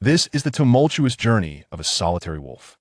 This is the tumultuous journey of a solitary wolf.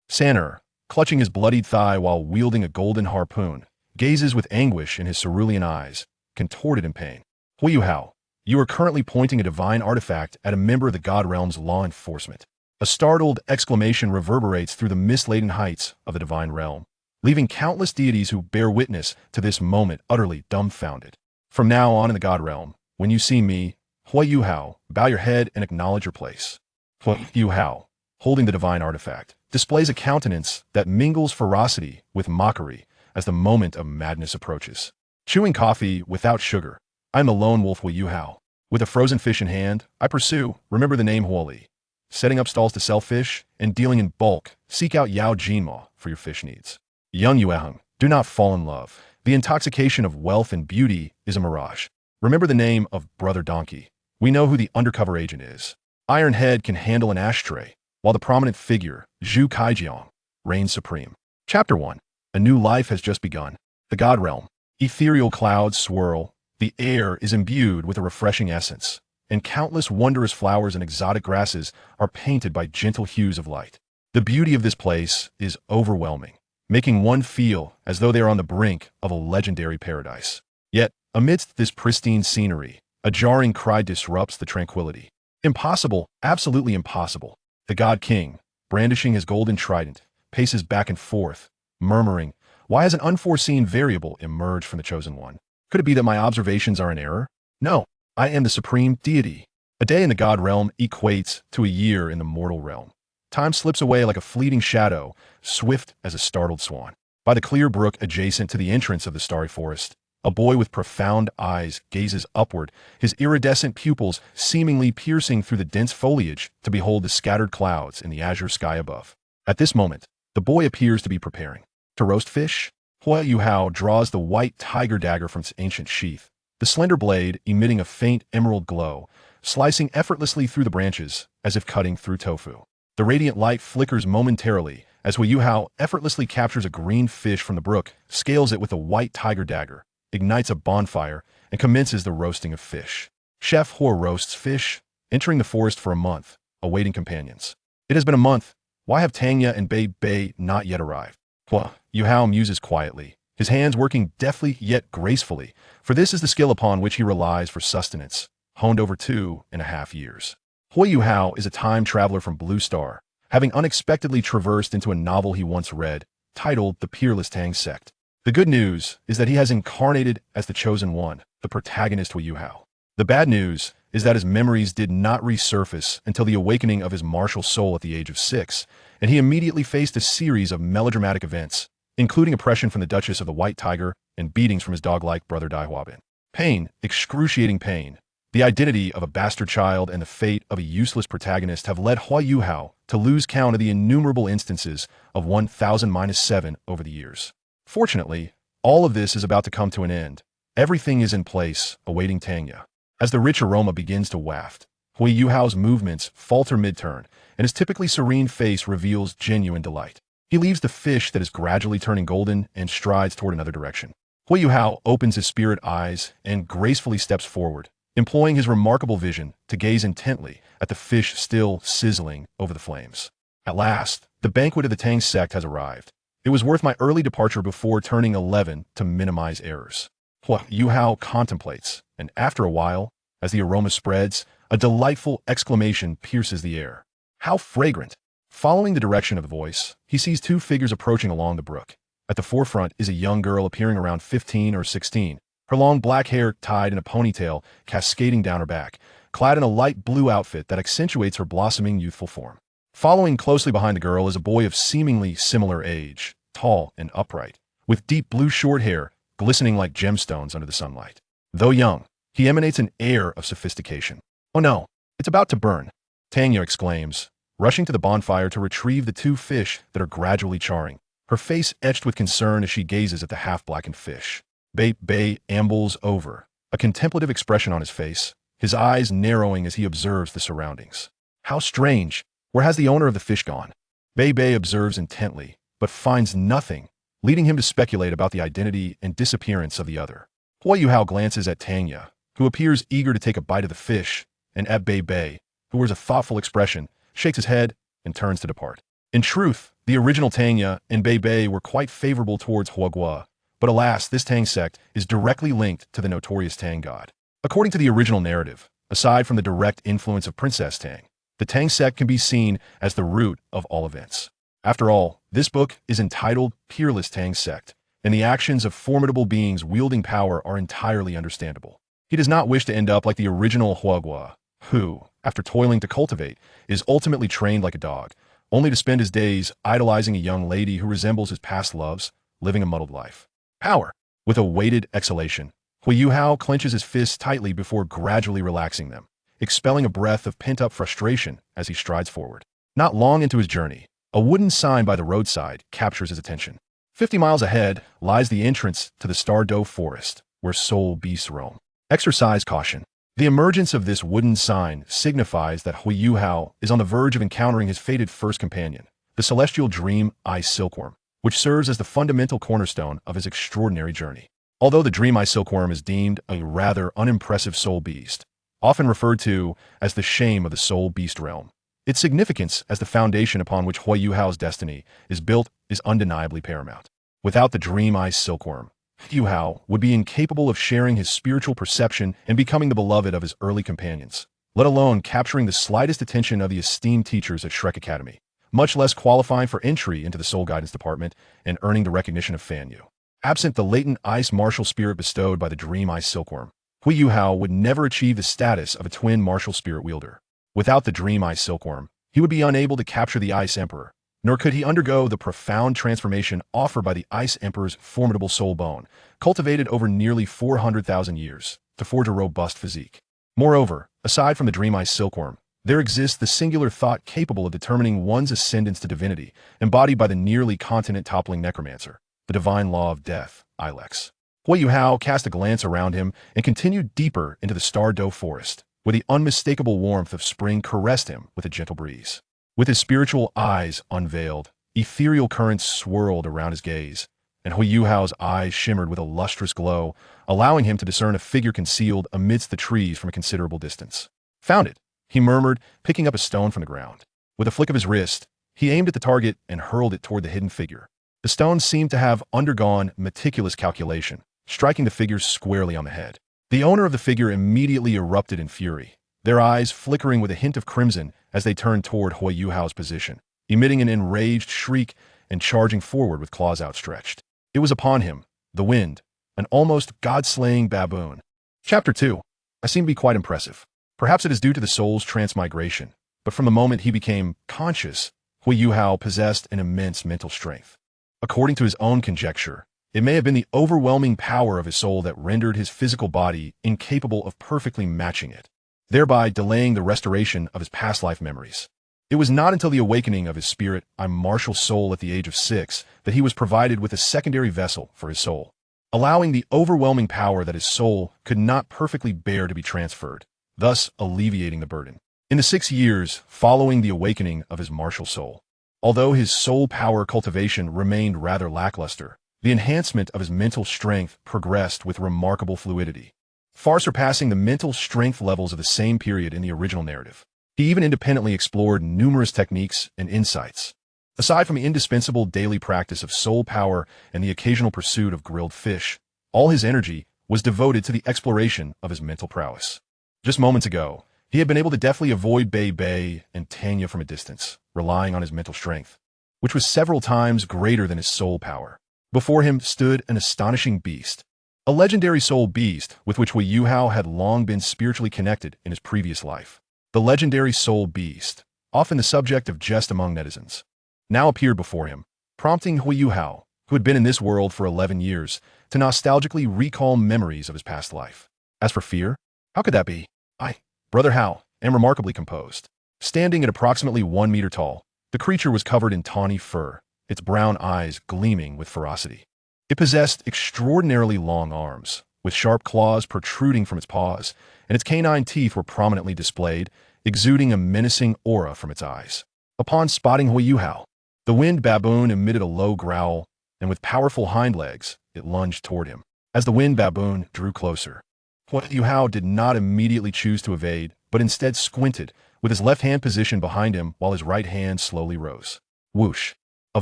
Sanner, clutching his bloodied thigh while wielding a golden harpoon, gazes with anguish in his cerulean eyes, contorted in pain. Huo Yuhao, you are currently pointing a divine artifact at a member of the God Realm's law enforcement. A startled exclamation reverberates through the mist-laden heights of the divine realm, leaving countless deities who bear witness to this moment utterly dumbfounded. From now on in the God Realm, when you see me, Huo Yuhao, bow your head and acknowledge your place. Huo Yuhao, holding the divine artifact, displays a countenance that mingles ferocity with mockery as the moment of madness approaches. Chewing coffee without sugar, I am the lone wolf Huo Yuhao. With a frozen fish in hand, I pursue, remember the name Huoli. Setting up stalls to sell fish and dealing in bulk, seek out Yao Jinma for your fish needs. Young Yueheng, do not fall in love. The intoxication of wealth and beauty is a mirage. Remember the name of Brother Donkey. We know who the undercover agent is. Iron Head can handle an ashtray, while the prominent figure, Zhu Kaijiang, reigns supreme. Chapter 1. A new life has just begun. The God Realm. Ethereal clouds swirl. The air is imbued with a refreshing essence, and countless wondrous flowers and exotic grasses are painted by gentle hues of light. The beauty of this place is overwhelming, making one feel as though they are on the brink of a legendary paradise. Yet, amidst this pristine scenery, a jarring cry disrupts the tranquility. Impossible, absolutely impossible. The God King, brandishing his golden trident, paces back and forth, murmuring, "Why has an unforeseen variable emerged from the Chosen One? Could it be that my observations are in error? No, I am the supreme deity." A day in the God Realm equates to a year in the mortal realm. Time slips away like a fleeting shadow, swift as a startled swan. By the clear brook adjacent to the entrance of the starry forest, a boy with profound eyes gazes upward, his iridescent pupils seemingly piercing through the dense foliage to behold the scattered clouds in the azure sky above. At this moment, the boy appears to be preparing to roast fish. Huo Yuhao draws the white tiger dagger from its ancient sheath, the slender blade emitting a faint emerald glow, slicing effortlessly through the branches as if cutting through tofu. The radiant light flickers momentarily as Huo Yuhao effortlessly captures a green fish from the brook, scales it with a white tiger dagger, ignites a bonfire, and commences the roasting of fish. Chef Huo roasts fish, entering the forest for a month, awaiting companions. It has been a month. Why have Tanya and Bei Bei not yet arrived? Huo Yuhao muses quietly, his hands working deftly yet gracefully, for this is the skill upon which he relies for sustenance, honed over 2.5 years. Huo Yuhao is a time traveler from Blue Star, having unexpectedly traversed into a novel he once read, titled The Peerless Tang Sect. The good news is that he has incarnated as the Chosen One, the protagonist Huo Yuhao. The bad news is that his memories did not resurface until the awakening of his martial soul at the age of 6, and he immediately faced a series of melodramatic events, including oppression from the Duchess of the White Tiger and beatings from his dog-like brother Dai Huabin. Pain, excruciating pain, the identity of a bastard child and the fate of a useless protagonist have led Huo Yuhao to lose count of the innumerable instances of 1000-7 over the years. Fortunately, all of this is about to come to an end. Everything is in place, awaiting Tanya. As the rich aroma begins to waft, Huo Yuhao's movements falter mid-turn, and his typically serene face reveals genuine delight. He leaves the fish that is gradually turning golden and strides toward another direction. Huo Yuhao opens his spirit eyes and gracefully steps forward, employing his remarkable vision to gaze intently at the fish still sizzling over the flames. At last, the banquet of the Tang sect has arrived. It was worth my early departure before turning 11 to minimize errors. Huo Yuhao contemplates, and after a while, as the aroma spreads, a delightful exclamation pierces the air. How fragrant! Following the direction of the voice, he sees two figures approaching along the brook. At the forefront is a young girl appearing around 15 or 16, her long black hair tied in a ponytail cascading down her back, clad in a light blue outfit that accentuates her blossoming youthful form. Following closely behind the girl is a boy of seemingly similar age, tall and upright, with deep blue short hair glistening like gemstones under the sunlight. Though young, he emanates an air of sophistication. "Oh no, it's about to burn," Tanya exclaims, rushing to the bonfire to retrieve the two fish that are gradually charring, her face etched with concern as she gazes at the half-blackened fish. Bei Bei ambles over, a contemplative expression on his face, his eyes narrowing as he observes the surroundings. How strange! Where has the owner of the fish gone? Bei Bei observes intently, but finds nothing, leading him to speculate about the identity and disappearance of the other. Huo Yuhao glances at Tanya, who appears eager to take a bite of the fish, and at Bei Bei, who wears a thoughtful expression, shakes his head, and turns to depart. In truth, the original Tangya and Bei Bei were quite favorable towards Huo, but alas, this Tang sect is directly linked to the notorious Tang god. According to the original narrative, aside from the direct influence of Princess Tang, the Tang sect can be seen as the root of all events. After all, this book is entitled Peerless Tang Sect, and the actions of formidable beings wielding power are entirely understandable. He does not wish to end up like the original Huo, who, after toiling to cultivate, is ultimately trained like a dog, only to spend his days idolizing a young lady who resembles his past loves, living a muddled life. Power. With a weighted exhalation, Huo Yuhao clenches his fists tightly before gradually relaxing them, expelling a breath of pent-up frustration as he strides forward. Not long into his journey, a wooden sign by the roadside captures his attention. 50 miles ahead lies the entrance to the Douluo forest, where soul beasts roam. Exercise caution. The emergence of this wooden sign signifies that Huo Yuhao is on the verge of encountering his fated first companion, the celestial dream ice silkworm, which serves as the fundamental cornerstone of his extraordinary journey. Although the dream ice silkworm is deemed a rather unimpressive soul beast, often referred to as the shame of the soul beast realm, its significance as the foundation upon which Huo Yuhao's destiny is built is undeniably paramount. Without the dream ice silkworm, Yuhao would be incapable of sharing his spiritual perception and becoming the beloved of his early companions, let alone capturing the slightest attention of the esteemed teachers at Shrek Academy, much less qualifying for entry into the Soul Guidance Department and earning the recognition of Fan Yu. Absent the latent ice martial spirit bestowed by the dream ice silkworm, Huo Yuhao would never achieve the status of a twin martial spirit wielder. Without the dream ice silkworm, he would be unable to capture the Ice Emperor, nor could he undergo the profound transformation offered by the Ice Emperor's formidable soul bone, cultivated over nearly 400,000 years, to forge a robust physique. Moreover, aside from the dream ice silkworm, there exists the singular thought capable of determining one's ascendance to divinity, embodied by the nearly continent-toppling necromancer, the divine law of death, Ilex. Huo Yuhao cast a glance around him and continued deeper into the Douluo forest, where the unmistakable warmth of spring caressed him with a gentle breeze. With his spiritual eyes unveiled, ethereal currents swirled around his gaze, and Huo Yuhao's eyes shimmered with a lustrous glow, allowing him to discern a figure concealed amidst the trees from a considerable distance. "Found it," he murmured, picking up a stone from the ground. With a flick of his wrist, he aimed at the target and hurled it toward the hidden figure. The stone seemed to have undergone meticulous calculation, striking the figure squarely on the head. The owner of the figure immediately erupted in fury, their eyes flickering with a hint of crimson as they turned toward Huo Yuhao's position, emitting an enraged shriek and charging forward with claws outstretched. It was upon him, the wind, an almost god-slaying baboon. Chapter 2. I seem to be quite impressive. Perhaps it is due to the soul's transmigration, but from the moment he became conscious, Huo Yuhao possessed an immense mental strength. According to his own conjecture, it may have been the overwhelming power of his soul that rendered his physical body incapable of perfectly matching it, thereby delaying the restoration of his past life memories. It was not until the awakening of his spirit, martial soul at the age of 6, that he was provided with a secondary vessel for his soul, allowing the overwhelming power that his soul could not perfectly bear to be transferred, thus alleviating the burden. In the 6 years following the awakening of his martial soul, although his soul power cultivation remained rather lackluster, the enhancement of his mental strength progressed with remarkable fluidity, far surpassing the mental strength levels of the same period in the original narrative. He even independently explored numerous techniques and insights. Aside from the indispensable daily practice of soul power and the occasional pursuit of grilled fish, all his energy was devoted to the exploration of his mental prowess. Just moments ago, he had been able to deftly avoid Bei Bei and Tanya from a distance, relying on his mental strength, which was several times greater than his soul power. Before him stood an astonishing beast, a legendary soul beast with which Huo Yuhao had long been spiritually connected in his previous life. The legendary soul beast, often the subject of jest among netizens, now appeared before him, prompting Huo Yuhao, who had been in this world for 11 years, to nostalgically recall memories of his past life. As for fear, how could that be? I, Brother Hao, am remarkably composed. Standing at approximately 1 meter tall, the creature was covered in tawny fur, its brown eyes gleaming with ferocity. It possessed extraordinarily long arms, with sharp claws protruding from its paws, and its canine teeth were prominently displayed, exuding a menacing aura from its eyes. Upon spotting Huo Yuhao, the winged baboon emitted a low growl, and with powerful hind legs, it lunged toward him. As the winged baboon drew closer, Huo Yuhao did not immediately choose to evade, but instead squinted, with his left hand positioned behind him while his right hand slowly rose. Whoosh! A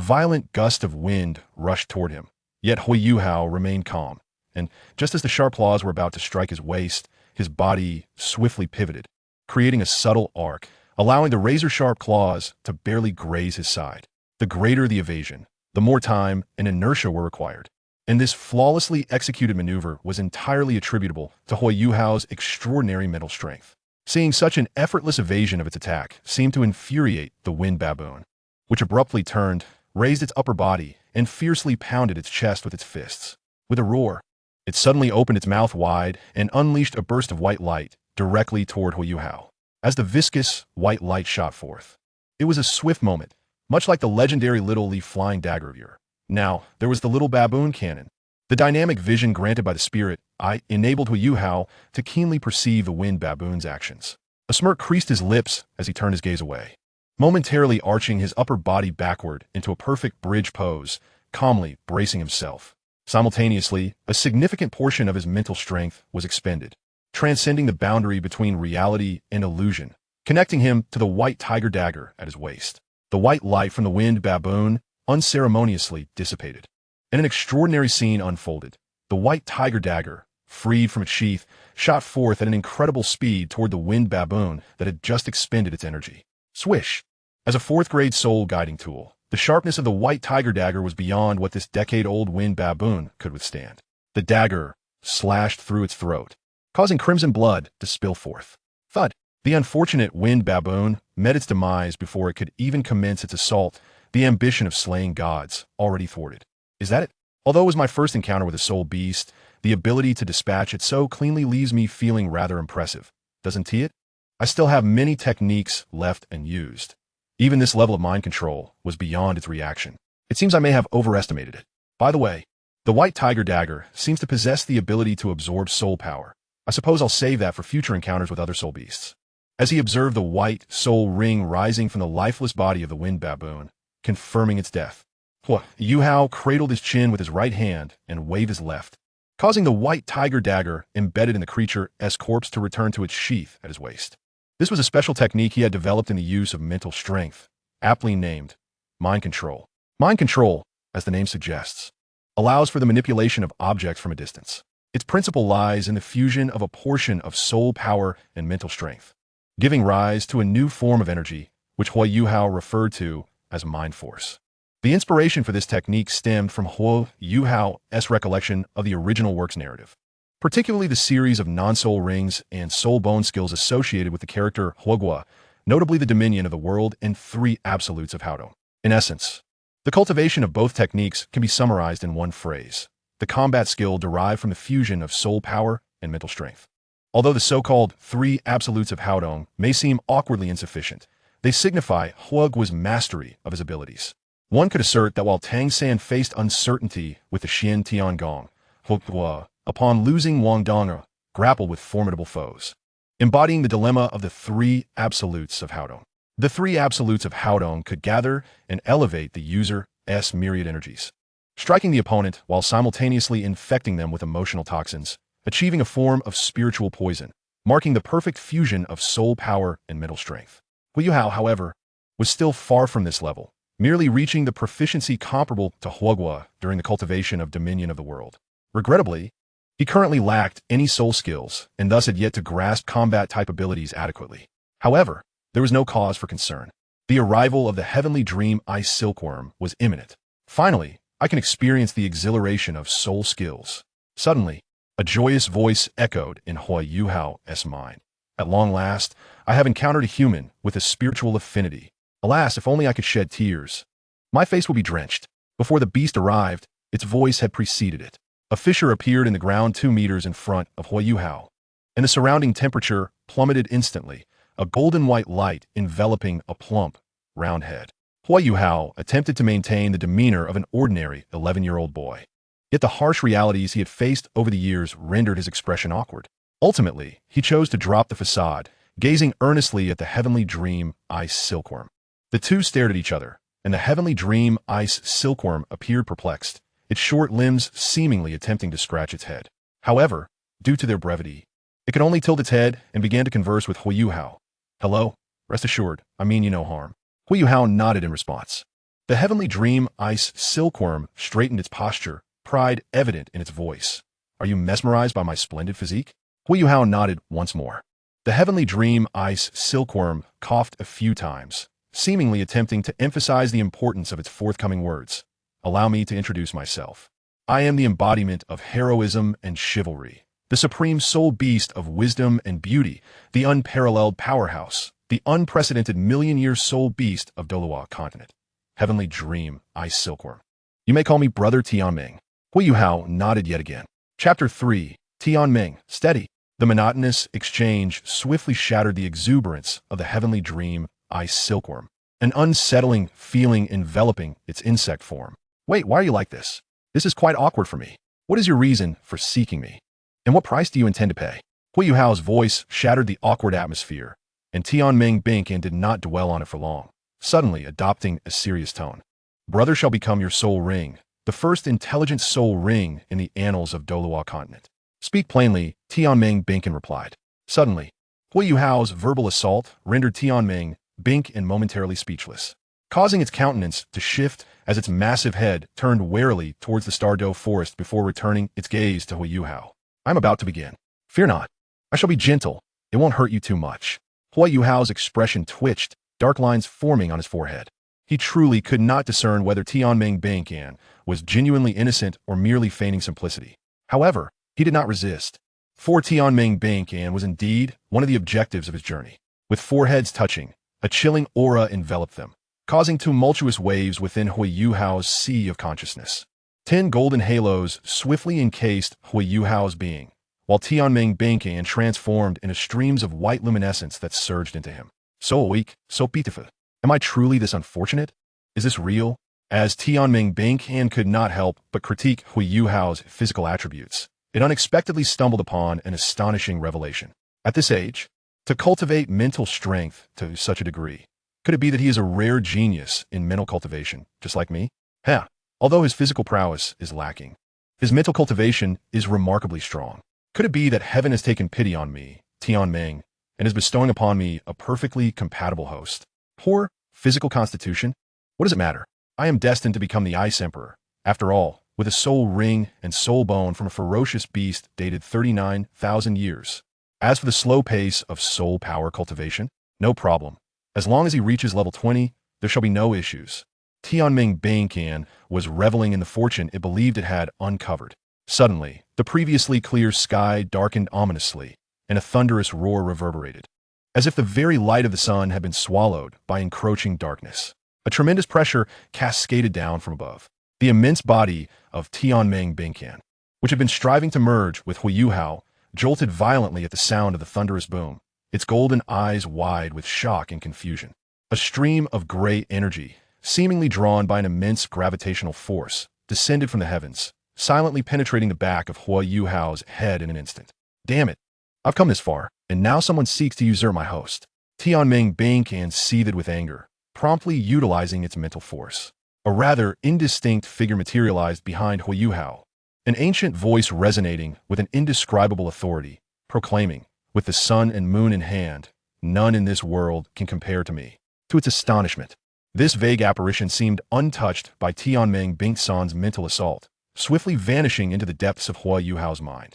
violent gust of wind rushed toward him, yet Huo Yuhao remained calm, and just as the sharp claws were about to strike his waist, his body swiftly pivoted, creating a subtle arc, allowing the razor-sharp claws to barely graze his side. The greater the evasion, the more time and inertia were required. And this flawlessly executed maneuver was entirely attributable to Huo Yuhao's extraordinary mental strength. Seeing such an effortless evasion of its attack seemed to infuriate the wind baboon, which abruptly turned, raised its upper body, and fiercely pounded its chest with its fists. With a roar, it suddenly opened its mouth wide and unleashed a burst of white light directly toward Huo Yuhao. As the viscous, white light shot forth, it was a swift moment, much like the legendary Little Leaf flying dagger of yore. Now, there was the little baboon cannon. The dynamic vision granted by the spirit eye enabled Huo Yuhao to keenly perceive the wind baboon's actions. A smirk creased his lips as he turned his gaze away, momentarily arching his upper body backward into a perfect bridge pose, calmly bracing himself. Simultaneously, a significant portion of his mental strength was expended, transcending the boundary between reality and illusion, connecting him to the white tiger dagger at his waist. The white light from the wind baboon unceremoniously dissipated, and an extraordinary scene unfolded. The white tiger dagger, freed from its sheath, shot forth at an incredible speed toward the wind baboon that had just expended its energy. Swish! As a fourth-grade soul guiding tool, the sharpness of the white tiger dagger was beyond what this decade-old wind baboon could withstand. The dagger slashed through its throat, causing crimson blood to spill forth. Thud! The unfortunate wind baboon met its demise before it could even commence its assault, the ambition of slaying gods already thwarted. Is that it? Although it was my first encounter with a soul beast, the ability to dispatch it so cleanly leaves me feeling rather impressive. Doesn't it? I still have many techniques left unused. Even this level of mind control was beyond its reaction. It seems I may have overestimated it. By the way, the white tiger dagger seems to possess the ability to absorb soul power. I suppose I'll save that for future encounters with other soul beasts. As he observed the white soul ring rising from the lifeless body of the wind baboon, confirming its death, Huo Yuhao cradled his chin with his right hand and waved his left, causing the white tiger dagger embedded in the creature's corpse to return to its sheath at his waist. This was a special technique he had developed in the use of mental strength, aptly named mind control. Mind control, as the name suggests, allows for the manipulation of objects from a distance. Its principle lies in the fusion of a portion of soul power and mental strength, giving rise to a new form of energy, which Huo Yuhao referred to as mind force. The inspiration for this technique stemmed from Huo Yuhao's recollection of the original work's narrative, particularly the series of non-soul rings and soul bone skills associated with the character Huogua, notably the dominion of the world and 3 absolutes of Haodong. In essence, the cultivation of both techniques can be summarized in one phrase: the combat skill derived from the fusion of soul power and mental strength. Although the so-called 3 absolutes of Haodong may seem awkwardly insufficient, they signify Huogua's mastery of his abilities. One could assert that while Tang San faced uncertainty with the Xian Tiangong, Huogua, upon losing Wangdong, grappled with formidable foes, embodying the dilemma of the 3 absolutes of Haodong. The 3 absolutes of Haodong could gather and elevate the user's myriad energies, striking the opponent while simultaneously infecting them with emotional toxins, achieving a form of spiritual poison, marking the perfect fusion of soul power and mental strength. Huo Yuhao, however, was still far from this level, merely reaching the proficiency comparable to Huogua during the cultivation of dominion of the world. Regrettably, he currently lacked any soul skills and thus had yet to grasp combat-type abilities adequately. However, there was no cause for concern. The arrival of the heavenly dream ice silkworm was imminent. Finally, I can experience the exhilaration of soul skills. Suddenly, a joyous voice echoed in Huo Yuhao's mind. At long last, I have encountered a human with a spiritual affinity. Alas, if only I could shed tears. My face will be drenched. Before the beast arrived, its voice had preceded it. A fissure appeared in the ground 2 meters in front of Huo Yuhao, and the surrounding temperature plummeted instantly, a golden white light enveloping a plump, round head. Huo Yuhao attempted to maintain the demeanor of an ordinary 11-year-old boy. Yet the harsh realities he had faced over the years rendered his expression awkward. Ultimately, he chose to drop the facade, gazing earnestly at the heavenly dream ice silkworm. The two stared at each other, and the heavenly dream ice silkworm appeared perplexed, its short limbs seemingly attempting to scratch its head. However, due to their brevity, it could only tilt its head and began to converse with Huo Yuhao. "Hello, Rest assured, I mean you no harm. Huo Yuhao nodded in response. The heavenly dream ice silkworm straightened its posture, pride evident in its voice. Are you mesmerized by my splendid physique? Huo Yuhao nodded once more. The heavenly dream ice silkworm coughed a few times, seemingly attempting to emphasize the importance of its forthcoming words. Allow me to introduce myself. I am the embodiment of heroism and chivalry, the supreme soul beast of wisdom and beauty, the unparalleled powerhouse, the unprecedented million-year soul beast of Douluo continent. Heavenly dream, ice silkworm. You may call me Brother Tianming. Huo Yuhao nodded yet again. Chapter 3, Tianming, steady. The monotonous exchange swiftly shattered the exuberance of the heavenly dream, ice silkworm, an unsettling feeling enveloping its insect form. Wait, why are you like this? This is quite awkward for me. What is your reason for seeking me? And what price do you intend to pay? Huo Yuhao's voice shattered the awkward atmosphere, and Tianming Binkin did not dwell on it for long, suddenly adopting a serious tone. Brother shall become your soul ring, the first intelligent soul ring in the annals of Douluo continent. Speak plainly, Tianming Binkin replied. Suddenly, Huo Yuhao's verbal assault rendered Tianming Binkin momentarily speechless, causing its countenance to shift as its massive head turned warily towards the Stardow forest before returning its gaze to Huo Yuhao. I'm about to begin. Fear not. I shall be gentle. It won't hurt you too much. Huo Yuhao's expression twitched, dark lines forming on his forehead. He truly could not discern whether Tianming Binkin was genuinely innocent or merely feigning simplicity. However, he did not resist. For Tianming Binkin was indeed one of the objectives of his journey. With foreheads touching, a chilling aura enveloped them, causing tumultuous waves within Huo Yuhao's sea of consciousness. 10 golden halos swiftly encased Huo Yuhao's being, while Tianming Binkin transformed into streams of white luminescence that surged into him. So weak, so beautiful. Am I truly this unfortunate? Is this real? As Tianming Binkin could not help but critique Huo Yuhao's physical attributes, it unexpectedly stumbled upon an astonishing revelation. At this age, to cultivate mental strength to such a degree, could it be that he is a rare genius in mental cultivation, just like me? Heh, although his physical prowess is lacking, his mental cultivation is remarkably strong. Could it be that heaven has taken pity on me, Tianming, and is bestowing upon me a perfectly compatible host? Poor physical constitution? What does it matter? I am destined to become the Ice Emperor. After all, with a soul ring and soul bone from a ferocious beast dated 39,000 years. As for the slow pace of soul power cultivation, no problem. As long as he reaches level 20, there shall be no issues. Tianming Binkin was reveling in the fortune it believed it had uncovered. Suddenly, the previously clear sky darkened ominously, and a thunderous roar reverberated, as if the very light of the sun had been swallowed by encroaching darkness. A tremendous pressure cascaded down from above. The immense body of Tianming Binkin, which had been striving to merge with Huo Yuhao, jolted violently at the sound of the thunderous boom, its golden eyes wide with shock and confusion. A stream of gray energy, seemingly drawn by an immense gravitational force, descended from the heavens, silently penetrating the back of Huo Yuhao's head in an instant. Damn it! I've come this far, and now someone seeks to usurp my host. Tianming Binkin seethed with anger, promptly utilizing its mental force. A rather indistinct figure materialized behind Huo Yuhao, an ancient voice resonating with an indescribable authority, proclaiming, with the sun and moon in hand, none in this world can compare to me. To its astonishment, this vague apparition seemed untouched by Tianming Binkin's mental assault, swiftly vanishing into the depths of Huo Yuhao's mind.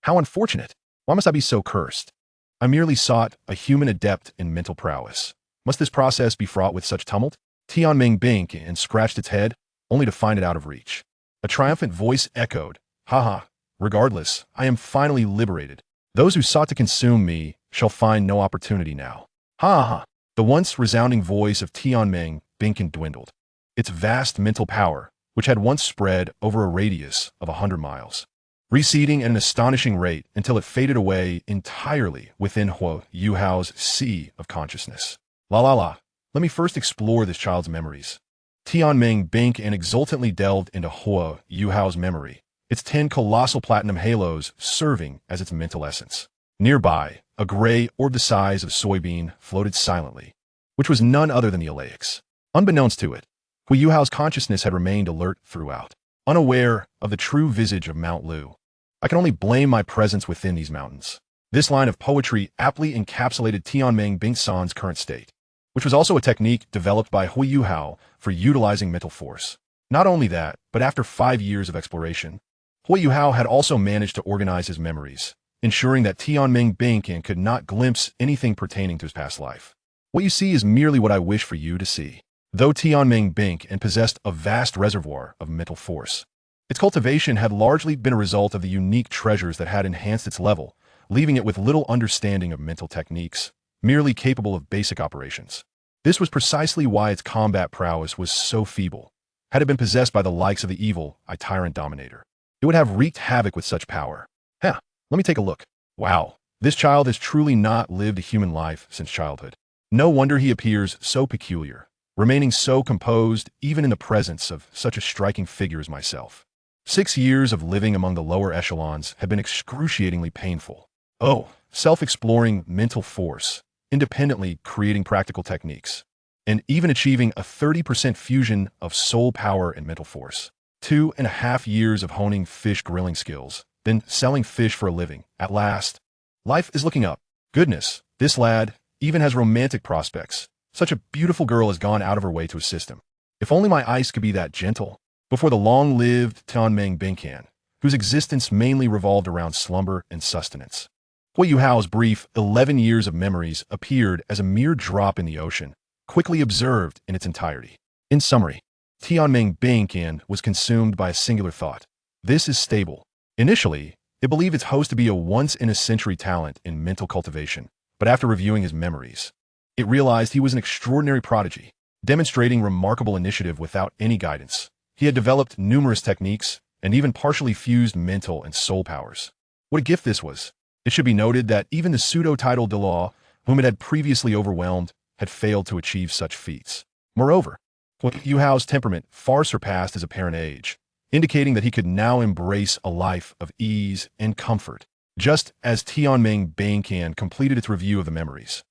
How unfortunate! Why must I be so cursed? I merely sought a human adept in mental prowess. Must this process be fraught with such tumult? Tianming Binkin scratched its head, only to find it out of reach. A triumphant voice echoed, "Haha, regardless, I am finally liberated. Those who sought to consume me shall find no opportunity now." Ha ha! The once resounding voice of Tianming Binkin dwindled. Its vast mental power, which had once spread over a radius of 100 miles, receding at an astonishing rate until it faded away entirely within Huo Yuhao's sea of consciousness. La. Let me first explore this child's memories. Tianming Binkin exultantly delved into Huo Yuhao's memory, its 10 colossal platinum halos serving as its mental essence. Nearby, a gray orb the size of soybean floated silently, which was none other than the Alaics. Unbeknownst to it, Huo Yuhao's consciousness had remained alert throughout, unaware of the true visage of Mount Lu. I can only blame my presence within these mountains. This line of poetry aptly encapsulated Tianming Bingsan's current state, which was also a technique developed by Huo Yuhao for utilizing mental force. Not only that, but after 5 years of exploration, Huo Yuhao had also managed to organize his memories, ensuring that Tianming Bingsan could not glimpse anything pertaining to his past life. What you see is merely what I wish for you to see. Though Tianming Bingsan possessed a vast reservoir of mental force, its cultivation had largely been a result of the unique treasures that had enhanced its level, leaving it with little understanding of mental techniques, merely capable of basic operations. This was precisely why its combat prowess was so feeble. Had it been possessed by the likes of the evil, tyrant dominator, it would have wreaked havoc with such power. Let me take a look. Wow, this child has truly not lived a human life since childhood. No wonder he appears so peculiar, remaining so composed even in the presence of such a striking figure as myself. 6 years of living among the lower echelons have been excruciatingly painful. Oh, self-exploring mental force, independently creating practical techniques, and even achieving a 30% fusion of soul power and mental force. 2.5 years of honing fish grilling skills, then selling fish for a living. At last, life is looking up. Goodness, this lad even has romantic prospects. Such a beautiful girl has gone out of her way to assist him. If only my ice could be that gentle. Before the long-lived Tianming Bingsan, whose existence mainly revolved around slumber and sustenance. Huo Yuhao's brief 11 years of memories appeared as a mere drop in the ocean, quickly observed in its entirety. In summary, Tianming Bingsan was consumed by a singular thought. This is stable. Initially, it believed its host to be a once-in-a-century talent in mental cultivation, but after reviewing his memories, it realized he was an extraordinary prodigy, demonstrating remarkable initiative without any guidance. He had developed numerous techniques and even partially fused mental and soul powers. What a gift this was! It should be noted that even the pseudo-title Douluo, whom it had previously overwhelmed, had failed to achieve such feats. Moreover, Huo Yuhao's temperament far surpassed his apparent age, indicating that he could now embrace a life of ease and comfort, just as Tianming Bingsan completed its review of the memories.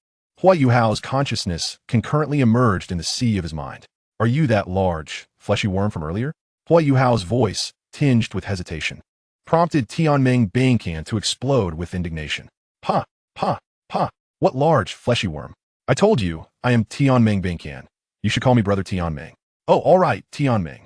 Huo Yuhao's consciousness concurrently emerged in the sea of his mind. Are you that large, fleshy worm from earlier? Huo Yuhao's voice, tinged with hesitation, prompted Tianming Bingsan to explode with indignation. Ha! Ha! Ha! What large, fleshy worm? I told you, I am Tianming Bingsan. You should call me Brother Tianming. Oh, all right, Tianming.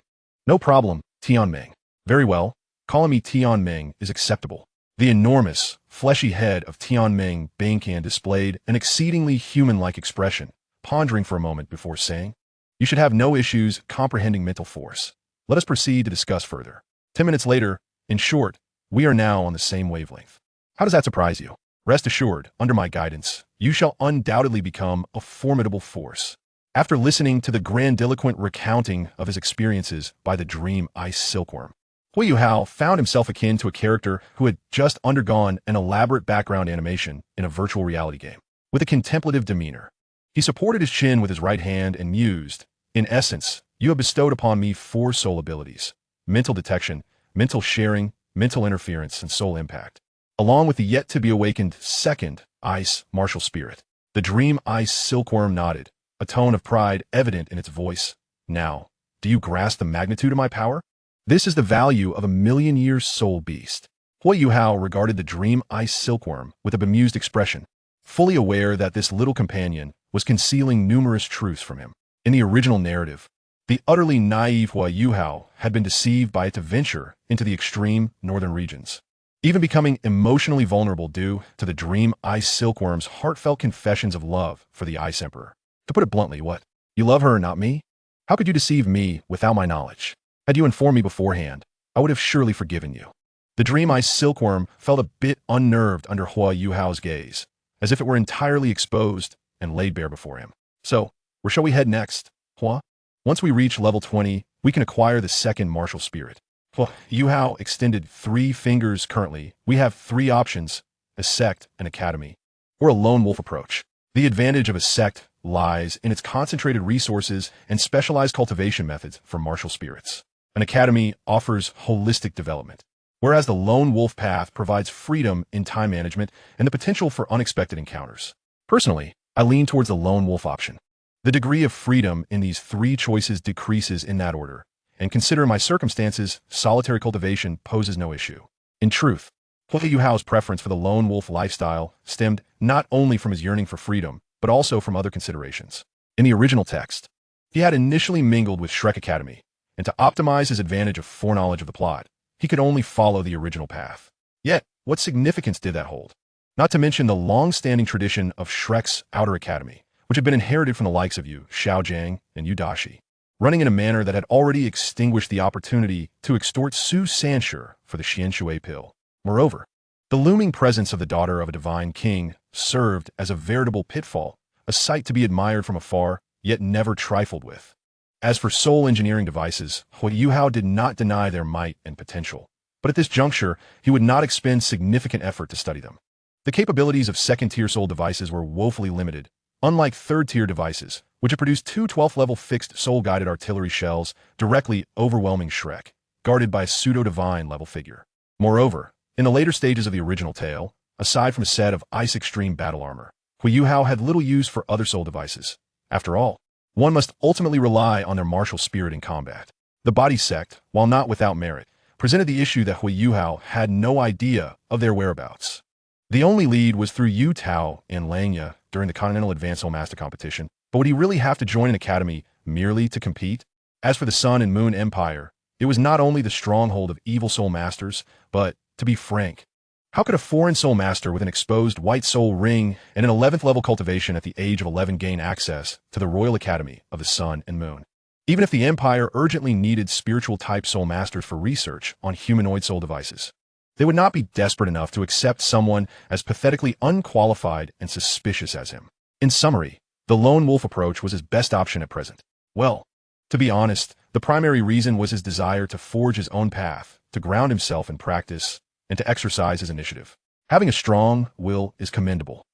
No problem, Tianming. Very well, calling me Tianming is acceptable. The enormous, fleshy head of Tianming Bingsan displayed an exceedingly human-like expression, pondering for a moment before saying, "You should have no issues comprehending mental force. Let us proceed to discuss further." 10 minutes later, in short, we are now on the same wavelength. How does that surprise you? Rest assured, under my guidance, you shall undoubtedly become a formidable force. After listening to the grandiloquent recounting of his experiences by the dream ice silkworm, Huo Yuhao found himself akin to a character who had just undergone an elaborate background animation in a virtual reality game. With a contemplative demeanor, he supported his chin with his right hand and mused, "In essence, you have bestowed upon me 4 soul abilities: mental detection, mental sharing, mental interference, and soul impact, along with the yet-to-be-awakened second ice martial spirit." The dream ice silkworm nodded, a tone of pride evident in its voice. "Now, do you grasp the magnitude of my power? This is the value of a million-year soul beast." Huo Yuhao regarded the dream ice silkworm with a bemused expression, fully aware that this little companion was concealing numerous truths from him. In the original narrative, the utterly naive Huo Yuhao had been deceived by it to venture into the extreme northern regions, even becoming emotionally vulnerable due to the dream ice silkworm's heartfelt confessions of love for the Ice Emperor. To put it bluntly, what? You love her and not me? How could you deceive me without my knowledge? Had you informed me beforehand, I would have surely forgiven you. The dream ice silkworm felt a bit unnerved under Huo Yuhao's gaze, as if it were entirely exposed and laid bare before him. So, where shall we head next, Huo? Once we reach level 20, we can acquire the second martial spirit. Huo Yuhao extended 3 fingers. Currently, we have 3 options: a sect, an academy, or a lone wolf approach. The advantage of a sect lies in its concentrated resources and specialized cultivation methods for martial spirits. An academy offers holistic development, whereas the lone wolf path provides freedom in time management and the potential for unexpected encounters. Personally, I lean towards the lone wolf option. The degree of freedom in these 3 choices decreases in that order, and considering my circumstances, solitary cultivation poses no issue. In truth, Huo Yuhao's preference for the lone wolf lifestyle stemmed not only from his yearning for freedom, but also from other considerations. In the original text, he had initially mingled with Shrek Academy, and to optimize his advantage of foreknowledge of the plot, he could only follow the original path. Yet, what significance did that hold? Not to mention the long-standing tradition of Shrek's Outer Academy, which had been inherited from the likes of Yu Xiaojiang and Yu Dashi, running in a manner that had already extinguished the opportunity to extort Su Sanshi for the Xianshui pill. Moreover, the looming presence of the daughter of a divine king served as a veritable pitfall, a sight to be admired from afar, yet never trifled with. As for soul engineering devices, Huo Yuhao did not deny their might and potential, but at this juncture, he would not expend significant effort to study them. The capabilities of second-tier soul devices were woefully limited, unlike third-tier devices, which had produced two 12th-level fixed soul-guided artillery shells directly overwhelming Shrek, guarded by a pseudo-divine level figure. Moreover, in the later stages of the original tale, aside from a set of ice extreme battle armor, Huo Yuhao had little use for other soul devices. After all, one must ultimately rely on their martial spirit in combat. The body sect, while not without merit, presented the issue that Huo Yuhao had no idea of their whereabouts. The only lead was through Yu Tao and Langya during the Continental Advanced Soul Master competition, but would he really have to join an academy merely to compete? As for the Sun and Moon Empire, it was not only the stronghold of evil soul masters, but, to be frank, how could a foreign soul master with an exposed white soul ring and an 11th level cultivation at the age of 11 gain access to the Royal Academy of the Sun and Moon? Even if the Empire urgently needed spiritual type soul masters for research on humanoid soul devices, they would not be desperate enough to accept someone as pathetically unqualified and suspicious as him. In summary, the lone wolf approach was his best option at present. Well, to be honest, the primary reason was his desire to forge his own path, to ground himself in practice, and to exercise his initiative. Having a strong will is commendable.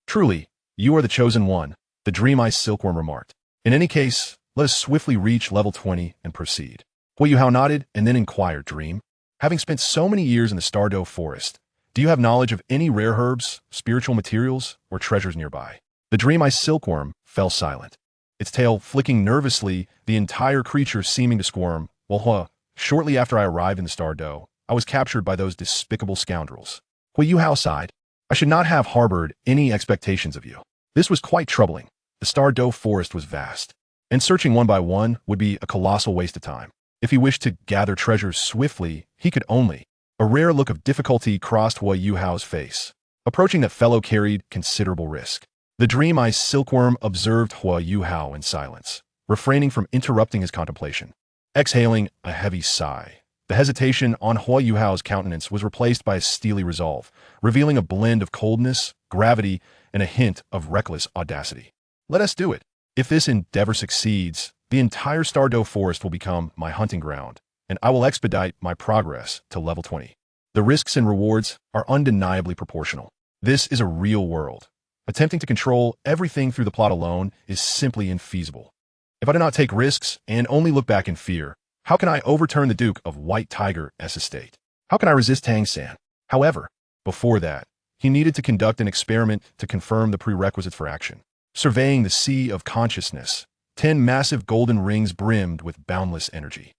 Truly, you are the chosen one, the Dream-Eyed Silkworm remarked. In any case, let us swiftly reach level 20 and proceed. Huo Yuhao nodded and then inquired, Dream, having spent so many years in the Stardow Forest, do you have knowledge of any rare herbs, spiritual materials, or treasures nearby? The Dream-Eyed Silkworm fell silent, its tail flicking nervously, the entire creature seeming to squirm. Well, shortly after I arrived in the Stardow, I was captured by those despicable scoundrels. Huo Yuhao sighed. I should not have harbored any expectations of you. This was quite troubling. The Stardow Forest was vast, and searching one by one would be a colossal waste of time. If he wished to gather treasures swiftly, he could only. A rare look of difficulty crossed Huo Yuhao's face. Approaching that fellow carried considerable risk. The Dream-Eyed Silkworm observed Huo Yuhao in silence, refraining from interrupting his contemplation. Exhaling a heavy sigh, the hesitation on Huo Yuhao's countenance was replaced by a steely resolve, revealing a blend of coldness, gravity, and a hint of reckless audacity. Let us do it. If this endeavor succeeds, the entire Stardow Forest will become my hunting ground, and I will expedite my progress to level 20. The risks and rewards are undeniably proportional. This is a real world. Attempting to control everything through the plot alone is simply infeasible. If I do not take risks and only look back in fear, how can I overturn the Duke of White Tiger's estate? How can I resist Tang San? However, before that, he needed to conduct an experiment to confirm the prerequisites for action. Surveying the sea of consciousness, 10 massive golden rings brimmed with boundless energy.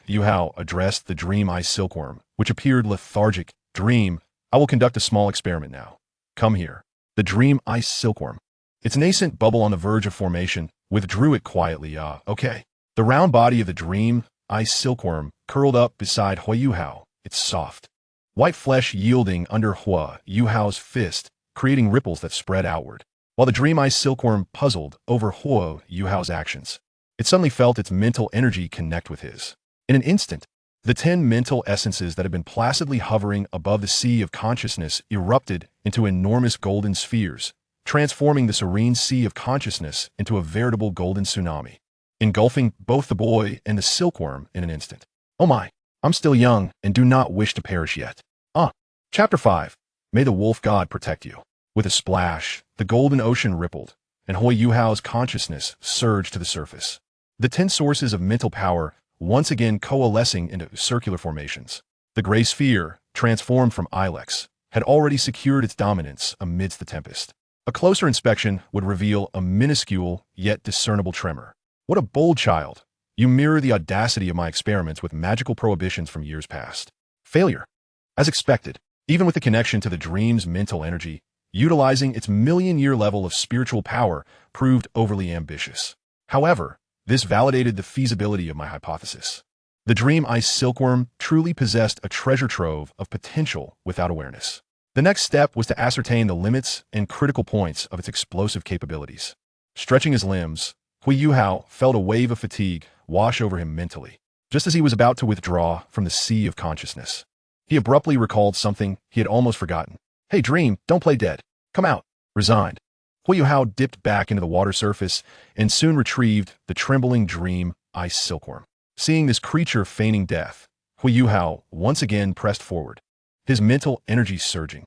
Yuhao addressed the Dream-Eyed Silkworm, which appeared lethargic. Dream, I will conduct a small experiment now. Come here. The Dream-Eyed Silkworm, its nascent bubble on the verge of formation, withdrew it quietly. Okay. The round body of the Dream-Eyed Silkworm curled up beside Huo Yuhao, its soft, white flesh yielding under Huo Yuhao's fist, creating ripples that spread outward. While the Dream-Eyed Silkworm puzzled over Huo Yuhao's actions, it suddenly felt its mental energy connect with his. In an instant, the 10 mental essences that had been placidly hovering above the sea of consciousness erupted into enormous golden spheres, transforming the serene sea of consciousness into a veritable golden tsunami, engulfing both the boy and the silkworm in an instant. Oh my, I'm still young and do not wish to perish yet. Chapter 5. May the wolf god protect you. With a splash, the golden ocean rippled, and Huo Yuhao's consciousness surged to the surface. The 10 sources of mental power once again coalescing into circular formations. The gray sphere, transformed from ilex, had already secured its dominance amidst the tempest. A closer inspection would reveal a minuscule yet discernible tremor. What a bold child! You mirror the audacity of my experiments with magical prohibitions from years past. Failure. As expected, Even with the connection to the dream's mental energy, utilizing its million-year level of spiritual power proved overly ambitious. However, this validated the feasibility of my hypothesis. The dream ice silkworm truly possessed a treasure trove of potential without awareness. The next step was to ascertain the limits and critical points of its explosive capabilities. Stretching his limbs, Huo Yuhao felt a wave of fatigue wash over him mentally. Just as he was about to withdraw from the sea of consciousness, he abruptly recalled something he had almost forgotten. "Hey, dream, don't play dead. Come out." Resigned, Huo Yuhao dipped back into the water surface and soon retrieved the trembling dream ice silkworm. Seeing this creature feigning death, Huo Yuhao once again pressed forward, his mental energy surging.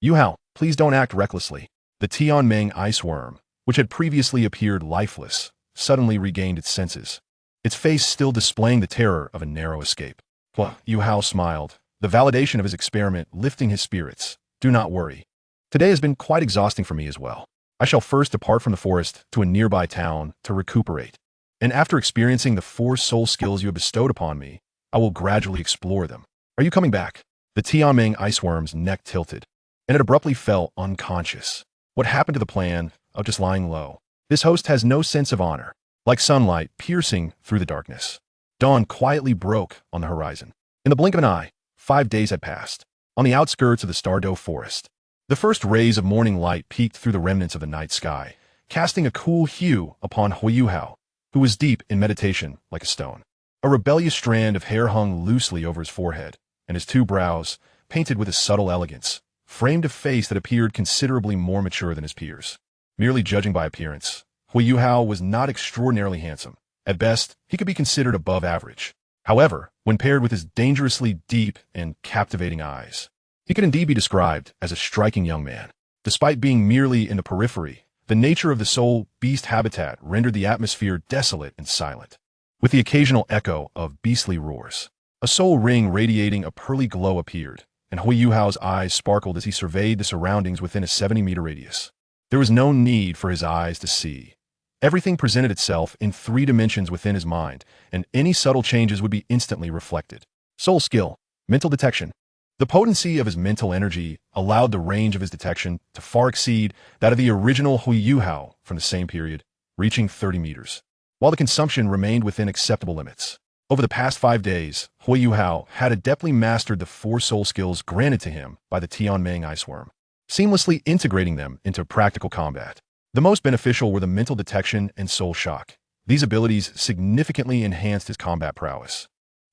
Yuhao, please don't act recklessly." The Tianming ice worm, which had previously appeared lifeless, suddenly regained its senses, its face still displaying the terror of a narrow escape. Huo Yuhao smiled, the validation of his experiment lifting his spirits. "Do not worry. Today has been quite exhausting for me as well. I shall first depart from the forest to a nearby town to recuperate, and after experiencing the 4 soul skills you have bestowed upon me, I will gradually explore them. Are you coming back?" The Tianming iceworm's neck tilted, and it abruptly fell unconscious. What happened to the plan of just lying low? This host has no sense of honor. Like sunlight piercing through the darkness, dawn quietly broke on the horizon. In the blink of an eye, 5 days had passed. On the outskirts of the Stardow forest, the first rays of morning light peeked through the remnants of the night sky, casting a cool hue upon Huo Yuhao, who was deep in meditation like a stone. A rebellious strand of hair hung loosely over his forehead, and his 2 brows, painted with a subtle elegance, framed a face that appeared considerably more mature than his peers. Merely judging by appearance, Huo Yuhao was not extraordinarily handsome. At best, he could be considered above average. However, when paired with his dangerously deep and captivating eyes, he could indeed be described as a striking young man. Despite being merely in the periphery, the nature of the soul beast habitat rendered the atmosphere desolate and silent, with the occasional echo of beastly roars. A soul ring radiating a pearly glow appeared, and Huo Yuhao's eyes sparkled as he surveyed the surroundings within a 70-meter radius. There was no need for his eyes to see. Everything presented itself in 3 dimensions within his mind, and any subtle changes would be instantly reflected. Soul skill, mental detection. The potency of his mental energy allowed the range of his detection to far exceed that of the original Huo Yuhao from the same period, reaching 30 meters, while the consumption remained within acceptable limits. Over the past 5 days, Huo Yuhao had adeptly mastered the 4 soul skills granted to him by the Tianming iceworm, seamlessly integrating them into practical combat. The most beneficial were the mental detection and soul shock. These abilities significantly enhanced his combat prowess,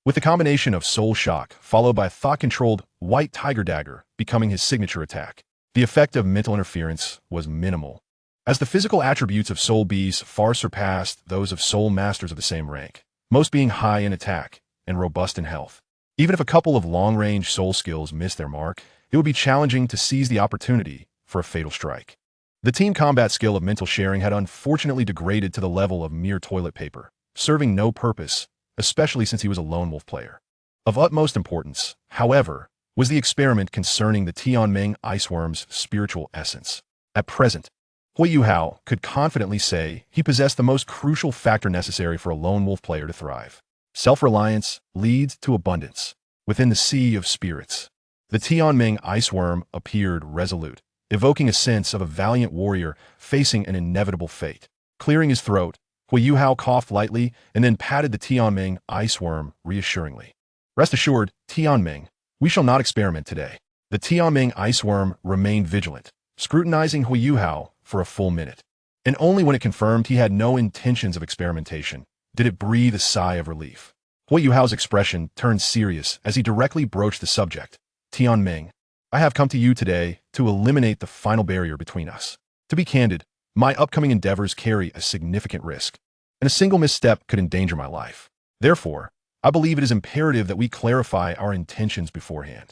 with the combination of soul shock followed by a thought-controlled white tiger dagger becoming his signature attack. The effect of mental interference was minimal, as the physical attributes of soul beasts far surpassed those of soul masters of the same rank, most being high in attack and robust in health. Even if a couple of long-range soul skills missed their mark, it would be challenging to seize the opportunity for a fatal strike. The team combat skill of mental sharing had unfortunately degraded to the level of mere toilet paper, serving no purpose, especially since he was a lone wolf player. Of utmost importance, however, was the experiment concerning the Tianming iceworm's spiritual essence. At present, Huo Yuhao could confidently say he possessed the most crucial factor necessary for a lone wolf player to thrive. Self-reliance leads to abundance. Within the sea of spirits, the Tianming iceworm appeared resolute, evoking a sense of a valiant warrior facing an inevitable fate. Clearing his throat, Huo Yuhao coughed lightly and then patted the Tianming iceworm reassuringly. "Rest assured, Tianming, we shall not experiment today." The Tianming iceworm remained vigilant, scrutinizing Huo Yuhao for a full minute, and only when it confirmed he had no intentions of experimentation did it breathe a sigh of relief. Huo Yuhao's expression turned serious as he directly broached the subject. "Tianming, I have come to you today to eliminate the final barrier between us. To be candid, my upcoming endeavors carry a significant risk, and a single misstep could endanger my life. Therefore, I believe it is imperative that we clarify our intentions beforehand.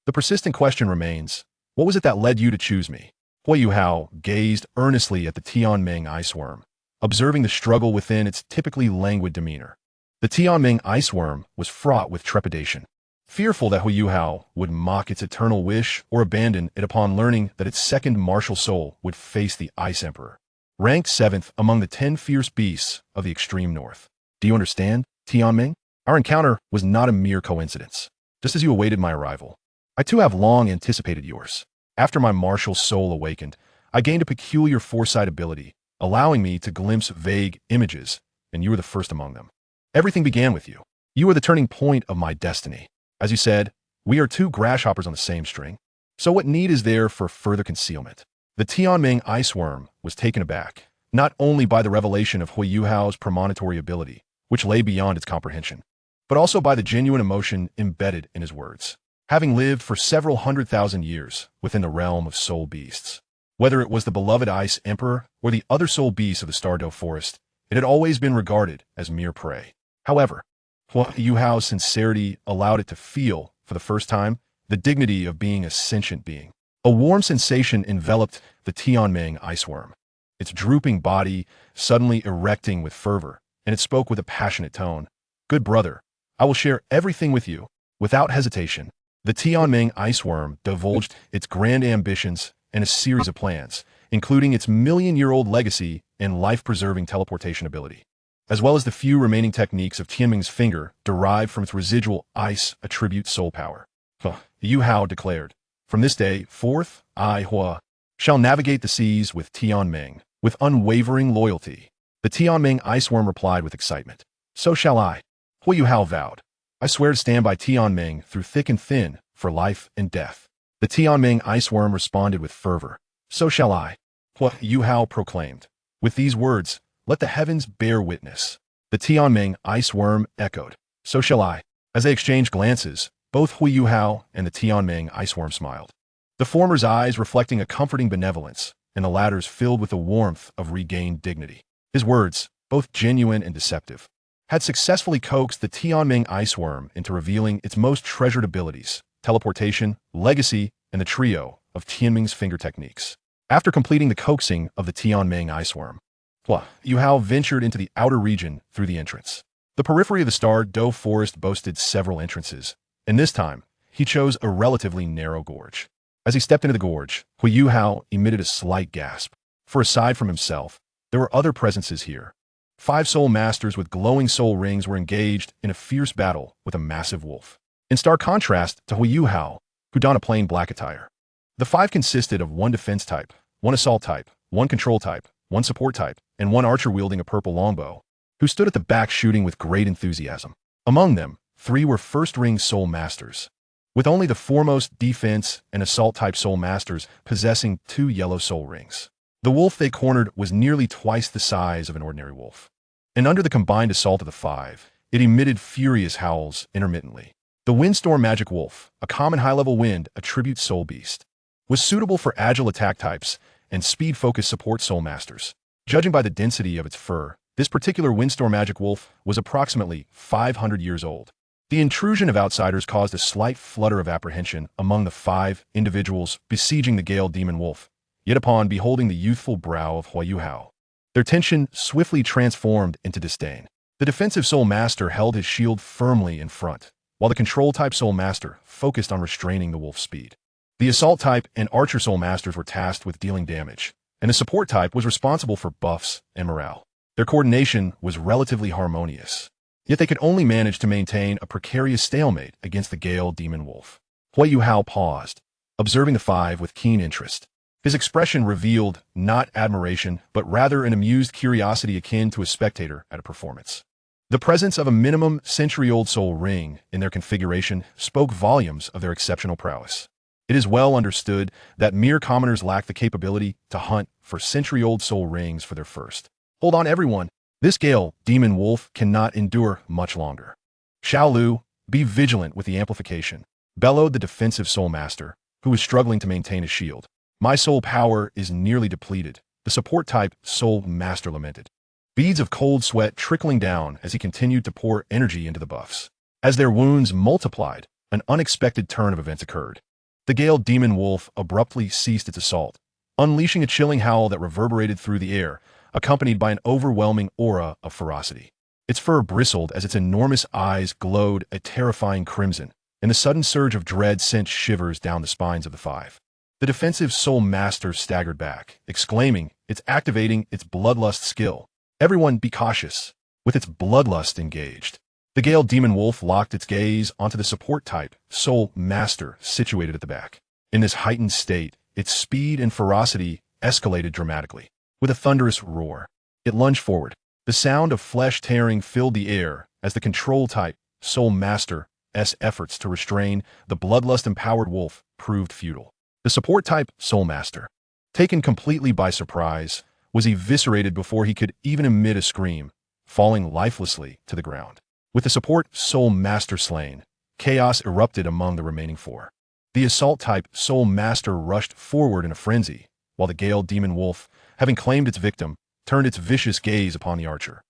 The persistent question remains, what was it that led you to choose me?" Huo Yuhao gazed earnestly at the Tianming iceworm, observing the struggle within its typically languid demeanor. The Tianming iceworm was fraught with trepidation, fearful that Huo Yuhao would mock its eternal wish or abandon it upon learning that its second martial soul would face the Ice Emperor, ranked 7th among the 10 fierce beasts of the extreme north. "Do you understand, Tianming? Our encounter was not a mere coincidence. Just as you awaited my arrival, I too have long anticipated yours. After my martial soul awakened, I gained a peculiar foresight ability, allowing me to glimpse vague images, and you were the first among them. Everything began with you. You were the turning point of my destiny. As you said, we are two grasshoppers on the same string. So what need is there for further concealment? The Tianming ice worm was taken aback, not only by the revelation of Huo Yuhao's premonitory ability, which lay beyond its comprehension, but also by the genuine emotion embedded in his words. Having lived for several 100,000 years within the realm of soul beasts, whether it was the beloved Ice Emperor or the other soul beasts of the Stardow Forest, it had always been regarded as mere prey. However, Huo Yuhao's sincerity allowed it to feel, for the first time, the dignity of being a sentient being. A warm sensation enveloped the Tianming iceworm, its drooping body suddenly erecting with fervor, and it spoke with a passionate tone. Good brother, I will share everything with you. Without hesitation, the Tianming iceworm divulged its grand ambitions and a series of plans, including its million-year-old legacy and life-preserving teleportation ability, as well as the few remaining techniques of Tianming's finger derived from its residual ice attribute soul power. Yuhao declared, from this day forth, I, Hua, shall navigate the seas with Tianming, with unwavering loyalty. The Tianming iceworm replied with excitement. So shall I. Huo Yuhao vowed. I swear to stand by Tianming through thick and thin, for life and death. The Tianming iceworm responded with fervor. So shall I. Huo Yuhao proclaimed. With these words, let the heavens bear witness. The Tianming iceworm echoed. So shall I. As they exchanged glances, both Huo Yuhao and the Tianming iceworm smiled, the former's eyes reflecting a comforting benevolence, and the latter's filled with the warmth of regained dignity. His words, both genuine and deceptive, had successfully coaxed the Tianming iceworm into revealing its most treasured abilities, teleportation, legacy, and the trio of Tianming's finger techniques. After completing the coaxing of the Tianming iceworm, Huo Yuhao ventured into the outer region through the entrance. The periphery of the Stardow Forest boasted several entrances, and this time, he chose a relatively narrow gorge. As he stepped into the gorge, Huo Yuhao emitted a slight gasp, for aside from himself, there were other presences here. 5 soul masters with glowing soul rings were engaged in a fierce battle with a massive wolf. In stark contrast to Huo Yuhao, who donned a plain black attire. The 5 consisted of 1 defense type, 1 assault type, 1 control type, 1 support type, and 1 archer wielding a purple longbow, who stood at the back shooting with great enthusiasm. Among them, 3 were first-ring soul masters, with only the foremost defense and assault-type soul masters possessing 2 yellow soul rings. The wolf they cornered was nearly twice the size of an ordinary wolf, and under the combined assault of the 5, it emitted furious howls intermittently. The windstorm magic wolf, a common high-level wind attribute soul beast, was suitable for agile attack types and speed-focused support soul masters. Judging by the density of its fur, this particular windstorm magic wolf was approximately 500 years old. The intrusion of outsiders caused a slight flutter of apprehension among the 5 individuals besieging the Gale Demon Wolf, yet upon beholding the youthful brow of Huo Yuhao, their tension swiftly transformed into disdain. The defensive Soul Master held his shield firmly in front, while the Control-type Soul Master focused on restraining the wolf's speed. The Assault-type and Archer Soul Masters were tasked with dealing damage, and the Support-type was responsible for buffs and morale. Their coordination was relatively harmonious, yet they could only manage to maintain a precarious stalemate against the Gale Demon Wolf. Huo Yuhao paused, observing the 5 with keen interest. His expression revealed not admiration, but rather an amused curiosity akin to a spectator at a performance. The presence of a minimum century-old soul ring in their configuration spoke volumes of their exceptional prowess. It is well understood that mere commoners lack the capability to hunt for century-old soul rings for their first. Hold on, everyone. This Gale Demon Wolf cannot endure much longer. Xiaolu, be vigilant with the amplification, bellowed the defensive Soul Master, who was struggling to maintain his shield. My soul power is nearly depleted, the support-type Soul Master lamented, beads of cold sweat trickling down as he continued to pour energy into the buffs. As their wounds multiplied, an unexpected turn of events occurred. The Gale Demon Wolf abruptly ceased its assault, unleashing a chilling howl that reverberated through the air, accompanied by an overwhelming aura of ferocity. Its fur bristled as its enormous eyes glowed a terrifying crimson, and the sudden surge of dread sent shivers down the spines of the 5. The defensive Soul Master staggered back, exclaiming, "It's activating its bloodlust skill. Everyone be cautious." With its bloodlust engaged, The Gale Demon Wolf locked its gaze onto the support type, Soul Master, situated at the back. In this heightened state, its speed and ferocity escalated dramatically. With a thunderous roar, it lunged forward. The sound of flesh tearing filled the air as the control type, Soul Master's efforts to restrain the bloodlust-empowered wolf proved futile. The support type, Soul Master, taken completely by surprise, was eviscerated before he could even emit a scream, falling lifelessly to the ground. With the support Soul Master slain, chaos erupted among the remaining four. The assault type Soul Master rushed forward in a frenzy, while the Gale Demon Wolf, having claimed its victim, turned its vicious gaze upon the archer,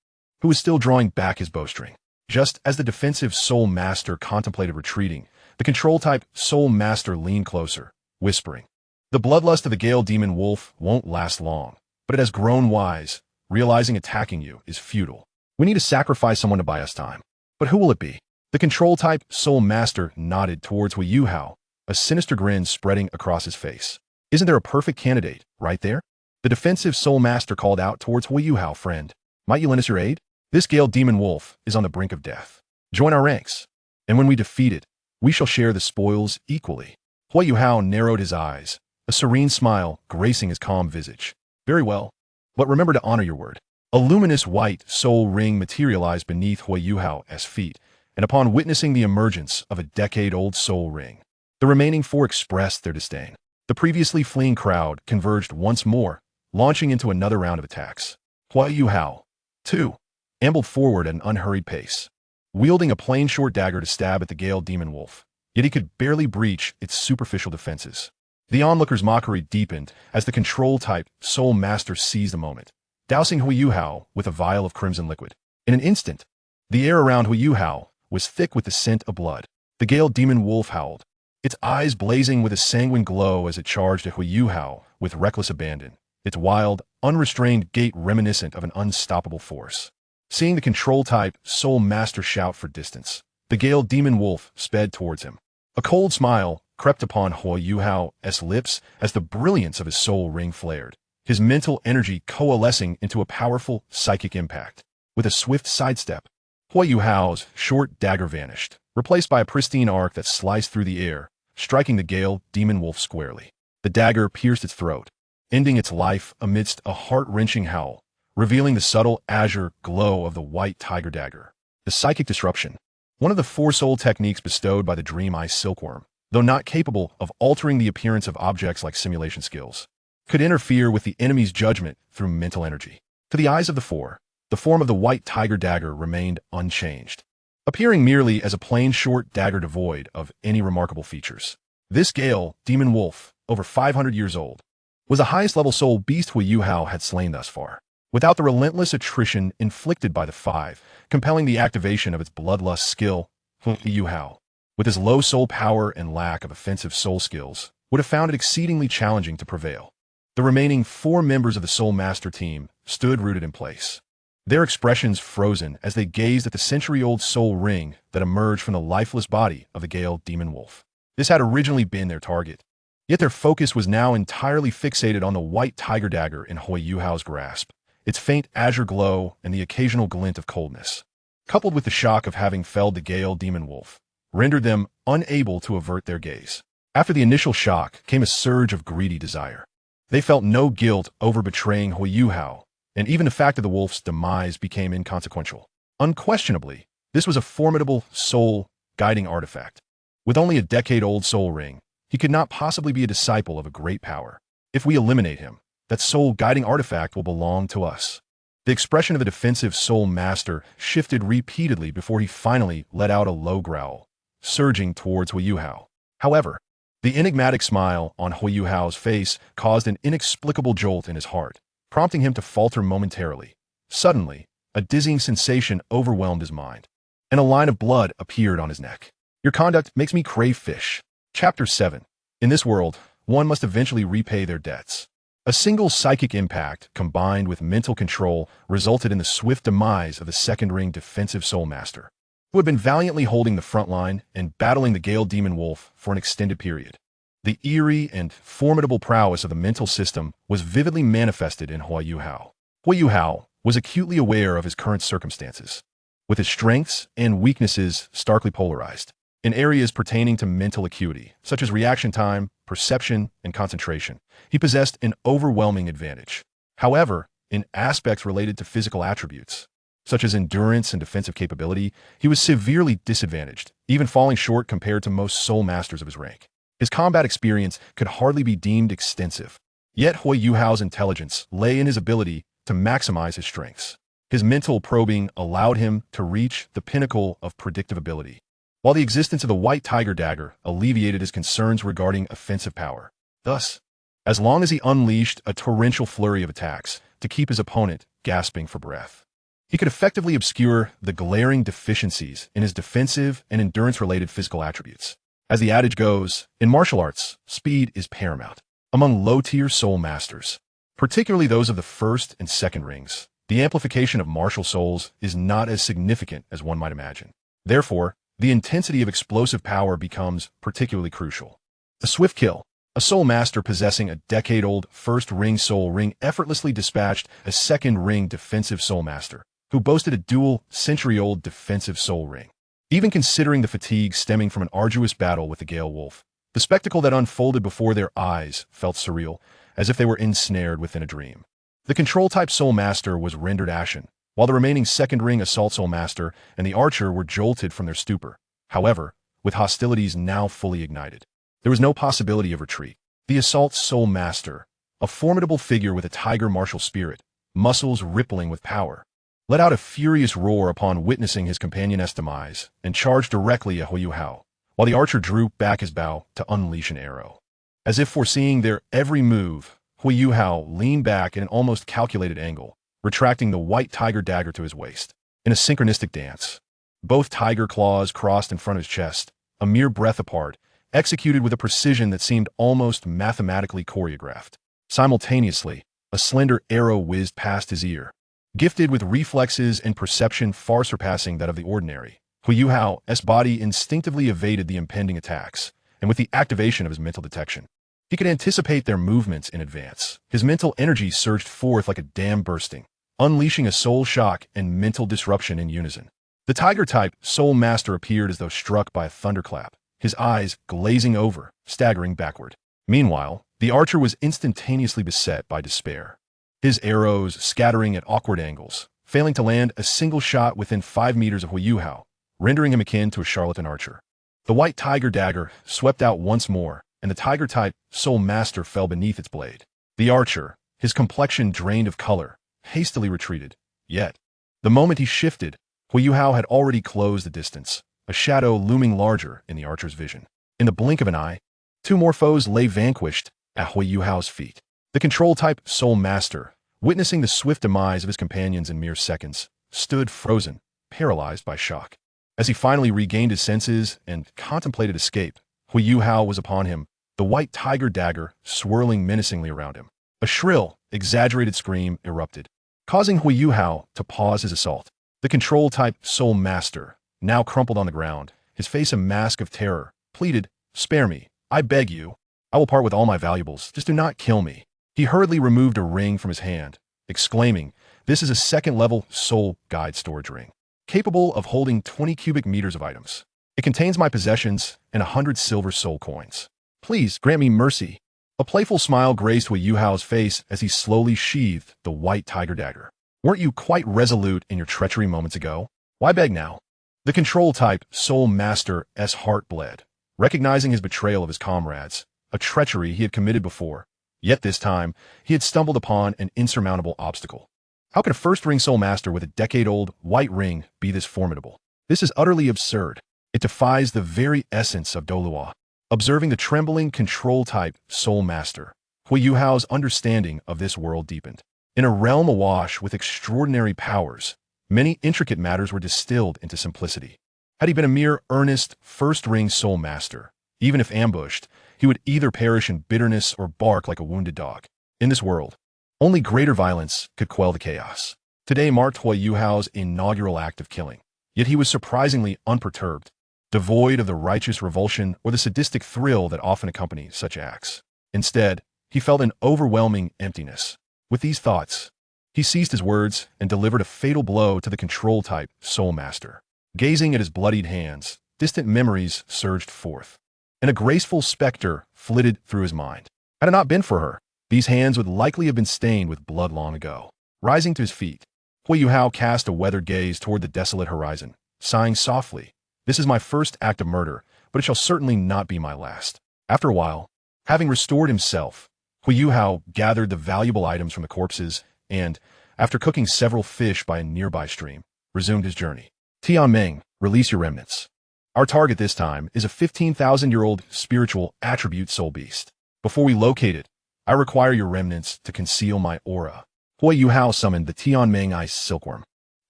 who was still drawing back his bowstring. Just as the defensive Soul Master contemplated retreating, the control type Soul Master leaned closer, whispering, "The bloodlust of the Gale Demon Wolf won't last long, but it has grown wise, realizing attacking you is futile. We need to sacrifice someone to buy us time. But who will it be?" The control type Soul Master nodded towards Huo Yuhao, a sinister grin spreading across his face. "Isn't there a perfect candidate right there?" The defensive Soul Master called out towards Huo Yuhao. "Friend, might you lend us your aid? This Gale Demon Wolf is on the brink of death. Join our ranks, and when we defeat it, we shall share the spoils equally." Huo Yuhao narrowed his eyes, a serene smile gracing his calm visage. "Very well, but remember to honor your word." A luminous white soul ring materialized beneath Huo Yuhao's feet, and upon witnessing the emergence of a decade-old soul ring, the remaining four expressed their disdain. The previously fleeing crowd converged once more, launching into another round of attacks. Huo Yuhao, too, ambled forward at an unhurried pace, wielding a plain short dagger to stab at the Gale Demon Wolf, yet he could barely breach its superficial defenses. The onlooker's mockery deepened as the control-type Soul Master seized the moment, dousing Huo Yuhao with a vial of crimson liquid. In an instant, the air around Huo Yuhao was thick with the scent of blood. The Gale Demon Wolf howled, its eyes blazing with a sanguine glow as it charged at Huo Yuhao with reckless abandon, its wild, unrestrained gait reminiscent of an unstoppable force. Seeing the control-type Soul Master shout for distance, the Gale Demon Wolf sped towards him. A cold smile crept upon Huo Yuhao's lips as the brilliance of his soul ring flared, his mental energy coalescing into a powerful psychic impact. With a swift sidestep, Huo Yuhao's short dagger vanished, replaced by a pristine arc that sliced through the air, striking the Gale Demon Wolf squarely. The dagger pierced its throat, ending its life amidst a heart-wrenching howl, revealing the subtle azure glow of the white tiger dagger. The psychic disruption, one of the four soul techniques bestowed by the Dream Eye Silkworm, though not capable of altering the appearance of objects like simulation skills, could interfere with the enemy's judgment through mental energy. To the eyes of the four, the form of the white tiger dagger remained unchanged, appearing merely as a plain short dagger devoid of any remarkable features. This Gale Demon Wolf, over 500 years old, was the highest-level soul beast Huo Yuhao had slain thus far, without the relentless attrition inflicted by the five, compelling the activation of its bloodlust skill. Huo Yuhao, with his low soul power and lack of offensive soul skills, would have found it exceedingly challenging to prevail. The remaining four members of the Soul Master team stood rooted in place, their expressions frozen as they gazed at the century-old soul ring that emerged from the lifeless body of the Gale Demon Wolf. This had originally been their target, yet their focus was now entirely fixated on the white tiger dagger in Huo Yuhao's grasp, its faint azure glow and the occasional glint of coldness, coupled with the shock of having felled the Gale Demon Wolf, rendered them unable to avert their gaze. After the initial shock came a surge of greedy desire. They felt no guilt over betraying Huo Yuhao, and even the fact of the wolf's demise became inconsequential. Unquestionably, this was a formidable soul-guiding artifact. With only a decade-old soul ring, he could not possibly be a disciple of a great power. If we eliminate him, that soul-guiding artifact will belong to us. The expression of the defensive Soul Master shifted repeatedly before he finally let out a low growl, surging towards Huo Yuhao. However, the enigmatic smile on Huo Yuhao's face caused an inexplicable jolt in his heart, prompting him to falter momentarily. Suddenly, a dizzying sensation overwhelmed his mind, and a line of blood appeared on his neck. "Your conduct makes me crave fish." Chapter 7. In this world, one must eventually repay their debts. A single psychic impact, combined with mental control, resulted in the swift demise of the second-ring defensive Soul Master, who had been valiantly holding the front line and battling the Gale Demon Wolf for an extended period. The eerie and formidable prowess of the mental system was vividly manifested in Huo Yuhao. Huo Yuhao was acutely aware of his current circumstances. with his strengths and weaknesses starkly polarized. In areas pertaining to mental acuity, such as reaction time, perception, and concentration, he possessed an overwhelming advantage. However, in aspects related to physical attributes, such as endurance and defensive capability, he was severely disadvantaged, even falling short compared to most soul masters of his rank. His combat experience could hardly be deemed extensive. Yet Huo Yuhao's intelligence lay in his ability to maximize his strengths. His mental probing allowed him to reach the pinnacle of predictive ability, while the existence of the White Tiger Dagger alleviated his concerns regarding offensive power. Thus, as long as he unleashed a torrential flurry of attacks to keep his opponent gasping for breath, he could effectively obscure the glaring deficiencies in his defensive and endurance-related physical attributes. As the adage goes, in martial arts, speed is paramount. Among low-tier soul masters, particularly those of the first and second rings, the amplification of martial souls is not as significant as one might imagine. Therefore, the intensity of explosive power becomes particularly crucial. A swift kill. A soul master possessing a decade-old first-ring soul ring effortlessly dispatched a second-ring defensive soul master, who boasted a dual century-old defensive soul ring. Even considering the fatigue stemming from an arduous battle with the Gale Wolf, the spectacle that unfolded before their eyes felt surreal, as if they were ensnared within a dream. The control-type soul master was rendered ashen, while the remaining second-ring assault soul master and the archer were jolted from their stupor. However, with hostilities now fully ignited, there was no possibility of retreat. The assault soul master, a formidable figure with a tiger martial spirit, muscles rippling with power, let out a furious roar upon witnessing his companion's demise and charged directly at Huo Yuhao, while the archer drew back his bow to unleash an arrow. As if foreseeing their every move, Huo Yuhao leaned back at an almost calculated angle, retracting the White Tiger Dagger to his waist. In a synchronistic dance, both tiger claws crossed in front of his chest, a mere breath apart, executed with a precision that seemed almost mathematically choreographed. Simultaneously, a slender arrow whizzed past his ear. Gifted with reflexes and perception far surpassing that of the ordinary, Huo Yuhao's body instinctively evaded the impending attacks, and with the activation of his mental detection, he could anticipate their movements in advance. His mental energy surged forth like a dam bursting, unleashing a soul shock and mental disruption in unison. The tiger-type soul master appeared as though struck by a thunderclap, his eyes glazing over, staggering backward. Meanwhile, the archer was instantaneously beset by despair, his arrows scattering at awkward angles, failing to land a single shot within 5 meters of Huo Yuhao, rendering him akin to a charlatan archer. The White Tiger Dagger swept out once more, and the tiger-type soul master fell beneath its blade. The archer, his complexion drained of color, hastily retreated. Yet, the moment he shifted, Huo Yuhao had already closed the distance, a shadow looming larger in the archer's vision. In the blink of an eye, 2 more foes lay vanquished at Huo Yuhao's feet. The control-type soul master, witnessing the swift demise of his companions in mere seconds, stood frozen, paralyzed by shock. As he finally regained his senses and contemplated escape, Huo Yuhao was upon him, the White Tiger Dagger swirling menacingly around him. A shrill, exaggerated scream erupted, causing Huo Yuhao to pause his assault. The control-type soul master, now crumpled on the ground, his face a mask of terror, pleaded, "Spare me, I beg you. I will part with all my valuables, just do not kill me." He hurriedly removed a ring from his hand, exclaiming, "This is a second-level soul guide storage ring, capable of holding 20 cubic meters of items. It contains my possessions and 100 silver soul coins. Please grant me mercy." A playful smile graced Huo Yuhao's face as he slowly sheathed the White Tiger Dagger. "Weren't you quite resolute in your treachery moments ago? Why beg now?" The control-type soul master's heart bled, recognizing his betrayal of his comrades, a treachery he had committed before. Yet this time, he had stumbled upon an insurmountable obstacle. How could a first-ring soul master with a decade-old white ring be this formidable? This is utterly absurd. It defies the very essence of Douluo. Observing the trembling control-type soul master, Huo Yuhao's understanding of this world deepened. In a realm awash with extraordinary powers, many intricate matters were distilled into simplicity. Had he been a mere earnest first-ring soul master, even if ambushed, he would either perish in bitterness or bark like a wounded dog. In this world, only greater violence could quell the chaos. Today marked Huo Yuhao's inaugural act of killing, yet he was surprisingly unperturbed, devoid of the righteous revulsion or the sadistic thrill that often accompanies such acts. Instead, he felt an overwhelming emptiness. With these thoughts, He ceased his words and delivered a fatal blow to the control-type Soul Master. Gazing at his bloodied hands, distant memories surged forth, and a graceful specter flitted through his mind. Had it not been for her, these hands would likely have been stained with blood long ago. Rising to his feet, Huo Yuhao cast a weathered gaze toward the desolate horizon, sighing softly. This is my first act of murder, but it shall certainly not be my last. After a while, having restored himself, Huo Yuhao gathered the valuable items from the corpses and, after cooking several fish by a nearby stream, resumed his journey. Tianming, release your remnants. Our target this time is a 15,000-year-old spiritual attribute soul beast. Before we locate it, I require your remnants to conceal my aura. Huo Yuhao summoned the Tianming Ice Silkworm.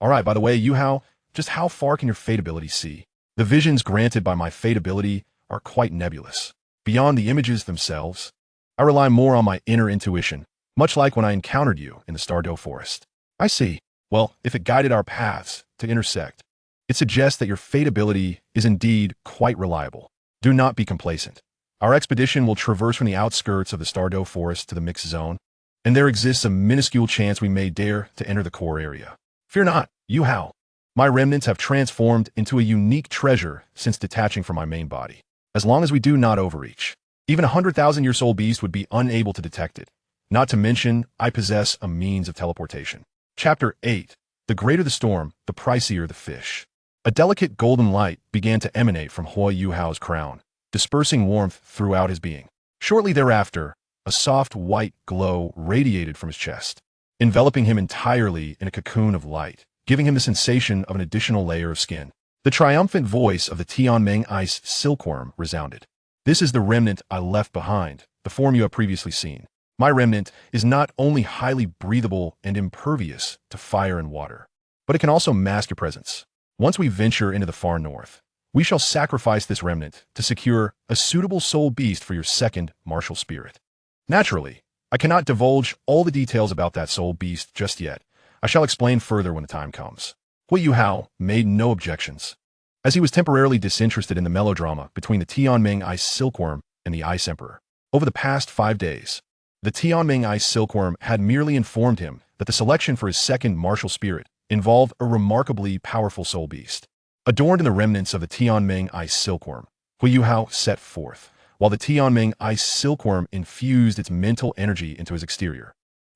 Alright, by the way, Yuhao, just how far can your fate ability see? The visions granted by my fate ability are quite nebulous. Beyond the images themselves, I rely more on my inner intuition, much like when I encountered you in the Douluo forest. I see. Well, if it guided our paths to intersect, it suggests that your fate ability is indeed quite reliable. Do not be complacent. Our expedition will traverse from the outskirts of the Douluo forest to the mixed zone, and there exists a minuscule chance we may dare to enter the core area. Fear not, Yuhao. My remnants have transformed into a unique treasure since detaching from my main body. As long as we do not overreach, even a 100,000-year soul beast would be unable to detect it. Not to mention, I possess a means of teleportation. Chapter 8. The greater the storm, the pricier the fish. A delicate golden light began to emanate from Huo Yuhao's crown, dispersing warmth throughout his being. Shortly thereafter, a soft white glow radiated from his chest, enveloping him entirely in a cocoon of light, giving him the sensation of an additional layer of skin. The triumphant voice of the Tianming Ice Silkworm resounded. This is the remnant I left behind, the form you have previously seen. My remnant is not only highly breathable and impervious to fire and water, but it can also mask your presence. Once we venture into the far north, we shall sacrifice this remnant to secure a suitable soul beast for your second martial spirit. Naturally, I cannot divulge all the details about that soul beast just yet. I shall explain further when the time comes. Huo Yuhao made no objections, as he was temporarily disinterested in the melodrama between the Tianming Ice Silkworm and the Ice Emperor. Over the past 5 days, the Tianming Ice Silkworm had merely informed him that the selection for his second martial spirit involved a remarkably powerful soul beast. Adorned in the remnants of the Tianming Ice Silkworm, Huo Yuhao set forth, while the Tianming Ice Silkworm infused its mental energy into his exterior,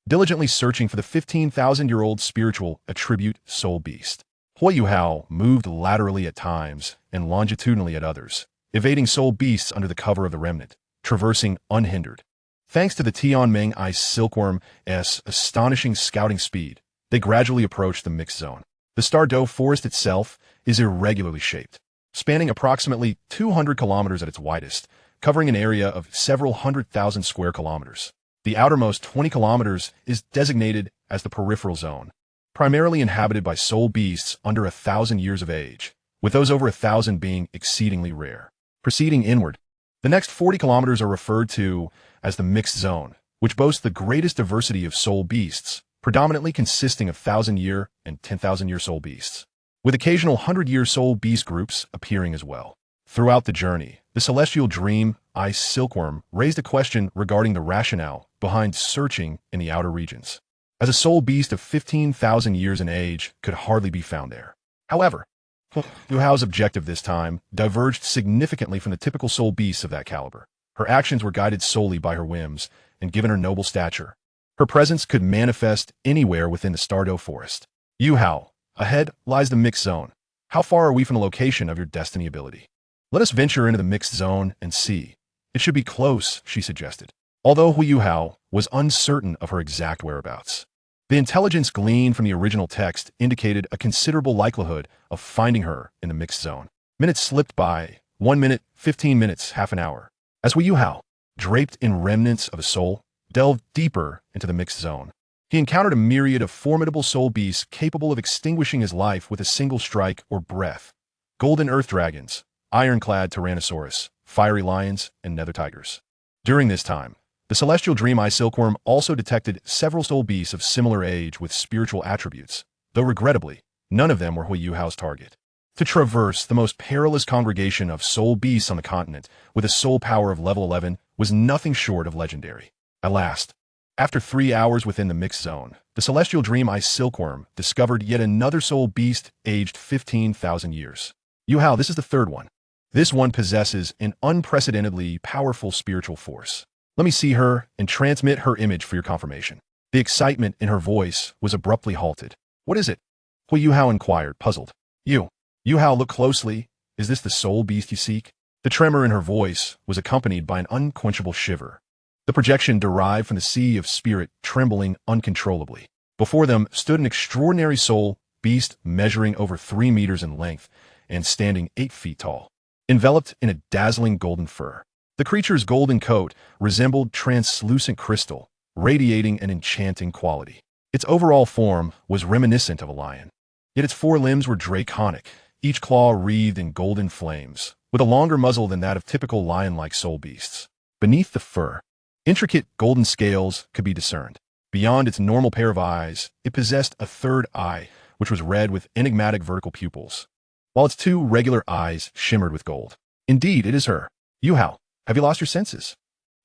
diligently searching for the 15,000-year-old spiritual attribute soul beast. Huo Yuhao moved laterally at times and longitudinally at others, evading soul beasts under the cover of the remnant, traversing unhindered. Thanks to the Tianming Ice Silkworm's astonishing scouting speed, they gradually approached the mixed zone. The Douluo forest itself is irregularly shaped, spanning approximately 200 kilometers at its widest, covering an area of several 100,000 square kilometers. The outermost 20 kilometers is designated as the peripheral zone, primarily inhabited by soul beasts under 1,000 years of age, with those over 1,000 being exceedingly rare. Proceeding inward, the next 40 kilometers are referred to as the mixed zone, which boasts the greatest diversity of soul beasts, predominantly consisting of 1,000-year and 10,000-year soul beasts, with occasional 100-year soul beast groups appearing as well. Throughout the journey, the celestial dream Ice Silkworm raised a question regarding the rationale behind searching in the outer regions, as a soul beast of 15,000 years in age could hardly be found there. However, Yuhao's objective this time diverged significantly from the typical soul beasts of that caliber. Her actions were guided solely by her whims, and given her noble stature, her presence could manifest anywhere within the Douluo forest. Yuhao, ahead lies the mixed zone. How far are we from the location of your destiny ability? Let us venture into the mixed zone and see. It should be close, she suggested, although Huo Yuhao was uncertain of her exact whereabouts. The intelligence gleaned from the original text indicated a considerable likelihood of finding her in the mixed zone. Minutes slipped by, 1 minute, 15 minutes, half an hour, as Huo Yuhao, draped in remnants of a soul, delved deeper into the mixed zone. He encountered a myriad of formidable soul beasts capable of extinguishing his life with a single strike or breath. Golden earth dragons, ironclad tyrannosaurus, fiery lions, and nether tigers. During this time, the celestial dream Ice Silkworm also detected several soul beasts of similar age with spiritual attributes, though regrettably, none of them were Huo Yuhao's target. To traverse the most perilous congregation of soul beasts on the continent with a soul power of level 11 was nothing short of legendary. At last, After 3 hours within the mixed zone, the celestial dream ice silkworm discovered yet another soul beast aged 15,000 years. Yuhao, this is the third one. This one possesses an unprecedentedly powerful spiritual force. Let me see her and transmit her image for your confirmation. The excitement in her voice was abruptly halted. What is it? Huo Yuhao inquired, puzzled. Yuhao, look closely. Is this the soul beast you seek? The tremor in her voice was accompanied by an unquenchable shiver. The projection derived from the sea of spirit trembling uncontrollably. Before them stood an extraordinary soul beast measuring over 3 meters in length and standing 8 feet tall, enveloped in a dazzling golden fur. The creature's golden coat resembled translucent crystal, radiating an enchanting quality. Its overall form was reminiscent of a lion, yet its 4 limbs were draconic, each claw wreathed in golden flames, with a longer muzzle than that of typical lion-like soul beasts. Beneath the fur, intricate golden scales could be discerned. Beyond its normal pair of eyes, it possessed a third eye, which was red with enigmatic vertical pupils, while its 2 regular eyes shimmered with gold. Indeed, it is her. Yuhao, have you lost your senses?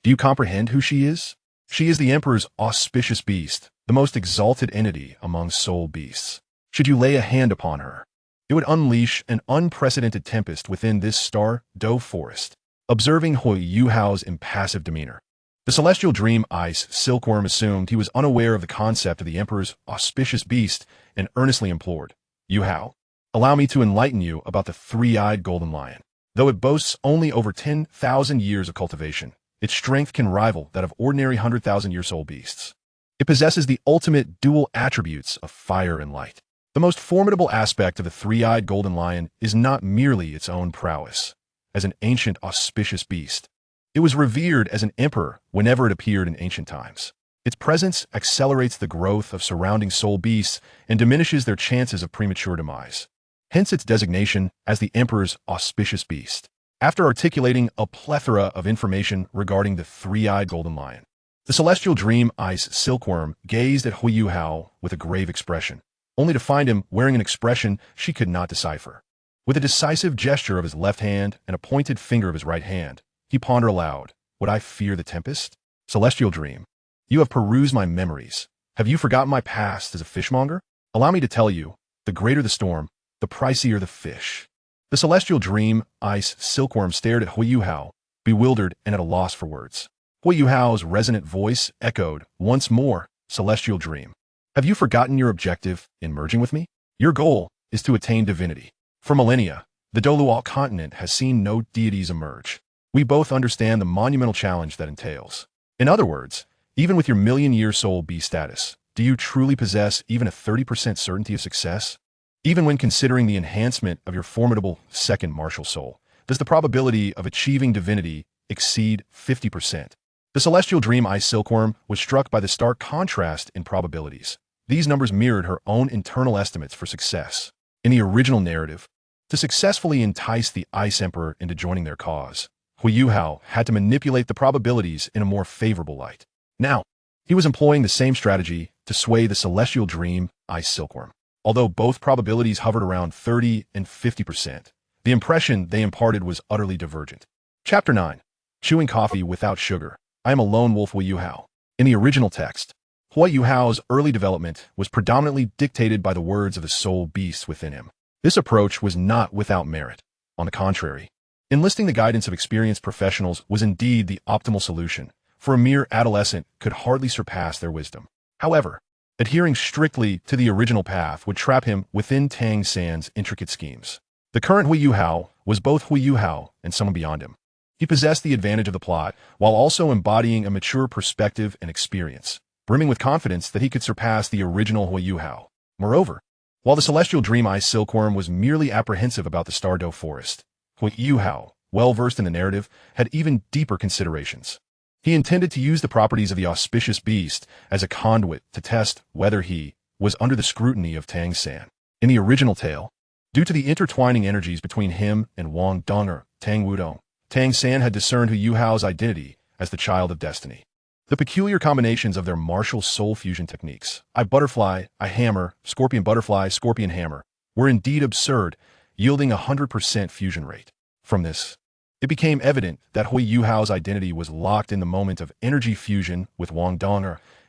Do you comprehend who she is? She is the Emperor's auspicious beast, the most exalted entity among soul beasts. Should you lay a hand upon her, it would unleash an unprecedented tempest within this star-dove forest. Observing Huo Yuhao's impassive demeanor, the celestial dream ice silkworm assumed he was unaware of the concept of the Emperor's auspicious beast and earnestly implored, Yuhao, allow me to enlighten you about the 3-eyed golden lion. Though it boasts only over 10,000 years of cultivation, its strength can rival that of ordinary 100,000-year soul beasts. It possesses the ultimate dual attributes of fire and light. The most formidable aspect of the 3-eyed golden lion is not merely its own prowess. As an ancient auspicious beast, it was revered as an emperor whenever it appeared in ancient times. Its presence accelerates the growth of surrounding soul beasts and diminishes their chances of premature demise. Hence its designation as the Emperor's auspicious beast. After articulating a plethora of information regarding the 3-eyed golden lion, the celestial dream ice silkworm gazed at Huo Yuhao with a grave expression, only to find him wearing an expression she could not decipher. With a decisive gesture of his left hand and a pointed finger of his right hand, he pondered aloud, would I fear the tempest? Celestial dream, you have perused my memories. Have you forgotten my past as a fishmonger? Allow me to tell you, the greater the storm, the pricier the fish. The celestial dream ice silkworm stared at Huo Yuhao, bewildered and at a loss for words. Huo Yuhao's resonant voice echoed once more, celestial dream. Have you forgotten your objective in merging with me? Your goal is to attain divinity. For millennia, the Douluo continent has seen no deities emerge. We both understand the monumental challenge that entails. In other words, even with your million-year soul beast status, do you truly possess even a 30% certainty of success? Even when considering the enhancement of your formidable second martial soul, does the probability of achieving divinity exceed 50%? The celestial dream ice silkworm was struck by the stark contrast in probabilities. These numbers mirrored her own internal estimates for success. In the original narrative, to successfully entice the Ice Emperor into joining their cause, Huo Yuhao had to manipulate the probabilities in a more favorable light. Now, he was employing the same strategy to sway the celestial dream ice silkworm. Although both probabilities hovered around 30 and 50%, the impression they imparted was utterly divergent. Chapter 9. Chewing Coffee Without Sugar. I am a lone wolf Huo Yuhao. In the original text, Huo Yuhao's early development was predominantly dictated by the words of the soul beasts within him. This approach was not without merit. On the contrary, enlisting the guidance of experienced professionals was indeed the optimal solution, for a mere adolescent could hardly surpass their wisdom. However, adhering strictly to the original path would trap him within Tang San's intricate schemes. The current Huo Yuhao was both Huo Yuhao and someone beyond him. He possessed the advantage of the plot, while also embodying a mature perspective and experience, brimming with confidence that he could surpass the original Huo Yuhao. Moreover, while the celestial dream ice silkworm was merely apprehensive about the star-dove forest, Huo Yuhao, well-versed in the narrative, had even deeper considerations. He intended to use the properties of the auspicious beast as a conduit to test whether he was under the scrutiny of Tang San. In the original tale, due to the intertwining energies between him and Wang Dong Tang Wudong, Tang San had discerned Huo Yuhao's identity as the child of destiny. The peculiar combinations of their martial soul fusion techniques, eye butterfly, eye hammer, scorpion butterfly, scorpion hammer, were indeed absurd, yielding a 100% fusion rate. From this, it became evident that Huo Yuhao's identity was locked in the moment of energy fusion with Wang Dong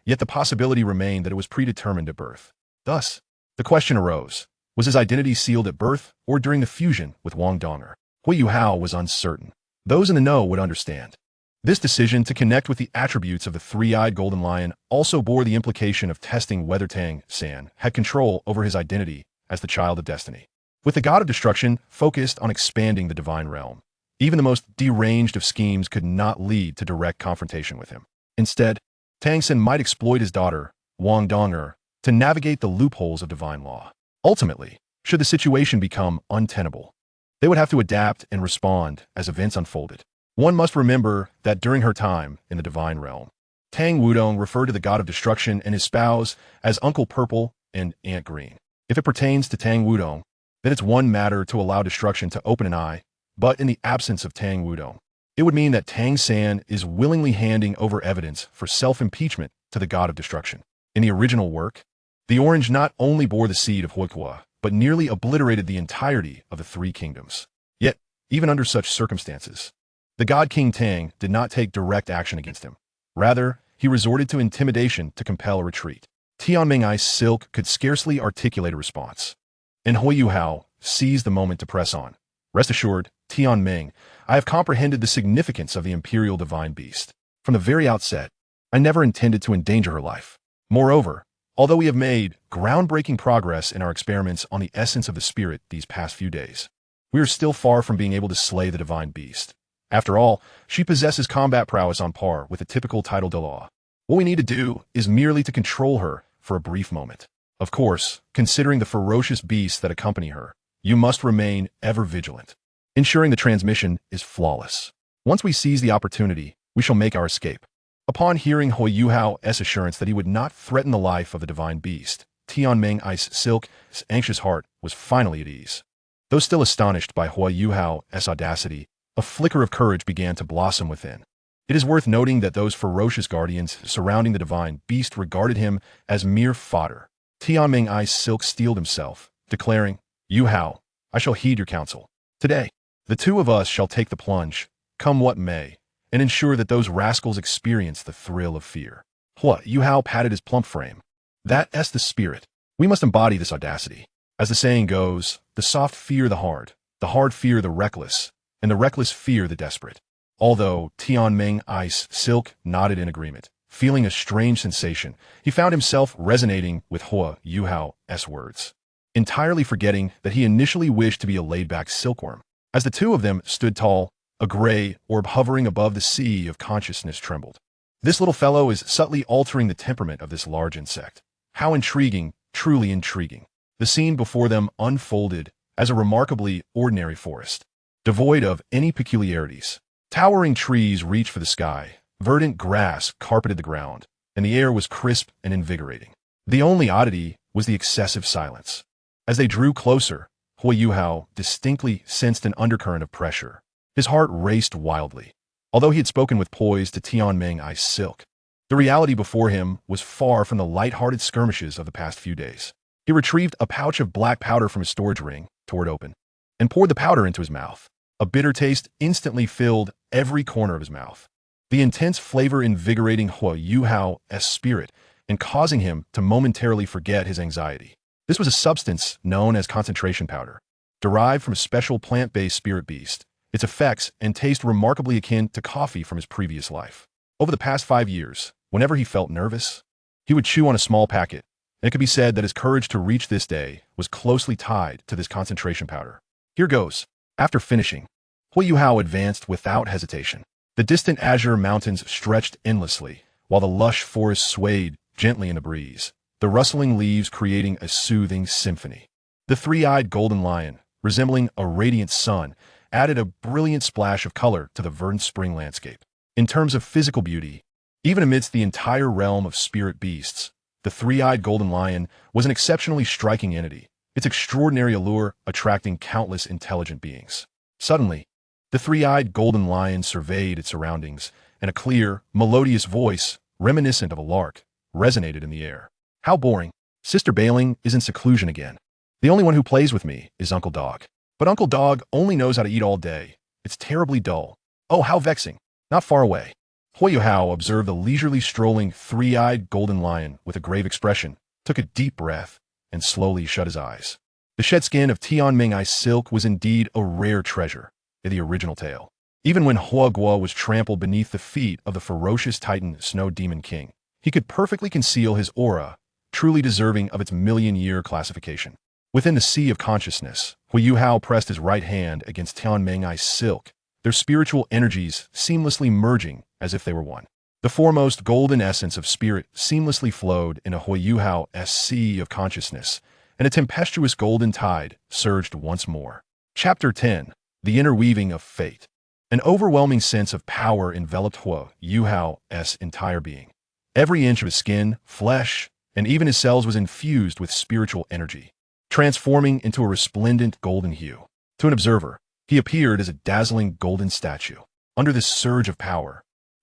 Yet the possibility remained that it was predetermined at birth. Thus, the question arose, was his identity sealed at birth or during the fusion with Wang Donger? Huo Yuhao was uncertain. Those in the know would understand. This decision to connect with the attributes of the three-eyed golden lion also bore the implication of testing whether Tang San had control over his identity as the child of destiny. With the god of destruction focused on expanding the divine realm, even the most deranged of schemes could not lead to direct confrontation with him. Instead, Tang San might exploit his daughter, Wang Donger, to navigate the loopholes of divine law. Ultimately, should the situation become untenable, they would have to adapt and respond as events unfolded. One must remember that during her time in the divine realm, Tang Wudong referred to the god of destruction and his spouse as Uncle Purple and Aunt Green. If it pertains to Tang Wudong, then it's one matter to allow destruction to open an eye, but in the absence of Tang Wudong, it would mean that Tang San is willingly handing over evidence for self-impeachment to the god of destruction. In the original work, the orange not only bore the seed of Huo, but nearly obliterated the entirety of the three kingdoms. Yet, even under such circumstances, the god King Tang did not take direct action against him. Rather, he resorted to intimidation to compel a retreat. Tianming Ice Silk could scarcely articulate a response, and Huo Yuhao seized the moment to press on. Rest assured, Tianming, I have comprehended the significance of the imperial divine beast. From the very outset, I never intended to endanger her life. Moreover, although we have made groundbreaking progress in our experiments on the essence of the spirit these past few days, we are still far from being able to slay the divine beast. After all, she possesses combat prowess on par with a typical title Douluo. What we need to do is merely to control her for a brief moment. Of course, considering the ferocious beasts that accompany her, you must remain ever vigilant, ensuring the transmission is flawless. Once we seize the opportunity, we shall make our escape. Upon hearing Huo Yuhao's assurance that he would not threaten the life of the divine beast, Tianming Ice Silk's anxious heart was finally at ease. Though still astonished by Huo Yuhao's audacity, a flicker of courage began to blossom within. It is worth noting that those ferocious guardians surrounding the divine beast regarded him as mere fodder. Tianming Ice Silk steeled himself, declaring, Yuhao, I shall heed your counsel. Today, the two of us shall take the plunge, come what may, and ensure that those rascals experience the thrill of fear. Huo Yuhao patted his plump frame. That's the spirit. We must embody this audacity. As the saying goes, the soft fear the hard fear the reckless, and the reckless fear the desperate. Although Tianming Ice Silk nodded in agreement, feeling a strange sensation, he found himself resonating with Huo Yuhao's words, entirely forgetting that he initially wished to be a laid-back silkworm. As the two of them stood tall, a gray orb hovering above the sea of consciousness trembled. This little fellow is subtly altering the temperament of this large insect. How intriguing, truly intriguing. The scene before them unfolded as a remarkably ordinary forest, devoid of any peculiarities. Towering trees reached for the sky, verdant grass carpeted the ground, and the air was crisp and invigorating. The only oddity was the excessive silence. As they drew closer, Huo Yuhao distinctly sensed an undercurrent of pressure. His heart raced wildly. Although he had spoken with poise to Tianming Ice Silk, the reality before him was far from the light-hearted skirmishes of the past few days. He retrieved a pouch of black powder from his storage ring, tore it open, and poured the powder into his mouth. A bitter taste instantly filled every corner of his mouth, the intense flavor invigorating Huo Yuhao's spirit and causing him to momentarily forget his anxiety. This was a substance known as concentration powder, derived from a special plant-based spirit beast. Its effects and taste remarkably akin to coffee from his previous life. Over the past 5 years, whenever he felt nervous, he would chew on a small packet, and it could be said that his courage to reach this day was closely tied to this concentration powder. Here goes. After finishing, Huo Yuhao advanced without hesitation. The distant azure mountains stretched endlessly, while the lush forest swayed gently in the breeze, the rustling leaves creating a soothing symphony. The three-eyed golden lion, resembling a radiant sun, added a brilliant splash of color to the verdant spring landscape. In terms of physical beauty, even amidst the entire realm of spirit beasts, the three-eyed golden lion was an exceptionally striking entity, its extraordinary allure attracting countless intelligent beings. Suddenly, the three-eyed golden lion surveyed its surroundings, and a clear, melodious voice, reminiscent of a lark, resonated in the air. How boring. Sister Bailing is in seclusion again. The only one who plays with me is Uncle Dog. But Uncle Dog only knows how to eat all day. It's terribly dull. Oh, how vexing. Not far away. Huo Yuhao observed the leisurely strolling, three-eyed golden lion with a grave expression, took a deep breath, and slowly shut his eyes. The shed skin of Tianming ice silk was indeed a rare treasure in the original tale. Even when Huo Guo was trampled beneath the feet of the ferocious Titan Snow Demon King, he could perfectly conceal his aura, truly deserving of its million-year classification. Within the sea of consciousness, Huo Yuhao pressed his right hand against Tianming ice silk, their spiritual energies seamlessly merging as if they were one. The foremost golden essence of spirit seamlessly flowed in a Huo Yuhao's sea of consciousness, and a tempestuous golden tide surged once more. Chapter 10. The Interweaving of Fate. An overwhelming sense of power enveloped Huo Yuhao's entire being. Every inch of his skin, flesh, and even his cells was infused with spiritual energy, transforming into a resplendent golden hue. To an observer, he appeared as a dazzling golden statue. Under this surge of power,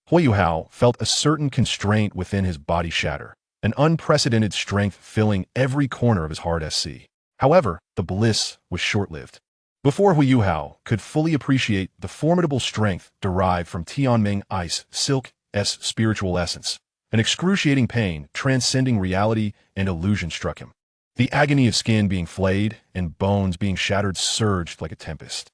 Huo Yuhao felt a certain constraint within his body shatter, an unprecedented strength filling every corner of his heart SC. However, the bliss was short-lived. Before Huo Yuhao could fully appreciate the formidable strength derived from Tianming ice silk's spiritual essence, an excruciating pain transcending reality and illusion struck him. The agony of skin being flayed and bones being shattered surged like a tempest.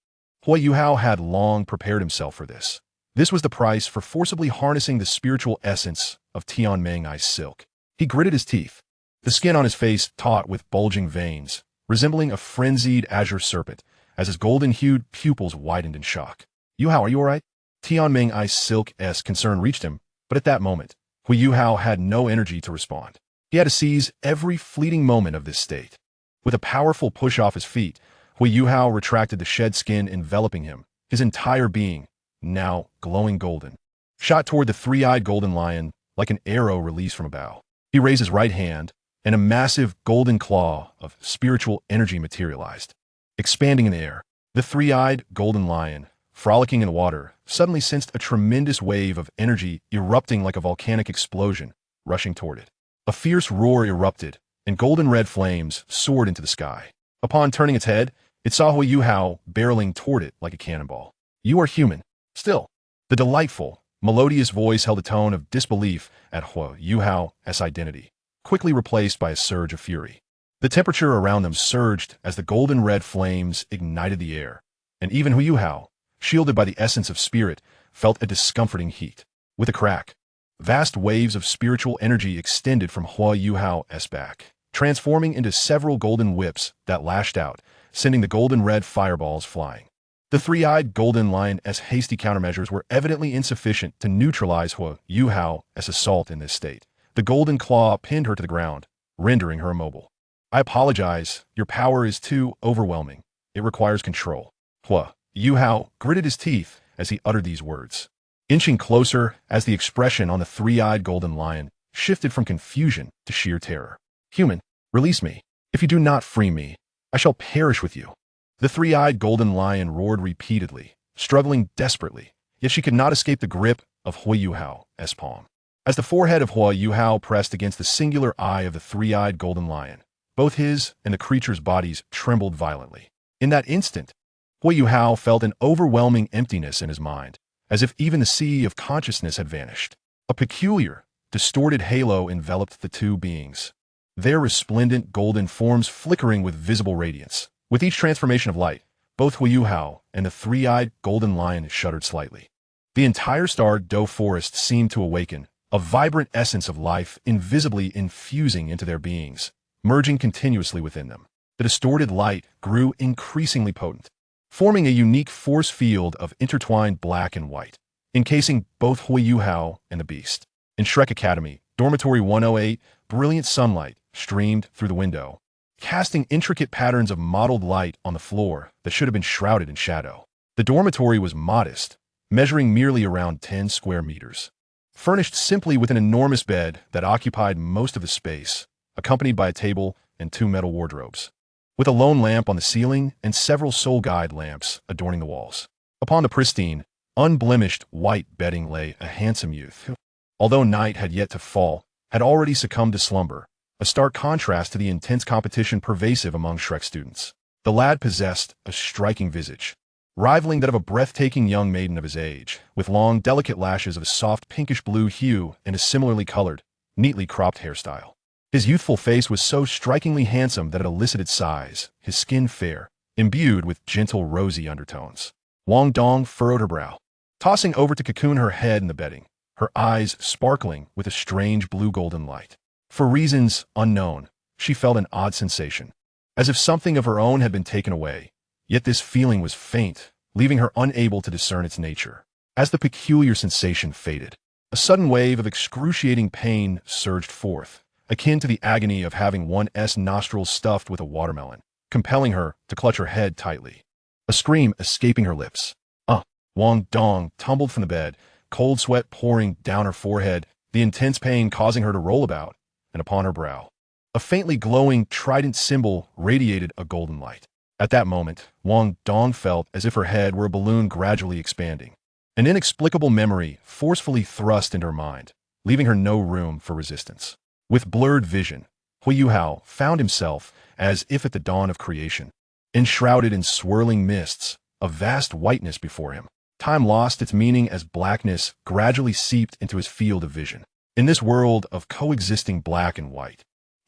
Huo Yuhao had long prepared himself for this. This was the price for forcibly harnessing the spiritual essence of Tianming ice silk. He gritted his teeth, the skin on his face taut with bulging veins, resembling a frenzied azure serpent, as his golden-hued pupils widened in shock. Yuhao, are you all right? Tianming ice silk's concern reached him, but at that moment, Huo Yuhao had no energy to respond. He had to seize every fleeting moment of this state. With a powerful push off his feet, Huo Yuhao retracted the shed skin enveloping him, his entire being, now glowing golden, shot toward the three-eyed golden lion like an arrow released from a bow. He raised his right hand, and a massive golden claw of spiritual energy materialized. Expanding in the air, the three-eyed golden lion, frolicking in the water, suddenly sensed a tremendous wave of energy erupting like a volcanic explosion, rushing toward it. A fierce roar erupted, and golden-red flames soared into the sky. Upon turning its head, it saw Huo Yuhao barreling toward it like a cannonball. You are human. Still. The delightful, melodious voice held a tone of disbelief at Huo Yuhao's identity, quickly replaced by a surge of fury. The temperature around them surged as the golden-red flames ignited the air, and even Huo Yuhao, shielded by the essence of spirit, felt a discomforting heat. With a crack, vast waves of spiritual energy extended from Huo Yuhao's back, transforming into several golden whips that lashed out, sending the golden-red fireballs flying. The three-eyed golden lion's hasty countermeasures were evidently insufficient to neutralize Huo Yuhao's assault in this state. The golden claw pinned her to the ground, rendering her immobile. I apologize, your power is too overwhelming. It requires control. Huo Yuhao gritted his teeth as he uttered these words, inching closer as the expression on the three-eyed golden lion shifted from confusion to sheer terror. Human, release me. If you do not free me, I shall perish with you. The three-eyed golden lion roared repeatedly, struggling desperately, yet she could not escape the grip of Huo Yuhao's palm. As the forehead of Huo Yuhao pressed against the singular eye of the three-eyed golden lion, both his and the creature's bodies trembled violently. In that instant, Huo Yuhao felt an overwhelming emptiness in his mind, as if even the sea of consciousness had vanished. A peculiar, distorted halo enveloped the two beings, their resplendent golden forms flickering with visible radiance. With each transformation of light, both Huo Yuhao and the three-eyed golden lion shuddered slightly. The entire Star Doe forest seemed to awaken, a vibrant essence of life invisibly infusing into their beings, merging continuously within them. The distorted light grew increasingly potent, forming a unique force field of intertwined black and white, encasing both Huo Yuhao and the beast. In Shrek Academy, Dormitory 108, brilliant sunlight streamed through the window, casting intricate patterns of mottled light on the floor that should have been shrouded in shadow. The dormitory was modest, measuring merely around 10 square meters, furnished simply with an enormous bed that occupied most of the space, accompanied by a table and 2 metal wardrobes, with a lone lamp on the ceiling and several soul guide lamps adorning the walls. Upon the pristine, unblemished white bedding lay a handsome youth who, although night had yet to fall, had already succumbed to slumber, a stark contrast to the intense competition pervasive among Shrek students. The lad possessed a striking visage, rivaling that of a breathtaking young maiden of his age, with long, delicate lashes of a soft pinkish-blue hue and a similarly colored, neatly cropped hairstyle. His youthful face was so strikingly handsome that it elicited sighs, his skin fair, imbued with gentle rosy undertones. Wang Dong furrowed her brow, tossing over to cocoon her head in the bedding, her eyes sparkling with a strange blue-golden light. For reasons unknown, she felt an odd sensation, as if something of her own had been taken away, yet this feeling was faint, leaving her unable to discern its nature. As the peculiar sensation faded, a sudden wave of excruciating pain surged forth, akin to the agony of having one's nostrils stuffed with a watermelon, compelling her to clutch her head tightly. A scream escaping her lips. Wang Dong tumbled from the bed, cold sweat pouring down her forehead, the intense pain causing her to roll about, and upon her brow. A faintly glowing trident symbol radiated a golden light. At that moment, Wang Dong felt as if her head were a balloon gradually expanding. An inexplicable memory forcefully thrust into her mind, leaving her no room for resistance. With blurred vision, Huo Yuhao found himself, as if at the dawn of creation, enshrouded in swirling mists, a vast whiteness before him. Time lost its meaning as blackness gradually seeped into his field of vision. In this world of coexisting black and white,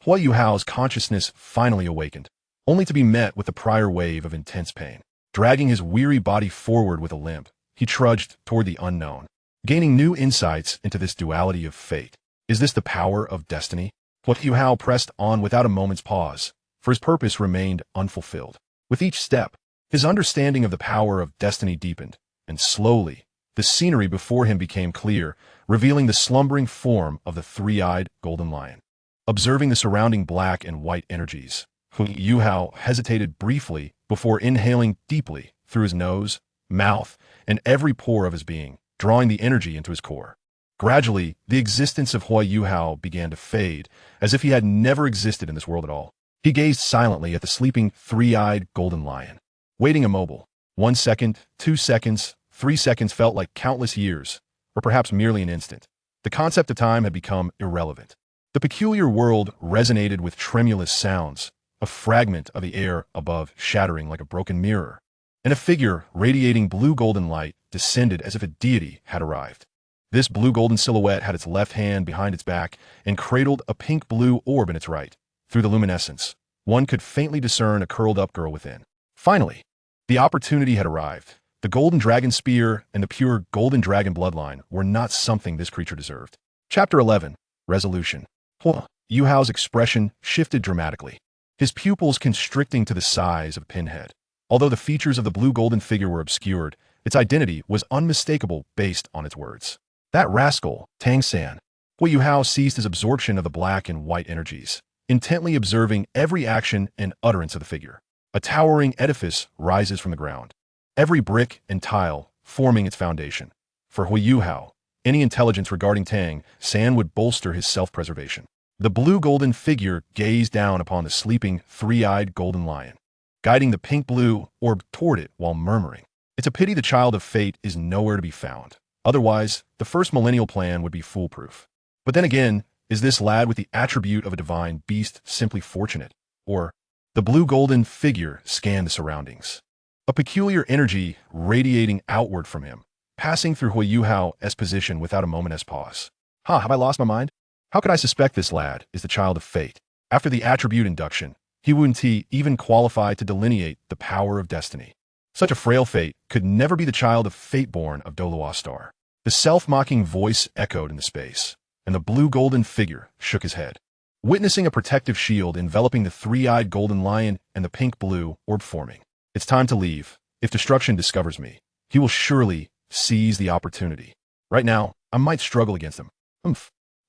Huo Yuhao's consciousness finally awakened, only to be met with a prior wave of intense pain. Dragging his weary body forward with a limp, he trudged toward the unknown, gaining new insights into this duality of fate. Is this the power of destiny? Huo Yuhao pressed on without a moment's pause, for his purpose remained unfulfilled. With each step, his understanding of the power of destiny deepened, and slowly, the scenery before him became clear, revealing the slumbering form of the three-eyed golden lion. Observing the surrounding black and white energies, Huo Yuhao hesitated briefly before inhaling deeply through his nose, mouth, and every pore of his being, drawing the energy into his core. Gradually, the existence of Huo Yuhao began to fade, as if he had never existed in this world at all. He gazed silently at the sleeping three-eyed golden lion, waiting immobile. 1 second, 2 seconds, 3 seconds felt like countless years, or perhaps merely an instant. The concept of time had become irrelevant. The peculiar world resonated with tremulous sounds, a fragment of the air above shattering like a broken mirror, and a figure radiating blue-golden light descended as if a deity had arrived. This blue-golden silhouette had its left hand behind its back and cradled a pink-blue orb in its right. Through the luminescence, one could faintly discern a curled-up girl within. Finally, the opportunity had arrived. The golden dragon spear and the pure golden dragon bloodline were not something this creature deserved. Chapter 11. Resolution. Huo Yuhao's expression shifted dramatically, his pupils constricting to the size of a pinhead. Although the features of the blue-golden figure were obscured, its identity was unmistakable based on its words. That rascal, Tang San. Huo Yuhao seized his absorption of the black and white energies, intently observing every action and utterance of the figure. A towering edifice rises from the ground, every brick and tile forming its foundation. For Huo Yuhao, any intelligence regarding Tang San would bolster his self-preservation. The blue-golden figure gazed down upon the sleeping three-eyed golden lion, guiding the pink-blue orb toward it while murmuring, "It's a pity the child of fate is nowhere to be found. Otherwise, the first millennial plan would be foolproof. But then again, is this lad with the attribute of a divine beast simply fortunate? Or..." The blue-golden figure scanned the surroundings, a peculiar energy radiating outward from him, passing through Huo Yuhao's position without a moment's pause. Have I lost my mind? How could I suspect this lad is the child of fate? After the attribute induction, he wouldn't even qualify to delineate the power of destiny. Such a frail fate could never be the child of fate born of Douluo star. The self-mocking voice echoed in the space, and the blue-golden figure shook his head, witnessing a protective shield enveloping the three-eyed golden lion and the pink-blue orb forming. It's time to leave. If destruction discovers me, he will surely seize the opportunity. Right now, I might struggle against him.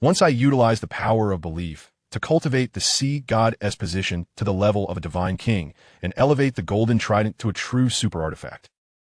Once I utilize the power of belief to cultivate the sea god's position to the level of a divine king and elevate the golden trident to a true super artifact,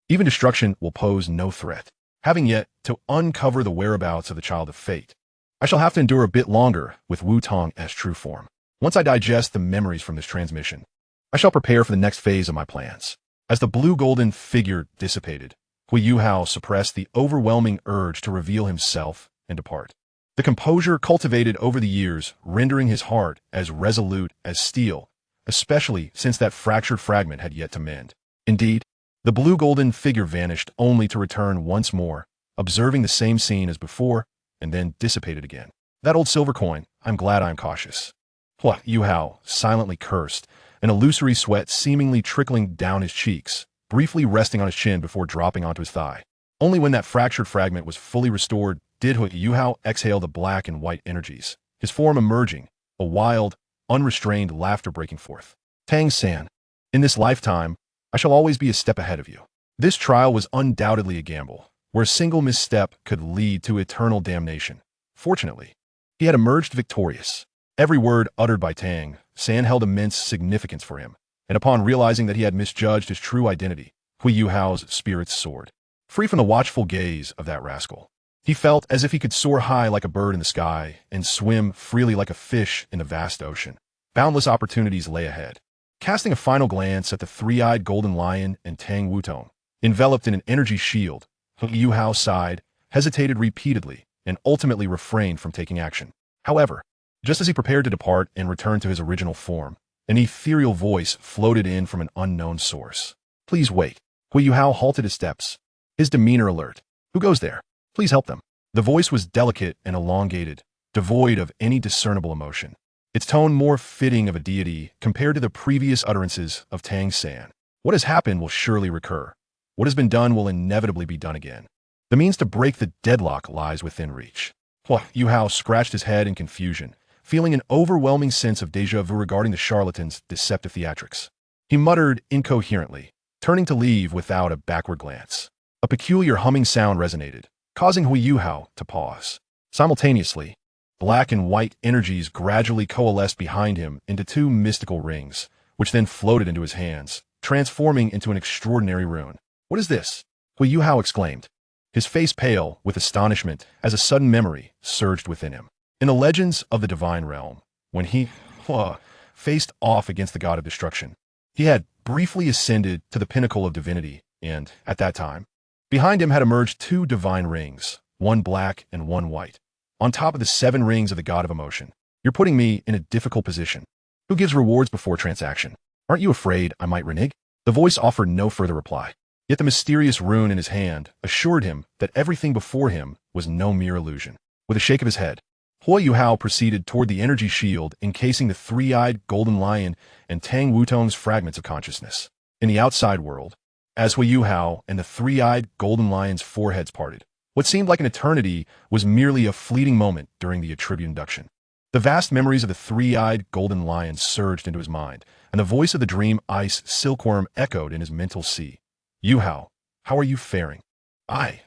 even destruction will pose no threat. Having yet to uncover the whereabouts of the child of fate, I shall have to endure a bit longer with Wu Tong's true form. Once I digest the memories from this transmission, I shall prepare for the next phase of my plans. As the blue-golden figure dissipated, Huo Yuhao suppressed the overwhelming urge to reveal himself and depart. The composure cultivated over the years, rendering his heart as resolute as steel, especially since that fractured fragment had yet to mend. Indeed, The blue-golden figure vanished only to return once more, observing the same scene as before, and then dissipated again. That old silver coin, I'm glad I'm cautious. Huo Yuhao silently cursed, an illusory sweat seemingly trickling down his cheeks, briefly resting on his chin before dropping onto his thigh. Only when that fractured fragment was fully restored did Huo Yuhao exhale the black and white energies, his form emerging, a wild, unrestrained laughter breaking forth. Tang-san, in this lifetime, I shall always be a step ahead of you. This trial was undoubtedly a gamble, where a single misstep could lead to eternal damnation. Fortunately, he had emerged victorious. Every word uttered by Tang-san held immense significance for him, and upon realizing that he had misjudged his true identity, Huo Yuhao's spirits soared. Free from the watchful gaze of that rascal, he felt as if he could soar high like a bird in the sky and swim freely like a fish in the vast ocean. Boundless opportunities lay ahead. Casting a final glance at the three-eyed golden lion and Tang Wutong, enveloped in an energy shield, Huo Yuhao sighed, hesitated repeatedly, and ultimately refrained from taking action. However, just as he prepared to depart and return to his original form, an ethereal voice floated in from an unknown source. Please wait. Huo Yuhao halted his steps, his demeanor alert. Who goes there? Please help them. The voice was delicate and elongated, devoid of any discernible emotion, its tone more fitting of a deity compared to the previous utterances of Tang-san. What has happened will surely recur. What has been done will inevitably be done again. The means to break the deadlock lies within reach. Huo Yuhao scratched his head in confusion, feeling an overwhelming sense of déjà vu regarding the charlatan's deceptive theatrics. He muttered incoherently, turning to leave without a backward glance. A peculiar humming sound resonated, causing Huo Yuhao to pause. Simultaneously, black and white energies gradually coalesced behind him into two mystical rings, which then floated into his hands, transforming into an extraordinary rune. What is this? Huo Yuhao exclaimed, his face pale with astonishment as a sudden memory surged within him. In the legends of the divine realm, when he faced off against the god of destruction, he had briefly ascended to the pinnacle of divinity, and, at that time, behind him had emerged two divine rings, one black and one white, on top of the 7 rings of the god of emotion. You're putting me in a difficult position. Who gives rewards before transaction? Aren't you afraid I might renege? The voice offered no further reply, yet the mysterious rune in his hand assured him that everything before him was no mere illusion. With a shake of his head, Huo Yuhao proceeded toward the energy shield encasing the three-eyed golden lion and Tang Wutong's fragments of consciousness. In the outside world, as Huo Yuhao and the three-eyed golden lion's foreheads parted, what seemed like an eternity was merely a fleeting moment during the attribute induction. The vast memories of the three-eyed golden lion surged into his mind, and the voice of the dream ice silkworm echoed in his mental sea. Yuhao, how are you faring? I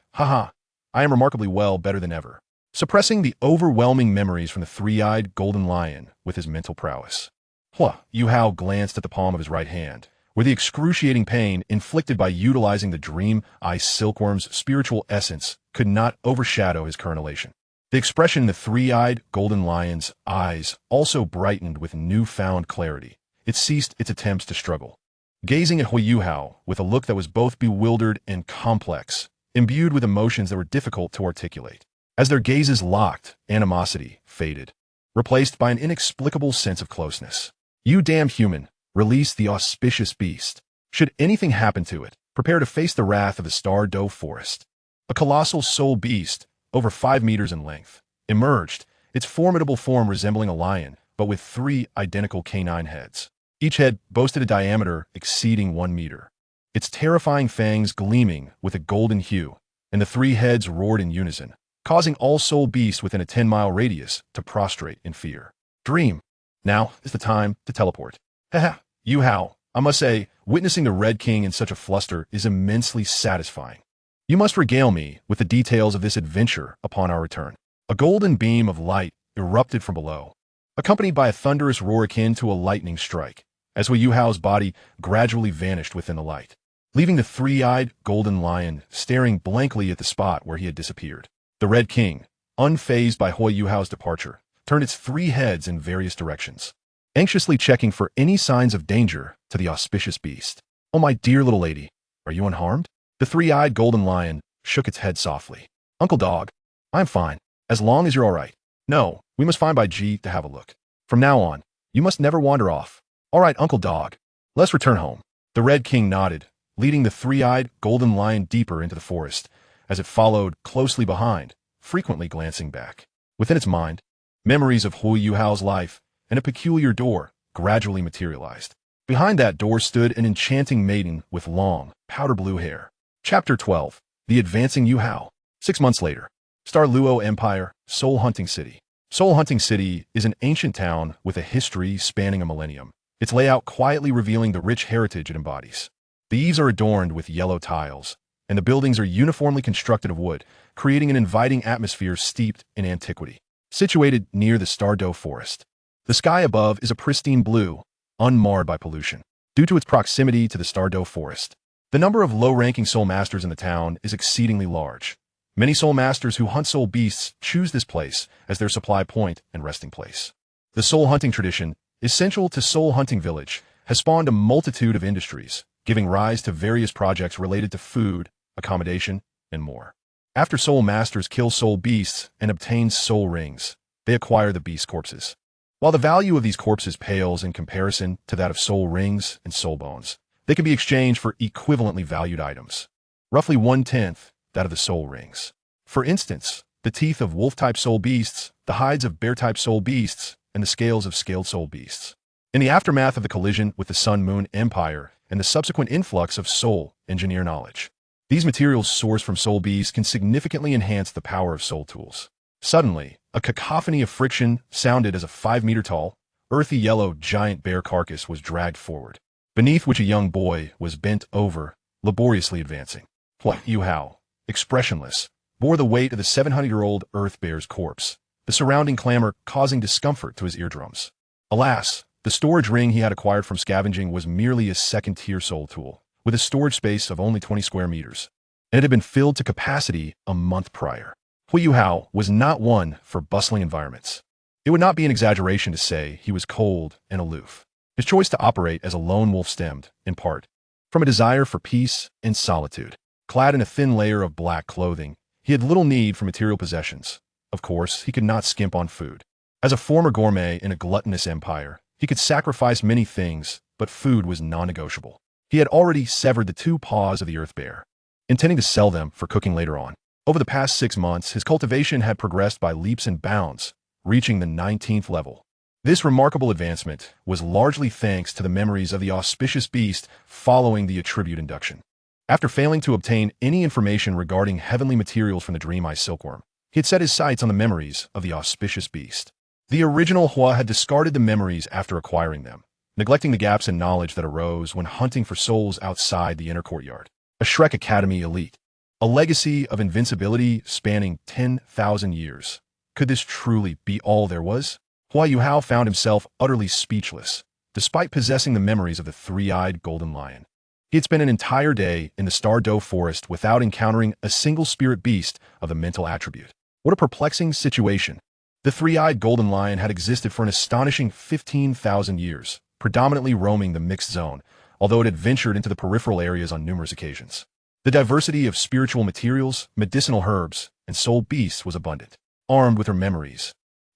am remarkably well, better than ever. Suppressing the overwhelming memories from the three-eyed golden lion with his mental prowess, Huo Yuhao glanced at the palm of his right hand, where the excruciating pain inflicted by utilizing the dream ice silkworm's spiritual essence could not overshadow his current elation. The expression in the three-eyed golden lion's eyes also brightened with newfound clarity. It ceased its attempts to struggle, gazing at Huo Yuhao with a look that was both bewildered and complex, imbued with emotions that were difficult to articulate. As their gazes locked, animosity faded, replaced by an inexplicable sense of closeness. You damn human, release the auspicious beast. Should anything happen to it, prepare to face the wrath of the Star Doe Forest. A colossal soul beast, over 5 meters in length, emerged, its formidable form resembling a lion, but with 3 identical canine heads. Each head boasted a diameter exceeding 1 meter, its terrifying fangs gleaming with a golden hue, and the 3 heads roared in unison, causing all soul beasts within a 10-mile radius to prostrate in fear. Dream. Now is the time to teleport. Haha, Yuhao, I must say, witnessing the Red King in such a fluster is immensely satisfying. You must regale me with the details of this adventure upon our return. A golden beam of light erupted from below, accompanied by a thunderous roar akin to a lightning strike, as Huo Yuhao's body gradually vanished within the light, leaving the three-eyed golden lion staring blankly at the spot where he had disappeared. The Red King, unfazed by Huo Yuhao's departure, turned its 3 heads in various directions, anxiously checking for any signs of danger to the auspicious beast. Oh, my dear little lady, are you unharmed? The three-eyed golden lion shook its head softly. Uncle Dog, I'm fine, as long as you're all right. No, we must find Bai Ji to have a look. From now on, you must never wander off. All right, Uncle Dog, let's return home. The Red King nodded, leading the three-eyed golden lion deeper into the forest, as it followed closely behind, frequently glancing back. Within its mind, memories of Huo Yuhao's life and a peculiar door gradually materialized. Behind that door stood an enchanting maiden with long, powder-blue hair. Chapter 12. The Advancing Yuhao. 6 months later. Douluo Empire, Soul Hunting City. Soul Hunting City is an ancient town with a history spanning a millennium, its layout quietly revealing the rich heritage it embodies. The eaves are adorned with yellow tiles, and the buildings are uniformly constructed of wood, creating an inviting atmosphere steeped in antiquity. Situated near the Douluo forest, the sky above is a pristine blue, unmarred by pollution. Due to its proximity to the Douluo forest, the number of low-ranking soul masters in the town is exceedingly large. Many soul masters who hunt soul beasts choose this place as their supply point and resting place. The soul hunting tradition, essential to Soul Hunting Village, has spawned a multitude of industries, giving rise to various projects related to food, accommodation, and more. After soul masters kill soul beasts and obtain soul rings, they acquire the beast corpses. While the value of these corpses pales in comparison to that of soul rings and soul bones, they can be exchanged for equivalently valued items, roughly 1/10 that of the soul rings. For instance, the teeth of wolf-type soul beasts, the hides of bear-type soul beasts, and the scales of scaled soul beasts. In the aftermath of the collision with the Sun-Moon Empire and the subsequent influx of soul engineer knowledge, these materials sourced from soul beasts can significantly enhance the power of soul tools. Suddenly, a cacophony of friction sounded as a 5-meter-tall, earthy yellow giant bear carcass was dragged forward, beneath which a young boy was bent over, laboriously advancing. Huo Yuhao, expressionless, bore the weight of the 700-year-old earth bear's corpse, the surrounding clamor causing discomfort to his eardrums. Alas, the storage ring he had acquired from scavenging was merely a second-tier soul tool, with a storage space of only 20 square meters, and it had been filled to capacity a month prior. Huo Yuhao was not one for bustling environments. It would not be an exaggeration to say he was cold and aloof. His choice to operate as a lone wolf stemmed, in part, from a desire for peace and solitude. Clad in a thin layer of black clothing, he had little need for material possessions. Of course, he could not skimp on food. As a former gourmet in a gluttonous empire, he could sacrifice many things, but food was non-negotiable. He had already severed the 2 paws of the earth bear, intending to sell them for cooking later on. Over the past 6 months, his cultivation had progressed by leaps and bounds, reaching the 19th level. This remarkable advancement was largely thanks to the memories of the auspicious beast following the attribute induction. After failing to obtain any information regarding heavenly materials from the Dream Eye Silkworm, he had set his sights on the memories of the auspicious beast. The original Hua had discarded the memories after acquiring them, neglecting the gaps in knowledge that arose when hunting for souls outside the inner courtyard. A Shrek Academy elite. A legacy of invincibility spanning 10,000 years. Could this truly be all there was? Huo Yuhao found himself utterly speechless, despite possessing the memories of the three-eyed golden lion. He had spent an entire day in the Douluo forest without encountering a single spirit beast of the mental attribute. What a perplexing situation. The three-eyed golden lion had existed for an astonishing 15,000 years, predominantly roaming the mixed zone, although it had ventured into the peripheral areas on numerous occasions. The diversity of spiritual materials, medicinal herbs, and soul beasts was abundant. Armed with her memories,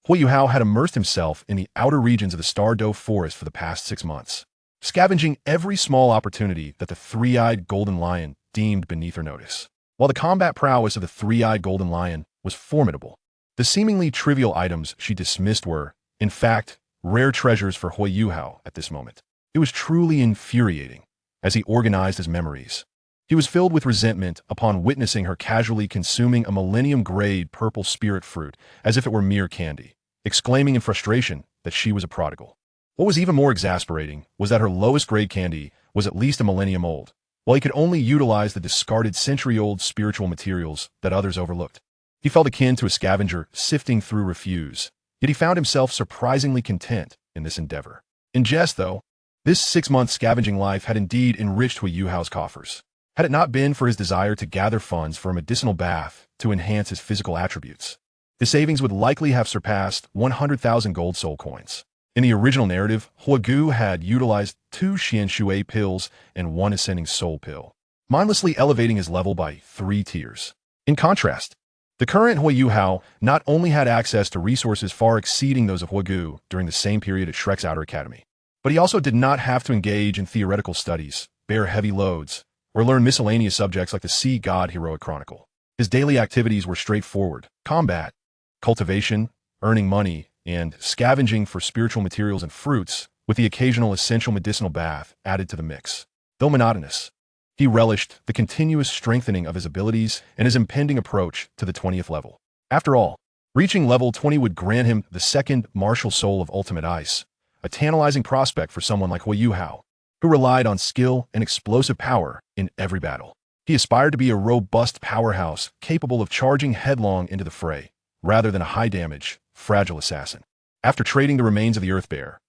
Huo Yuhao had immersed himself in the outer regions of the Douluo forest for the past 6 months, scavenging every small opportunity that the three-eyed golden lion deemed beneath her notice. While the combat prowess of the three-eyed golden lion was formidable, the seemingly trivial items she dismissed were, in fact, rare treasures for Huo Yuhao at this moment. It was truly infuriating. As he organized his memories, he was filled with resentment upon witnessing her casually consuming a millennium-grade purple spirit fruit as if it were mere candy, exclaiming in frustration that she was a prodigal. What was even more exasperating was that her lowest-grade candy was at least a millennium old, while he could only utilize the discarded century-old spiritual materials that others overlooked. He felt akin to a scavenger sifting through refuse, yet he found himself surprisingly content in this endeavor. In jest, though, this 6-month scavenging life had indeed enriched Huo Yuhao's coffers. Had it not been for his desire to gather funds for a medicinal bath to enhance his physical attributes, his savings would likely have surpassed 100,000 gold soul coins. In the original narrative, Huo Gu had utilized 2 Xian Shui pills and 1 ascending soul pill, mindlessly elevating his level by 3 tiers. In contrast, the current Huo Yuhao not only had access to resources far exceeding those of Huo Gu during the same period at Shrek's Outer Academy, but he also did not have to engage in theoretical studies, bear heavy loads, or learn miscellaneous subjects like the Sea God Heroic Chronicle. His daily activities were straightforward: combat, cultivation, earning money, and scavenging for spiritual materials and fruits, with the occasional essential medicinal bath added to the mix. Though monotonous, he relished the continuous strengthening of his abilities and his impending approach to the 20th level. After all, reaching level 20 would grant him the second martial soul of ultimate ice, a tantalizing prospect for someone like Huo Yuhao, who relied on skill and explosive power in every battle. He aspired to be a robust powerhouse capable of charging headlong into the fray, rather than a high-damage, fragile assassin. After trading the remains of the Earth Bear,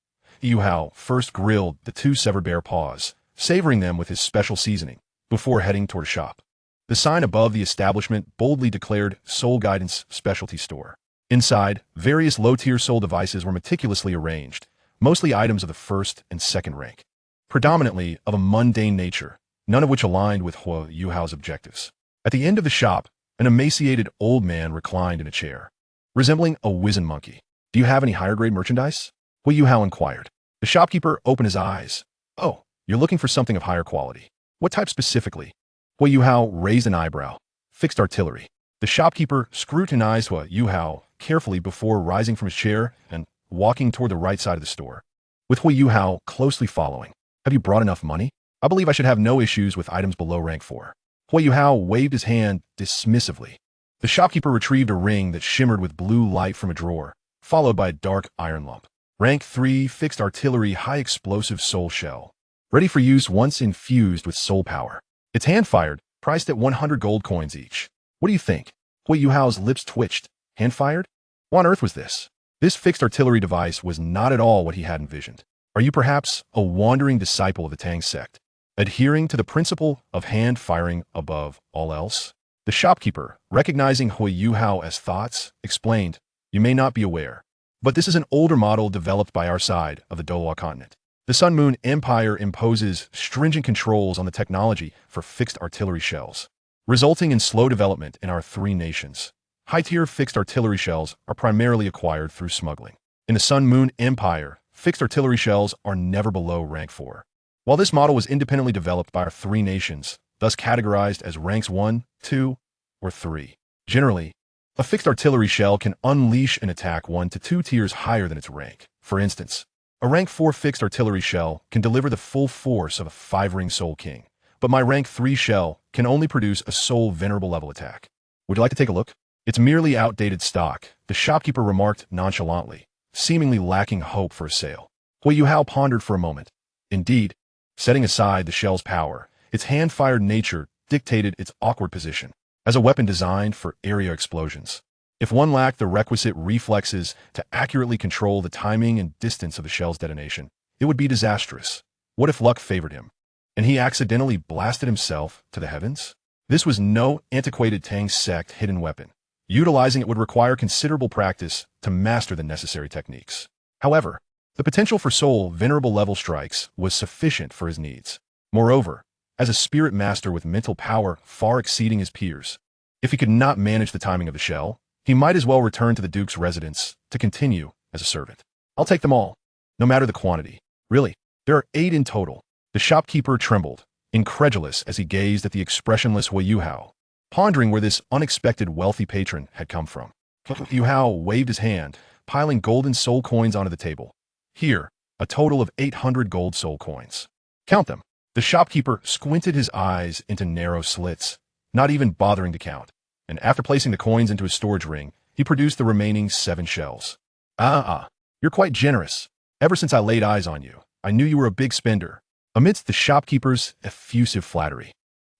Yuhao first grilled the two severed bear paws, savoring them with his special seasoning, before heading toward a shop. The sign above the establishment boldly declared Soul Guidance Specialty Store. Inside, various low-tier soul devices were meticulously arranged, mostly items of the first and second rank, predominantly of a mundane nature, none of which aligned with Huo Yuhao's objectives. At the end of the shop, an emaciated old man reclined in a chair, resembling a wizened monkey. "Do you have any higher-grade merchandise?" Huo Yuhao inquired. The shopkeeper opened his eyes. "Oh, you're looking for something of higher quality. What type specifically?" Huo Yuhao raised an eyebrow. "Fixed artillery." The shopkeeper scrutinized Huo Yuhao carefully before rising from his chair and walking toward the right side of the store, with Huo Yuhao closely following. "Have you brought enough money? I believe I should have no issues with items below rank 4. Huo Yuhao waved his hand dismissively. The shopkeeper retrieved a ring that shimmered with blue light from a drawer, followed by a dark iron lump. Rank 3 fixed artillery high explosive soul shell. Ready for use once infused with soul power. It's hand-fired, priced at 100 gold coins each. What do you think?" Huo Yuhao's lips twitched. Hand-fired? What on earth was this? This fixed artillery device was not at all what he had envisioned. Are you perhaps a wandering disciple of the Tang sect, adhering to the principle of hand-firing above all else? The shopkeeper, recognizing Huo Yuhao as thoughts, explained, "You may not be aware, but this is an older model developed by our side of the Douluo continent. The Sun Moon Empire imposes stringent controls on the technology for fixed artillery shells, resulting in slow development in our 3 nations. High-tier fixed artillery shells are primarily acquired through smuggling. In the Sun Moon Empire, fixed artillery shells are never below rank 4. While this model was independently developed by our 3 nations, thus categorized as ranks 1, 2, or 3. Generally, a fixed artillery shell can unleash an attack 1 to 2 tiers higher than its rank. For instance, a rank 4 fixed artillery shell can deliver the full force of a 5-ring Soul King, but my rank 3 shell can only produce a Soul Venerable level attack. Would you like to take a look? It's merely outdated stock, the shopkeeper remarked nonchalantly, seemingly lacking hope for a sale. Huo Yuhao pondered for a moment. Indeed, setting aside the shell's power, its hand-fired nature dictated its awkward position as a weapon designed for area explosions. If one lacked the requisite reflexes to accurately control the timing and distance of the shell's detonation, it would be disastrous. What if luck favored him, and he accidentally blasted himself to the heavens? This was no antiquated Tang sect hidden weapon. Utilizing it would require considerable practice to master the necessary techniques. However, the potential for Soul Venerable level strikes was sufficient for his needs. Moreover, as a spirit master with mental power far exceeding his peers, if he could not manage the timing of the shell, he might as well return to the Duke's residence to continue as a servant. "I'll take them all, no matter the quantity. Really, there are 8 in total." The shopkeeper trembled, incredulous as he gazed at the expressionless Huo Yuhao, pondering where this unexpected wealthy patron had come from. Yuhao waved his hand, piling golden soul coins onto the table. "Here, a total of 800 gold soul coins. Count them." The shopkeeper squinted his eyes into narrow slits, not even bothering to count, and after placing the coins into his storage ring, he produced the remaining 7 shells. You're quite generous. Ever since I laid eyes on you, I knew you were a big spender." Amidst the shopkeeper's effusive flattery,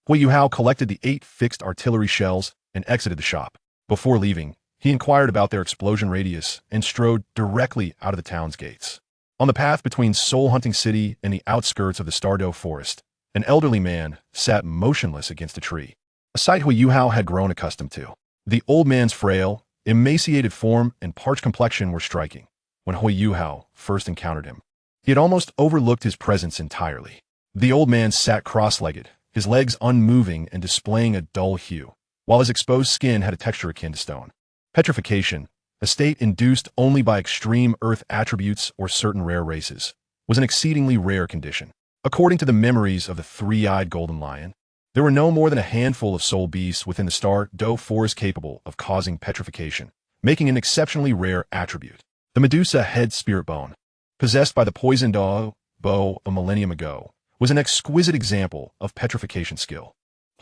Huo Yuhao collected the 8 fixed artillery shells and exited the shop. Before leaving, he inquired about their explosion radius and strode directly out of the town's gates. On the path between Soul Hunting City and the outskirts of the Stardow Forest, an elderly man sat motionless against a tree, a sight Huo Yuhao had grown accustomed to. The old man's frail, emaciated form and parched complexion were striking. When Huo Yuhao first encountered him, he had almost overlooked his presence entirely. The old man sat cross-legged, his legs unmoving and displaying a dull hue, while his exposed skin had a texture akin to stone. Petrification, a state induced only by extreme earth attributes or certain rare races, was an exceedingly rare condition. According to the memories of the 3-eyed golden lion, There were no more than a handful of soul beasts within the Douluo forest capable of causing petrification, making an exceptionally rare attribute. The Medusa head spirit bone, possessed by the poisoned Douluo a millennium ago, was an exquisite example of petrification skill.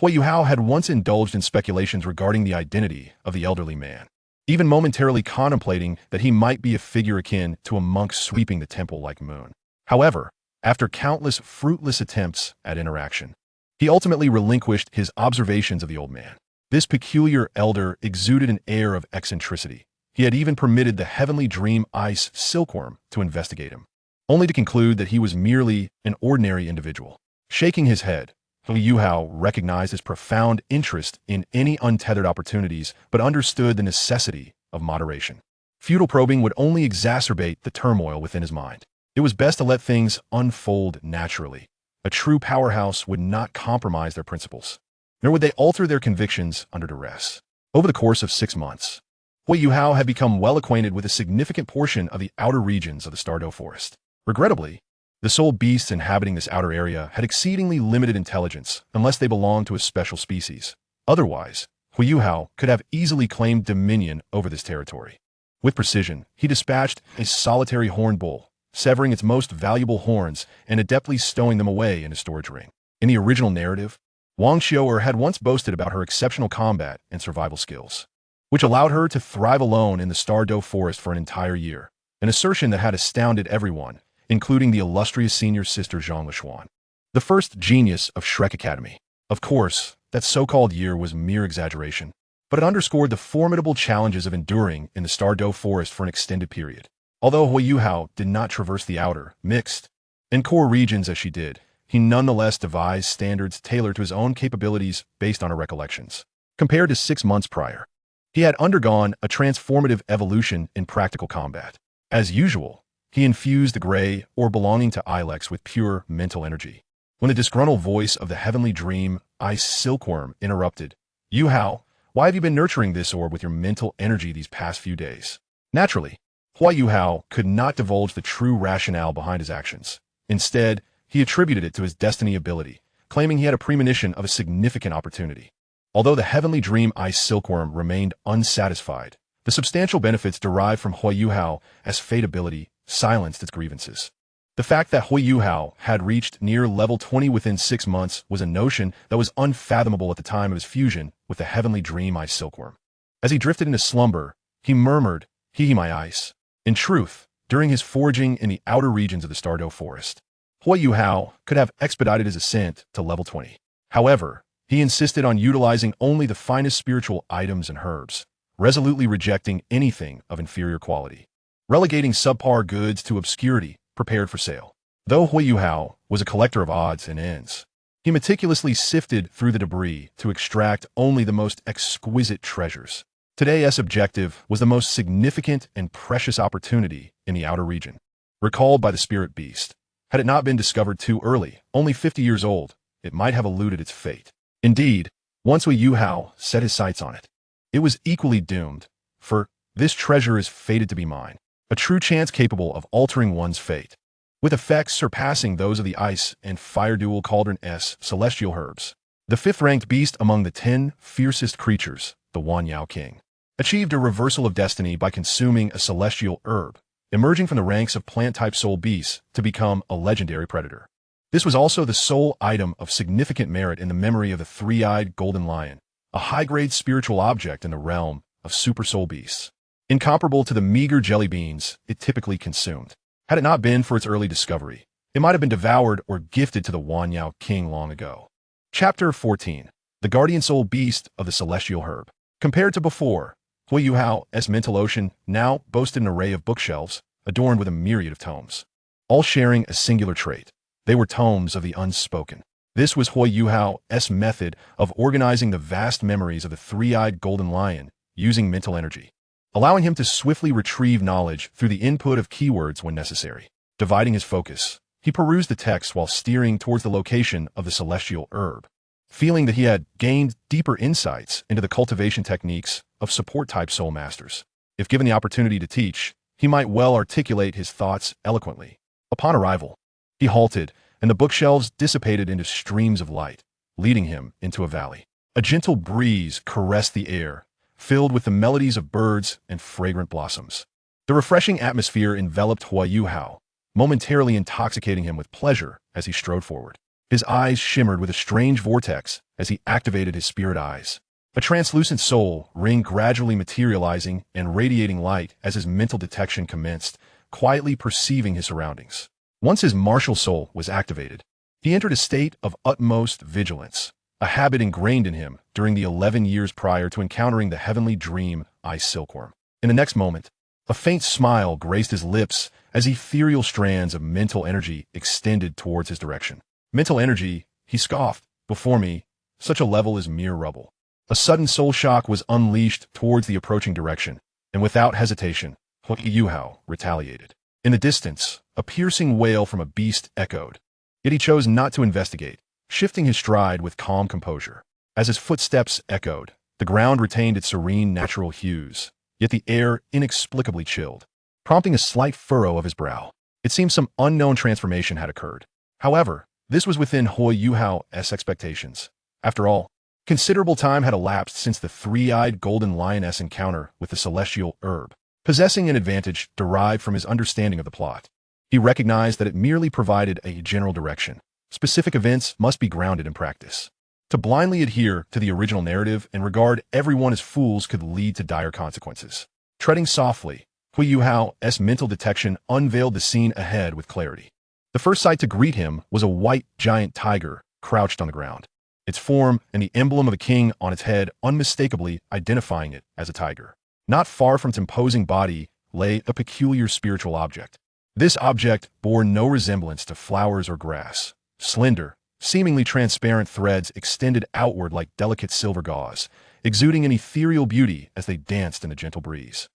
Huo Yuhao had once indulged in speculations regarding the identity of the elderly man, even momentarily contemplating that he might be a figure akin to a monk sweeping the temple like moon. However, after countless fruitless attempts at interaction, he ultimately relinquished his observations of the old man. This peculiar elder exuded an air of eccentricity. He had even permitted the heavenly dream ice silkworm to investigate him, only to conclude that he was merely an ordinary individual. Shaking his head, Huo Yuhao recognized his profound interest in any untethered opportunities, but understood the necessity of moderation. Futile probing would only exacerbate the turmoil within his mind. It was best to let things unfold naturally. A true powerhouse would not compromise their principles, nor would they alter their convictions under duress. Over the course of 6 months, Huo Yuhao had become well acquainted with a significant portion of the outer regions of the Douluo forest. Regrettably, the soul beasts inhabiting this outer area had exceedingly limited intelligence unless they belonged to a special species. Otherwise, Huo Yuhao could have easily claimed dominion over this territory. With precision, he dispatched a solitary horned bull, severing its most valuable horns and adeptly stowing them away in a storage ring. In the original narrative, Wang Xiu'er had once boasted about her exceptional combat and survival skills, which allowed her to thrive alone in the Douluo forest for an entire year, an assertion that had astounded everyone, including the illustrious senior sister Zhang Lishuan, the first genius of Shrek Academy. Of course, that so-called year was mere exaggeration, but it underscored the formidable challenges of enduring in the Douluo forest for an extended period. Although Huo Yuhao did not traverse the outer, mixed, and core regions as she did, he nonetheless devised standards tailored to his own capabilities based on her recollections. Compared to 6 months prior, he had undergone a transformative evolution in practical combat. As usual, he infused the gray or belonging to Ilex with pure mental energy. When the disgruntled voice of the heavenly dream ice silkworm interrupted, "Yuhao, why have you been nurturing this orb with your mental energy these past few days?" Naturally, Huo Yuhao could not divulge the true rationale behind his actions. Instead, he attributed it to his destiny ability, claiming he had a premonition of a significant opportunity. Although the heavenly dream ice silkworm remained unsatisfied, the substantial benefits derived from Huo Yuhao as fate ability silenced its grievances. The fact that Huo Yuhao had reached near level 20 within 6 months was a notion that was unfathomable at the time of his fusion with the heavenly dream ice silkworm. As he drifted into slumber, he murmured, "Hee my ice." In truth, during his foraging in the outer regions of the Douluo forest, Huo Yuhao could have expedited his ascent to level 20. However, he insisted on utilizing only the finest spiritual items and herbs, resolutely rejecting anything of inferior quality, relegating subpar goods to obscurity prepared for sale. Though Huo Yuhao was a collector of odds and ends, he meticulously sifted through the debris to extract only the most exquisite treasures. Today's objective was the most significant and precious opportunity in the outer region, recalled by the spirit beast. Had it not been discovered too early, only 50 years old, it might have eluded its fate. Indeed, once Huo Yuhao set his sights on it, it was equally doomed, for this treasure is fated to be mine, a true chance capable of altering one's fate, with effects surpassing those of the ice and fire dual cauldron-s celestial herbs. The 5th-ranked beast among the 10 fiercest creatures, the Wanyao King, achieved a reversal of destiny by consuming a celestial herb, emerging from the ranks of plant-type soul beasts to become a legendary predator. This was also the sole item of significant merit in the memory of the 3-eyed golden lion, a high-grade spiritual object in the realm of super soul beasts, incomparable to the meager jelly beans it typically consumed. Had it not been for its early discovery, it might have been devoured or gifted to the Wanyao King long ago. Chapter 14. The Guardian Soul Beast of the Celestial Herb. Compared to before, Huo Yuhao's mental ocean now boasted an array of bookshelves adorned with a myriad of tomes, all sharing a singular trait. They were tomes of the unspoken. This was Huo Yuhao's method of organizing the vast memories of the 3-eyed golden lion using mental energy, allowing him to swiftly retrieve knowledge through the input of keywords when necessary. Dividing his focus, he perused the text while steering towards the location of the celestial herb, feeling that he had gained deeper insights into the cultivation techniques of support-type soul masters. If given the opportunity to teach, he might well articulate his thoughts eloquently. Upon arrival, he halted, and the bookshelves dissipated into streams of light, leading him into a valley. A gentle breeze caressed the air, filled with the melodies of birds and fragrant blossoms. The refreshing atmosphere enveloped Huo Yuhao, momentarily intoxicating him with pleasure as he strode forward. His eyes shimmered with a strange vortex as he activated his spirit eyes. A translucent soul ring gradually materializing and radiating light as his mental detection commenced, quietly perceiving his surroundings. Once his martial soul was activated, he entered a state of utmost vigilance, a habit ingrained in him during the 11 years prior to encountering the heavenly dream ice silkworm. In the next moment, a faint smile graced his lips as ethereal strands of mental energy extended towards his direction. Mental energy, he scoffed, before me, such a level is mere rubble. A sudden soul shock was unleashed towards the approaching direction, and without hesitation, Huo Yuhao retaliated. In the distance, a piercing wail from a beast echoed. Yet he chose not to investigate, shifting his stride with calm composure. As his footsteps echoed, the ground retained its serene natural hues, yet the air inexplicably chilled, prompting a slight furrow of his brow. It seemed some unknown transformation had occurred. However, this was within Huo Yuhao's expectations. After all, considerable time had elapsed since the three-eyed golden lioness encounter with the celestial herb. Possessing an advantage derived from his understanding of the plot, he recognized that it merely provided a general direction. Specific events must be grounded in practice. To blindly adhere to the original narrative and regard everyone as fools could lead to dire consequences. Treading softly, Huo Yuhao's mental detection unveiled the scene ahead with clarity. The first sight to greet him was a white giant tiger crouched on the ground, its form and the emblem of a king on its head unmistakably identifying it as a tiger. Not far from its imposing body lay a peculiar spiritual object. This object bore no resemblance to flowers or grass. Slender, seemingly transparent threads extended outward like delicate silver gauze, exuding an ethereal beauty as they danced in the gentle breeze,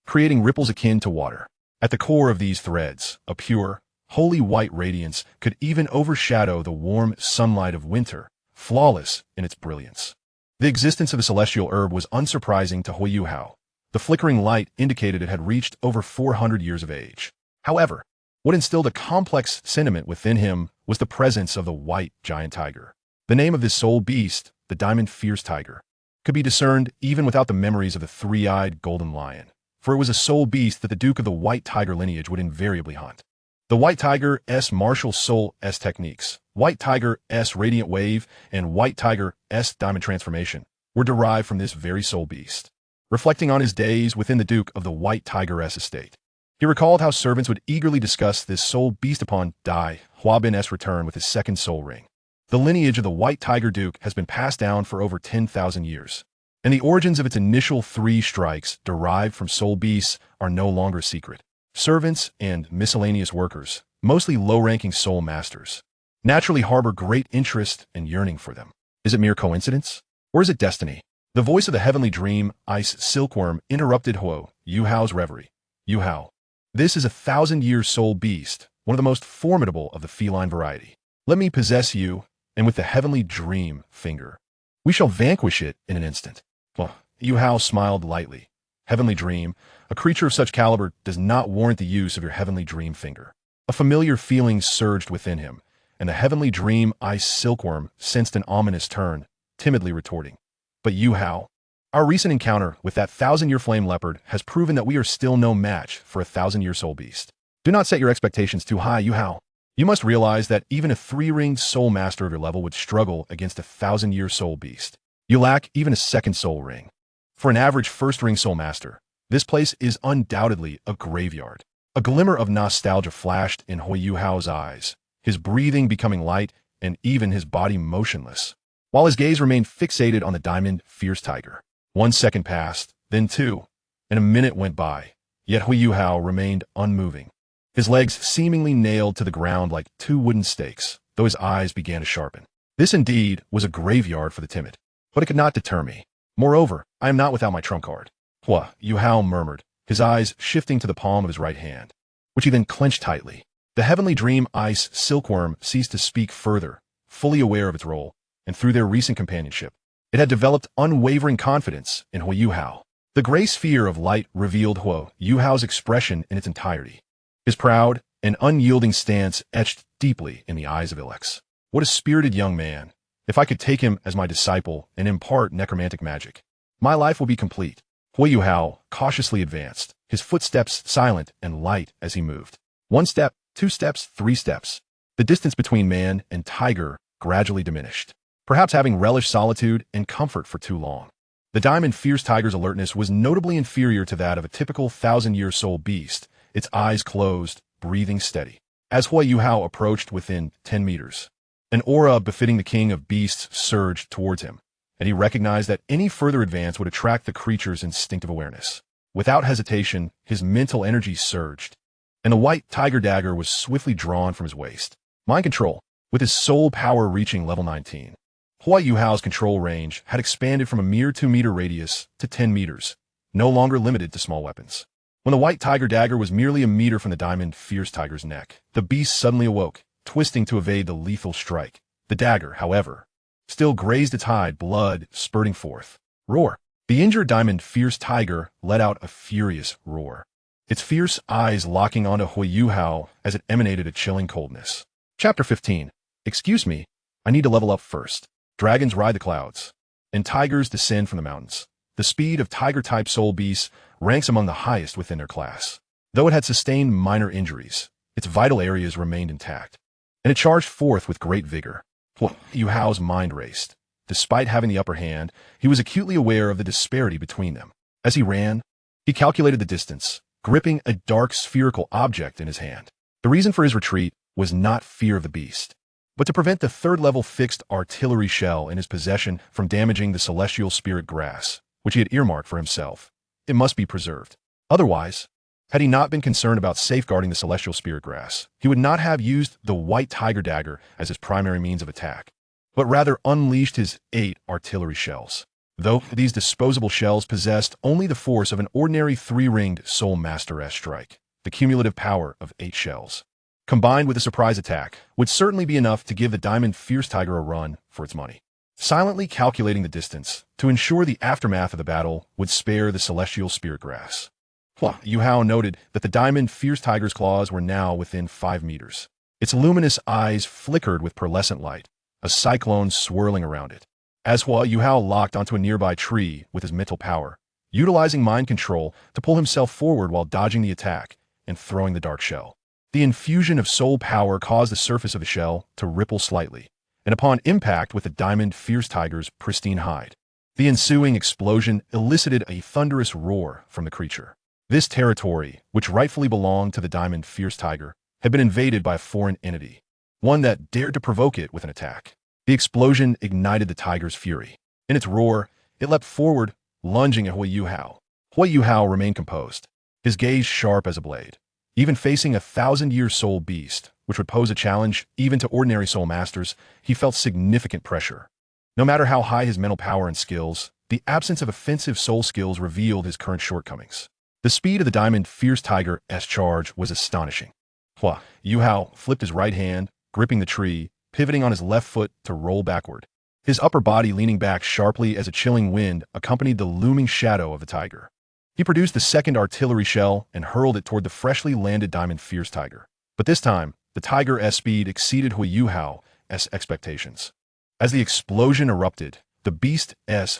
creating ripples akin to water. At the core of these threads, a pure, holy white radiance could even overshadow the warm sunlight of winter, flawless in its brilliance. The existence of the celestial herb was unsurprising to Huo Yuhao. The flickering light indicated it had reached over 400 years of age. However, what instilled a complex sentiment within him was the presence of the white giant tiger. The name of this soul beast, the diamond fierce tiger, could be discerned even without the memories of the three-eyed golden lion, for it was a soul beast that the Duke of the White Tiger lineage would invariably hunt. The White Tiger's martial soul-s techniques, White Tiger's radiant wave, and White Tiger's diamond transformation were derived from this very soul beast. Reflecting on his days within the Duke of the White Tiger's estate, he recalled how servants would eagerly discuss this soul beast upon Dai Huabin's return with his second soul ring. The lineage of the White Tiger Duke has been passed down for over 10,000 years, and the origins of its initial 3 strikes derived from soul beasts are no longer a secret. Servants and miscellaneous workers, mostly low-ranking soul masters, naturally harbor great interest and yearning for them. Is it mere coincidence? Or is it destiny? The voice of the heavenly dream, ice silkworm, interrupted Huo Yuhao's reverie. Yuhao, this is a 1,000-year soul beast, one of the most formidable of the feline variety. Let me possess you, and with the heavenly dream finger, we shall vanquish it in an instant. Well, Yuhao smiled lightly. Heavenly dream, a creature of such caliber does not warrant the use of your heavenly dream finger. A familiar feeling surged within him, and the heavenly dream ice silkworm sensed an ominous turn, timidly retorting. But Yuhao, our recent encounter with that 1,000-year flame leopard has proven that we are still no match for a 1,000-year soul beast. Do not set your expectations too high, Yuhao. You must realize that even a 3-ringed soul master of your level would struggle against a 1,000-year soul beast. You lack even a second soul ring. For an average first-ring soul master, this place is undoubtedly a graveyard. A glimmer of nostalgia flashed in Huo Yuhao's eyes, his breathing becoming light and even his body motionless, while his gaze remained fixated on the diamond fierce tiger. 1 second passed, then 2, and a minute went by, yet Huo Yuhao remained unmoving, his legs seemingly nailed to the ground like 2 wooden stakes, though his eyes began to sharpen. This indeed was a graveyard for the timid, but it could not deter me. Moreover, I am not without my trump card. Huo Yuhao murmured, his eyes shifting to the palm of his right hand, which he then clenched tightly. The heavenly dream ice silkworm ceased to speak further, fully aware of its role, and through their recent companionship, it had developed unwavering confidence in Huo Yuhao. The gray sphere of light revealed Huo Yuhao's expression in its entirety. His proud and unyielding stance etched deeply in the eyes of Ilex. What a spirited young man, If I could take him as my disciple and impart necromantic magic, my life will be complete. Huo Yuhao cautiously advanced, his footsteps silent and light as he moved. 1 step, 2 steps, 3 steps. The distance between man and tiger gradually diminished, perhaps having relished solitude and comfort for too long. The diamond fierce tiger's alertness was notably inferior to that of a typical 1,000-year soul beast, its eyes closed, breathing steady. As Huo Yuhao approached within 10 meters, an aura befitting the king of beasts surged towards him, and he recognized that any further advance would attract the creature's instinctive awareness. Without hesitation, his mental energy surged, and the white tiger dagger was swiftly drawn from his waist. Mind control, with his soul power reaching level 19. Huo Yuhao's control range had expanded from a mere 2-meter radius to 10 meters, no longer limited to small weapons. When the white tiger dagger was merely a meter from the diamond fierce tiger's neck, the beast suddenly awoke, twisting to evade the lethal strike. The dagger, however, still grazed its hide, blood spurting forth. Roar! The injured diamond fierce tiger let out a furious roar, its fierce eyes locking onto Huo Yuhao as it emanated a chilling coldness. Chapter 15. Excuse me, I need to level up first. Dragons ride the clouds, and tigers descend from the mountains. The speed of tiger-type soul beasts ranks among the highest within their class. Though it had sustained minor injuries, its vital areas remained intact, and it charged forth with great vigor. Huo Yuhao's mind raced. Despite having the upper hand, he was acutely aware of the disparity between them. As he ran, he calculated the distance, gripping a dark spherical object in his hand. The reason for his retreat was not fear of the beast, but to prevent the 3rd-level fixed artillery shell in his possession from damaging the celestial spirit grass, which he had earmarked for himself. It must be preserved. Otherwise, had he not been concerned about safeguarding the celestial spirit grass, he would not have used the white tiger dagger as his primary means of attack, but rather unleashed his 8 artillery shells. Though these disposable shells possessed only the force of an ordinary 3-ringed Soul Master S strike, the cumulative power of 8 shells, combined with a surprise attack, would certainly be enough to give the diamond fierce tiger a run for its money. Silently calculating the distance to ensure the aftermath of the battle would spare the celestial spirit grass, Huo Yuhao noted that the diamond fierce tiger's claws were now within 5 meters. Its luminous eyes flickered with pearlescent light, a cyclone swirling around it. As Huo Yuhao locked onto a nearby tree with his mental power, utilizing mind control to pull himself forward while dodging the attack and throwing the dark shell. The infusion of soul power caused the surface of the shell to ripple slightly, and upon impact with the diamond fierce tiger's pristine hide, the ensuing explosion elicited a thunderous roar from the creature. This territory, which rightfully belonged to the diamond fierce tiger, had been invaded by a foreign entity, one that dared to provoke it with an attack. The explosion ignited the tiger's fury. In its roar, it leapt forward, lunging at Huo Yuhao. Huo Yuhao remained composed, his gaze sharp as a blade. Even facing a 1,000-year soul beast, which would pose a challenge even to ordinary soul masters, he felt significant pressure. No matter how high his mental power and skills, the absence of offensive soul skills revealed his current shortcomings. The speed of the diamond fierce tiger's charge was astonishing. Huo Yuhao flipped his right hand, gripping the tree, pivoting on his left foot to roll backward, his upper body leaning back sharply as a chilling wind accompanied the looming shadow of the tiger. He produced the 2nd artillery shell and hurled it toward the freshly landed diamond fierce tiger. But this time, the tiger's speed exceeded Huo Yuhao's expectations. As the explosion erupted, the beast's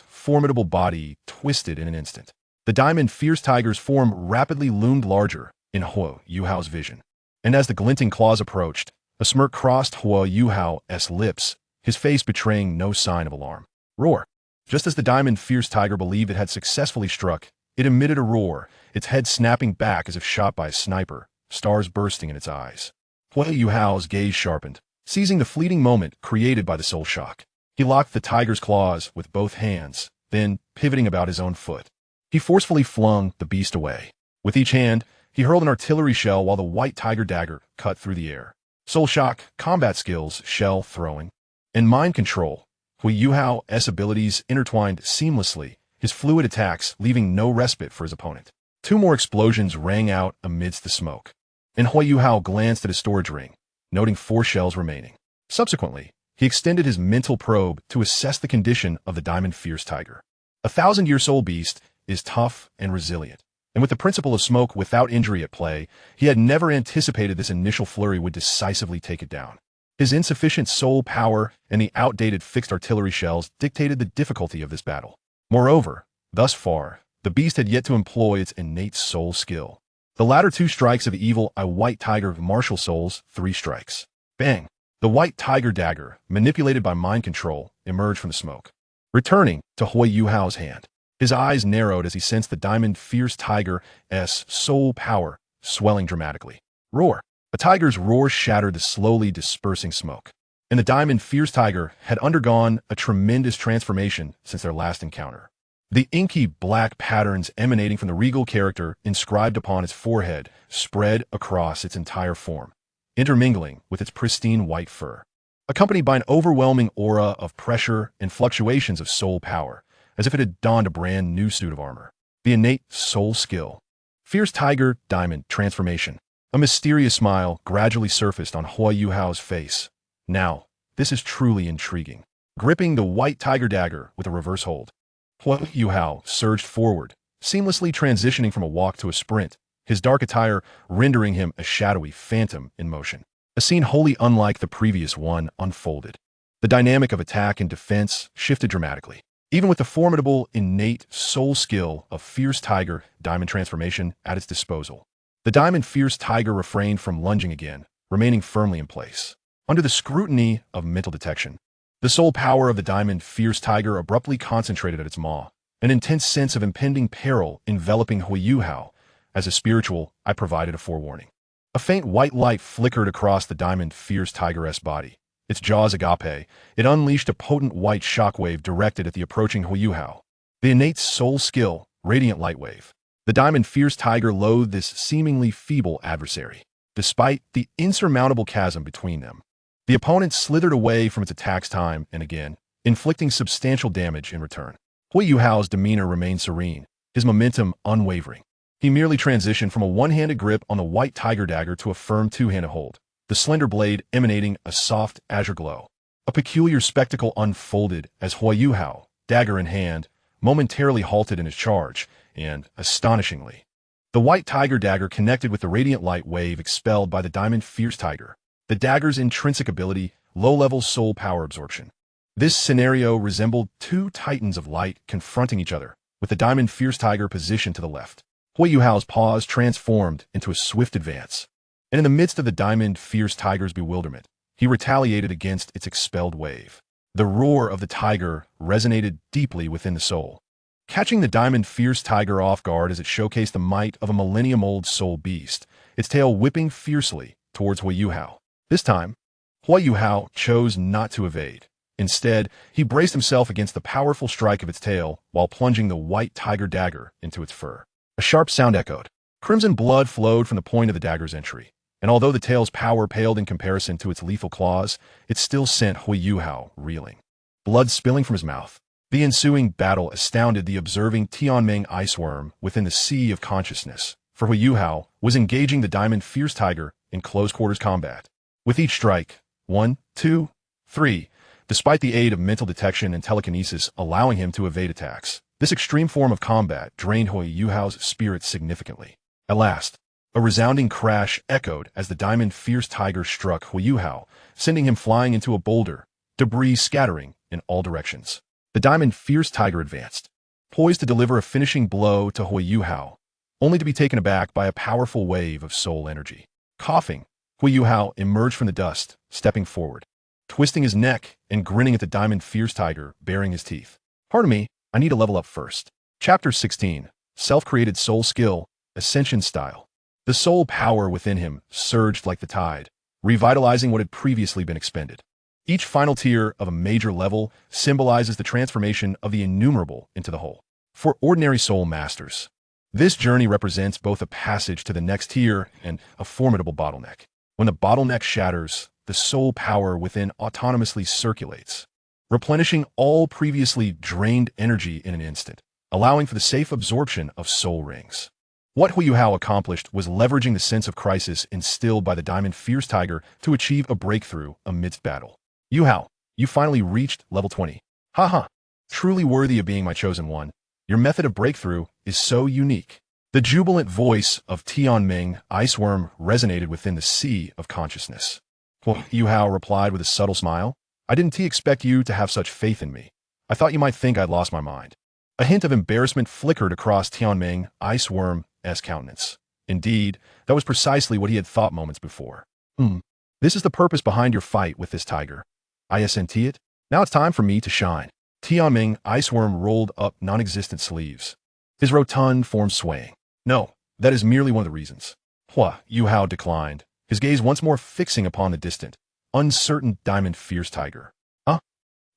formidable body twisted in an instant. The diamond fierce tiger's form rapidly loomed larger in Huo Yuhao's vision. And as the glinting claws approached, a smirk crossed Huo Yuhao's lips, his face betraying no sign of alarm. Roar! Just as the diamond fierce tiger believed it had successfully struck, it emitted a roar, its head snapping back as if shot by a sniper, stars bursting in its eyes. Huo Yuhao's gaze sharpened, seizing the fleeting moment created by the soul shock. He locked the tiger's claws with both hands, then, pivoting about his own foot, he forcefully flung the beast away. With each hand, he hurled an artillery shell while the white tiger dagger cut through the air. Soul shock, combat skills, shell throwing, and mind control. Huo Yuhao's abilities intertwined seamlessly, his fluid attacks leaving no respite for his opponent. 2 more explosions rang out amidst the smoke, and Huo Yuhao glanced at his storage ring, noting 4 shells remaining. Subsequently, he extended his mental probe to assess the condition of the diamond fierce tiger. A 1,000-year soul beast is tough and resilient, and with the principle of smoke without injury at play, he had never anticipated this initial flurry would decisively take it down. His insufficient soul power and the outdated fixed artillery shells dictated the difficulty of this battle. Moreover, thus far, the beast had yet to employ its innate soul skill. The latter 2 strikes of evil white tiger martial souls, 3 strikes. Bang! The white tiger dagger, manipulated by mind control, emerged from the smoke, returning to Huo Yuhao's hand. His eyes narrowed as he sensed the diamond fierce tiger's soul power swelling dramatically. Roar! A tiger's roar shattered the slowly dispersing smoke. And the diamond fierce tiger had undergone a tremendous transformation since their last encounter. The inky black patterns emanating from the regal character inscribed upon its forehead spread across its entire form, intermingling with its pristine white fur, accompanied by an overwhelming aura of pressure and fluctuations of soul power, as if it had donned a brand new suit of armor. The innate soul skill. Fierce tiger diamond transformation. A mysterious smile gradually surfaced on Huo Yuhao's face. Now, this is truly intriguing. Gripping the white tiger dagger with a reverse hold, Huo Yuhao surged forward, seamlessly transitioning from a walk to a sprint, his dark attire rendering him a shadowy phantom in motion. A scene wholly unlike the previous one unfolded. The dynamic of attack and defense shifted dramatically. Even with the formidable innate soul skill of fierce tiger diamond transformation at its disposal, the diamond fierce tiger refrained from lunging again, remaining firmly in place. Under the scrutiny of mental detection, the soul power of the diamond fierce tiger abruptly concentrated at its maw, an intense sense of impending peril enveloping Huo Yuhao. As a spiritual, I provided a forewarning. A faint white light flickered across the diamond fierce tiger's body. Its jaws agape, it unleashed a potent white shockwave directed at the approaching Huo Yuhao. The innate soul skill, radiant light wave. The diamond fierce tiger loathed this seemingly feeble adversary. Despite the insurmountable chasm between them, the opponent slithered away from its attacks time and again, inflicting substantial damage in return. Huo Yuhao's demeanor remained serene, his momentum unwavering. He merely transitioned from a one-handed grip on the white tiger dagger to a firm 2-handed hold, the slender blade emanating a soft azure glow. A peculiar spectacle unfolded as Huo Yuhao, dagger in hand, momentarily halted in his charge, and, astonishingly, the white tiger dagger connected with the radiant light wave expelled by the diamond fierce tiger. The dagger's intrinsic ability, low-level soul power absorption. This scenario resembled 2 titans of light confronting each other, with the diamond fierce tiger positioned to the left. Huo Yuhao's pause transformed into a swift advance, and in the midst of the diamond fierce tiger's bewilderment, he retaliated against its expelled wave. The roar of the tiger resonated deeply within the soul, catching the diamond fierce tiger off guard as it showcased the might of a millennium-old soul beast, its tail whipping fiercely towards Huo Yuhao. This time, Huo Yuhao chose not to evade. Instead, he braced himself against the powerful strike of its tail while plunging the white tiger dagger into its fur. A sharp sound echoed. Crimson blood flowed from the point of the dagger's entry, and although the tail's power paled in comparison to its lethal claws, it still sent Huo Yuhao reeling, blood spilling from his mouth. The ensuing battle astounded the observing Tianming iceworm within the sea of consciousness, for Huo Yuhao was engaging the diamond fierce tiger in close-quarters combat. With each strike, 1, 2, 3, despite the aid of mental detection and telekinesis allowing him to evade attacks, this extreme form of combat drained Huo Yuhao's spirit significantly. At last, a resounding crash echoed as the diamond fierce tiger struck Huo Yuhao, sending him flying into a boulder, debris scattering in all directions. The diamond fierce tiger advanced, poised to deliver a finishing blow to Huo Yuhao, only to be taken aback by a powerful wave of soul energy. Coughing, Huo Yuhao emerged from the dust, stepping forward, twisting his neck and grinning at the diamond fierce tiger, baring his teeth. Pardon me, I need to level up first. Chapter 16, Self-Created Soul Skill, Ascension Style. The soul power within him surged like the tide, revitalizing what had previously been expended. Each final tier of a major level symbolizes the transformation of the innumerable into the whole. For ordinary soul masters, this journey represents both a passage to the next tier and a formidable bottleneck. When the bottleneck shatters, the soul power within autonomously circulates, replenishing all previously drained energy in an instant, allowing for the safe absorption of soul rings. What Huo Yuhao accomplished was leveraging the sense of crisis instilled by the diamond fierce tiger to achieve a breakthrough amidst battle. Yuhao, you finally reached level 20. Haha, truly worthy of being my chosen one. Your method of breakthrough is so unique. The jubilant voice of Tianming Iceworm resonated within the sea of consciousness. Huo Yuhao replied with a subtle smile. I didn't expect you to have such faith in me. I thought you might think I'd lost my mind. A hint of embarrassment flickered across Tianming Ice Worm's countenance. Indeed, that was precisely what he had thought moments before. This is the purpose behind your fight with this tiger. Isn't it? Now it's time for me to shine. Tianming Iceworm rolled up non-existent sleeves, his rotund form swaying. No, that is merely one of the reasons. Huo Yuhao declined, his gaze once more fixing upon the distant, uncertain diamond fierce tiger.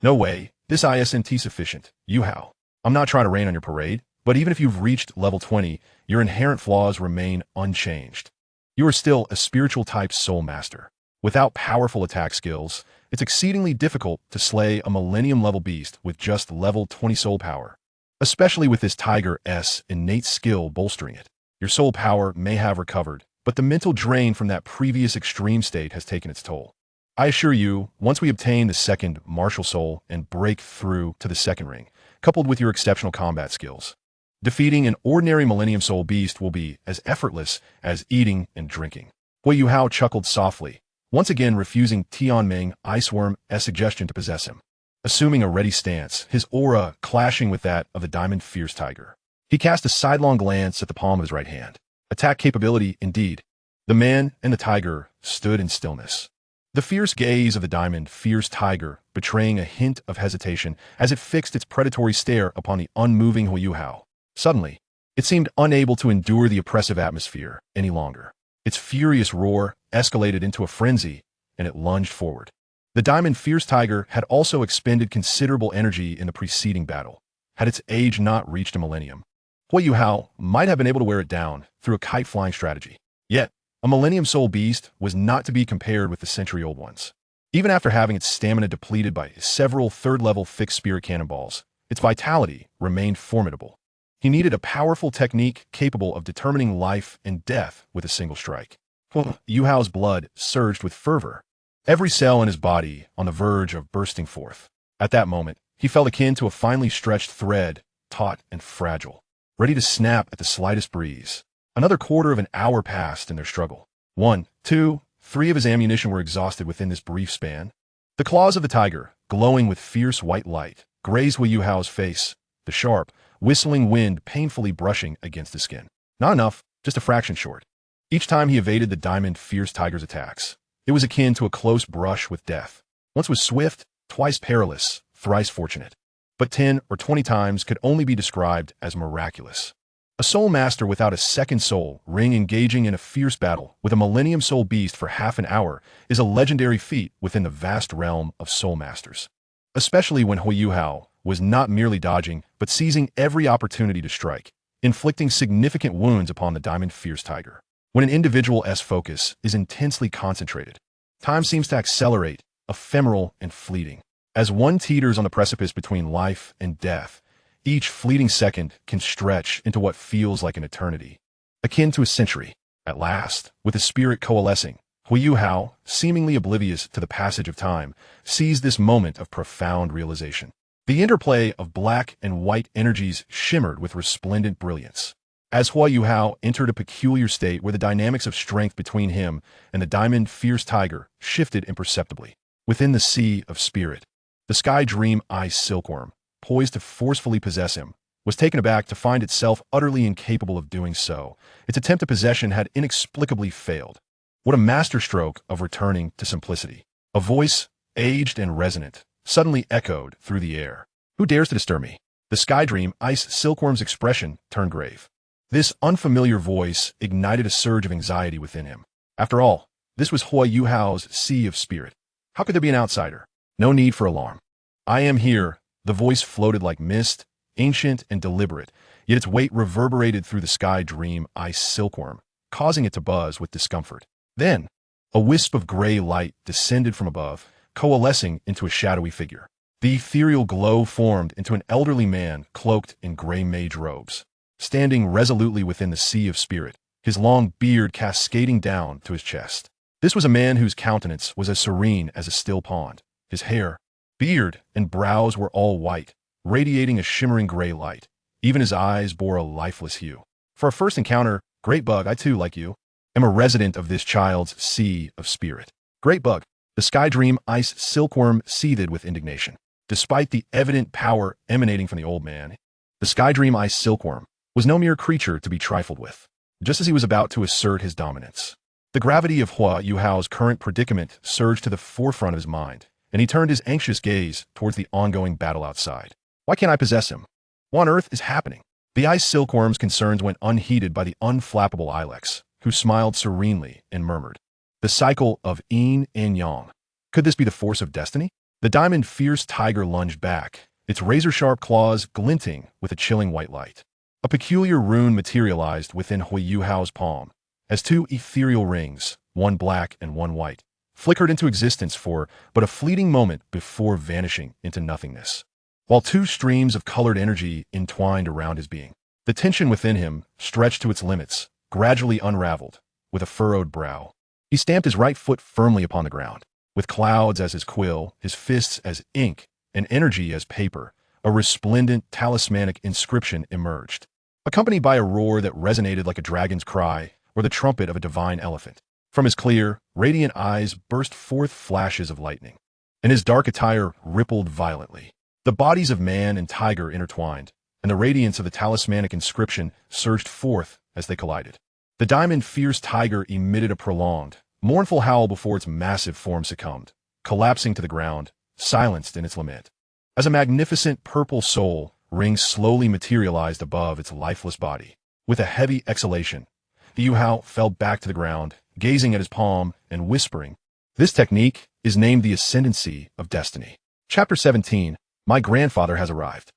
No way, this isn't sufficient, Yuhao. I'm not trying to rain on your parade, but even if you've reached level 20, your inherent flaws remain unchanged. You are still a spiritual type soul master. Without powerful attack skills, it's exceedingly difficult to slay a millennium-level beast with just level 20 soul power, especially with this tiger's innate skill bolstering it. Your soul power may have recovered, but the mental drain from that previous extreme state has taken its toll. I assure you, once we obtain the second martial soul and break through to the second ring, coupled with your exceptional combat skills, defeating an ordinary millennium soul beast will be as effortless as eating and drinking. Huo Yuhao chuckled softly, once again refusing Tianming Iceworm's suggestion to possess him. Assuming a ready stance, his aura clashing with that of the diamond fierce tiger. He cast a sidelong glance at the palm of his right hand. Attack capability, indeed. The man and the tiger stood in stillness. The fierce gaze of the diamond fierce tiger betraying a hint of hesitation as it fixed its predatory stare upon the unmoving Huo Yuhao. Suddenly, it seemed unable to endure the oppressive atmosphere any longer. Its furious roar escalated into a frenzy, and it lunged forward. The diamond fierce tiger had also expended considerable energy in the preceding battle, had its age not reached a millennium. Huo Yuhao might have been able to wear it down through a kite-flying strategy. Yet, a millennium soul beast was not to be compared with the century-old ones. Even after having its stamina depleted by several third-level fixed spirit cannonballs, its vitality remained formidable. He needed a powerful technique capable of determining life and death with a single strike. Huo Yuhao's blood surged with fervor, every cell in his body on the verge of bursting forth. At that moment, he felt akin to a finely stretched thread, taut and fragile, ready to snap at the slightest breeze. Another quarter of an hour passed in their struggle. 1, 2, 3 of his ammunition were exhausted within this brief span. The claws of the tiger, glowing with fierce white light, grazed Huo Yuhao's face, the sharp, whistling wind painfully brushing against his skin. Not enough, just a fraction short. Each time he evaded the diamond fierce tiger's attacks, it was akin to a close brush with death. Once was swift, twice perilous, thrice fortunate. But 10 or 20 times could only be described as miraculous. A soul master without a second soul ring engaging in a fierce battle with a millennium soul beast for half an hour is a legendary feat within the vast realm of soul masters. Especially when Huo Yuhao was not merely dodging, but seizing every opportunity to strike, inflicting significant wounds upon the diamond fierce tiger. When an individual's focus is intensely concentrated, time seems to accelerate, ephemeral and fleeting. As one teeters on the precipice between life and death, each fleeting second can stretch into what feels like an eternity, akin to a century. At last, with the spirit coalescing, Huo Yuhao, seemingly oblivious to the passage of time, seized this moment of profound realization. The interplay of black and white energies shimmered with resplendent brilliance. As Huo Yuhao entered a peculiar state where the dynamics of strength between him and the diamond fierce tiger shifted imperceptibly. Within the sea of spirit, the sky dream ice silkworm, poised to forcefully possess him, was taken aback to find itself utterly incapable of doing so. Its attempt at possession had inexplicably failed. What a masterstroke of returning to simplicity. A voice, aged and resonant, suddenly echoed through the air. Who dares to disturb me? The sky dream ice silkworm's expression turned grave. This unfamiliar voice ignited a surge of anxiety within him. After all, this was Huo Yuhao's sea of spirit. How could there be an outsider? No need for alarm. I am here. The voice floated like mist, ancient and deliberate, yet its weight reverberated through the sky dream ice silkworm, causing it to buzz with discomfort. Then, a wisp of gray light descended from above, coalescing into a shadowy figure. The ethereal glow formed into an elderly man cloaked in gray mage robes, standing resolutely within the sea of spirit, his long beard cascading down to his chest. This was a man whose countenance was as serene as a still pond. His hair, beard, and brows were all white, radiating a shimmering gray light. Even his eyes bore a lifeless hue. For a first encounter, Great Bug, I too, like you, am a resident of this child's sea of spirit. Great Bug, The Sky Dream Ice Silkworm seethed with indignation. Despite the evident power emanating from the old man, the Sky Dream Ice Silkworm was no mere creature to be trifled with. Just as he was about to assert his dominance, the gravity of Huo Yuhao's current predicament surged to the forefront of his mind, and he turned his anxious gaze towards the ongoing battle outside. Why can't I possess him? What on earth is happening? The Ice Silkworm's concerns went unheeded by the unflappable Ilex, who smiled serenely and murmured, "The cycle of yin and yang. Could this be the force of destiny?" The diamond fierce tiger lunged back, its razor-sharp claws glinting with a chilling white light. A peculiar rune materialized within Huo Yuhao's palm, as two ethereal rings, one black and one white, flickered into existence for but a fleeting moment before vanishing into nothingness. While two streams of colored energy entwined around his being, the tension within him, stretched to its limits, gradually unraveled, with a furrowed brow. He stamped his right foot firmly upon the ground. With clouds as his quill, his fists as ink, and energy as paper, a resplendent talismanic inscription emerged, accompanied by a roar that resonated like a dragon's cry or the trumpet of a divine elephant. From his clear, radiant eyes burst forth flashes of lightning, and his dark attire rippled violently. The bodies of man and tiger intertwined, and the radiance of the talismanic inscription surged forth as they collided. The diamond fierce tiger emitted a prolonged, mournful howl before its massive form succumbed, collapsing to the ground, silenced in its lament. As a magnificent purple soul ring slowly materialized above its lifeless body, with a heavy exhalation, Yuhao fell back to the ground, gazing at his palm and whispering, "This technique is named the Ascendancy of Destiny." Chapter 17, My Grandfather Has Arrived.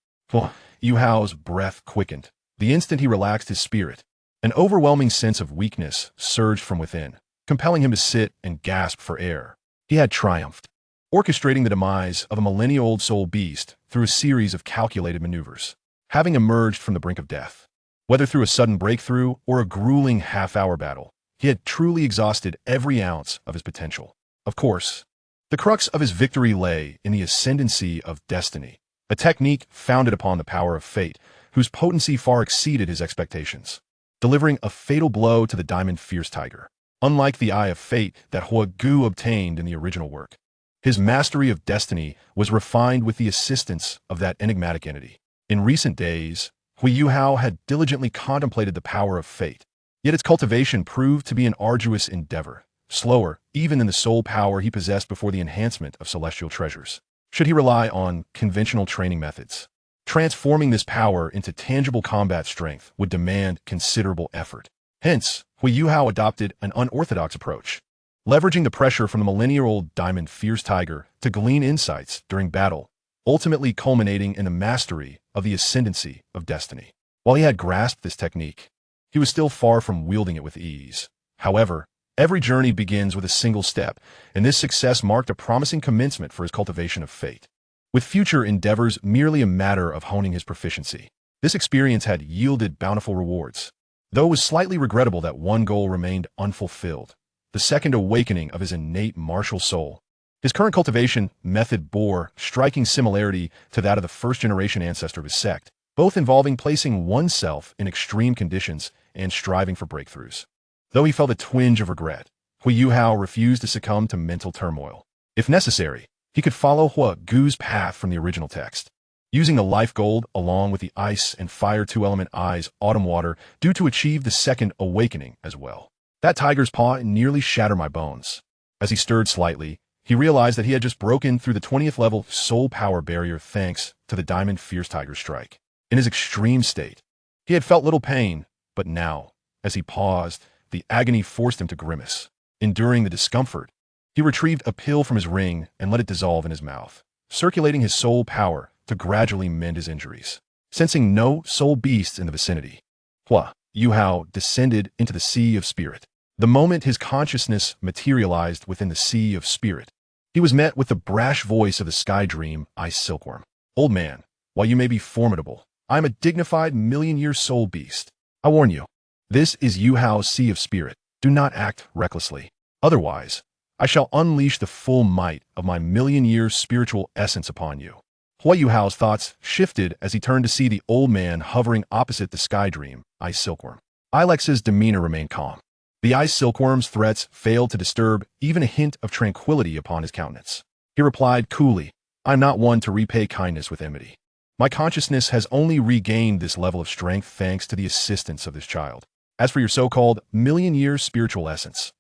Yuhao's breath quickened. The instant he relaxed his spirit, an overwhelming sense of weakness surged from within, compelling him to sit and gasp for air. He had triumphed, orchestrating the demise of a millennia-old soul beast through a series of calculated maneuvers. Having emerged from the brink of death, whether through a sudden breakthrough or a grueling half-hour battle, he had truly exhausted every ounce of his potential. Of course, the crux of his victory lay in the Ascendancy of Destiny, a technique founded upon the power of fate, whose potency far exceeded his expectations, delivering a fatal blow to the diamond fierce tiger. Unlike the Eye of Fate that Huo Gu obtained in the original work, his mastery of destiny was refined with the assistance of that enigmatic entity. In recent days, Huo Yuhao had diligently contemplated the power of fate, yet its cultivation proved to be an arduous endeavor, slower even than the soul power he possessed before the enhancement of celestial treasures. Should he rely on conventional training methods, transforming this power into tangible combat strength would demand considerable effort. Hence, Huo Yuhao adopted an unorthodox approach, leveraging the pressure from the millennia-old diamond fierce tiger to glean insights during battle, ultimately culminating in the mastery of the Ascendancy of Destiny. While he had grasped this technique, he was still far from wielding it with ease. However, every journey begins with a single step, and this success marked a promising commencement for his cultivation of fate. With future endeavors merely a matter of honing his proficiency, this experience had yielded bountiful rewards. Though it was slightly regrettable that one goal remained unfulfilled, the second awakening of his innate martial soul. His current cultivation method bore striking similarity to that of the first-generation ancestor of his sect, both involving placing oneself in extreme conditions and striving for breakthroughs. Though he felt a twinge of regret, Huo Yuhao refused to succumb to mental turmoil. If necessary, he could follow Huo Gu's path from the original text, using the life gold along with the ice and fire two-element eyes autumn water due to achieve the second awakening as well. That tiger's paw nearly shattered my bones. As he stirred slightly, he realized that he had just broken through the 20th level soul power barrier thanks to the diamond fierce tiger's strike. In his extreme state, he had felt little pain, but now, as he paused, the agony forced him to grimace. Enduring the discomfort, he retrieved a pill from his ring and let it dissolve in his mouth, circulating his soul power to gradually mend his injuries. Sensing no soul beasts in the vicinity, Huo Yuhao descended into the sea of spirit. The moment his consciousness materialized within the sea of spirit, he was met with the brash voice of the Sky Dream Ice Silkworm. "Old man, while you may be formidable, I am a dignified million-year soul beast. I warn you, this is Yuhao's sea of spirit. Do not act recklessly. Otherwise, I shall unleash the full might of my million-year spiritual essence upon you." Huo Yuhao's thoughts shifted as he turned to see the old man hovering opposite the Sky Dream Ice Silkworm. Ilex's demeanor remained calm, The ice silkworm's threats failed to disturb even a hint of tranquility upon his countenance. He replied coolly, "I am not one to repay kindness with enmity. My consciousness has only regained this level of strength thanks to the assistance of this child. As for your so-called million-year spiritual essence,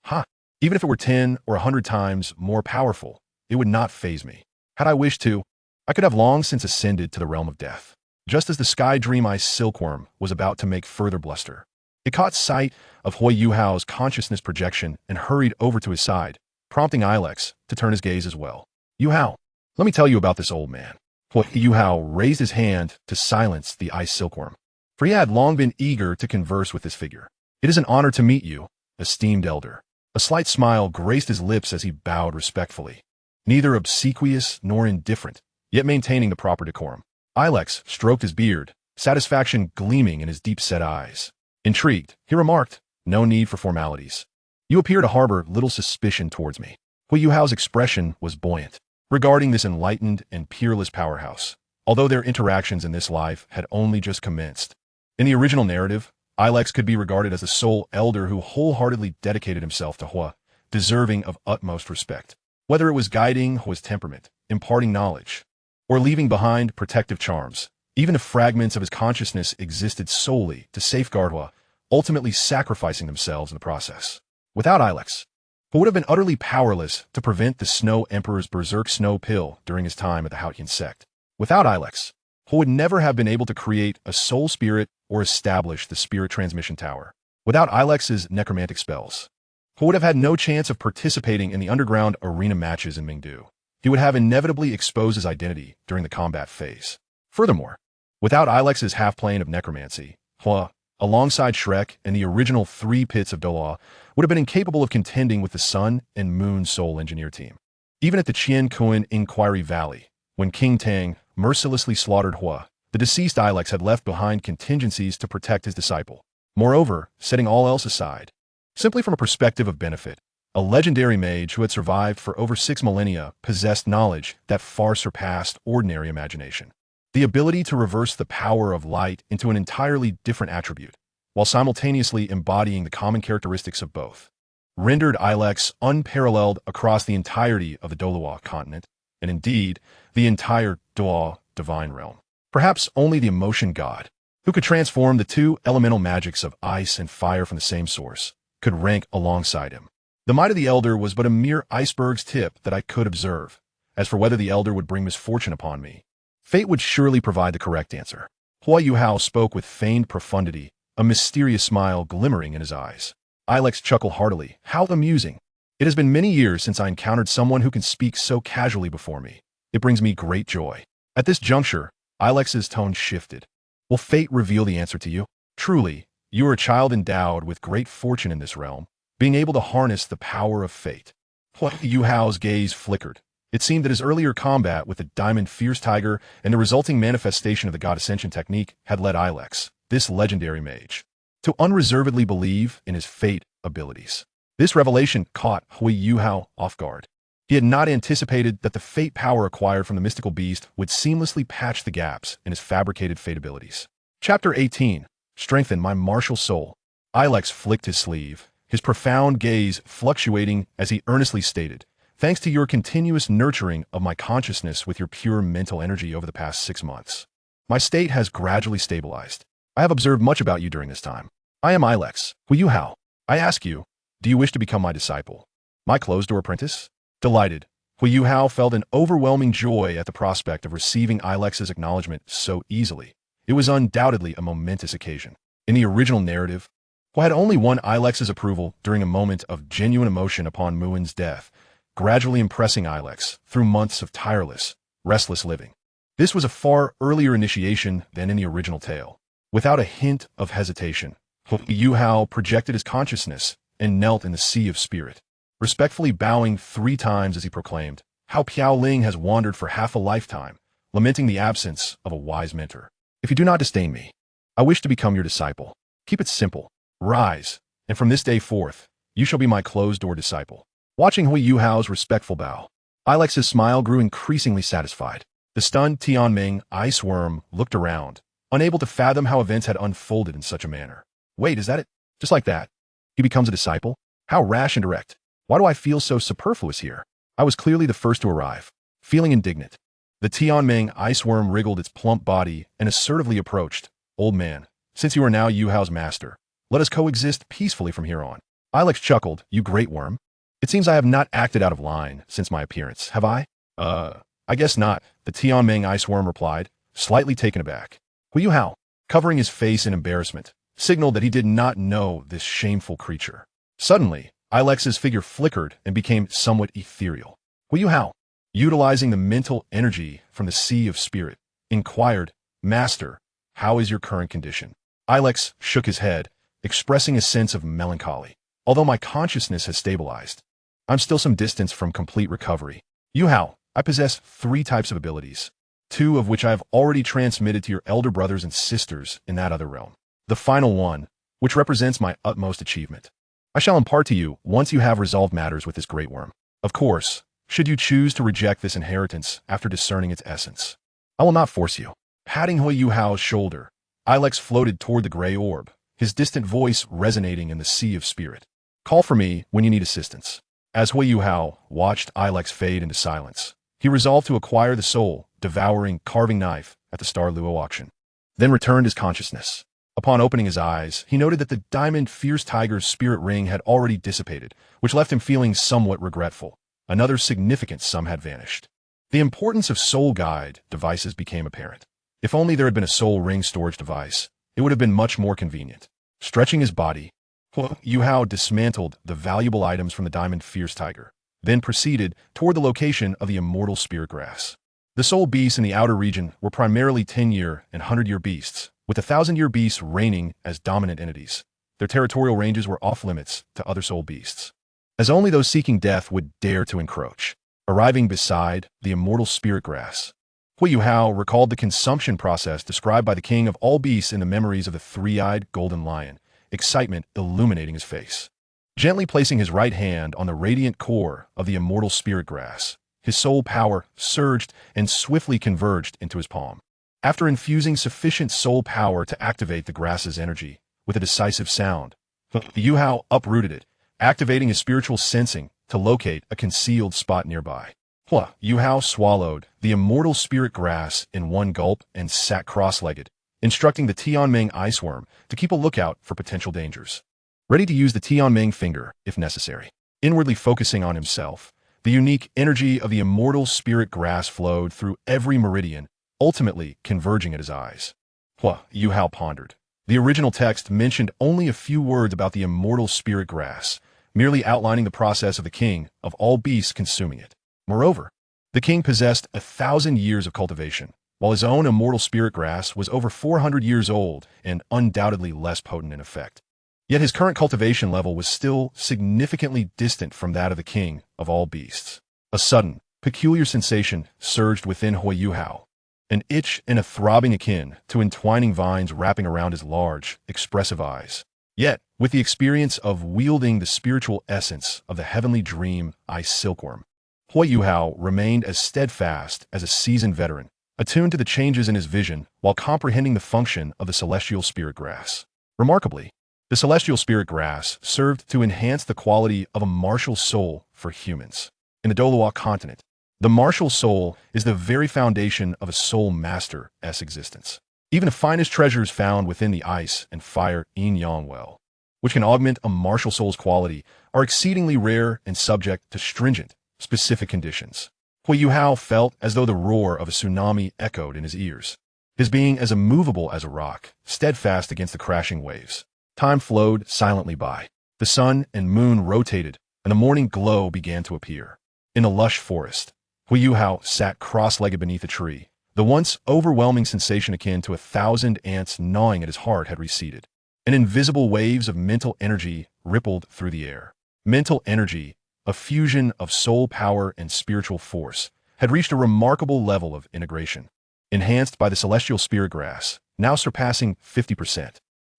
even if it were 10 or 100 times more powerful, it would not faze me. Had I wished to, I could have long since ascended to the realm of death." Just as the sky dream ice silkworm was about to make further bluster, it caught sight of Huo Yuhao's consciousness projection and hurried over to his side, prompting Ilex to turn his gaze as well. "Yuhao, let me tell you about this old man." Huo Yuhao raised his hand to silence the ice silkworm, for he had long been eager to converse with this figure. "It is an honor to meet you, esteemed elder." A slight smile graced his lips as he bowed respectfully, neither obsequious nor indifferent, yet maintaining the proper decorum. Ilex stroked his beard, satisfaction gleaming in his deep-set eyes. Intrigued, he remarked, "No need for formalities. You appear to harbor little suspicion towards me." Huo Yuhao's expression was buoyant, regarding this enlightened and peerless powerhouse, although their interactions in this life had only just commenced. In the original narrative, Ilex could be regarded as the sole elder who wholeheartedly dedicated himself to Huo, deserving of utmost respect. Whether it was guiding Huo's temperament, imparting knowledge, or leaving behind protective charms, even if fragments of his consciousness existed solely to safeguard Huo, ultimately sacrificing themselves in the process. Without Ilex, Huo would have been utterly powerless to prevent the Snow Emperor's berserk snow pill during his time at the Haotian sect. Without Ilex, Huo would never have been able to create a soul spirit or establish the spirit transmission tower. Without Ilex's necromantic spells, Huo would have had no chance of participating in the underground arena matches in Mingdu. He would have inevitably exposed his identity during the combat phase. Furthermore, without Ilex's half-plane of necromancy, Huo, alongside Shrek and the original 3 pits of Douluo, would have been incapable of contending with the Sun and Moon Soul Engineer team. Even at the Qian Kuan Inquiry Valley, when King Tang mercilessly slaughtered Huo, the deceased Ilex had left behind contingencies to protect his disciple. Moreover, setting all else aside, simply from a perspective of benefit, a legendary mage who had survived for over 6 millennia possessed knowledge that far surpassed ordinary imagination. The ability to reverse the power of light into an entirely different attribute, while simultaneously embodying the common characteristics of both, rendered Ilex unparalleled across the entirety of the Douluo continent, and indeed, the entire Duo divine realm. Perhaps only the emotion god, who could transform the 2 elemental magics of ice and fire from the same source, could rank alongside him. The might of the Elder was but a mere iceberg's tip that I could observe. As for whether the Elder would bring misfortune upon me, fate would surely provide the correct answer. Huo Yuhao spoke with feigned profundity, a mysterious smile glimmering in his eyes. Ilex chuckled heartily. "How amusing. It has been many years since I encountered someone who can speak so casually before me. It brings me great joy." At this juncture, Ilex's tone shifted. "Will fate reveal the answer to you? Truly, you are a child endowed with great fortune in this realm, being able to harness the power of fate." Huo Yuhao's gaze flickered. It seemed that his earlier combat with the Diamond Fierce Tiger and the resulting manifestation of the God Ascension technique had led Ilex, this legendary mage, to unreservedly believe in his fate abilities. This revelation caught Huo Yuhao off guard. He had not anticipated that the fate power acquired from the mystical beast would seamlessly patch the gaps in his fabricated fate abilities. Chapter 18. Strengthen my martial soul. Ilex flicked his sleeve, his profound gaze fluctuating as he earnestly stated, "Thanks to your continuous nurturing of my consciousness with your pure mental energy over the past 6 months, my state has gradually stabilized. I have observed much about you during this time. I am Ilex, Huo Yuhao. I ask you, do you wish to become my disciple? My closed-door apprentice?" Delighted, Huo Yuhao felt an overwhelming joy at the prospect of receiving Ilex's acknowledgement so easily. It was undoubtedly a momentous occasion. In the original narrative, Huo had only won Ilex's approval during a moment of genuine emotion upon Muin's death, gradually impressing Ilex through months of tireless, restless living. This was a far earlier initiation than in the original tale. Without a hint of hesitation, Huo Yuhao projected his consciousness and knelt in the sea of spirit, respectfully bowing 3 times as he proclaimed, "How Piao Ling has wandered for half a lifetime, lamenting the absence of a wise mentor. If you do not disdain me, I wish to become your disciple. Keep it simple. Rise, and from this day forth, you shall be my closed-door disciple." Watching Huo Yuhao's respectful bow, Ilex's smile grew increasingly satisfied. The stunned Tianming ice worm looked around, unable to fathom how events had unfolded in such a manner. "Wait, is that it? Just like that? He becomes a disciple? How rash and direct. Why do I feel so superfluous here? I was clearly the first to arrive. Feeling indignant, the Tianming ice worm wriggled its plump body and assertively approached. Old man, since you are now Yuhao's master, let us coexist peacefully from here on. Ilex chuckled, you great worm. It seems I have not acted out of line since my appearance, have I? I guess not, the Tianming ice worm replied, slightly taken aback. Huo Yuhao, covering his face in embarrassment, signaled that he did not know this shameful creature. Suddenly, Ilex's figure flickered and became somewhat ethereal. Huo Yuhao, utilizing the mental energy from the sea of spirit, inquired, Master, how is your current condition? Ilex shook his head, expressing a sense of melancholy. Although my consciousness has stabilized, I'm still some distance from complete recovery. Yuhao, I possess 3 types of abilities, 2 of which I have already transmitted to your elder brothers and sisters in that other realm. The final one, which represents my utmost achievement, I shall impart to you once you have resolved matters with this great worm. Of course, should you choose to reject this inheritance after discerning its essence, I will not force you. Patting Huo Yuhao's shoulder, Ilex floated toward the gray orb, his distant voice resonating in the sea of spirit. Call for me when you need assistance. As Huo Yuhao watched Ilex fade into silence, he resolved to acquire the soul-devouring carving knife at the Star Luo auction, then returned his consciousness. Upon opening his eyes, he noted that the diamond fierce tiger's spirit ring had already dissipated, which left him feeling somewhat regretful. Another significant sum had vanished. The importance of soul guide devices became apparent. If only there had been a soul ring storage device, it would have been much more convenient. Stretching his body, Huo Yuhao dismantled the valuable items from the diamond fierce tiger, then proceeded toward the location of the immortal spirit grass. The soul beasts in the outer region were primarily 10-year and 100-year beasts, with the 1,000-year beasts reigning as dominant entities. Their territorial ranges were off-limits to other soul beasts, as only those seeking death would dare to encroach. Arriving beside the immortal spirit grass, Huo Yuhao recalled the consumption process described by the king of all beasts in the memories of the 3-eyed golden lion, excitement illuminating his face. Gently placing his right hand on the radiant core of the immortal spirit grass, his soul power surged and swiftly converged into his palm. After infusing sufficient soul power to activate the grass's energy, with a decisive sound, Yuhao uprooted it, activating his spiritual sensing to locate a concealed spot nearby. Huo Yuhao swallowed the immortal spirit grass in one gulp and sat cross-legged, instructing the Tianming iceworm to keep a lookout for potential dangers. Ready to use the Tianming finger if necessary. Inwardly focusing on himself, the unique energy of the immortal spirit grass flowed through every meridian, ultimately converging at his eyes. Huo Yuhao pondered. The original text mentioned only a few words about the immortal spirit grass, merely outlining the process of the king of all beasts consuming it. Moreover, the king possessed 1,000 years of cultivation, while his own immortal spirit grass was over 400 years old and undoubtedly less potent in effect. Yet his current cultivation level was still significantly distant from that of the king of all beasts. A sudden, peculiar sensation surged within Huo Yuhao, an itch and a throbbing akin to entwining vines wrapping around his large, expressive eyes. Yet, with the experience of wielding the spiritual essence of the heavenly dream ice silkworm, Huo Yuhao remained as steadfast as a seasoned veteran, attuned to the changes in his vision while comprehending the function of the celestial spirit grass. Remarkably, the celestial spirit grass served to enhance the quality of a martial soul for humans. In the Douluo continent, the martial soul is the very foundation of a soul master's existence. Even the finest treasures found within the ice and fire yin-yang well, which can augment a martial soul's quality, are exceedingly rare and subject to stringent, specific conditions. Huo Yuhao felt as though the roar of a tsunami echoed in his ears, his being as immovable as a rock, steadfast against the crashing waves. Time flowed silently by. The sun and moon rotated, and the morning glow began to appear. In a lush forest, Huo Yuhao sat cross-legged beneath a tree. The once overwhelming sensation akin to 1,000 ants gnawing at his heart had receded, and invisible waves of mental energy rippled through the air. Mental energy, a fusion of soul power and spiritual force, had reached a remarkable level of integration, enhanced by the celestial spirit grass, now surpassing 50%.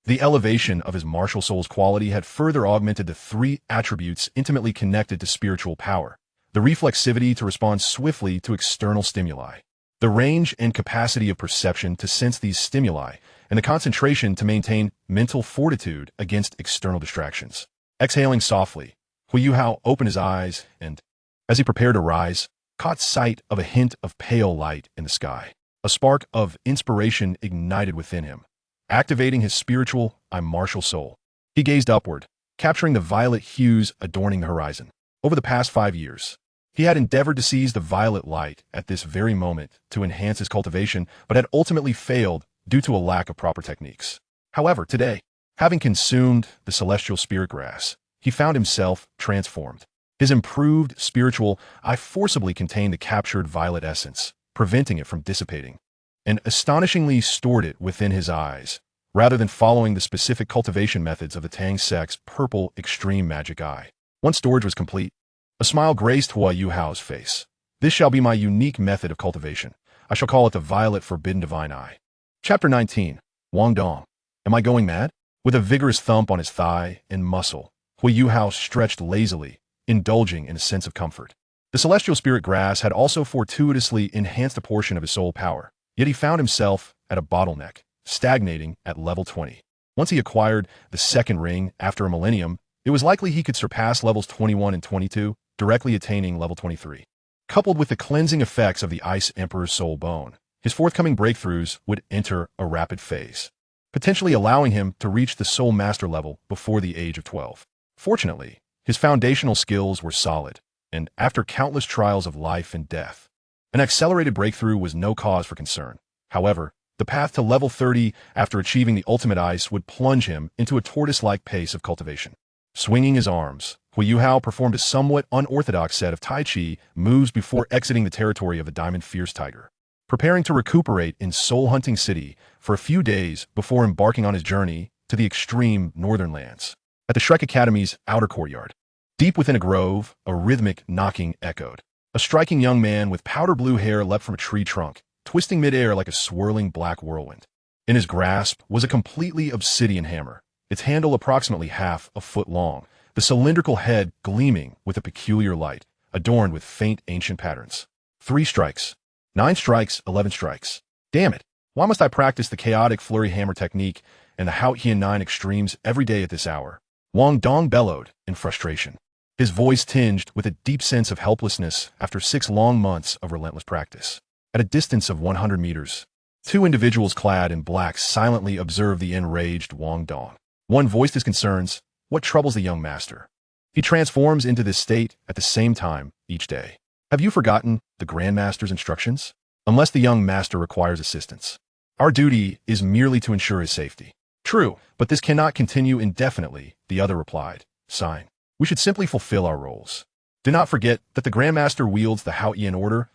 The elevation of his martial soul's quality had further augmented the 3 attributes intimately connected to spiritual power: the reflexivity to respond swiftly to external stimuli, the range and capacity of perception to sense these stimuli, and the concentration to maintain mental fortitude against external distractions. Exhaling softly, Huo Yuhao opened his eyes and, as he prepared to rise, caught sight of a hint of pale light in the sky. A spark of inspiration ignited within him, activating his spiritual, martial soul. He gazed upward, capturing the violet hues adorning the horizon. Over the past 5 years, he had endeavored to seize the violet light at this very moment to enhance his cultivation, but had ultimately failed due to a lack of proper techniques. However, today, having consumed the celestial spirit grass, he found himself transformed. His improved spiritual eye forcibly contained the captured violet essence, preventing it from dissipating, and astonishingly stored it within his eyes, rather than following the specific cultivation methods of the Tang sect's purple extreme magic eye. Once storage was complete, a smile graced Huo Yuhao's face. This shall be my unique method of cultivation. I shall call it the Violet Forbidden Divine Eye. Chapter 19. Wang Dong. Am I going mad? With a vigorous thump on his thigh and muscle, Huo Yuhao stretched lazily, indulging in a sense of comfort. The celestial spirit grass had also fortuitously enhanced a portion of his soul power, yet he found himself at a bottleneck, stagnating at level 20. Once he acquired the second ring after a millennium, it was likely he could surpass levels 21 and 22, directly attaining level 23. Coupled with the cleansing effects of the Ice Emperor's soul bone, his forthcoming breakthroughs would enter a rapid phase, potentially allowing him to reach the soul master level before the age of 12. Fortunately, his foundational skills were solid, and after countless trials of life and death, an accelerated breakthrough was no cause for concern. However, the path to level 30 after achieving the ultimate ice would plunge him into a tortoise-like pace of cultivation. Swinging his arms, Huo Yuhao performed a somewhat unorthodox set of Tai Chi moves before exiting the territory of the Diamond Fierce Tiger, preparing to recuperate in Soul Hunting City for a few days before embarking on his journey to the extreme northern lands. At the Shrek Academy's outer courtyard, deep within a grove, a rhythmic knocking echoed. A striking young man with powder blue hair leapt from a tree trunk, twisting midair like a swirling black whirlwind. In his grasp was a completely obsidian hammer, its handle approximately half a foot long, the cylindrical head gleaming with a peculiar light, adorned with faint ancient patterns. 3 strikes. 9 strikes, 11 strikes. Damn it! Why must I practice the chaotic flurry hammer technique and the Haotian 9 extremes every day at this hour? Wang Dong bellowed in frustration, his voice tinged with a deep sense of helplessness after 6 long months of relentless practice. At a distance of 100 meters, 2 individuals clad in black silently observed the enraged Wang Dong. One voiced his concerns. What troubles the young master? He transforms into this state at the same time each day. Have you forgotten the Grandmaster's instructions? Unless the young master requires assistance, our duty is merely to ensure his safety. True, but this cannot continue indefinitely, the other replied. Sign. We should simply fulfill our roles. Do not forget that the Grandmaster wields the Haotian Order,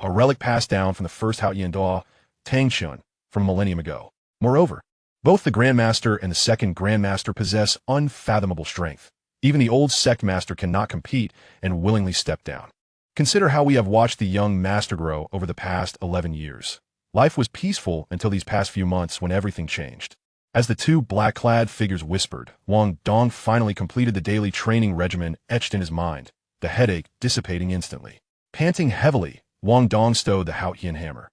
a relic passed down from the first Haotian Dao, Tangshun, from a millennium ago. Moreover, both the Grandmaster and the second Grandmaster possess unfathomable strength. Even the old sect master cannot compete and willingly step down. Consider how we have watched the young master grow over the past 11 years. Life was peaceful until these past few months when everything changed. As the 2 black-clad figures whispered, Wang Dong finally completed the daily training regimen etched in his mind, the headache dissipating instantly. Panting heavily, Wang Dong stowed the Haotian hammer,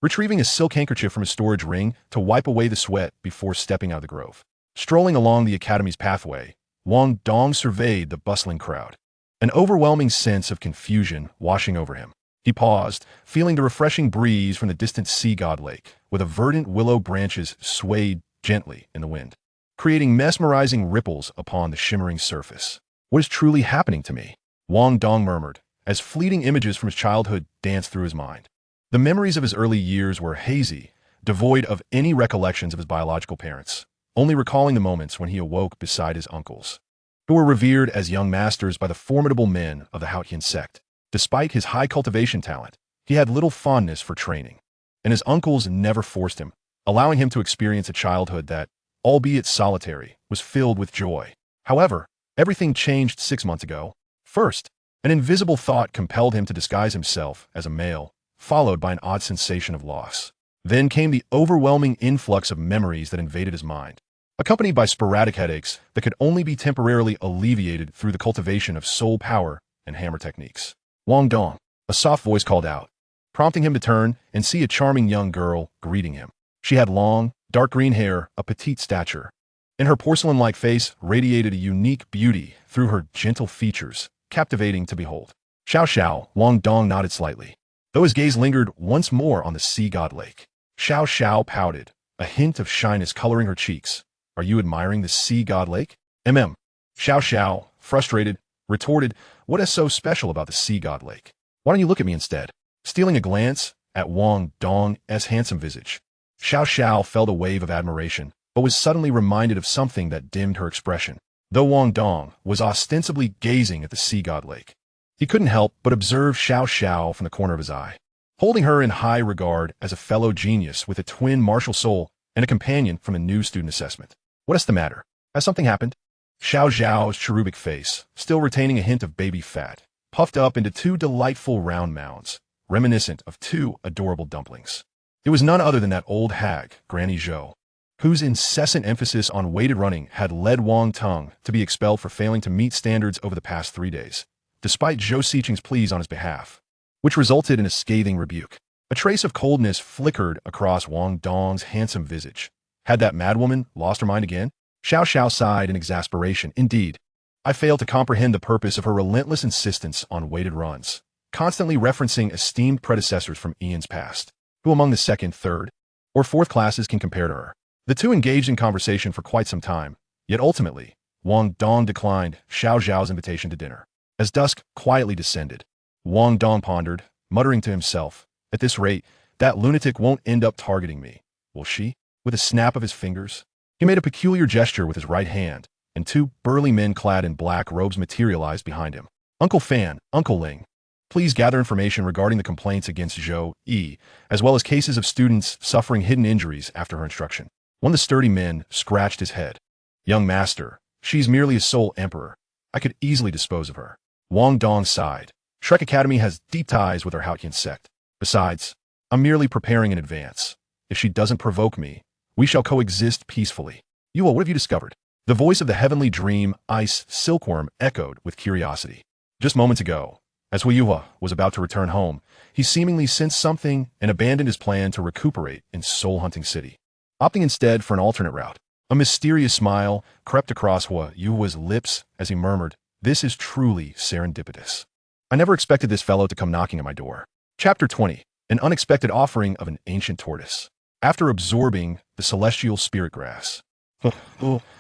retrieving a silk handkerchief from his storage ring to wipe away the sweat before stepping out of the grove. Strolling along the academy's pathway, Wang Dong surveyed the bustling crowd, an overwhelming sense of confusion washing over him. He paused, feeling the refreshing breeze from the distant sea god lake, where the verdant willow branches swayed gently in the wind, creating mesmerizing ripples upon the shimmering surface. What is truly happening to me? Wang Dong murmured, as fleeting images from his childhood danced through his mind. The memories of his early years were hazy, devoid of any recollections of his biological parents, only recalling the moments when he awoke beside his uncles, who were revered as young masters by the formidable men of the Haotian sect. Despite his high cultivation talent, he had little fondness for training, and his uncles never forced him, allowing him to experience a childhood that, albeit solitary, was filled with joy. However, everything changed 6 months ago. First, an invisible thought compelled him to disguise himself as a male, followed by an odd sensation of loss. Then came the overwhelming influx of memories that invaded his mind, accompanied by sporadic headaches that could only be temporarily alleviated through the cultivation of soul power and hammer techniques. Wang Dong, a soft voice called out, prompting him to turn and see a charming young girl greeting him. She had long, dark green hair, a petite stature, and her porcelain-like face radiated a unique beauty through her gentle features, captivating to behold. Xiao Xiao, Wang Dong nodded slightly, though his gaze lingered once more on the sea god lake. Xiao Xiao pouted, a hint of shyness coloring her cheeks. Are you admiring the sea god lake? Mm. Xiao Xiao, frustrated, retorted, what is so special about the sea god lake? Why don't you look at me instead? Stealing a glance at Wang Dong's handsome visage, Xiao Xiao felt a wave of admiration, but was suddenly reminded of something that dimmed her expression. Though Wang Dong was ostensibly gazing at the sea god lake, he couldn't help but observe Xiao Xiao from the corner of his eye, holding her in high regard as a fellow genius with a twin martial soul and a companion from a new student assessment. What is the matter? Has something happened? Xiao Xiao's cherubic face, still retaining a hint of baby fat, puffed up into two delightful round mounds, reminiscent of two adorable dumplings. It was none other than that old hag, Granny Zhou, whose incessant emphasis on weighted running had led Wang Tong to be expelled for failing to meet standards over the past 3 days, despite Zhou Xiqing's pleas on his behalf, which resulted in a scathing rebuke. A trace of coldness flickered across Wang Dong's handsome visage. Had that madwoman lost her mind again? Xiao Xiao sighed in exasperation. Indeed, I failed to comprehend the purpose of her relentless insistence on weighted runs, constantly referencing esteemed predecessors from eons past. Who among the second, third, or fourth classes can compare to her? The two engaged in conversation for quite some time, yet ultimately, Wang Dong declined Xiao Zhao's invitation to dinner. As dusk quietly descended, Wang Dong pondered, muttering to himself, at this rate, that lunatic won't end up targeting me, will she? With a snap of his fingers, he made a peculiar gesture with his right hand, and two burly men clad in black robes materialized behind him. Uncle Fan, Uncle Ling, please gather information regarding the complaints against Zhou Yi, as well as cases of students suffering hidden injuries after her instruction. One of the sturdy men scratched his head. Young master, she's merely a soul emperor. I could easily dispose of her. Wang Dong sighed. Shrek Academy has deep ties with our Haotian sect. Besides, I'm merely preparing in advance. If she doesn't provoke me, we shall coexist peacefully. Yuo, what have you discovered? The voice of the heavenly dream, ice silkworm, echoed with curiosity. Just moments ago, as Huo Yuhao was about to return home, he seemingly sensed something and abandoned his plan to recuperate in Soul Hunting City, opting instead for an alternate route. A mysterious smile crept across Huo Yuhao's lips as he murmured, "This is truly serendipitous. I never expected this fellow to come knocking at my door." Chapter 20. An unexpected offering of an ancient tortoise. After absorbing the celestial spirit grass,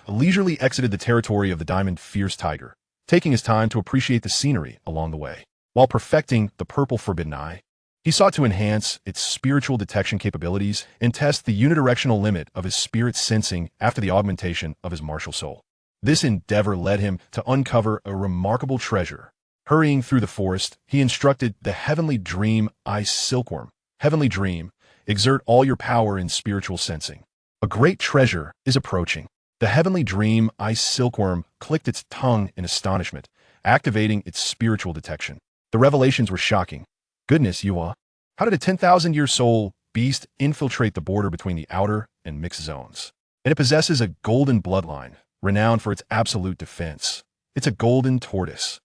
leisurely exited the territory of the diamond fierce tiger, taking his time to appreciate the scenery along the way. While perfecting the purple forbidden eye, he sought to enhance its spiritual detection capabilities and test the unidirectional limit of his spirit sensing after the augmentation of his martial soul. This endeavor led him to uncover a remarkable treasure. Hurrying through the forest, he instructed the heavenly dream ice silkworm, "Heavenly dream, exert all your power in spiritual sensing. A great treasure is approaching." The heavenly dream ice silkworm clicked its tongue in astonishment, activating its spiritual detection. The revelations were shocking. Goodness, Yuhao, how did a 10,000-year soul beast infiltrate the border between the outer and mixed zones? And it possesses a golden bloodline, renowned for its absolute defense. It's a golden tortoise.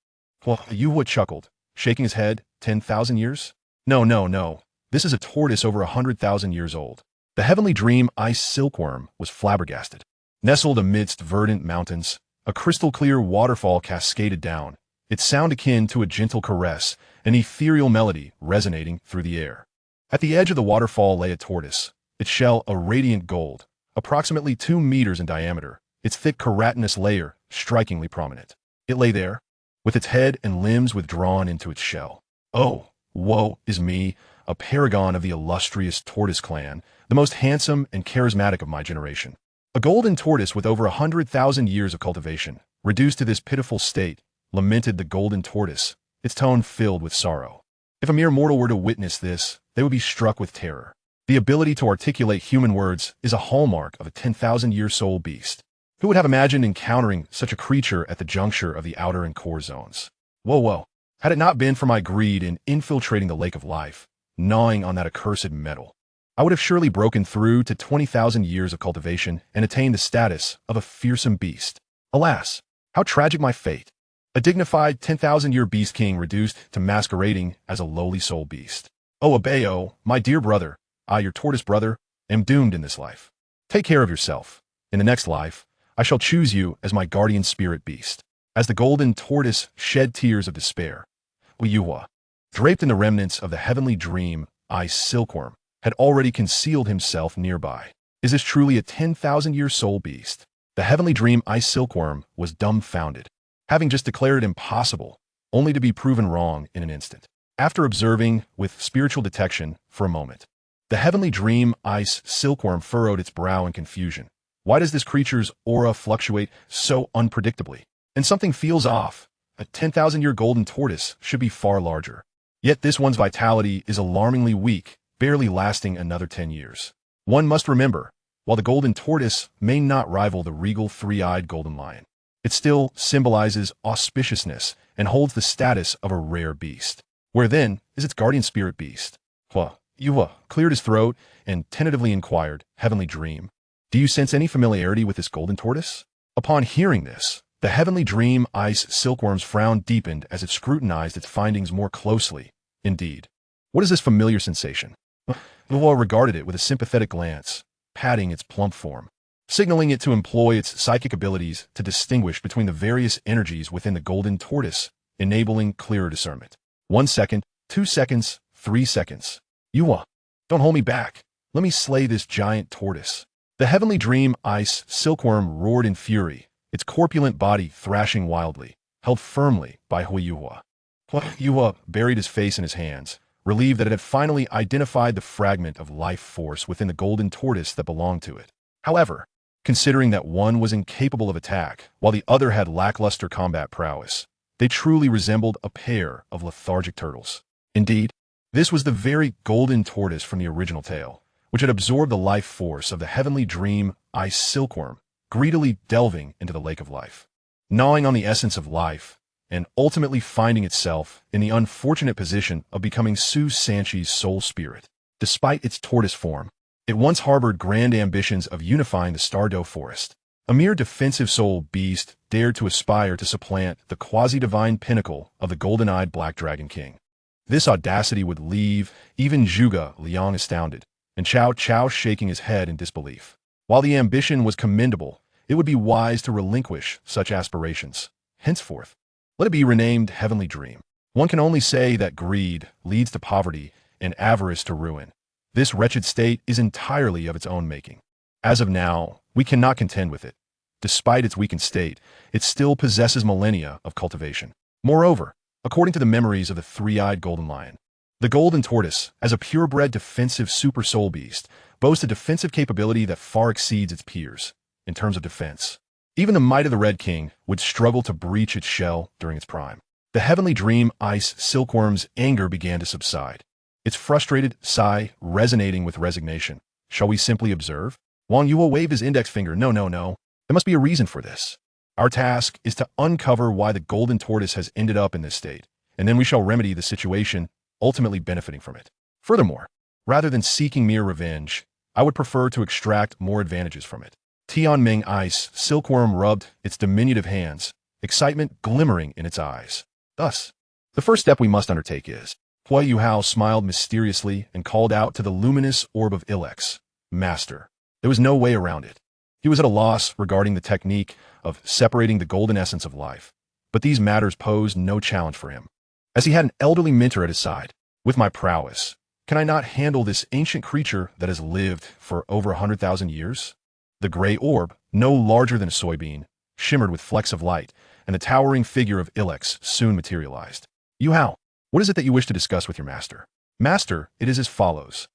Yuhao chuckled, shaking his head. 10,000 years? No. This is a tortoise over 100,000 years old. The heavenly dream ice silkworm was flabbergasted. Nestled amidst verdant mountains, a crystal-clear waterfall cascaded down, its sound akin to a gentle caress, an ethereal melody resonating through the air. At the edge of the waterfall lay a tortoise, its shell a radiant gold, approximately 2 meters in diameter, its thick keratinous layer strikingly prominent. It lay there, with its head and limbs withdrawn into its shell. Oh, woe is me, a paragon of the illustrious tortoise clan, the most handsome and charismatic of my generation. A golden tortoise with over 100,000 years of cultivation, reduced to this pitiful state, lamented the golden tortoise, its tone filled with sorrow. If a mere mortal were to witness this, they would be struck with terror. The ability to articulate human words is a hallmark of a 10,000-year soul beast. Who would have imagined encountering such a creature at the juncture of the outer and core zones? Whoa. Had it not been for my greed in infiltrating the lake of life, gnawing on that accursed metal, I would have surely broken through to 20,000 years of cultivation and attained the status of a fearsome beast. Alas, how tragic my fate. A dignified 10,000-year beast king reduced to masquerading as a lowly soul beast. Oh, Abeo, my dear brother, I, your tortoise brother, am doomed in this life. Take care of yourself. In the next life, I shall choose you as my guardian spirit beast. As the golden tortoise shed tears of despair, Huo Yuhao, draped in the remnants of the heavenly dream, ice silkworm, had already concealed himself nearby. Is this truly a 10,000-year soul beast? The heavenly dream ice silkworm was dumbfounded, having just declared it impossible, only to be proven wrong in an instant. After observing with spiritual detection for a moment, the heavenly dream ice silkworm furrowed its brow in confusion. Why does this creature's aura fluctuate so unpredictably? And something feels off. A 10,000-year golden tortoise should be far larger. Yet this one's vitality is alarmingly weak, barely lasting another 10 years. One must remember, while the golden tortoise may not rival the regal three-eyed golden lion, it still symbolizes auspiciousness and holds the status of a rare beast. Where then is its guardian spirit beast? Huo Yuhao cleared his throat and tentatively inquired, Heavenly Dream, do you sense any familiarity with this golden tortoise? Upon hearing this, the heavenly dream ice silkworm's frown deepened as it scrutinized its findings more closely. Indeed. What is this familiar sensation? Douluo regarded it with a sympathetic glance, patting its plump form, signaling it to employ its psychic abilities to distinguish between the various energies within the golden tortoise, enabling clearer discernment. 1 second, 2 seconds, 3 seconds. Yuhao, don't hold me back. Let me slay this giant tortoise. The heavenly dream ice silkworm roared in fury, its corpulent body thrashing wildly, held firmly by Huo Yuhao. Huo Yuhao buried his face in his hands, relieved that it had finally identified the fragment of life force within the golden tortoise that belonged to it. However, considering that one was incapable of attack, while the other had lackluster combat prowess, they truly resembled a pair of lethargic turtles. Indeed, this was the very golden tortoise from the original tale, which had absorbed the life force of the heavenly dream ice silkworm, greedily delving into the lake of life, gnawing on the essence of life, and ultimately finding itself in the unfortunate position of becoming Su Sanchi's soul spirit. Despite its tortoise form, it once harbored grand ambitions of unifying the Stardow Forest. A mere defensive soul beast dared to aspire to supplant the quasi-divine pinnacle of the golden-eyed Black Dragon King. This audacity would leave even Zhuge Liang astounded, and Cao Cao shaking his head in disbelief. While the ambition was commendable, it would be wise to relinquish such aspirations. Henceforth, let it be renamed Heavenly Dream. One can only say that greed leads to poverty and avarice to ruin. This wretched state is entirely of its own making. As of now, we cannot contend with it. Despite its weakened state, it still possesses millennia of cultivation. Moreover, according to the memories of the three-eyed golden lion, the golden tortoise, as a purebred defensive super soul beast, boasts a defensive capability that far exceeds its peers in terms of defense. Even the might of the Red King would struggle to breach its shell during its prime. The heavenly dream ice silkworm's anger began to subside, its frustrated sigh resonating with resignation. Shall we simply observe? Wang Yuo waved his index finger. No. There must be a reason for this. Our task is to uncover why the golden tortoise has ended up in this state, and then we shall remedy the situation, ultimately benefiting from it. Furthermore, rather than seeking mere revenge, I would prefer to extract more advantages from it. Tianming ice silkworm rubbed its diminutive hands, excitement glimmering in its eyes. Thus, the first step we must undertake is. Huo Yuhao smiled mysteriously and called out to the luminous orb of Ilex, Master. There was no way around it. He was at a loss regarding the technique of separating the golden essence of life, but these matters posed no challenge for him, as he had an elderly mentor at his side. With my prowess, can I not handle this ancient creature that has lived for over 100,000 years? The gray orb, no larger than a soybean, shimmered with flecks of light, and the towering figure of Ilex soon materialized. Yuhao, what is it that you wish to discuss with your master? Master, it is as follows.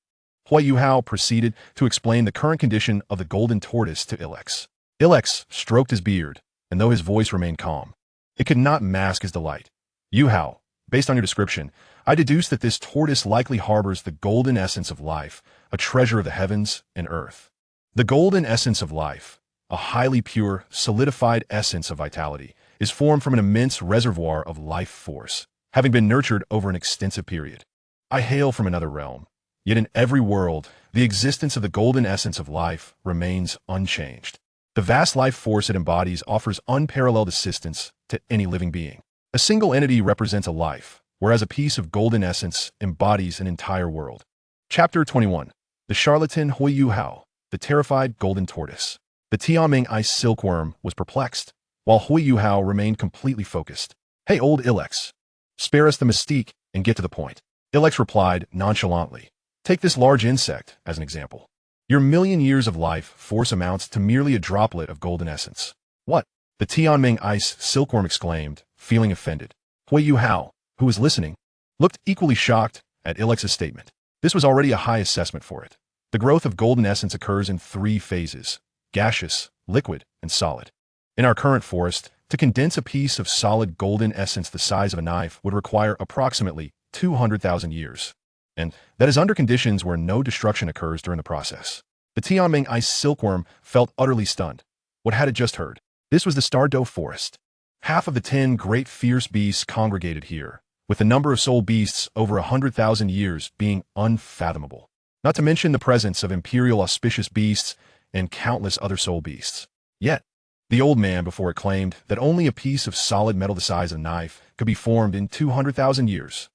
Huo Yuhao proceeded to explain the current condition of the golden tortoise to Ilex. Ilex stroked his beard, and though his voice remained calm, it could not mask his delight. Yuhao, based on your description, I deduce that this tortoise likely harbors the golden essence of life, a treasure of the heavens and earth. The golden essence of life, a highly pure, solidified essence of vitality, is formed from an immense reservoir of life force, having been nurtured over an extensive period. I hail from another realm, yet in every world, the existence of the golden essence of life remains unchanged. The vast life force it embodies offers unparalleled assistance to any living being. A single entity represents a life, whereas a piece of golden essence embodies an entire world. Chapter 21. The Charlatan Huo Yuhao, the Terrified Golden Tortoise. The Tianming ice silkworm was perplexed, while Huo Yuhao remained completely focused. Hey, old Ilex, spare us the mystique and get to the point. Ilex replied nonchalantly. Take this large insect as an example. Your million years of life force amounts to merely a droplet of golden essence. What? The Tianming ice silkworm exclaimed, feeling offended. Huo Yuhao, who was listening, looked equally shocked at Ilex's statement. This was already a high assessment for it. The growth of golden essence occurs in 3 phases: gaseous, liquid, and solid. In our current forest, to condense a piece of solid golden essence the size of a knife would require approximately 200,000 years. And that is under conditions where no destruction occurs during the process. The Tianming ice silkworm felt utterly stunned. What had it just heard? This was the Stardow forest. Half of the 10 great fierce beasts congregated here, with the number of soul beasts over 100,000 years being unfathomable. Not to mention the presence of imperial auspicious beasts and countless other soul beasts. Yet, the old man before it claimed that only a piece of solid metal the size of a knife could be formed in 200,000 years.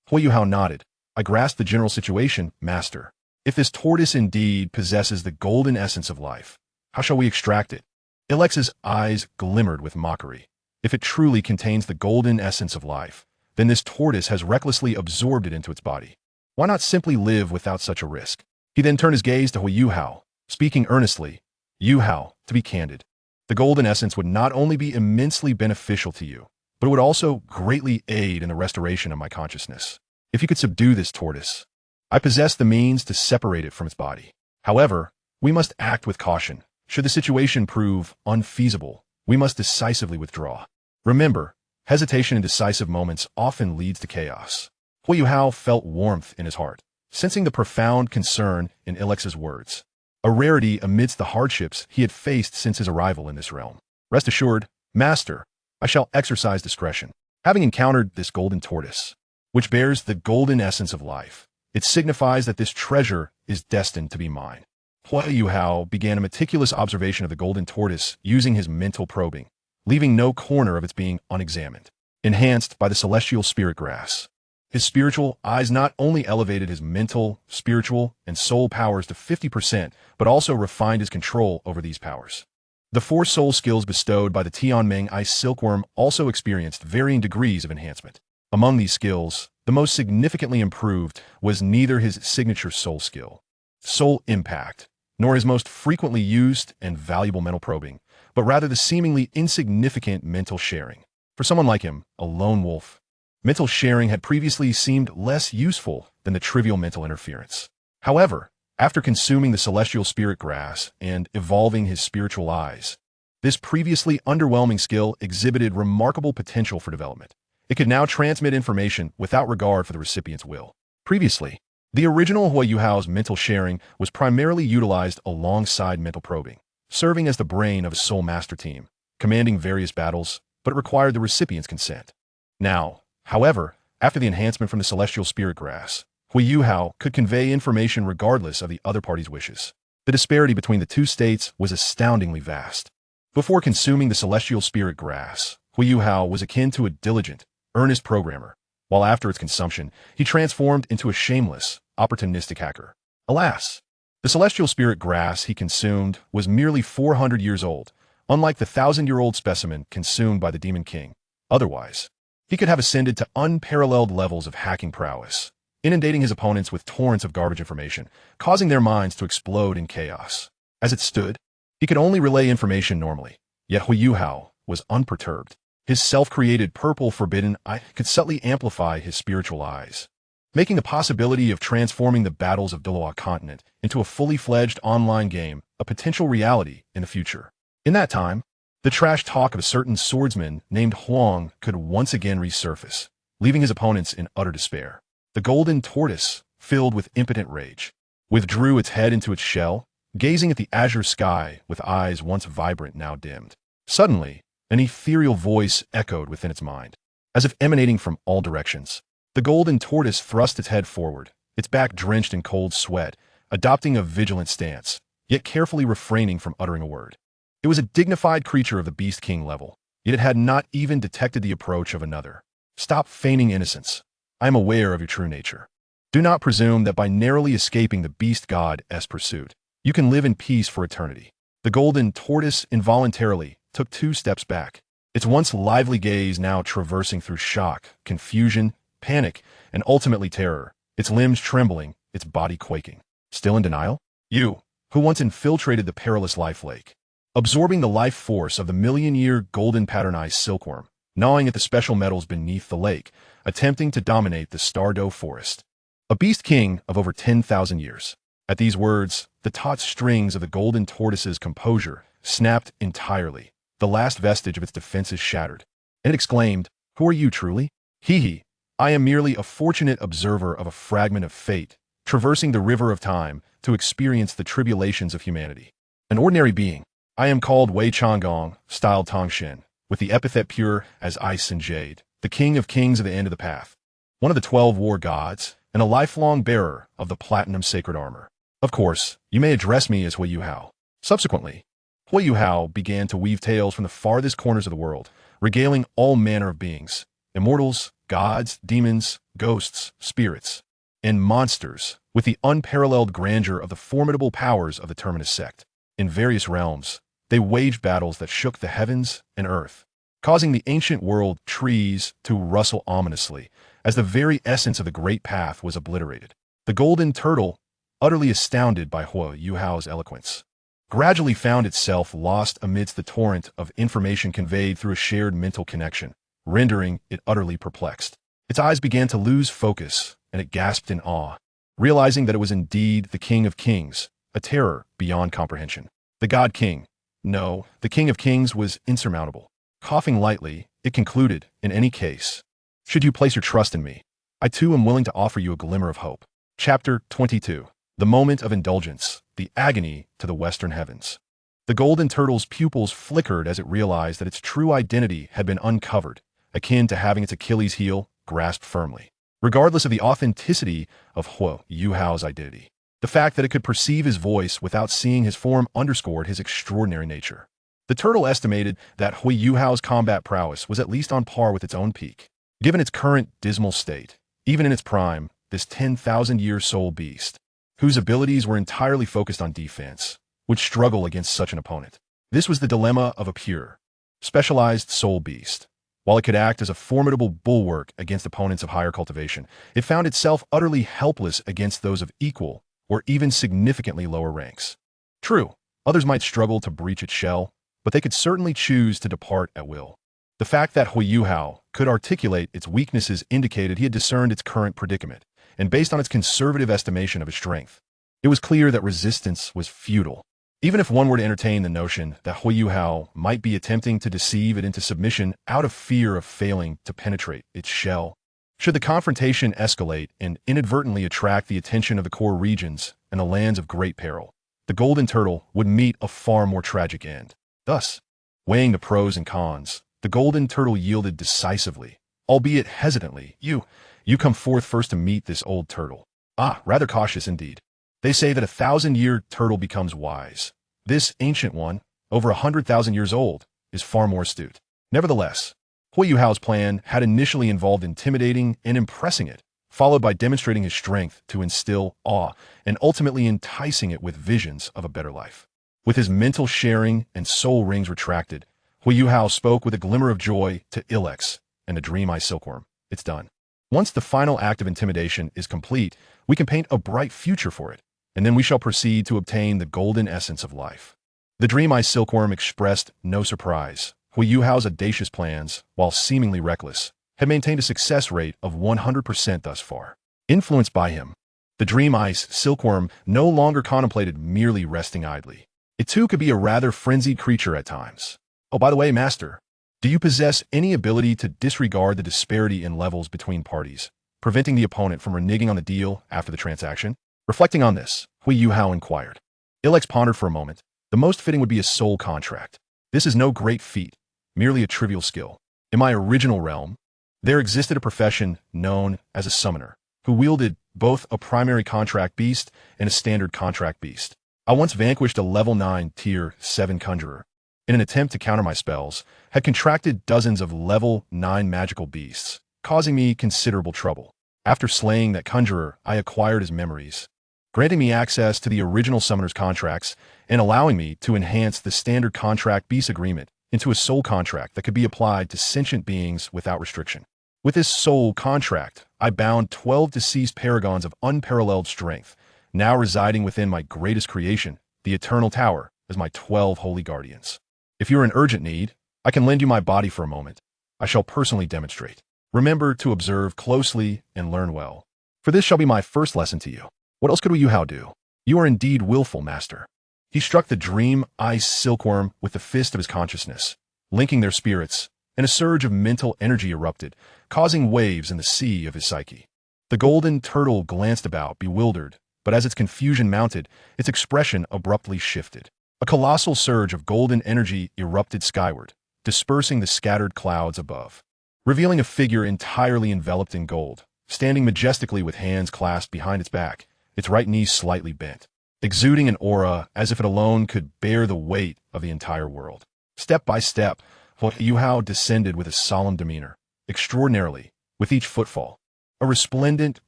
Huo Yuhao nodded. I grasp the general situation, master. If this tortoise indeed possesses the golden essence of life, how shall we extract it? Ilex's eyes glimmered with mockery. If it truly contains the golden essence of life, then this tortoise has recklessly absorbed it into its body. Why not simply live without such a risk? He then turned his gaze to Huo Yuhao, speaking earnestly. Yuhao, to be candid, the golden essence would not only be immensely beneficial to you, but it would also greatly aid in the restoration of my consciousness. If you could subdue this tortoise, I possess the means to separate it from its body. However, we must act with caution. Should the situation prove unfeasible, we must decisively withdraw. Remember, hesitation in decisive moments often leads to chaos. Huo Yuhao felt warmth in his heart, sensing the profound concern in Ilex's words, a rarity amidst the hardships he had faced since his arrival in this realm. Rest assured, master, I shall exercise discretion. Having encountered this golden tortoise, which bears the golden essence of life, it signifies that this treasure is destined to be mine. Huo Yuhao began a meticulous observation of the golden tortoise using his mental probing, leaving no corner of its being unexamined. Enhanced by the celestial spirit grass, his spiritual eyes not only elevated his mental, spiritual, and soul powers to 50%, but also refined his control over these powers. The 4 soul skills bestowed by the Tianming ice silkworm also experienced varying degrees of enhancement. Among these skills, the most significantly improved was neither his signature soul skill, soul impact, nor his most frequently used and valuable mental probing, but rather the seemingly insignificant mental sharing. For someone like him, a lone wolf, mental sharing had previously seemed less useful than the trivial mental interference. However, after consuming the celestial spirit grass and evolving his spiritual eyes, this previously underwhelming skill exhibited remarkable potential for development. It could now transmit information without regard for the recipient's will. Previously, the original Huo Yuhao's mental sharing was primarily utilized alongside mental probing, serving as the brain of a soul master team, commanding various battles, but it required the recipient's consent. Now, however, after the enhancement from the celestial spirit grass, Huo Yuhao could convey information regardless of the other party's wishes. The disparity between the 2 states was astoundingly vast. Before consuming the celestial spirit grass, Huo Yuhao was akin to a diligent, earnest programmer, while after its consumption, he transformed into a shameless, opportunistic hacker. Alas, the celestial spirit grass he consumed was merely 400 years old, unlike the 1,000-year-old specimen consumed by the Demon King. Otherwise, he could have ascended to unparalleled levels of hacking prowess, inundating his opponents with torrents of garbage information, causing their minds to explode in chaos. As it stood, he could only relay information normally, yet Huo Yuhao was unperturbed. His self-created purple forbidden eye could subtly amplify his spiritual eyes, making the possibility of transforming the battles of Douluo continent into a fully fledged online game a potential reality in the future. In that time, the trash talk of a certain swordsman named Huang could once again resurface, leaving his opponents in utter despair. The golden tortoise, filled with impotent rage, withdrew its head into its shell, gazing at the azure sky with eyes once vibrant now dimmed. Suddenly, an ethereal voice echoed within its mind, as if emanating from all directions. The golden tortoise thrust its head forward, its back drenched in cold sweat, adopting a vigilant stance, yet carefully refraining from uttering a word. It was a dignified creature of the Beast King level, yet it had not even detected the approach of another. Stop feigning innocence. I am aware of your true nature. Do not presume that by narrowly escaping the Beast God's pursuit, you can live in peace for eternity. The golden tortoise involuntarily took 2 steps back, its once lively gaze now traversing through shock, confusion, panic, and ultimately terror, its limbs trembling, its body quaking. Still in denial? You, who once infiltrated the perilous life lake, absorbing the life force of the million-year golden patternized silkworm, gnawing at the special metals beneath the lake, attempting to dominate the Stardow forest. A beast king of over 10,000 years. At these words, the taut strings of the golden tortoise's composure snapped entirely, the last vestige of its defenses shattered. And it exclaimed, "Who are you truly?" Hee. I am merely a fortunate observer of a fragment of fate, traversing the river of time to experience the tribulations of humanity. An ordinary being. I am called Wei Changong, styled Tongshin, with the epithet pure as ice and jade, the king of kings of the end of the path, one of the 12 war gods, and a lifelong bearer of the platinum sacred armor. Of course, you may address me as Huo Yuhao. Subsequently, Huo Yuhao began to weave tales from the farthest corners of the world, regaling all manner of beings, immortals, gods, demons, ghosts, spirits, and monsters, with the unparalleled grandeur of the formidable powers of the Terminus sect. In various realms, they waged battles that shook the heavens and earth, causing the ancient world trees to rustle ominously, as the very essence of the Great Path was obliterated. The golden turtle, utterly astounded by Huo Yuhao's eloquence, gradually found itself lost amidst the torrent of information conveyed through a shared mental connection, rendering it utterly perplexed. Its eyes began to lose focus, and it gasped in awe, realizing that it was indeed the King of Kings, a terror beyond comprehension. The God King. No, the King of Kings was insurmountable. Coughing lightly, it concluded, in any case, should you place your trust in me, I too am willing to offer you a glimmer of hope. Chapter 22. The moment of indulgence, the agony to the western heavens. The golden turtle's pupils flickered as it realized that its true identity had been uncovered, akin to having its Achilles heel grasped firmly. Regardless of the authenticity of Huo Yuhao's identity, the fact that it could perceive his voice without seeing his form underscored his extraordinary nature. The turtle estimated that Huo Yuhao's combat prowess was at least on par with its own peak. Given its current dismal state, even in its prime, this 10,000-year soul beast, whose abilities were entirely focused on defense, would struggle against such an opponent. This was the dilemma of a pure, specialized soul beast. While it could act as a formidable bulwark against opponents of higher cultivation, it found itself utterly helpless against those of equal or even significantly lower ranks. True, others might struggle to breach its shell, but they could certainly choose to depart at will. The fact that Huo Yuhao could articulate its weaknesses indicated he had discerned its current predicament, and based on its conservative estimation of its strength, it was clear that resistance was futile. Even if one were to entertain the notion that Huo Yuhao might be attempting to deceive it into submission out of fear of failing to penetrate its shell, should the confrontation escalate and inadvertently attract the attention of the core regions and the lands of great peril, the golden turtle would meet a far more tragic end. Thus, weighing the pros and cons, the golden turtle yielded decisively, albeit hesitantly. You come forth first to meet this old turtle. Rather cautious indeed. They say that 1,000-year turtle becomes wise. This ancient one, over 100,000 years old, is far more astute. Nevertheless, Huo Yuhao's plan had initially involved intimidating and impressing it, followed by demonstrating his strength to instill awe, and ultimately enticing it with visions of a better life. With his mental sharing and soul rings retracted, Huo Yuhao spoke with a glimmer of joy to Ilex and the Dream-Eye Silkworm. It's done. Once the final act of intimidation is complete, we can paint a bright future for it, and then we shall proceed to obtain the golden essence of life. The Dream-Eye Silkworm expressed no surprise. Huo Yuhao's audacious plans, while seemingly reckless, had maintained a success rate of 100% thus far. Influenced by him, the Dream-Eye Silkworm no longer contemplated merely resting idly. It too could be a rather frenzied creature at times. Oh, by the way, Master, do you possess any ability to disregard the disparity in levels between parties, preventing the opponent from reneging on the deal after the transaction? Reflecting on this, Huo Yuhao inquired. Ilex pondered for a moment. The most fitting would be a soul contract. This is no great feat, merely a trivial skill. In my original realm, there existed a profession known as a summoner, who wielded both a primary contract beast and a standard contract beast. I once vanquished a level 9 tier 7 conjurer. In an attempt to counter my spells, had contracted dozens of level 9 magical beasts, causing me considerable trouble. After slaying that conjurer, I acquired his memories, granting me access to the original summoner's contracts and allowing me to enhance the standard contract peace agreement into a soul contract that could be applied to sentient beings without restriction. With this soul contract, I bound 12 deceased paragons of unparalleled strength, now residing within my greatest creation, the Eternal Tower, as my 12 holy guardians. If you are in urgent need, I can lend you my body for a moment. I shall personally demonstrate. Remember to observe closely and learn well. For this shall be my first lesson to you. What else could Huo Yuhao do? You are indeed willful, master. He struck the dream ice silkworm with the fist of his consciousness, linking their spirits, and a surge of mental energy erupted, causing waves in the sea of his psyche. The golden turtle glanced about, bewildered, but as its confusion mounted, its expression abruptly shifted. A colossal surge of golden energy erupted skyward, dispersing the scattered clouds above, revealing a figure entirely enveloped in gold, standing majestically with hands clasped behind its back, its right knee slightly bent, exuding an aura as if it alone could bear the weight of the entire world. Step by step, Huo Yuhao descended with a solemn demeanor. Extraordinarily, with each footfall, a resplendent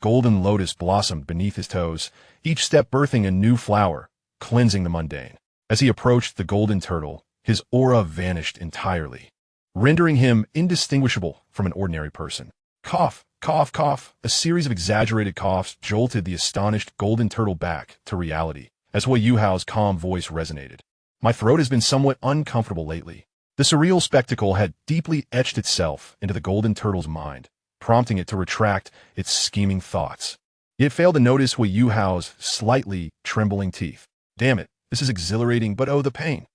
golden lotus blossomed beneath his toes, each step birthing a new flower, cleansing the mundane. As he approached the golden turtle, his aura vanished entirely, rendering him indistinguishable from an ordinary person. Cough, cough, cough. A series of exaggerated coughs jolted the astonished golden turtle back to reality as Huo Yuhao's calm voice resonated. My throat has been somewhat uncomfortable lately. The surreal spectacle had deeply etched itself into the golden turtle's mind, prompting it to retract its scheming thoughts. Yet failed to notice Huo Yuhao's slightly trembling teeth. Damn it, this is exhilarating, but oh, the pain.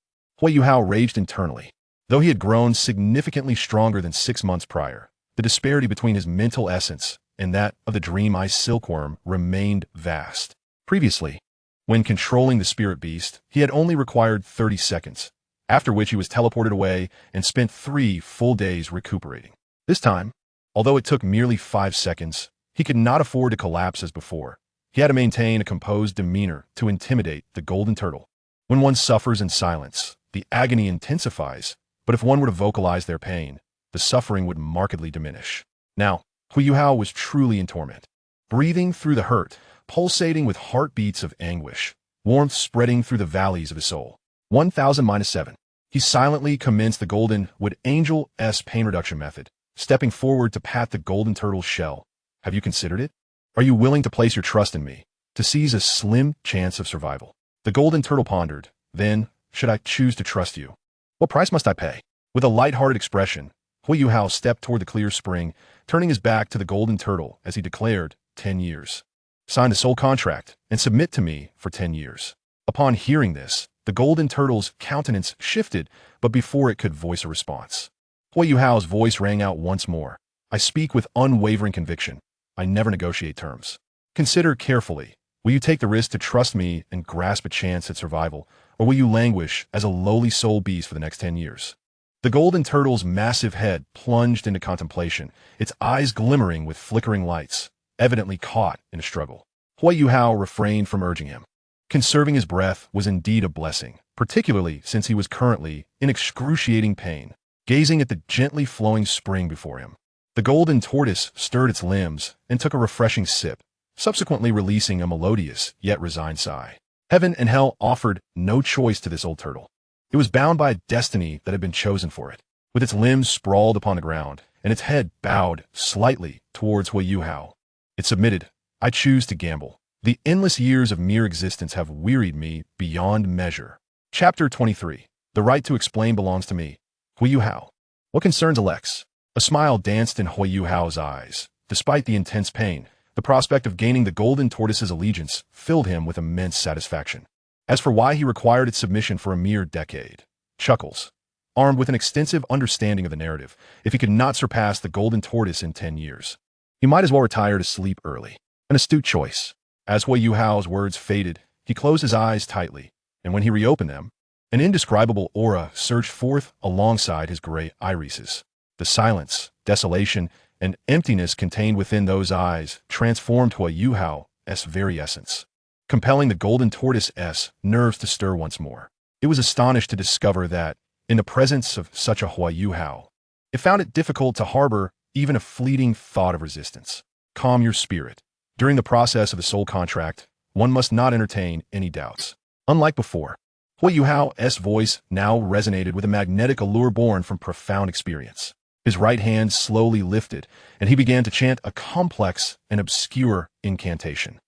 Huo Yuhao raged internally. Though he had grown significantly stronger than 6 months prior, the disparity between his mental essence and that of the dream ice silkworm remained vast. Previously, when controlling the spirit beast, he had only required 30 seconds, after which he was teleported away and spent 3 full days recuperating. This time, although it took merely 5 seconds, he could not afford to collapse as before. He had to maintain a composed demeanor to intimidate the golden turtle. When one suffers in silence, the agony intensifies, but if one were to vocalize their pain, the suffering would markedly diminish. Now, Huo Yuhao was truly in torment, breathing through the hurt, pulsating with heartbeats of anguish, warmth spreading through the valleys of his soul. 1000-7. He silently commenced the Golden Wood Angel's pain reduction method, stepping forward to pat the golden turtle's shell. Have you considered it? Are you willing to place your trust in me, to seize a slim chance of survival? The golden turtle pondered. Then, should I choose to trust you, what price must I pay? With a light-hearted expression, Huo Yuhao stepped toward the clear spring, turning his back to the golden turtle as he declared, 10 years. Sign the soul contract and submit to me for 10 years. Upon hearing this, the golden turtle's countenance shifted, but before it could voice a response, Huo Yuhao's voice rang out once more. I speak with unwavering conviction. I never negotiate terms. Consider carefully. Will you take the risk to trust me and grasp a chance at survival, or will you languish as a lowly soul beast for the next 10 years? The golden turtle's massive head plunged into contemplation, its eyes glimmering with flickering lights, evidently caught in a struggle. Huo Yuhao refrained from urging him. Conserving his breath was indeed a blessing, particularly since he was currently in excruciating pain, gazing at the gently flowing spring before him. The golden tortoise stirred its limbs and took a refreshing sip, subsequently releasing a melodious yet resigned sigh. Heaven and hell offered no choice to this old turtle. It was bound by a destiny that had been chosen for it, with its limbs sprawled upon the ground and its head bowed slightly towards Huo Yuhao. It submitted. I choose to gamble. The endless years of mere existence have wearied me beyond measure. Chapter 23. The right to explain belongs to me. Huo Yuhao. What concerns Alex? A smile danced in Huo Yuhao's eyes. Despite the intense pain, the prospect of gaining the golden tortoise's allegiance filled him with immense satisfaction. As for why he required its submission for a mere decade, chuckles. Armed with an extensive understanding of the narrative, if he could not surpass the golden tortoise in 10 years, he might as well retire to sleep early. An astute choice. As Huo Yuhao's words faded, he closed his eyes tightly, and when he reopened them, an indescribable aura surged forth alongside his gray irises. The silence, desolation, and emptiness contained within those eyes transformed Huo Yuhao's very essence, compelling the golden tortoise's nerves to stir once more. It was astonished to discover that, in the presence of such a Huo Yuhao, it found it difficult to harbor even a fleeting thought of resistance. Calm your spirit. During the process of the soul contract, one must not entertain any doubts. Unlike before, Huo Yuhao's voice now resonated with a magnetic allure born from profound experience. His right hand slowly lifted, and he began to chant a complex and obscure incantation.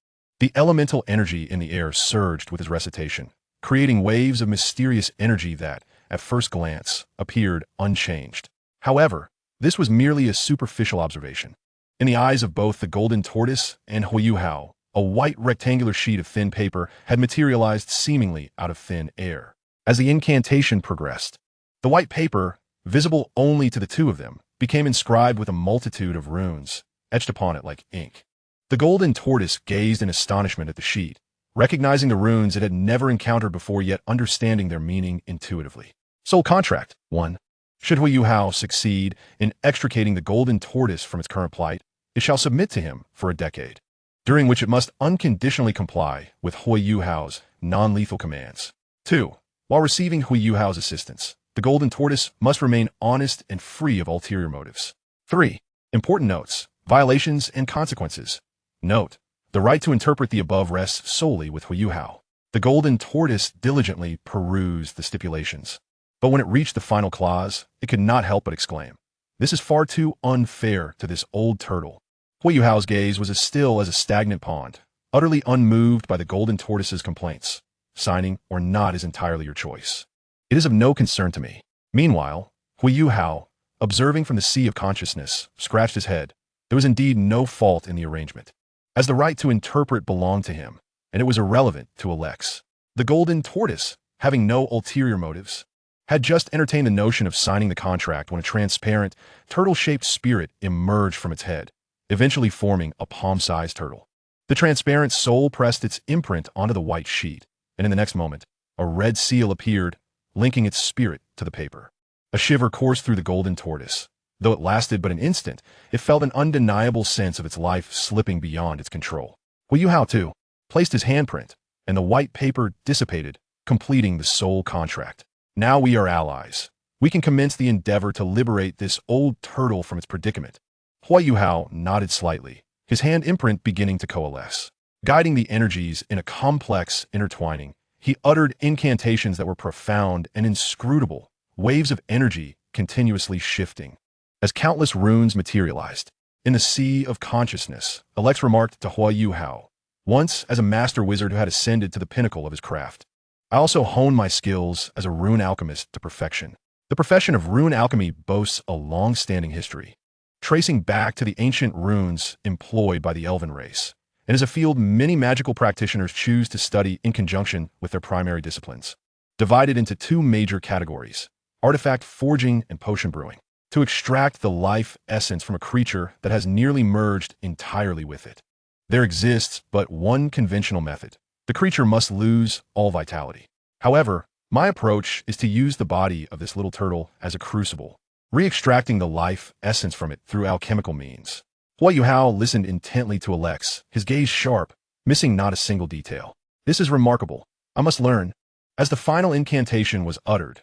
The elemental energy in the air surged with his recitation, creating waves of mysterious energy that, at first glance, appeared unchanged. However, this was merely a superficial observation. In the eyes of both the golden tortoise and Huo Yuhao, a white rectangular sheet of thin paper had materialized seemingly out of thin air. As the incantation progressed, the white paper, visible only to the two of them, became inscribed with a multitude of runes, etched upon it like ink. The golden tortoise gazed in astonishment at the sheet, recognizing the runes it had never encountered before yet understanding their meaning intuitively. Soul contract. 1. Should Huo Yuhao succeed in extricating the golden tortoise from its current plight, it shall submit to him for a decade, during which it must unconditionally comply with Huo Yuhao's non-lethal commands. 2. While receiving Huo Yuhao's assistance, the golden tortoise must remain honest and free of ulterior motives. 3. Important notes, violations, and consequences. Note: the right to interpret the above rests solely with Huo Yuhao. The golden tortoise diligently perused the stipulations, but when it reached the final clause, it could not help but exclaim, "This is far too unfair to this old turtle." Huo Yuhao's gaze was as still as a stagnant pond, utterly unmoved by the golden tortoise's complaints. Signing or not is entirely your choice. It is of no concern to me. Meanwhile, Huo Yuhao, observing from the sea of consciousness, scratched his head. There was indeed no fault in the arrangement, as the right to interpret belonged to him, and it was irrelevant to Alex. The golden tortoise, having no ulterior motives, had just entertained the notion of signing the contract when a transparent, turtle-shaped spirit emerged from its head, eventually forming a palm-sized turtle. The transparent soul pressed its imprint onto the white sheet, and in the next moment, a red seal appeared, linking its spirit to the paper. A shiver coursed through the golden tortoise. Though it lasted but an instant, it felt an undeniable sense of its life slipping beyond its control. Huo Yuhao, too, placed his handprint, and the white paper dissipated, completing the soul contract. Now we are allies. We can commence the endeavor to liberate this old turtle from its predicament. Huo Yuhao nodded slightly, his hand imprint beginning to coalesce. Guiding the energies in a complex intertwining, he uttered incantations that were profound and inscrutable, waves of energy continuously shifting. As countless runes materialized, in the sea of consciousness, Alex remarked to Huo Yuhao, once as a master wizard who had ascended to the pinnacle of his craft, I also honed my skills as a rune alchemist to perfection. The profession of rune alchemy boasts a long-standing history, tracing back to the ancient runes employed by the elven race, and is a field many magical practitioners choose to study in conjunction with their primary disciplines. Divided into two major categories, artifact forging and potion brewing, to extract the life essence from a creature that has nearly merged entirely with it. There exists but one conventional method. The creature must lose all vitality. However, my approach is to use the body of this little turtle as a crucible, re-extracting the life essence from it through alchemical means. Huo Yuhao listened intently to Alex, his gaze sharp, missing not a single detail. This is remarkable. I must learn. As the final incantation was uttered,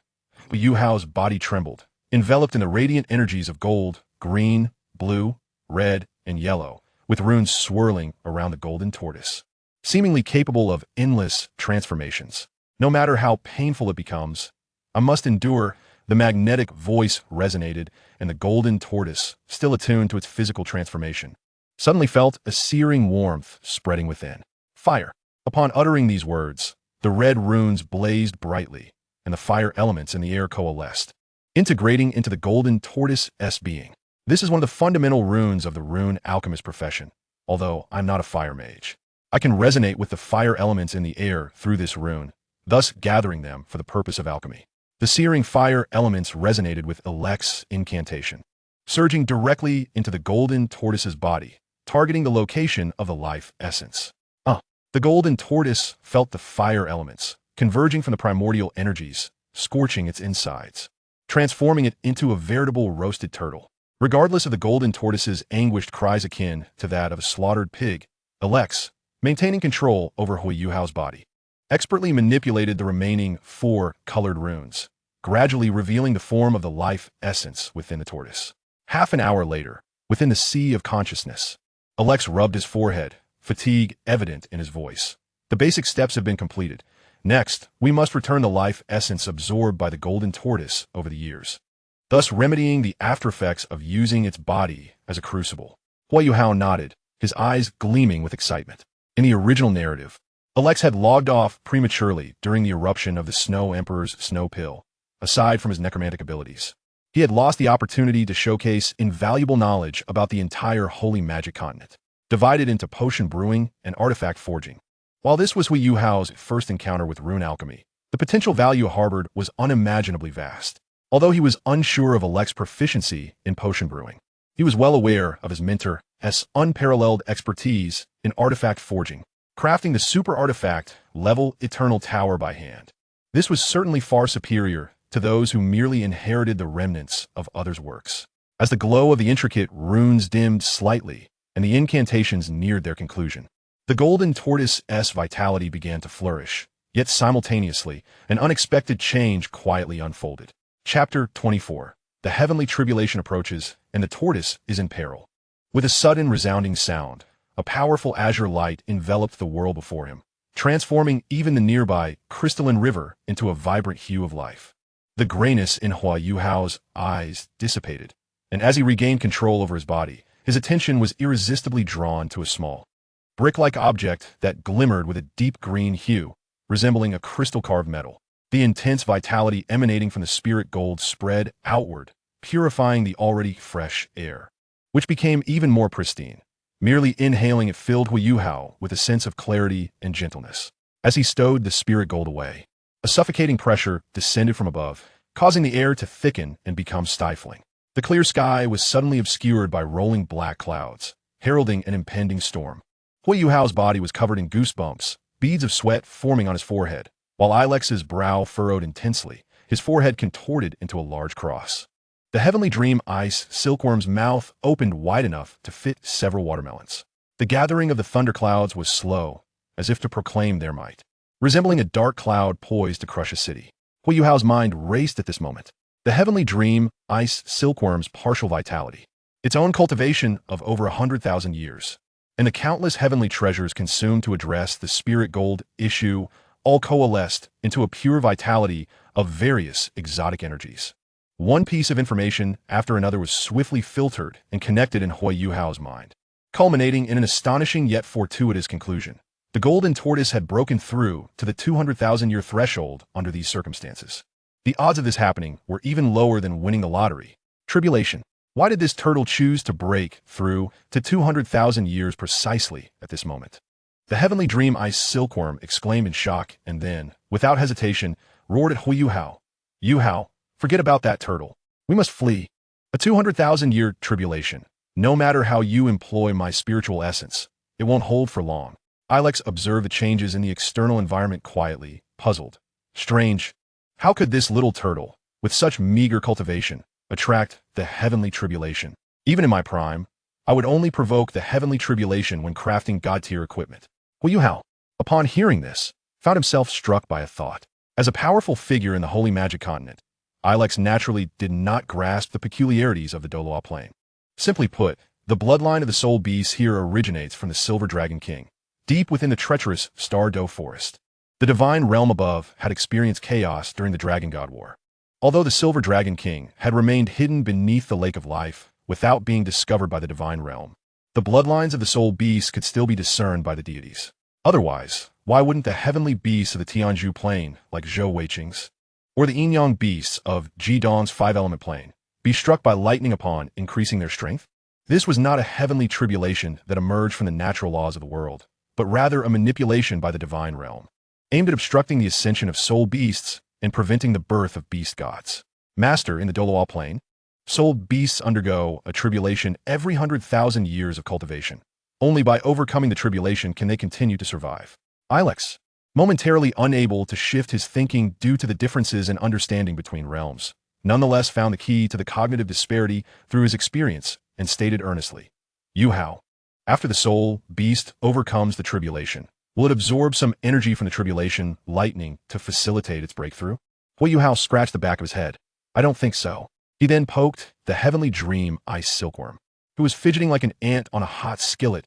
Huo Yuhao's body trembled, enveloped in the radiant energies of gold, green, blue, red, and yellow, with runes swirling around the golden tortoise, seemingly capable of endless transformations. No matter how painful it becomes, I must endure. The magnetic voice resonated, and the golden tortoise, still attuned to its physical transformation, suddenly felt a searing warmth spreading within. Fire. Upon uttering these words, the red runes blazed brightly, and the fire elements in the air coalesced, integrating into the golden tortoise's being. This is one of the fundamental runes of the rune alchemist profession, although I'm not a fire mage. I can resonate with the fire elements in the air through this rune, thus gathering them for the purpose of alchemy. The searing fire elements resonated with Alex's incantation, surging directly into the golden tortoise's body, targeting the location of the life essence. The golden tortoise felt the fire elements, converging from the primordial energies, scorching its insides, transforming it into a veritable roasted turtle. Regardless of the golden tortoise's anguished cries akin to that of a slaughtered pig, Alex, maintaining control over Huo Yuhao's body, expertly manipulated the remaining 4 colored runes, gradually revealing the form of the life essence within the tortoise. Half an hour later, within the sea of consciousness, Alex rubbed his forehead, fatigue evident in his voice. The basic steps have been completed. Next, we must return the life essence absorbed by the golden tortoise over the years, thus remedying the aftereffects of using its body as a crucible. Huo Yuhao nodded, his eyes gleaming with excitement. In the original narrative, Alex had logged off prematurely during the eruption of the Snow Emperor's snow pill, aside from his necromantic abilities. He had lost the opportunity to showcase invaluable knowledge about the entire holy magic continent, divided into potion brewing and artifact forging. While this was Huo Yuhao's first encounter with rune alchemy, the potential value harbored was unimaginably vast. Although he was unsure of Alex's proficiency in potion brewing, he was well aware of his mentor's unparalleled expertise in artifact forging, crafting the super artifact level Eternal Tower by hand. This was certainly far superior to those who merely inherited the remnants of others' works. As the glow of the intricate runes dimmed slightly and the incantations neared their conclusion, the golden tortoise's vitality began to flourish, yet simultaneously, an unexpected change quietly unfolded. Chapter 24. The heavenly tribulation approaches, and the tortoise is in peril. With a sudden resounding sound, a powerful azure light enveloped the world before him, transforming even the nearby crystalline river into a vibrant hue of life. The grayness in Huo Yuhao's eyes dissipated, and as he regained control over his body, his attention was irresistibly drawn to a small, brick-like object that glimmered with a deep green hue, resembling a crystal-carved metal. The intense vitality emanating from the spirit gold spread outward, purifying the already fresh air, which became even more pristine. Merely inhaling it filled Huo Yuhao with a sense of clarity and gentleness. As he stowed the spirit gold away, a suffocating pressure descended from above, causing the air to thicken and become stifling. The clear sky was suddenly obscured by rolling black clouds, heralding an impending storm. Huo Yuhao's body was covered in goosebumps, beads of sweat forming on his forehead, while Ilex's brow furrowed intensely, his forehead contorted into a large cross. The heavenly dream ice silkworm's mouth opened wide enough to fit several watermelons. The gathering of the thunderclouds was slow, as if to proclaim their might, resembling a dark cloud poised to crush a city. Huo Yuhao's mind raced at this moment. The heavenly dream ice silkworm's partial vitality, its own cultivation of over 100,000 years, and the countless heavenly treasures consumed to address the spirit gold issue all coalesced into a pure vitality of various exotic energies. One piece of information after another was swiftly filtered and connected in Huo Yuhao's mind, culminating in an astonishing yet fortuitous conclusion. The golden tortoise had broken through to the 200,000-year threshold under these circumstances. The odds of this happening were even lower than winning the lottery. Tribulation. Why did this turtle choose to break through to 200,000 years precisely at this moment? The heavenly dream ice silkworm exclaimed in shock and then, without hesitation, roared at Huo Yuhao. Yuhao, forget about that turtle. We must flee. A 200,000-year tribulation. No matter how you employ my spiritual essence, it won't hold for long. Ilex observed the changes in the external environment quietly, puzzled. Strange. How could this little turtle, with such meager cultivation, attract the heavenly tribulation? Even in my prime, I would only provoke the heavenly tribulation when crafting god-tier equipment. Huo Yuhao, upon hearing this, found himself struck by a thought. As a powerful figure in the holy magic continent, Ilex naturally did not grasp the peculiarities of the Douluo plane. Simply put, the bloodline of the soul beasts here originates from the Silver Dragon King, deep within the treacherous Star Doe forest. The divine realm above had experienced chaos during the Dragon God War. Although the Silver Dragon King had remained hidden beneath the Lake of Life without being discovered by the divine realm, the bloodlines of the soul beasts could still be discerned by the deities. Otherwise, why wouldn't the heavenly beasts of the Tianzhu plane, like Zhou Weiqing's, or the Yin-Yang beasts of Jidong's five-element plane, be struck by lightning upon increasing their strength? This was not a heavenly tribulation that emerged from the natural laws of the world, but rather a manipulation by the divine realm, aimed at obstructing the ascension of soul beasts and preventing the birth of beast gods. Master, in the Douluo plane, soul beasts undergo a tribulation every 100,000 years of cultivation. Only by overcoming the tribulation can they continue to survive. Ilex, momentarily unable to shift his thinking due to the differences in understanding between realms, nonetheless found the key to the cognitive disparity through his experience and stated earnestly, Yuhao, after the soul beast overcomes the tribulation, will it absorb some energy from the tribulation, lightning, to facilitate its breakthrough? Huo Yuhao scratched the back of his head. I don't think so. He then poked the heavenly dream ice silkworm, who was fidgeting like an ant on a hot skillet.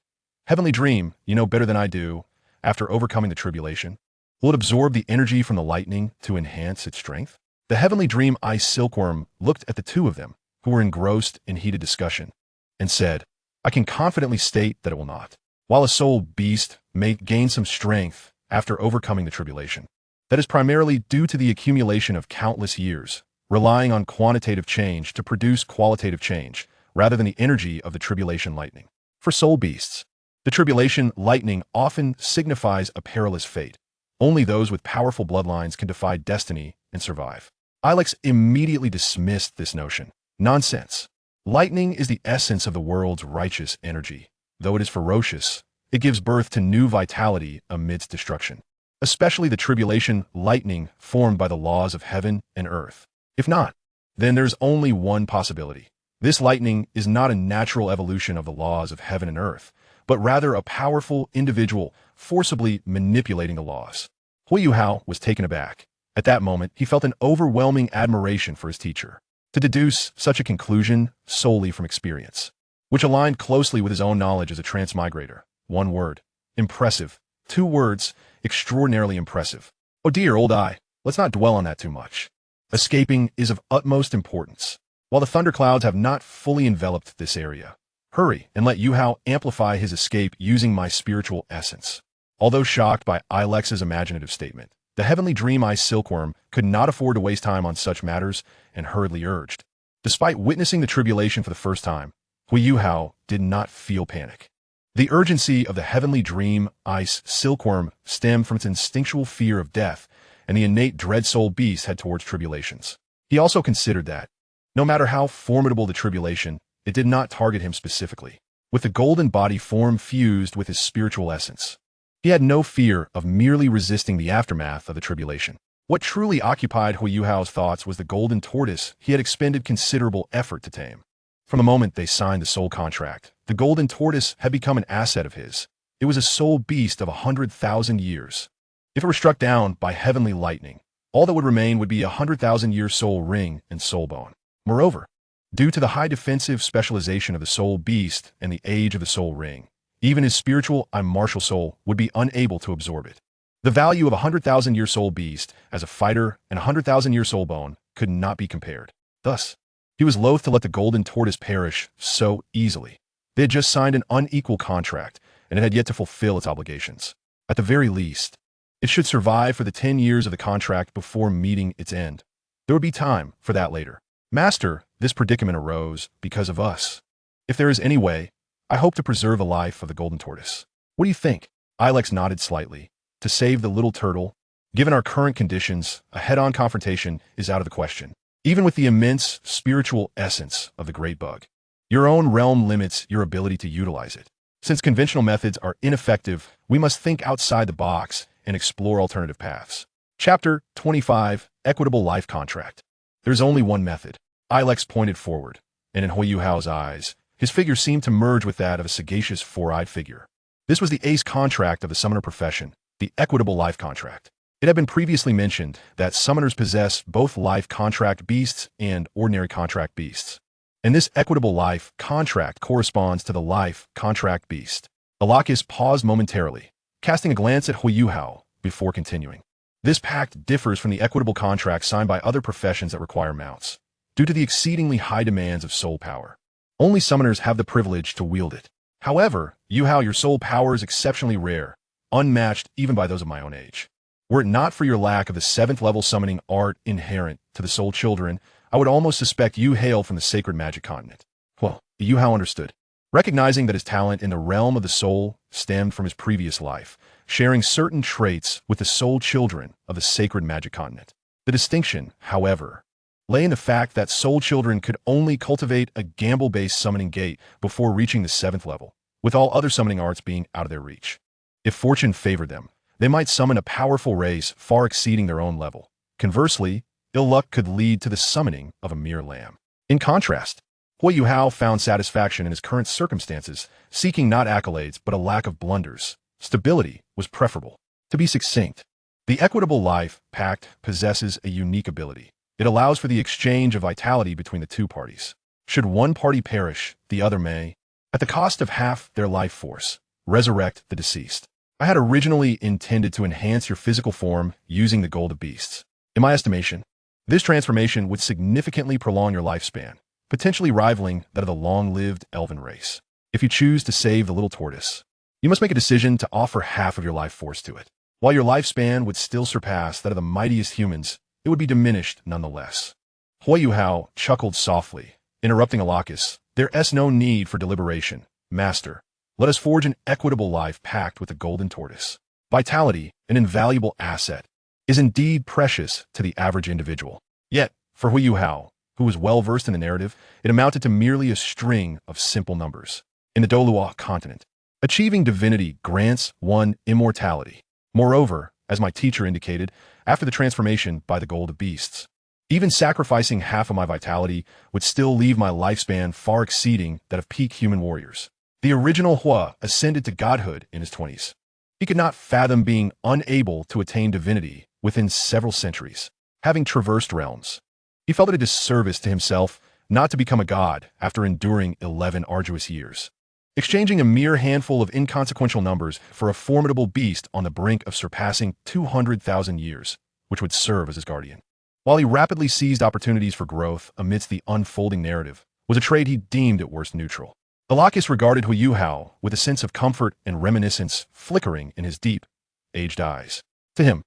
Heavenly dream, you know better than I do. after overcoming the tribulation? Will it absorb the energy from the lightning to enhance its strength? The heavenly dream ice silkworm looked at the two of them, who were engrossed in heated discussion, and said, I can confidently state that it will not. While a soul beast may gain some strength after overcoming the tribulation, that is primarily due to the accumulation of countless years, relying on quantitative change to produce qualitative change, rather than the energy of the tribulation lightning. For soul beasts, the tribulation lightning often signifies a perilous fate. Only those with powerful bloodlines can defy destiny and survive. Ilex immediately dismissed this notion. Nonsense. Lightning is the essence of the world's righteous energy. Though it is ferocious, it gives birth to new vitality amidst destruction, especially the tribulation lightning formed by the laws of heaven and earth. If not, then there's only one possibility. This lightning is not a natural evolution of the laws of heaven and earth, but rather a powerful individual forcibly manipulating the laws. Huo Yuhao was taken aback. At that moment, he felt an overwhelming admiration for his teacher, to deduce such a conclusion solely from experience, which aligned closely with his own knowledge as a transmigrator. One word, impressive. Two words, extraordinarily impressive. Oh dear, old eye, let's not dwell on that too much. Escaping is of utmost importance. While the thunderclouds have not fully enveloped this area, hurry and let Yuhao amplify his escape using my spiritual essence. Although shocked by Ilex's imaginative statement, the heavenly dream eye silkworm could not afford to waste time on such matters and hurriedly urged. Despite witnessing the tribulation for the first time, Huo Yuhao did not feel panic. The urgency of the heavenly dream ice silkworm stemmed from its instinctual fear of death and the innate dread soul beast had towards tribulations. He also considered that, no matter how formidable the tribulation, it did not target him specifically. With the golden body form fused with his spiritual essence, he had no fear of merely resisting the aftermath of the tribulation. What truly occupied Huo Yuhao's thoughts was the golden tortoise he had expended considerable effort to tame. From the moment they signed the soul contract, the golden tortoise had become an asset of his. It was a soul beast of 100,000 years. If it were struck down by heavenly lightning, all that would remain would be a 100,000-year soul ring and soul bone. Moreover, due to the high defensive specialization of the soul beast and the age of the soul ring, even his spiritual martial soul would be unable to absorb it. The value of a 100,000-year soul beast as a fighter and a 100,000-year soul bone could not be compared. Thus, he was loath to let the golden tortoise perish so easily. They had just signed an unequal contract, and it had yet to fulfill its obligations. At the very least, it should survive for the 10 years of the contract before meeting its end. There would be time for that later. Master, this predicament arose because of us. If there is any way, I hope to preserve the life of the golden tortoise. What do you think? Ilex nodded slightly. To save the little turtle, given our current conditions, a head-on confrontation is out of the question. Even with the immense spiritual essence of the great bug, your own realm limits your ability to utilize it. Since conventional methods are ineffective, we must think outside the box and explore alternative paths. Chapter 25, Equitable Life Contract. There's only one method. Ilex pointed forward, and in Huo Yuhao's eyes, his figure seemed to merge with that of a sagacious four-eyed figure. This was the ace contract of the summoner profession, the Equitable Life Contract. It had been previously mentioned that summoners possess both life contract beasts and ordinary contract beasts, and this Equitable Life Contract corresponds to the life contract beast. Alakis paused momentarily, casting a glance at Huo Yuhao before continuing. This pact differs from the equitable contracts signed by other professions that require mounts, due to the exceedingly high demands of soul power. Only summoners have the privilege to wield it. However, Yuhao, your soul power is exceptionally rare, unmatched even by those of my own age. Were it not for your lack of the 7th level summoning art inherent to the soul children, I would almost suspect you hail from the sacred magic continent. Well, Yuhao understood. Recognizing that his talent in the realm of the soul stemmed from his previous life, sharing certain traits with the soul children of the sacred magic continent. The distinction, however, lay in the fact that soul children could only cultivate a gamble-based summoning gate before reaching the 7th level, with all other summoning arts being out of their reach. If fortune favored them, they might summon a powerful race far exceeding their own level. Conversely, ill luck could lead to the summoning of a mere lamb. In contrast, Huo Yuhao found satisfaction in his current circumstances, seeking not accolades but a lack of blunders. Stability was preferable. To be succinct, the Equitable Life Pact possesses a unique ability. It allows for the exchange of vitality between the two parties. Should one party perish, the other may, at the cost of half their life force, resurrect the deceased. I had originally intended to enhance your physical form using the gold of beasts. In my estimation, this transformation would significantly prolong your lifespan, potentially rivaling that of the long-lived elven race. If you choose to save the little tortoise, you must make a decision to offer half of your life force to it. While your lifespan would still surpass that of the mightiest humans, it would be diminished nonetheless. Huo Yuhao chuckled softly, interrupting Alakis. There's no need for deliberation, master. Let us forge an equitable life packed with the golden tortoise. Vitality, an invaluable asset, is indeed precious to the average individual. Yet, for Huo Yuhao, who was well-versed in the narrative, it amounted to merely a string of simple numbers. In the Douluo continent, achieving divinity grants one immortality. Moreover, as my teacher indicated, after the transformation by the gold of beasts, even sacrificing half of my vitality would still leave my lifespan far exceeding that of peak human warriors. The original Huo ascended to godhood in his 20s. He could not fathom being unable to attain divinity within several centuries, having traversed realms. He felt it a disservice to himself not to become a god after enduring 11 arduous years. Exchanging a mere handful of inconsequential numbers for a formidable beast on the brink of surpassing 200,000 years, which would serve as his guardian. While he rapidly seized opportunities for growth amidst the unfolding narrative, was a trade he deemed at worst neutral. Alakis regarded Huo Yuhao with a sense of comfort and reminiscence flickering in his deep, aged eyes. To him,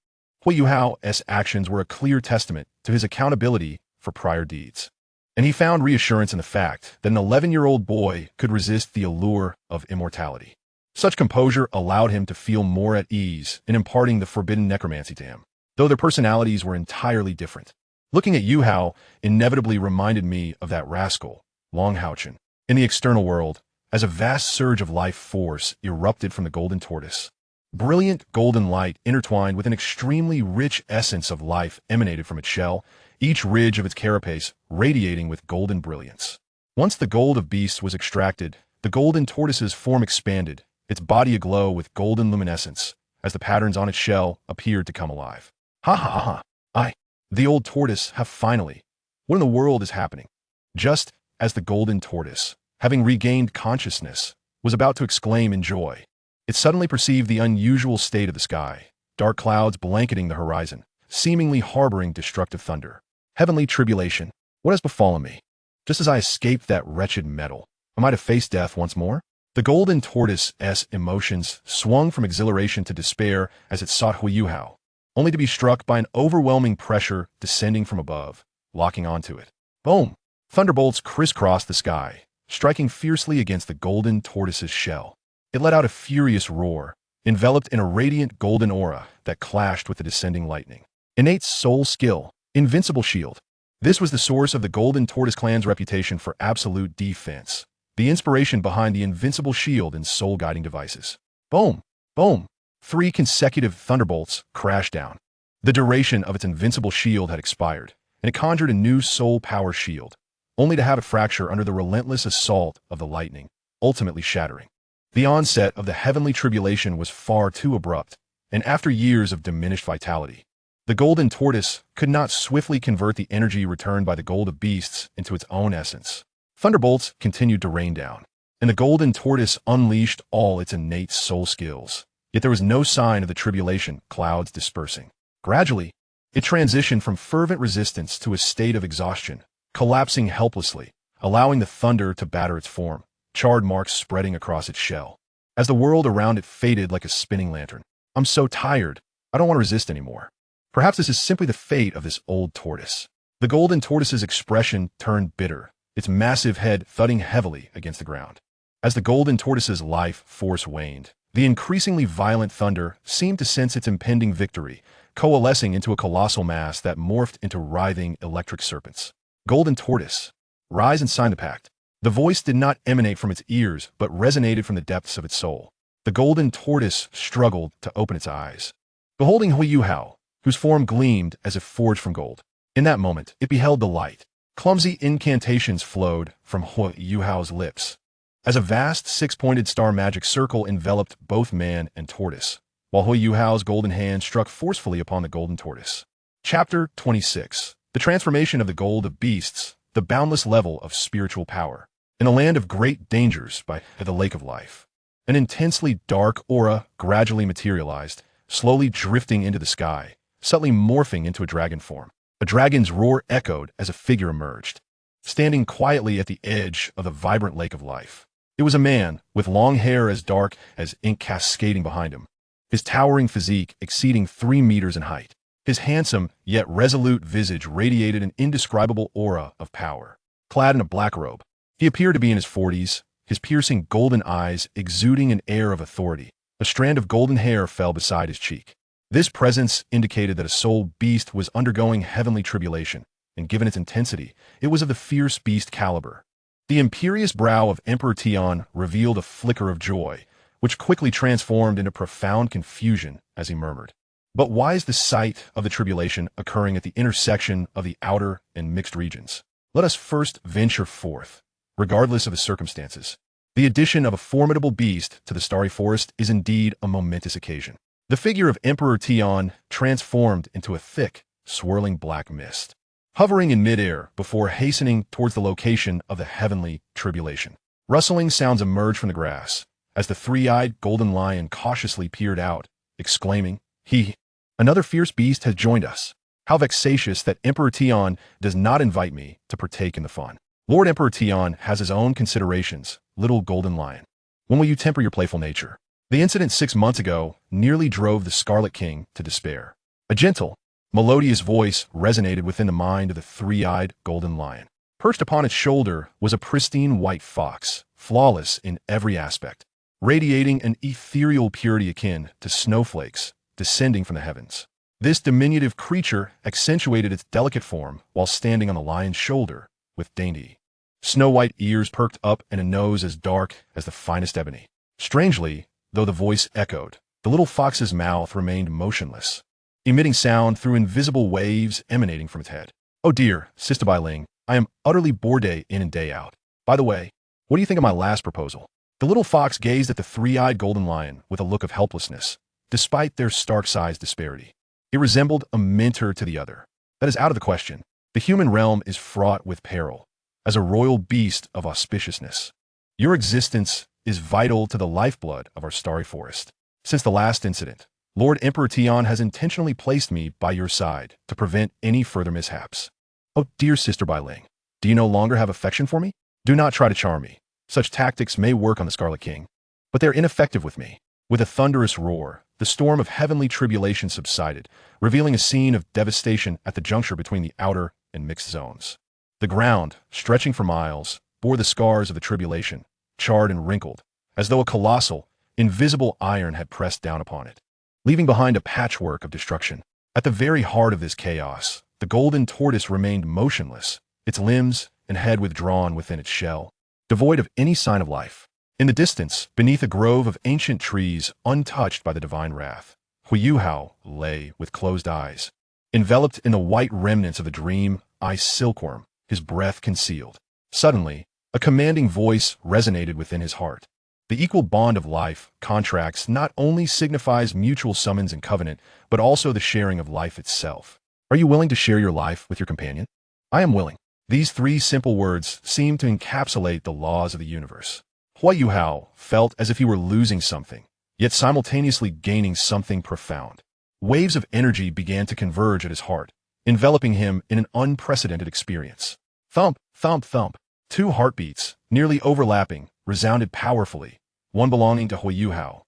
Huo Yuhao's actions were a clear testament to his accountability for prior deeds. And he found reassurance in the fact that an 11-year-old boy could resist the allure of immortality. Such composure allowed him to feel more at ease in imparting the forbidden necromancy to him, though their personalities were entirely different. Looking at Yuhao inevitably reminded me of that rascal, Long Haochen, in the external world, as a vast surge of life force erupted from the golden tortoise. Brilliant golden light intertwined with an extremely rich essence of life emanated from its shell, each ridge of its carapace radiating with golden brilliance. Once the gold of beasts was extracted, the golden tortoise's form expanded, its body aglow with golden luminescence, as the patterns on its shell appeared to come alive. Ha ha ha! The old tortoise have finally. What in the world is happening? Just as the golden tortoise, having regained consciousness, was about to exclaim in joy, it suddenly perceived the unusual state of the sky, dark clouds blanketing the horizon, seemingly harboring destructive thunder. Heavenly tribulation, what has befallen me? Just as I escaped that wretched metal, am I to face death once more? The golden tortoise's emotions swung from exhilaration to despair as it sought Huo Yuhao, only to be struck by an overwhelming pressure descending from above, locking onto it. Boom! Thunderbolts crisscrossed the sky, striking fiercely against the golden tortoise's shell. It let out a furious roar, enveloped in a radiant golden aura that clashed with the descending lightning. Innate soul skill, invincible shield. This was the source of the Golden Tortoise clan's reputation for absolute defense, the inspiration behind the invincible shield and soul-guiding devices. Boom! Boom! 3 consecutive thunderbolts crashed down. The duration of its invincible shield had expired, and it conjured a new soul power shield, only to have it fracture under the relentless assault of the lightning, ultimately shattering. The onset of the heavenly tribulation was far too abrupt, and after years of diminished vitality, the golden tortoise could not swiftly convert the energy returned by the gold of beasts into its own essence. Thunderbolts continued to rain down, and the golden tortoise unleashed all its innate soul skills. Yet there was no sign of the tribulation clouds dispersing. Gradually, it transitioned from fervent resistance to a state of exhaustion, collapsing helplessly, allowing the thunder to batter its form, charred marks spreading across its shell. As the world around it faded like a spinning lantern. I'm so tired, I don't want to resist anymore. Perhaps this is simply the fate of this old tortoise. The golden tortoise's expression turned bitter, its massive head thudding heavily against the ground. As the golden tortoise's life force waned, the increasingly violent thunder seemed to sense its impending victory, coalescing into a colossal mass that morphed into writhing electric serpents. Golden tortoise, rise and sign the pact. The voice did not emanate from its ears, but resonated from the depths of its soul. The golden tortoise struggled to open its eyes, beholding Huo Yuhao, whose form gleamed as if forged from gold. In that moment, it beheld the light. Clumsy incantations flowed from Huo Yuhao's lips, as a vast 6-pointed star magic circle enveloped both man and tortoise, while Huo Yuhao's golden hand struck forcefully upon the golden tortoise. Chapter 26. The Transformation of the Gold of Beasts, the Boundless Level of Spiritual Power. In a land of great dangers by the Lake of Life, An intensely dark aura gradually materialized, slowly drifting into the sky, subtly morphing into a dragon form. A dragon's roar echoed as a figure emerged, standing quietly at the edge of the vibrant lake of life. It was a man, with long hair as dark as ink cascading behind him, his towering physique exceeding 3 meters in height. His handsome, yet resolute visage radiated an indescribable aura of power. Clad in a black robe, he appeared to be in his 40s, his piercing golden eyes exuding an air of authority. A strand of golden hair fell beside his cheek. This presence indicated that a soul beast was undergoing heavenly tribulation, and given its intensity, it was of the fierce beast caliber. The imperious brow of Emperor Tian revealed a flicker of joy, which quickly transformed into profound confusion as he murmured, "But why is the sight of the tribulation occurring at the intersection of the outer and mixed regions? Let us first venture forth, regardless of the circumstances. The addition of a formidable beast to the starry forest is indeed a momentous occasion." The figure of Emperor Tian transformed into a thick, swirling black mist, hovering in midair before hastening towards the location of the heavenly tribulation. Rustling sounds emerged from the grass as the three-eyed golden lion cautiously peered out, exclaiming, Another fierce beast has joined us. How vexatious that Emperor Tian does not invite me to partake in the fun. Lord Emperor Tian has his own considerations, little golden lion. When will you temper your playful nature? The incident 6 months ago nearly drove the Scarlet King to despair. A gentle, melodious voice resonated within the mind of the three-eyed golden lion. Perched upon its shoulder was a pristine white fox, flawless in every aspect, radiating an ethereal purity akin to snowflakes descending from the heavens. This diminutive creature accentuated its delicate form while standing on the lion's shoulder, with dainty, snow-white ears perked up and a nose as dark as the finest ebony. Strangely, though the voice echoed, the little fox's mouth remained motionless, emitting sound through invisible waves emanating from its head. "Oh dear, Sister Bai Ling, I am utterly bored day in and day out. By the way, what do you think of my last proposal?" The little fox gazed at the three-eyed golden lion with a look of helplessness, despite their stark size disparity. It resembled a mentor to the other. "That is out of the question. The human realm is fraught with peril, as a royal beast of auspiciousness. Your existence is vital to the lifeblood of our starry forest. Since the last incident, Lord Emperor Tian has intentionally placed me by your side to prevent any further mishaps. Oh dear Sister Bai Ling, do you no longer have affection for me? Do not try to charm me. Such tactics may work on the Scarlet King, but they're ineffective with me." With a thunderous roar, the storm of heavenly tribulation subsided, revealing a scene of devastation at the juncture between the outer and mixed zones. The ground, stretching for miles, bore the scars of the tribulation, charred and wrinkled, as though a colossal, invisible iron had pressed down upon it, leaving behind a patchwork of destruction. At the very heart of this chaos, the golden tortoise remained motionless, its limbs and head withdrawn within its shell, devoid of any sign of life. In the distance, beneath a grove of ancient trees untouched by the divine wrath, Huo Yuhao lay with closed eyes, enveloped in the white remnants of a dream, eye silkworm, his breath concealed. Suddenly, a commanding voice resonated within his heart. The equal bond of life contracts not only signifies mutual summons and covenant, but also the sharing of life itself. Are you willing to share your life with your companion? I am willing. These 3 simple words seem to encapsulate the laws of the universe. Huo Yuhao felt as if he were losing something, yet simultaneously gaining something profound. Waves of energy began to converge at his heart, enveloping him in an unprecedented experience. Thump, thump, thump. 2 heartbeats, nearly overlapping, resounded powerfully, one belonging to Huo Yuhao,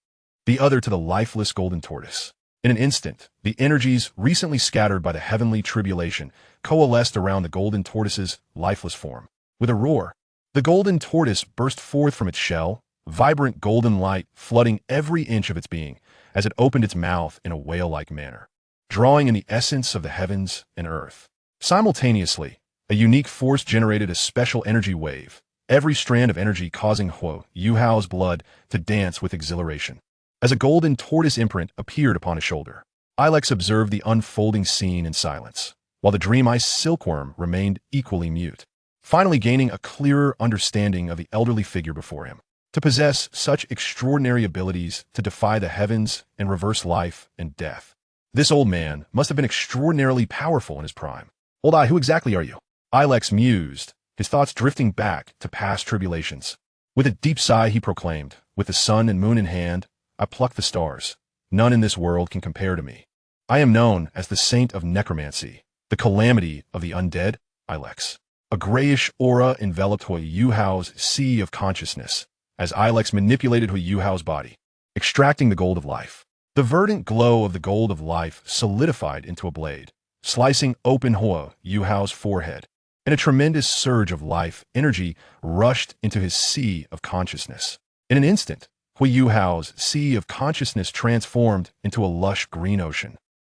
the other to the lifeless golden tortoise. In an instant, the energies recently scattered by the heavenly tribulation coalesced around the golden tortoise's lifeless form. With a roar, the golden tortoise burst forth from its shell, vibrant golden light flooding every inch of its being as it opened its mouth in a whale-like manner, drawing in the essence of the heavens and earth. Simultaneously, a unique force generated a special energy wave, every strand of energy causing Huo Yuhao's blood to dance with exhilaration. As a golden tortoise imprint appeared upon his shoulder, Ilex observed the unfolding scene in silence, while the dream-eye silkworm remained equally mute, finally gaining a clearer understanding of the elderly figure before him. To possess such extraordinary abilities to defy the heavens and reverse life and death, this old man must have been extraordinarily powerful in his prime. Old Eye, who exactly are you? Ilex mused, his thoughts drifting back to past tribulations. With a deep sigh he proclaimed, With the sun and moon in hand, I pluck the stars. None in this world can compare to me. I am known as the saint of necromancy, the calamity of the undead, Ilex. A grayish aura enveloped Huo Yuhao's sea of consciousness, as Ilex manipulated Huo Yuhao's body, extracting the gold of life. The verdant glow of the gold of life solidified into a blade, slicing open Huo Yuhao's forehead, and a tremendous surge of life energy rushed into his sea of consciousness. In an instant, Huo Yuhao's sea of consciousness transformed into a lush green ocean,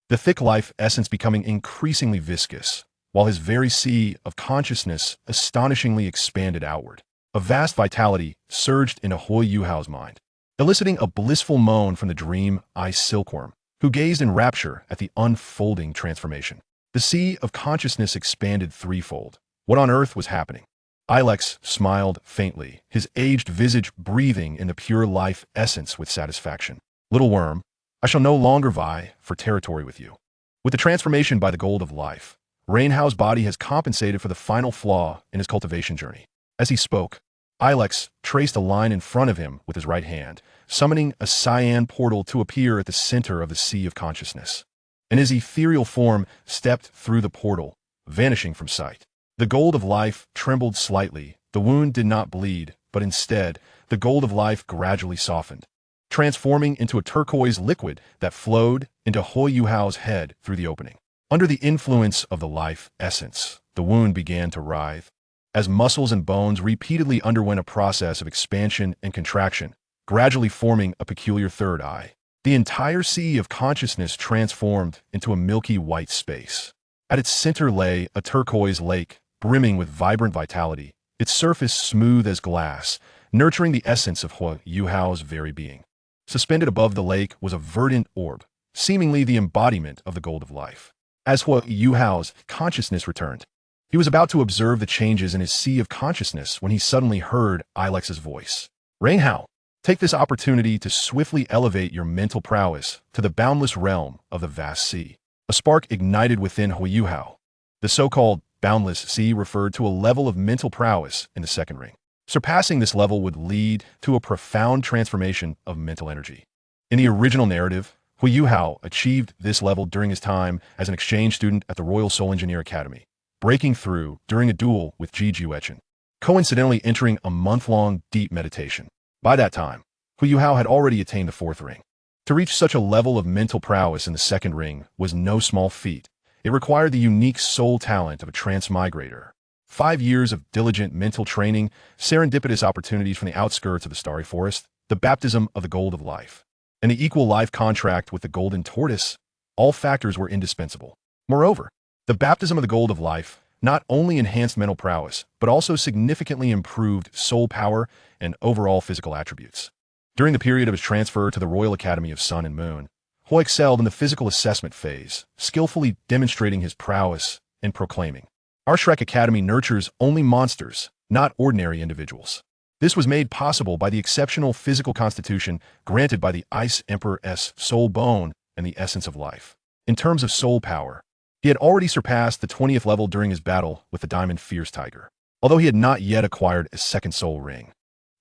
the thick life essence becoming increasingly viscous, while his very sea of consciousness astonishingly expanded outward. A vast vitality surged into Huo Yuhao's mind, eliciting a blissful moan from the dream ice silkworm, who gazed in rapture at the unfolding transformation. The sea of consciousness expanded threefold. What on earth was happening? Ilex smiled faintly, his aged visage breathing in the pure life essence with satisfaction. Little worm, I shall no longer vie for territory with you. With the transformation by the gold of life, Rainhao's body has compensated for the final flaw in his cultivation journey. As he spoke, Ilex traced a line in front of him with his right hand, summoning a cyan portal to appear at the center of the sea of consciousness. And his ethereal form stepped through the portal, vanishing from sight. The gold of life trembled slightly. The wound did not bleed, but instead, the gold of life gradually softened, transforming into a turquoise liquid that flowed into Huo Yuhao's head through the opening. Under the influence of the life essence, the wound began to writhe, as muscles and bones repeatedly underwent a process of expansion and contraction, gradually forming a peculiar third eye. The entire sea of consciousness transformed into a milky white space. At its center lay a turquoise lake, brimming with vibrant vitality, its surface smooth as glass, nurturing the essence of Huo Yuhao's very being. Suspended above the lake was a verdant orb, seemingly the embodiment of the gold of life. As Huo Yuhao's consciousness returned, he was about to observe the changes in his sea of consciousness when he suddenly heard Ilex's voice. Rainhao, take this opportunity to swiftly elevate your mental prowess to the boundless realm of the vast sea. A spark ignited within Huo Yuhao. The so-called boundless sea referred to a level of mental prowess in the second ring. Surpassing this level would lead to a profound transformation of mental energy. In the original narrative, Huo Yuhao achieved this level during his time as an exchange student at the Royal Soul Engineer Academy, breaking through during a duel with Ji Juechen, coincidentally entering a month-long deep meditation. By that time, Huo Yuhao had already attained the fourth ring. To reach such a level of mental prowess in the second ring was no small feat. It required the unique soul talent of a transmigrator. 5 years of diligent mental training, serendipitous opportunities from the outskirts of the starry forest, the baptism of the gold of life, and the equal life contract with the golden tortoise, all factors were indispensable. Moreover, the baptism of the gold of life not only enhanced mental prowess, but also significantly improved soul power and overall physical attributes. During the period of his transfer to the Royal Academy of Sun and Moon, Huo excelled in the physical assessment phase, skillfully demonstrating his prowess and proclaiming, "Our Shrek Academy nurtures only monsters, not ordinary individuals." This was made possible by the exceptional physical constitution granted by the Ice Emperor's soul bone and the essence of life. In terms of soul power, he had already surpassed the 20th level during his battle with the Diamond Fierce Tiger, although he had not yet acquired a second soul ring.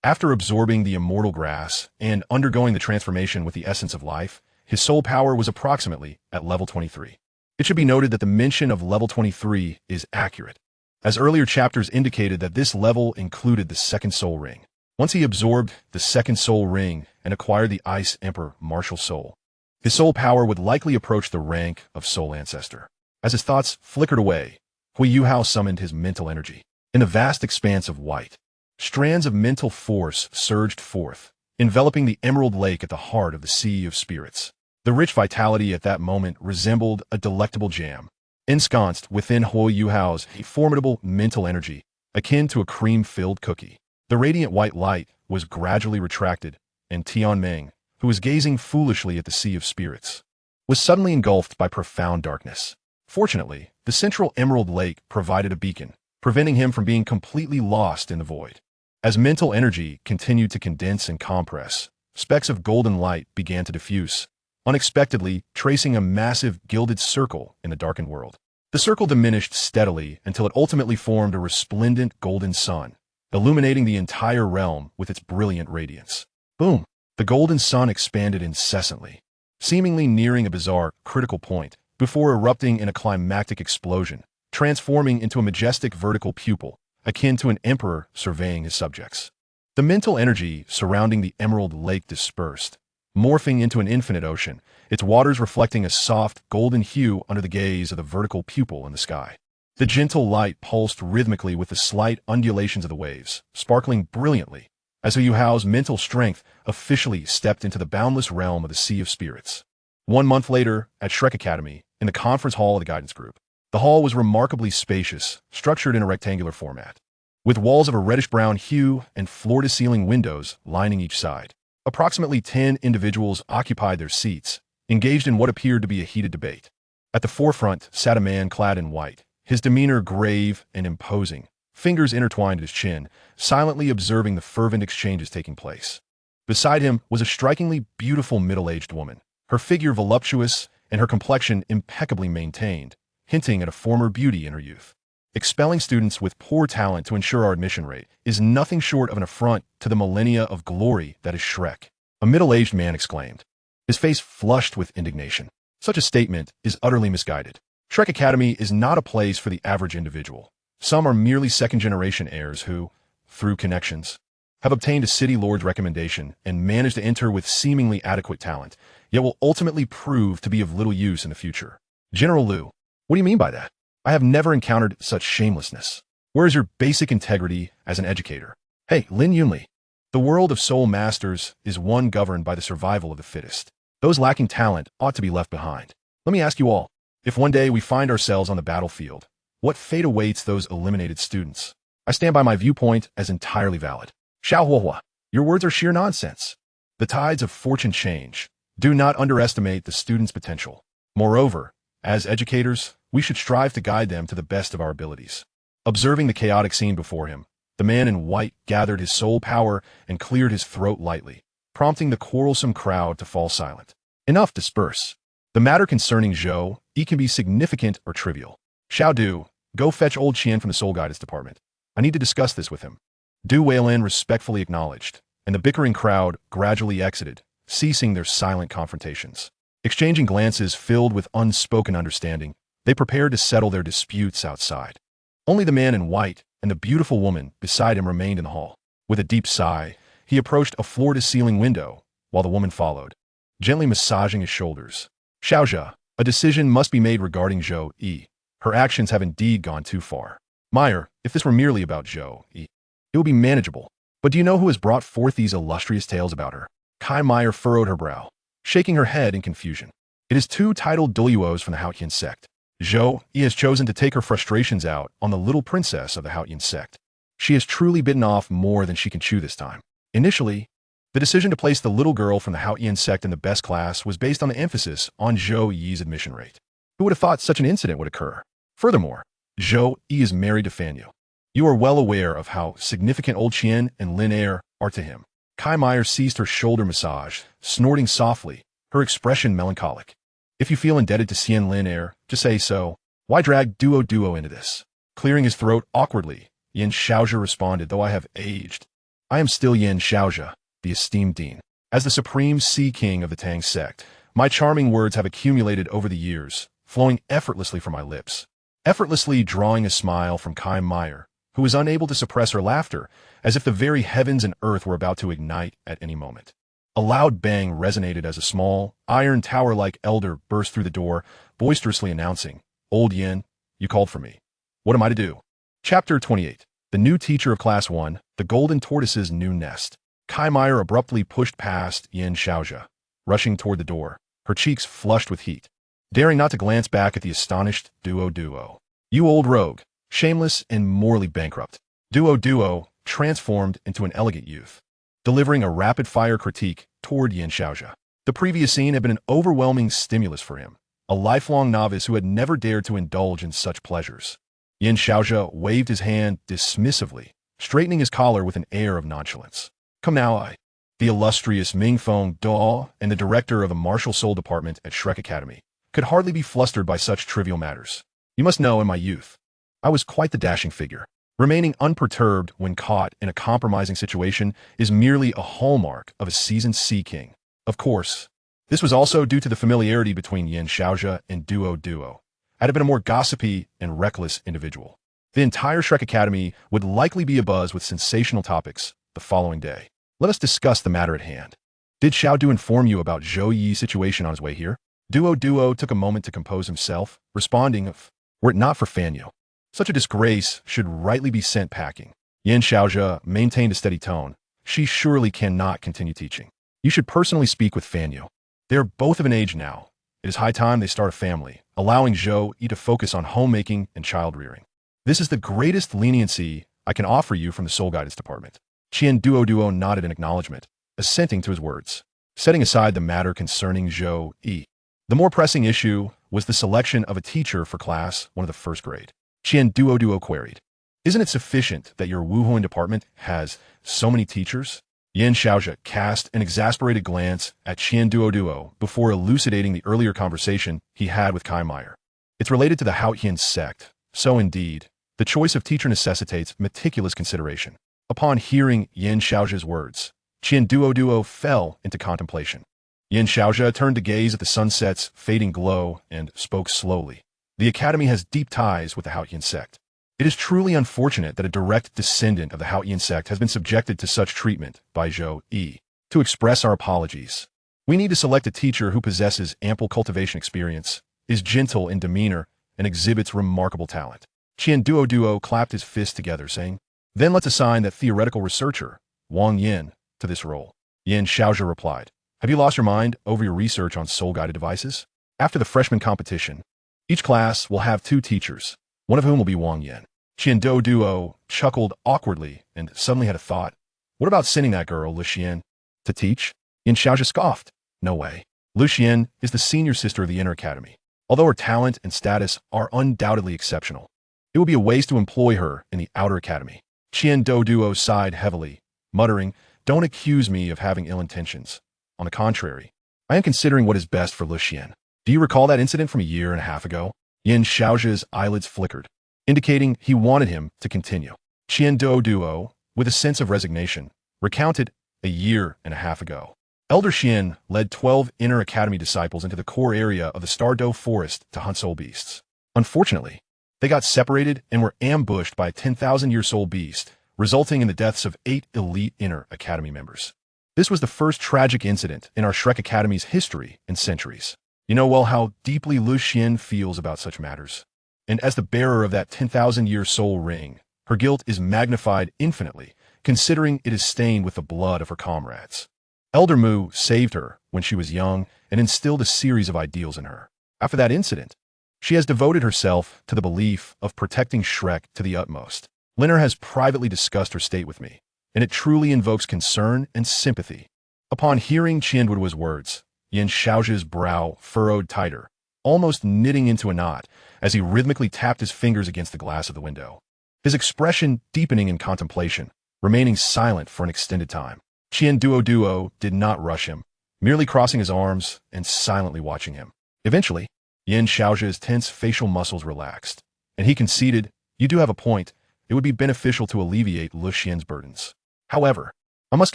After absorbing the immortal grass and undergoing the transformation with the essence of life, his soul power was approximately at level 23. It should be noted that the mention of level 23 is accurate, as earlier chapters indicated that this level included the second soul ring. Once he absorbed the second soul ring and acquired the Ice Emperor martial soul, his soul power would likely approach the rank of soul ancestor. As his thoughts flickered away, Huo Yuhao summoned his mental energy. In the vast expanse of white, strands of mental force surged forth, enveloping the emerald lake at the heart of the sea of spirits. The rich vitality at that moment resembled a delectable jam, ensconced within Huo Yuhao's formidable mental energy, akin to a cream-filled cookie. The radiant white light was gradually retracted, and Tianming, who was gazing foolishly at the sea of spirits, was suddenly engulfed by profound darkness. Fortunately, the central emerald lake provided a beacon, preventing him from being completely lost in the void. As mental energy continued to condense and compress, specks of golden light began to diffuse, unexpectedly tracing a massive gilded circle in the darkened world. The circle diminished steadily until it ultimately formed a resplendent golden sun, illuminating the entire realm with its brilliant radiance. Boom! The golden sun expanded incessantly, seemingly nearing a bizarre, critical point, before erupting in a climactic explosion, transforming into a majestic vertical pupil, akin to an emperor surveying his subjects. The mental energy surrounding the emerald lake dispersed, morphing into an infinite ocean, its waters reflecting a soft, golden hue under the gaze of the vertical pupil in the sky. The gentle light pulsed rhythmically with the slight undulations of the waves, sparkling brilliantly, as Huo Yuhao's mental strength officially stepped into the boundless realm of the Sea of Spirits. 1 month later, at Shrek Academy, in the conference hall of the guidance group. The hall was remarkably spacious, structured in a rectangular format, with walls of a reddish-brown hue and floor-to-ceiling windows lining each side. Approximately 10 individuals occupied their seats, engaged in what appeared to be a heated debate. At the forefront sat a man clad in white, his demeanor grave and imposing, fingers intertwined at his chin, silently observing the fervent exchanges taking place. Beside him was a strikingly beautiful middle-aged woman, her figure voluptuous and her complexion impeccably maintained, hinting at a former beauty in her youth. Expelling students with poor talent to ensure our admission rate is nothing short of an affront to the millennia of glory that is Shrek, a middle-aged man exclaimed, his face flushed with indignation. Such a statement is utterly misguided. Shrek Academy is not a place for the average individual. Some are merely second-generation heirs who, through connections, have obtained a city lord's recommendation and managed to enter with seemingly adequate talent, yet will ultimately prove to be of little use in the future. General Liu, what do you mean by that? I have never encountered such shamelessness. Where is your basic integrity as an educator? Hey, Lin Yunli. The world of soul masters is one governed by the survival of the fittest. Those lacking talent ought to be left behind. Let me ask you all, if one day we find ourselves on the battlefield, what fate awaits those eliminated students? I stand by my viewpoint as entirely valid. Xiao Huohua, your words are sheer nonsense. The tides of fortune change. Do not underestimate the student's potential. Moreover, as educators, we should strive to guide them to the best of our abilities. Observing the chaotic scene before him, the man in white gathered his soul power and cleared his throat lightly, prompting the quarrelsome crowd to fall silent. Enough, disperse. The matter concerning Zhou Yi can be significant or trivial. Xiao Du, go fetch old Qian from the Soul Guidance Department. I need to discuss this with him. Du Weilin respectfully acknowledged, and the bickering crowd gradually exited, ceasing their silent confrontations. Exchanging glances filled with unspoken understanding, they prepared to settle their disputes outside. Only the man in white and the beautiful woman beside him remained in the hall. With a deep sigh, he approached a floor-to-ceiling window, while the woman followed, gently massaging his shoulders. Xiaozhe, a decision must be made regarding Zhou Yi. Her actions have indeed gone too far. Meyer, if this were merely about Zhou Yi, it would be manageable. But do you know who has brought forth these illustrious tales about her? Kai Meyer furrowed her brow, shaking her head in confusion. It is two titled Douluos from the Haotian sect. Zhou Yi has chosen to take her frustrations out on the little princess of the Haotian sect. She has truly bitten off more than she can chew this time. Initially, the decision to place the little girl from the Haotian sect in the best class was based on the emphasis on Zhou Yi's admission rate. Who would have thought such an incident would occur? Furthermore, Zhou Yi is married to Fan Yu. You are well aware of how significant old Qian and Lin Er are to him. Kai Meyer ceased her shoulder massage, snorting softly, her expression melancholic. If you feel indebted to Xian Lin Er, just say so. Why drag Duo into this? Clearing his throat awkwardly, Yin Xiaozhe responded, though I have aged. I am still Yin Xiaozhe, the esteemed dean. As the supreme sea king of the Tang sect, my charming words have accumulated over the years, flowing effortlessly from my lips. Effortlessly drawing a smile from Kai Meyer, who was unable to suppress her laughter, as if the very heavens and earth were about to ignite at any moment. A loud bang resonated as a small, iron tower-like elder burst through the door, boisterously announcing, Old Yin, you called for me. What am I to do? Chapter 28. The new teacher of Class 1, the Golden Tortoise's new nest. Kai Meyer abruptly pushed past Yin Xiaozhe, rushing toward the door, her cheeks flushed with heat, daring not to glance back at the astonished Duo. You old rogue, shameless and morally bankrupt. Duo transformed into an elegant youth, delivering a rapid-fire critique toward Yin Xiaozhe. The previous scene had been an overwhelming stimulus for him, a lifelong novice who had never dared to indulge in such pleasures. Yin Xiaozhe waved his hand dismissively, straightening his collar with an air of nonchalance. Come now, the illustrious Mingfeng Dao and the director of the Martial Soul Department at Shrek Academy, could hardly be flustered by such trivial matters. You must know, in my youth, I was quite the dashing figure. Remaining unperturbed when caught in a compromising situation is merely a hallmark of a seasoned Sea King. Of course, this was also due to the familiarity between Yin Xiaozhe and Duo, had it been a more gossipy and reckless individual. The entire Shrek Academy would likely be abuzz with sensational topics the following day. Let us discuss the matter at hand. Did Xiao Du inform you about Zhou Yi's situation on his way here? Duo took a moment to compose himself, responding, were it not for Fanyo, such a disgrace should rightly be sent packing. Yin Xiaozhe maintained a steady tone. She surely cannot continue teaching. You should personally speak with Fanyo. They are both of an age now. It is high time they start a family, allowing Zhou Yi to focus on homemaking and child rearing. This is the greatest leniency I can offer you from the Soul Guidance Department. Qian Duo nodded in acknowledgement, assenting to his words, setting aside the matter concerning Zhou Yi. The more pressing issue was the selection of a teacher for class 1 of the first grade. Qian Duo queried, isn't it sufficient that your Wuhuan department has so many teachers? Yin Xiaozhe cast an exasperated glance at Qian Duo before elucidating the earlier conversation he had with Kai Meyer. It's related to the Haotian sect, so indeed, the choice of teacher necessitates meticulous consideration. Upon hearing Yin Xiaozhe's words, Qian Duo fell into contemplation. Yin Xiaozhe turned to gaze at the sunset's fading glow and spoke slowly. The academy has deep ties with the Haotian sect. It is truly unfortunate that a direct descendant of the Haotian sect has been subjected to such treatment by Zhou Yi. To express our apologies, we need to select a teacher who possesses ample cultivation experience, is gentle in demeanor, and exhibits remarkable talent. Qian Duo clapped his fists together, saying, then let's assign that theoretical researcher, Wang Yin, to this role. Yin Xiaozhe replied, have you lost your mind over your research on soul-guided devices? After the freshman competition, each class will have 2 teachers, one of whom will be Wang Yin. Qian Duo chuckled awkwardly and suddenly had a thought. What about sending that girl, Lu Xian, to teach? Yin Xiaozhe scoffed. No way. Lu Xian is the senior sister of the Inner Academy. Although her talent and status are undoubtedly exceptional, it would be a waste to employ her in the Outer Academy. Qian Duo sighed heavily, muttering, don't accuse me of having ill intentions. On the contrary, I am considering what is best for Lu Xian. Do you recall that incident from a year and a half ago? Yin Xiaozhe's eyelids flickered, indicating he wanted him to continue. Qian Duo, with a sense of resignation, recounted a year and a half ago. Elder Xian led 12 Inner Academy disciples into the core area of the Stardow Forest to hunt soul beasts. Unfortunately, they got separated and were ambushed by a 10,000-year soul beast, resulting in the deaths of 8 elite Inner Academy members. This was the first tragic incident in our Shrek Academy's history in centuries. You know well how deeply Lu Xian feels about such matters. And as the bearer of that 10,000-year soul ring, her guilt is magnified infinitely, considering it is stained with the blood of her comrades. Elder Mu saved her when she was young and instilled a series of ideals in her. After that incident, she has devoted herself to the belief of protecting Shrek to the utmost. Linner has privately discussed her state with me, and it truly invokes concern and sympathy. Upon hearing Qian Duo's words, Yin Xiaozhe's brow furrowed tighter, almost knitting into a knot, as he rhythmically tapped his fingers against the glass of the window. His expression deepening in contemplation, remaining silent for an extended time. Qian Duo did not rush him, merely crossing his arms and silently watching him. Eventually, Yin Xiaozhe's tense facial muscles relaxed, and he conceded, you do have a point, it would be beneficial to alleviate Lu Xian's burdens. However, I must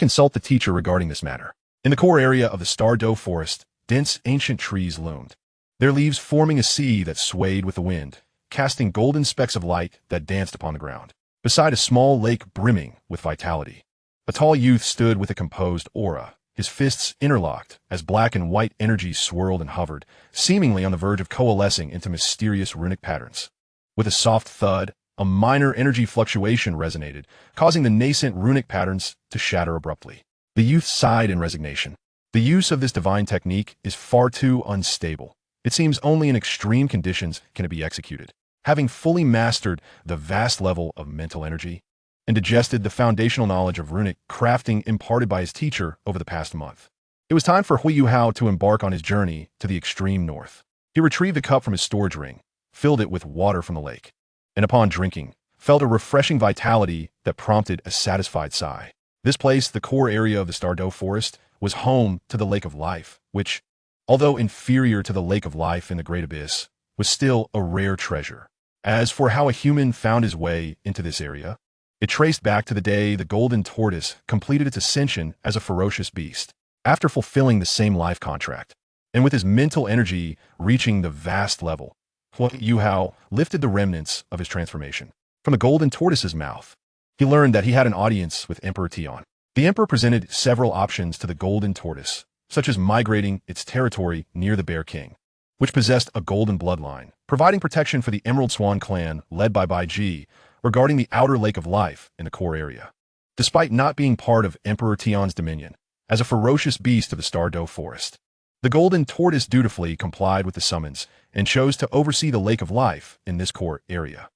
consult the teacher regarding this matter. In the core area of the Stardow Forest, dense ancient trees loomed, their leaves forming a sea that swayed with the wind, casting golden specks of light that danced upon the ground. Beside a small lake brimming with vitality, a tall youth stood with a composed aura, his fists interlocked as black and white energy swirled and hovered, seemingly on the verge of coalescing into mysterious runic patterns. With a soft thud, a minor energy fluctuation resonated, causing the nascent runic patterns to shatter abruptly. The youth sighed in resignation. The use of this divine technique is far too unstable. It seems only in extreme conditions can it be executed. Having fully mastered the vast level of mental energy and digested the foundational knowledge of runic crafting imparted by his teacher over the past month, it was time for Huo Yuhao to embark on his journey to the extreme north. He retrieved the cup from his storage ring, filled it with water from the lake, and upon drinking, felt a refreshing vitality that prompted a satisfied sigh. This place, the core area of the Stardow Forest, was home to the Lake of Life, which, although inferior to the Lake of Life in the Great Abyss, was still a rare treasure. As for how a human found his way into this area, it traced back to the day the golden tortoise completed its ascension as a ferocious beast, after fulfilling the same life contract. And with his mental energy reaching the vast level, Huo Yuhao lifted the remnants of his transformation. From the golden tortoise's mouth, he learned that he had an audience with Emperor Tian. The emperor presented several options to the golden tortoise, such as migrating its territory near the Bear King, which possessed a golden bloodline, providing protection for the Emerald Swan clan led by Bai Ji regarding the outer lake of life in the core area. Despite not being part of Emperor Tian's dominion, as a ferocious beast of the Stardow Forest, the golden tortoise dutifully complied with the summons and chose to oversee the lake of life in this core area.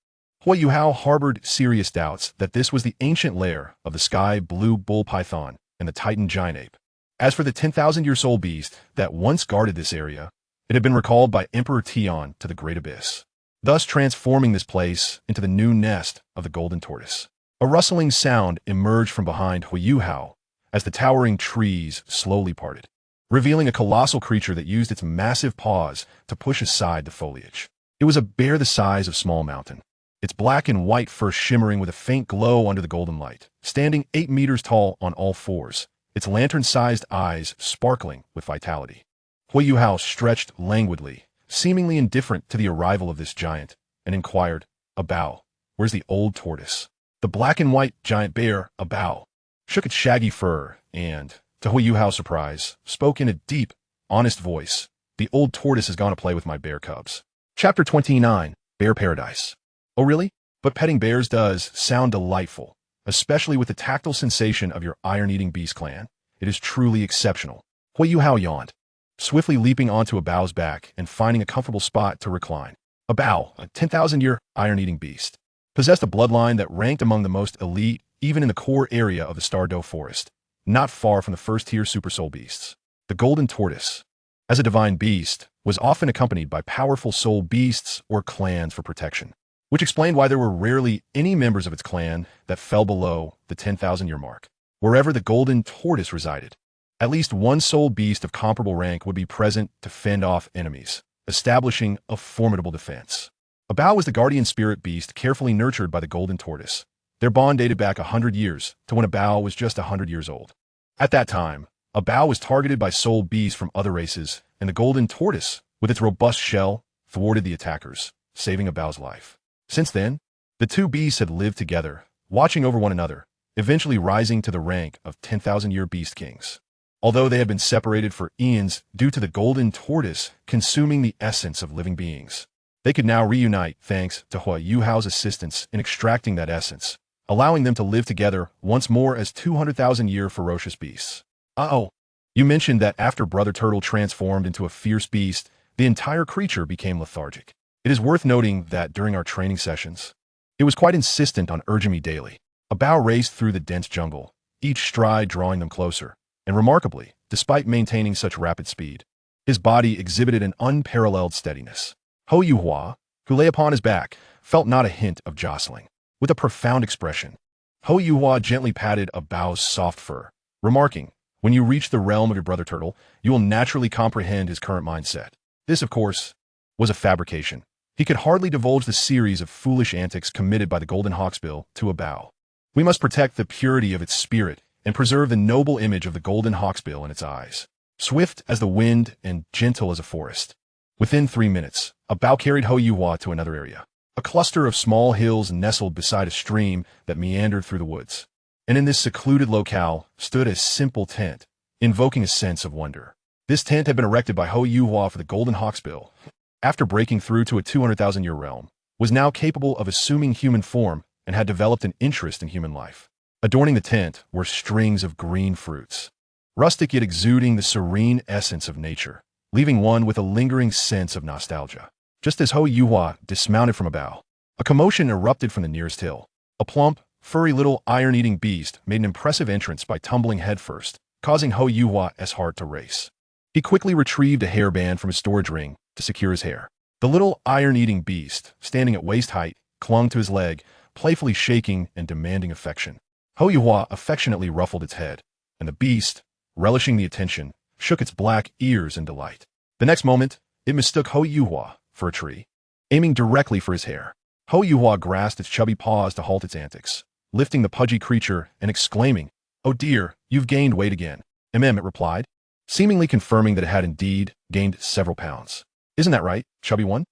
Huo Yuhao harbored serious doubts that this was the ancient lair of the sky blue bull python and the titan giant ape. As for the 10,000-year-old beast that once guarded this area, it had been recalled by Emperor Tian to the Great Abyss, thus transforming this place into the new nest of the golden tortoise. A rustling sound emerged from behind Huo Yuhao as the towering trees slowly parted, revealing a colossal creature that used its massive paws to push aside the foliage. It was a bear the size of Small Mountain, its black and white fur shimmering with a faint glow under the golden light, standing 8 meters tall on all fours, its lantern-sized eyes sparkling with vitality. Huo Yuhao stretched languidly, seemingly indifferent to the arrival of this giant, and inquired, "Abao, where's the old tortoise?" The black and white giant bear, Abao, shook its shaggy fur and, to Huo Yuhao's surprise, spoke in a deep, honest voice, "The old tortoise has gone to play with my bear cubs." Chapter 29, Bear Paradise. Oh really? But petting bears does sound delightful, especially with the tactile sensation of your iron-eating beast clan. It is truly exceptional. Huo Yuhao yawned, swiftly leaping onto Abao's back and finding a comfortable spot to recline. Abao, a 10,000-year iron-eating beast, possessed a bloodline that ranked among the most elite even in the core area of the Stardow Forest, not far from the first-tier super soul beasts. The golden tortoise, as a divine beast, was often accompanied by powerful soul beasts or clans for protection, which explained why there were rarely any members of its clan that fell below the 10,000-year mark. Wherever the golden tortoise resided, at least one soul beast of comparable rank would be present to fend off enemies, establishing a formidable defense. Abao was the guardian spirit beast carefully nurtured by the golden tortoise. Their bond dated back 100 years to when Abao was just 100 years old. At that time, Abao was targeted by soul beasts from other races, and the golden tortoise, with its robust shell, thwarted the attackers, saving Abao's life. Since then, the two beasts had lived together, watching over one another, eventually rising to the rank of 10,000-year beast kings. Although they had been separated for eons due to the golden tortoise consuming the essence of living beings, they could now reunite thanks to Huo Yuhao's assistance in extracting that essence, allowing them to live together once more as 200,000-year ferocious beasts. Uh-oh, you mentioned that after Brother Turtle transformed into a fierce beast, the entire creature became lethargic. It is worth noting that during our training sessions, it was quite insistent on urging me daily. Abao raced through the dense jungle, each stride drawing them closer, and remarkably, despite maintaining such rapid speed, his body exhibited an unparalleled steadiness. Huo Yuhao, who lay upon his back, felt not a hint of jostling. With a profound expression, Huo Yuhao gently patted Abao's soft fur, remarking, "When you reach the realm of your brother turtle, you will naturally comprehend his current mindset." This, of course, was a fabrication. He could hardly divulge the series of foolish antics committed by the golden hawksbill to Abao. We must protect the purity of its spirit and preserve the noble image of the golden hawksbill in its eyes. Swift as the wind and gentle as a forest. Within 3 minutes, Abao carried Huo Yuhao to another area, a cluster of small hills nestled beside a stream that meandered through the woods. And in this secluded locale stood a simple tent, invoking a sense of wonder. This tent had been erected by Huo Yuhao for the golden hawksbill, after breaking through to a 200,000-year realm, was now capable of assuming human form and had developed an interest in human life. Adorning the tent were strings of green fruits, rustic yet exuding the serene essence of nature, leaving one with a lingering sense of nostalgia. Just as Huo Yuhao dismounted from Abao, a commotion erupted from the nearest hill. A plump, furry little iron-eating beast made an impressive entrance by tumbling headfirst, causing Huo Yuhao's heart to race. He quickly retrieved a hairband from his storage ring to secure his hair. The little iron-eating beast, standing at waist height, clung to his leg, playfully shaking and demanding affection. Huo Yuhao affectionately ruffled its head, and the beast, relishing the attention, shook its black ears in delight. The next moment, it mistook Huo Yuhao for a tree, aiming directly for his hair. Huo Yuhao grasped its chubby paws to halt its antics, lifting the pudgy creature and exclaiming, "Oh dear, you've gained weight again." It replied, seemingly confirming that it had indeed gained several pounds. "Isn't that right, chubby one?"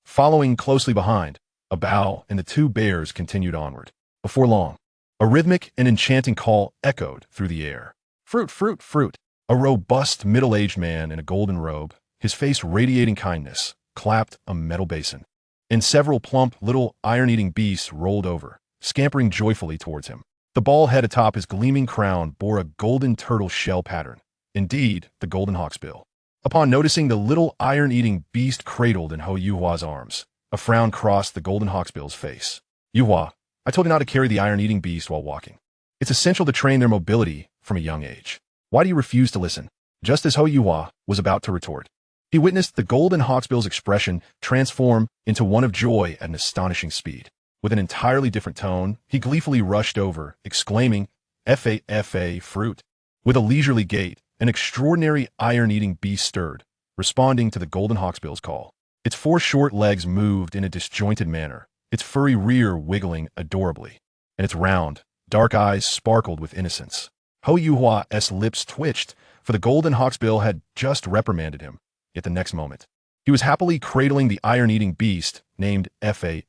Following closely behind, a bow, and the two bears continued onward. Before long, a rhythmic and enchanting call echoed through the air. "Fruit, fruit, fruit!" A robust, middle-aged man in a golden robe, his face radiating kindness, clapped a metal basin. And several plump little iron-eating beasts rolled over, scampering joyfully towards him. The bald head atop his gleaming crown bore a golden turtle shell pattern, indeed, the golden hawksbill. Upon noticing the little iron-eating beast cradled in Huo Yuhua's arms, a frown crossed the golden hawksbill's face. "Yuhua, I told you not to carry the iron-eating beast while walking. It's essential to train their mobility from a young age. Why do you refuse to listen?" Just as Huo Yuhao was about to retort, he witnessed the golden hawksbill's expression transform into one of joy at an astonishing speed. With an entirely different tone, he gleefully rushed over, exclaiming, "F.A. fruit." With a leisurely gait, an extraordinary iron-eating beast stirred, responding to the golden hawksbill's call. Its four short legs moved in a disjointed manner, its furry rear wiggling adorably, and its round, dark eyes sparkled with innocence. Huo Yuhua's lips twitched, for the golden hawksbill had just reprimanded him. Yet the next moment, he was happily cradling the iron-eating beast, named F.A.,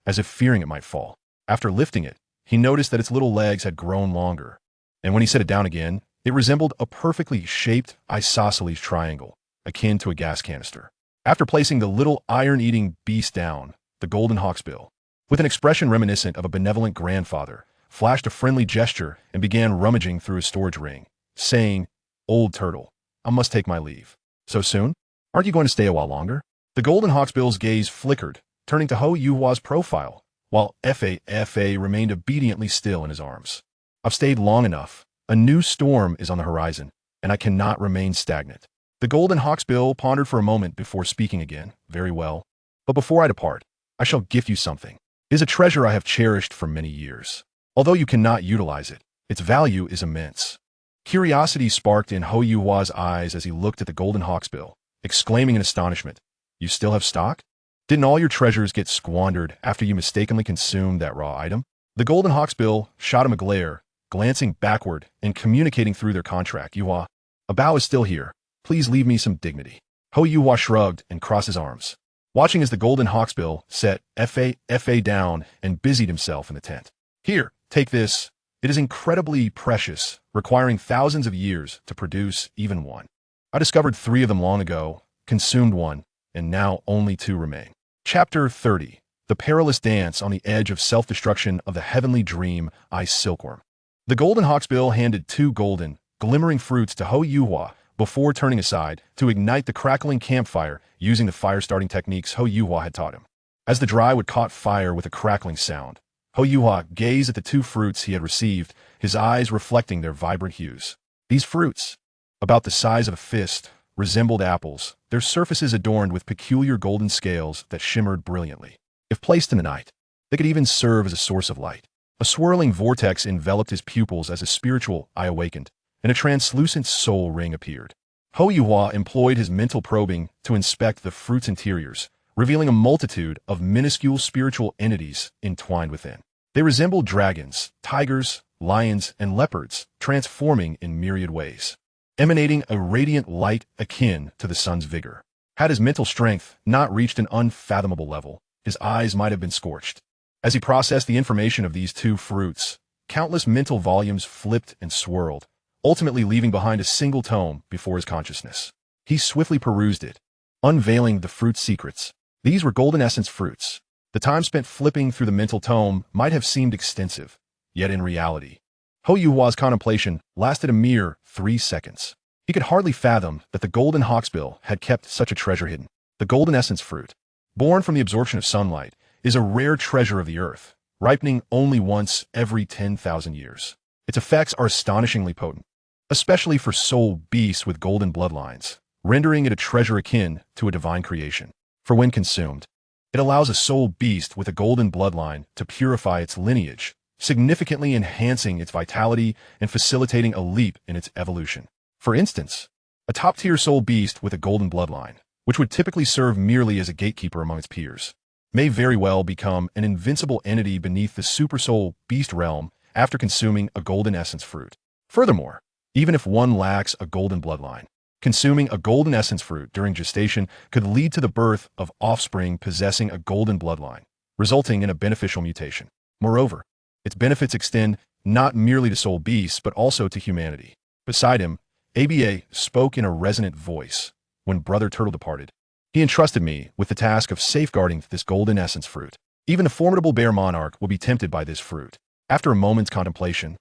as if fearing it might fall. After lifting it, he noticed that its little legs had grown longer, and when he set it down again, it resembled a perfectly shaped isosceles triangle, akin to a gas canister. After placing the little iron-eating beast down, the golden hawksbill, with an expression reminiscent of a benevolent grandfather, flashed a friendly gesture and began rummaging through his storage ring, saying, "Old turtle, I must take my leave." "So soon? Aren't you going to stay a while longer?" The golden hawksbill's gaze flickered, turning to Huo Yuhua's profile, while F.A. remained obediently still in his arms. "I've stayed long enough. A new storm is on the horizon, and I cannot remain stagnant." The golden hawksbill pondered for a moment before speaking again. "Very well. But before I depart, I shall gift you something. It is a treasure I have cherished for many years. Although you cannot utilize it, its value is immense." Curiosity sparked in Huo Yuhua's eyes as he looked at the golden hawksbill, exclaiming in astonishment, "You still have stock? Didn't all your treasures get squandered after you mistakenly consumed that raw item?" The golden hawksbill shot him a glare, glancing backward and communicating through their contract. "Yuhua, a bow is still here. Please leave me some dignity." Huo Yuhua shrugged and crossed his arms, watching as the golden hawksbill set F.A. down and busied himself in the tent. "Here, take this. It is incredibly precious, requiring thousands of years to produce even one. I discovered 3 of them long ago, consumed one, and now only 2 remain." Chapter 30. The Perilous Dance on the Edge of Self-Destruction of the Heavenly Dream Ice Silkworm. The golden hawksbill handed 2 golden, glimmering fruits to Huo Yuhua before turning aside to ignite the crackling campfire using the fire-starting techniques Huo Yuhua had taught him. As the dry wood caught fire with a crackling sound, Huo Yuhua gazed at the 2 fruits he had received, his eyes reflecting their vibrant hues. These fruits, about the size of a fist, resembled apples, their surfaces adorned with peculiar golden scales that shimmered brilliantly. If placed in the night, they could even serve as a source of light. A swirling vortex enveloped his pupils as a spiritual eye awakened, and a translucent soul ring appeared. Huo Yuhua employed his mental probing to inspect the fruit's interiors, revealing a multitude of minuscule spiritual entities entwined within. They resembled dragons, tigers, lions, and leopards, transforming in myriad ways, emanating a radiant light akin to the sun's vigor. Had his mental strength not reached an unfathomable level, his eyes might have been scorched. As he processed the information of these 2 fruits, countless mental volumes flipped and swirled, ultimately leaving behind a single tome before his consciousness. He swiftly perused it, unveiling the fruit's secrets. These were golden essence fruits. The time spent flipping through the mental tome might have seemed extensive, yet in reality, Huo Yuhua's contemplation lasted a mere 3 seconds. He could hardly fathom that the golden hawksbill had kept such a treasure hidden. The golden essence fruit, born from the absorption of sunlight, is a rare treasure of the earth, ripening only once every 10,000 years. Its effects are astonishingly potent, especially for soul beasts with golden bloodlines, rendering it a treasure akin to a divine creation. For when consumed, it allows a soul beast with a golden bloodline to purify its lineage, significantly enhancing its vitality and facilitating a leap in its evolution. For instance, a top-tier soul beast with a golden bloodline, which would typically serve merely as a gatekeeper among its peers, may very well become an invincible entity beneath the supersoul beast realm after consuming a golden essence fruit. Furthermore, even if one lacks a golden bloodline, consuming a golden essence fruit during gestation could lead to the birth of offspring possessing a golden bloodline, resulting in a beneficial mutation. Moreover, its benefits extend not merely to soul beasts but also to humanity. Beside him, ABA spoke in a resonant voice. When Brother Turtle departed, he entrusted me with the task of safeguarding this golden essence fruit. Even the formidable bear monarch will be tempted by this fruit. After a moment's contemplation,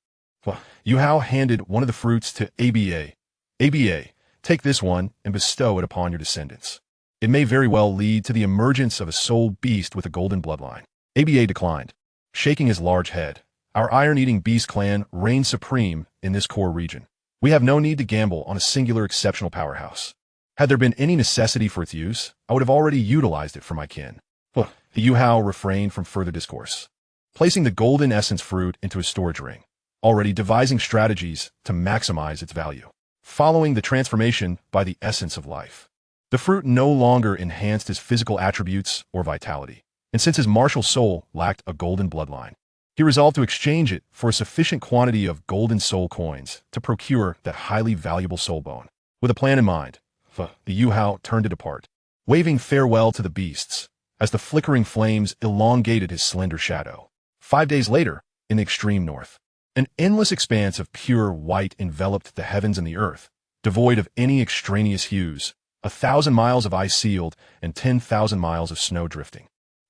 Yuhao handed one of the fruits to ABA. ABA, take this one and bestow it upon your descendants. It may very well lead to the emergence of a soul beast with a golden bloodline. ABA declined, shaking his large head. Our iron-eating beast clan reigns supreme in this core region. We have no need to gamble on a singular exceptional powerhouse. Had there been any necessity for its use, I would have already utilized it for my kin. The Yuhao refrained from further discourse, placing the golden essence fruit into his storage ring, already devising strategies to maximize its value. Following the transformation by the essence of life, the fruit no longer enhanced his physical attributes or vitality, and since his martial soul lacked a golden bloodline, he resolved to exchange it for a sufficient quantity of golden soul coins to procure that highly valuable soul bone. With a plan in mind, the Yuhao turned to depart, waving farewell to the beasts as the flickering flames elongated his slender shadow. 5 days later, in the extreme north, an endless expanse of pure white enveloped the heavens and the earth, devoid of any extraneous hues, 1,000 miles of ice sealed and 10,000 miles of snow drifting.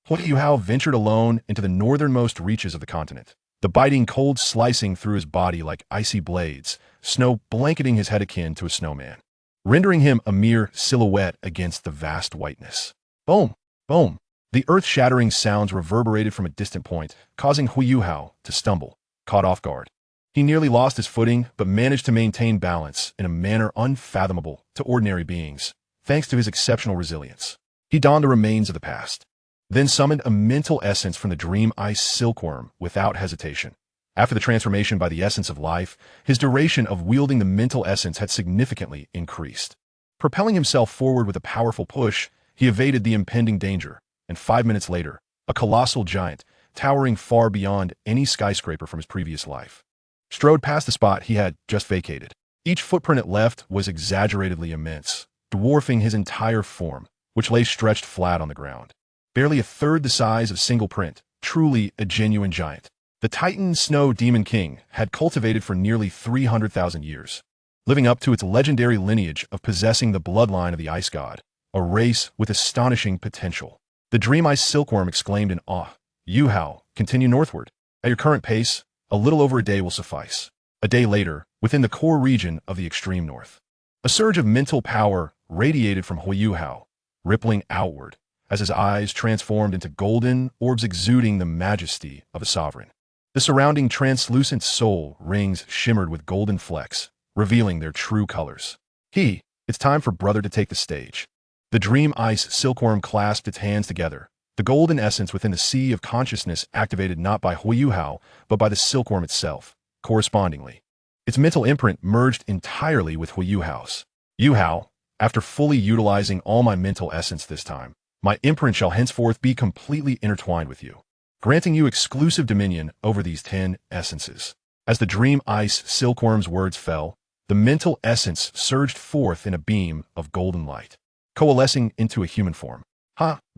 Huo Yuhao ventured alone into the northernmost reaches of the continent, the biting cold slicing through his body like icy blades, snow blanketing his head akin to a snowman, rendering him a mere silhouette against the vast whiteness. Boom! Boom! The earth-shattering sounds reverberated from a distant point, causing Huo Yuhao to stumble, caught off guard. He nearly lost his footing, but managed to maintain balance in a manner unfathomable to ordinary beings, thanks to his exceptional resilience. He donned the remains of the past, then summoned a mental essence from the dream ice silkworm without hesitation. After the transformation by the essence of life, his duration of wielding the mental essence had significantly increased. Propelling himself forward with a powerful push, he evaded the impending danger, and 5 minutes later, a colossal giant, towering far beyond any skyscraper from his previous life, strode past the spot he had just vacated. Each footprint it left was exaggeratedly immense, dwarfing his entire form, which lay stretched flat on the ground. Barely a third the size of single print, truly a genuine giant. The Titan Snow Demon King had cultivated for nearly 300,000 years, living up to its legendary lineage of possessing the bloodline of the Ice God, a race with astonishing potential. The Dream Ice Silkworm exclaimed in awe. Yuhao, continue northward. At your current pace, a little over a day will suffice. A day later, within the core region of the extreme north, a surge of mental power radiated from Huo Yuhao, rippling outward as his eyes transformed into golden orbs exuding the majesty of a sovereign. The surrounding translucent soul rings shimmered with golden flecks, revealing their true colors. It's time for brother to take the stage. The Dream Ice Silkworm clasped its hands together, the golden essence within the sea of consciousness activated not by Huo Yuhao, but by the silkworm itself. Correspondingly, its mental imprint merged entirely with Huo Yuhao's. Yuhao, after fully utilizing all my mental essence this time, my imprint shall henceforth be completely intertwined with you, granting you exclusive dominion over these 10 essences. As the Dream Ice Silkworm's words fell, the mental essence surged forth in a beam of golden light, coalescing into a human form.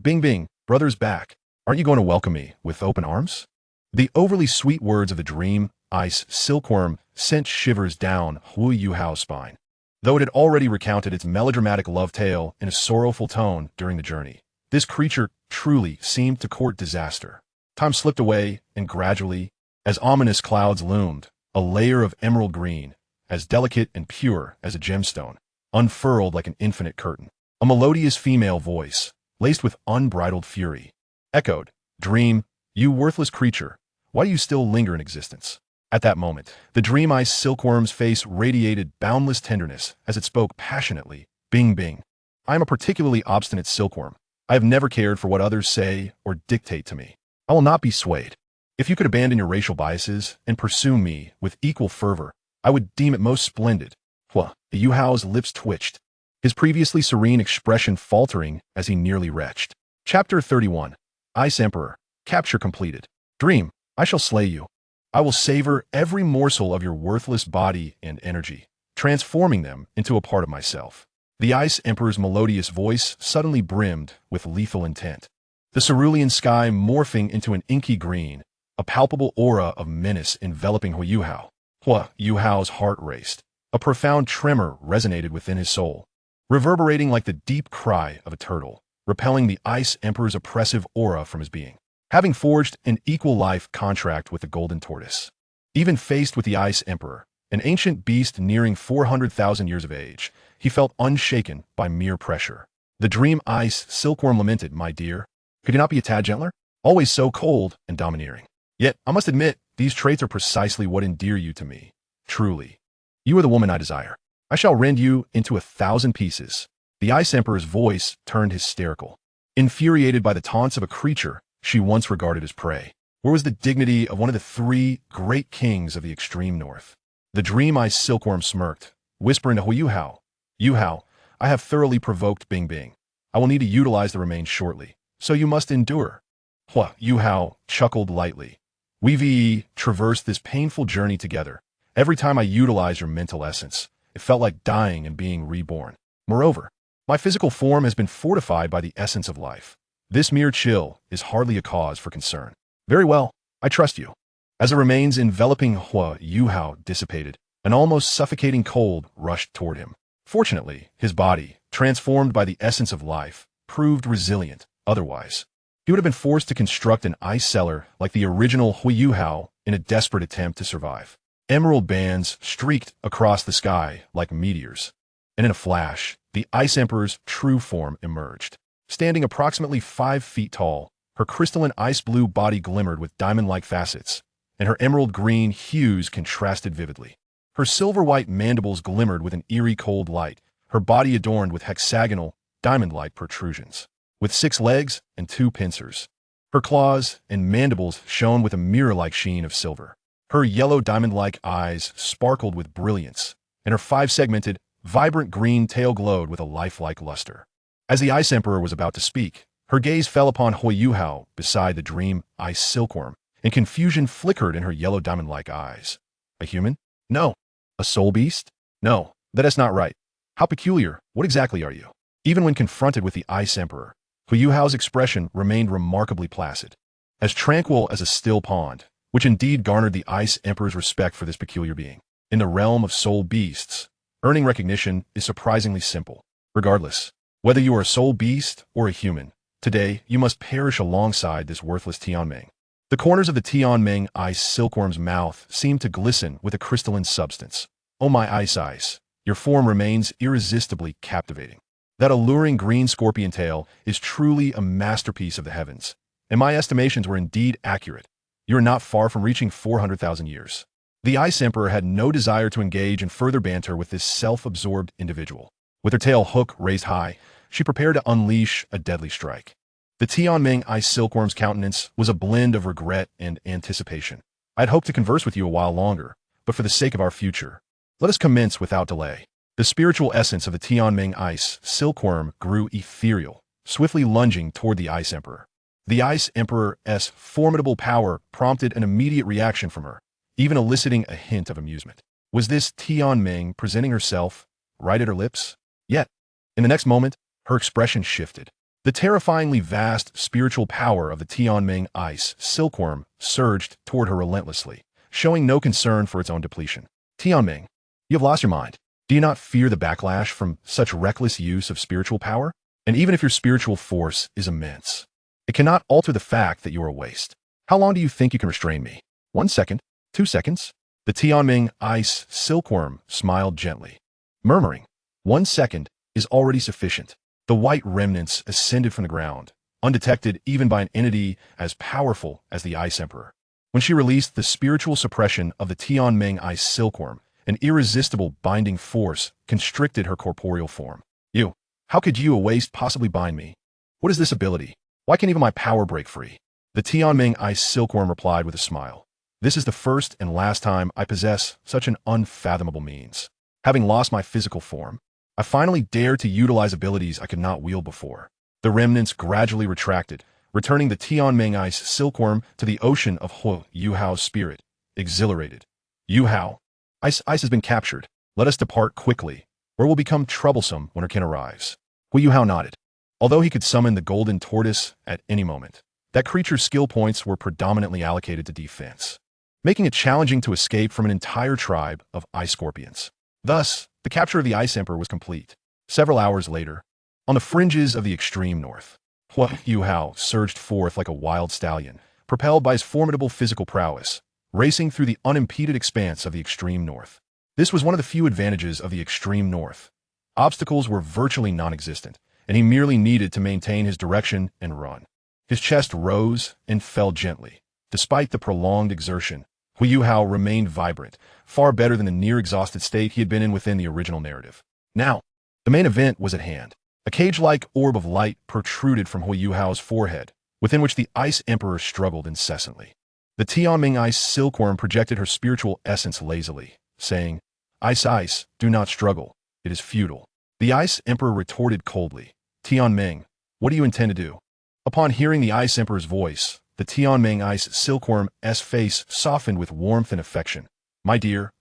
Bing bing, brother's back. Aren't you going to welcome me with open arms? The overly sweet words of the Dream Ice Silkworm sent shivers down Huo Yuhao's spine, though it had already recounted its melodramatic love tale in a sorrowful tone during the journey. This creature truly seemed to court disaster. Time slipped away, and gradually, as ominous clouds loomed, a layer of emerald green, as delicate and pure as a gemstone, unfurled like an infinite curtain. A melodious female voice, laced with unbridled fury, echoed, "Dream, you worthless creature, why do you still linger in existence?" At that moment, the Dream Ice Silkworm's face radiated boundless tenderness as it spoke passionately. Bing bing. I am a particularly obstinate silkworm. I have never cared for what others say or dictate to me. I will not be swayed. If you could abandon your racial biases and pursue me with equal fervor, I would deem it most splendid. Huo Yuhao's lips twitched, his previously serene expression faltering as he nearly retched. Chapter 31. Ice Emperor, capture completed. Dream, I shall slay you. I will savor every morsel of your worthless body and energy, transforming them into a part of myself. The Ice Emperor's melodious voice suddenly brimmed with lethal intent. The cerulean sky morphing into an inky green, a palpable aura of menace enveloping Huo Yuhao. Huo Yuhao's heart raced. A profound tremor resonated within his soul, reverberating like the deep cry of a turtle, repelling the Ice Emperor's oppressive aura from his being. Having forged an equal life contract with the Golden Tortoise, even faced with the Ice Emperor, an ancient beast nearing 400,000 years of age, he felt unshaken by mere pressure. The dream Ice Silkworm lamented, "My dear, could you not be a tad gentler? Always so cold and domineering. Yet, I must admit, these traits are precisely what endear you to me. Truly, you are the woman I desire. I shall rend you into 1,000 pieces." The Ice Emperor's voice turned hysterical. Infuriated by the taunts of a creature she once regarded as prey, where was the dignity of one of the 3 great kings of the extreme north? The dream Ice Silkworm smirked, whispering to Huo Yuhao, "Yuhao, I have thoroughly provoked Bing Bing. I will need to utilize the remains shortly, so you must endure." Huo Yuhao chuckled lightly. "We traversed this painful journey together. Every time I utilized your mental essence, it felt like dying and being reborn. Moreover, my physical form has been fortified by the essence of life. This mere chill is hardly a cause for concern." "Very well, I trust you." As the remains enveloping Huo Yuhao dissipated, an almost suffocating cold rushed toward him. Fortunately, his body, transformed by the essence of life, proved resilient. Otherwise, he would have been forced to construct an ice cellar like the original Huo Yuhao in a desperate attempt to survive. Emerald bands streaked across the sky like meteors, and in a flash, the Ice Emperor's true form emerged. Standing approximately 5 feet tall, her crystalline ice-blue body glimmered with diamond-like facets, and her emerald-green hues contrasted vividly. Her silver-white mandibles glimmered with an eerie cold light, her body adorned with hexagonal, diamond-like protrusions, with 6 legs and 2 pincers. Her claws and mandibles shone with a mirror-like sheen of silver. Her yellow diamond-like eyes sparkled with brilliance, and her 5-segmented, vibrant green tail glowed with a lifelike luster. As the Ice Emperor was about to speak, her gaze fell upon Huo Yuhao beside the dream Ice Silkworm, and confusion flickered in her yellow diamond-like eyes. "A human? No. A soul beast? No, that is not right. How peculiar. What exactly are you?" Even when confronted with the Ice Emperor, Huo Yuhao's expression remained remarkably placid, as tranquil as a still pond, which indeed garnered the Ice Emperor's respect for this peculiar being. In the realm of soul beasts, earning recognition is surprisingly simple. Regardless, whether you are a soul beast or a human, today you must perish alongside this worthless Tianming. The corners of the Tianming Ice Silkworm's mouth seemed to glisten with a crystalline substance. "Oh my Ice, your form remains irresistibly captivating. That alluring green scorpion tail is truly a masterpiece of the heavens, and my estimations were indeed accurate. You are not far from reaching 400,000 years." The Ice Emperor had no desire to engage in further banter with this self-absorbed individual. With her tail hook raised high, she prepared to unleash a deadly strike. The Tianming Ice Silkworm's countenance was a blend of regret and anticipation. "I had hoped to converse with you a while longer, but for the sake of our future, let us commence without delay." The spiritual essence of the Tianming Ice Silkworm grew ethereal, swiftly lunging toward the Ice Emperor. The Ice Emperor's formidable power prompted an immediate reaction from her, even eliciting a hint of amusement. Was this Tianming presenting herself right at her lips? Yet, in the next moment, her expression shifted. The terrifyingly vast spiritual power of the Tianming Ice Silkworm surged toward her relentlessly, showing no concern for its own depletion. "Tianming, you have lost your mind. Do you not fear the backlash from such reckless use of spiritual power? And even if your spiritual force is immense, it cannot alter the fact that you are a waste. How long do you think you can restrain me? 1 second? 2 seconds?" The Tianming Ice Silkworm smiled gently, murmuring, "1 second is already sufficient." The white remnants ascended from the ground, undetected even by an entity as powerful as the Ice Emperor. When she released the spiritual suppression of the Tianming Ice Silkworm, an irresistible binding force constricted her corporeal form. "You, how could you, a waste, possibly bind me? What is this ability? Why can't even my power break free?" The Tianming Ice Silkworm replied with a smile. "This is the first and last time I possess such an unfathomable means. Having lost my physical form, I finally dared to utilize abilities I could not wield before." The remnants gradually retracted, returning the Tianming ice silkworm to the ocean of Huo Yuhao's spirit, exhilarated. Yuhao, ice has been captured. Let us depart quickly, or it will become troublesome when our kin arrives. Huo Yuhao nodded. Although he could summon the golden tortoise at any moment, that creature's skill points were predominantly allocated to defense, making it challenging to escape from an entire tribe of ice scorpions. Thus, the capture of the Ice Emperor was complete. Several hours later, on the fringes of the extreme north, Huo Yuhao surged forth like a wild stallion, propelled by his formidable physical prowess, racing through the unimpeded expanse of the extreme north. This was one of the few advantages of the extreme north. Obstacles were virtually non-existent, and he merely needed to maintain his direction and run. His chest rose and fell gently. Despite the prolonged exertion, Huo Yuhao remained vibrant, far better than the near-exhausted state he had been in within the original narrative. Now, the main event was at hand. A cage-like orb of light protruded from Huo Yuhao's forehead, within which the Ice Emperor struggled incessantly. The Tianming ice silkworm projected her spiritual essence lazily, saying, Ice, do not struggle. It is futile. The Ice Emperor retorted coldly, Tianming, what do you intend to do? Upon hearing the Ice Emperor's voice, the Tianming ice silkworm's face softened with warmth and affection. My dear,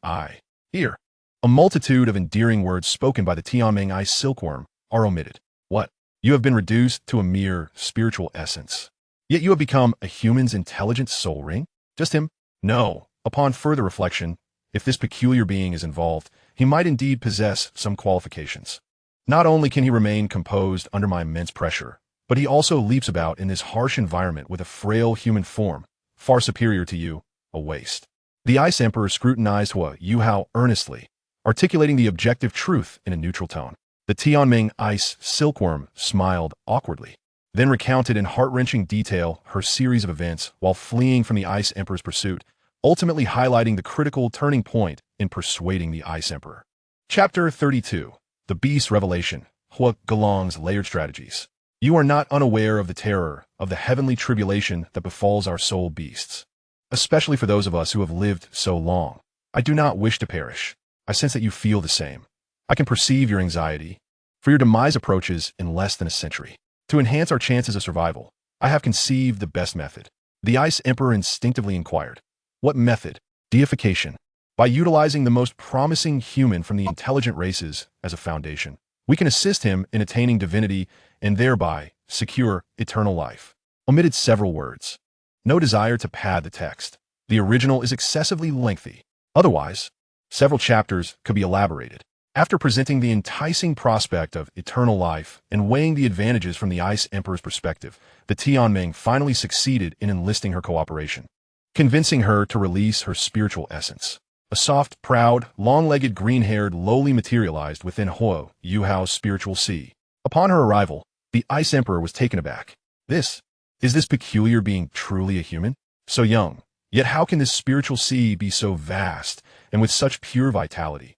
Here. A multitude of endearing words spoken by the Tianming ice silkworm are omitted. What? You have been reduced to a mere spiritual essence. Yet you have become a human's intelligent soul ring? Just him? No. Upon further reflection, if this peculiar being is involved, he might indeed possess some qualifications. Not only can he remain composed under my immense pressure, but he also leaps about in this harsh environment with a frail human form, far superior to you, a waste. The Ice Emperor scrutinized Huo Yuhao earnestly, articulating the objective truth in a neutral tone. The Tianming ice silkworm smiled awkwardly, then recounted in heart-wrenching detail her series of events while fleeing from the Ice Emperor's pursuit, ultimately highlighting the critical turning point in persuading the Ice Emperor. Chapter 32. The Beast Revelation. Huo Galong's Layered Strategies. You are not unaware of the terror of the heavenly tribulation that befalls our soul beasts, especially for those of us who have lived so long. I do not wish to perish. I sense that you feel the same. I can perceive your anxiety, for your demise approaches in less than a century. To enhance our chances of survival, I have conceived the best method. The Ice Emperor instinctively inquired. What method? Deification. By utilizing the most promising human from the intelligent races as a foundation, we can assist him in attaining divinity and thereby secure eternal life. Omitted several words. No desire to pad the text. The original is excessively lengthy. Otherwise, several chapters could be elaborated. After presenting the enticing prospect of eternal life and weighing the advantages from the Ice Emperor's perspective, the Tianming finally succeeded in enlisting her cooperation, convincing her to release her spiritual essence. A soft, proud, long-legged, green-haired lowly materialized within Huo Yuhao's spiritual sea. Upon her arrival, the Ice Emperor was taken aback. Is this peculiar being truly a human? So young, yet how can this spiritual sea be so vast and with such pure vitality?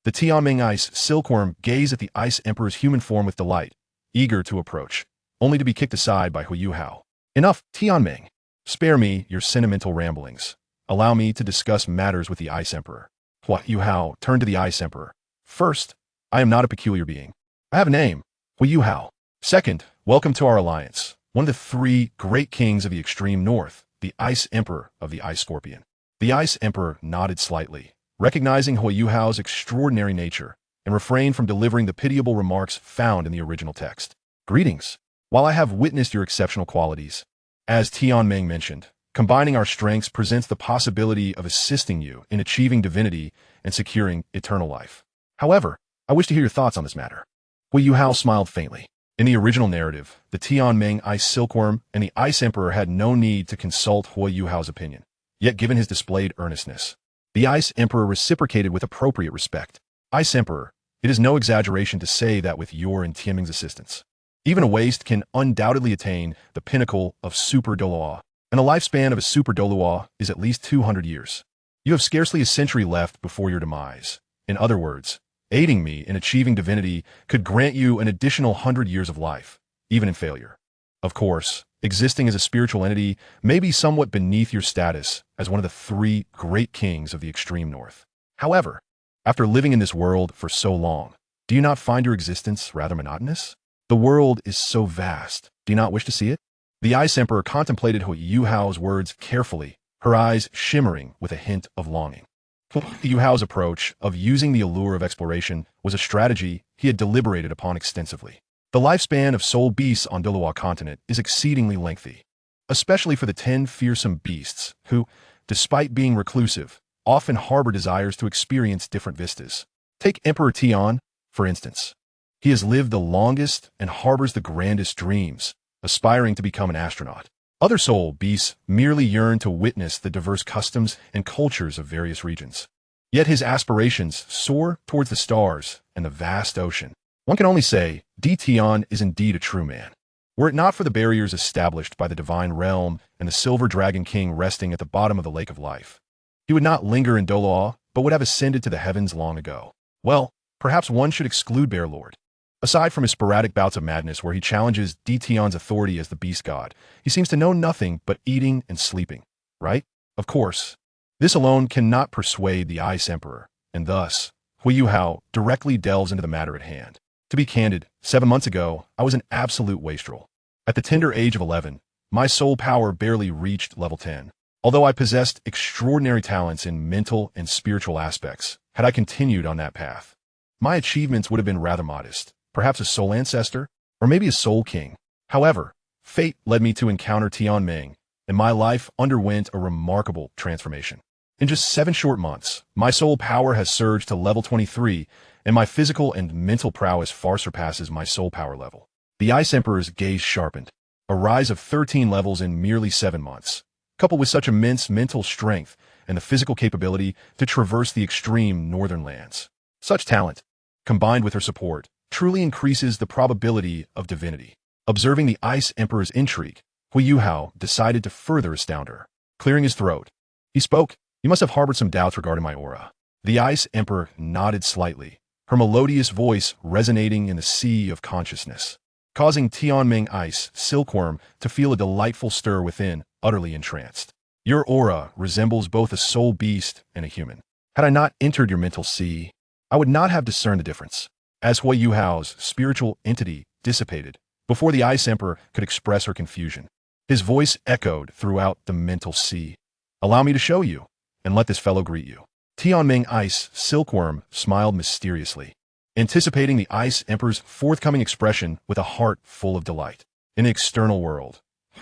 The Tianming ice silkworm gazed at the Ice Emperor's human form with delight, eager to approach, only to be kicked aside by Huo Yuhao. Enough, Tianming. Spare me your sentimental ramblings. Allow me to discuss matters with the Ice Emperor. Huo Yuhao turned to the Ice Emperor. First, I am not a peculiar being. I have a name, Huo Yuhao. Second, welcome to our alliance, one of the three great kings of the extreme north, the Ice Emperor of the Ice Scorpion. The Ice Emperor nodded slightly, recognizing Huo Yuhao's extraordinary nature, and refrained from delivering the pitiable remarks found in the original text. Greetings. While I have witnessed your exceptional qualities, as Tianming mentioned, combining our strengths presents the possibility of assisting you in achieving divinity and securing eternal life. However, I wish to hear your thoughts on this matter. Huo Yuhao smiled faintly. In the original narrative, the Tianming ice silkworm and the Ice Emperor had no need to consult Huo Yuhao's opinion. Yet given his displayed earnestness, the Ice Emperor reciprocated with appropriate respect. Ice Emperor, it is no exaggeration to say that with your and Tianming's assistance, even a waste can undoubtedly attain the pinnacle of Super Douluo, and the lifespan of a Super Douluo is at least 200 years. You have scarcely a century left before your demise. In other words, aiding me in achieving divinity could grant you an additional 100 years of life, even in failure. Of course, existing as a spiritual entity may be somewhat beneath your status as one of the three great kings of the extreme north. However, after living in this world for so long, do you not find your existence rather monotonous? The world is so vast. Do you not wish to see it? The Ice Emperor contemplated Huo Yuhao's words carefully, her eyes shimmering with a hint of longing. Huo Yuhao's approach of using the allure of exploration was a strategy he had deliberated upon extensively. The lifespan of soul beasts on Douluo continent is exceedingly lengthy, especially for the 10 fearsome beasts who, despite being reclusive, often harbor desires to experience different vistas. Take Emperor Tian, for instance. He has lived the longest and harbors the grandest dreams, aspiring to become an astronaut. Other soul beasts merely yearn to witness the diverse customs and cultures of various regions. Yet his aspirations soar towards the stars and the vast ocean. One can only say, Tian is indeed a true man. Were it not for the barriers established by the divine realm and the silver dragon king resting at the bottom of the lake of life, he would not linger in Douluo, but would have ascended to the heavens long ago. Well, perhaps one should exclude Bear Lord. Aside from his sporadic bouts of madness where he challenges Tian's authority as the beast god, he seems to know nothing but eating and sleeping, right? Of course. This alone cannot persuade the Ice Emperor, and thus, Huo Yuhao directly delves into the matter at hand. To be candid, 7 months ago, I was an absolute wastrel. At the tender age of 11, my soul power barely reached level 10. Although I possessed extraordinary talents in mental and spiritual aspects, had I continued on that path, my achievements would have been rather modest, perhaps a soul ancestor, or maybe a soul king. However, fate led me to encounter Tianming, and my life underwent a remarkable transformation. In just 7 short months, my soul power has surged to level 23, and my physical and mental prowess far surpasses my soul power level. The Ice Emperor's gaze sharpened, a rise of 13 levels in merely 7 months. Coupled with such immense mental strength and the physical capability to traverse the extreme northern lands. Such talent, combined with her support, truly increases the probability of divinity. Observing the Ice Emperor's intrigue, Huo Yuhao decided to further astound her. Clearing his throat, he spoke, "You must have harbored some doubts regarding my aura." The Ice Emperor nodded slightly, her melodious voice resonating in the sea of consciousness, causing Tianming Ice Silkworm to feel a delightful stir within, utterly entranced. "Your aura resembles both a soul beast and a human. Had I not entered your mental sea, I would not have discerned the difference." As Huo Yuhao's spiritual entity dissipated, before the Ice Emperor could express her confusion, his voice echoed throughout the mental sea. "Allow me to show you, and let this fellow greet you." Tianming Ice Silkworm smiled mysteriously, anticipating the Ice Emperor's forthcoming expression with a heart full of delight. In the external world,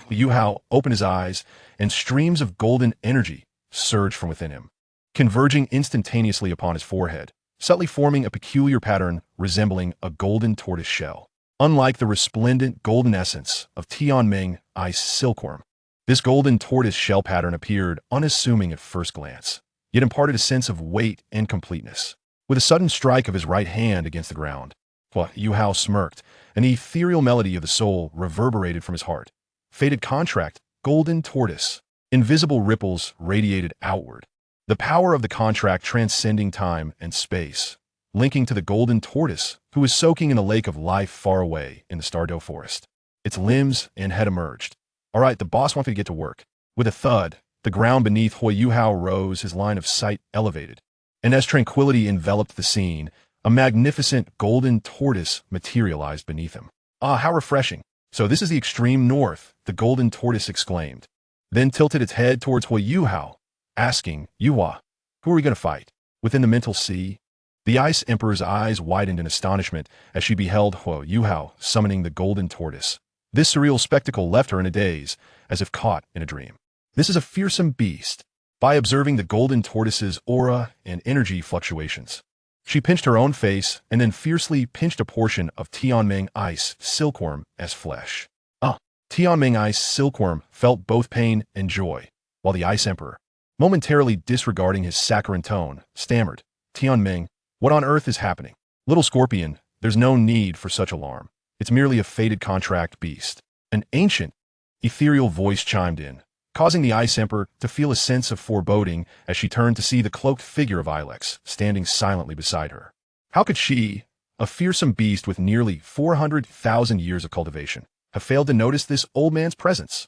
Yuhao opened his eyes, and streams of golden energy surged from within him, converging instantaneously upon his forehead, subtly forming a peculiar pattern resembling a golden tortoise shell. Unlike the resplendent golden essence of Tianming Ice Silkworm, this golden tortoise shell pattern appeared unassuming at first glance, yet imparted a sense of weight and completeness. With a sudden strike of his right hand against the ground, Huo Yuhao smirked, and the ethereal melody of the soul reverberated from his heart. Fated contract, golden tortoise. Invisible ripples radiated outward. The power of the contract transcending time and space, linking to the golden tortoise, who was soaking in a lake of life far away in the Stardow forest. Its limbs and head emerged. "All right, the boss wants me to get to work." With a thud, the ground beneath Huo Yuhao rose, his line of sight elevated. And as tranquility enveloped the scene, a magnificent golden tortoise materialized beneath him. "Ah, how refreshing. So this is the extreme north," the golden tortoise exclaimed, then tilted its head towards Huo Yuhao, asking, "Yuhua, who are we going to fight?" Within the mental sea, the Ice Emperor's eyes widened in astonishment as she beheld Huo Yuhao summoning the golden tortoise. This surreal spectacle left her in a daze, as if caught in a dream. This is a fearsome beast. By observing the golden tortoise's aura and energy fluctuations, she pinched her own face and then fiercely pinched a portion of Tianming Ice Silkworm as flesh. Tianming Ice Silkworm felt both pain and joy, while the Ice Emperor, momentarily disregarding his saccharine tone, stammered, "Tianming, what on earth is happening?" "Little Scorpion, there's no need for such alarm. It's merely a fated contract beast." An ancient, ethereal voice chimed in, causing the Ice Emperor to feel a sense of foreboding as she turned to see the cloaked figure of Ilex standing silently beside her. How could she, a fearsome beast with nearly 400,000 years of cultivation, have failed to notice this old man's presence?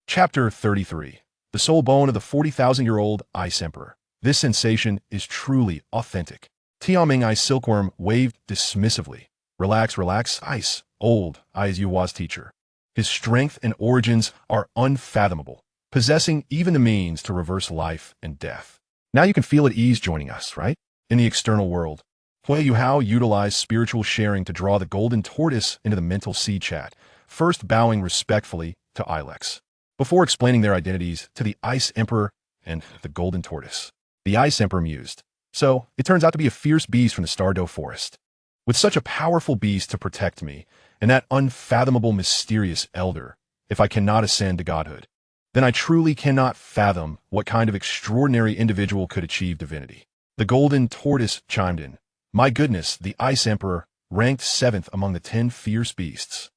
Chapter 33. The soul bone of the 40,000-year-old Ice Emperor. This sensation is truly authentic. Tianming Ice Silkworm waved dismissively. Relax, relax, Ice. Old, I is Yuhua's teacher. His strength and origins are unfathomable, possessing even the means to reverse life and death. Now you can feel at ease joining us, right? In the external world, Huo Yuhao utilized spiritual sharing to draw the golden tortoise into the mental sea chat, first bowing respectfully to Ilex, before explaining their identities to the Ice Emperor and the golden tortoise. The Ice Emperor mused, "So, it turns out to be a fierce beast from the Stardow Forest. With such a powerful beast to protect me, and that unfathomable mysterious elder, if I cannot ascend to godhood, then I truly cannot fathom what kind of extraordinary individual could achieve divinity." The golden tortoise chimed in, "My goodness, the Ice Emperor, ranked 7th among the 10 fierce beasts.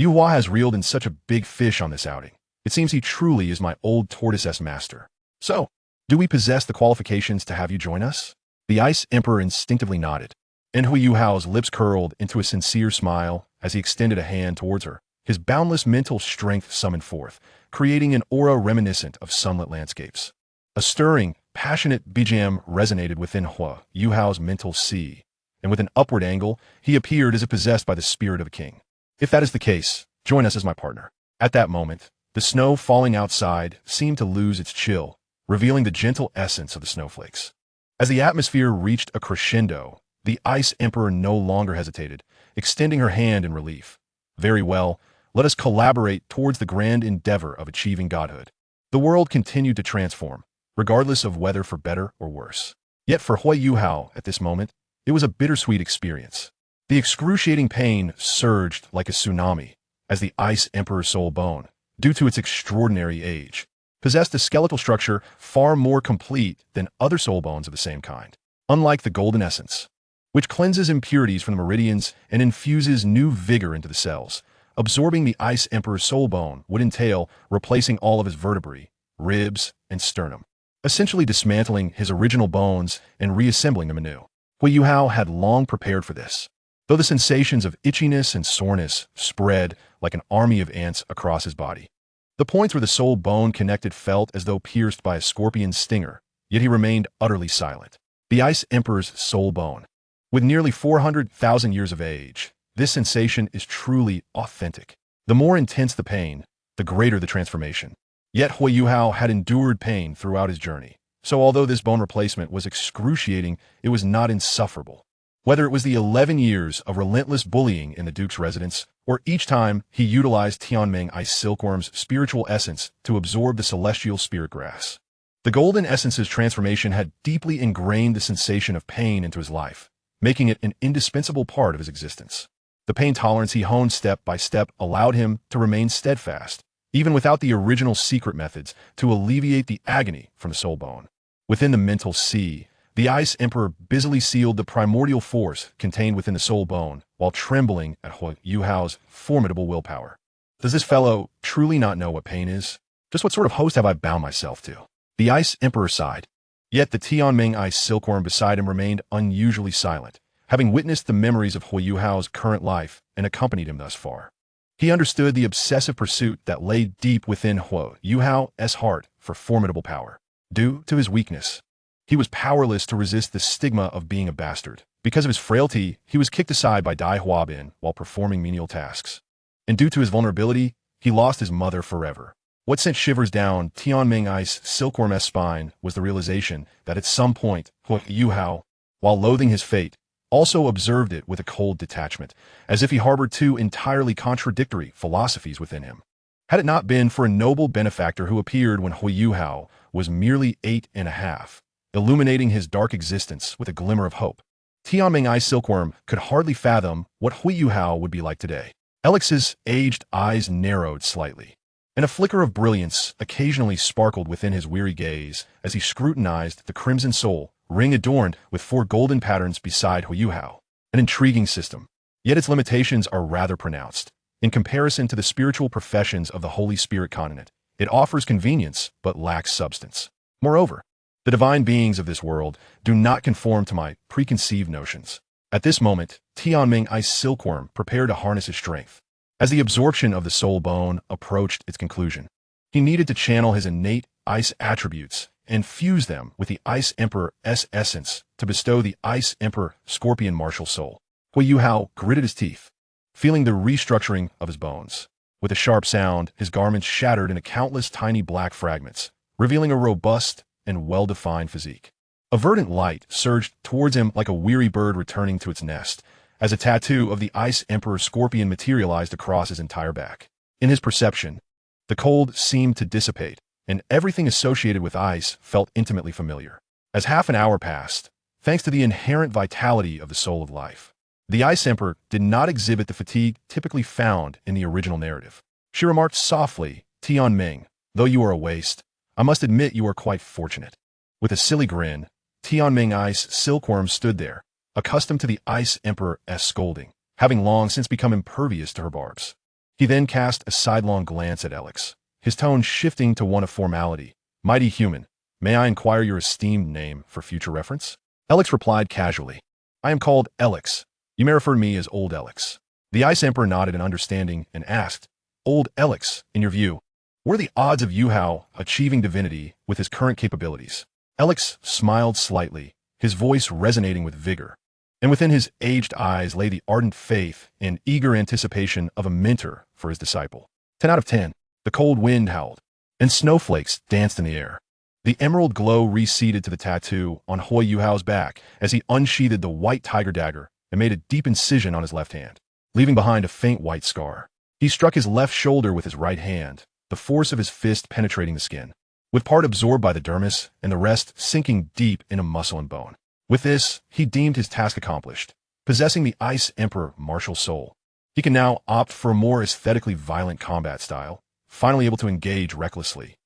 Yuhua has reeled in such a big fish on this outing. It seems he truly is my old tortoise master. So, do we possess the qualifications to have you join us?" The Ice Emperor instinctively nodded, and Huo Yuhao's lips curled into a sincere smile as he extended a hand towards her. His boundless mental strength summoned forth, creating an aura reminiscent of sunlit landscapes. A stirring, passionate BGM resonated within Huo Yuhao's mental sea, and with an upward angle, he appeared as if possessed by the spirit of a king. "If that is the case, join us as my partner." At that moment, the snow falling outside seemed to lose its chill, revealing the gentle essence of the snowflakes. As the atmosphere reached a crescendo, the Ice Emperor no longer hesitated, extending her hand in relief. "Very well, let us collaborate towards the grand endeavor of achieving godhood." The world continued to transform, regardless of whether for better or worse. Yet for Huo Yuhao at this moment, it was a bittersweet experience. The excruciating pain surged like a tsunami as the Ice Emperor's soul bone, due to its extraordinary age, possessed a skeletal structure far more complete than other soul bones of the same kind. Unlike the golden essence, which cleanses impurities from the meridians and infuses new vigor into the cells, absorbing the Ice Emperor's soul bone would entail replacing all of his vertebrae, ribs, and sternum, essentially dismantling his original bones and reassembling them anew. Huo Yuhao had long prepared for this, though the sensations of itchiness and soreness spread like an army of ants across his body. The points where the soul bone connected felt as though pierced by a scorpion's stinger, yet he remained utterly silent. The Ice Emperor's soul bone. With nearly 400,000 years of age, this sensation is truly authentic. The more intense the pain, the greater the transformation. Yet Huo Yuhao had endured pain throughout his journey, so although this bone replacement was excruciating, it was not insufferable. Whether it was the 11 years of relentless bullying in the Duke's residence, or each time he utilized Tianming Ice Silkworm's spiritual essence to absorb the celestial spirit grass. The golden essence's transformation had deeply ingrained the sensation of pain into his life, making it an indispensable part of his existence. The pain tolerance he honed step by step allowed him to remain steadfast, even without the original secret methods to alleviate the agony from the soul bone. Within the mental sea, the Ice Emperor busily sealed the primordial force contained within the soul bone, while trembling at Huo Yuhao's formidable willpower. Does this fellow truly not know what pain is? Just what sort of host have I bound myself to? The Ice Emperor sighed. Yet the Tianming Ice Silkworm beside him remained unusually silent, having witnessed the memories of Huo Yuhao's current life and accompanied him thus far. He understood the obsessive pursuit that lay deep within Huo Yuhao's heart for formidable power. Due to his weakness, he was powerless to resist the stigma of being a bastard. Because of his frailty, he was kicked aside by Dai Huabin while performing menial tasks. And due to his vulnerability, he lost his mother forever. What sent shivers down Tianming Ice Silkworm's spine was the realization that at some point, Huo Yuhao, while loathing his fate, also observed it with a cold detachment, as if he harbored two entirely contradictory philosophies within him. Had it not been for a noble benefactor who appeared when Huo Yuhao was merely 8.5, illuminating his dark existence with a glimmer of hope, Tianming Ice Silkworm could hardly fathom what Huo Yuhao would be like today. Alex's aged eyes narrowed slightly, and a flicker of brilliance occasionally sparkled within his weary gaze as he scrutinized the crimson soul ring adorned with 4 golden patterns beside Huo Yuhao. An intriguing system, yet its limitations are rather pronounced. In comparison to the spiritual professions of the Holy Spirit continent, it offers convenience but lacks substance. Moreover, the divine beings of this world do not conform to my preconceived notions. At this moment, Tianming Ice Silkworm prepared to harness his strength. As the absorption of the soul bone approached its conclusion, he needed to channel his innate ice attributes and fuse them with the Ice Emperor's essence to bestow the Ice Emperor Scorpion martial soul. Huo Yuhao gritted his teeth, feeling the restructuring of his bones. With a sharp sound, his garments shattered into countless tiny black fragments, revealing a robust and well-defined physique. A verdant light surged towards him like a weary bird returning to its nest, as a tattoo of the Ice Emperor Scorpion materialized across his entire back. In his perception, the cold seemed to dissipate, and everything associated with ice felt intimately familiar. As half an hour passed, thanks to the inherent vitality of the soul of life, the Ice Emperor did not exhibit the fatigue typically found in the original narrative. She remarked softly, "Tianming, though you are a waste, I must admit you are quite fortunate." With a silly grin, Tianming Ice Silkworm stood there, accustomed to the Ice Emperor's scolding, having long since become impervious to her barbs. He then cast a sidelong glance at Alex, his tone shifting to one of formality. "Mighty human, may I inquire your esteemed name for future reference?" Alex replied casually, "I am called Alex. You may refer to me as Old Alex." The Ice Emperor nodded in understanding and asked, "Old Alex, in your view, what are the odds of Yuhao achieving divinity with his current capabilities?" Alex smiled slightly, his voice resonating with vigor, and within his aged eyes lay the ardent faith and eager anticipation of a mentor for his disciple. 10 out of 10. The cold wind howled, and snowflakes danced in the air. The emerald glow receded to the tattoo on Huo Yuhao's back as he unsheathed the white tiger dagger and made a deep incision on his left hand, leaving behind a faint white scar. He struck his left shoulder with his right hand, the force of his fist penetrating the skin, with part absorbed by the dermis and the rest sinking deep into muscle and bone. With this, he deemed his task accomplished. Possessing the Ice Emperor martial soul, he can now opt for a more aesthetically violent combat style, finally able to engage recklessly.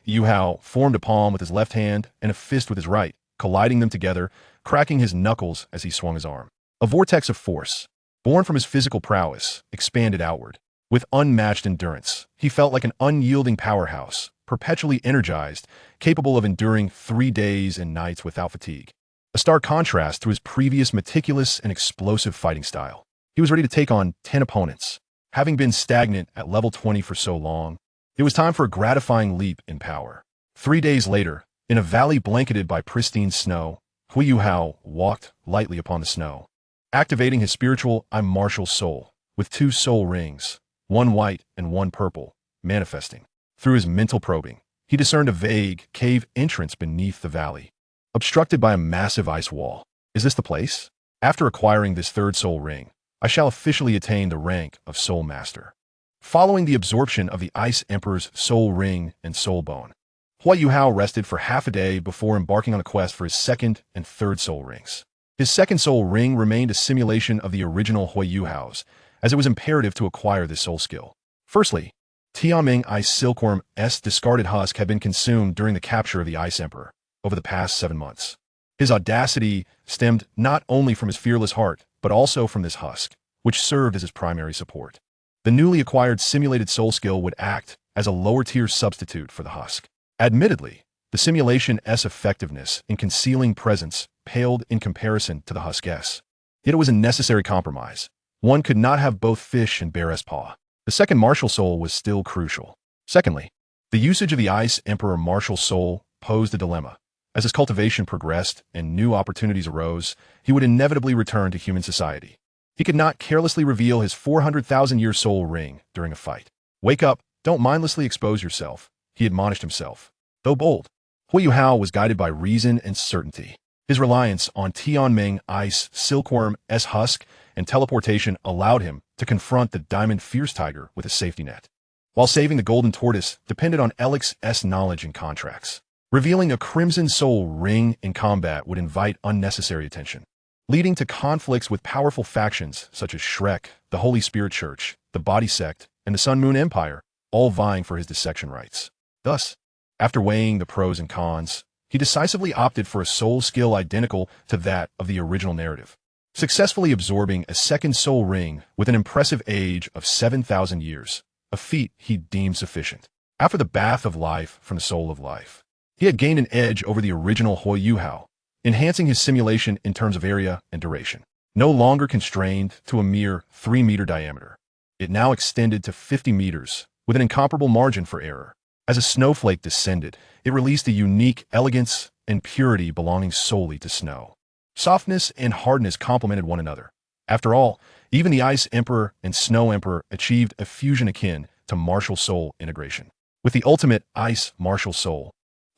Yuhao formed a palm with his left hand and a fist with his right, colliding them together, cracking his knuckles as he swung his arm. A vortex of force, born from his physical prowess, expanded outward. With unmatched endurance, he felt like an unyielding powerhouse, perpetually energized, capable of enduring 3 days and nights without fatigue. A stark contrast to his previous meticulous and explosive fighting style. He was ready to take on 10 opponents. Having been stagnant at level 20 for so long, it was time for a gratifying leap in power. 3 days later, in a valley blanketed by pristine snow, Huo Yuhao walked lightly upon the snow, activating his spiritual I martial soul, with 2 soul rings, one white and one purple, manifesting. Through his mental probing, he discerned a vague cave entrance beneath the valley, obstructed by a massive ice wall. Is this the place? After acquiring this 3rd soul ring, I shall officially attain the rank of Soul Master. Following the absorption of the Ice Emperor's soul ring and soul bone, Huo Yuhao rested for half a day before embarking on a quest for his 2nd and 3rd soul rings. His 2nd soul ring remained a simulation of the original Huo Yuhao's, as it was imperative to acquire this soul skill. Firstly, Tianming Ice Silkworm's discarded husk had been consumed during the capture of the Ice Emperor over the past 7 months. His audacity stemmed not only from his fearless heart, but also from this husk, which served as his primary support. The newly acquired simulated soul skill would act as a lower-tier substitute for the husk. Admittedly, the simulation's effectiveness in concealing presence paled in comparison to the husk's. Yet it was a necessary compromise. One could not have both fish and bear's paw. The 2nd martial soul was still crucial. Secondly, the usage of the Ice Emperor martial soul posed a dilemma. As his cultivation progressed and new opportunities arose, he would inevitably return to human society. He could not carelessly reveal his 400,000-year soul ring during a fight. "Wake up, don't mindlessly expose yourself," he admonished himself. Though bold, Huo Yuhao was guided by reason and certainty. His reliance on Tianming Ice Silkworm's husk and teleportation allowed him to confront the Diamond Fierce Tiger with a safety net, while saving the Golden Tortoise depended on Alex's knowledge and contracts. Revealing a Crimson Soul ring in combat would invite unnecessary attention, leading to conflicts with powerful factions such as Shrek, the Holy Spirit Church, the Body Sect, and the Sun Moon Empire, all vying for his dissection rights. Thus, after weighing the pros and cons, he decisively opted for a soul skill identical to that of the original narrative, successfully absorbing a 2nd soul ring with an impressive age of 7,000 years, a feat he deemed sufficient. After the bath of life from the soul of life, he had gained an edge over the original Huo Yuhao, enhancing his simulation in terms of area and duration. No longer constrained to a mere 3-meter diameter, it now extended to 50 meters, with an incomparable margin for error. As a snowflake descended, it released a unique elegance and purity belonging solely to snow. Softness and hardness complemented one another, After all, even the Ice Emperor and Snow Emperor achieved a fusion akin to martial soul integration. With the ultimate Ice martial soul,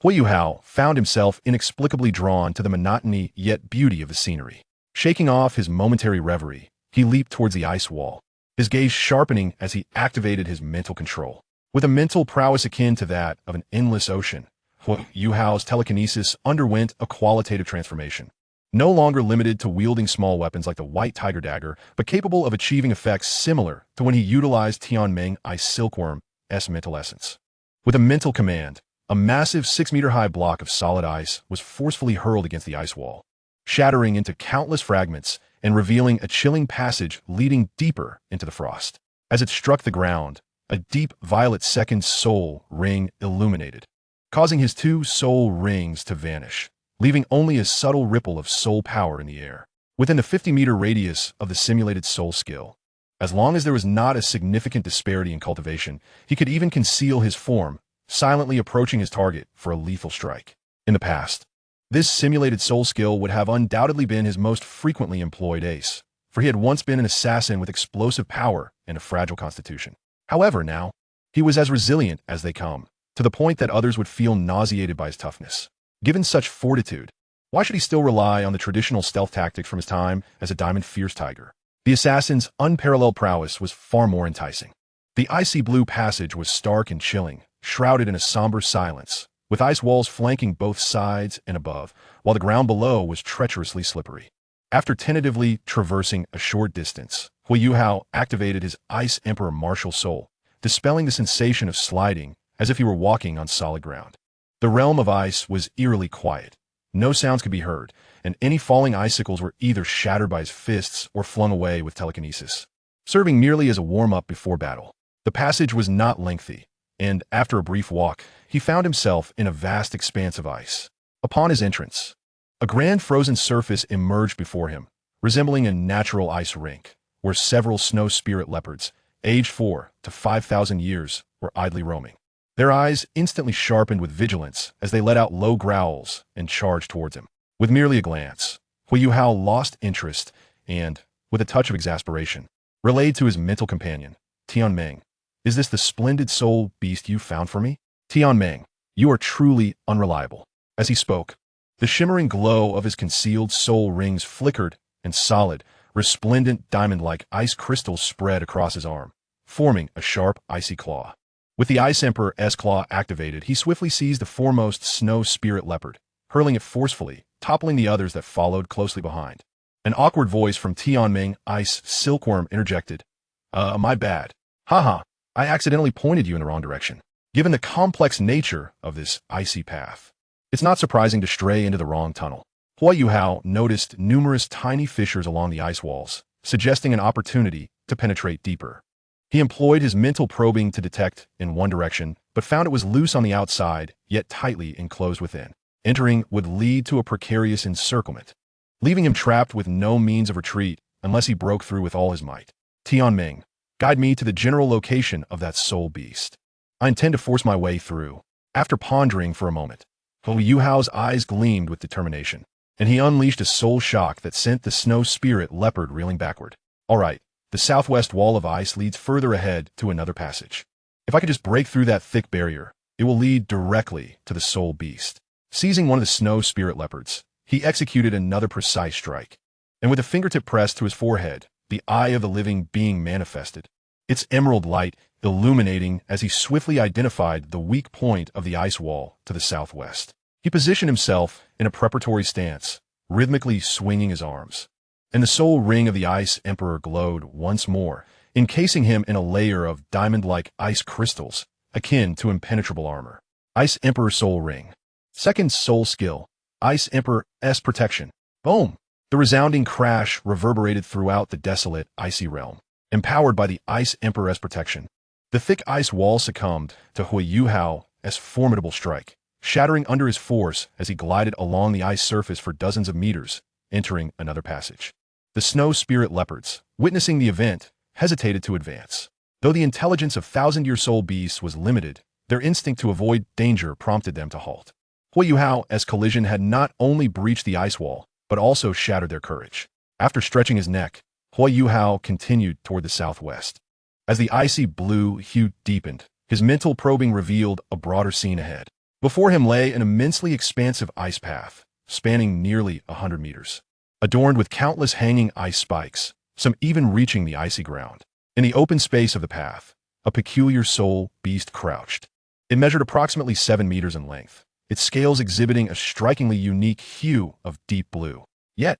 Huo Yuhao found himself inexplicably drawn to the monotony yet beauty of the scenery. Shaking off his momentary reverie, he leaped towards the ice wall, his gaze sharpening as he activated his mental control. With a mental prowess akin to that of an endless ocean, Huo Yuhao's telekinesis underwent a qualitative transformation. No longer limited to wielding small weapons like the White Tiger Dagger, but capable of achieving effects similar to when he utilized Tianming Ice Silkworm's mental essence. With a mental command, a massive 6-meter-high block of solid ice was forcefully hurled against the ice wall, shattering into countless fragments and revealing a chilling passage leading deeper into the frost. As it struck the ground, a deep violet second soul ring illuminated, causing his 2 soul rings to vanish, leaving only a subtle ripple of soul power in the air. Within the 50-meter radius of the simulated soul skill, as long as there was not a significant disparity in cultivation, he could even conceal his form, silently approaching his target for a lethal strike. In the past, this simulated soul skill would have undoubtedly been his most frequently employed ace, for he had once been an assassin with explosive power and a fragile constitution. However, now, he was as resilient as they come, to the point that others would feel nauseated by his toughness. Given such fortitude, why should he still rely on the traditional stealth tactics from his time as a diamond fierce tiger? The assassin's unparalleled prowess was far more enticing. The icy blue passage was stark and chilling, shrouded in a somber silence, with ice walls flanking both sides and above, while the ground below was treacherously slippery. After tentatively traversing a short distance, Huo Yuhao activated his Ice Emperor martial soul, dispelling the sensation of sliding as if he were walking on solid ground. The realm of ice was eerily quiet. No sounds could be heard, and any falling icicles were either shattered by his fists or flung away with telekinesis, serving merely as a warm-up before battle. The passage was not lengthy, and after a brief walk, he found himself in a vast expanse of ice. Upon his entrance, a grand frozen surface emerged before him, resembling a natural ice rink, where several snow spirit leopards, aged 4 to 5,000 years, were idly roaming. Their eyes instantly sharpened with vigilance as they let out low growls and charged towards him. With merely a glance, Huo Yuhao lost interest and, with a touch of exasperation, relayed to his mental companion, Tianming, "Is this the splendid soul beast you found for me? Tianming, you are truly unreliable." As he spoke, the shimmering glow of his concealed soul rings flickered, and solid, resplendent diamond-like ice crystals spread across his arm, forming a sharp, icy claw. With the Ice Emperor's claw activated, he swiftly seized the foremost snow spirit leopard, hurling it forcefully, toppling the others that followed closely behind. An awkward voice from Tianming Ice Silkworm interjected, My bad. Haha, I accidentally pointed you in the wrong direction." Given the complex nature of this icy path, it's not surprising to stray into the wrong tunnel. Huo Yuhao noticed numerous tiny fissures along the ice walls, suggesting an opportunity to penetrate deeper. He employed his mental probing to detect in one direction, but found it was loose on the outside, yet tightly enclosed within. Entering would lead to a precarious encirclement, leaving him trapped with no means of retreat unless he broke through with all his might. "Tianming, guide me to the general location of that soul beast. I intend to force my way through." After pondering for a moment, Huo Yuhao's eyes gleamed with determination, and he unleashed a soul shock that sent the snow spirit leopard reeling backward. "All right, the southwest wall of ice leads further ahead to another passage. If I could just break through that thick barrier, it will lead directly to the soul beast." Seizing one of the snow spirit leopards, he executed another precise strike, and with a fingertip pressed to his forehead, the eye of the living being manifested, its emerald light illuminating as he swiftly identified the weak point of the ice wall to the southwest. He positioned himself in a preparatory stance, rhythmically swinging his arms, and the soul ring of the Ice Emperor glowed once more, encasing him in a layer of diamond-like ice crystals, akin to impenetrable armor. Ice Emperor Soul Ring. Second soul skill, Ice Emperor's Protection. Boom! The resounding crash reverberated throughout the desolate, icy realm. Empowered by the Ice Emperor's protection, the thick ice wall succumbed to Huo Yuhao's formidable strike, shattering under his force as he glided along the ice surface for dozens of meters, entering another passage. The snow spirit leopards, witnessing the event, hesitated to advance. Though the intelligence of thousand-year soul beasts was limited, their instinct to avoid danger prompted them to halt. Huo Yuhao's collision had not only breached the ice wall, but also shattered their courage. After stretching his neck, Huo Yuhao continued toward the southwest. As the icy blue hue deepened, his mental probing revealed a broader scene ahead. Before him lay an immensely expansive ice path, spanning nearly 100 meters, adorned with countless hanging ice spikes, some even reaching the icy ground. In the open space of the path, a peculiar soul beast crouched. It measured approximately 7 meters in length, its scales exhibiting a strikingly unique hue of deep blue. Yet,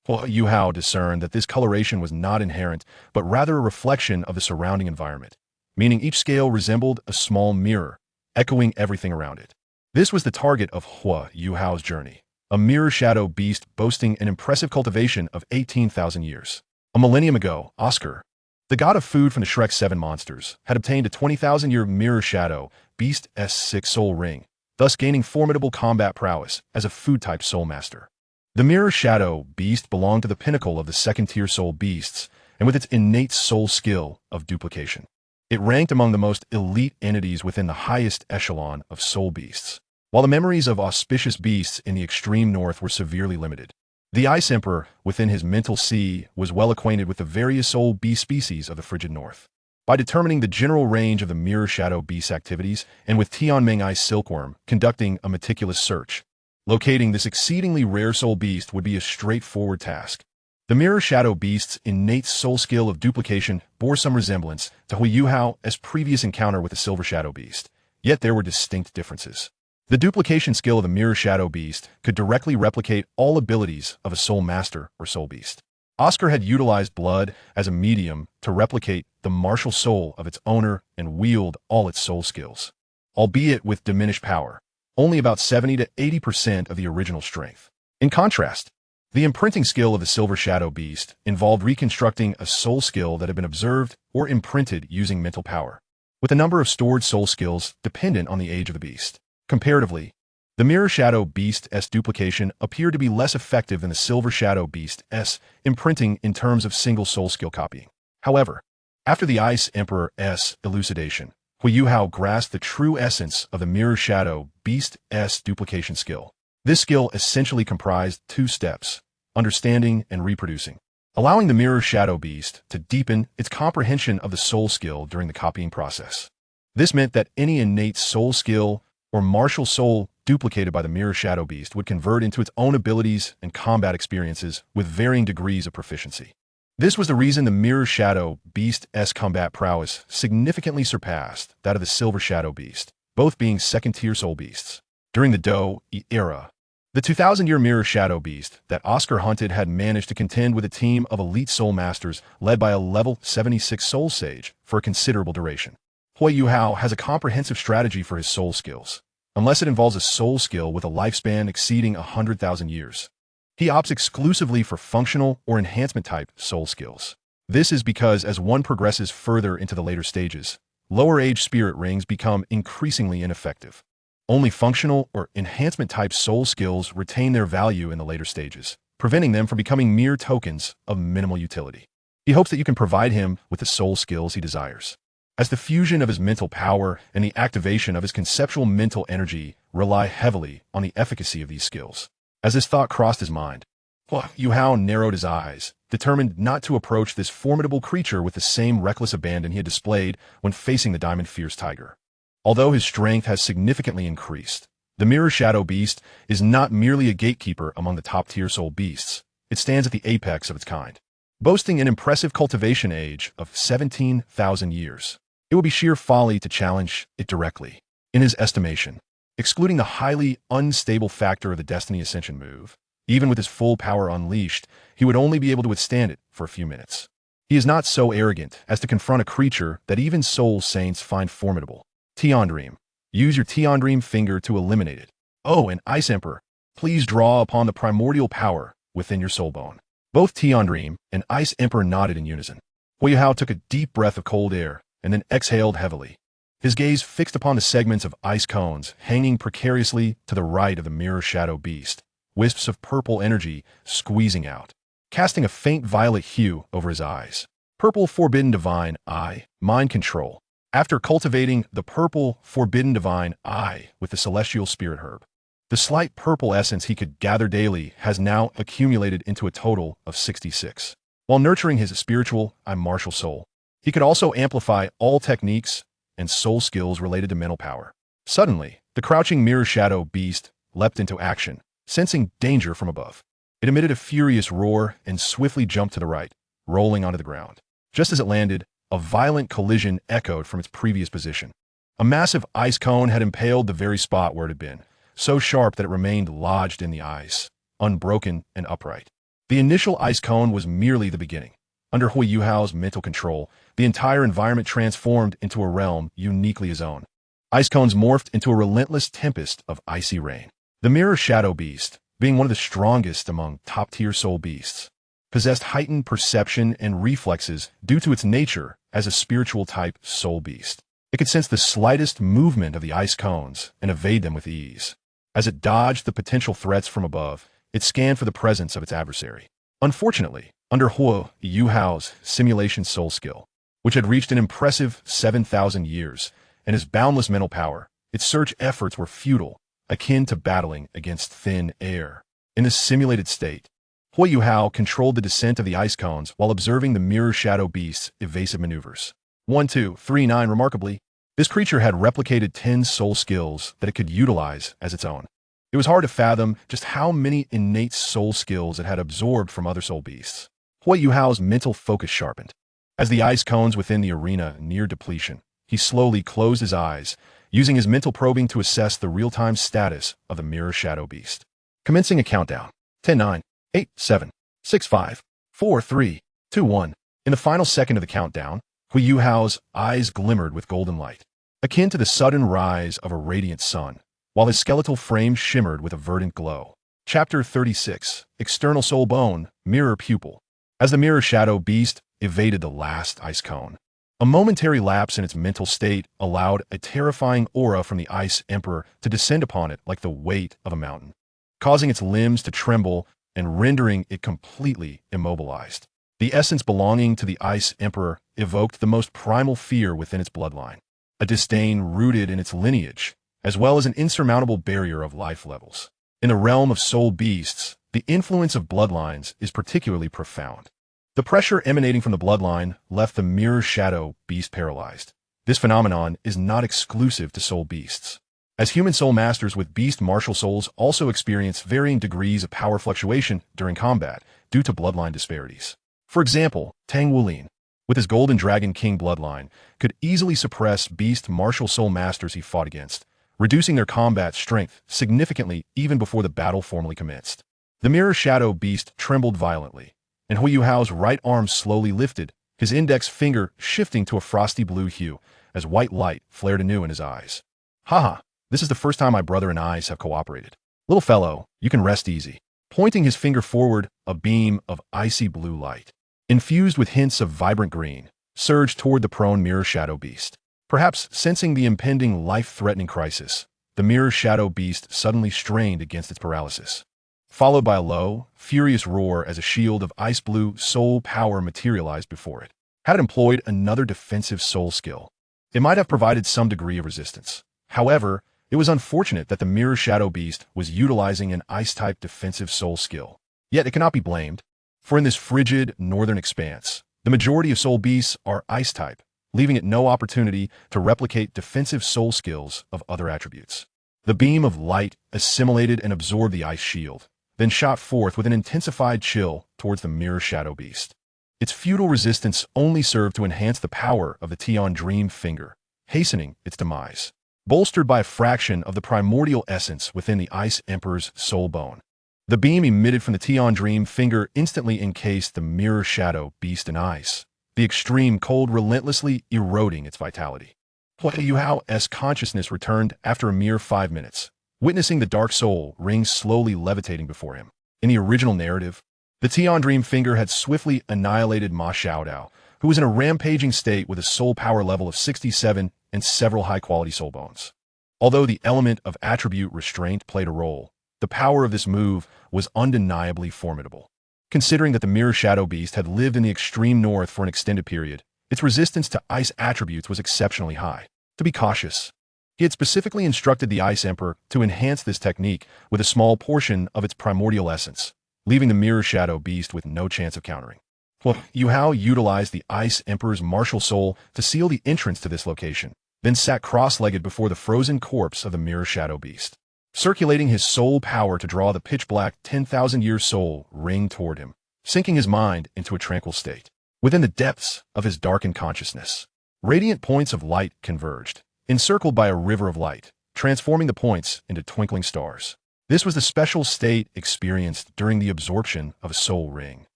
Huo Yuhao discerned that this coloration was not inherent, but rather a reflection of the surrounding environment, meaning each scale resembled a small mirror, echoing everything around it. This was the target of Huo Yuhao's journey, a mirror shadow beast boasting an impressive cultivation of 18,000 years. A millennium ago, Oscar, the god of food from the Shrek 7 monsters, had obtained a 20,000-year mirror shadow beast S6 soul ring, thus gaining formidable combat prowess as a food-type soul master. The mirror shadow beast belonged to the pinnacle of the second-tier soul beasts, and with its innate soul skill of duplication, it ranked among the most elite entities within the highest echelon of soul beasts. While the memories of auspicious beasts in the extreme north were severely limited, the Ice Emperor, within his mental sea, was well acquainted with the various soul beast species of the frigid north. By determining the general range of the mirror shadow beast activities, and with Tianming Ice Silkworm conducting a meticulous search, locating this exceedingly rare soul beast would be a straightforward task. The mirror shadow beast's innate soul skill of duplication bore some resemblance to Huo Yuhao's previous encounter with the silver shadow beast, yet there were distinct differences. The duplication skill of the mirror shadow beast could directly replicate all abilities of a soul master or soul beast. Oscar had utilized blood as a medium to replicate the martial soul of its owner and wield all its soul skills, albeit with diminished power, only about 70 to 80% of the original strength. In contrast, the imprinting skill of the silver shadow beast involved reconstructing a soul skill that had been observed or imprinted using mental power, with a number of stored soul skills dependent on the age of the beast. Comparatively, the mirror shadow beast's duplication appeared to be less effective than the silver shadow beast's imprinting in terms of single soul skill copying. However, after the Ice Emperor's elucidation, Huo Yuhao grasped the true essence of the mirror shadow beast's duplication skill. This skill essentially comprised 2 steps: understanding and reproducing, allowing the mirror shadow beast to deepen its comprehension of the soul skill during the copying process. This meant that any innate soul skill or martial soul duplicated by the mirror shadow beast would convert into its own abilities and combat experiences with varying degrees of proficiency. This was the reason the mirror shadow beast's combat prowess significantly surpassed that of the silver shadow beast, both being second-tier soul beasts. During the Douluo era, the 2,000-year mirror shadow beast that Oscar hunted had managed to contend with a team of elite soul masters led by a level 76 soul sage for a considerable duration. Huo Yuhao has a comprehensive strategy for his soul skills, unless it involves a soul skill with a lifespan exceeding 100,000 years. He opts exclusively for functional or enhancement-type soul skills. This is because as one progresses further into the later stages, lower-age spirit rings become increasingly ineffective. Only functional or enhancement-type soul skills retain their value in the later stages, preventing them from becoming mere tokens of minimal utility. He hopes that you can provide him with the soul skills he desires, as the fusion of his mental power and the activation of his conceptual mental energy rely heavily on the efficacy of these skills. As this thought crossed his mind, Huo Yuhao narrowed his eyes, determined not to approach this formidable creature with the same reckless abandon he had displayed when facing the diamond fierce tiger. Although his strength has significantly increased, the mirror shadow beast is not merely a gatekeeper among the top-tier soul beasts. It stands at the apex of its kind, boasting an impressive cultivation age of 17,000 years. It would be sheer folly to challenge it directly. In his estimation, excluding the highly unstable factor of the Destiny Ascension move, even with his full power unleashed, he would only be able to withstand it for a few minutes. He is not so arrogant as to confront a creature that even soul saints find formidable. Tiandream. Use your Tiandream finger to eliminate it. Oh, and Ice Emperor, please draw upon the primordial power within your soul bone. Both Tiandream and Ice Emperor nodded in unison. Huo Yuhao took a deep breath of cold air and then exhaled heavily, his gaze fixed upon the segments of ice cones hanging precariously to the right of the mirror shadow beast, wisps of purple energy squeezing out, casting a faint violet hue over his eyes. Purple Forbidden Divine Eye, Mind Control. After cultivating the purple Forbidden Divine Eye with the celestial spirit herb, the slight purple essence he could gather daily has now accumulated into a total of 66. while nurturing his spiritual and martial soul. He could also amplify all techniques and soul skills related to mental power. Suddenly, the crouching mirror shadow beast leapt into action, sensing danger from above. It emitted a furious roar and swiftly jumped to the right, rolling onto the ground. Just as it landed, a violent collision echoed from its previous position. A massive ice cone had impaled the very spot where it had been, so sharp that it remained lodged in the ice, unbroken and upright. The initial ice cone was merely the beginning. Under Huo Yuhao's mental control, the entire environment transformed into a realm uniquely his own. Ice cones morphed into a relentless tempest of icy rain. The mirror shadow beast, being one of the strongest among top-tier soul beasts, possessed heightened perception and reflexes due to its nature as a spiritual-type soul beast. It could sense the slightest movement of the ice cones and evade them with ease. As it dodged the potential threats from above, it scanned for the presence of its adversary. Unfortunately, under Huo Yuhao's simulation soul skill, which had reached an impressive 7,000 years, and his boundless mental power, its search efforts were futile, akin to battling against thin air. In this simulated state, Huo Yuhao controlled the descent of the ice cones while observing the mirror shadow beast's evasive maneuvers. 1, 2, 3, 9. Remarkably, this creature had replicated 10 soul skills that it could utilize as its own. It was hard to fathom just how many innate soul skills it had absorbed from other soul beasts. Huo Yuhao's mental focus sharpened. As the ice cones within the arena neared depletion, he slowly closed his eyes, using his mental probing to assess the real-time status of the mirror shadow beast. Commencing a countdown. 10, 9, 8, 7, 6, 5, 4, 3, 2, 1. In the final second of the countdown, Huo Yuhao's eyes glimmered with golden light, akin to the sudden rise of a radiant sun, while his skeletal frame shimmered with a verdant glow. Chapter 36. External Soul Bone, Mirror Pupil. As the mirror shadow beast evaded the last ice cone, a momentary lapse in its mental state allowed a terrifying aura from the Ice Emperor to descend upon it like the weight of a mountain, causing its limbs to tremble and rendering it completely immobilized. The essence belonging to the Ice Emperor evoked the most primal fear within its bloodline, a disdain rooted in its lineage, as well as an insurmountable barrier of life levels. In the realm of soul beasts, the influence of bloodlines is particularly profound. The pressure emanating from the bloodline left the mirror shadow beast paralyzed. This phenomenon is not exclusive to soul beasts, as human soul masters with beast martial souls also experience varying degrees of power fluctuation during combat due to bloodline disparities. For example, Tang Wulin, with his Golden Dragon King bloodline, could easily suppress beast martial soul masters he fought against, reducing their combat strength significantly even before the battle formally commenced. The mirror shadow beast trembled violently, and Huo Yuhao's right arm slowly lifted, his index finger shifting to a frosty blue hue as white light flared anew in his eyes. Haha, this is the first time my brother and I have cooperated. Little fellow, you can rest easy. Pointing his finger forward, a beam of icy blue light, infused with hints of vibrant green, surged toward the prone mirror shadow beast. Perhaps sensing the impending life-threatening crisis, the mirror shadow beast suddenly strained against its paralysis, followed by a low, furious roar as a shield of ice blue soul power materialized before it. Had it employed another defensive soul skill, it might have provided some degree of resistance. However, it was unfortunate that the mirror shadow beast was utilizing an ice-type defensive soul skill. Yet it cannot be blamed, for in this frigid northern expanse, the majority of soul beasts are ice-type, leaving it no opportunity to replicate defensive soul skills of other attributes. The beam of light assimilated and absorbed the ice shield, then shot forth with an intensified chill towards the mirror shadow beast. Its futile resistance only served to enhance the power of the Tian Dream Finger, hastening its demise. Bolstered by a fraction of the primordial essence within the Ice Emperor's soul bone, the beam emitted from the Tian Dream Finger instantly encased the mirror shadow beast in ice, the extreme cold relentlessly eroding its vitality. Huo Yuhao's consciousness returned after a mere 5 minutes, witnessing the dark soul ring slowly levitating before him. In the original narrative, the Tian Dream Finger had swiftly annihilated Ma Xiaodao, who was in a rampaging state with a soul power level of 67 and several high-quality soul bones. Although the element of attribute restraint played a role, the power of this move was undeniably formidable. Considering that the mirror shadow beast had lived in the extreme north for an extended period, its resistance to ice attributes was exceptionally high. To be cautious, he had specifically instructed the Ice Emperor to enhance this technique with a small portion of its primordial essence, leaving the mirror shadow beast with no chance of countering. Huo Yuhao utilized the Ice Emperor's martial soul to seal the entrance to this location, then sat cross-legged before the frozen corpse of the mirror shadow beast, circulating his soul power to draw the pitch-black 10,000-year soul ring toward him, sinking his mind into a tranquil state. Within the depths of his darkened consciousness, radiant points of light converged, encircled by a river of light, transforming the points into twinkling stars. This was the special state experienced during the absorption of a soul ring,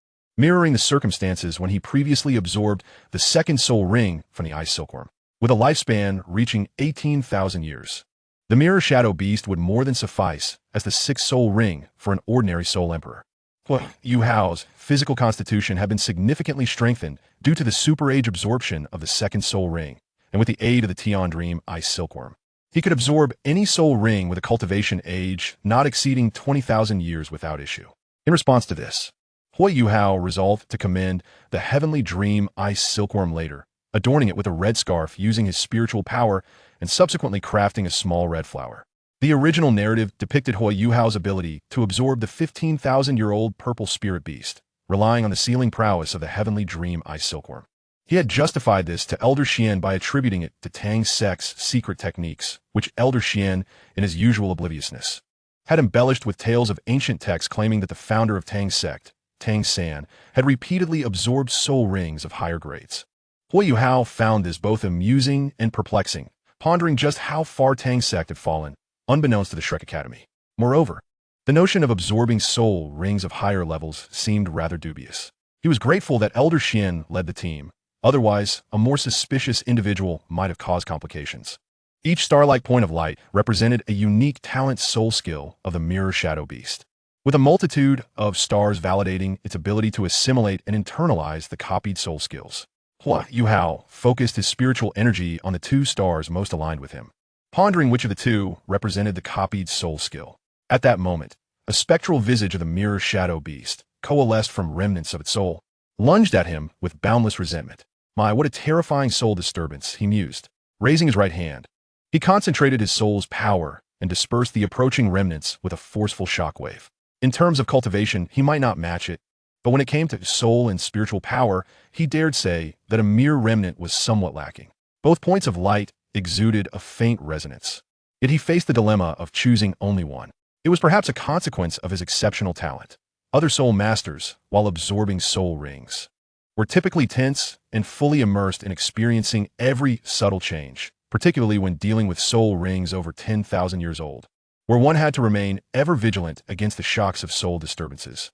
mirroring the circumstances when he previously absorbed the second soul ring from the ice silkworm. With a lifespan reaching 18,000 years, the mirror shadow beast would more than suffice as the sixth soul ring for an ordinary soul emperor. Huo Yuhao's physical constitution had been significantly strengthened due to the super age absorption of the second soul ring, and with the aid of the Tian Dream ice silkworm, he could absorb any soul ring with a cultivation age not exceeding 20,000 years without issue. In response to this, Huo Yuhao resolved to commend the Heavenly Dream ice silkworm later, adorning it with a red scarf using his spiritual power and subsequently crafting a small red flower. The original narrative depicted Huo Yuhao's ability to absorb the 15,000-year-old purple spirit beast, relying on the sealing prowess of the Heavenly Dream ice silkworm. He had justified this to Elder Xian by attributing it to Tang Sect's secret techniques, which Elder Xian, in his usual obliviousness, had embellished with tales of ancient texts claiming that the founder of Tang Sect, Tang San, had repeatedly absorbed soul rings of higher grades. Huo Yuhao found this both amusing and perplexing, pondering just how far Tang Sect had fallen, unbeknownst to the Shrek Academy. Moreover, the notion of absorbing soul rings of higher levels seemed rather dubious. He was grateful that Elder Xian led the team. Otherwise, a more suspicious individual might have caused complications. Each star-like point of light represented a unique talent soul skill of the mirror shadow beast, with a multitude of stars validating its ability to assimilate and internalize the copied soul skills. Huo Yuhao focused his spiritual energy on the two stars most aligned with him, pondering which of the two represented the copied soul skill. At that moment, a spectral visage of the mirror shadow beast, coalesced from remnants of its soul, lunged at him with boundless resentment. My, what a terrifying soul disturbance, he mused. Raising his right hand, he concentrated his soul's power and dispersed the approaching remnants with a forceful shockwave. In terms of cultivation, he might not match it, but when it came to soul and spiritual power, he dared say that a mere remnant was somewhat lacking. Both points of light exuded a faint resonance. Yet he faced the dilemma of choosing only one. It was perhaps a consequence of his exceptional talent. Other soul masters, while absorbing soul rings, were typically tense and fully immersed in experiencing every subtle change, particularly when dealing with soul rings over 10,000 years old, where one had to remain ever vigilant against the shocks of soul disturbances.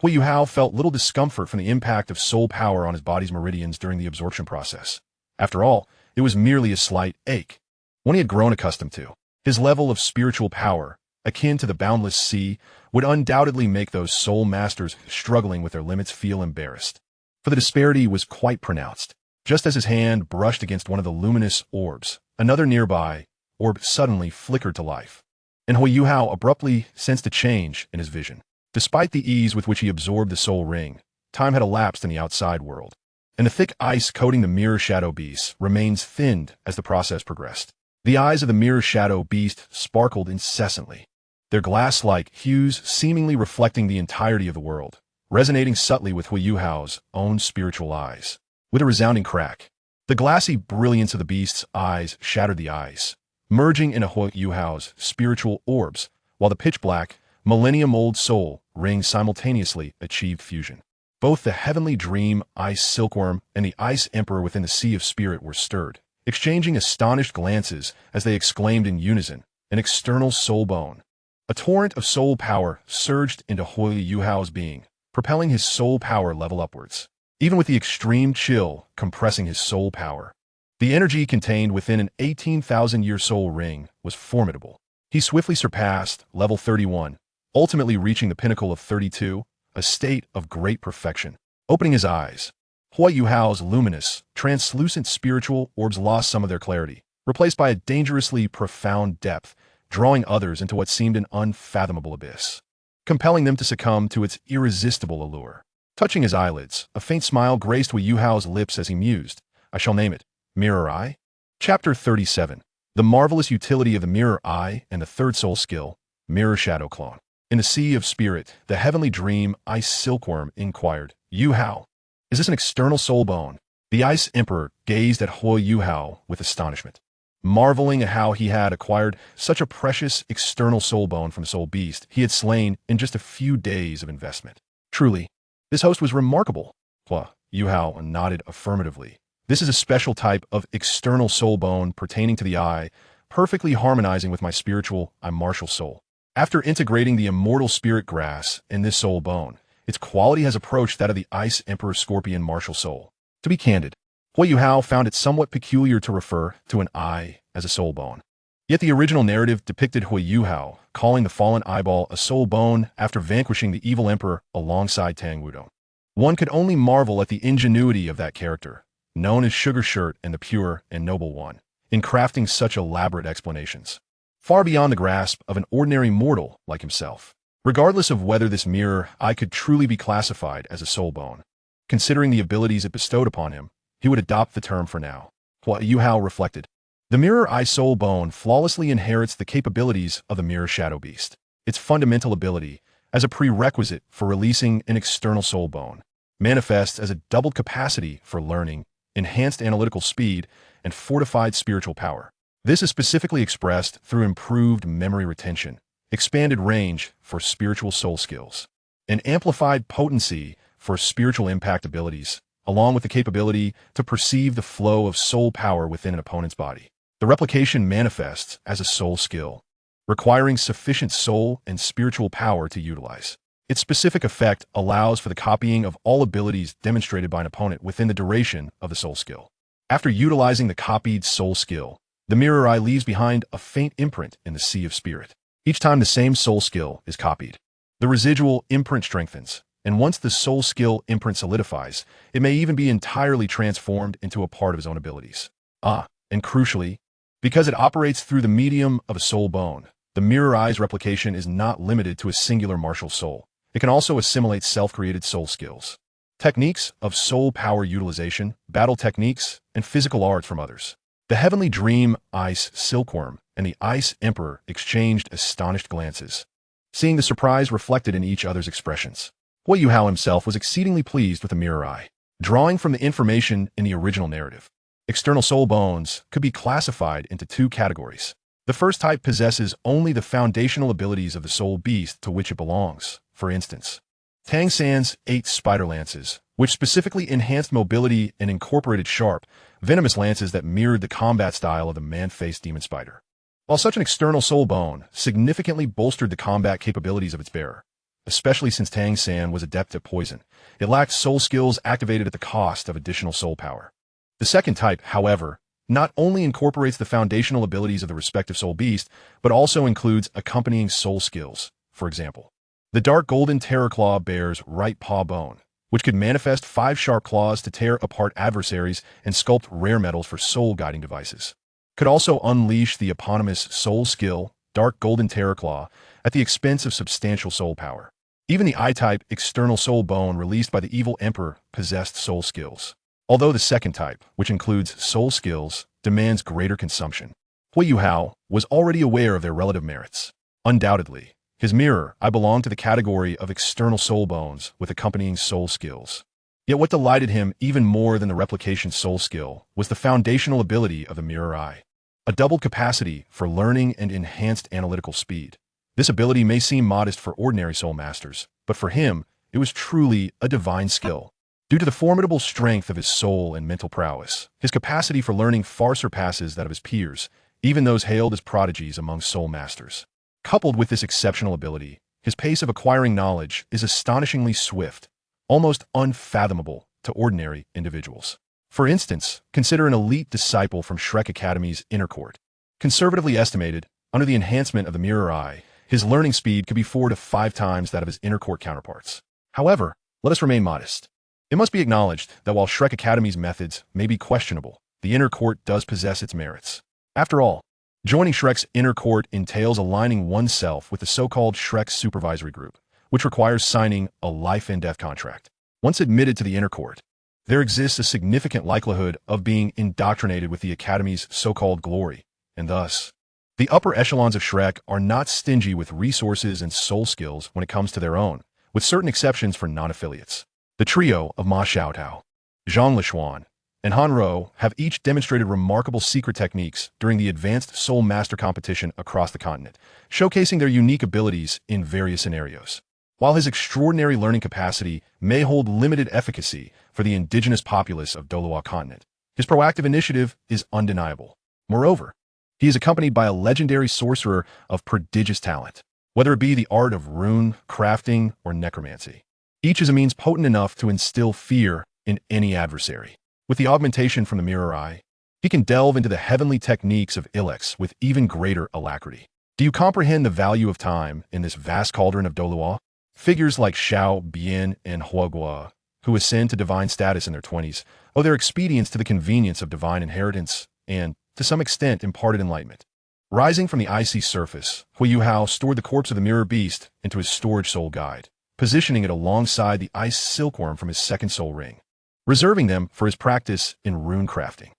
Huo Yuhao felt little discomfort from the impact of soul power on his body's meridians during the absorption process. After all, it was merely a slight ache, one he had grown accustomed to. His level of spiritual power, akin to the boundless sea, would undoubtedly make those soul masters struggling with their limits feel embarrassed, for the disparity was quite pronounced. Just as his hand brushed against one of the luminous orbs, another nearby orb suddenly flickered to life, and Huo Yuhao abruptly sensed a change in his vision. Despite the ease with which he absorbed the soul ring, time had elapsed in the outside world, and the thick ice coating the mirror shadow beast remains thinned as the process progressed. The eyes of the mirror shadow beast sparkled incessantly, their glass-like hues seemingly reflecting the entirety of the world, resonating subtly with Huo Yuhao's own spiritual eyes. With a resounding crack, the glassy brilliance of the beast's eyes shattered the ice, merging into Huo Yuhao's spiritual orbs, while the pitch-black, millennium-old soul ring simultaneously achieved fusion. Both the Heavenly Dream ice silkworm and the Ice Emperor within the Sea of Spirit were stirred, exchanging astonished glances as they exclaimed in unison, an external soul bone. A torrent of soul power surged into Huo Yuhao's being, propelling his soul power level upwards, even with the extreme chill compressing his soul power. The energy contained within an 18,000-year soul ring was formidable. He swiftly surpassed level 31, ultimately reaching the pinnacle of 32, a state of great perfection. Opening his eyes, Huo Yuhao's luminous, translucent spiritual orbs lost some of their clarity, replaced by a dangerously profound depth, drawing others into what seemed an unfathomable abyss, compelling them to succumb to its irresistible allure. Touching his eyelids, a faint smile graced Huo Yuhao's lips as he mused, I shall name it Mirror Eye. Chapter 37. The Marvelous Utility of the Mirror Eye and the Third Soul Skill, Mirror Shadow Clone. In the Sea of Spirit, the Heavenly Dream ice silkworm inquired, Yuhao, Is this an external soul bone? The Ice Emperor gazed at Huo Yuhao with astonishment, marveling at how he had acquired such a precious external soul bone from the soul beast he had slain in just a few days of investment. Truly, this host was remarkable. Huo Yuhao nodded affirmatively. This is a special type of external soul bone pertaining to the eye, perfectly harmonizing with my spiritual, martial soul. After integrating the immortal spirit grass in this soul bone, its quality has approached that of the Ice Emperor Scorpion martial soul. To be candid, Huo Yuhao found it somewhat peculiar to refer to an eye as a soul bone. Yet the original narrative depicted Huo Yuhao calling the fallen eyeball a soul bone after vanquishing the evil emperor alongside Tang Wudong. One could only marvel at the ingenuity of that character, known as Sugar Shirt and the Pure and Noble One, in crafting such elaborate explanations, far beyond the grasp of an ordinary mortal like himself. Regardless of whether this mirror eye could truly be classified as a soul bone, considering the abilities it bestowed upon him, he would adopt the term for now. Huo Yuhao reflected. The mirror eye soul bone flawlessly inherits the capabilities of the mirror shadow beast. Its fundamental ability, as a prerequisite for releasing an external soul bone, manifests as a doubled capacity for learning, enhanced analytical speed, and fortified spiritual power. This is specifically expressed through improved memory retention, expanded range for spiritual soul skills, and amplified potency for spiritual impact abilities, along with the capability to perceive the flow of soul power within an opponent's body. The replication manifests as a soul skill, requiring sufficient soul and spiritual power to utilize. Its specific effect allows for the copying of all abilities demonstrated by an opponent within the duration of the soul skill. After utilizing the copied soul skill, the mirror eye leaves behind a faint imprint in the sea of spirit. Each time the same soul skill is copied, the residual imprint strengthens, and once the soul skill imprint solidifies, it may even be entirely transformed into a part of his own abilities. And crucially, because it operates through the medium of a soul bone, the mirror eye's replication is not limited to a singular martial soul. It can also assimilate self-created soul skills, techniques of soul power utilization, battle techniques, and physical arts from others. The Heavenly Dream Ice Silkworm and the Ice Emperor exchanged astonished glances, seeing the surprise reflected in each other's expressions. Huo Yuhao himself was exceedingly pleased with the mirror eye. Drawing from the information in the original narrative, external soul bones could be classified into two categories. The first type possesses only the foundational abilities of the soul beast to which it belongs. For instance, Tang San's 8 spider lances, which specifically enhanced mobility and incorporated sharp, venomous lances that mirrored the combat style of the man-faced demon spider. While such an external soul bone significantly bolstered the combat capabilities of its bearer, especially since Tang San was adept at poison, it lacked soul skills activated at the cost of additional soul power. The second type, however, not only incorporates the foundational abilities of the respective soul beast, but also includes accompanying soul skills. For example, the dark golden terror claw bears right paw bone, which could manifest 5 sharp claws to tear apart adversaries and sculpt rare metals for soul guiding devices. Could also unleash the eponymous soul skill, dark golden terror claw, at the expense of substantial soul power. Even the I-type external soul bone released by the evil emperor possessed soul skills. Although the second type, which includes soul skills, demands greater consumption. Huo Yuhao was already aware of their relative merits. Undoubtedly, his mirror eye belonged to the category of external soul bones with accompanying soul skills. Yet what delighted him even more than the replication soul skill was the foundational ability of the mirror eye, a doubled capacity for learning and enhanced analytical speed. This ability may seem modest for ordinary soul masters, but for him, it was truly a divine skill. Due to the formidable strength of his soul and mental prowess, his capacity for learning far surpasses that of his peers, even those hailed as prodigies among soul masters. Coupled with this exceptional ability, his pace of acquiring knowledge is astonishingly swift, almost unfathomable to ordinary individuals. For instance, consider an elite disciple from Shrek Academy's inner court. Conservatively estimated, under the enhancement of the mirror eye, his learning speed could be 4 to 5 times that of his inner court counterparts. However, let us remain modest. It must be acknowledged that while Shrek Academy's methods may be questionable, the inner court does possess its merits. After all, joining Shrek's inner court entails aligning oneself with the so-called Shrek Supervisory Group, which requires signing a life and death contract. Once admitted to the inner court, there exists a significant likelihood of being indoctrinated with the Academy's so-called glory, and thus, the upper echelons of Shrek are not stingy with resources and soul skills when it comes to their own, with certain exceptions for non-affiliates. The trio of Ma Xiaotao, Zhang Lishuan, and Han Ro have each demonstrated remarkable secret techniques during the Advanced Soul Master competition across the continent, showcasing their unique abilities in various scenarios. While his extraordinary learning capacity may hold limited efficacy for the indigenous populace of Douluo continent, his proactive initiative is undeniable. Moreover, he is accompanied by a legendary sorcerer of prodigious talent, whether it be the art of rune, crafting, or necromancy. Each is a means potent enough to instill fear in any adversary. With the augmentation from the mirror eye, he can delve into the heavenly techniques of Ilex with even greater alacrity. Do you comprehend the value of time in this vast cauldron of Douluo? Figures like Xiao, Bian, and Huo, who ascend to divine status in their 20s, owe their expedience to the convenience of divine inheritance and, to some extent, imparted enlightenment. Rising from the icy surface, Huo Yuhao stored the corpse of the mirror beast into his storage soul guide, positioning it alongside the ice silkworm from his second soul ring, reserving them for his practice in rune crafting.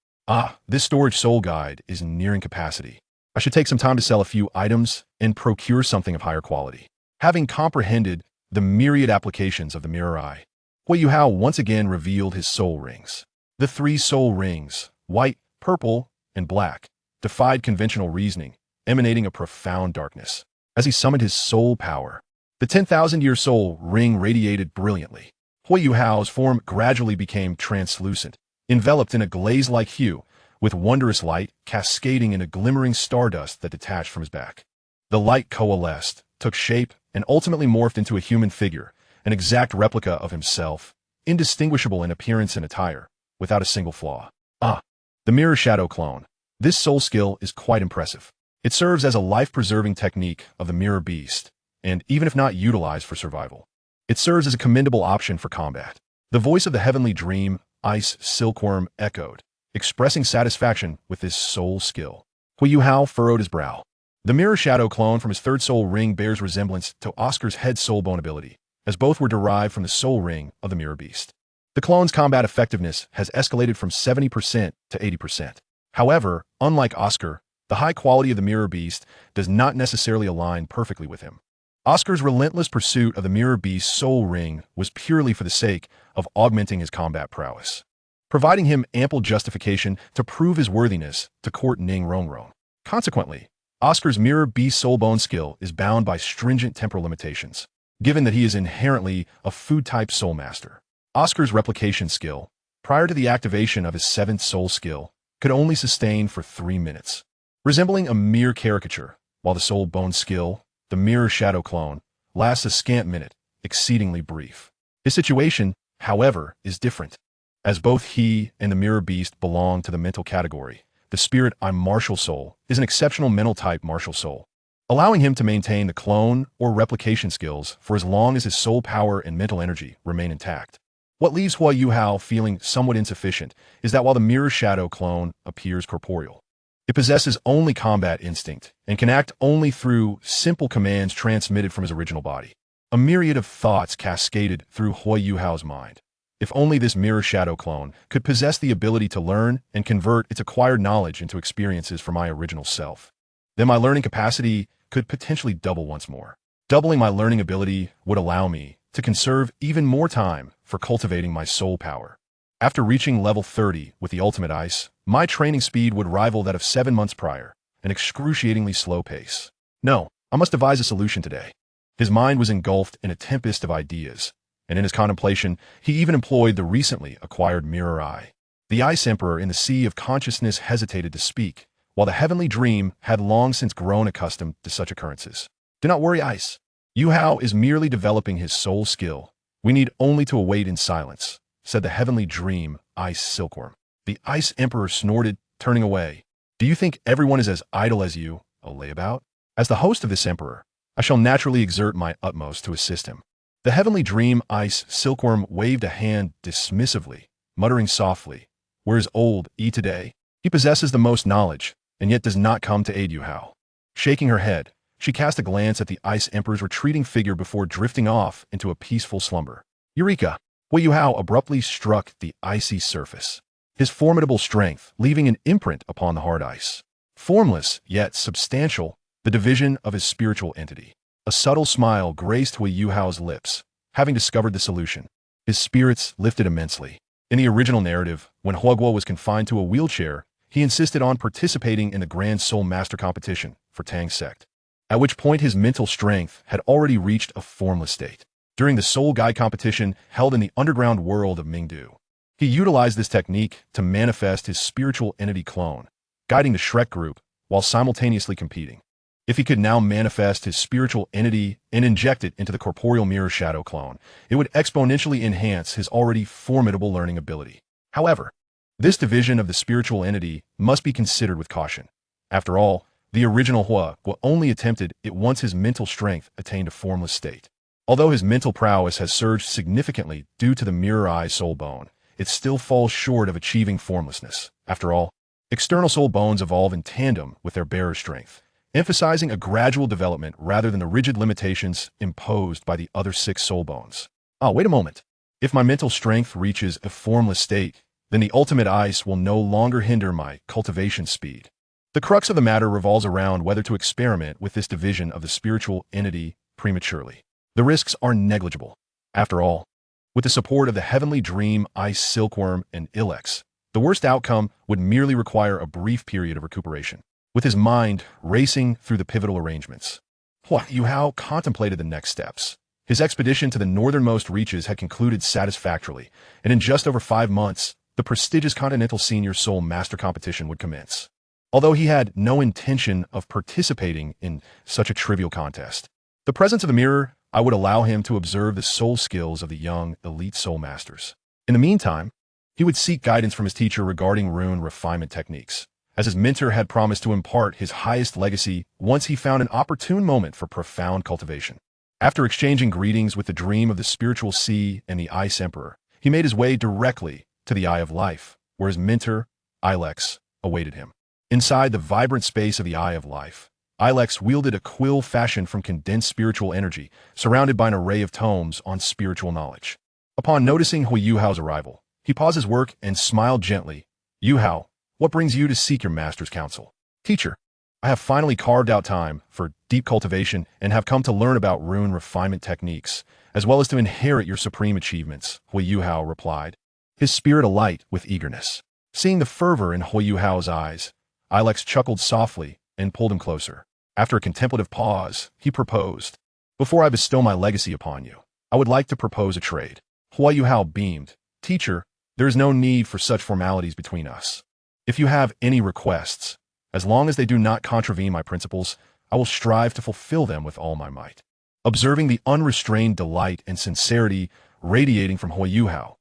This storage soul guide is nearing capacity. I should take some time to sell a few items and procure something of higher quality. Having comprehended the myriad applications of the mirror eye, Huo Yuhao once again revealed his soul rings. The 3 soul rings, white, purple, and black, defied conventional reasoning, emanating a profound darkness. As he summoned his soul power, the 10,000-year soul ring radiated brilliantly. Huo Yuhao's form gradually became translucent, enveloped in a glaze-like hue, with wondrous light cascading in a glimmering stardust that detached from his back. The light coalesced, took shape, and ultimately morphed into a human figure, an exact replica of himself, indistinguishable in appearance and attire, without a single flaw. The mirror shadow clone. This soul skill is quite impressive. It serves as a life-preserving technique of the mirror beast, and even if not utilized for survival, it serves as a commendable option for combat. The voice of the heavenly dream, ice silkworm, echoed, expressing satisfaction with this soul skill. Huo Yuhao furrowed his brow. The mirror shadow clone from his 3rd soul ring bears resemblance to Oscar's head soul bone ability, as both were derived from the soul ring of the mirror beast. The clone's combat effectiveness has escalated from 70% to 80%. However, unlike Oscar, the high quality of the mirror beast does not necessarily align perfectly with him. Oscar's relentless pursuit of the mirror beast's soul ring was purely for the sake of augmenting his combat prowess, providing him ample justification to prove his worthiness to court Ning Rongrong. Consequently, Oscar's mirror beast soul bone skill is bound by stringent temporal limitations, given that he is inherently a food-type soul master. Oscar's replication skill, prior to the activation of his 7th soul skill, could only sustain for 3 minutes, resembling a mere caricature, while the soul bone skill, the mirror shadow clone, lasts a scant minute, exceedingly brief. His situation, however, is different. As both he and the mirror beast belong to the mental category, the spirit I'm martial soul is an exceptional mental type martial soul, allowing him to maintain the clone or replication skills for as long as his soul power and mental energy remain intact. What leaves Huo Yuhao feeling somewhat insufficient is that while the mirror shadow clone appears corporeal, it possesses only combat instinct and can act only through simple commands transmitted from his original body. A myriad of thoughts cascaded through Huo Yuhao's mind. If only this mirror shadow clone could possess the ability to learn and convert its acquired knowledge into experiences for my original self, then my learning capacity could potentially double once more. Doubling my learning ability would allow me to conserve even more time for cultivating my soul power. After reaching level 30 with the ultimate ice, my training speed would rival that of 7 months prior, an excruciatingly slow pace. No, I must devise a solution today. His mind was engulfed in a tempest of ideas, and in his contemplation, he even employed the recently acquired mirror eye. The Ice Emperor in the sea of consciousness hesitated to speak, while the heavenly dream had long since grown accustomed to such occurrences. Do not worry, Ice. Yuhao is merely developing his soul skill. We need only to await in silence, said the heavenly dream, Ice Silkworm. The Ice Emperor snorted, turning away. Do you think everyone is as idle as you, O layabout? As the host of this emperor, I shall naturally exert my utmost to assist him. The heavenly dream, Ice Silkworm, waved a hand dismissively, muttering softly, "Where is old E today? He possesses the most knowledge, and yet does not come to aid Yuhao." Shaking her head, she cast a glance at the Ice Emperor's retreating figure before drifting off into a peaceful slumber. Eureka! Huo Yuhao abruptly struck the icy surface, his formidable strength leaving an imprint upon the hard ice. Formless, yet substantial, the division of his spiritual entity. A subtle smile graced Huo Yuhao's lips, having discovered the solution. His spirits lifted immensely. In the original narrative, when Huo was confined to a wheelchair, he insisted on participating in the Grand Soul Master competition for Tang sect, at which point his mental strength had already reached a formless state. During the Soul Guide competition held in the underground world of Mingdu, he utilized this technique to manifest his spiritual entity clone, guiding the Shrek group while simultaneously competing. If he could now manifest his spiritual entity and inject it into the corporeal mirror shadow clone, it would exponentially enhance his already formidable learning ability. However, this division of the spiritual entity must be considered with caution. After all, the original Huo only attempted it once his mental strength attained a formless state. Although his mental prowess has surged significantly due to the mirror eye soul bone, it still falls short of achieving formlessness. After all, external soul bones evolve in tandem with their bearer strength, emphasizing a gradual development rather than the rigid limitations imposed by the other 6 soul bones. Wait a moment. If my mental strength reaches a formless state, then the ultimate ice will no longer hinder my cultivation speed. The crux of the matter revolves around whether to experiment with this division of the spiritual entity prematurely. The risks are negligible. After all, with the support of the heavenly dream ice silkworm and Ilex, the worst outcome would merely require a brief period of recuperation. With his mind racing through the pivotal arrangements, Huo Yuhao contemplated the next steps. His expedition to the northernmost reaches had concluded satisfactorily, and in just over 5 months, the prestigious Continental Senior Soul Master Competition would commence. Although he had no intention of participating in such a trivial contest, the presence of the mirror would allow him to observe the soul skills of the young elite soul masters. In the meantime, he would seek guidance from his teacher regarding rune refinement techniques, as his mentor had promised to impart his highest legacy once he found an opportune moment for profound cultivation. After exchanging greetings with the dream of the spiritual sea and the Ice Emperor, he made his way directly to the Eye of Life, where his mentor, Ilex, awaited him. Inside the vibrant space of the Eye of Life, Ilex wielded a quill fashioned from condensed spiritual energy, surrounded by an array of tomes on spiritual knowledge. Upon noticing Huo Yuhao's arrival, he paused his work and smiled gently. "Yuhao, what brings you to seek your master's counsel?" "Teacher, I have finally carved out time for deep cultivation and have come to learn about rune refinement techniques, as well as to inherit your supreme achievements," Huo Yuhao replied, his spirit alight with eagerness. Seeing the fervor in Huo Yuhao's eyes, Ilex chuckled softly and pulled him closer. After a contemplative pause, he proposed, "Before I bestow my legacy upon you, I would like to propose a trade." Huo Yuhao beamed. "Teacher, there is no need for such formalities between us. If you have any requests, as long as they do not contravene my principles, I will strive to fulfill them with all my might." Observing the unrestrained delight and sincerity radiating from Huo Yuhao,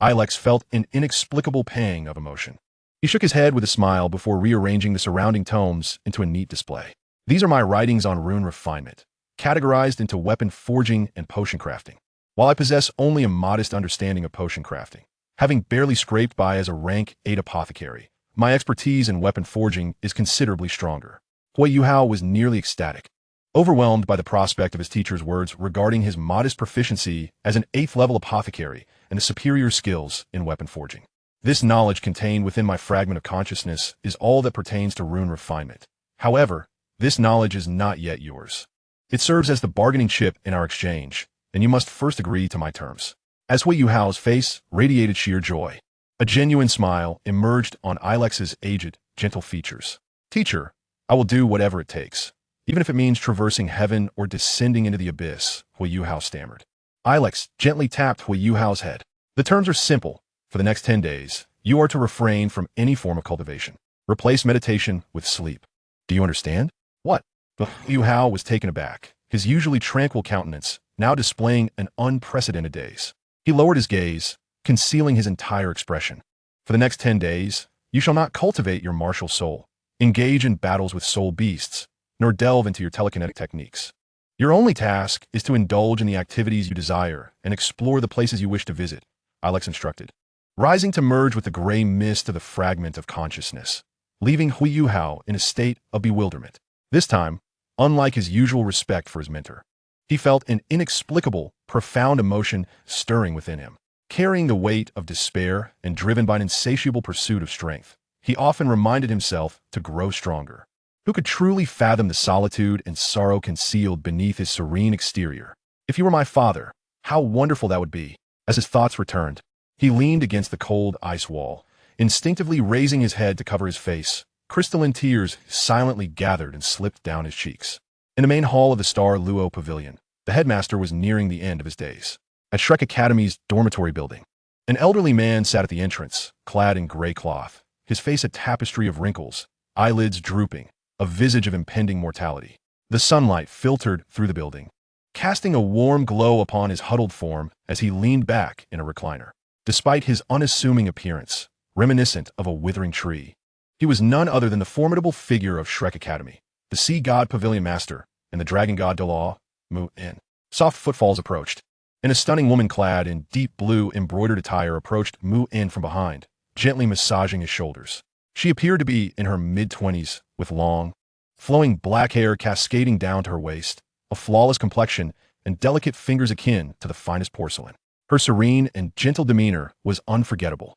Ilex felt an inexplicable pang of emotion. He shook his head with a smile before rearranging the surrounding tomes into a neat display. "These are my writings on rune refinement, categorized into weapon forging and potion crafting. While I possess only a modest understanding of potion crafting, having barely scraped by as a rank 8 apothecary, my expertise in weapon forging is considerably stronger." Huo Yuhao was nearly ecstatic, overwhelmed by the prospect of his teacher's words regarding his modest proficiency as an 8th-level apothecary and the superior skills in weapon forging. "This knowledge contained within my fragment of consciousness is all that pertains to rune refinement. However, this knowledge is not yet yours. It serves as the bargaining chip in our exchange, and you must first agree to my terms." As Huo Yuhao's face radiated sheer joy, a genuine smile emerged on Ilex's aged, gentle features. "Teacher, I will do whatever it takes, even if it means traversing heaven or descending into the abyss," Huo Yuhao stammered. Ilex gently tapped Huo Yuhao's head. "The terms are simple. For the next 10 days, you are to refrain from any form of cultivation. Replace meditation with sleep. Do you understand?" "What?" Huo Yuhao was taken aback, his usually tranquil countenance now displaying an unprecedented daze. He lowered his gaze, concealing his entire expression. "For the next 10 days, you shall not cultivate your martial soul, engage in battles with soul beasts, nor delve into your telekinetic techniques. Your only task is to indulge in the activities you desire and explore the places you wish to visit," Ilex instructed, rising to merge with the gray mist of the fragment of consciousness, leaving Huo Yuhao in a state of bewilderment. This time, unlike his usual respect for his mentor, he felt an inexplicable, profound emotion stirring within him. Carrying the weight of despair and driven by an insatiable pursuit of strength, he often reminded himself to grow stronger. Who could truly fathom the solitude and sorrow concealed beneath his serene exterior? "If you were my father, how wonderful that would be," As his thoughts returned, he leaned against the cold ice wall, instinctively raising his head to cover his face. Crystalline tears silently gathered and slipped down his cheeks. In the main hall of the Douluo Pavilion, the headmaster was nearing the end of his days. At Shrek Academy's dormitory building, an elderly man sat at the entrance, clad in gray cloth, his face a tapestry of wrinkles, eyelids drooping, a visage of impending mortality. The sunlight filtered through the building, casting a warm glow upon his huddled form as he leaned back in a recliner. Despite his unassuming appearance, reminiscent of a withering tree, he was none other than the formidable figure of Shrek Academy, the Sea God Pavilion Master, and the Dragon God Douluo. Mu-in. Soft footfalls approached, and a stunning woman clad in deep blue embroidered attire approached Mu-in from behind, gently massaging his shoulders. She appeared to be in her mid-20s, with long, flowing black hair cascading down to her waist, a flawless complexion, and delicate fingers akin to the finest porcelain. Her serene and gentle demeanor was unforgettable.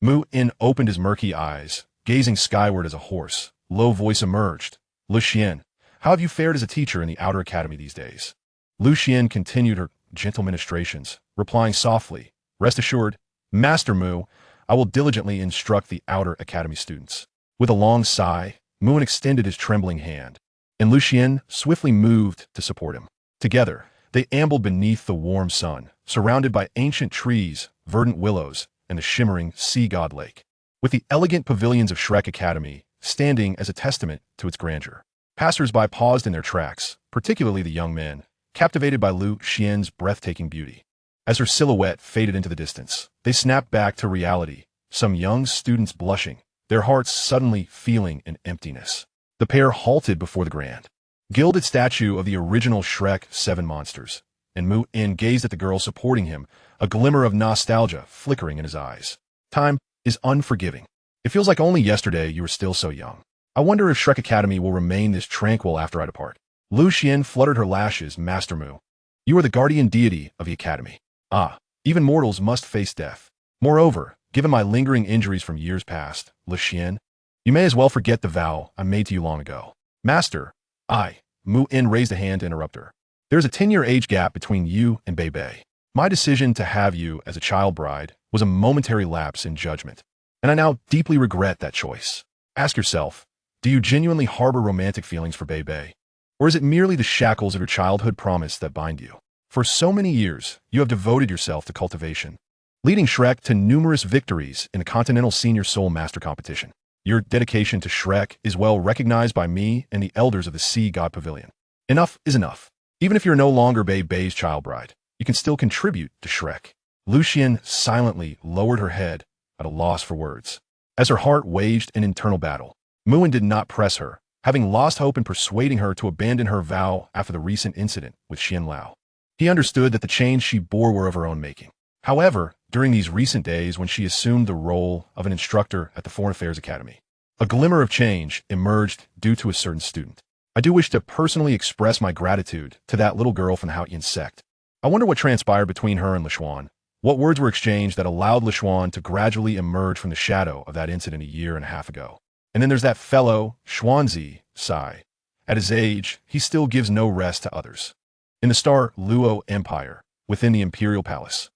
Mu-in opened his murky eyes, gazing skyward as a hoarse, low voice emerged. Lucian, how have you fared as a teacher in the outer academy these days? Lucian continued her gentle ministrations, replying softly, Rest assured, Master Mu, I will diligently instruct the outer academy students. With a long sigh, Mu-in extended his trembling hand, and Lucian swiftly moved to support him. Together, they ambled beneath the warm sun, surrounded by ancient trees, verdant willows, and the shimmering sea god lake, with the elegant pavilions of Shrek Academy standing as a testament to its grandeur. Passers-by paused in their tracks, particularly the young men, captivated by Lu Xian's breathtaking beauty. As her silhouette faded into the distance, they snapped back to reality, some young students blushing, their hearts suddenly feeling an emptiness. The pair halted before the grand, gilded statue of the original Shrek 7 monsters, and Mu-in gazed at the girl supporting him, a glimmer of nostalgia flickering in his eyes. Time is unforgiving. It feels like only yesterday you were still so young. I wonder if Shrek Academy will remain this tranquil after I depart. Lu Xian fluttered her lashes. Master Mu, you are the guardian deity of the academy. Ah, even mortals must face death. Moreover, given my lingering injuries from years past, Lu Xian, you may as well forget the vow I made to you long ago. Master, Mu-in raised a hand to interrupt her. There's a 10-year age gap between you and Bei Bei. My decision to have you as a child bride was a momentary lapse in judgment, and I now deeply regret that choice. Ask yourself, do you genuinely harbor romantic feelings for Bei Bei? Or is it merely the shackles of your childhood promise that bind you? For so many years, you have devoted yourself to cultivation, leading Shrek to numerous victories in the Continental Senior Soul Master Competition. Your dedication to Shrek is well recognized by me and the elders of the Sea God Pavilion. Enough is enough. Even if you're no longer Bei Bei's child bride, you can still contribute to Shrek. Lucian silently lowered her head at a loss for words. As her heart waged an internal battle, Mu-in did not press her, having lost hope in persuading her to abandon her vow after the recent incident with Xian Lao. He understood that the chains she bore were of her own making. However, during these recent days when she assumed the role of an instructor at the Foreign Affairs Academy, a glimmer of change emerged due to a certain student. I do wish to personally express my gratitude to that little girl from the Haotian sect. I wonder what transpired between her and Lishuan. What words were exchanged that allowed Lishuan to gradually emerge from the shadow of that incident a year and a half ago? And then there's that fellow, Xuanzi, Sai. At his age, he still gives no rest to others. In the Star Luo Empire, within the Imperial Palace,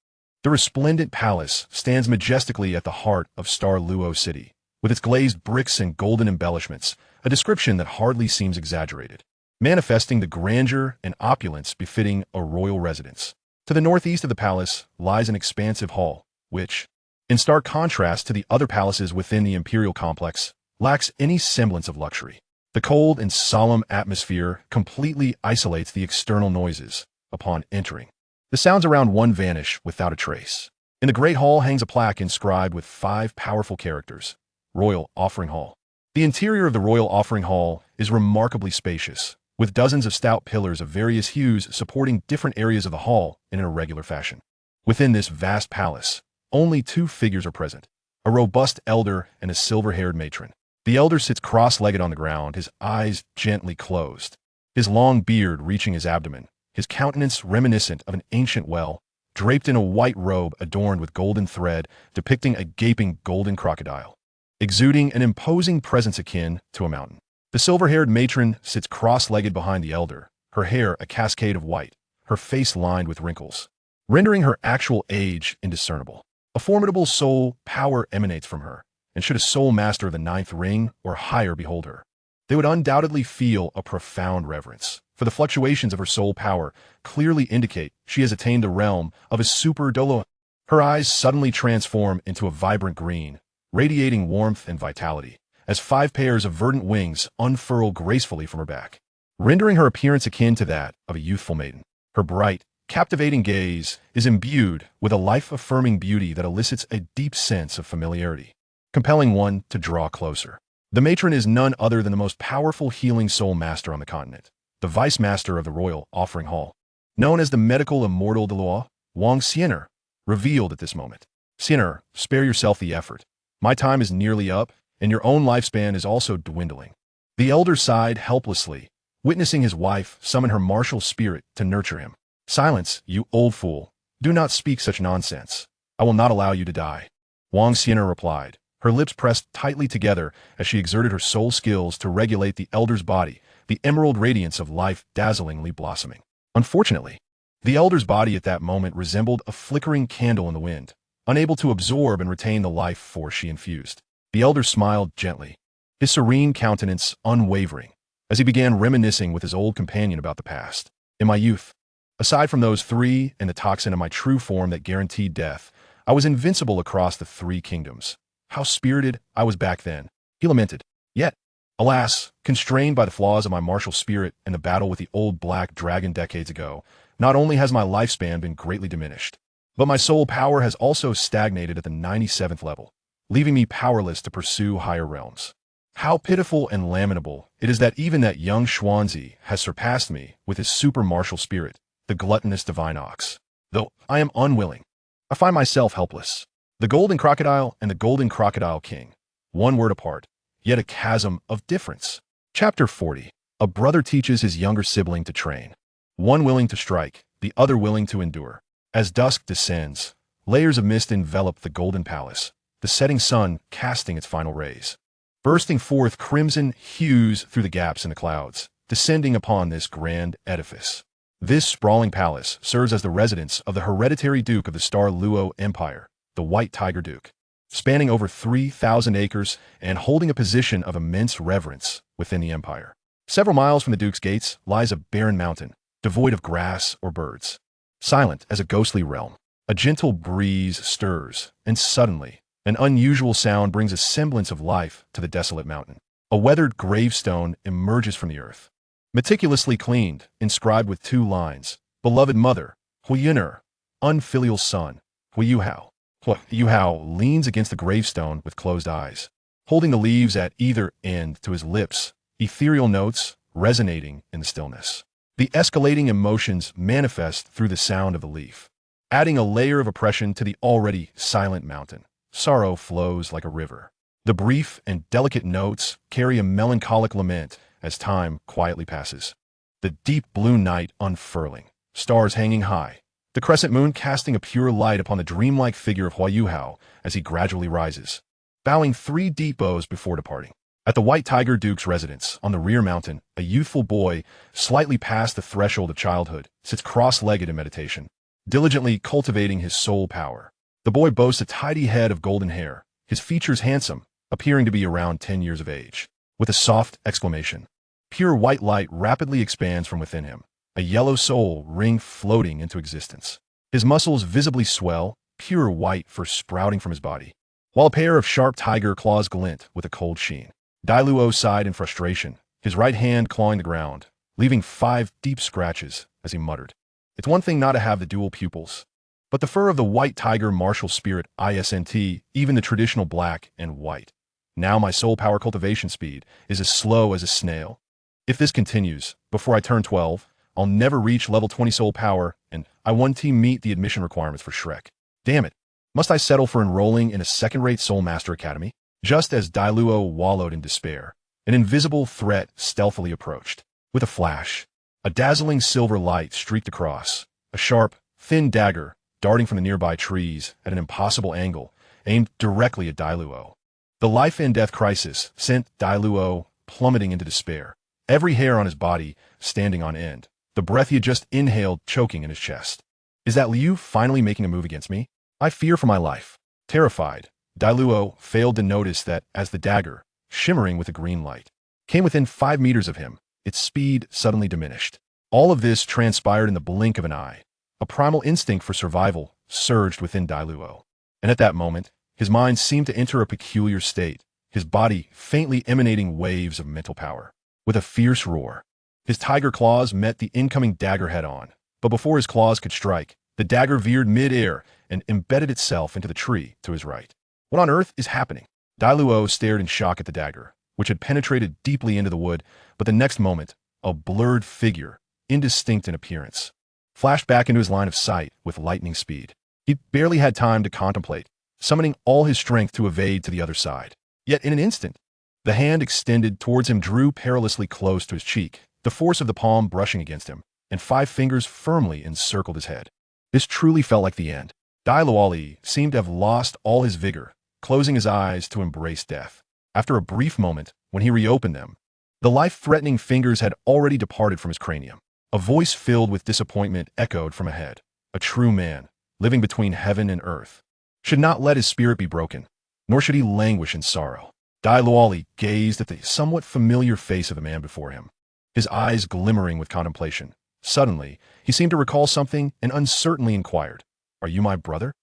the resplendent palace stands majestically at the heart of Star Luo City, with its glazed bricks and golden embellishments, a description that hardly seems exaggerated, manifesting the grandeur and opulence befitting a royal residence. To the northeast of the palace lies an expansive hall, which, in stark contrast to the other palaces within the imperial complex, lacks any semblance of luxury. The cold and solemn atmosphere completely isolates the external noises upon entering. The sounds around one vanish without a trace. In the Great Hall hangs a plaque inscribed with 5 powerful characters. Royal Offering Hall. The interior of the Royal Offering Hall is remarkably spacious, with dozens of stout pillars of various hues supporting different areas of the hall in an irregular fashion. Within this vast palace, only 2 figures are present, a robust elder and a silver-haired matron. The elder sits cross-legged on the ground, his eyes gently closed, his long beard reaching his abdomen, his countenance reminiscent of an ancient well, draped in a white robe adorned with golden thread depicting a gaping golden crocodile, exuding an imposing presence akin to a mountain. The silver-haired matron sits cross-legged behind the elder, her hair a cascade of white, her face lined with wrinkles. rendering her actual age indiscernible. A formidable soul power emanates from her, and should a soul master of the ninth ring or higher behold her, they would undoubtedly feel a profound reverence, for the fluctuations of her soul power clearly indicate she has attained the realm of a super Douluo. Her eyes suddenly transform into a vibrant green, radiating warmth and vitality, as 5 pairs of verdant wings unfurl gracefully from her back, rendering her appearance akin to that of a youthful maiden. Her bright, captivating gaze is imbued with a life-affirming beauty that elicits a deep sense of familiarity, compelling one to draw closer. The matron is none other than the most powerful healing soul master on the continent, the vice master of the Royal Offering Hall, known as the medical immortal Douluo, Wang Xian'er, revealed at this moment. Xian'er, spare yourself the effort. My time is nearly up, and your own lifespan is also dwindling. The elder sighed helplessly, witnessing his wife summon her martial spirit to nurture him. Silence, you old fool. Do not speak such nonsense. I will not allow you to die. Wang Xian'er replied, her lips pressed tightly together as she exerted her soul skills to regulate the elder's body, the emerald radiance of life dazzlingly blossoming. Unfortunately, the elder's body at that moment resembled a flickering candle in the wind, unable to absorb and retain the life force she infused. The elder smiled gently, his serene countenance unwavering, as he began reminiscing with his old companion about the past. In my youth, aside from those 3 and the toxin in my true form that guaranteed death, I was invincible across the 3 kingdoms. How spirited I was back then, he lamented. Yet, alas, constrained by the flaws of my martial spirit and the battle with the old black dragon decades ago, not only has my lifespan been greatly diminished, but my soul power has also stagnated at the 97th level, leaving me powerless to pursue higher realms. How pitiful and lamentable it is that even that young Xuanzi has surpassed me with his super martial spirit, the gluttonous divine ox. Though I am unwilling, I find myself helpless. The golden crocodile and the golden crocodile king, one word apart, yet a chasm of difference. Chapter 40. A brother teaches his younger sibling to train. One willing to strike, the other willing to endure. As dusk descends, layers of mist envelop the golden palace, the setting sun casting its final rays, bursting forth crimson hues through the gaps in the clouds, descending upon this grand edifice. This sprawling palace serves as the residence of the hereditary duke of the Star Luo Empire, the White Tiger Duke, spanning over 3,000 acres and holding a position of immense reverence within the empire. Several miles from the duke's gates lies a barren mountain, devoid of grass or birds, silent as a ghostly realm. A gentle breeze stirs, and suddenly, an unusual sound brings a semblance of life to the desolate mountain. A weathered gravestone emerges from the earth, meticulously cleaned, inscribed with 2 lines, Beloved Mother, Huo Yuhao, Unfilial Son, Huo Yuhao. Huo Yuhao leans against the gravestone with closed eyes, holding the leaves at either end to his lips, ethereal notes resonating in the stillness. The escalating emotions manifest through the sound of the leaf, adding a layer of oppression to the already silent mountain. Sorrow flows like a river. The brief and delicate notes carry a melancholic lament as time quietly passes. The deep blue night unfurling, stars hanging high, the crescent moon casting a pure light upon the dreamlike figure of Huo Yuhao as he gradually rises, bowing 3 deep bows before departing. At the White Tiger Duke's residence on the rear mountain, a youthful boy, slightly past the threshold of childhood, sits cross-legged in meditation, diligently cultivating his soul power. The boy boasts a tidy head of golden hair, his features handsome, appearing to be around 10 years of age. With a soft exclamation, pure white light rapidly expands from within him, a yellow soul ring floating into existence. His muscles visibly swell, pure white first sprouting from his body, while a pair of sharp tiger claws glint with a cold sheen. Douluo sighed in frustration, his right hand clawing the ground, leaving 5 deep scratches as he muttered. It's one thing not to have the dual pupils, but the fur of the white tiger martial spirit isn't even the traditional black and white. Now my soul power cultivation speed is as slow as a snail. If this continues, before I turn 12, I'll never reach level 20 soul power, and I 1T meet the admission requirements for Shrek. Damn it. Must I settle for enrolling in a second-rate Soul Master Academy? Just as Douluo wallowed in despair, an invisible threat stealthily approached. With a flash, a dazzling silver light streaked across, a sharp, thin dagger darting from the nearby trees at an impossible angle, aimed directly at Douluo. The life and death crisis sent Douluo plummeting into despair, every hair on his body standing on end, the breath he had just inhaled choking in his chest. Is that Liu finally making a move against me? I fear for my life. Terrified, Douluo failed to notice that as the dagger, shimmering with a green light, came within 5 meters of him, its speed suddenly diminished. All of this transpired in the blink of an eye. A primal instinct for survival surged within Douluo. And at that moment, his mind seemed to enter a peculiar state, his body faintly emanating waves of mental power. With a fierce roar, his tiger claws met the incoming dagger head-on, but before his claws could strike, the dagger veered mid-air and embedded itself into the tree to his right. What on earth is happening? Douluo stared in shock at the dagger, which had penetrated deeply into the wood, but the next moment, a blurred figure, indistinct in appearance, flashed back into his line of sight with lightning speed. He barely had time to contemplate, summoning all his strength to evade to the other side. Yet in an instant, the hand extended towards him drew perilously close to his cheek, the force of the palm brushing against him, and 5 fingers firmly encircled his head. This truly felt like the end. Douluo seemed to have lost all his vigor, closing his eyes to embrace death. After a brief moment, when he reopened them, the life-threatening fingers had already departed from his cranium. A voice filled with disappointment echoed from ahead. A true man, living between heaven and earth, should not let his spirit be broken, nor should he languish in sorrow. Douluo gazed at the somewhat familiar face of the man before him, his eyes glimmering with contemplation. Suddenly, he seemed to recall something and uncertainly inquired, "Are you my brother?"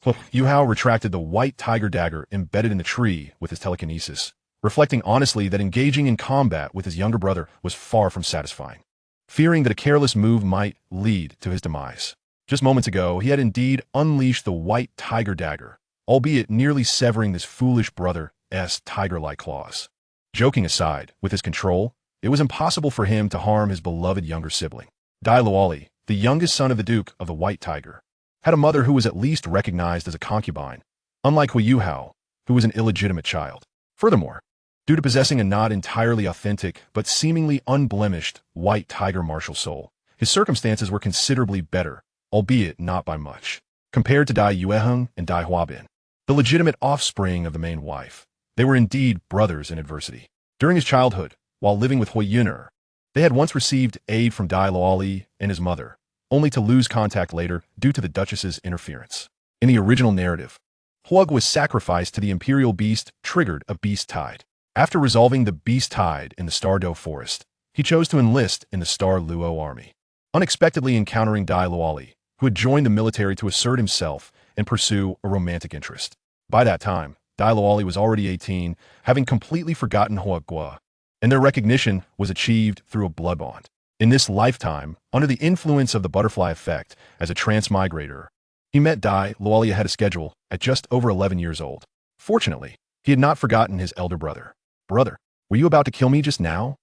Huo Yuhao retracted the white tiger dagger embedded in the tree with his telekinesis, reflecting honestly that engaging in combat with his younger brother was far from satisfying, fearing that a careless move might lead to his demise. Just moments ago, he had indeed unleashed the white tiger dagger, albeit nearly severing this foolish brother's tiger-like claws. Joking aside, with his control, it was impossible for him to harm his beloved younger sibling. Douluo, the youngest son of the Duke of the White Tiger, had a mother who was at least recognized as a concubine, unlike Huo Yuhao, who was an illegitimate child. Furthermore, due to possessing a not entirely authentic but seemingly unblemished white tiger martial soul, his circumstances were considerably better, albeit not by much, compared to Dai Yueheng and Dai Huabin, the legitimate offspring of the main wife. They were indeed brothers in adversity. During his childhood, while living with Huo Yuhao, they had once received aid from Douluo and his mother, only to lose contact later due to the Duchess's interference. In the original narrative, Huo was sacrificed to the imperial beast triggered a beast tide. After resolving the beast tide in the Stardow forest, he chose to enlist in the Star Luo army, unexpectedly encountering Douluo, who had joined the military to assert himself and pursue a romantic interest. By that time, Douluo was already 18, having completely forgotten Huo, and their recognition was achieved through a blood bond. In this lifetime, under the influence of the butterfly effect as a transmigrator, he met Douluo ahead of schedule at just over 11 years old. Fortunately, he had not forgotten his elder brother. "Brother, were you about to kill me just now?"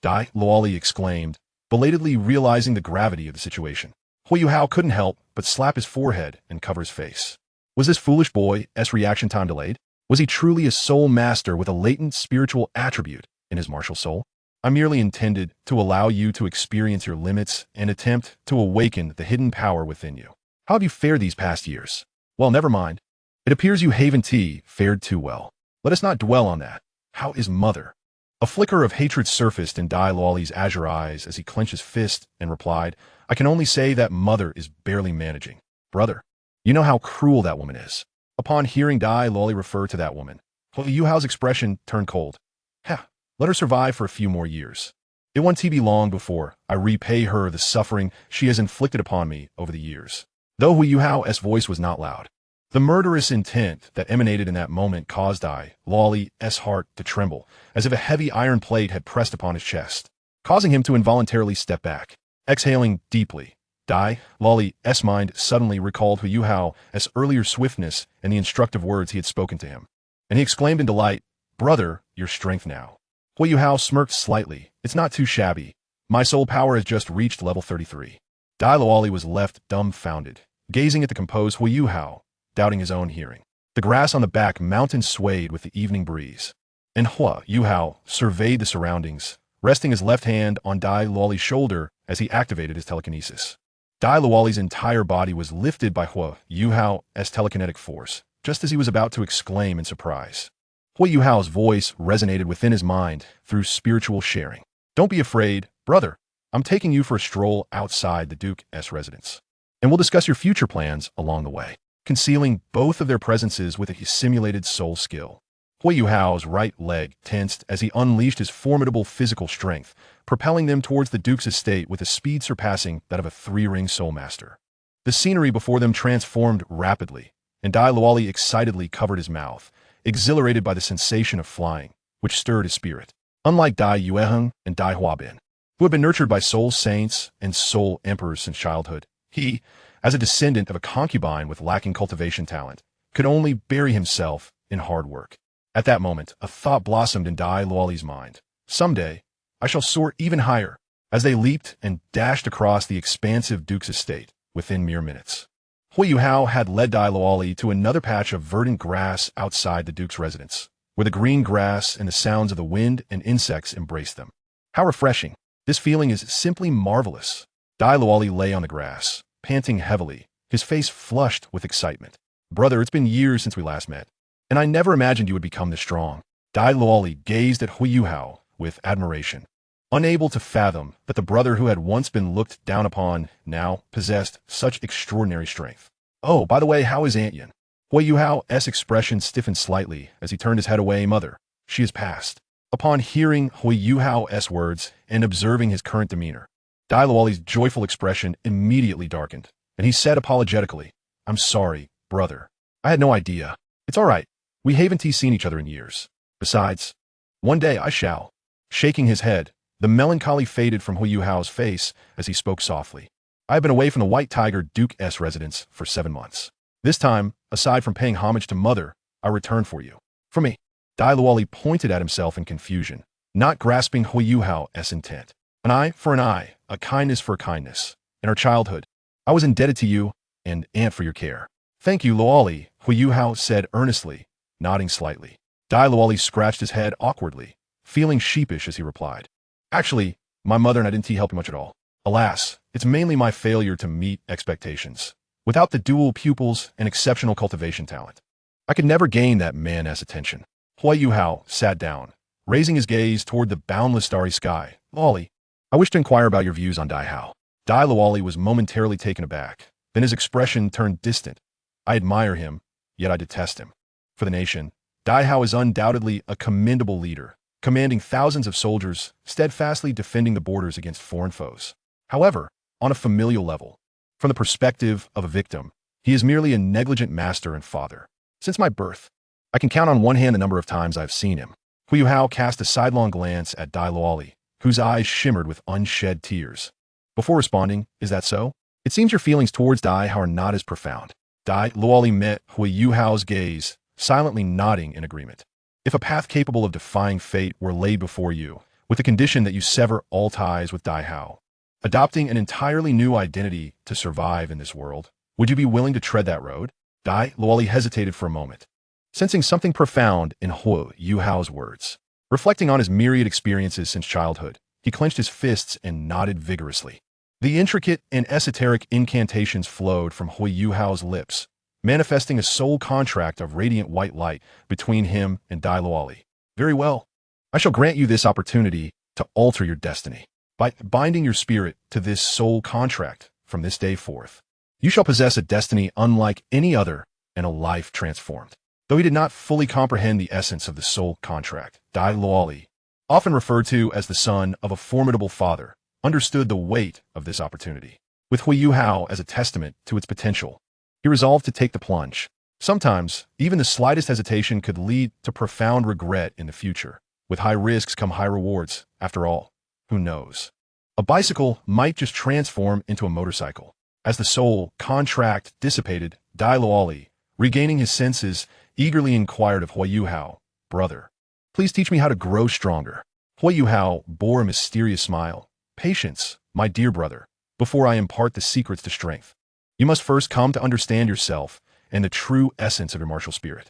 Douluo exclaimed, belatedly realizing the gravity of the situation. Huo Yuhao couldn't help but slap his forehead and cover his face. Was this foolish boy's reaction time delayed? Was he truly a soul master with a latent spiritual attribute in his martial soul? "I merely intended to allow you to experience your limits and attempt to awaken the hidden power within you. How have you fared these past years?" "Well, never mind. It appears you Haven T fared too well. Let us not dwell on that. How is Mother?" A flicker of hatred surfaced in Douluo's azure eyes as he clenched his fist and replied, "I can only say that Mother is barely managing." "Brother, you know how cruel that woman is." Upon hearing Douluo refer to that woman, Huo Yuhao's expression turned cold. "Ha! Let her survive for a few more years. It won't be long before I repay her the suffering she has inflicted upon me over the years." Though Huo Yuhao's voice was not loud, the murderous intent that emanated in that moment caused Douluo's heart to tremble, as if a heavy iron plate had pressed upon his chest, causing him to involuntarily step back. Exhaling deeply, Douluo's mind suddenly recalled Huo Yuhao's earlier swiftness and the instructive words he had spoken to him, and he exclaimed in delight, "Brother, your strength now." Huo Yuhao smirked slightly. "It's not too shabby. My soul power has just reached level 33. Douluo was left dumbfounded, gazing at the composed Huo Yuhao, doubting his own hearing. The grass on the back mountain swayed with the evening breeze, and Huo Yuhao surveyed the surroundings, resting his left hand on Douluo's shoulder as he activated his telekinesis. Douluo's entire body was lifted by Huo Yuhao's telekinetic force, just as he was about to exclaim in surprise. Huo Yuhao's voice resonated within his mind through spiritual sharing. "Don't be afraid, brother. I'm taking you for a stroll outside the Duke's residence." and we'll discuss your future plans along the way, concealing both of their presences with a simulated soul skill. Huo Yuhao's right leg tensed as he unleashed his formidable physical strength, propelling them towards the Duke's estate with a speed surpassing that of a three-ring soul master. The scenery before them transformed rapidly, and Dai Luoli excitedly covered his mouth, exhilarated by the sensation of flying, which stirred his spirit. Unlike Dai Yueheng and Dai Huabin, who had been nurtured by soul saints and soul emperors since childhood, he, as a descendant of a concubine with lacking cultivation talent, could only bury himself in hard work. At that moment, a thought blossomed in Dai Luoli's mind. Someday, I shall soar even higher, as they leaped and dashed across the expansive Duke's estate within mere minutes. Huo Yuhao had led Dai Luoli to another patch of verdant grass outside the Duke's residence, where the green grass and the sounds of the wind and insects embraced them. How refreshing! This feeling is simply marvelous. Dai Luoli lay on the grass, panting heavily, his face flushed with excitement. Brother, it's been years since we last met, and I never imagined you would become this strong. Dai Luoli gazed at Huo Yuhao with admiration, unable to fathom that the brother who had once been looked down upon now possessed such extraordinary strength. Oh, by the way, how is Aunt Yin? Huo Yuhao's expression stiffened slightly as he turned his head away. Mother, she has passed. Upon hearing Huo Yuhao's words and observing his current demeanor, Dai Luoli's joyful expression immediately darkened, and he said apologetically, I'm sorry, brother. I had no idea. It's all right. We haven't seen each other in years. Besides, one day I shall. Shaking his head, the melancholy faded from Huo Yuhao's face as he spoke softly. I have been away from the White Tiger Duke's residence for 7 months. This time, aside from paying homage to Mother, I return for you. For me. Dai Luoli pointed at himself in confusion, not grasping Huo Yuhao's intent. An eye for an eye, a kindness for a kindness. In our childhood, I was indebted to you and Aunt for your care. Thank you, Luoli, Huo Yuhao said earnestly, nodding slightly. Dai Luoli scratched his head awkwardly, feeling sheepish as he replied. Actually, my mother and I didn't help you much at all. Alas, it's mainly my failure to meet expectations. Without the dual pupils and exceptional cultivation talent, I could never gain that man's attention. Huo Yuhao sat down, raising his gaze toward the boundless starry sky. Luoli, I wish to inquire about your views on Dai Hao. Dai Luoli was momentarily taken aback. Then his expression turned distant. I admire him, yet I detest him. For the nation, Dai Hao is undoubtedly a commendable leader, commanding thousands of soldiers, steadfastly defending the borders against foreign foes. However, on a familial level, from the perspective of a victim, he is merely a negligent master and father. Since my birth, I can count on one hand the number of times I've seen him. Huo Yuhao cast a sidelong glance at Dai Luoli, whose eyes shimmered with unshed tears. Before responding, is that so? It seems your feelings towards Dai Hao are not as profound. Dai Luoli met Huo Yuhao's gaze, silently nodding in agreement. If a path capable of defying fate were laid before you, with the condition that you sever all ties with Dai Hao, adopting an entirely new identity to survive in this world, would you be willing to tread that road? Dai Luoli hesitated for a moment, sensing something profound in Huo Yuhao's words. Reflecting on his myriad experiences since childhood, he clenched his fists and nodded vigorously. The intricate and esoteric incantations flowed from Huo Yuhao's lips, manifesting a soul contract of radiant white light between him and Dai Luoli. Very well. I shall grant you this opportunity to alter your destiny. By binding your spirit to this soul contract from this day forth, you shall possess a destiny unlike any other and a life transformed. Though he did not fully comprehend the essence of the soul contract, Dai Luoli, often referred to as the son of a formidable father, understood the weight of this opportunity. With Huo Yuhao as a testament to its potential, he resolved to take the plunge. Sometimes, even the slightest hesitation could lead to profound regret in the future. With high risks come high rewards. After all, who knows? A bicycle might just transform into a motorcycle. As the soul contract dissipated, Dai Luoli, regaining his senses, eagerly inquired of Huo Yuhao, Brother, please teach me how to grow stronger. Huo Yuhao bore a mysterious smile. Patience, my dear brother, before I impart the secrets to strength. You must first come to understand yourself and the true essence of your martial spirit.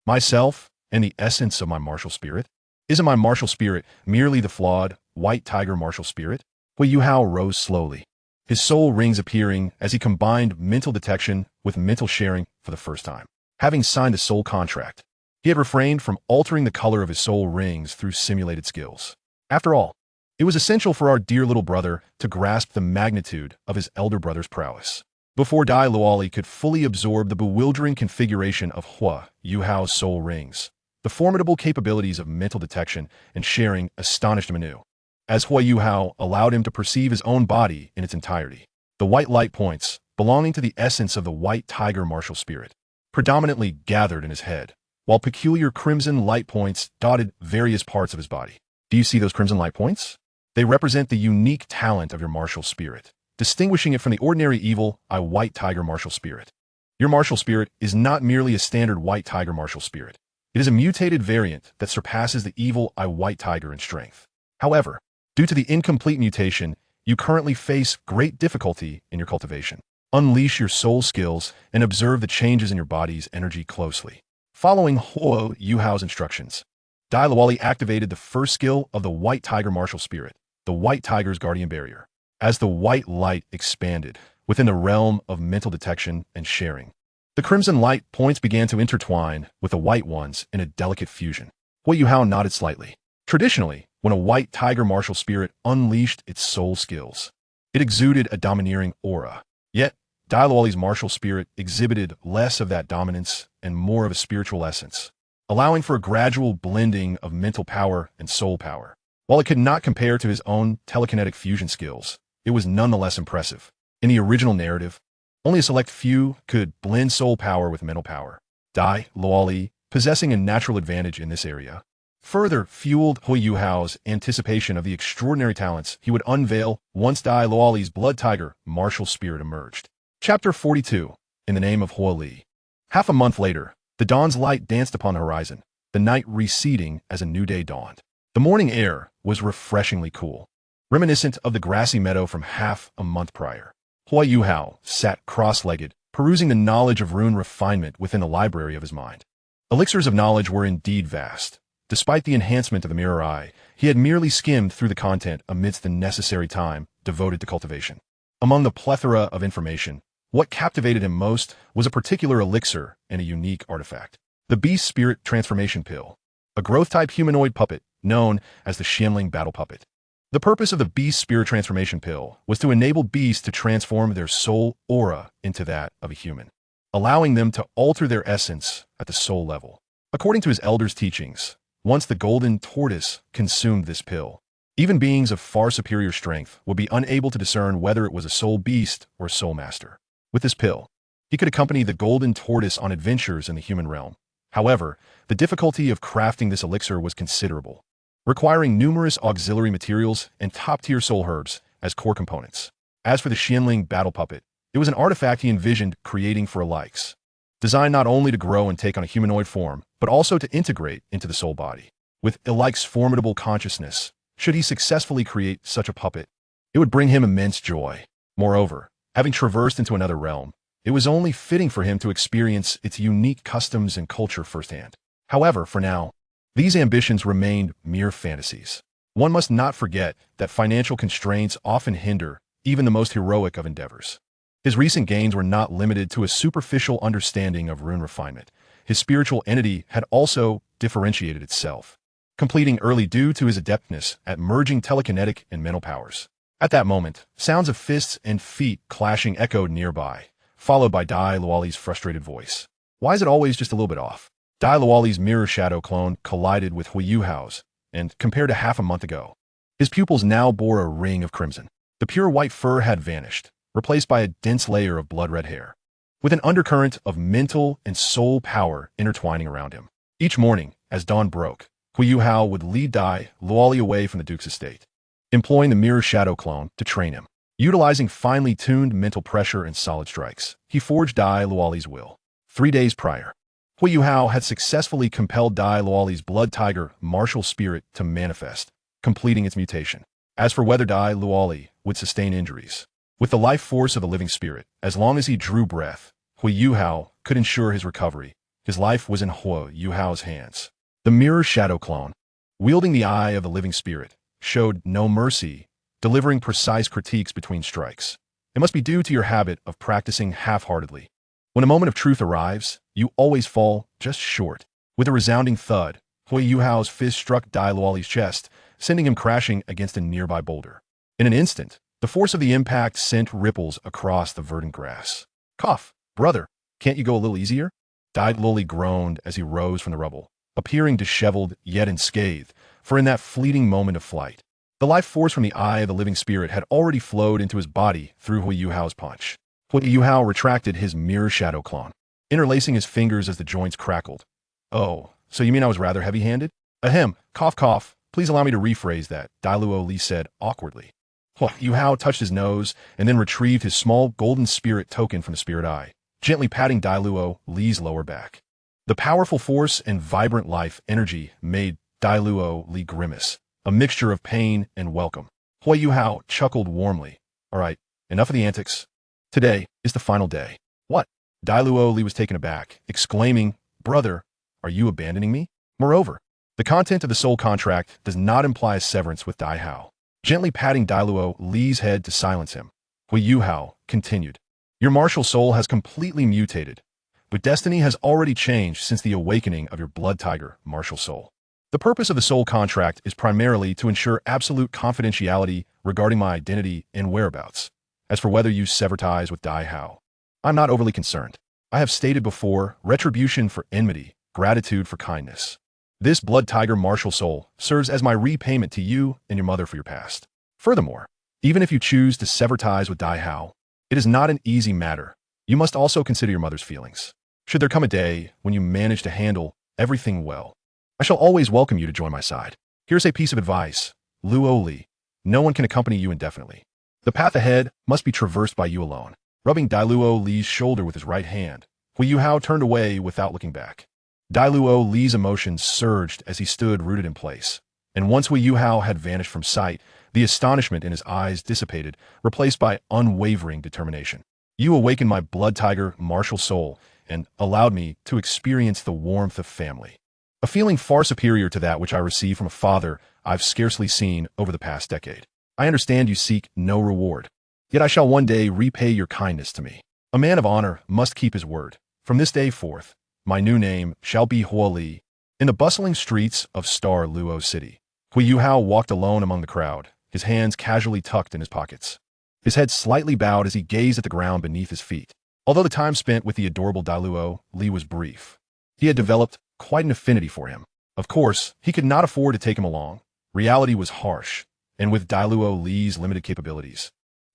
Myself and the essence of my martial spirit? Isn't my martial spirit merely the flawed, white tiger martial spirit? Huo Yuhao rose slowly, his soul rings appearing as he combined mental detection with mental sharing for the first time. Having signed a soul contract, he had refrained from altering the color of his soul rings through simulated skills. After all, it was essential for our dear little brother to grasp the magnitude of his elder brother's prowess. before Dai Luoli could fully absorb the bewildering configuration of Huo Yuhao's soul rings. The formidable capabilities of mental detection and sharing astonished him anew, as Huo Yuhao allowed him to perceive his own body in its entirety. The white light points, belonging to the essence of the white tiger martial spirit, predominantly gathered in his head, while peculiar crimson light points dotted various parts of his body. Do you see those crimson light points? They represent the unique talent of your martial spirit, distinguishing it from the ordinary evil eye white tiger martial spirit. Your martial spirit is not merely a standard white tiger martial spirit. It is a mutated variant that surpasses the evil eye white tiger in strength. However, due to the incomplete mutation, you currently face great difficulty in your cultivation. Unleash your soul skills and observe the changes in your body's energy closely. Following Huo Yuhao's instructions, Dai Luoli activated the first skill of the white tiger martial spirit, the white tiger's guardian barrier. As the white light expanded within the realm of mental detection and sharing, the crimson light points began to intertwine with the white ones in a delicate fusion. Huo Yuhao nodded slightly. Traditionally, when a white tiger martial spirit unleashed its soul skills, it exuded a domineering aura. Yet, Dai Luoli's martial spirit exhibited less of that dominance and more of a spiritual essence, allowing for a gradual blending of mental power and soul power. While it could not compare to his own telekinetic fusion skills, it was nonetheless impressive. In the original narrative, only a select few could blend soul power with mental power. Dai Luoli, possessing a natural advantage in this area, further fueled Huo Yuhao's anticipation of the extraordinary talents he would unveil once Dai Luoli's blood tiger martial spirit emerged. Chapter 42, In the Name of Huo Li. Half a month later, the dawn's light danced upon the horizon, the night receding as a new day dawned. The morning air was refreshingly cool, reminiscent of the grassy meadow from half a month prior. Huo Yuhao sat cross-legged, perusing the knowledge of rune refinement within the library of his mind. Elixirs of knowledge were indeed vast. Despite the enhancement of the mirror eye, he had merely skimmed through the content amidst the necessary time devoted to cultivation. Among the plethora of information, what captivated him most was a particular elixir and a unique artifact. The Beast Spirit Transformation Pill, a growth-type humanoid puppet known as the Xianling Battle Puppet. The purpose of the Beast Spirit Transformation Pill was to enable beasts to transform their soul aura into that of a human, allowing them to alter their essence at the soul level. According to his elders' teachings, once the golden tortoise consumed this pill, even beings of far superior strength would be unable to discern whether it was a soul beast or a soul master. With this pill, he could accompany the golden tortoise on adventures in the human realm. However, the difficulty of crafting this elixir was considerable, requiring numerous auxiliary materials and top-tier soul herbs as core components. As for the Xianling Battle Puppet, it was an artifact he envisioned creating for Alikes, designed not only to grow and take on a humanoid form, but also to integrate into the soul body. With Alikes' formidable consciousness, should he successfully create such a puppet, it would bring him immense joy. Moreover, having traversed into another realm, it was only fitting for him to experience its unique customs and culture firsthand. However, for now, these ambitions remained mere fantasies. One must not forget that financial constraints often hinder even the most heroic of endeavors. His recent gains were not limited to a superficial understanding of rune refinement. His spiritual entity had also differentiated itself, completing early due to his adeptness at merging telekinetic and mental powers. At that moment, sounds of fists and feet clashing echoed nearby, followed by Dai Luoli's frustrated voice. Why is it always just a little bit off? Dai Luoli's mirror shadow clone collided with Huo Yuhao's, and compared to half a month ago, his pupils now bore a ring of crimson. The pure white fur had vanished, replaced by a dense layer of blood-red hair, with an undercurrent of mental and soul power intertwining around him. Each morning, as dawn broke, Huo Yuhao would lead Dai Luoli away from the Duke's estate, employing the mirror shadow clone to train him. Utilizing finely tuned mental pressure and solid strikes, he forged Dai Luoli's will. 3 days prior, Huo Yuhao had successfully compelled Dai Luoli's blood tiger martial spirit to manifest, completing its mutation. As for whether Dai Luoli would sustain injuries, with the life force of a living spirit, as long as he drew breath, Huo Yuhao could ensure his recovery. His life was in Huo Yuhao's hands. The mirror shadow clone, wielding the eye of the living spirit, showed no mercy, delivering precise critiques between strikes. It must be due to your habit of practicing half-heartedly. When a moment of truth arrives, you always fall just short. With a resounding thud, Huo Yuhao's fist struck Dai Luoli's chest, sending him crashing against a nearby boulder. In an instant, The force of the impact sent ripples across the verdant grass. Cough, brother, can't you go a little easier? Douluo groaned as he rose from the rubble, appearing disheveled yet unscathed, for in that fleeting moment of flight, the life force from the eye of the living spirit had already flowed into his body through Huo Yuhao's punch. Huo Yuhao retracted his mirror shadow clone, interlacing his fingers as the joints crackled. Oh, so you mean I was rather heavy-handed? Ahem, cough cough, please allow me to rephrase that, Douluo said awkwardly. Huo Yuhao touched his nose and then retrieved his small golden spirit token from the spirit eye, gently patting Douluo's lower back. The powerful force and vibrant life energy made Douluo grimace, a mixture of pain and welcome. Huo Yuhao chuckled warmly. All right, enough of the antics. Today is the final day. What? Douluo was taken aback, exclaiming, Brother, are you abandoning me? Moreover, the content of the soul contract does not imply a severance with Dai Hao. Gently patting Douluo's head to silence him, Huo Yuhao continued. Your martial soul has completely mutated, but destiny has already changed since the awakening of your blood tiger martial soul. The purpose of the soul contract is primarily to ensure absolute confidentiality regarding my identity and whereabouts. As for whether you sever ties with Dai Hao, I'm not overly concerned. I have stated before, retribution for enmity, gratitude for kindness. This blood tiger martial soul serves as my repayment to you and your mother for your past. Furthermore, even if you choose to sever ties with Dai Hao, it is not an easy matter. You must also consider your mother's feelings. Should there come a day when you manage to handle everything well, I shall always welcome you to join my side. Here's a piece of advice, Luo. No one can accompany you indefinitely. The path ahead must be traversed by you alone. Rubbing Douluo's shoulder with his right hand, Huo Yuhao turned away without looking back. Douluo's emotions surged as he stood rooted in place, and once Huo Yuhao had vanished from sight, the astonishment in his eyes dissipated, replaced by unwavering determination. You awakened my blood tiger martial soul and allowed me to experience the warmth of family. A feeling far superior to that which I received from a father I've scarcely seen over the past decade. I understand you seek no reward, yet I shall one day repay your kindness to me. A man of honor must keep his word. From this day forth, my new name shall be Huo Li. In the bustling streets of Star Luo City, Huo Yuhao walked alone among the crowd, his hands casually tucked in his pockets. His head slightly bowed as he gazed at the ground beneath his feet. Although the time spent with the adorable Douluo was brief, he had developed quite an affinity for him. Of course, he could not afford to take him along. Reality was harsh, and with Douluo's limited capabilities,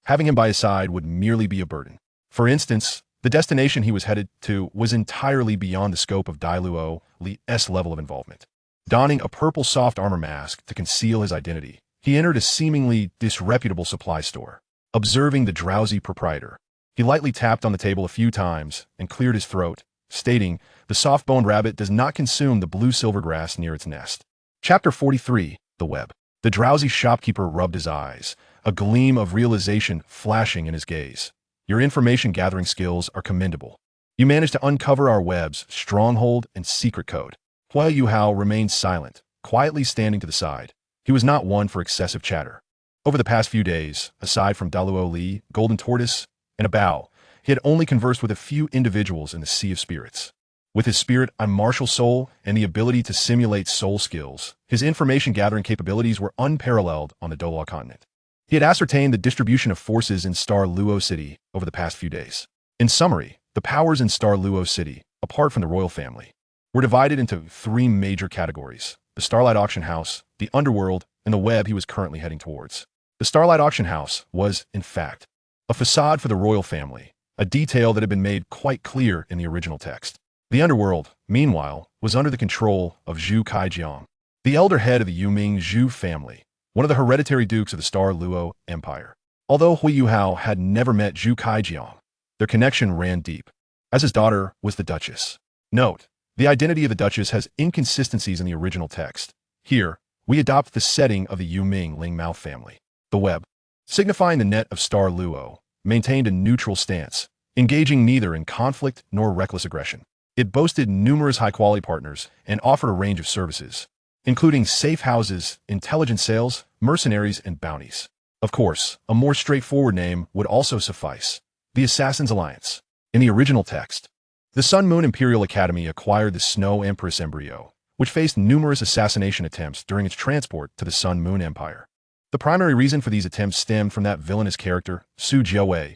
having him by his side would merely be a burden. For instance, the destination he was headed to was entirely beyond the scope of Douluo's level of involvement. Donning a purple soft armor mask to conceal his identity, he entered a seemingly disreputable supply store. Observing the drowsy proprietor, he lightly tapped on the table a few times and cleared his throat, stating, the soft-boned rabbit does not consume the blue silver grass near its nest. Chapter 43, The Web. The drowsy shopkeeper rubbed his eyes, a gleam of realization flashing in his gaze. Your information-gathering skills are commendable. You managed to uncover our web's stronghold and secret code. Huo Yuhao remained silent, quietly standing to the side. He was not one for excessive chatter. Over the past few days, aside from Douluo, Golden Tortoise, and a bow, he had only conversed with a few individuals in the Sea of Spirits. With his spirit on martial soul and the ability to simulate soul skills, his information-gathering capabilities were unparalleled on the Douluo continent. He had ascertained the distribution of forces in Star Luo City over the past few days. In summary, the powers in Star Luo City, apart from the royal family, were divided into three major categories: the Starlight Auction House, the Underworld, and the web he was currently heading towards. The Starlight Auction House was, in fact, a facade for the royal family, a detail that had been made quite clear in the original text. The Underworld, meanwhile, was under the control of Zhu Kaijiang, the elder head of the Yuming Zhu family, one of the hereditary dukes of the Star Luo Empire. Although Huo Yuhao had never met Zhu Kaijiang, their connection ran deep, as his daughter was the Duchess. Note, the identity of the Duchess has inconsistencies in the original text. Here, we adopt the setting of the Yuming Lingmao family. The web, signifying the net of Star Luo, maintained a neutral stance, engaging neither in conflict nor reckless aggression. It boasted numerous high-quality partners and offered a range of services, including safe houses, intelligence sales, mercenaries, and bounties. Of course, a more straightforward name would also suffice: the Assassin's Alliance. In the original text, the Sun Moon Imperial Academy acquired the Snow Empress embryo, which faced numerous assassination attempts during its transport to the Sun Moon Empire. The primary reason for these attempts stemmed from that villainous character, Su Jiawei,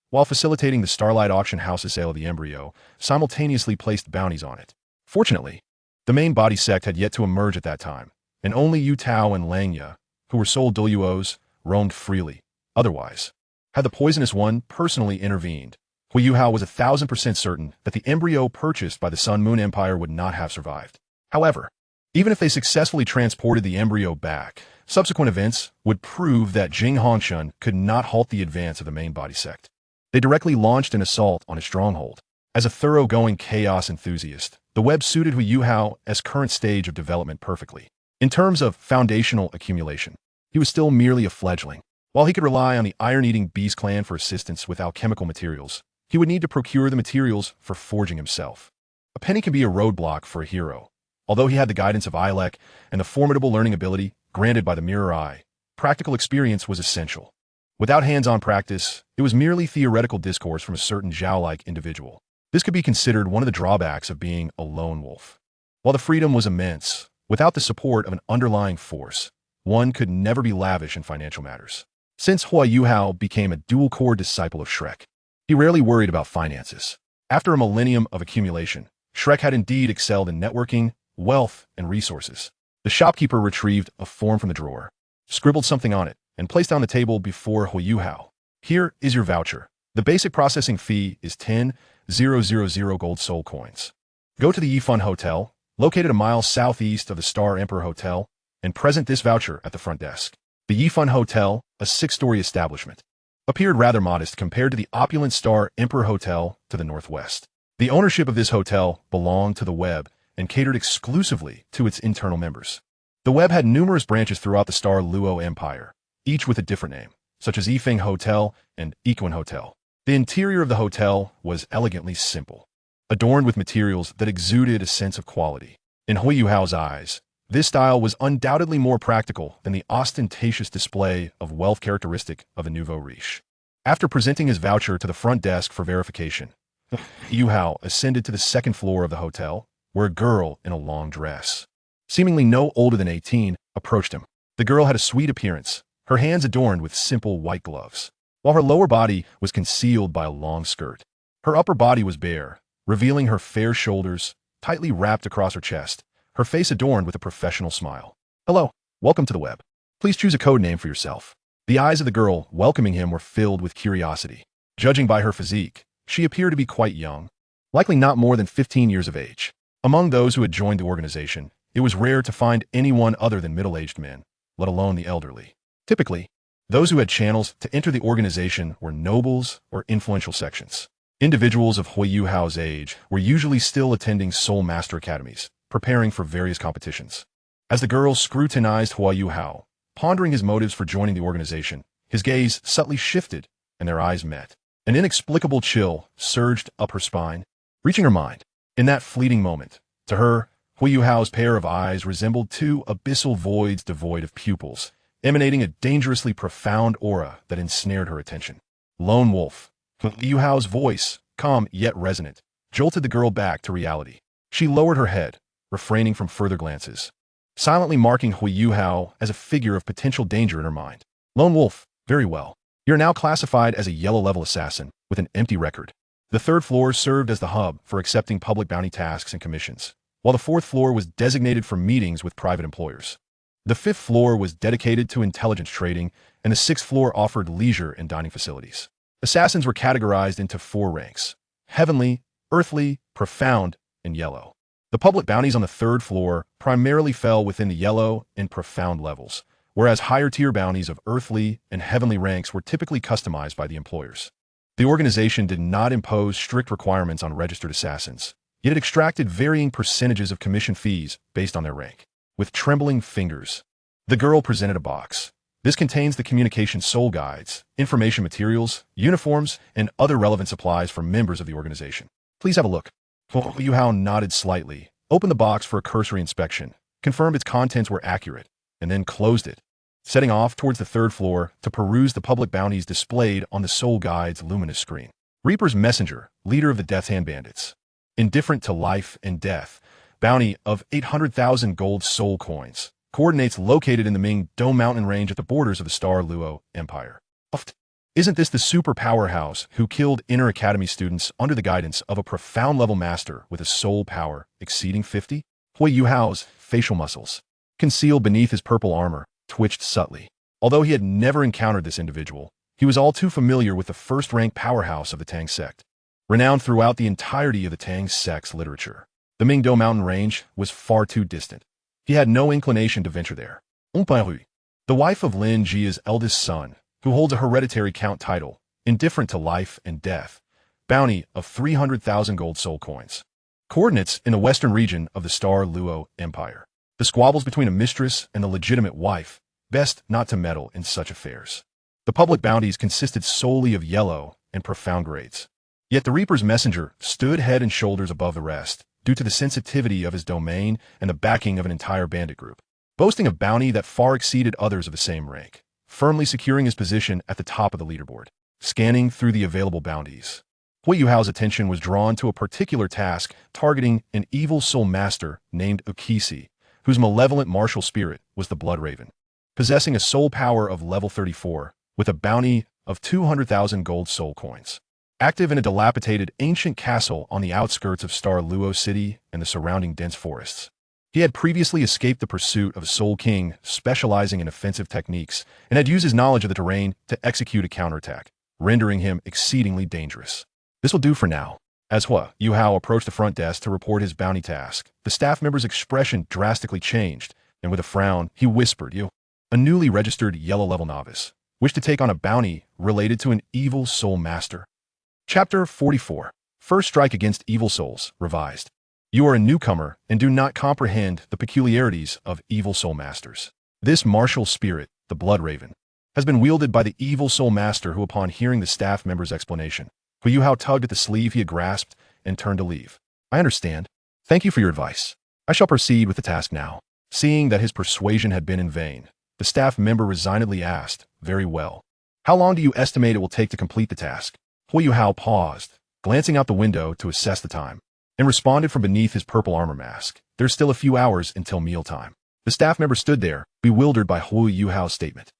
while facilitating the Starlight Auction House's sale of the embryo, simultaneously placed bounties on it. Fortunately, the main body sect had yet to emerge at that time, and only Yu Tao and Langya, who were sole Douluos, roamed freely. Otherwise, had the poisonous one personally intervened, Huo Yuhao was 1,000% certain that the embryo purchased by the Sun Moon Empire would not have survived. However, even if they successfully transported the embryo back, subsequent events would prove that Jing Hongshun could not halt the advance of the main body sect. They directly launched an assault on his stronghold. As a thoroughgoing chaos enthusiast, the web suited Huo Yuhao's current stage of development perfectly. In terms of foundational accumulation, he was still merely a fledgling. While he could rely on the iron-eating beast clan for assistance with alchemical materials, he would need to procure the materials for forging himself. A penny can be a roadblock for a hero. Although he had the guidance of Ilek and the formidable learning ability granted by the Mirror Eye, practical experience was essential. Without hands-on practice, it was merely theoretical discourse from a certain Zhao-like individual. This could be considered one of the drawbacks of being a lone wolf. While the freedom was immense, without the support of an underlying force, one could never be lavish in financial matters. Since Huo Yuhao became a dual-core disciple of Shrek, he rarely worried about finances. After a millennium of accumulation, Shrek had indeed excelled in networking, wealth, and resources. The shopkeeper retrieved a form from the drawer, scribbled something on it, and placed on the table before Huo Yuhao. Here is your voucher. The basic processing fee is 10,000 gold soul coins. Go to the Yifan Hotel, located a mile southeast of the Star Emperor Hotel, and present this voucher at the front desk. The Yifan Hotel, a 6-story establishment, appeared rather modest compared to the opulent Star Emperor Hotel to the northwest. The ownership of this hotel belonged to the Web and catered exclusively to its internal members. The Web had numerous branches throughout the Star Luo Empire, each with a different name, such as Yifeng Hotel and Equin Hotel. The interior of the hotel was elegantly simple, adorned with materials that exuded a sense of quality. In Huo Yuhao's eyes, this style was undoubtedly more practical than the ostentatious display of wealth characteristic of a nouveau riche. After presenting his voucher to the front desk for verification, Yuhao ascended to the second floor of the hotel, where a girl in a long dress, seemingly no older than 18, approached him. The girl had a sweet appearance, her hands adorned with simple white gloves, while her lower body was concealed by a long skirt. Her upper body was bare, revealing her fair shoulders, tightly wrapped across her chest, her face adorned with a professional smile. Hello, welcome to the Web. Please choose a code name for yourself. The eyes of the girl welcoming him were filled with curiosity. Judging by her physique, she appeared to be quite young, likely not more than 15 years of age. Among those who had joined the organization, it was rare to find anyone other than middle-aged men, let alone the elderly. Typically, those who had channels to enter the organization were nobles or influential sections. Individuals of Huo Yuhao's age were usually still attending Soul Master Academies, preparing for various competitions. As the girl scrutinized Huo Yuhao, pondering his motives for joining the organization, his gaze subtly shifted and their eyes met. An inexplicable chill surged up her spine, reaching her mind. In that fleeting moment, to her, Huo Yuhao's pair of eyes resembled two abyssal voids devoid of pupils, emanating a dangerously profound aura that ensnared her attention. Lone Wolf. Huo Yuhao's voice, calm yet resonant, jolted the girl back to reality. She lowered her head, refraining from further glances, silently marking Huo Yuhao as a figure of potential danger in her mind. Lone Wolf, very well. You're now classified as a yellow-level assassin with an empty record. The third floor served as the hub for accepting public bounty tasks and commissions, while the fourth floor was designated for meetings with private employers. The fifth floor was dedicated to intelligence trading, and the sixth floor offered leisure and dining facilities. Assassins were categorized into 4 ranks: heavenly, earthly, profound, and yellow. The public bounties on the third floor primarily fell within the yellow and profound levels, whereas higher-tier bounties of earthly and heavenly ranks were typically customized by the employers. The organization did not impose strict requirements on registered assassins, yet it extracted varying percentages of commission fees based on their rank. With trembling fingers, the girl presented a box. This contains the communication soul guides, information materials, uniforms, and other relevant supplies for members of the organization. Please have a look. Huo Yuhao nodded slightly, opened the box for a cursory inspection, confirmed its contents were accurate, and then closed it, setting off towards the third floor to peruse the public bounties displayed on the Soul Guide's luminous screen. Reaper's Messenger, leader of the Death Hand Bandits. Indifferent to life and death, bounty of 800,000 gold soul coins, coordinates located in the Ming-Do mountain range at the borders of the Star Luo Empire. Isn't this the super powerhouse who killed Inner Academy students under the guidance of a profound-level master with a soul power exceeding 50? Huo Yuhao's facial muscles, concealed beneath his purple armor, twitched subtly. Although he had never encountered this individual, he was all too familiar with the first-rank powerhouse of the Tang sect. Renowned throughout the entirety of the Tang sect's literature, the Ming-Do mountain range was far too distant. He had no inclination to venture there. The wife of Lin Jia's eldest son, who holds a hereditary count title, indifferent to life and death, bounty of 300,000 gold soul coins. Coordinates in the western region of the Star Luo Empire. The squabbles between a mistress and the legitimate wife, best not to meddle in such affairs. The public bounties consisted solely of yellow and profound grades. Yet the Reaper's messenger stood head and shoulders above the rest, due to the sensitivity of his domain and the backing of an entire bandit group, boasting a bounty that far exceeded others of the same rank, firmly securing his position at the top of the leaderboard. Scanning through the available bounties, Huo Yuhao's attention was drawn to a particular task targeting an evil soul master named Ukisi, whose malevolent martial spirit was the Blood Raven. Possessing a soul power of level 34, with a bounty of 200,000 gold soul coins. Active in a dilapidated ancient castle on the outskirts of Star Luo City and the surrounding dense forests. He had previously escaped the pursuit of a Soul King specializing in offensive techniques and had used his knowledge of the terrain to execute a counterattack, rendering him exceedingly dangerous. This will do for now. As Huo Yuhao approached the front desk to report his bounty task, the staff member's expression drastically changed, and with a frown, he whispered, "You, a newly registered yellow-level novice, wish to take on a bounty related to an evil soul master." Chapter 44. First Strike Against Evil Souls, Revised. You are a newcomer and do not comprehend the peculiarities of evil soul masters. This martial spirit, the Blood Raven, has been wielded by the evil soul master who, upon hearing the staff member's explanation, Huo Yuhao tugged at the sleeve he had grasped and turned to leave. "I understand. Thank you for your advice. I shall proceed with the task now." Seeing that his persuasion had been in vain, the staff member resignedly asked, "Very well. How long do you estimate it will take to complete the task?" Huo Yuhao paused, glancing out the window to assess the time, and responded from beneath his purple armor mask, "There's still a few hours until mealtime." The staff member stood there, bewildered by Huo Yuhao's statement.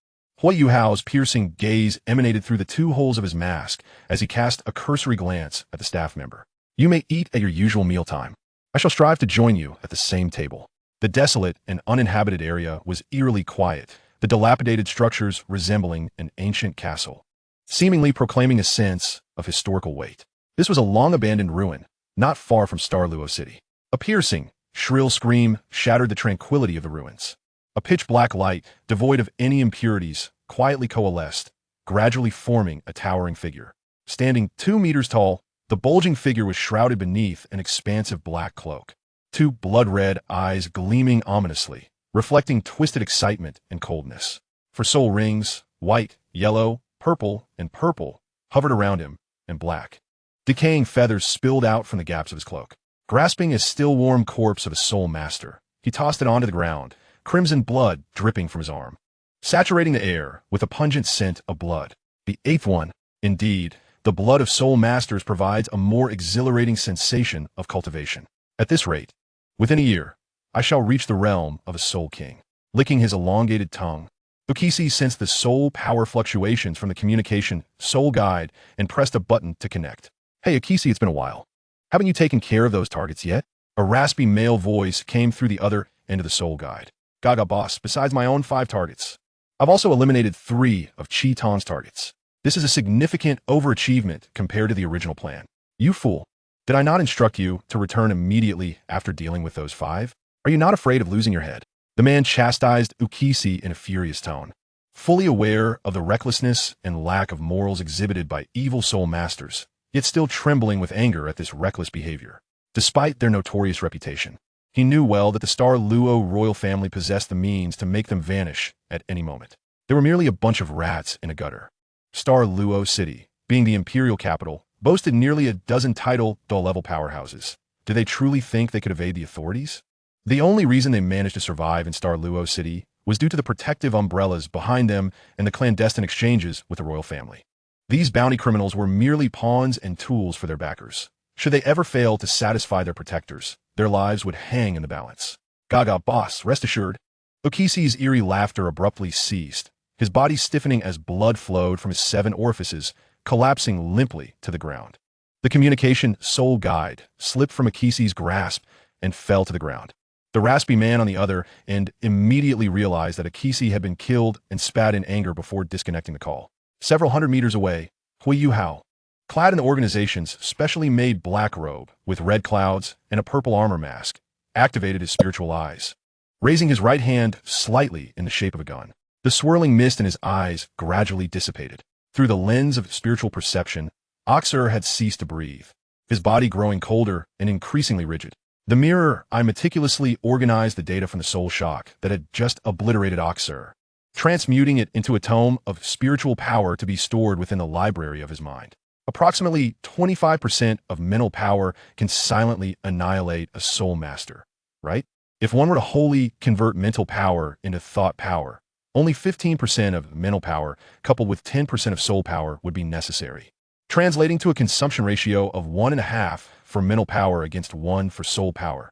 Huo Yuhao's piercing gaze emanated through the two holes of his mask as he cast a cursory glance at the staff member. "You may eat at your usual mealtime. I shall strive to join you at the same table." The desolate and uninhabited area was eerily quiet, the dilapidated structures resembling an ancient castle, seemingly proclaiming a sense of historical weight. This was a long-abandoned ruin, not far from Star Luo City. A piercing, shrill scream shattered the tranquility of the ruins. A pitch-black light, devoid of any impurities, quietly coalesced, gradually forming a towering figure. Standing 2 meters tall, the bulging figure was shrouded beneath an expansive black cloak. Two blood-red eyes gleaming ominously, reflecting twisted excitement and coldness. For soul rings, white, yellow, purple, and purple, hovered around him, and black. Decaying feathers spilled out from the gaps of his cloak. Grasping a still-warm corpse of a soul master, he tossed it onto the ground, crimson blood dripping from his arm, saturating the air with a pungent scent of blood. The eighth one. Indeed, the blood of soul masters provides a more exhilarating sensation of cultivation. At this rate, within a year, I shall reach the realm of a soul king. Licking his elongated tongue, Ukisi sensed the soul power fluctuations from the communication soul guide and pressed a button to connect. "Hey Ukisi, it's been a while. Haven't you taken care of those targets yet?" A raspy male voice came through the other end of the soul guide. "Gaga boss, besides my own 5 targets, I've also eliminated 3 of Chi Tong's targets. This is a significant overachievement compared to the original plan." "You fool. Did I not instruct you to return immediately after dealing with those 5? Are you not afraid of losing your head?" The man chastised Ukisi in a furious tone. Fully aware of the recklessness and lack of morals exhibited by evil soul masters, yet still trembling with anger at this reckless behavior. Despite their notorious reputation, he knew well that the Star Luo royal family possessed the means to make them vanish at any moment. They were merely a bunch of rats in a gutter. Star Luo City, being the imperial capital, boasted nearly a dozen title-level powerhouses. Did they truly think they could evade the authorities? The only reason they managed to survive in Star Luo City was due to the protective umbrellas behind them and the clandestine exchanges with the royal family. These bounty criminals were merely pawns and tools for their backers. Should they ever fail to satisfy their protectors, their lives would hang in the balance. "Gaga boss, rest assured, Okisi's eerie laughter abruptly ceased, his body stiffening as blood flowed from his 7 orifices, collapsing limply to the ground. The communication soul guide slipped from Okisi's grasp and fell to the ground. The raspy man on the other end immediately realized that Okisi had been killed and spat in anger before disconnecting the call. Several hundred meters away, Huo Yuhao, clad in the organization's specially made black robe with red clouds and a purple armor mask, activated his spiritual eyes, raising his right hand slightly in the shape of a gun. The swirling mist in his eyes gradually dissipated. Through the lens of spiritual perception, Oxer had ceased to breathe, his body growing colder and increasingly rigid. The mirror eye meticulously organized the data from the soul shock that had just obliterated Oxer, transmuting it into a tome of spiritual power to be stored within the library of his mind. Approximately 25% of mental power can silently annihilate a soul master, right? If one were to wholly convert mental power into thought power, only 15% of mental power coupled with 10% of soul power would be necessary, translating to a consumption ratio of 1.5 for mental power against 1 for soul power.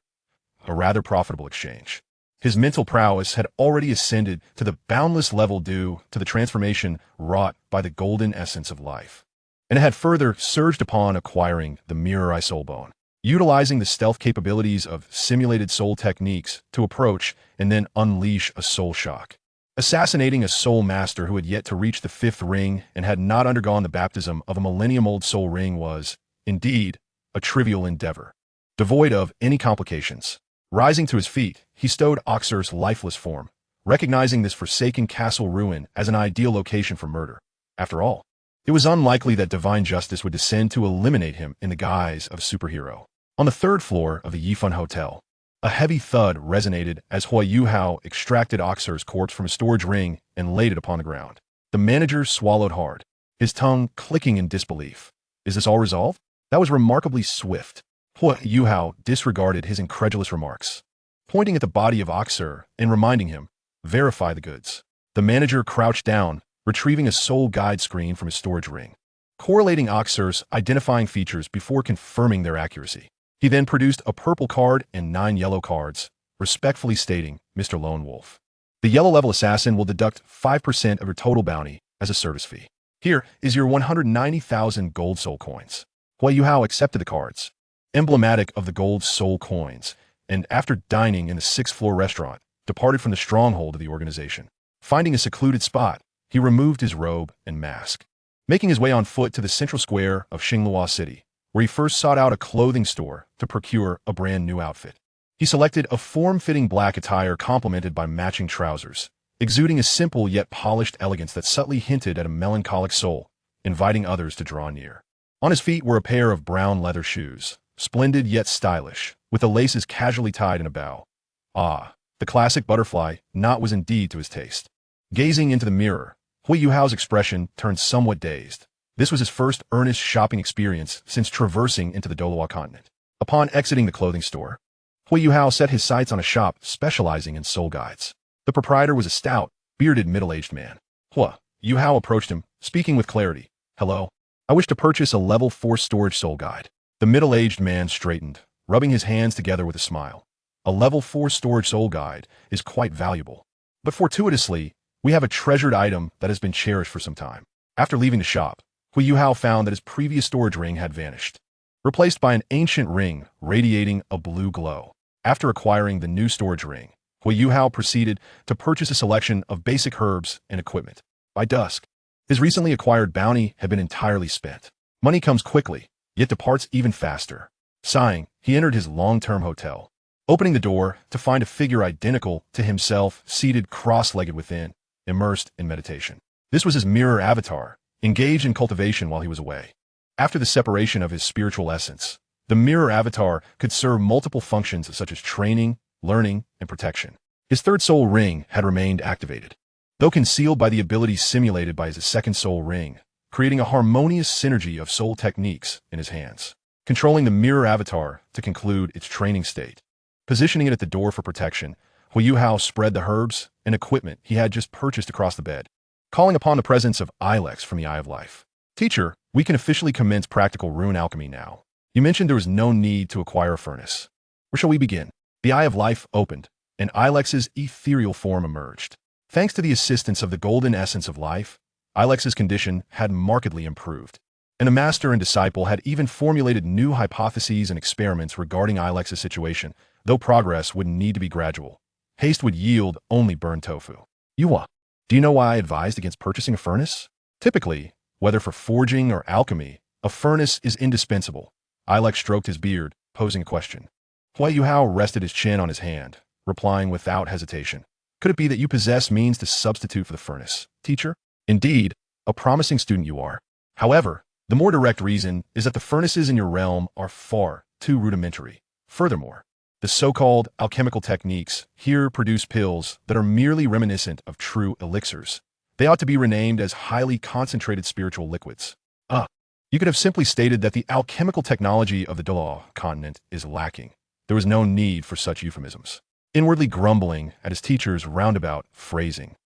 A rather profitable exchange. His mental prowess had already ascended to the boundless level due to the transformation wrought by the golden essence of life, and it had further surged upon acquiring the mirror eye soul bone, utilizing the stealth capabilities of simulated soul techniques to approach and then unleash a soul shock. Assassinating a soul master who had yet to reach the 5th ring and had not undergone the baptism of a millennium-old soul ring was, indeed, a trivial endeavor, devoid of any complications. Rising to his feet, he stowed Oxer's lifeless form, recognizing this forsaken castle ruin as an ideal location for murder. After all, it was unlikely that divine justice would descend to eliminate him in the guise of a superhero. On the 3rd floor of the Yifan Hotel, a heavy thud resonated as Huo Yuhao extracted Oxer's corpse from a storage ring and laid it upon the ground. The manager swallowed hard, his tongue clicking in disbelief. Is this all resolved? That was remarkably swift. Huo Yuhao disregarded his incredulous remarks, pointing at the body of Oxer and reminding him, verify the goods. The manager crouched down, retrieving a soul guide screen from his storage ring, correlating Oxer's identifying features before confirming their accuracy. He then produced a purple card and 9 yellow cards, respectfully stating, Mr. Lone Wolf, the yellow-level assassin will deduct 5% of your total bounty as a service fee. Here is your 190,000 gold soul coins. Huo Yuhao accepted the cards, emblematic of the gold soul coins, and after dining in the 6th-floor restaurant, departed from the stronghold of the organization. Finding a secluded spot, he removed his robe and mask, making his way on foot to the central square of Xinglua City, where he first sought out a clothing store to procure a brand new outfit. He selected a form-fitting black attire complemented by matching trousers, exuding a simple yet polished elegance that subtly hinted at a melancholic soul, inviting others to draw near. On his feet were a pair of brown leather shoes, splendid yet stylish, with the laces casually tied in a bow. Ah, the classic butterfly knot was indeed to his taste. Gazing into the mirror, Huo Yuhao's expression turned somewhat dazed. This was his first earnest shopping experience since traversing into the Douluo continent. Upon exiting the clothing store, Huo Yuhao set his sights on a shop specializing in soul guides. The proprietor was a stout, bearded middle-aged man. Huo Yuhao approached him, speaking with clarity. Hello, I wish to purchase a level 4 storage soul guide. The middle-aged man straightened, rubbing his hands together with a smile. A level 4 storage soul guide is quite valuable. But fortuitously, we have a treasured item that has been cherished for some time. After leaving the shop, Huo Yuhao found that his previous storage ring had vanished, replaced by an ancient ring radiating a blue glow. After acquiring the new storage ring, Huo Yuhao proceeded to purchase a selection of basic herbs and equipment. By dusk, his recently acquired bounty had been entirely spent. Money comes quickly, yet departs even faster. Sighing, he entered his long-term hotel, opening the door to find a figure identical to himself seated cross-legged within, immersed in meditation. This was his mirror avatar, engaged in cultivation while he was away. After the separation of his spiritual essence, the mirror avatar could serve multiple functions such as training, learning, and protection. His 3rd soul ring had remained activated, though concealed by the abilities simulated by his 2nd soul ring, creating a harmonious synergy of soul techniques in his hands, controlling the mirror avatar to conclude its training state. Positioning it at the door for protection, Huo Yuhao spread the herbs and equipment he had just purchased across the bed, calling upon the presence of Ilex from the Eye of Life. Teacher, we can officially commence practical rune alchemy now. You mentioned there was no need to acquire a furnace. Where shall we begin? The Eye of Life opened, and Ilex's ethereal form emerged. Thanks to the assistance of the golden essence of life, Ilex's condition had markedly improved, and the master and disciple had even formulated new hypotheses and experiments regarding Ilex's situation, though progress would need to be gradual. Haste would yield only burned tofu. Yuwa, do you know why I advised against purchasing a furnace? Typically, whether for forging or alchemy, a furnace is indispensable. Ilex stroked his beard, posing a question. Huo Yuhao rested his chin on his hand, replying without hesitation. Could it be that you possess means to substitute for the furnace, teacher? Indeed, a promising student you are. However, the more direct reason is that the furnaces in your realm are far too rudimentary. Furthermore, the so-called alchemical techniques here produce pills that are merely reminiscent of true elixirs. They ought to be renamed as highly concentrated spiritual liquids. You could have simply stated that the alchemical technology of the Douluo continent is lacking. There was no need for such euphemisms. Inwardly grumbling at his teacher's roundabout phrasing,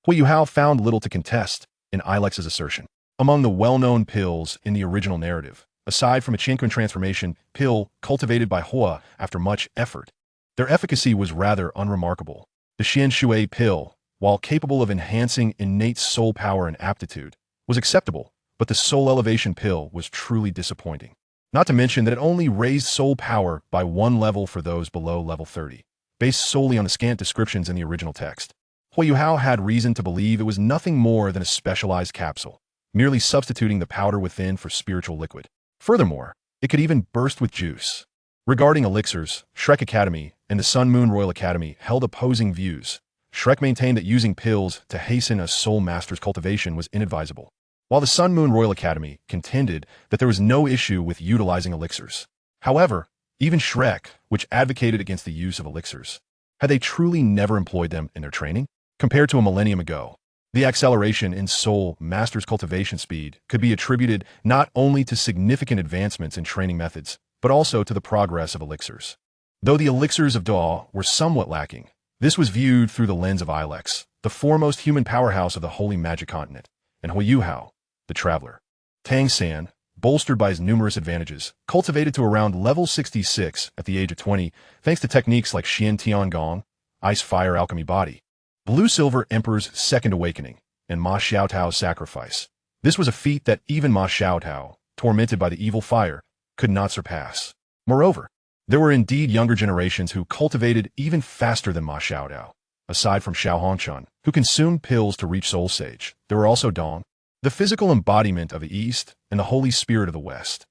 Huo Yuhao found little to contest in Ilex's assertion. Among the well-known pills in the original narrative, aside from a Qiankun transformation pill cultivated by Huo after much effort, their efficacy was rather unremarkable. The Xian Shui pill, while capable of enhancing innate soul power and aptitude, was acceptable, but the soul elevation pill was truly disappointing. Not to mention that it only raised soul power by 1 level for those below level 30, based solely on the scant descriptions in the original text. Huo Yuhao had reason to believe it was nothing more than a specialized capsule, merely substituting the powder within for spiritual liquid. Furthermore, it could even burst with juice. Regarding elixirs, Shrek Academy and the Sun Moon Royal Academy held opposing views. Shrek maintained that using pills to hasten a soul master's cultivation was inadvisable, while the Sun Moon Royal Academy contended that there was no issue with utilizing elixirs. However, even Shrek, which advocated against the use of elixirs, had they truly never employed them in their training? Compared to a millennium ago, the acceleration in soul master's cultivation speed could be attributed not only to significant advancements in training methods, but also to the progress of elixirs. Though the elixirs of Douluo were somewhat lacking, this was viewed through the lens of Ilex, the foremost human powerhouse of the Holy Magic Continent, and Huo Yuhao, the traveler. Tang San, bolstered by his numerous advantages, cultivated to around level 66 at the age of 20, thanks to techniques like Xian Tian Gong, Ice-Fire Alchemy Body, Blue-Silver Emperor's Second Awakening, and Ma Xiaotao's Sacrifice. This was a feat that even Ma Xiaotao, tormented by the evil fire, could not surpass. Moreover, there were indeed younger generations who cultivated even faster than Ma Xiaotao. Aside from Xiao Hongchun, who consumed pills to reach Soul Sage, there were also Dong, the physical embodiment of the East and the Holy Spirit of the West.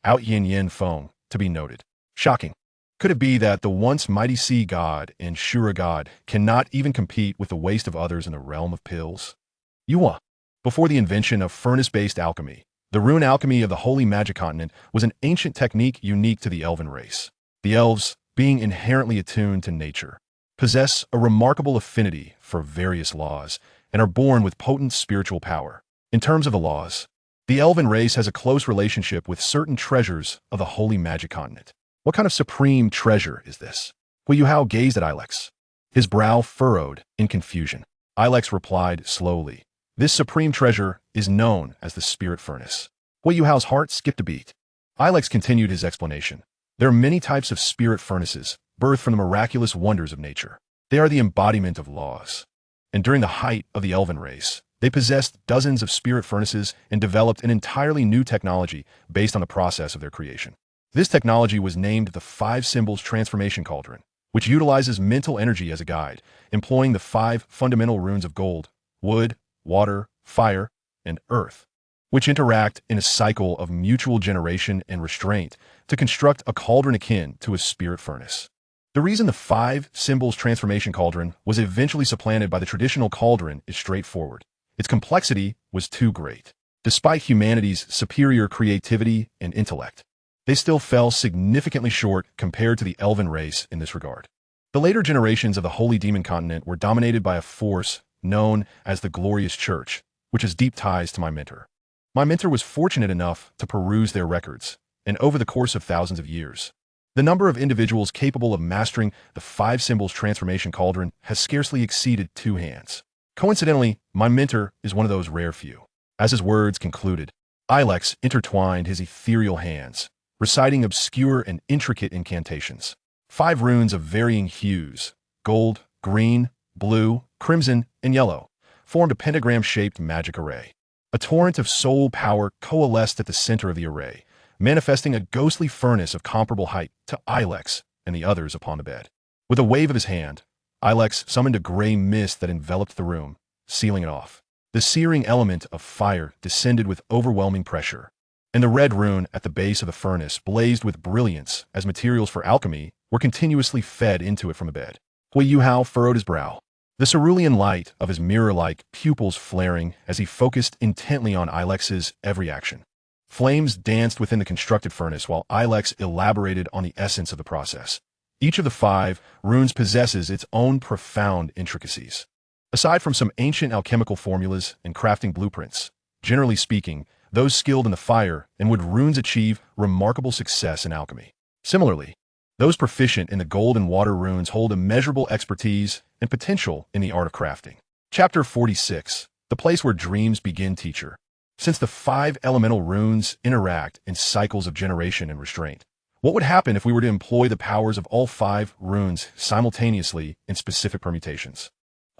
Out Yin Yin Feng, to be noted. Shocking. Could it be that the once mighty Sea God and Shura God cannot even compete with the waste of others in the realm of pills? Yuwa. Before the invention of furnace-based alchemy, the rune alchemy of the Holy Magic Continent was an ancient technique unique to the elven race. The elves, being inherently attuned to nature, possess a remarkable affinity for various laws and are born with potent spiritual power. In terms of the laws, the elven race has a close relationship with certain treasures of the Holy Magic Continent. What kind of supreme treasure is this? Huo Yuhao gazed at Ilex, his brow furrowed in confusion. Ilex replied slowly, "This supreme treasure is known as the Spirit Furnace." Huo Yuhao's heart skipped a beat. Ilex continued his explanation. There are many types of spirit furnaces, birthed from the miraculous wonders of nature. They are the embodiment of laws. And during the height of the elven race, they possessed dozens of spirit furnaces and developed an entirely new technology based on the process of their creation. This technology was named the Five Symbols Transformation Cauldron, which utilizes mental energy as a guide, employing the 5 fundamental runes of gold, wood, water, fire, and earth, which interact in a cycle of mutual generation and restraint to construct a cauldron akin to a spirit furnace. The reason the 5 Symbols Transformation Cauldron was eventually supplanted by the traditional cauldron is straightforward. Its complexity was too great. Despite humanity's superior creativity and intellect, they still fell significantly short compared to the elven race in this regard. The later generations of the Holy Demon Continent were dominated by a force known as the Glorious Church, which has deep ties to my mentor. My mentor was fortunate enough to peruse their records, and over the course of thousands of years, the number of individuals capable of mastering the 5 Symbols Transformation Cauldron has scarcely exceeded 2 hands. Coincidentally, my mentor is one of those rare few. As his words concluded, Ilex intertwined his ethereal hands, reciting obscure and intricate incantations. 5 runes of varying hues, gold, green, blue, crimson, and yellow, formed a pentagram-shaped magic array. A torrent of soul power coalesced at the center of the array, manifesting a ghostly furnace of comparable height to Ilex and the others upon the bed. With a wave of his hand, Ilex summoned a gray mist that enveloped the room, sealing it off. The searing element of fire descended with overwhelming pressure, and the red rune at the base of the furnace blazed with brilliance as materials for alchemy were continuously fed into it from the bed. Huo Yuhao furrowed his brow, the cerulean light of his mirror-like pupils flaring as he focused intently on Ilex's every action. Flames danced within the constructed furnace while Ilex elaborated on the essence of the process. Each of the 5 runes possesses its own profound intricacies. Aside from some ancient alchemical formulas and crafting blueprints, generally speaking, those skilled in the fire and wood runes achieve remarkable success in alchemy. Similarly, those proficient in the gold and water runes hold immeasurable expertise and potential in the art of crafting. Chapter 46. The Place Where Dreams Begin. Teacher. Since the 5 elemental runes interact in cycles of generation and restraint, what would happen if we were to employ the powers of all 5 runes simultaneously in specific permutations?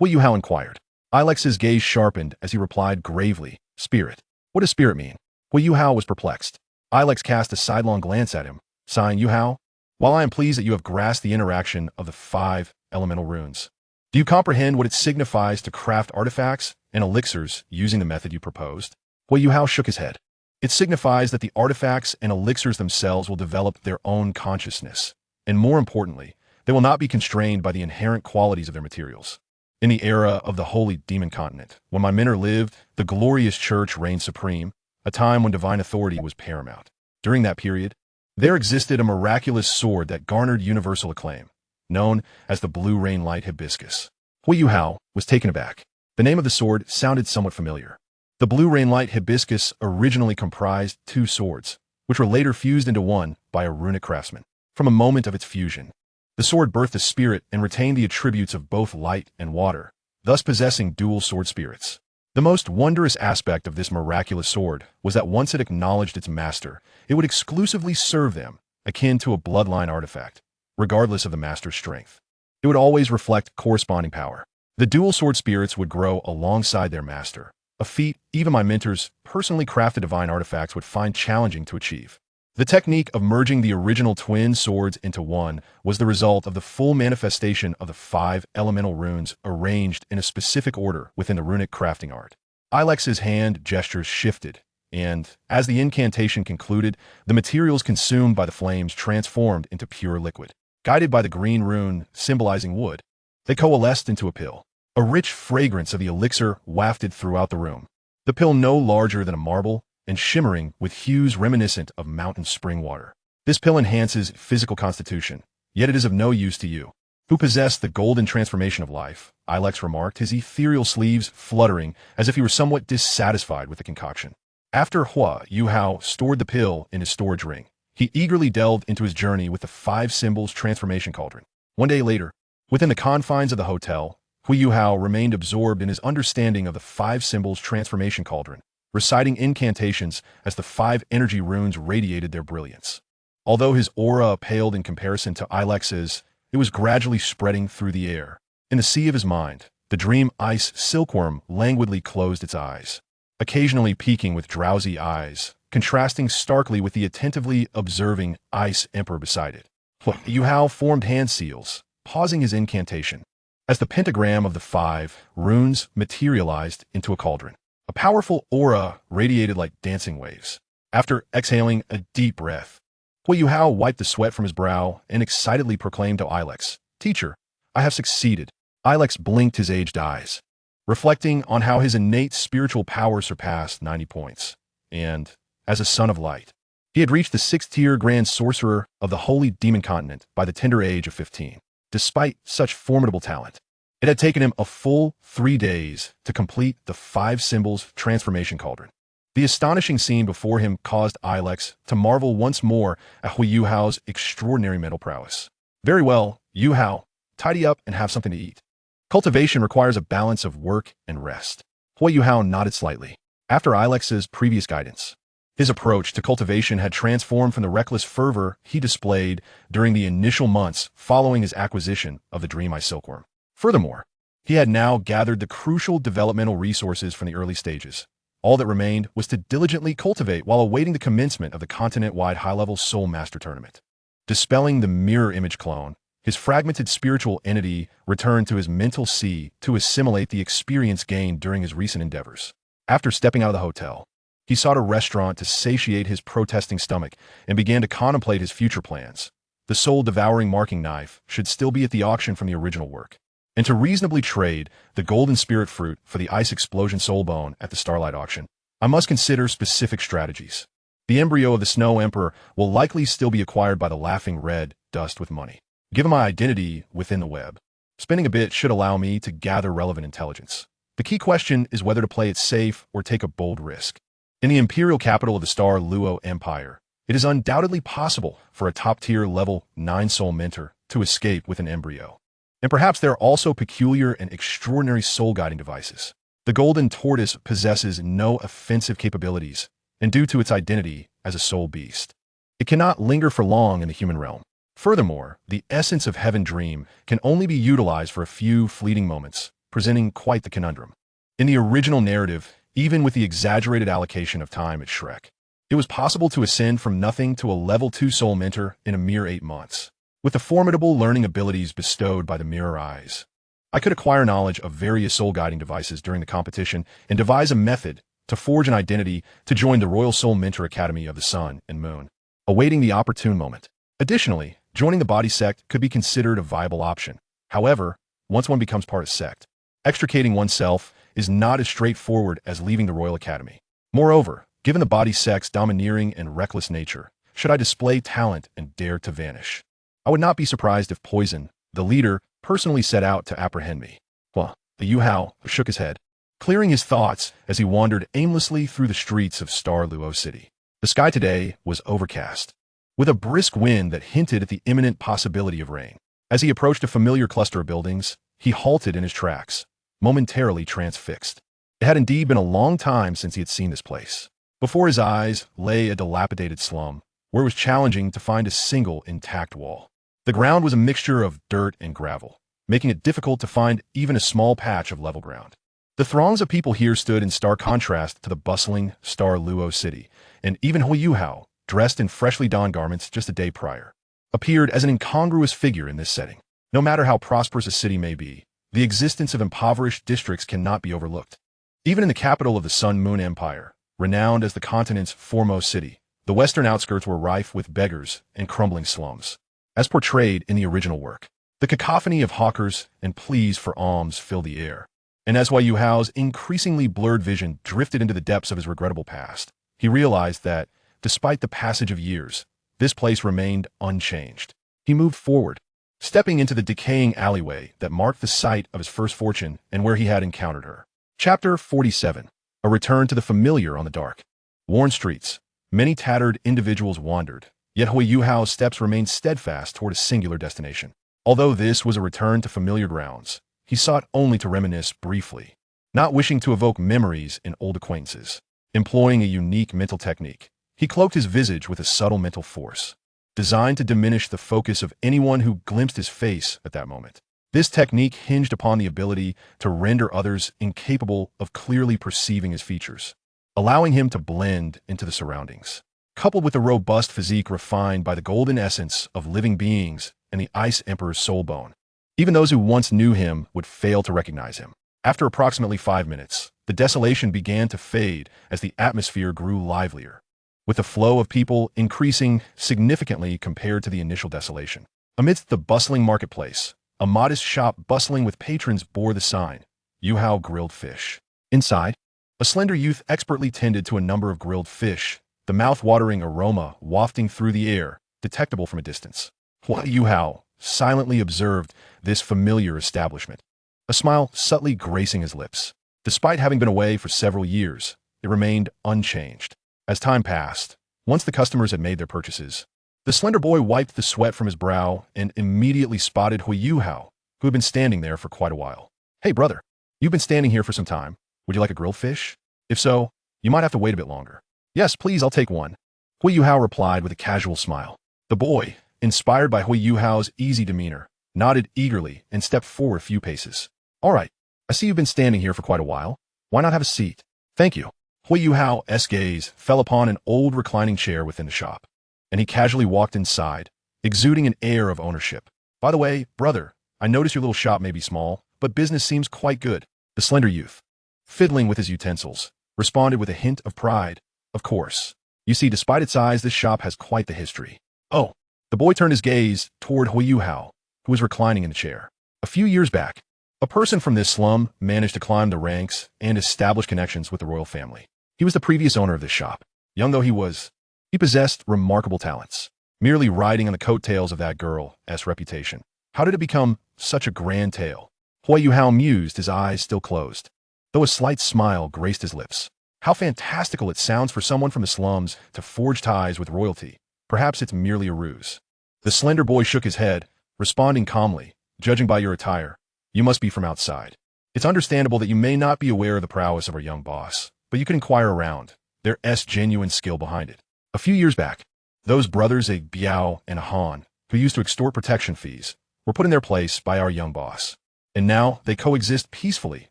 Huo Yuhao inquired. Ilex's gaze sharpened as he replied gravely, "Spirit. What does spirit mean?" Huo Yuhao was perplexed. Ilex cast a sidelong glance at him, sighing, "Yuhao, while I am pleased that you have grasped the interaction of the 5 elemental runes, do you comprehend what it signifies to craft artifacts and elixirs using the method you proposed?" Huo Yuhao shook his head. It signifies that the artifacts and elixirs themselves will develop their own consciousness, and more importantly, they will not be constrained by the inherent qualities of their materials. In the era of the holy demon continent, when my mentor lived, the glorious church reigned supreme, a time when divine authority was paramount. During that period, there existed a miraculous sword that garnered universal acclaim, known as the Blue Rain Light Hibiscus. Huo Yuhao was taken aback. The name of the sword sounded somewhat familiar. The Blue Rain Light Hibiscus originally comprised 2 swords, which were later fused into one by a runic craftsman. From a moment of its fusion, the sword birthed a spirit and retained the attributes of both light and water, thus possessing dual sword spirits. The most wondrous aspect of this miraculous sword was that once it acknowledged its master, it would exclusively serve them, akin to a bloodline artifact, regardless of the master's strength. It would always reflect corresponding power. The dual sword spirits would grow alongside their master, a feat even my mentor's personally crafted divine artifacts would find challenging to achieve. The technique of merging the original twin swords into one was the result of the full manifestation of the 5 elemental runes arranged in a specific order within the runic crafting art. Ilex's hand gestures shifted, and, as the incantation concluded, the materials consumed by the flames transformed into pure liquid. Guided by the green rune symbolizing wood, they coalesced into a pill. A rich fragrance of the elixir wafted throughout the room. The pill no larger than a marble, and shimmering with hues reminiscent of mountain spring water. This pill enhances physical constitution, yet it is of no use to you, who possess the golden transformation of life, Ilex remarked, his ethereal sleeves fluttering as if he were somewhat dissatisfied with the concoction. After Huo Yuhao stored the pill in his storage ring, he eagerly delved into his journey with the 5 symbols transformation cauldron. One day later, within the confines of the hotel, Huo Yuhao remained absorbed in his understanding of the 5 symbols transformation cauldron, reciting incantations as the 5 energy runes radiated their brilliance. Although his aura paled in comparison to Ilex's, it was gradually spreading through the air. In the sea of his mind, the dream ice silkworm languidly closed its eyes, occasionally peeking with drowsy eyes, contrasting starkly with the attentively observing ice emperor beside it. Huo Yuhao formed hand seals, pausing his incantation, as the pentagram of the 5 runes materialized into a cauldron. A powerful aura radiated like dancing waves. After exhaling a deep breath, Huo Yuhao wiped the sweat from his brow and excitedly proclaimed to Ilex, "Teacher, I have succeeded." Ilex blinked his aged eyes, reflecting on how his innate spiritual power surpassed 90 points. And, as a son of light, he had reached the 6th-tier Grand Sorcerer of the Holy Demon Continent by the tender age of 15. Despite such formidable talent, it had taken him a full 3 days to complete the 5 symbols transformation cauldron. The astonishing scene before him caused Ilex to marvel once more at Huo Yuhao's extraordinary mental prowess. "Very well, Yuhao, tidy up and have something to eat. Cultivation requires a balance of work and rest." Huo Yuhao nodded slightly. After Ilex's previous guidance, His approach to cultivation had transformed from the reckless fervor he displayed during the initial months following his acquisition of the Dream Eye Silkworm. Furthermore, he had now gathered the crucial developmental resources from the early stages. All that remained was to diligently cultivate while awaiting the commencement of the continent-wide high-level Soul Master Tournament. Dispelling the mirror image clone, his fragmented spiritual entity returned to his mental sea to assimilate the experience gained during his recent endeavors. After stepping out of the hotel, he sought a restaurant to satiate his protesting stomach and began to contemplate his future plans. The soul-devouring marking knife should still be at the auction from the original work, and to reasonably trade the golden spirit fruit for the ice explosion soul bone at the Starlight auction, I must consider specific strategies. The embryo of the Snow Emperor will likely still be acquired by the laughing red dust with money. Given my identity within the web, spending a bit should allow me to gather relevant intelligence. The key question is whether to play it safe or take a bold risk. In the imperial capital of the Douluo Empire, it is undoubtedly possible for a top-tier level 9 soul mentor to escape with an embryo. And perhaps there are also peculiar and extraordinary soul-guiding devices. The golden tortoise possesses no offensive capabilities, and due to its identity as a soul beast, it cannot linger for long in the human realm. Furthermore, the essence of Heaven Dream can only be utilized for a few fleeting moments, presenting quite the conundrum. In the original narrative, even with the exaggerated allocation of time at Shrek, it was possible to ascend from nothing to a level 2 soul mentor in a mere 8 months. With the formidable learning abilities bestowed by the Mirror Eyes, I could acquire knowledge of various soul-guiding devices during the competition and devise a method to forge an identity to join the Royal Soul Mentor Academy of the Sun and Moon, awaiting the opportune moment. Additionally, joining the body sect could be considered a viable option. However, once one becomes part of sect, extricating oneself is not as straightforward as leaving the Royal Academy. Moreover, given the body sect's domineering and reckless nature, should I display talent and dare to vanish, I would not be surprised if Poison, the leader, personally set out to apprehend me. Well, the Huo Yuhao shook his head, clearing his thoughts as he wandered aimlessly through the streets of Douluo City. The sky today was overcast, with a brisk wind that hinted at the imminent possibility of rain. As he approached a familiar cluster of buildings, he halted in his tracks, momentarily transfixed. It had indeed been a long time since he had seen this place. Before his eyes lay a dilapidated slum, where it was challenging to find a single intact wall. The ground was a mixture of dirt and gravel, making it difficult to find even a small patch of level ground. The throngs of people here stood in stark contrast to the bustling Douluo city, and even Huo Yuhao, dressed in freshly donned garments just a day prior, appeared as an incongruous figure in this setting. No matter how prosperous a city may be, the existence of impoverished districts cannot be overlooked. Even in the capital of the Sun Moon Empire, renowned as the continent's foremost city, the western outskirts were rife with beggars and crumbling slums. As portrayed in the original work, the cacophony of hawkers and pleas for alms filled the air. And as Huo Yuhao's increasingly blurred vision drifted into the depths of his regrettable past, he realized that, despite the passage of years, this place remained unchanged. He moved forward, stepping into the decaying alleyway that marked the site of his first fortune and where he had encountered her. Chapter 47. A return to the familiar on the dark. Worn streets, many tattered individuals wandered, yet Huo Yuhao's steps remained steadfast toward a singular destination. Although this was a return to familiar grounds, he sought only to reminisce briefly, not wishing to evoke memories in old acquaintances. Employing a unique mental technique, he cloaked his visage with a subtle mental force, designed to diminish the focus of anyone who glimpsed his face at that moment. This technique hinged upon the ability to render others incapable of clearly perceiving his features, allowing him to blend into the surroundings. Coupled with a robust physique refined by the golden essence of living beings and the Ice Emperor's soul bone, even those who once knew him would fail to recognize him. After approximately 5 minutes, the desolation began to fade as the atmosphere grew livelier, with the flow of people increasing significantly compared to the initial desolation. Amidst the bustling marketplace, a modest shop bustling with patrons bore the sign, Yuhao Grilled Fish. Inside, a slender youth expertly tended to a number of grilled fish, the mouth-watering aroma wafting through the air, detectable from a distance. Huo Yuhao silently observed this familiar establishment, a smile subtly gracing his lips. Despite having been away for several years, it remained unchanged. As time passed, once the customers had made their purchases, the slender boy wiped the sweat from his brow and immediately spotted Huo Yuhao, who had been standing there for quite a while. "Hey, brother, you've been standing here for some time. Would you like a grilled fish? If so, you might have to wait a bit longer." Yes, please, I'll take one. Huo Yuhao replied with a casual smile. The boy, inspired by Huo Yuhao's easy demeanor, nodded eagerly and stepped forward a few paces. All right, I see you've been standing here for quite a while. Why not have a seat? Thank you. Huo Yuhao's gaze fell upon an old reclining chair within the shop, and he casually walked inside, exuding an air of ownership. By the way, brother, I notice your little shop may be small, but business seems quite good. The slender youth, fiddling with his utensils, responded with a hint of pride. Of course. You see, despite its size, this shop has quite the history. Oh. The boy turned his gaze toward Huo Yuhao, who was reclining in the chair. A few years back, a person from this slum managed to climb the ranks and establish connections with the royal family. He was the previous owner of this shop. Young though he was, he possessed remarkable talents, merely riding on the coattails of that girl's reputation. How did it become such a grand tale? Huo Yuhao mused, his eyes still closed, though a slight smile graced his lips. How fantastical it sounds for someone from the slums to forge ties with royalty. Perhaps it's merely a ruse. The slender boy shook his head, responding calmly, judging by your attire, you must be from outside. It's understandable that you may not be aware of the prowess of our young boss, but you can inquire around. There's genuine skill behind it. A few years back, those brothers, a Biao and a Han, who used to extort protection fees, were put in their place by our young boss. And now they coexist peacefully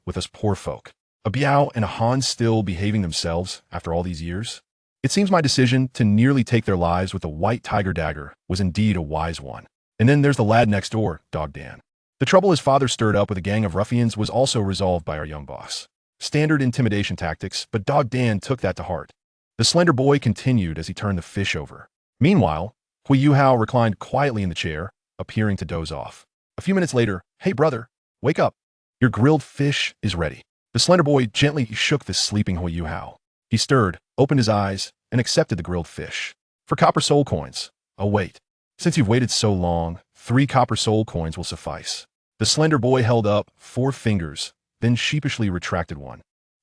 with us poor folk. A Biao and a Han still behaving themselves after all these years? It seems my decision to nearly take their lives with a white tiger dagger was indeed a wise one. And then there's the lad next door, Dog Dan. The trouble his father stirred up with a gang of ruffians was also resolved by our young boss. Standard intimidation tactics, but Dog Dan took that to heart. The slender boy continued as he turned the fish over. Meanwhile, Huo Yuhao reclined quietly in the chair, appearing to doze off. A few minutes later, hey brother, wake up. Your grilled fish is ready. The slender boy gently shook the sleeping Huo Yuhao. He stirred, opened his eyes, and accepted the grilled fish. For copper soul coins. Oh wait. Since you've waited so long, 3 copper soul coins will suffice. The slender boy held up 4 fingers, then sheepishly retracted one.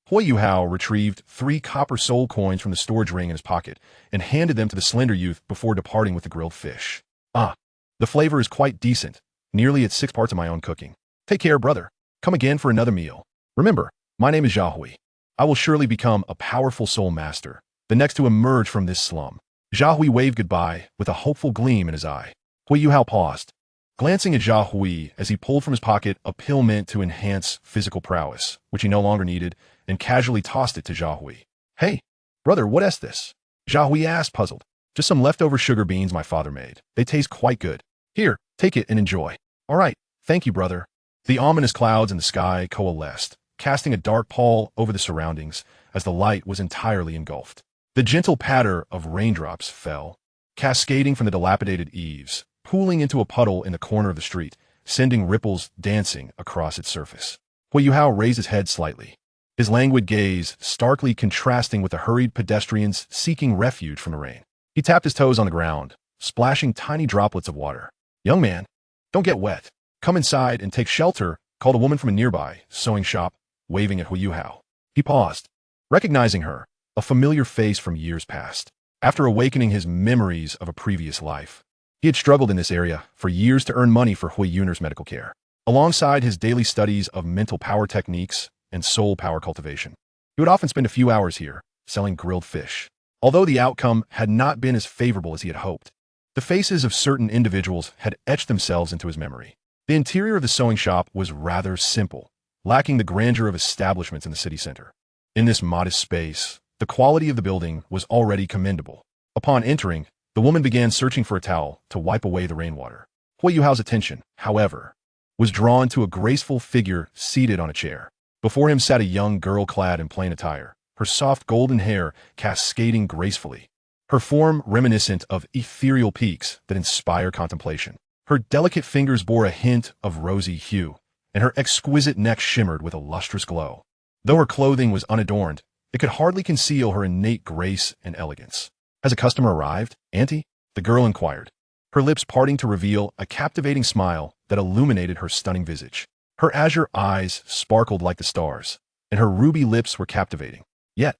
Huo Yuhao retrieved 3 copper soul coins from the storage ring in his pocket and handed them to the slender youth before departing with the grilled fish. Ah, the flavor is quite decent, nearly at 6 parts of my own cooking. Take care, brother. Come again for another meal. Remember, my name is Xiaohui. I will surely become a powerful soul master, the next to emerge from this slum. Xiaohui waved goodbye with a hopeful gleam in his eye. Huo Yuhao paused, glancing at Xiaohui as he pulled from his pocket a pill meant to enhance physical prowess, which he no longer needed, and casually tossed it to Xiaohui. Hey, brother, what is this? Xiaohui asked, puzzled. Just some leftover sugar beans my father made. They taste quite good. Here, take it and enjoy. All right, thank you, brother. The ominous clouds in the sky coalesced, casting a dark pall over the surroundings as the light was entirely engulfed. The gentle patter of raindrops fell, cascading from the dilapidated eaves, pooling into a puddle in the corner of the street, sending ripples dancing across its surface. Huo Yuhao raised his head slightly, his languid gaze starkly contrasting with the hurried pedestrians seeking refuge from the rain. He tapped his toes on the ground, splashing tiny droplets of water. Young man, don't get wet. Come inside and take shelter, called a woman from a nearby sewing shop, waving at Huo Yuhao. He paused, recognizing her, a familiar face from years past. After awakening his memories of a previous life, he had struggled in this area for years to earn money for Huo Yuner's medical care, alongside his daily studies of mental power techniques and soul power cultivation. He would often spend a few hours here, selling grilled fish. Although the outcome had not been as favorable as he had hoped, the faces of certain individuals had etched themselves into his memory. The interior of the sewing shop was rather simple, lacking the grandeur of establishments in the city center. In this modest space, the quality of the building was already commendable. Upon entering, the woman began searching for a towel to wipe away the rainwater. Huo Yuhao's attention, however, was drawn to a graceful figure seated on a chair. Before him sat a young girl clad in plain attire, her soft golden hair cascading gracefully, her form reminiscent of ethereal peaks that inspire contemplation. Her delicate fingers bore a hint of rosy hue, and her exquisite neck shimmered with a lustrous glow. Though her clothing was unadorned, it could hardly conceal her innate grace and elegance. Has a customer arrived, Auntie? The girl inquired, her lips parting to reveal a captivating smile that illuminated her stunning visage. Her azure eyes sparkled like the stars, and her ruby lips were captivating. Yet,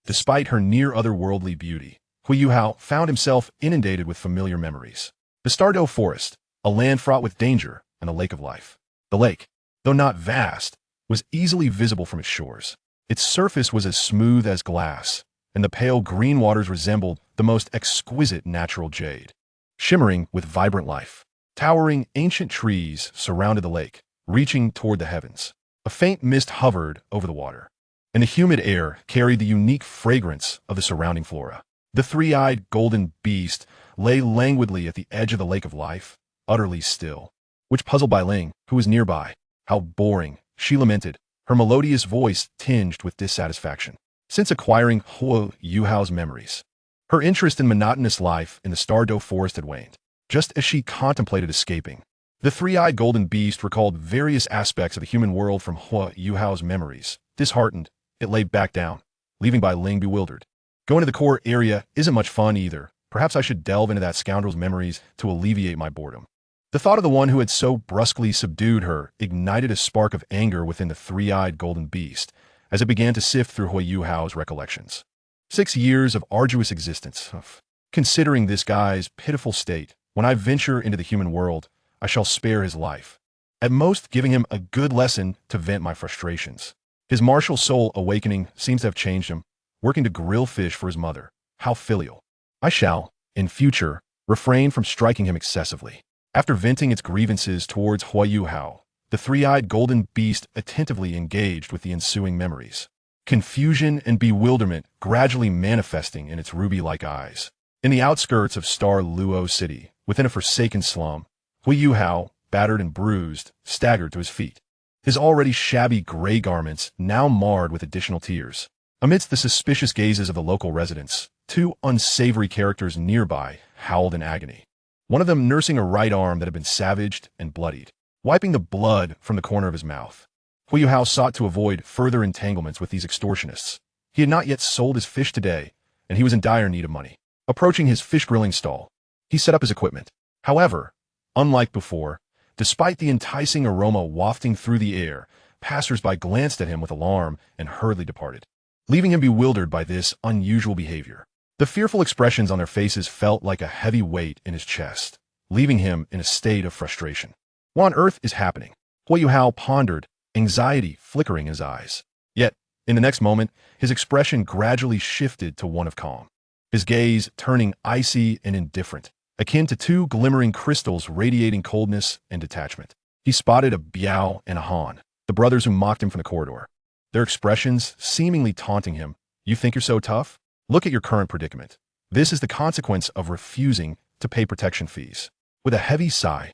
despite her near-otherworldly beauty, Huo Yuhao found himself inundated with familiar memories. The Stardow Forest, a land fraught with danger, and the Lake of Life. The lake, though not vast, was easily visible from its shores. Its surface was as smooth as glass, and the pale green waters resembled the most exquisite natural jade, shimmering with vibrant life. Towering ancient trees surrounded the lake, reaching toward the heavens. A faint mist hovered over the water, and the humid air carried the unique fragrance of the surrounding flora. The three-eyed golden beast lay languidly at the edge of the lake of life, utterly still, which puzzled Bai Ling, who was nearby. How boring, she lamented, her melodious voice tinged with dissatisfaction. Since acquiring Huo Yuhao's memories, her interest in monotonous life in the Stardow forest had waned. Just as she contemplated escaping, the three-eyed golden beast recalled various aspects of the human world from Huo Yuhao's memories. Disheartened, it lay back down, leaving Bai Ling bewildered. Going to the core area isn't much fun either. Perhaps I should delve into that scoundrel's memories to alleviate my boredom. The thought of the one who had so brusquely subdued her ignited a spark of anger within the three-eyed golden beast as it began to sift through Huo Yuhao's recollections. 6 years of arduous existence. Considering this guy's pitiful state, when I venture into the human world, I shall spare his life, at most giving him a good lesson to vent my frustrations. His martial soul awakening seems to have changed him, working to grill fish for his mother. How filial. I shall, in future, refrain from striking him excessively. After venting its grievances towards Huo Yuhao, the three-eyed golden beast attentively engaged with the ensuing memories. Confusion and bewilderment gradually manifesting in its ruby-like eyes. In the outskirts of Douluo City, within a forsaken slum, Huo Yuhao, battered and bruised, staggered to his feet. His already shabby gray garments now marred with additional tears. Amidst the suspicious gazes of the local residents, 2 unsavory characters nearby howled in agony. One of them nursing a right arm that had been savaged and bloodied, wiping the blood from the corner of his mouth. Huo Yuhao sought to avoid further entanglements with these extortionists. He had not yet sold his fish today, and he was in dire need of money. Approaching his fish grilling stall, he set up his equipment. However, unlike before, despite the enticing aroma wafting through the air, passers-by glanced at him with alarm and hurriedly departed, leaving him bewildered by this unusual behavior. The fearful expressions on their faces felt like a heavy weight in his chest, leaving him in a state of frustration. What on earth is happening? Huo Yuhao pondered, anxiety flickering in his eyes. Yet, in the next moment, his expression gradually shifted to one of calm, his gaze turning icy and indifferent, akin to 2 glimmering crystals radiating coldness and detachment. He spotted a Biao and a Han, the brothers who mocked him from the corridor, their expressions seemingly taunting him. You think you're so tough? Look at your current predicament. This is the consequence of refusing to pay protection fees. With a heavy sigh,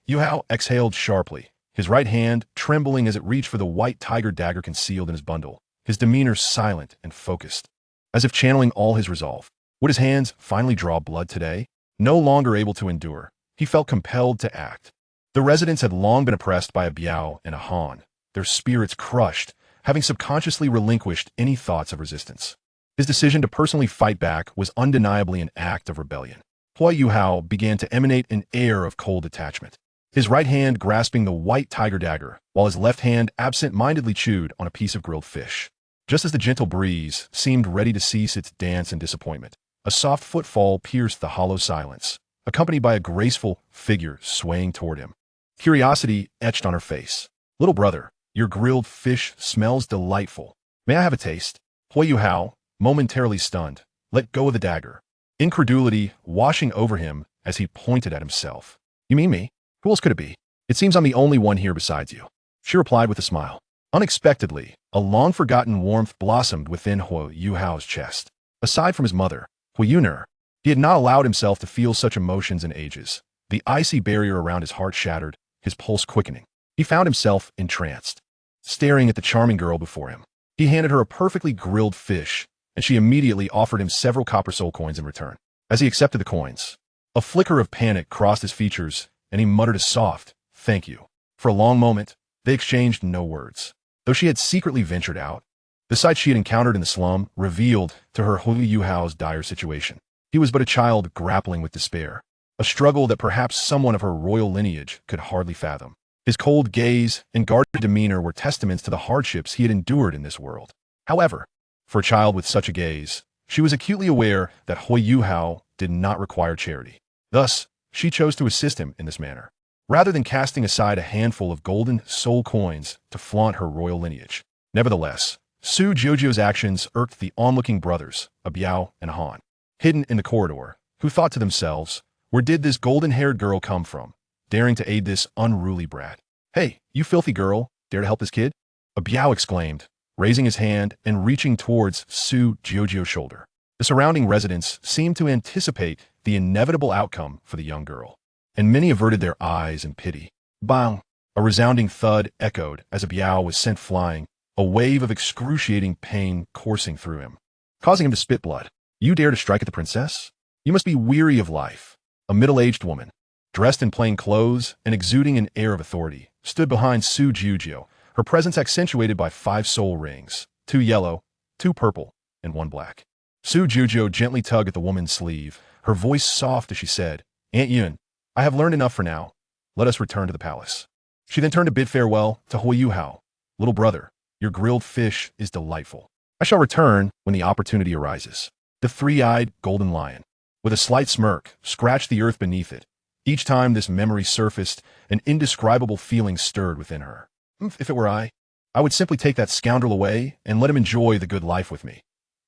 Yuhao exhaled sharply, his right hand trembling as it reached for the white tiger dagger concealed in his bundle, his demeanor silent and focused, as if channeling all his resolve. Would his hands finally draw blood today? No longer able to endure, he felt compelled to act. The residents had long been oppressed by a Biao and a Han, their spirits crushed, having subconsciously relinquished any thoughts of resistance. His decision to personally fight back was undeniably an act of rebellion. Huo Yuhao began to emanate an air of cold detachment, his right hand grasping the white tiger dagger, while his left hand absent-mindedly chewed on a piece of grilled fish. Just as the gentle breeze seemed ready to cease its dance in disappointment, a soft footfall pierced the hollow silence, accompanied by a graceful figure swaying toward him. Curiosity etched on her face. Little brother, your grilled fish smells delightful. May I have a taste? Huo Yuhao, momentarily stunned, let go of the dagger, incredulity washing over him as he pointed at himself. You mean me? Who else could it be? It seems I'm the only one here besides you, she replied with a smile. Unexpectedly, a long-forgotten warmth blossomed within Huo Yuhao's chest. Aside from his mother, Huo Yuner, he had not allowed himself to feel such emotions in ages. The icy barrier around his heart shattered, his pulse quickening. He found himself entranced, staring at the charming girl before him. He handed her a perfectly grilled fish, and she immediately offered him several copper soul coins in return. As he accepted the coins, a flicker of panic crossed his features, and he muttered a soft, "Thank you." For a long moment, they exchanged no words. Though she had secretly ventured out, the sight she had encountered in the slum revealed to her Huo Yuhao's dire situation. He was but a child grappling with despair, a struggle that perhaps someone of her royal lineage could hardly fathom. His cold gaze and guarded demeanor were testaments to the hardships he had endured in this world. However, for a child with such a gaze, she was acutely aware that Huo Yuhao did not require charity. Thus, she chose to assist him in this manner, rather than casting aside a handful of golden soul coins to flaunt her royal lineage. Nevertheless, Su Jojo's actions irked the onlooking brothers, a Biao and Han, hidden in the corridor, who thought to themselves, where did this golden-haired girl come from, daring to aid this unruly brat? Hey, you filthy girl, dare to help this kid? A Biao exclaimed, raising his hand and reaching towards Su Jojo's shoulder. The surrounding residents seemed to anticipate the inevitable outcome for the young girl, and many averted their eyes in pity. Bang! A resounding thud echoed as a Biao was sent flying, a wave of excruciating pain coursing through him, causing him to spit blood. You dare to strike at the princess? You must be weary of life. A middle-aged woman, dressed in plain clothes and exuding an air of authority, stood behind Su Jojo, her presence accentuated by 5 soul rings, 2 yellow, 2 purple, and 1 black. Su Jojo gently tugged at the woman's sleeve, her voice soft as she said, Aunt Yun, I have learned enough for now. Let us return to the palace. She then turned to bid farewell to Huo Yuhao. Little brother, your grilled fish is delightful. I shall return when the opportunity arises. The 3-eyed golden lion, with a slight smirk, scratched the earth beneath it. Each time this memory surfaced, an indescribable feeling stirred within her. If it were I would simply take that scoundrel away and let him enjoy the good life with me.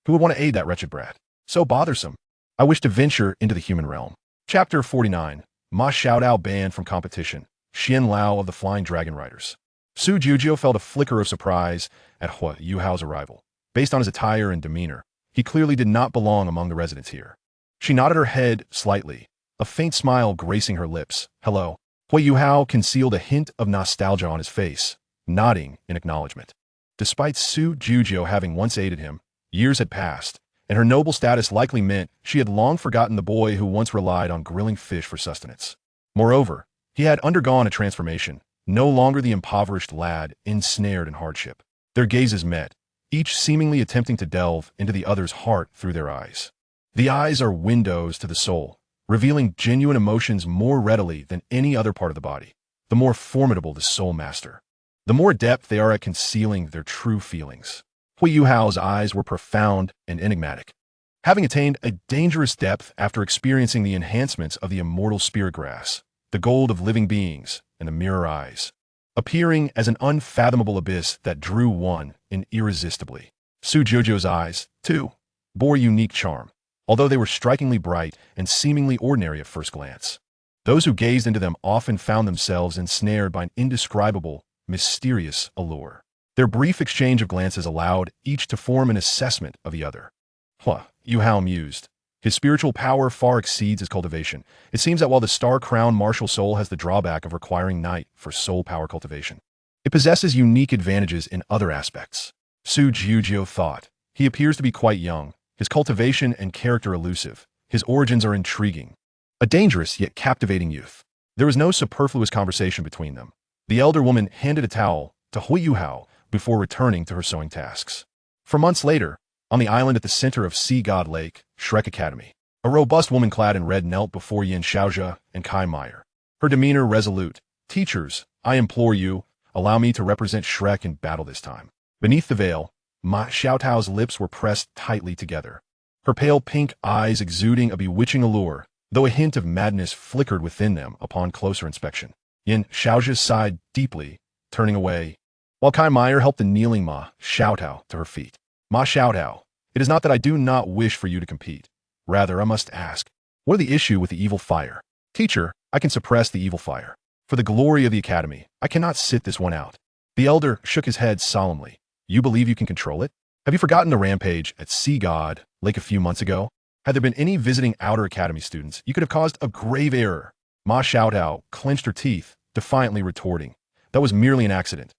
Who would want to aid that wretched brat? So bothersome. I wish to venture into the human realm. Chapter 49. Ma Xiaotao banned from competition. Xian Lao of the Flying Dragon Riders. Su Jojo felt a flicker of surprise at Huo Yuhao's arrival. Based on his attire and demeanor, he clearly did not belong among the residents here. She nodded her head slightly, a faint smile gracing her lips. Hello. Huo Yuhao concealed a hint of nostalgia on his face, nodding in acknowledgement. Despite Su Jojo having once aided him, years had passed, and her noble status likely meant she had long forgotten the boy who once relied on grilling fish for sustenance. Moreover, he had undergone a transformation, no longer the impoverished lad ensnared in hardship. Their gazes met, each seemingly attempting to delve into the other's heart through their eyes. The eyes are windows to the soul, revealing genuine emotions more readily than any other part of the body. The more formidable the soul master, the more adept they are at concealing their true feelings. Huo Yuhao's eyes were profound and enigmatic, having attained a dangerous depth after experiencing the enhancements of the immortal spirit grass, the gold of living beings, and the mirror eyes, appearing as an unfathomable abyss that drew one in irresistibly. Su Jojo's eyes, too, bore unique charm, although they were strikingly bright and seemingly ordinary at first glance. Those who gazed into them often found themselves ensnared by an indescribable, mysterious allure. Their brief exchange of glances allowed each to form an assessment of the other. Huo Yuhao mused. His spiritual power far exceeds his cultivation. It seems that while the star-crowned martial soul has the drawback of requiring night for soul power cultivation, it possesses unique advantages in other aspects. Su Jojo thought. He appears to be quite young, his cultivation and character elusive. His origins are intriguing. A dangerous yet captivating youth. There was no superfluous conversation between them. The elder woman handed a towel to Huo Yuhao before returning to her sewing tasks. For months later, on the island at the center of Sea God Lake, Shrek Academy, a robust woman clad in red knelt before Yin Xiaozhe and Kai Meyer. Her demeanor resolute. Teachers, I implore you, allow me to represent Shrek in battle this time. Beneath the veil, Ma Xiaotao's lips were pressed tightly together, her pale pink eyes exuding a bewitching allure, though a hint of madness flickered within them upon closer inspection. Yin Xiaozhe sighed deeply, turning away, while Kai Meyer helped the kneeling Ma Xiaotao to her feet. Ma Xiaotao, it is not that I do not wish for you to compete. Rather, I must ask, what are the issue with the evil fire? Teacher, I can suppress the evil fire. For the glory of the academy, I cannot sit this one out. The elder shook his head solemnly. You believe you can control it? Have you forgotten the rampage at Sea God Lake a few months ago? Had there been any visiting outer academy students, you could have caused a grave error. Ma Xiaotao clenched her teeth, defiantly retorting. That was merely an accident.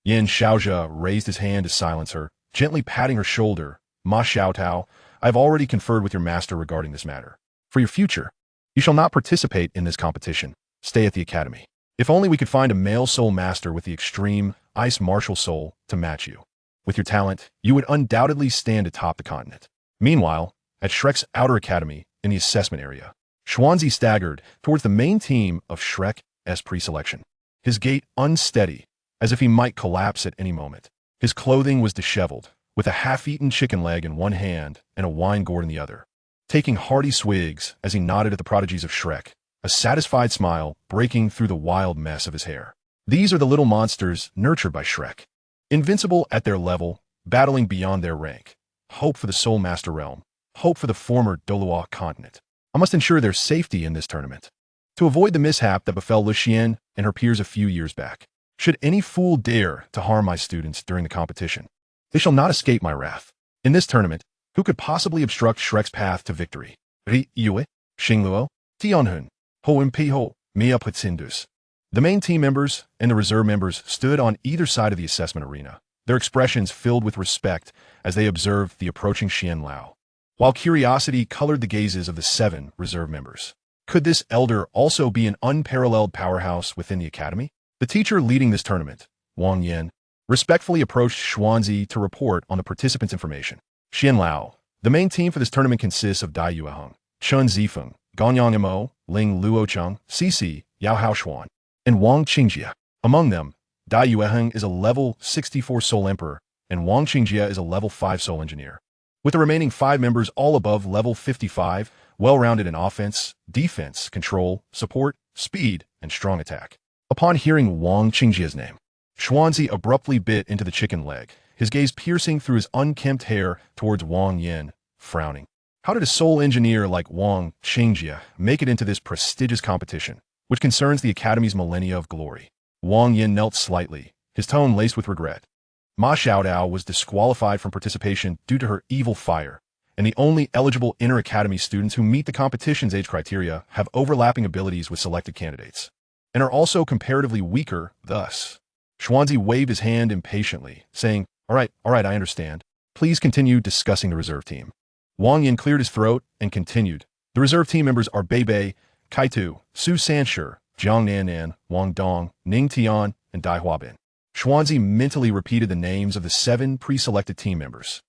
Yin Xiaozhe raised his hand to silence her, gently patting her shoulder. Ma Xiaotao, I have already conferred with your master regarding this matter. For your future, you shall not participate in this competition. Stay at the academy. If only we could find a male soul master with the extreme ice martial soul to match you. With your talent, you would undoubtedly stand atop the continent. Meanwhile, at Shrek's outer academy, in the assessment area, Xuanzi staggered towards the main team of Shrek's pre-selection, his gait unsteady, as if he might collapse at any moment. His clothing was disheveled, with a half-eaten chicken leg in one hand and a wine gourd in the other, taking hearty swigs as he nodded at the prodigies of Shrek, a satisfied smile breaking through the wild mess of his hair. These are the little monsters nurtured by Shrek. Invincible at their level, battling beyond their rank. Hope for the Soul Master Realm. Hope for the former Douluo continent. I must ensure their safety in this tournament. To avoid the mishap that befell Lu Xian and her peers a few years back. Should any fool dare to harm my students during the competition, they shall not escape my wrath. In this tournament, who could possibly obstruct Shrek's path to victory? Ri Yue, Xingluo, Tianhun, Ho Mia Putsindus. The main team members and the reserve members stood on either side of the assessment arena, their expressions filled with respect as they observed the approaching Xian Lao, while curiosity colored the gazes of the 7 reserve members. Could this elder also be an unparalleled powerhouse within the academy? The teacher leading this tournament, Wang Yan, respectfully approached Xuanzi to report on the participants' information. Xian Lao. The main team for this tournament consists of Dai Yueheng, Chen Zifeng, Ganyang Mo, Ling Luocheng, Cici, Yao Haoshuan, and Wang Qingjia. Among them, Dai Yueheng is a level 64 Soul Emperor, and Wang Qingjia is a level 5 Soul Engineer. With the remaining 5 members all above level 55, well-rounded in offense, defense, control, support, speed, and strong attack. Upon hearing Wang Qingjia's name, Xuanzi abruptly bit into the chicken leg, his gaze piercing through his unkempt hair towards Wang Yan, frowning. How did a soul engineer like Wang Qingjia make it into this prestigious competition, which concerns the Academy's millennia of glory? Wang Yan knelt slightly, his tone laced with regret. Ma Xiaodao was disqualified from participation due to her evil fire, and the only eligible inter-academy students who meet the competition's age criteria have overlapping abilities with selected candidates, and are also comparatively weaker, thus. Xuanzi waved his hand impatiently, saying, all right, I understand. Please continue discussing the reserve team. Wang Yan cleared his throat and continued. The reserve team members are Bei, Kaitu, Su Sanshi, Jiang Nannan, Wang Dong, Ning Tian, and Dai Huabin. Xuanzi mentally repeated the names of the 7 pre-selected team members.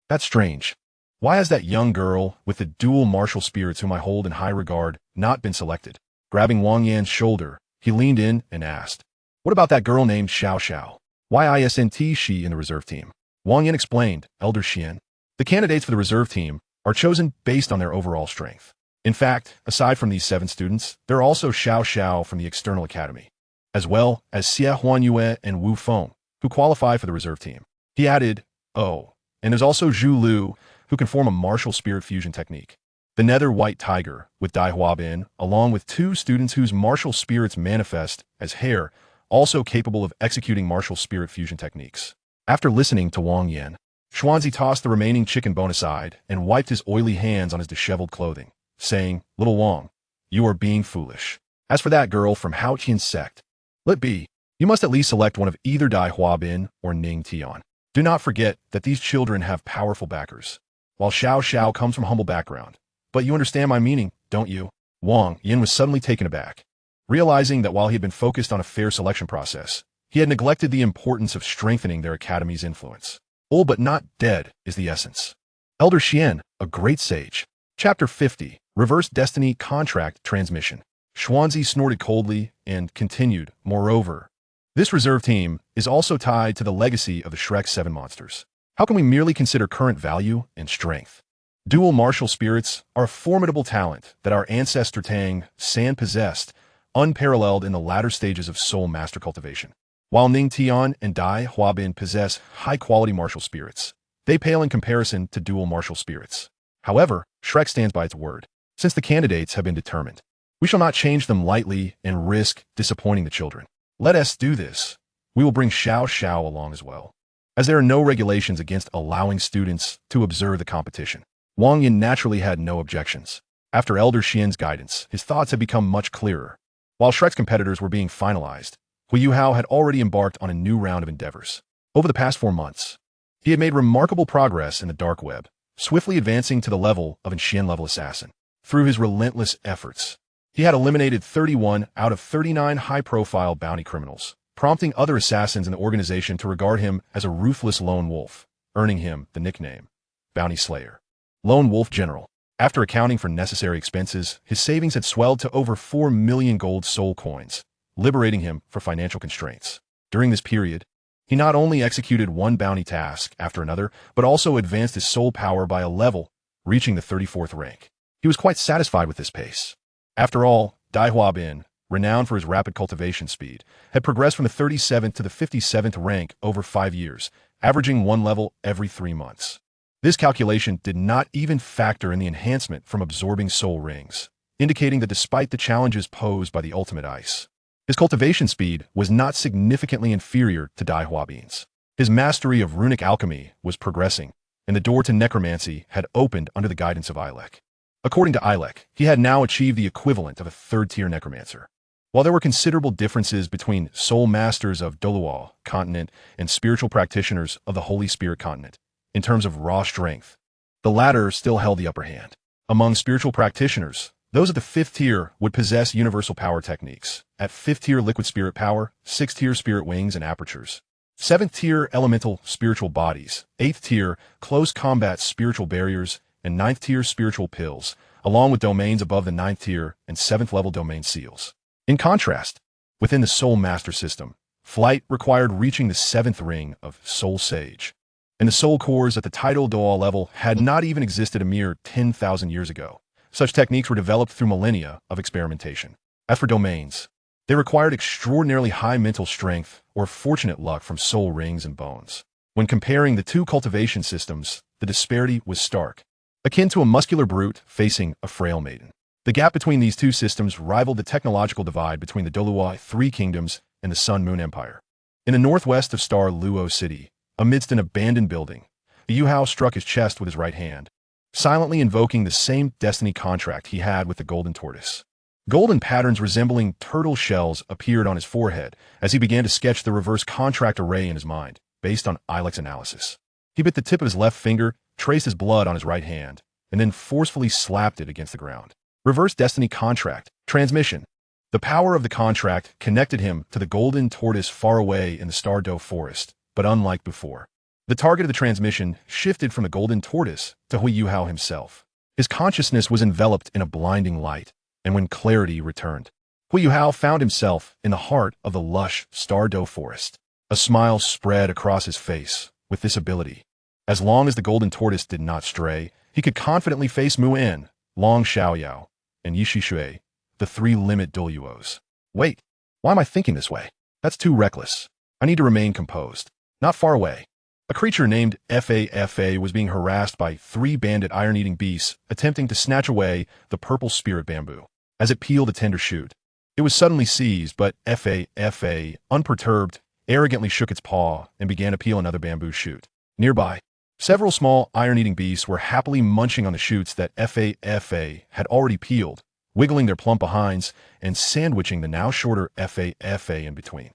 That's strange. Why has that young girl with the dual martial spirits whom I hold in high regard not been selected? Grabbing Wang Yan's shoulder, he leaned in and asked, what about that girl named Xiao Xiao? Why isn't she in the reserve team? Wang Yan explained, Elder Xian. The candidates for the reserve team are chosen based on their overall strength. In fact, aside from these 7 students, there are also Xiao Xiao from the external academy, as well as Xie Huanyue and Wu Feng, who qualify for the reserve team. He added, oh, and there's also Zhu Lu, who can form a martial spirit fusion technique. The Nether White Tiger, with Dai Huabin, along with 2 students whose martial spirits manifest as hair, also capable of executing martial spirit fusion techniques. After listening to Wang Yan, Xuanzi tossed the remaining chicken bone aside and wiped his oily hands on his disheveled clothing, saying, Little Wang, you are being foolish. As for that girl from Hao Qian's sect, let be. You must at least select one of either Dai Huabin or Ning Tian. Do not forget that these children have powerful backers, while Xiao Xiao comes from humble background. But you understand my meaning, don't you? Wang Yan was suddenly taken aback, realizing that while he had been focused on a fair selection process, he had neglected the importance of strengthening their academy's influence. Old but not dead is the essence. Elder Xian, a great sage. Chapter 50, Reverse Destiny Contract Transmission. Xuanzi snorted coldly and continued, moreover, this reserve team is also tied to the legacy of the Shrek 7 monsters. How can we merely consider current value and strength? Dual martial spirits are a formidable talent that our ancestor Tang San possessed, unparalleled in the latter stages of soul master cultivation. While Ning Tian and Dai Huabin possess high-quality martial spirits, they pale in comparison to dual martial spirits. However, Shrek stands by its word. Since the candidates have been determined, we shall not change them lightly and risk disappointing the children. Let us do this. We will bring Xiao Xiao along as well, as there are no regulations against allowing students to observe the competition. Wang Yan naturally had no objections. After Elder Xian's guidance, his thoughts had become much clearer. While Shrek's competitors were being finalized, Huo Yuhao had already embarked on a new round of endeavors. Over the past 4 months, he had made remarkable progress in the dark web, swiftly advancing to the level of an Xian-level assassin. Through his relentless efforts, he had eliminated 31 out of 39 high-profile bounty criminals, prompting other assassins in the organization to regard him as a ruthless lone wolf, earning him the nickname Bounty Slayer. Lone Wolf General. After accounting for necessary expenses, his savings had swelled to over 4 million gold soul coins, liberating him from financial constraints. During this period, he not only executed one bounty task after another, but also advanced his soul power by a level, reaching the 34th rank. He was quite satisfied with this pace. After all, Dai Huabin, renowned for his rapid cultivation speed, had progressed from the 37th to the 57th rank over 5 years, averaging 1 level every 3 months. This calculation did not even factor in the enhancement from absorbing soul rings, indicating that despite the challenges posed by the ultimate ice, his cultivation speed was not significantly inferior to Dai Huabian's. His mastery of runic alchemy was progressing, and the door to necromancy had opened under the guidance of Ilek. According to Ilek, he had now achieved the equivalent of a third-tier necromancer. While there were considerable differences between soul masters of Douluo continent and spiritual practitioners of the Holy Spirit continent, in terms of raw strength, the latter still held the upper hand. Among spiritual practitioners, those at the 5th tier would possess universal power techniques. At 5th tier liquid spirit power, 6th tier spirit wings and apertures, 7th tier elemental spiritual bodies, 8th tier close combat spiritual barriers, and 9th tier spiritual pills, along with domains above the 9th tier and 7th level domain seals. In contrast, within the Soul Master system, flight required reaching the 7th ring of Soul Sage, and the soul cores at the tidal Doa level had not even existed a mere 10,000 years ago. Such techniques were developed through millennia of experimentation. As for domains, they required extraordinarily high mental strength or fortunate luck from soul rings and bones. When comparing the two cultivation systems, the disparity was stark, akin to a muscular brute facing a frail maiden. The gap between these two systems rivaled the technological divide between the Douluo Three Kingdoms and the Sun-Moon Empire. In the northwest of Star Luo City, amidst an abandoned building, the Yuhao struck his chest with his right hand, silently invoking the same destiny contract he had with the golden tortoise. Golden patterns resembling turtle shells appeared on his forehead as he began to sketch the reverse contract array in his mind, based on Ilek's analysis. He bit the tip of his left finger, traced his blood on his right hand, and then forcefully slapped it against the ground. Reverse destiny contract, transmission. The power of the contract connected him to the golden tortoise far away in the Star Doe forest, but unlike before, the target of the transmission shifted from the golden tortoise to Huo Yuhao himself. His consciousness was enveloped in a blinding light, and when clarity returned, Huo Yuhao found himself in the heart of the lush Star Doe forest. A smile spread across his face. With this ability, as long as the golden tortoise did not stray, he could confidently face Mu'en, Long Xiaoyao, and Yishi Shui, the 3 limit Douluos. Wait, why am I thinking this way? That's too reckless. I need to remain composed. Not far away, a creature named Fa was being harassed by 3 bandit iron-eating beasts attempting to snatch away the purple spirit bamboo. As it peeled a tender shoot, it was suddenly seized, but Fa, unperturbed, arrogantly shook its paw and began to peel another bamboo shoot. Nearby, several small iron-eating beasts were happily munching on the shoots that Fa had already peeled, wiggling their plump behinds and sandwiching the now shorter Fa in between.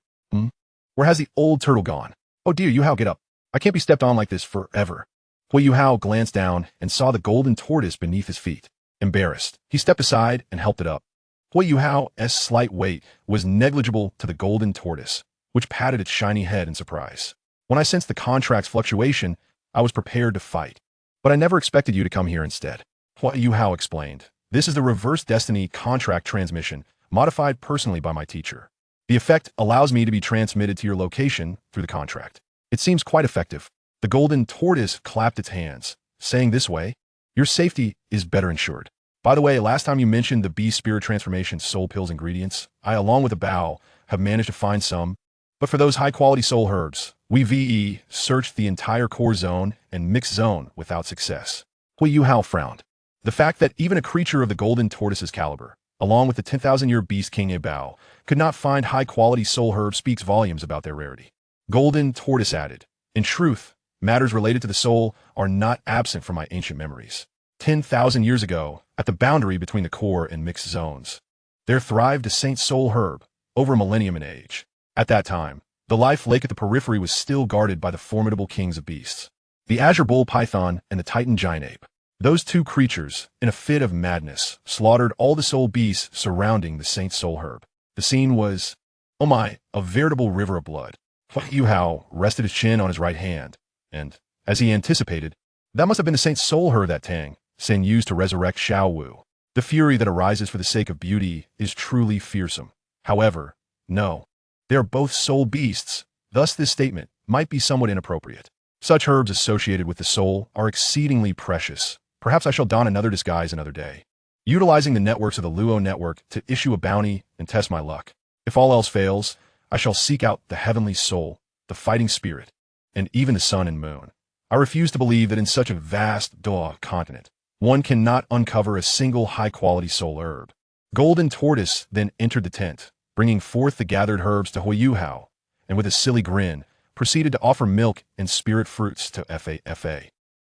Where has the old turtle gone? Oh dear, Yuhao, get up. I can't be stepped on like this forever. Huo Yuhao glanced down and saw the golden tortoise beneath his feet. Embarrassed, he stepped aside and helped it up. Huo Yuhao's slight weight was negligible to the golden tortoise, which patted its shiny head in surprise. When I sensed the contract's fluctuation, I was prepared to fight. But I never expected you to come here instead. Huo Yuhao explained. This is the reverse destiny contract transmission, modified personally by my teacher. The effect allows me to be transmitted to your location through the contract. It seems quite effective. The golden tortoise clapped its hands, saying this way, your safety is better ensured. By the way, last time you mentioned the beast spirit transformation soul pills ingredients, I, along with a bow, have managed to find some. But for those high-quality soul herbs, we searched the entire core zone and mixed zone without success. Huo Yuhao frowned. The fact that even a creature of the golden tortoise's caliber, along with the 10,000-year beast King Bao, could not find high-quality soul herbs speaks volumes about their rarity. Golden tortoise added, in truth, matters related to the soul are not absent from my ancient memories. 10,000 years ago, at the boundary between the core and mixed zones, there thrived a saint soul herb, over a millennium in age. At that time, the life lake at the periphery was still guarded by the formidable kings of beasts, the azure bull python and the titan giant ape. Those 2 creatures, in a fit of madness, slaughtered all the soul beasts surrounding the saint soul herb. The scene was, oh my, a veritable river of blood. Huo Yuhao rested his chin on his right hand, and, as he anticipated, that must have been the saint soul herb that Tang Sen used to resurrect Xiao Wu. The fury that arises for the sake of beauty is truly fearsome. However, no. They are both soul beasts, thus this statement might be somewhat inappropriate. Such herbs associated with the soul are exceedingly precious. Perhaps I shall don another disguise another day, utilizing the networks of the Luo network to issue a bounty and test my luck. If all else fails, I shall seek out the heavenly soul, the fighting spirit, and even the sun and moon. I refuse to believe that in such a vast Douluo continent, one cannot uncover a single high-quality soul herb. Golden Tortoise then entered the tent, bringing forth the gathered herbs to Huo Yuhao, and with a silly grin, proceeded to offer milk and spirit fruits to Fa,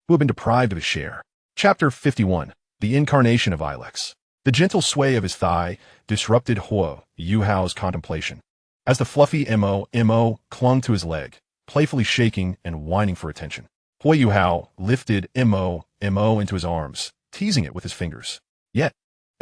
who had been deprived of his share. Chapter 51. The Incarnation of Ilex. The gentle sway of his thigh disrupted Huo Yuhao's contemplation. As the fluffy Mo clung to his leg, playfully shaking and whining for attention, Huo Yuhao lifted Mo into his arms, teasing it with his fingers. Yet,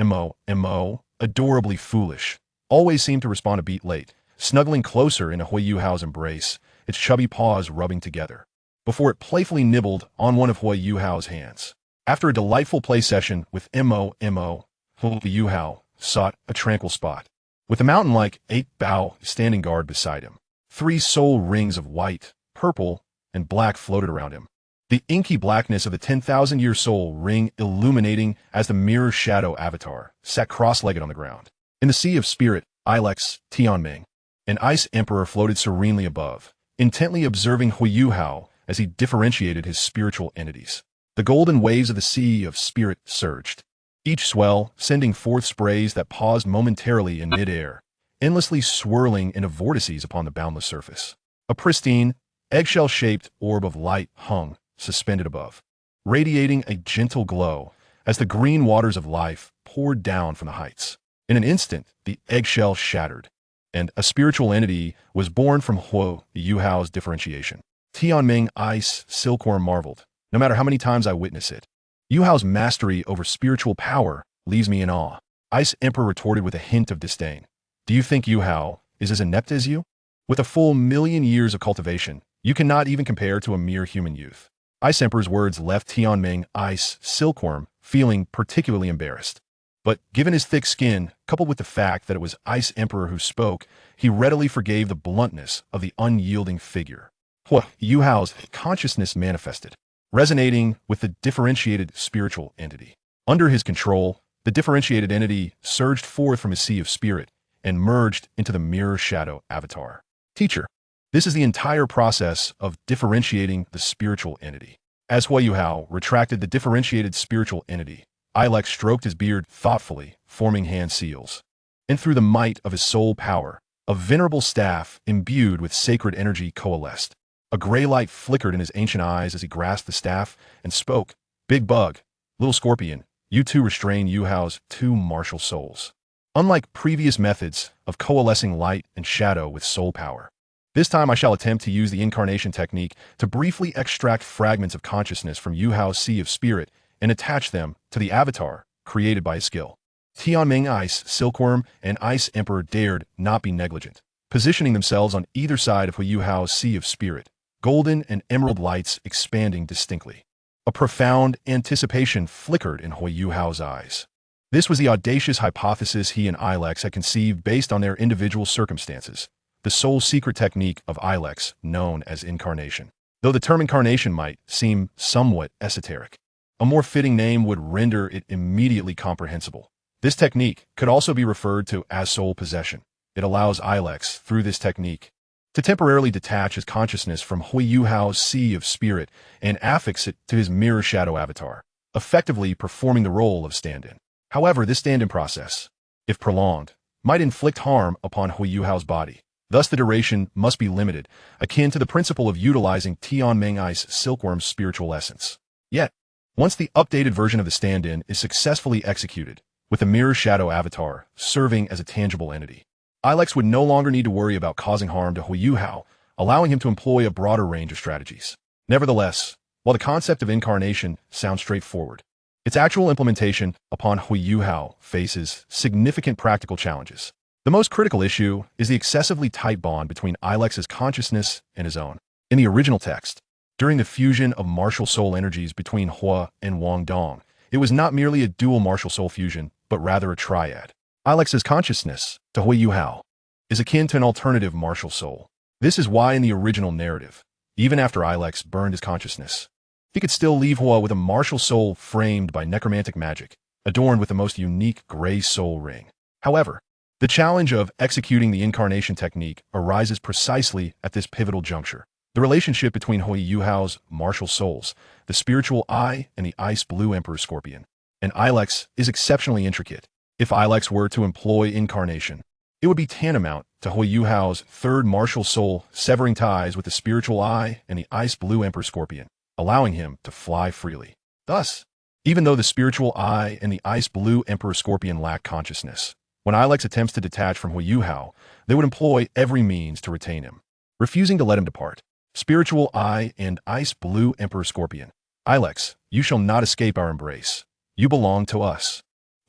Mo, adorably foolish, always seemed to respond a beat late, snuggling closer into Huo Yuhao's embrace, its chubby paws rubbing together, before it playfully nibbled on one of Huo Yuhao's hands. After a delightful play session with Mo, Huo Yuhao sought a tranquil spot, with the mountain-like 8-bow standing guard beside him. 3 soul rings of white, purple, and black floated around him, the inky blackness of the 10,000-year soul ring illuminating as the mirror shadow avatar sat cross-legged on the ground. In the sea of spirit, Ilex, Tianming, an ice emperor floated serenely above, intently observing Huo Yuhao as he differentiated his spiritual entities. The golden waves of the sea of spirit surged, each swell sending forth sprays that paused momentarily in mid-air, endlessly swirling into vortices upon the boundless surface. A pristine, eggshell-shaped orb of light hung, suspended above, radiating a gentle glow as the green waters of life poured down from the heights. In an instant, the eggshell shattered, and a spiritual entity was born from Huo Yuhao's differentiation. Tianming Ice Silkworm marveled, no matter how many times I witness it. Yuhao's mastery over spiritual power leaves me in awe. Ice Emperor retorted with a hint of disdain. Do you think Yuhao is as inept as you? With a full 1,000,000 years of cultivation, you cannot even compare to a mere human youth. Ice Emperor's words left Tianming Ice Silkworm feeling particularly embarrassed. But given his thick skin, coupled with the fact that it was Ice Emperor who spoke, he readily forgave the bluntness of the unyielding figure. Huo Yuhao's consciousness manifested, resonating with the differentiated spiritual entity. Under his control, the differentiated entity surged forth from his sea of spirit and merged into the mirror shadow avatar. Teacher, this is the entire process of differentiating the spiritual entity. As Huo Yuhao retracted the differentiated spiritual entity, Ilex stroked his beard thoughtfully, forming hand seals. And through the might of his soul power, a venerable staff imbued with sacred energy coalesced. A gray light flickered in his ancient eyes as he grasped the staff and spoke. Big Bug, Little Scorpion, you two restrain Yuhao's 2 martial souls. Unlike previous methods of coalescing light and shadow with soul power, this time I shall attempt to use the incarnation technique to briefly extract fragments of consciousness from Yuhao's sea of spirit and attach them to the avatar created by his skill. Tianming Ice Silkworm and Ice Emperor dared not be negligent, positioning themselves on either side of Huo Yuhao's sea of spirit, golden and emerald lights expanding distinctly. A profound anticipation flickered in Huo Yuhao's eyes. This was the audacious hypothesis he and Ilex had conceived based on their individual circumstances, the sole secret technique of Ilex known as incarnation. Though the term incarnation might seem somewhat esoteric, a more fitting name would render it immediately comprehensible. This technique could also be referred to as soul possession. It allows Ilex, through this technique, to temporarily detach his consciousness from Huo Yuhao's sea of spirit and affix it to his mirror shadow avatar, effectively performing the role of stand-in. However, this stand-in process, if prolonged, might inflict harm upon Huo Yuhao's body. Thus, the duration must be limited, akin to the principle of utilizing Tianming Ice Silkworm's spiritual essence. Yet, once the updated version of the stand-in is successfully executed, with the mirror shadow avatar serving as a tangible entity, Ilex would no longer need to worry about causing harm to Huo Yuhao, allowing him to employ a broader range of strategies. Nevertheless, while the concept of incarnation sounds straightforward, its actual implementation upon Huo Yuhao faces significant practical challenges. The most critical issue is the excessively tight bond between Ilex's consciousness and his own. In the original text, during the fusion of martial soul energies between Huo and Wang Dong, it was not merely a dual martial soul fusion, but rather a triad. Ilex's consciousness, to Huo Yuhao, is akin to an alternative martial soul. This is why in the original narrative, even after Ilex burned his consciousness, he could still leave Huo with a martial soul framed by necromantic magic, adorned with the most unique gray soul ring. However, the challenge of executing the incarnation technique arises precisely at this pivotal juncture. The relationship between Huo Yuhao's martial souls, the spiritual eye and the ice blue emperor scorpion, and Ilex is exceptionally intricate. If Ilex were to employ incarnation, it would be tantamount to Huo Yuhao's third martial soul severing ties with the spiritual eye and the ice blue emperor scorpion, allowing him to fly freely. Thus, even though the spiritual eye and the ice blue emperor scorpion lack consciousness, when Ilex attempts to detach from Huo Yuhao, they would employ every means to retain him, refusing to let him depart. Spiritual eye and ice blue emperor scorpion. Ilex, you shall not escape our embrace. You belong to us.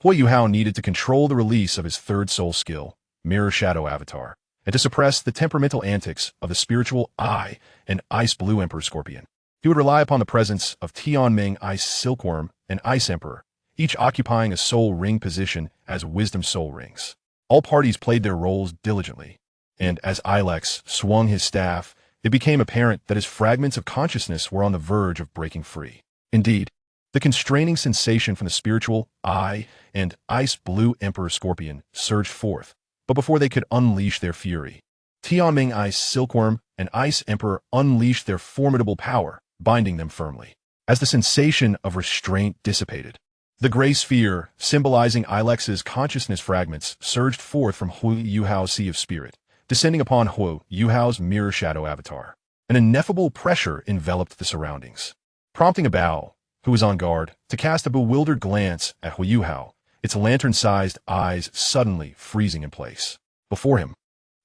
Huo Yuhao needed to control the release of his third soul skill, Mirror Shadow Avatar, and to suppress the temperamental antics of the spiritual eye and ice blue emperor scorpion. He would rely upon the presence of Tianming Ice Silkworm and Ice Emperor, each occupying a soul ring position as wisdom soul rings. All parties played their roles diligently, and as Ilex swung his staff, it became apparent that his fragments of consciousness were on the verge of breaking free. Indeed, the constraining sensation from the spiritual eye and ice blue emperor scorpion surged forth, but before they could unleash their fury, Tianming Ice Silkworm and Ice Emperor unleashed their formidable power, binding them firmly. As the sensation of restraint dissipated, the gray sphere, symbolizing Ilex's consciousness fragments, surged forth from Huo Yuhao's Sea of Spirit, descending upon Huo Yuhao's Mirror Shadow Avatar. An ineffable pressure enveloped the surroundings, prompting Bao, who was on guard, to cast a bewildered glance at Huo Yuhao, its lantern-sized eyes suddenly freezing in place. Before him,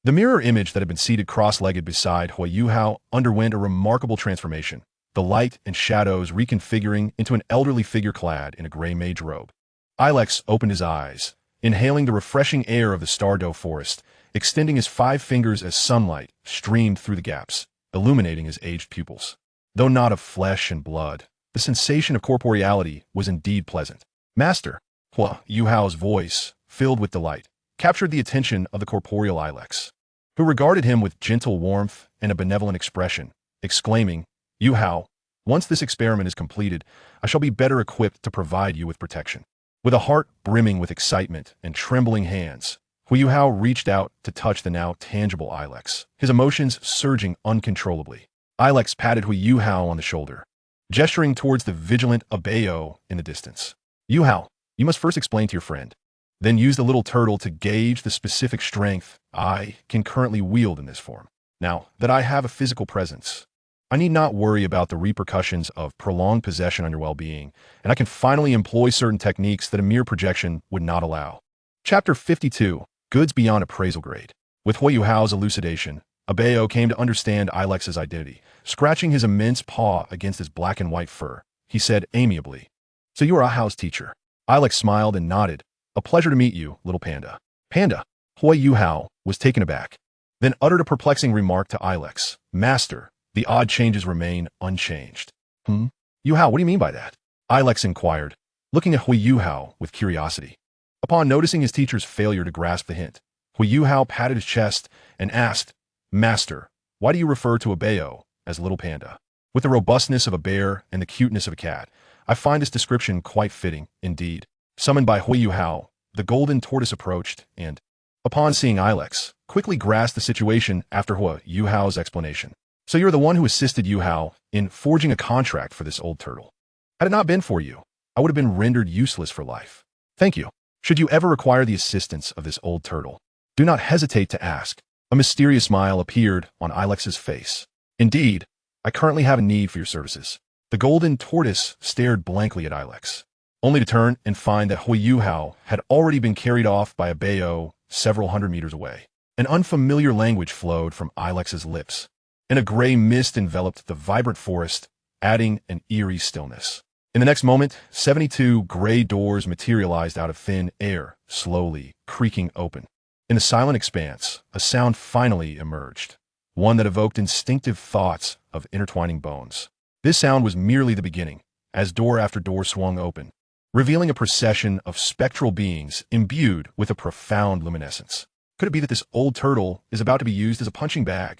the mirror image that had been seated cross-legged beside Huo Yuhao underwent a remarkable transformation, the light and shadows reconfiguring into an elderly figure clad in a gray mage robe. Ilex opened his eyes, inhaling the refreshing air of the Stardow forest, extending his 5 fingers as sunlight streamed through the gaps, illuminating his aged pupils. Though not of flesh and blood, the sensation of corporeality was indeed pleasant. Master, Huo Yuhao's voice, filled with delight, captured the attention of the corporeal Ilex, who regarded him with gentle warmth and a benevolent expression, exclaiming, Yuhao, once this experiment is completed, I shall be better equipped to provide you with protection. With a heart brimming with excitement and trembling hands, Huo Yuhao reached out to touch the now tangible Ilex, his emotions surging uncontrollably. Ilex patted Huo Yuhao on the shoulder, gesturing towards the vigilant Abeo in the distance. Yuhao, you must first explain to your friend, then use the little turtle to gauge the specific strength I can currently wield in this form. Now that I have a physical presence, I need not worry about the repercussions of prolonged possession on your well-being, and I can finally employ certain techniques that a mere projection would not allow. Chapter 52, Goods Beyond Appraisal Grade. With Huo Yuhao's elucidation, Abeo came to understand Ilex's identity. Scratching his immense paw against his black and white fur, he said amiably, So you are Ahao's teacher. Ilex smiled and nodded. A pleasure to meet you, little panda. Panda. Huo Yuhao was taken aback, then uttered a perplexing remark to Ilex. Master, the odd changes remain unchanged. Yuhao, what do you mean by that? Ilex inquired, looking at Huo Yuhao with curiosity. Upon noticing his teacher's failure to grasp the hint, Huo Yuhao patted his chest and asked, Master, why do you refer to Abeo as little panda? With the robustness of a bear and the cuteness of a cat, I find this description quite fitting, indeed. Summoned by Huo Yuhao, the golden tortoise approached and, upon seeing Ilex, quickly grasped the situation after Huo Yuhao's explanation. So you're the one who assisted Yuhao in forging a contract for this old turtle. Had it not been for you, I would have been rendered useless for life. Thank you. Should you ever require the assistance of this old turtle, do not hesitate to ask. A mysterious smile appeared on Ilex's face. Indeed, I currently have a need for your services. The golden tortoise stared blankly at Ilex, only to turn and find that Huo Yuhao had already been carried off by Abeo several hundred meters away. An unfamiliar language flowed from Ilex's lips, and a gray mist enveloped the vibrant forest, adding an eerie stillness. In the next moment, 72 gray doors materialized out of thin air, slowly creaking open. In the silent expanse, a sound finally emerged, one that evoked instinctive thoughts of intertwining bones. This sound was merely the beginning, as door after door swung open, revealing a procession of spectral beings imbued with a profound luminescence. Could it be that this old turtle is about to be used as a punching bag?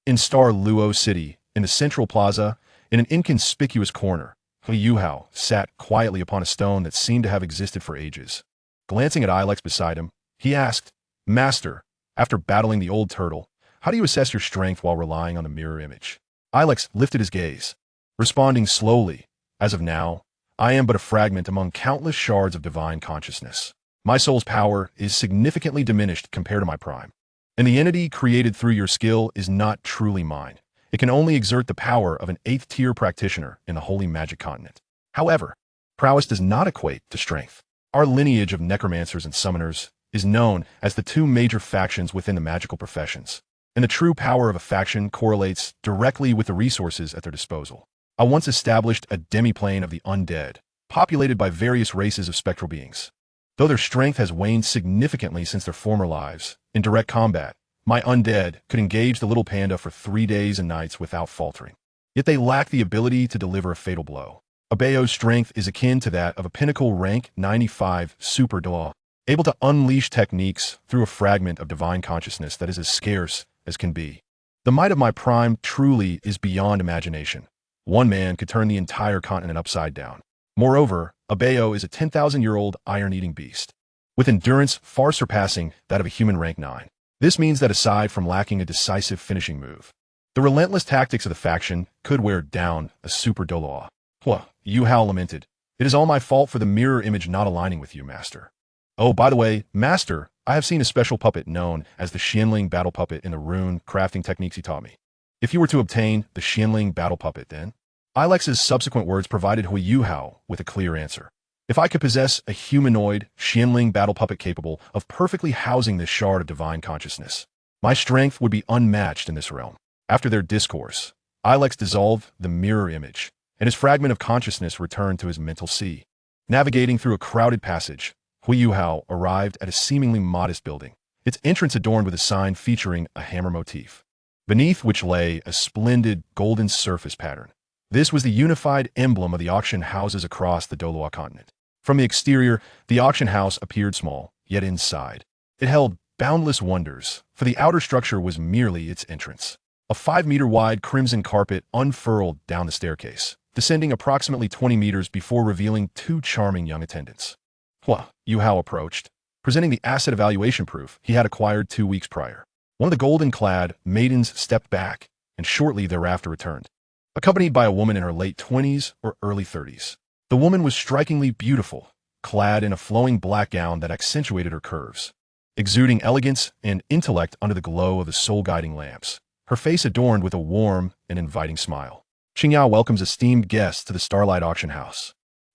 In Luo City, in the central plaza, in an inconspicuous corner, Huo Yuhao sat quietly upon a stone that seemed to have existed for ages. Glancing at Ilex beside him, he asked, Master, after battling the old turtle, How do you assess your strength while relying on the mirror image? Ilex lifted his gaze, responding slowly. As of now, I am but a fragment among countless shards of divine consciousness. My soul's power is significantly diminished compared to my prime. And the entity created through your skill is not truly mine. It can only exert the power of an 8th-tier practitioner in the holy magic continent. However, prowess does not equate to strength. Our lineage of necromancers and summoners is known as the two major factions within the magical professions, and the true power of a faction correlates directly with the resources at their disposal. I once established a demiplane of the undead, populated by various races of spectral beings. Though their strength has waned significantly since their former lives, in direct combat, my undead could engage the little panda for 3 days and nights without faltering. Yet they lack the ability to deliver a fatal blow. Abeo's strength is akin to that of a pinnacle rank 95 super Douluo, able to unleash techniques through a fragment of divine consciousness that is as scarce as can be. The might of my prime truly is beyond imagination. One man could turn the entire continent upside down. Moreover, Abeo is a 10,000-year-old iron-eating beast, with endurance far surpassing that of a human rank 9. This means that aside from lacking a decisive finishing move, the relentless tactics of the faction could wear down a super Douluo. Huo Yuhao lamented, "It is all my fault for the mirror image not aligning with you, Master." Oh, by the way, Master, I have seen a special puppet known as the Xianling battle puppet in the rune crafting techniques he taught me. If you were to obtain the Xianling battle puppet, then Ilex's subsequent words provided Huo Yuhao with a clear answer. If I could possess a humanoid Xianling battle puppet capable of perfectly housing this shard of divine consciousness, my strength would be unmatched in this realm. After their discourse, Ilex dissolved the mirror image, and his fragment of consciousness returned to his mental sea. Navigating through a crowded passage, Huo Yuhao arrived at a seemingly modest building, its entrance adorned with a sign featuring a hammer motif, beneath which lay a splendid golden surface pattern. This was the unified emblem of the auction houses across the Douluo continent. From the exterior, the auction house appeared small, yet inside it held boundless wonders, for the outer structure was merely its entrance. A 5-meter-wide crimson carpet unfurled down the staircase, descending approximately 20 meters before revealing 2 charming young attendants. Huo Yuhao approached, presenting the asset evaluation proof he had acquired 2 weeks prior. One of the golden-clad maidens stepped back, and shortly thereafter returned, accompanied by a woman in her late 20s or early 30s. The woman was strikingly beautiful, clad in a flowing black gown that accentuated her curves, exuding elegance and intellect under the glow of the soul-guiding lamps, her face adorned with a warm and inviting smile. Qingya welcomes esteemed guests to the Starlight Auction House.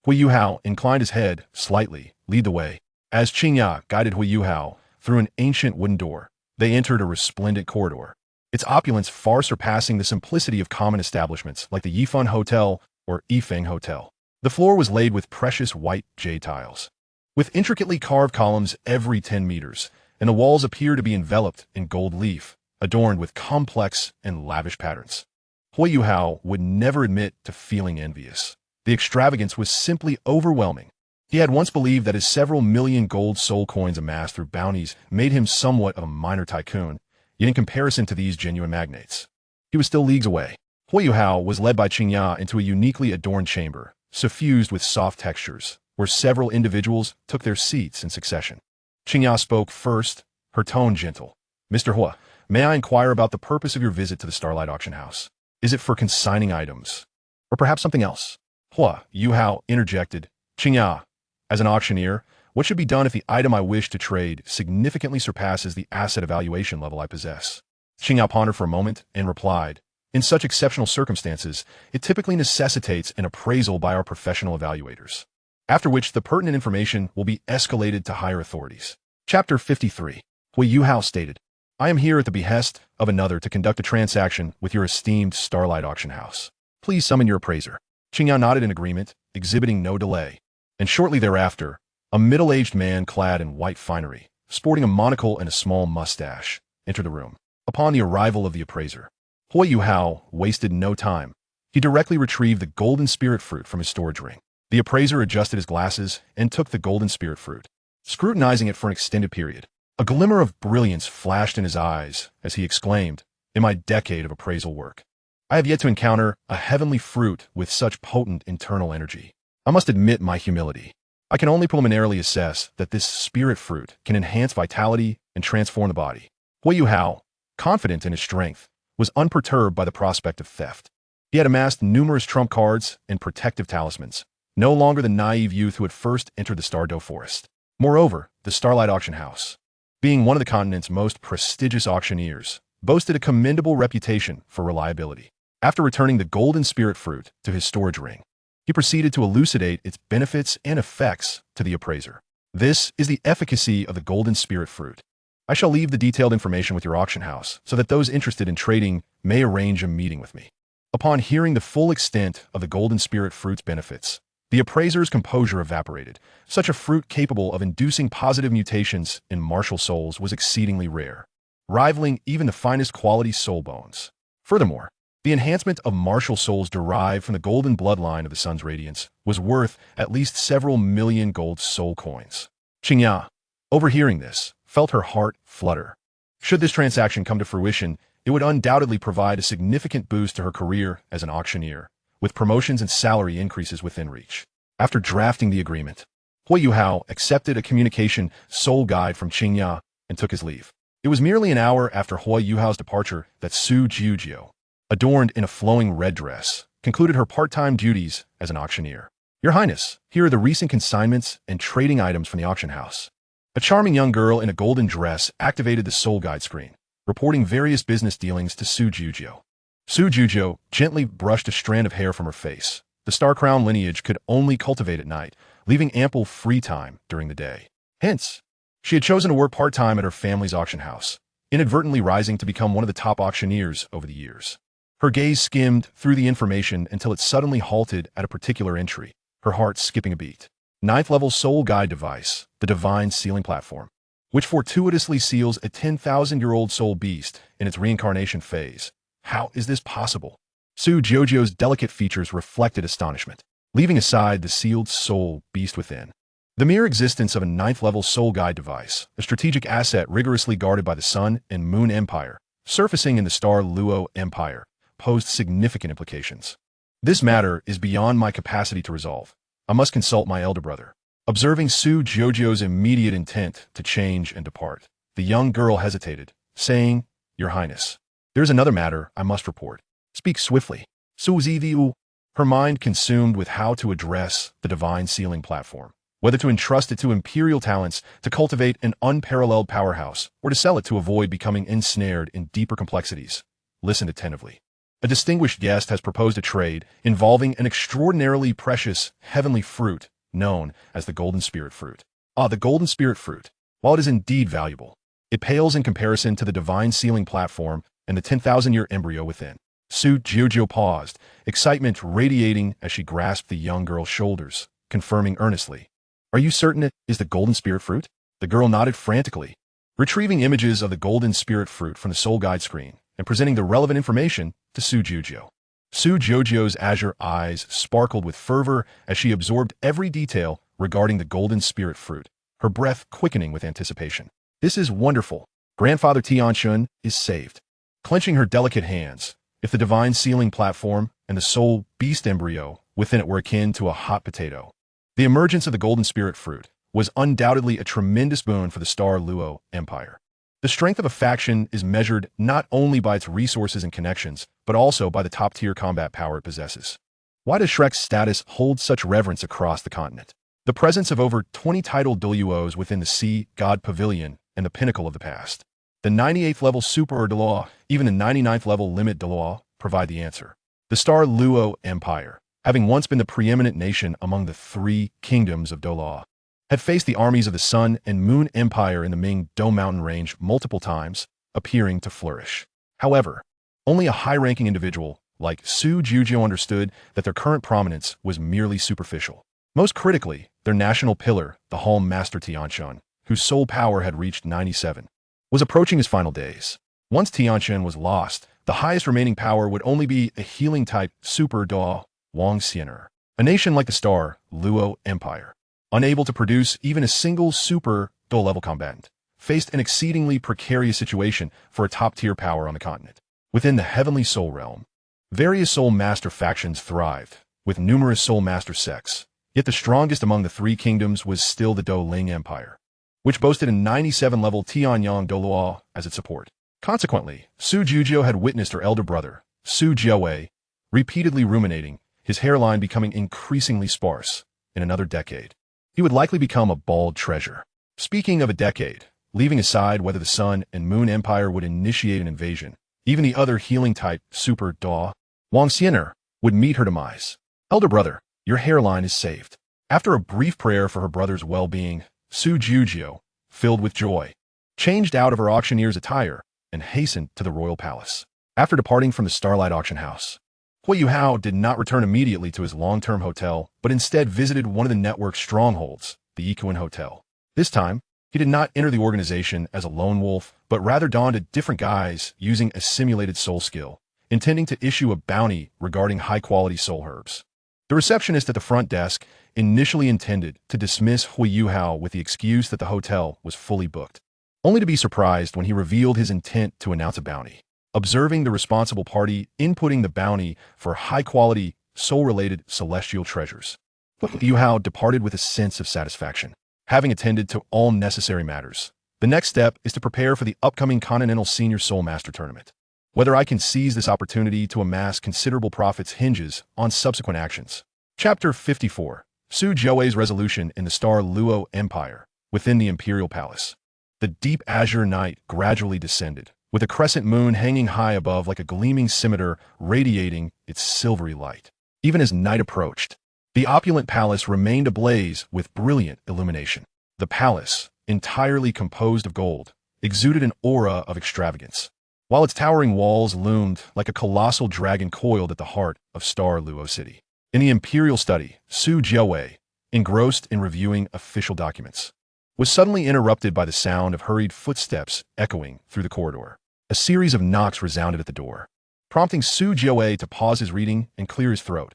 Huo Yuhao inclined his head slightly, lead the way. As Qingya guided Huo Yuhao through an ancient wooden door, they entered a resplendent corridor, its opulence far surpassing the simplicity of common establishments like the Yifan Hotel or Yifeng Hotel. The floor was laid with precious white jade tiles, with intricately carved columns every 10 meters, and the walls appear to be enveloped in gold leaf, adorned with complex and lavish patterns. Huo Yuhao would never admit to feeling envious. The extravagance was simply overwhelming. He had once believed that his several million gold soul coins amassed through bounties made him somewhat of a minor tycoon, yet in comparison to these genuine magnates, he was still leagues away. Huo Yuhao was led by Qingya into a uniquely adorned chamber, suffused with soft textures, where several individuals took their seats in succession. Qingya spoke first, her tone gentle. "Mr. Huo, may I inquire about the purpose of your visit to the Starlight Auction House? Is it for consigning items, or perhaps something else?" Huo Yuhao interjected. "Qingya, as an auctioneer, what should be done if the item I wish to trade significantly surpasses the asset evaluation level I possess?" Qingya pondered for a moment and replied, "In such exceptional circumstances, it typically necessitates an appraisal by our professional evaluators, after which the pertinent information will be escalated to higher authorities." Chapter 53. Huo Yuhao stated, "I am here at the behest of another to conduct a transaction with your esteemed Starlight Auction House. Please summon your appraiser." Qingya nodded in agreement, exhibiting no delay, and shortly thereafter, a middle-aged man clad in white finery, sporting a monocle and a small mustache, entered the room. Upon the arrival of the appraiser, Huo Yuhao wasted no time. He directly retrieved the golden spirit fruit from his storage ring. The appraiser adjusted his glasses and took the golden spirit fruit, scrutinizing it for an extended period. A glimmer of brilliance flashed in his eyes as he exclaimed, "In my decade of appraisal work, I have yet to encounter a heavenly fruit with such potent internal energy. I must admit my humility. I can only preliminarily assess that this spirit fruit can enhance vitality and transform the body." Huo Yuhao confident in his strength, was unperturbed by the prospect of theft. He had amassed numerous trump cards and protective talismans, no longer the naive youth who had first entered the Stardow Forest. Moreover, the Starlight Auction House, being one of the continent's most prestigious auctioneers, boasted a commendable reputation for reliability. After returning the golden spirit fruit to his storage ring, he proceeded to elucidate its benefits and effects to the appraiser. This is the efficacy of the golden spirit fruit. I shall leave the detailed information with your auction house so that those interested in trading may arrange a meeting with me. Upon hearing the full extent of the golden spirit fruit's benefits, the appraiser's composure evaporated. Such a fruit capable of inducing positive mutations in martial souls was exceedingly rare, rivaling even the finest quality soul bones. Furthermore, the enhancement of martial souls derived from the golden bloodline of the sun's radiance was worth at least several million gold soul coins. Qingya, overhearing this, felt her heart flutter. Should this transaction come to fruition, it would undoubtedly provide a significant boost to her career as an auctioneer, with promotions and salary increases within reach. After drafting the agreement, Huo Yuhao accepted a communication soul guide from Qingya and took his leave. It was merely an hour after Huo Yuhao's departure that Su Jiuzhou, adorned in a flowing red dress, concluded her part-time duties as an auctioneer. Your Highness, here are the recent consignments and trading items from the auction house. A charming young girl in a golden dress activated the soul guide screen, reporting various business dealings to Su Jiuzhou. Su Jiuzhou gently brushed a strand of hair from her face. The Star Crown lineage could only cultivate at night, leaving ample free time during the day. Hence, she had chosen to work part-time at her family's auction house, inadvertently rising to become one of the top auctioneers over the years. Her gaze skimmed through the information until it suddenly halted at a particular entry, her heart skipping a beat. 9th level soul guide device, the divine sealing platform, which fortuitously seals a 10,000-year-old soul beast in its reincarnation phase. How is this possible? Su Jiuzhou's delicate features reflected astonishment, leaving aside the sealed soul beast within. The mere existence of a 9th level soul guide device, a strategic asset rigorously guarded by the Sun and Moon Empire, surfacing in the Star Luo Empire, posed significant implications. This matter is beyond my capacity to resolve. I must consult my elder brother. Observing Su Jiuzhou's immediate intent to change and depart, the young girl hesitated, saying, Your Highness, there is another matter I must report. Speak swiftly. Su Zivu, her mind consumed with how to address the divine sealing platform, whether to entrust it to imperial talents to cultivate an unparalleled powerhouse, or to sell it to avoid becoming ensnared in deeper complexities. Listened attentively. A distinguished guest has proposed a trade involving an extraordinarily precious heavenly fruit known as the golden spirit fruit. The golden spirit fruit, while it is indeed valuable, it pales in comparison to the divine sealing platform and the 10,000-year embryo within. Su Jiuzhou paused, excitement radiating as she grasped the young girl's shoulders, confirming earnestly, Are you certain it is the golden spirit fruit? The girl nodded frantically, retrieving images of the golden spirit fruit from the soul guide screen and presenting the relevant information to Su Jiuzhou. Su Jiuzhou's azure eyes sparkled with fervor as she absorbed every detail regarding the golden spirit fruit, her breath quickening with anticipation. This is wonderful. Grandfather Tianxun is saved. Clenching her delicate hands, if the divine sealing platform and the soul beast embryo within it were akin to a hot potato, the emergence of the golden spirit fruit was undoubtedly a tremendous boon for the Star Luo Empire. The strength of a faction is measured not only by its resources and connections, but also by the top-tier combat power it possesses. Why does Shrek's status hold such reverence across the continent? The presence of over 20 titled Douluos within the Sea God Pavilion and the pinnacle of the past. The 98th level Super Douluo, even the 99th level Limit Douluo, provide the answer. The Star Luo Empire, having once been the preeminent nation among the 3 kingdoms of Douluo, had faced the armies of the Sun and Moon Empire in the Ming-Do mountain range multiple times, appearing to flourish. However, only a high-ranking individual like Su Jiuzhou understood that their current prominence was merely superficial. Most critically, their national pillar, the Hall Master Tianxun, whose soul power had reached 97, was approaching his final days. Once Tianxun was lost, the highest remaining power would only be a healing-type Super Douluo Wang Xiener. A nation like the Star Luo Empire, unable to produce even a single Super Douluo-level combatant, faced an exceedingly precarious situation for a top-tier power on the continent. Within the heavenly soul realm, various soul master factions thrived, with numerous soul master sects, yet the strongest among the 3 kingdoms was still the Douling Empire, which boasted a 97-level Tianyang Douluo as its support. Consequently, Su Juzhou had witnessed her elder brother, Su Jiawei, repeatedly ruminating, his hairline becoming increasingly sparse. In another decade, he would likely become a bald treasure. Speaking of a decade, leaving aside whether the Sun and Moon Empire would initiate an invasion, even the other healing-type Super Daw, Wang Xianer, would meet her demise. Elder brother, your hairline is saved. After a brief prayer for her brother's well-being, Su Juzhou, filled with joy, changed out of her auctioneer's attire and hastened to the royal palace. After departing from the Starlight Auction House, Huo Yuhao did not return immediately to his long-term hotel, but instead visited one of the network's strongholds, the Ikuan Hotel. This time, he did not enter the organization as a lone wolf, but rather donned a different guise using a simulated soul skill, intending to issue a bounty regarding high-quality soul herbs. The receptionist at the front desk initially intended to dismiss Huo Yuhao with the excuse that the hotel was fully booked, only to be surprised when he revealed his intent to announce a bounty. Observing the responsible party inputting the bounty for high-quality, soul-related celestial treasures, Yuhao departed with a sense of satisfaction, having attended to all necessary matters. The next step is to prepare for the upcoming Continental Senior Soul Master Tournament. Whether I can seize this opportunity to amass considerable profits hinges on subsequent actions. Chapter 54. Su Jiawei's Resolution in the Star Luo Empire, within the Imperial Palace. The deep azure night gradually descended, with a crescent moon hanging high above like a gleaming scimitar radiating its silvery light. Even as night approached, the opulent palace remained ablaze with brilliant illumination. The palace, entirely composed of gold, exuded an aura of extravagance, while its towering walls loomed like a colossal dragon coiled at the heart of Star Luo City. In the imperial study, Su Jiawei, engrossed in reviewing official documents, was suddenly interrupted by the sound of hurried footsteps echoing through the corridor. A series of knocks resounded at the door, prompting Su Jiawei to pause his reading and clear his throat.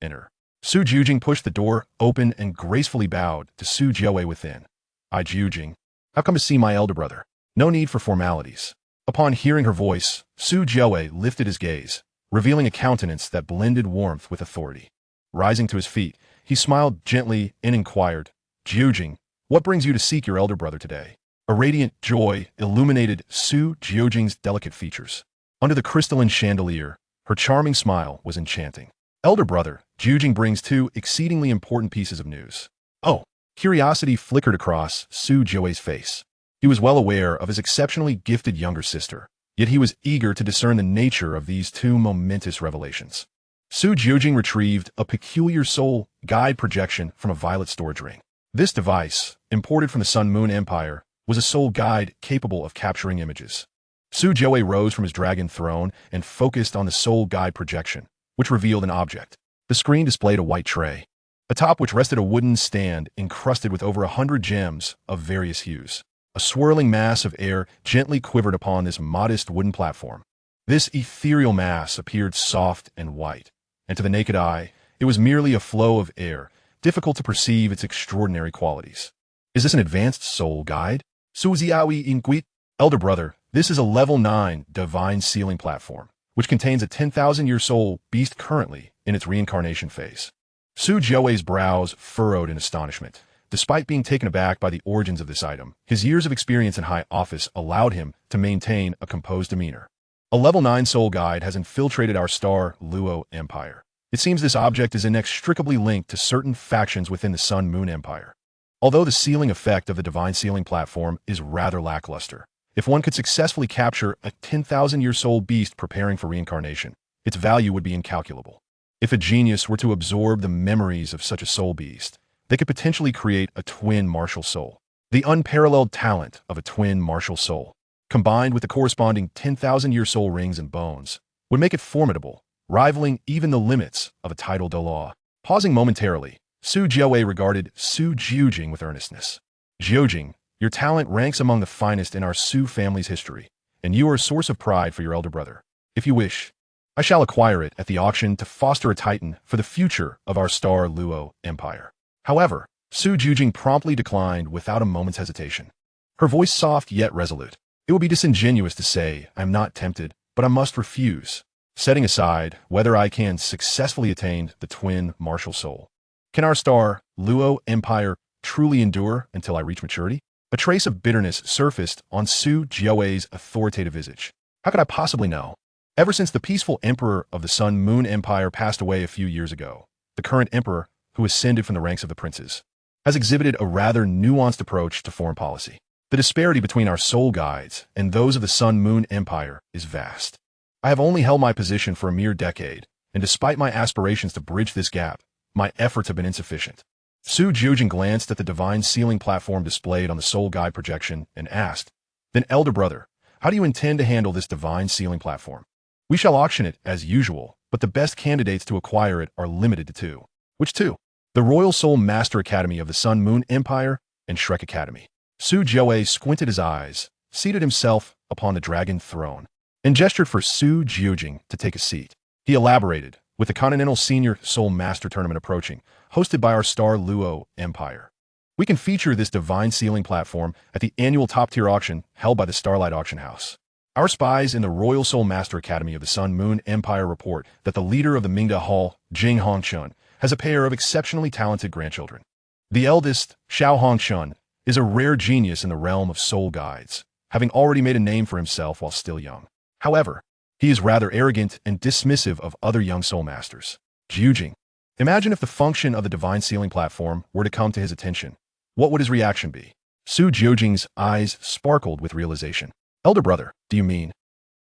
Enter. Su Jujing pushed the door open and gracefully bowed to Su Jiawei within. I Jujing, I've come to see my elder brother. No need for formalities. Upon hearing her voice, Su Jiawei lifted his gaze, revealing a countenance that blended warmth with authority. Rising to his feet, he smiled gently and inquired, Jujing, what brings you to seek your elder brother today? A radiant joy illuminated Su Jiujing's delicate features. Under the crystalline chandelier, her charming smile was enchanting. Elder brother, Jujing brings two exceedingly important pieces of news. Oh, curiosity flickered across Su Jiawei's face. He was well aware of his exceptionally gifted younger sister, yet he was eager to discern the nature of these two momentous revelations. Su Jiujing retrieved a peculiar soul guide projection from a violet storage ring. This device, imported from the Sun Moon Empire, was a soul guide capable of capturing images. Su Jiawei rose from his dragon throne and focused on the soul guide projection, which revealed an object. The screen displayed a white tray, atop which rested a wooden stand encrusted with over 100 gems of various hues. A swirling mass of air gently quivered upon this modest wooden platform. This ethereal mass appeared soft and white, and to the naked eye, it was merely a flow of air, difficult to perceive its extraordinary qualities. Is this an advanced soul guide? Su Ziaoyi Inquit, elder brother, this is a level 9 divine sealing platform, which contains a 10,000-year soul beast currently in its reincarnation phase. Su Jiawei's brows furrowed in astonishment. Despite being taken aback by the origins of this item, his years of experience in high office allowed him to maintain a composed demeanor. A level 9 soul guide has infiltrated our Star Luo Empire. It seems this object is inextricably linked to certain factions within the Sun Moon Empire. Although the sealing effect of the divine sealing platform is rather lackluster, if one could successfully capture a 10,000-year soul beast preparing for reincarnation, its value would be incalculable. If a genius were to absorb the memories of such a soul beast, they could potentially create a twin martial soul. The unparalleled talent of a twin martial soul, combined with the corresponding 10,000-year soul rings and bones, would make it formidable, rivaling even the limits of a tidal Douluo. Pausing momentarily, Su Jiawei regarded Su Jiujing with earnestness. Jiujing, your talent ranks among the finest in our Su family's history, and you are a source of pride for your elder brother. If you wish, I shall acquire it at the auction to foster a titan for the future of our Star Luo Empire. However, Su Jiujing promptly declined without a moment's hesitation. Her voice soft yet resolute. It would be disingenuous to say I am not tempted, but I must refuse. Setting aside whether I can successfully attain the twin martial soul. Can our Star Luo Empire truly endure until I reach maturity? A trace of bitterness surfaced on Su Jiaowei's authoritative visage. How could I possibly know? Ever since the peaceful emperor of the Sun Moon Empire passed away a few years ago, the current emperor, who ascended from the ranks of the princes, has exhibited a rather nuanced approach to foreign policy. The disparity between our soul guides and those of the Sun Moon Empire is vast. I have only held my position for a mere decade, and despite my aspirations to bridge this gap, my efforts have been insufficient. Su Jiujing glanced at the divine sealing platform displayed on the soul guide projection and asked, "Then, elder brother, how do you intend to handle this divine sealing platform?" "We shall auction it, as usual, but the best candidates to acquire it are limited to two." "Which two?" "The Royal Soul Master Academy of the Sun Moon Empire and Shrek Academy." Su Jiawei squinted his eyes, seated himself upon the dragon throne, and gestured for Su Jiujing to take a seat. He elaborated, with the Continental Senior Soul Master Tournament approaching, hosted by our star Luo Empire. We can feature this divine sealing platform at the annual top-tier auction held by the Starlight Auction House. Our spies in the Royal Soul Master Academy of the Sun Moon Empire report that the leader of the Mingda Hall, Jing Hongchun, has a pair of exceptionally talented grandchildren. The eldest, Xiao Hongchun, is a rare genius in the realm of soul guides, having already made a name for himself while still young. However, he is rather arrogant and dismissive of other young soul masters. Jiujing. Imagine if the function of the divine sealing platform were to come to his attention. What would his reaction be? Su Jiujing's eyes sparkled with realization. "Elder brother, do you mean?"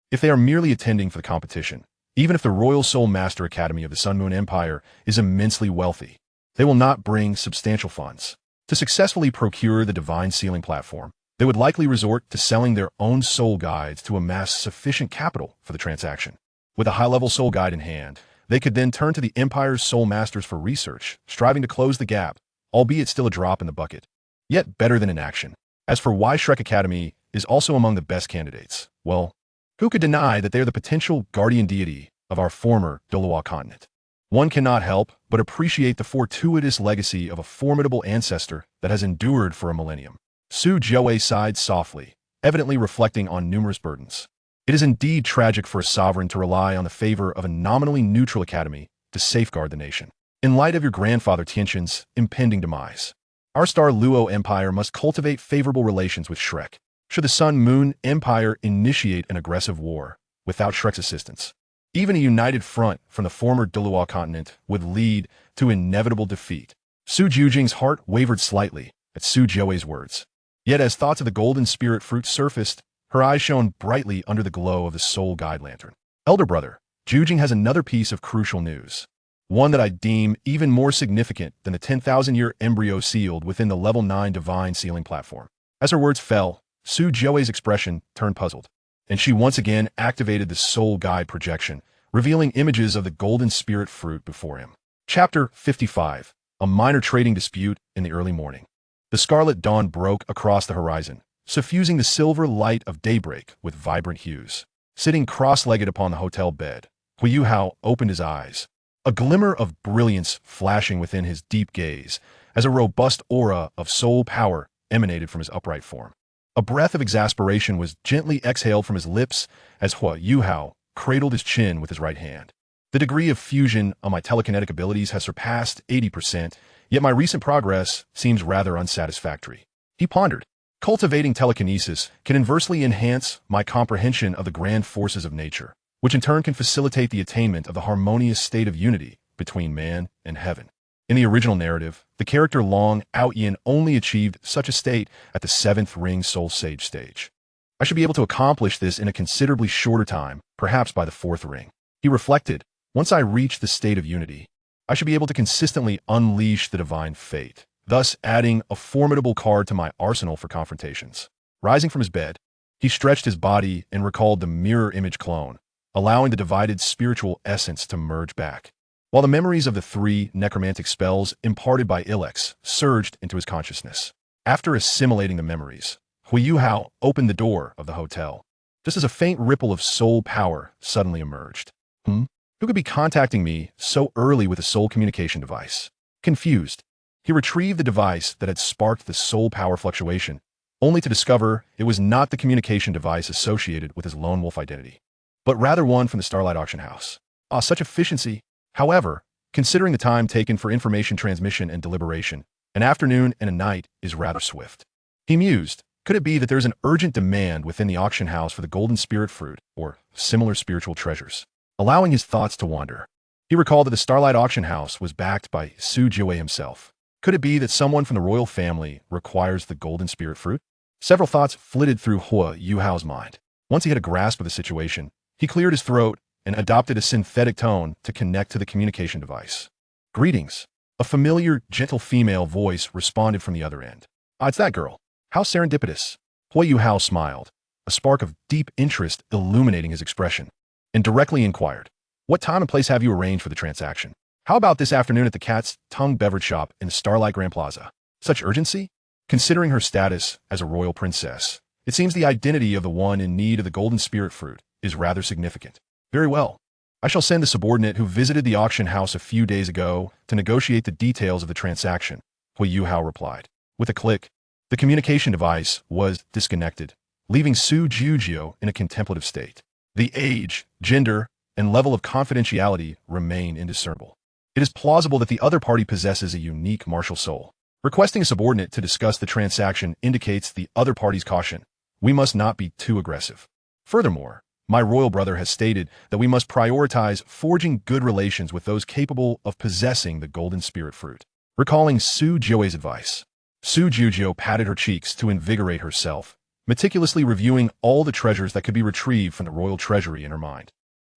"If they are merely attending for the competition, even if the Royal Soul Master Academy of the Sun Moon Empire is immensely wealthy, they will not bring substantial funds. To successfully procure the divine sealing platform, they would likely resort to selling their own soul guides to amass sufficient capital for the transaction. With a high-level soul guide in hand, they could then turn to the Empire's soul masters for research, striving to close the gap, albeit still a drop in the bucket. Yet better than inaction. As for why Shrek Academy is also among the best candidates, well, who could deny that they are the potential guardian deity of our former Douluo continent? One cannot help but appreciate the fortuitous legacy of a formidable ancestor that has endured for a millennium." Su Jiawei sighed softly, evidently reflecting on numerous burdens. It is indeed tragic for a sovereign to rely on the favor of a nominally neutral academy to safeguard the nation. In light of your grandfather Tianqin's impending demise, our star Luo Empire must cultivate favorable relations with Shrek. Should the Sun Moon Empire initiate an aggressive war without Shrek's assistance, even a united front from the former Douluo continent would lead to inevitable defeat. Su Jiujing's heart wavered slightly at Su Jiawei's words. Yet as thoughts of the golden spirit fruit surfaced, her eyes shone brightly under the glow of the soul guide lantern. "Elder brother, Jiujing has another piece of crucial news. One that I deem even more significant than the 10,000-year embryo sealed within the Level 9 divine sealing platform." As her words fell, Su Jiawei's expression turned puzzled, and she once again activated the soul guide projection, revealing images of the golden spirit fruit before him. Chapter 55. A minor trading dispute in the early morning. The scarlet dawn broke across the horizon, suffusing the silver light of daybreak with vibrant hues. Sitting cross-legged upon the hotel bed, Huo Yuhao opened his eyes, a glimmer of brilliance flashing within his deep gaze as a robust aura of soul power emanated from his upright form. A breath of exasperation was gently exhaled from his lips as Huo Yuhao cradled his chin with his right hand. "The degree of fusion on my telekinetic abilities has surpassed 80%, yet my recent progress seems rather unsatisfactory." He pondered. "Cultivating telekinesis can inversely enhance my comprehension of the grand forces of nature, which in turn can facilitate the attainment of the harmonious state of unity between man and heaven." In the original narrative, the character Long Outyin only achieved such a state at the 7th Ring Soul Sage stage. "I should be able to accomplish this in a considerably shorter time, perhaps by the 4th ring." He reflected, "Once I reach the state of unity, I should be able to consistently unleash the divine fate, thus adding a formidable card to my arsenal for confrontations." Rising from his bed, he stretched his body and recalled the mirror image clone, allowing the divided spiritual essence to merge back, while the memories of the 3 necromantic spells imparted by Ilex surged into his consciousness. After assimilating the memories, Huo Yuhao opened the door of the hotel, just as a faint ripple of soul power suddenly emerged. Who could be contacting me so early with a soul communication device? Confused, he retrieved the device that had sparked the soul power fluctuation, only to discover it was not the communication device associated with his lone wolf identity, but rather one from the Starlight Auction House. Such efficiency! However, considering the time taken for information transmission and deliberation, an afternoon and a night is rather swift. He mused. Could it be that there's an urgent demand within the auction house for the golden spirit fruit or similar spiritual treasures? Allowing his thoughts to wander, he recalled that the Starlight Auction House was backed by Su Jiwei himself. Could it be that someone from the royal family requires the golden spirit fruit? Several thoughts flitted through Huo Yuhao's mind. Once he had a grasp of the situation, he cleared his throat and adopted a synthetic tone to connect to the communication device. Greetings. A familiar, gentle female voice responded from the other end. Ah, it's that girl. How serendipitous. Huo Yuhao smiled, a spark of deep interest illuminating his expression, and directly inquired, what time and place have you arranged for the transaction? How about this afternoon at the Cat's Tongue beverage shop in the Starlight Grand Plaza? Such urgency? Considering her status as a royal princess, it seems the identity of the one in need of the golden spirit fruit is rather significant. Very well. I shall send the subordinate who visited the auction house a few days ago to negotiate the details of the transaction, Huo Yuhao replied. With a click, the communication device was disconnected, leaving Su Jiujio in a contemplative state. The age, gender, and level of confidentiality remain indiscernible. It is plausible that the other party possesses a unique martial soul. Requesting a subordinate to discuss the transaction indicates the other party's caution. We must not be too aggressive. Furthermore, my royal brother has stated that we must prioritize forging good relations with those capable of possessing the golden spirit fruit. Recalling Su Jiuei's advice, Su Jiujio patted her cheeks to invigorate herself, meticulously reviewing all the treasures that could be retrieved from the royal treasury in her mind,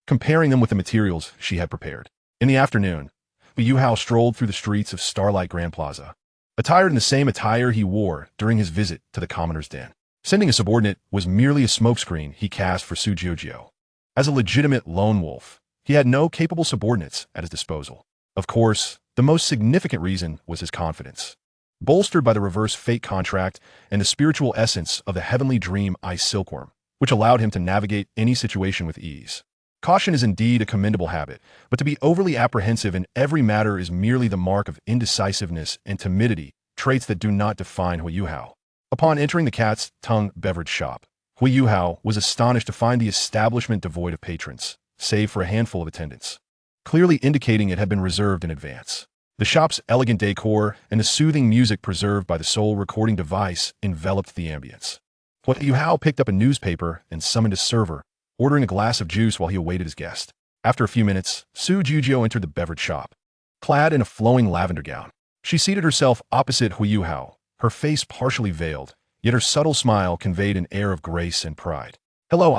comparing them with the materials she had prepared. In the afternoon, Huo Yuhao strolled through the streets of Starlight Grand Plaza, attired in the same attire he wore during his visit to the commoner's den. Sending a subordinate was merely a smokescreen he cast for Su Jiujio. As a legitimate lone wolf, he had no capable subordinates at his disposal. Of course, the most significant reason was his confidence. Bolstered by the reverse fate contract and the spiritual essence of the heavenly dream ice silkworm, which allowed him to navigate any situation with ease. Caution is indeed a commendable habit, but to be overly apprehensive in every matter is merely the mark of indecisiveness and timidity, traits that do not define Huo Yuhao. Upon entering the Cat's Tongue beverage shop, Huo Yuhao was astonished to find the establishment devoid of patrons, save for a handful of attendants, clearly indicating it had been reserved in advance. The shop's elegant decor and the soothing music preserved by the soul recording device enveloped the ambience. Huo Yuhao picked up a newspaper and summoned a server, ordering a glass of juice while he awaited his guest. After a few minutes, Su Jiujio entered the beverage shop. Clad in a flowing lavender gown, she seated herself opposite Huo Yuhao, her face partially veiled, yet her subtle smile conveyed an air of grace and pride. Hello,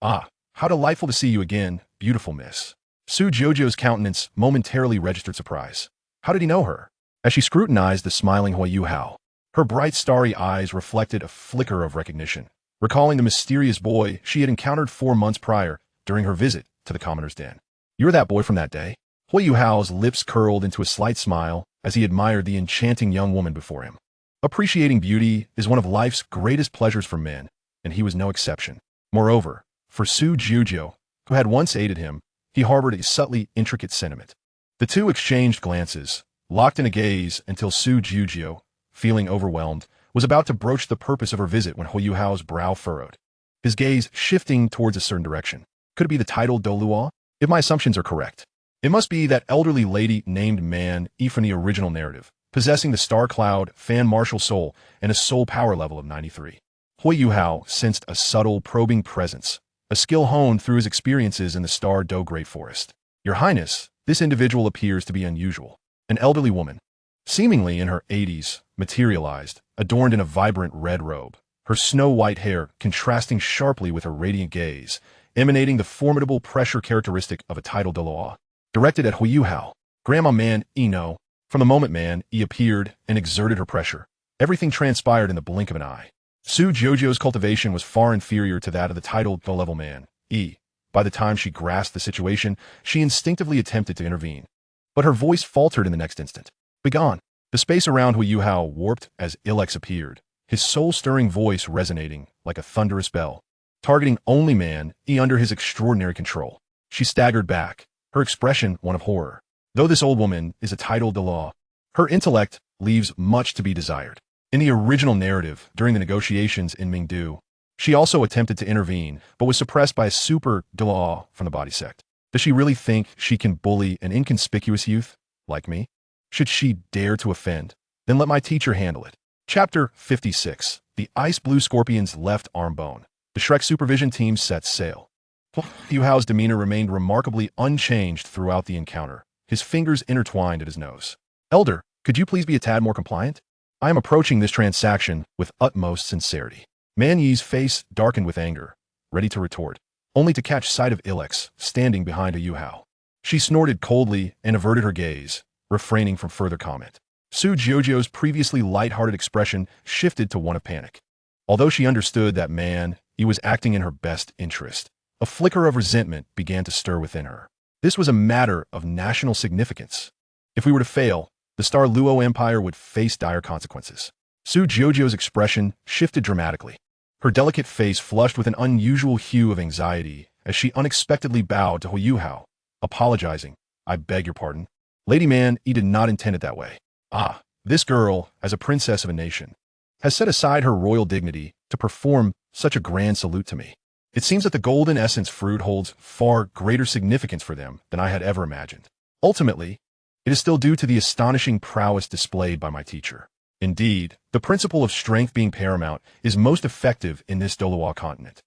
how delightful to see you again, beautiful miss. Su Jiujio's countenance momentarily registered surprise. How did he know her? As she scrutinized the smiling Huo Yuhao, her bright starry eyes reflected a flicker of recognition, recalling the mysterious boy she had encountered 4 months prior during her visit to the commoner's den. You're that boy from that day? Huo Yuhao's lips curled into a slight smile as he admired the enchanting young woman before him. Appreciating beauty is one of life's greatest pleasures for men, and he was no exception. Moreover, for Su Jiujio, who had once aided him, he harbored a subtly intricate sentiment. The two exchanged glances, locked in a gaze until Su Jiujio, feeling overwhelmed, was about to broach the purpose of her visit when Huo Yuhao's brow furrowed, his gaze shifting towards a certain direction. Could it be the titled Douluo? If my assumptions are correct, it must be that elderly lady named Man E from the original narrative, possessing the Star Cloud fan martial soul and a soul power level of 93. Huo Yuhao sensed a subtle, probing presence, a skill honed through his experiences in the Star Do Great Forest. Your Highness, this individual appears to be unusual. An elderly woman, seemingly in her 80s, materialized, adorned in a vibrant red robe, her snow-white hair contrasting sharply with her radiant gaze, emanating the formidable pressure characteristic of a titled Douluo. Directed at Huo Yuhao, Grandma Man E no. From the moment Man E appeared and exerted her pressure, everything transpired in the blink of an eye. Su Jiujio's cultivation was far inferior to that of the titled low-level Man E. By the time she grasped the situation, she instinctively attempted to intervene, but her voice faltered in the next instant. Begone! The space around Huo Yuhao warped as Ilex appeared, his soul-stirring voice resonating like a thunderous bell, targeting only Man E under his extraordinary control. She staggered back, her expression one of horror. Though this old woman is a titled Douluo, her intellect leaves much to be desired. In the original narrative, during the negotiations in Mingdu, she also attempted to intervene, but was suppressed by a super Douluo from the body sect. Does she really think she can bully an inconspicuous youth like me? Should she dare to offend, then let my teacher handle it. Chapter 56. The Ice Blue Scorpion's Left Arm Bone. The Shrek supervision team sets sail. Huo Yuhao's demeanor remained remarkably unchanged throughout the encounter, his fingers intertwined at his nose. Elder, could you please be a tad more compliant? I am approaching this transaction with utmost sincerity. Man Yi's face darkened with anger, ready to retort, only to catch sight of Ilex standing behind Huo Yuhao. She snorted coldly and averted her gaze, refraining from further comment. Su Jiuzhou's previously light-hearted expression shifted to one of panic. Although she understood that Man Yi was acting in her best interest, a flicker of resentment began to stir within her. This was a matter of national significance. If we were to fail, the Star Luo Empire would face dire consequences. Su Jiuzhou's expression shifted dramatically. Her delicate face flushed with an unusual hue of anxiety as she unexpectedly bowed to Huo Yuhao, apologizing. I beg your pardon. Lady Man Yi did not intend it that way. Ah, this girl, as a princess of a nation, has set aside her royal dignity to perform such a grand salute to me. It seems that the golden essence fruit holds far greater significance for them than I had ever imagined. Ultimately, it is still due to the astonishing prowess displayed by my teacher. Indeed, the principle of strength being paramount is most effective in this Douluo continent.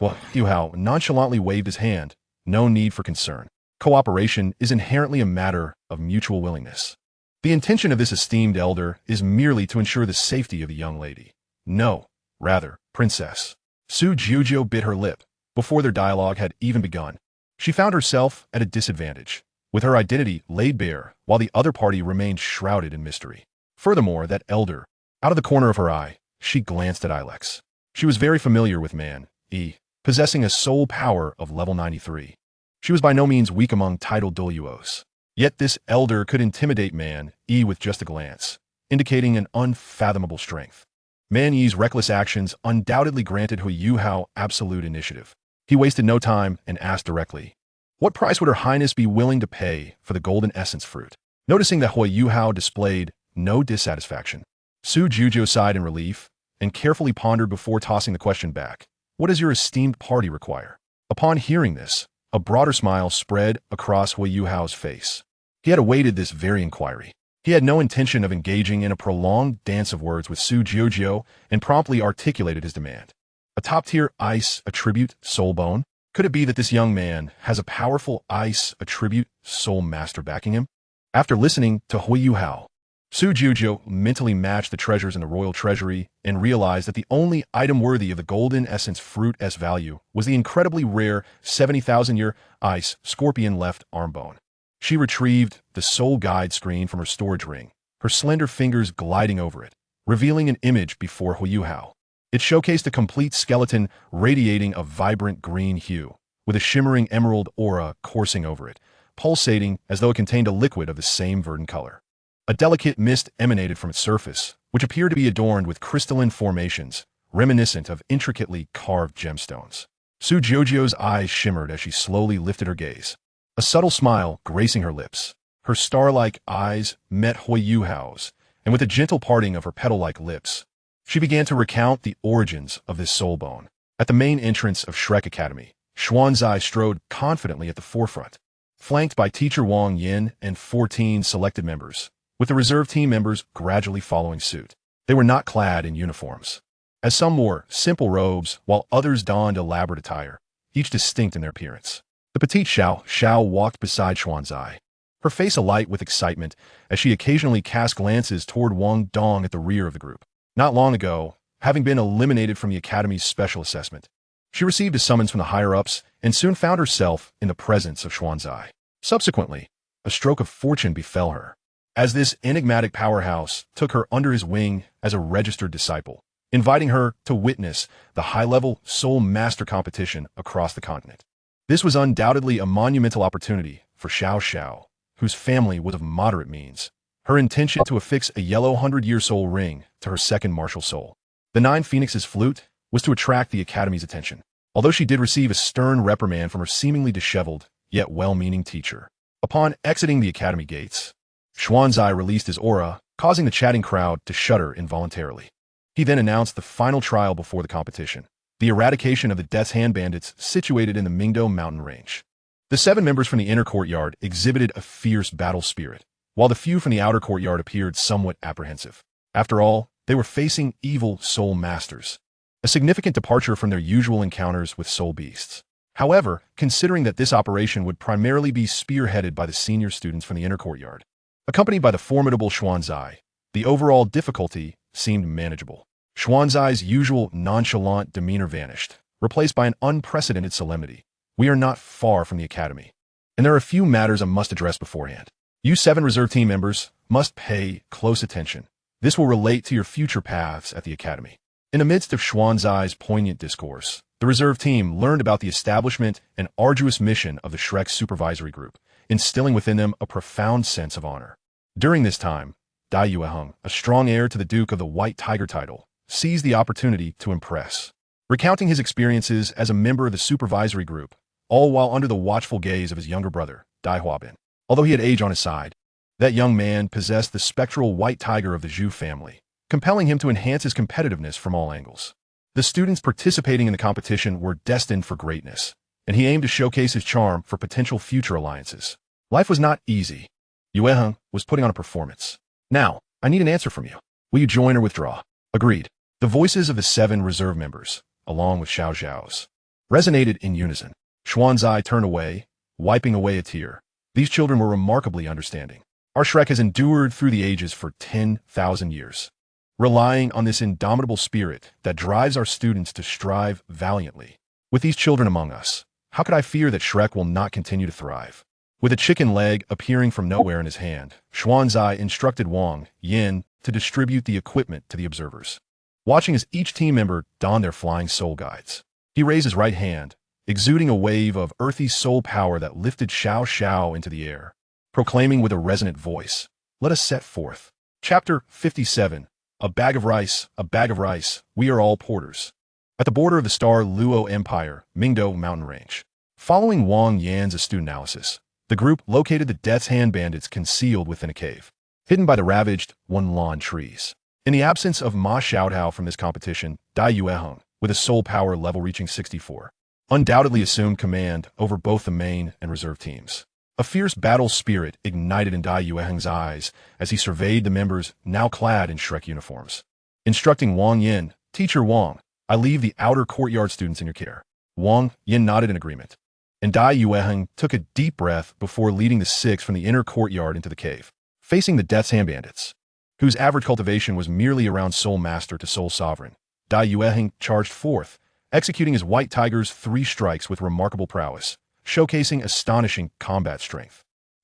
Huo Yuhao nonchalantly waved his hand. No need for concern. Cooperation is inherently a matter of mutual willingness. The intention of this esteemed elder is merely to ensure the safety of the young lady. No, rather, princess. Su Jiuzhou bit her lip. Before their dialogue had even begun, she found herself at a disadvantage, with her identity laid bare while the other party remained shrouded in mystery. Furthermore, that elder, out of the corner of her eye, she glanced at Ilex. She was very familiar with Man Yi, possessing a soul power of level 93. She was by no means weak among titled Douluos. Yet this elder could intimidate Man Yi with just a glance, indicating an unfathomable strength. Man Yi's reckless actions undoubtedly granted Huo Yuhao absolute initiative. He wasted no time and asked directly, what price would Her Highness be willing to pay for the golden essence fruit? Noticing that Huo Yuhao displayed no dissatisfaction, Su Jiuzhou sighed in relief and carefully pondered before tossing the question back. What does your esteemed party require? Upon hearing this, a broader smile spread across Huo Yuhao's face. He had awaited this very inquiry. He had no intention of engaging in a prolonged dance of words with Su Jiuzhou and promptly articulated his demand. A top-tier ice attribute soul bone? Could it be that this young man has a powerful ice attribute soul master backing him? After listening to Huo Yuhao, Su Jiuzhou mentally matched the treasures in the royal treasury and realized that the only item worthy of the golden essence fruit S value was the incredibly rare 70,000-year ice scorpion left arm bone. She retrieved the soul guide screen from her storage ring, her slender fingers gliding over it, revealing an image before Huo Yuhao. It showcased a complete skeleton radiating a vibrant green hue, with a shimmering emerald aura coursing over it, pulsating as though it contained a liquid of the same verdant color. A delicate mist emanated from its surface, which appeared to be adorned with crystalline formations, reminiscent of intricately carved gemstones. Su Jiuzhou's eyes shimmered as she slowly lifted her gaze, a subtle smile gracing her lips. Her star-like eyes met Huo Yuhao's, and with a gentle parting of her petal-like lips, she began to recount the origins of this soul bone. At the main entrance of Shrek Academy, Xuanzai strode confidently at the forefront, flanked by teacher Wang Yin and 14 selected members, with the reserve team members gradually following suit. They were not clad in uniforms, as some wore simple robes while others donned elaborate attire, each distinct in their appearance. The petite Xiao walked beside Xuanzai, her face alight with excitement as she occasionally cast glances toward Wang Dong at the rear of the group. Not long ago, having been eliminated from the Academy's special assessment, she received a summons from the higher-ups and soon found herself in the presence of Xuanzai. Subsequently, a stroke of fortune befell her, as this enigmatic powerhouse took her under his wing as a registered disciple, inviting her to witness the high-level Soul Master competition across the continent. This was undoubtedly a monumental opportunity for Xiao, whose family was of moderate means. Her intention to affix a yellow 100-year soul ring to her second martial soul, the Nine Phoenixes flute, was to attract the Academy's attention, although she did receive a stern reprimand from her seemingly disheveled, yet well-meaning teacher. Upon exiting the Academy gates, Xuanzai released his aura, causing the chatting crowd to shudder involuntarily. He then announced the final trial before the competition, the eradication of the Death's Hand bandits situated in the Mingdo mountain range. The 7 members from the inner courtyard exhibited a fierce battle spirit, while the few from the outer courtyard appeared somewhat apprehensive. After all, They were facing evil soul masters, a significant departure from their usual encounters with soul beasts. However, considering that this operation would primarily be spearheaded by the senior students from the inner courtyard, accompanied by the formidable Xuanzai, the overall difficulty seemed manageable. Xuanzai's usual nonchalant demeanor vanished, replaced by an unprecedented solemnity. We are not far from the academy, and there are a few matters I must address beforehand. You 7 reserve team members must pay close attention. This will relate to your future paths at the academy. In the midst of Xuanzai's poignant discourse, the reserve team learned about the establishment and arduous mission of the Shrek Supervisory Group, instilling within them a profound sense of honor. During this time, Dai Yueheng, a strong heir to the Duke of the White Tiger title, seized the opportunity to impress. Recounting his experiences as a member of the supervisory group, all while under the watchful gaze of his younger brother, Dai Huabin. Although he had age on his side, that young man possessed the spectral white tiger of the Zhu family, compelling him to enhance his competitiveness from all angles. The students participating in the competition were destined for greatness, and he aimed to showcase his charm for potential future alliances. Life was not easy. Yueheng was putting on a performance. Now, I need an answer from you. Will you join or withdraw? Agreed. The voices of the 7 reserve members, along with Xiao Zhao's, resonated in unison. Xuanzai turned away, wiping away a tear. These children were remarkably understanding. Our Shrek has endured through the ages for 10,000 years, relying on this indomitable spirit that drives our students to strive valiantly. With these children among us, how could I fear that Shrek will not continue to thrive? With a chicken leg appearing from nowhere in his hand, Xuanzai instructed Wang Yin to distribute the equipment to the observers. Watching as each team member donned their flying soul guides, he raised his right hand, exuding a wave of earthy soul power that lifted Xiao Xiao into the air, proclaiming with a resonant voice, "Let us set forth." Chapter 57. A bag of rice, we are all porters. At the border of the Star Luo Empire, Mingdo Mountain Range. Following Wang Yan's astute analysis, the group located the Death's Hand bandits concealed within a cave, hidden by the ravaged Wanlan trees. In the absence of Ma Xiaotao from this competition, Dai Yueheng, with a soul power level reaching 64, undoubtedly assumed command over both the main and reserve teams. A fierce battle spirit ignited in Dai Yueheng's eyes as he surveyed the members now clad in Shrek uniforms. Instructing Wang Yin, "Teacher Wang, I leave the outer courtyard students in your care." Wang Yin nodded in agreement, and Dai Yueheng took a deep breath before leading the 6 from the inner courtyard into the cave, facing the Death's Hand bandits, whose average cultivation was merely around Soul Master to Soul Sovereign. Dai Yueheng charged forth, executing his White Tiger's 3 strikes with remarkable prowess, showcasing astonishing combat strength.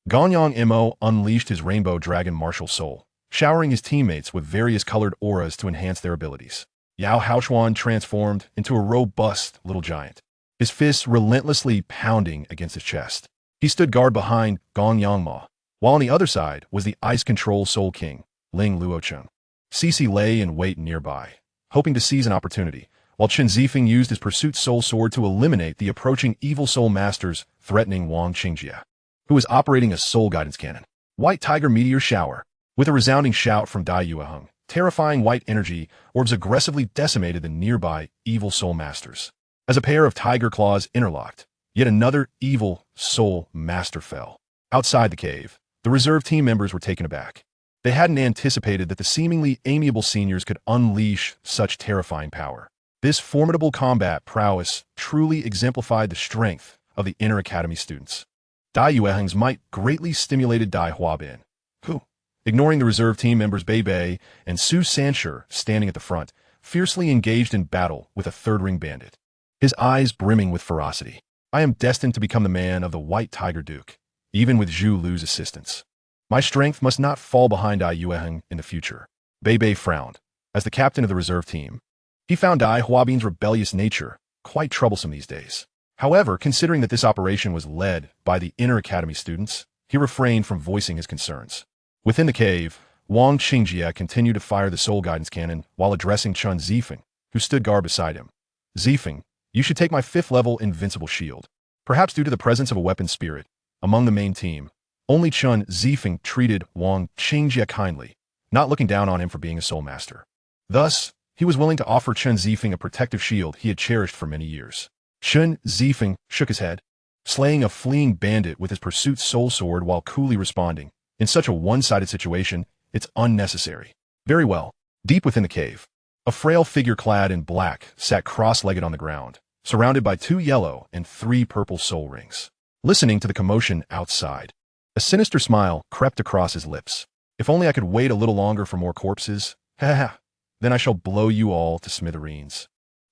Ganyang Mo unleashed his Rainbow Dragon martial soul, showering his teammates with various colored auras to enhance their abilities. Yao Haochuan transformed into a robust little giant, his fists relentlessly pounding against his chest. He stood guard behind Gong Yangma, while on the other side was the Ice Control Soul King, Ling Luocheng. Cece lay in wait nearby, hoping to seize an opportunity, while Chen Zifeng used his Pursuit Soul Sword to eliminate the approaching evil soul masters threatening Wang Qingjie, who was operating a soul guidance cannon. White Tiger Meteor Shower. With a resounding shout from Dai Yueheng, terrifying white energy orbs aggressively decimated the nearby evil soul masters. As a pair of tiger claws interlocked, yet another evil soul master fell. Outside the cave, the reserve team members were taken aback. They hadn't anticipated that the seemingly amiable seniors could unleash such terrifying power. This formidable combat prowess truly exemplified the strength of the inner academy students. Dai Yueheng's might greatly stimulated Dai Huabin, who, ignoring the reserve team members Bei Bei and Su Sanshur standing at the front, fiercely engaged in battle with a third-ring bandit, his eyes brimming with ferocity. I am destined to become the man of the White Tiger Duke, even with Zhu Lu's assistance. My strength must not fall behind Dai Yueheng in the future. Bei Bei frowned. As the captain of the reserve team, he found Dai Huabin's rebellious nature quite troublesome these days. However, considering that this operation was led by the inner academy students, he refrained from voicing his concerns. Within the cave, Wang Qingjie continued to fire the soul guidance cannon while addressing Chen Zifeng, who stood guard beside him. "Zifeng, you should take my 5th level invincible shield." Perhaps due to the presence of a weapon spirit among the main team, only Chen Zifeng treated Wang Qingjie kindly, not looking down on him for being a soul master. Thus, he was willing to offer Chen Zifeng a protective shield he had cherished for many years. Chen Zifeng shook his head, slaying a fleeing bandit with his Pursuit Soul Sword while coolly responding, "In such a one-sided situation, it's unnecessary." "Very well. Deep within the cave, a frail figure clad in black sat cross-legged on the ground, surrounded by 2 yellow and 3 purple soul rings. Listening to the commotion outside, a sinister smile crept across his lips. If only I could wait a little longer for more corpses. Ha ha, then I shall blow you all to smithereens.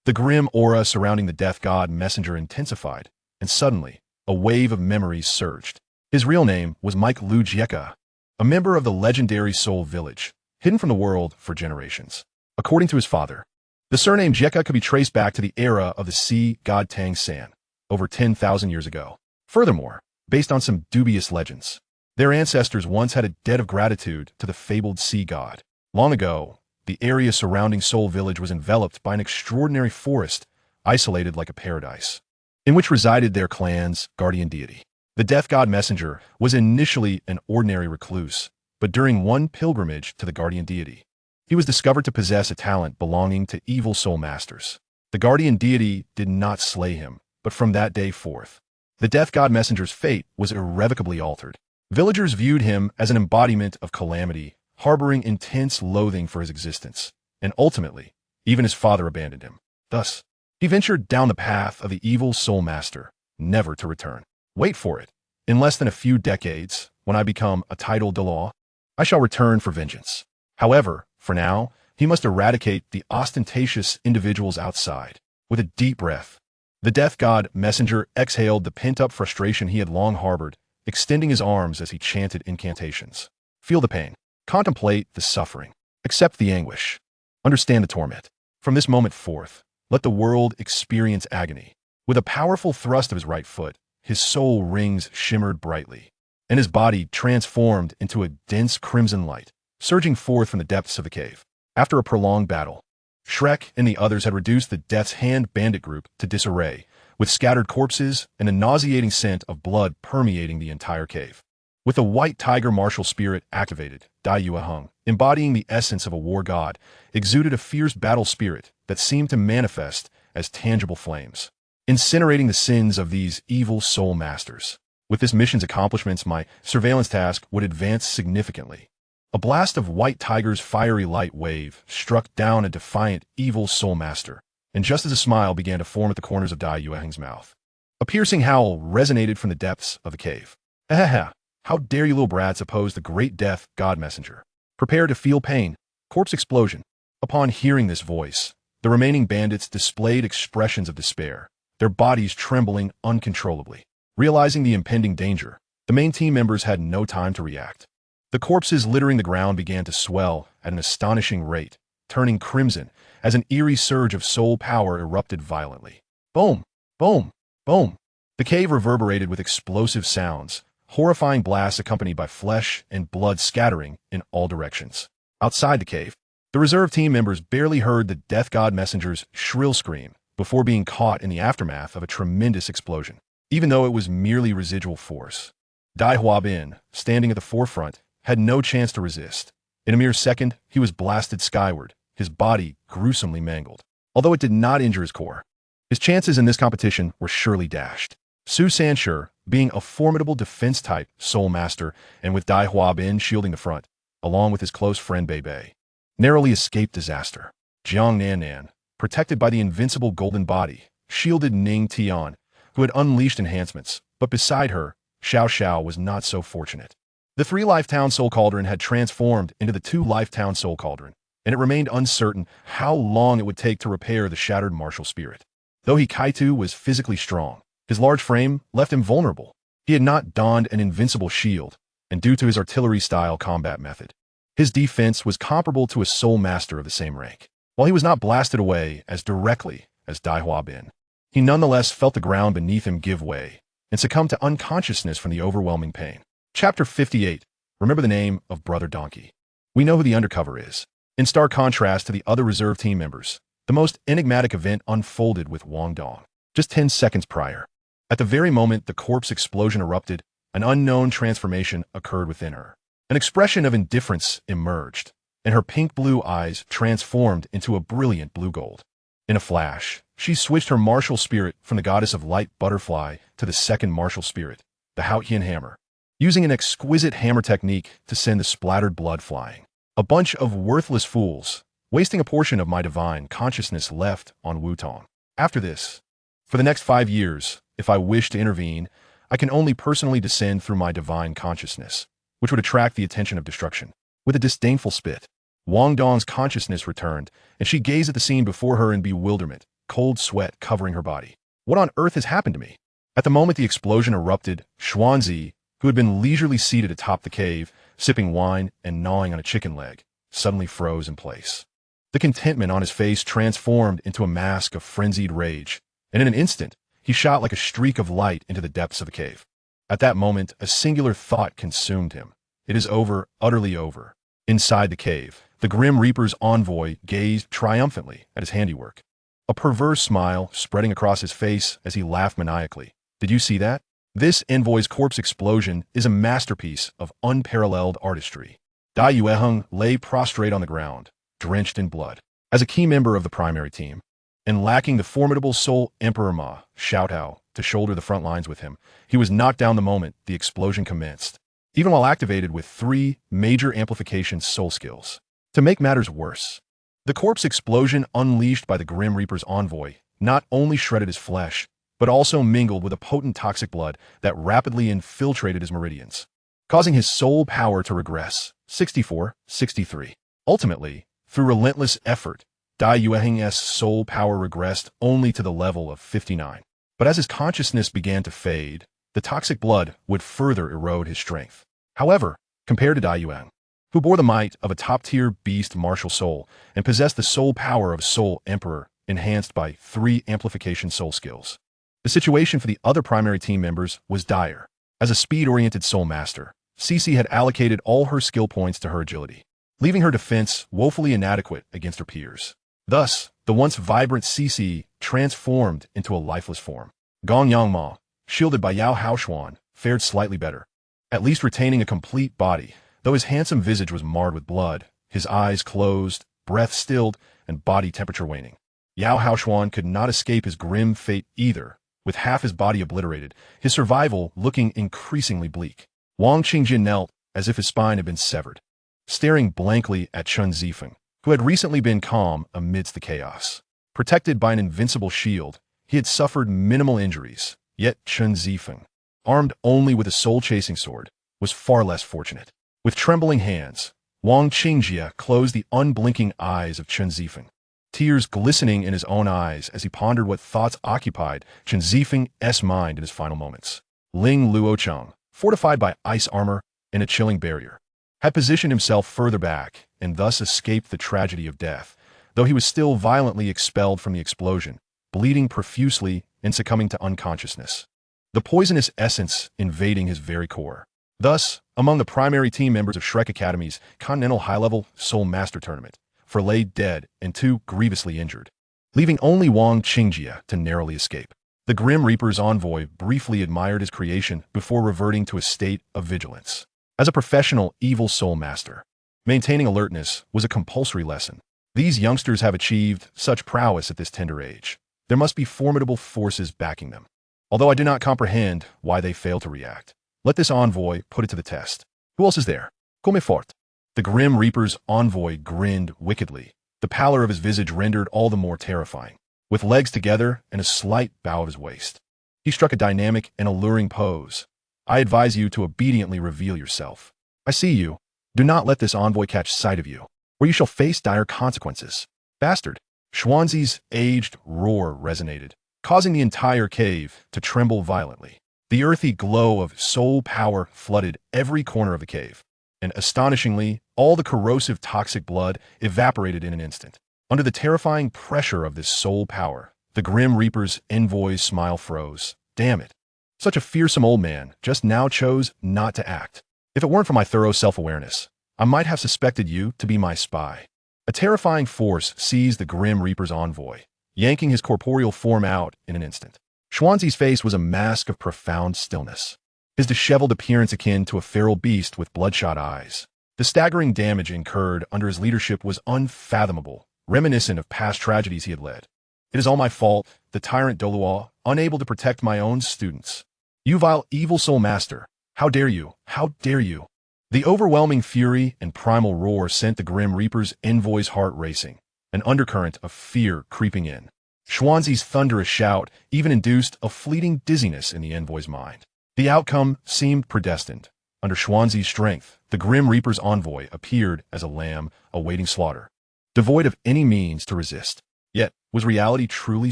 The grim aura surrounding the death god messenger intensified, and suddenly, a wave of memories surged. His real name was Mike Lu Jieka, a member of the legendary Soul Village, hidden from the world for generations. According to his father, the surname Jieka could be traced back to the era of the sea god Tang San, over 10,000 years ago. Furthermore, based on some dubious legends, their ancestors once had a debt of gratitude to the fabled sea god. Long ago, the area surrounding Soul Village was enveloped by an extraordinary forest, isolated like a paradise, in which resided their clan's guardian deity. The death god messenger was initially an ordinary recluse, but during one pilgrimage to the guardian deity, he was discovered to possess a talent belonging to evil soul masters. The guardian deity did not slay him, but from that day forth, the death god messenger's fate was irrevocably altered. Villagers viewed him as an embodiment of calamity, harboring intense loathing for his existence, and ultimately, even his father abandoned him. Thus, he ventured down the path of the evil soul master, never to return. Wait for it. In less than a few decades, when I become a titled Douluo, I shall return for vengeance. However, for now, he must eradicate the ostentatious individuals outside. With a deep breath, the death god messenger exhaled the pent-up frustration he had long harbored, extending his arms as he chanted incantations. Feel the pain. Contemplate the suffering. Accept the anguish. Understand the torment. From this moment forth, let the world experience agony. With a powerful thrust of his right foot, his soul rings shimmered brightly, and his body transformed into a dense crimson light, surging forth from the depths of the cave. After a prolonged battle, Shrek and the others had reduced the Death's Hand bandit group to disarray, with scattered corpses and a nauseating scent of blood permeating the entire cave. With the white tiger martial spirit activated, Dai Yueheng, embodying the essence of a war god, exuded a fierce battle spirit that seemed to manifest as tangible flames, incinerating the sins of these evil soul masters. With this mission's accomplishments, my surveillance task would advance significantly. A blast of white tiger's fiery light wave struck down a defiant evil soul master, and just as a smile began to form at the corners of Dai Yueheng's mouth, a piercing howl resonated from the depths of the cave. Ha! How dare you little brats oppose the great death god messenger? Prepare to feel pain. Corpse explosion. Upon hearing this voice, the remaining bandits displayed expressions of despair, their bodies trembling uncontrollably. Realizing the impending danger, the main team members had no time to react. The corpses littering the ground began to swell at an astonishing rate, turning crimson as an eerie surge of soul power erupted violently. Boom! Boom! Boom! The cave reverberated with explosive sounds, horrifying blasts accompanied by flesh and blood scattering in all directions. Outside the cave, the reserve team members barely heard the death god messenger's shrill scream before being caught in the aftermath of a tremendous explosion. Even though it was merely residual force, Dai Huabin, standing at the forefront, had no chance to resist. In a mere second, he was blasted skyward, his body gruesomely mangled. Although it did not injure his core, his chances in this competition were surely dashed. Su Sanshur, being a formidable defense-type soul master and with Dai Huabin shielding the front, along with his close friend Bei Bei, narrowly escaped disaster. Jiang Nan, protected by the invincible golden body, shielded Ning Tian, who had unleashed enhancements, but beside her, Xiao Xiao was not so fortunate. The 3 Lifetown Soul Cauldron had transformed into the 2 Lifetown Soul Cauldron, and it remained uncertain how long it would take to repair the shattered martial spirit. Though Kaitu was physically strong, his large frame left him vulnerable. He had not donned an invincible shield, and due to his artillery-style combat method, his defense was comparable to a soul master of the same rank. While he was not blasted away as directly as Dai Huabin, he nonetheless felt the ground beneath him give way and succumbed to unconsciousness from the overwhelming pain. Chapter 58. Remember the name of Brother Donkey. We know who the undercover is. In stark contrast to the other reserve team members, the most enigmatic event unfolded with Wang Dong. Just 10 seconds prior, at the very moment the corpse explosion erupted, an unknown transformation occurred within her. An expression of indifference emerged, and her pink-blue eyes transformed into a brilliant blue-gold. In a flash, she switched her martial spirit from the goddess of light butterfly to the second martial spirit, the Haotian hammer, using an exquisite hammer technique to send the splattered blood flying. A bunch of worthless fools, wasting a portion of my divine consciousness left on Wutong. After this, for the next 5 years, if I wish to intervene, I can only personally descend through my divine consciousness, which would attract the attention of destruction. With a disdainful spit, Wang Dong's consciousness returned, and she gazed at the scene before her in bewilderment, cold sweat covering her body. What on earth has happened to me? At the moment the explosion erupted, Xuanzi, who had been leisurely seated atop the cave, sipping wine and gnawing on a chicken leg, suddenly froze in place. The contentment on his face transformed into a mask of frenzied rage, and in an instant, he shot like a streak of light into the depths of the cave. At that moment, a singular thought consumed him. It is over, utterly over. Inside the cave, the Grim Reaper's envoy gazed triumphantly at his handiwork. A perverse smile spreading across his face as he laughed maniacally. Did you see that? This envoy's corpse explosion is a masterpiece of unparalleled artistry. Dai Yueheng lay prostrate on the ground, drenched in blood. As a key member of the primary team, and lacking the formidable Soul Emperor Ma, Xiaotao, to shoulder the front lines with him, he was knocked down the moment the explosion commenced, even while activated with 3 major amplification soul skills. To make matters worse, the corpse explosion unleashed by the Grim Reaper's envoy not only shredded his flesh, but also mingled with a potent toxic blood that rapidly infiltrated his meridians, causing his soul power to regress, 64-63. Ultimately, through relentless effort, Dai Yueheng's soul power regressed only to the level of 59. But as his consciousness began to fade, the toxic blood would further erode his strength. However, compared to Dai Yueheng, who bore the might of a top-tier beast martial soul and possessed the soul power of a Soul Emperor enhanced by 3 amplification soul skills, the situation for the other primary team members was dire. As a speed-oriented soul master, Cece had allocated all her skill points to her agility, leaving her defense woefully inadequate against her peers. Thus, the once vibrant Cece transformed into a lifeless form. Gong Yangma, shielded by Yao Haoshuan, fared slightly better, at least retaining a complete body, though his handsome visage was marred with blood, his eyes closed, breath stilled, and body temperature waning. Yao Haoshuan could not escape his grim fate either, with half his body obliterated, his survival looking increasingly bleak. Wang Qingjin knelt as if his spine had been severed, staring blankly at Chen Zifeng, who had recently been calm amidst the chaos. Protected by an invincible shield, he had suffered minimal injuries, yet Chen Zifeng, armed only with a soul-chasing sword, was far less fortunate. With trembling hands, Wang Qingjia closed the unblinking eyes of Chen Zifeng, tears glistening in his own eyes as he pondered what thoughts occupied Chen Zifeng's mind in his final moments. Ling Luocheng, fortified by ice armor and a chilling barrier, had positioned himself further back and thus escaped the tragedy of death, though he was still violently expelled from the explosion, bleeding profusely and succumbing to unconsciousness, the poisonous essence invading his very core. Thus, among the primary team members of Shrek Academy's Continental High-Level Soul Master Tournament, 4 lay dead and 2 grievously injured, leaving only Wang Qingjia to narrowly escape. The Grim Reaper's envoy briefly admired his creation before reverting to a state of vigilance. As a professional evil soul master, maintaining alertness was a compulsory lesson. These youngsters have achieved such prowess at this tender age. There must be formidable forces backing them. Although I do not comprehend why they fail to react, let this envoy put it to the test. Who else is there? Come fort. The Grim Reaper's envoy grinned wickedly, the pallor of his visage rendered all the more terrifying. With legs together and a slight bow of his waist, he struck a dynamic and alluring pose. I advise you to obediently reveal yourself. I see you. Do not let this envoy catch sight of you, or you shall face dire consequences. Bastard! Xuanzi's aged roar resonated, causing the entire cave to tremble violently. The earthy glow of soul power flooded every corner of the cave, and astonishingly, all the corrosive toxic blood evaporated in an instant. Under the terrifying pressure of this soul power, the Grim Reaper's envoy's smile froze. Damn it. Such a fearsome old man just now chose not to act. If it weren't for my thorough self-awareness, I might have suspected you to be my spy. A terrifying force seized the Grim Reaper's envoy, yanking his corporeal form out in an instant. Xuanzi's face was a mask of profound stillness, his disheveled appearance akin to a feral beast with bloodshot eyes. The staggering damage incurred under his leadership was unfathomable, reminiscent of past tragedies he had led. It is all my fault, the tyrant Douluo, unable to protect my own students. You vile evil soul master, how dare you, how dare you? The overwhelming fury and primal roar sent the Grim Reaper's envoy's heart racing, an undercurrent of fear creeping in. Xuanzi's thunderous shout even induced a fleeting dizziness in the envoy's mind. The outcome seemed predestined. Under Xuanzi's strength, the Grim Reaper's envoy appeared as a lamb awaiting slaughter, devoid of any means to resist. Yet, was reality truly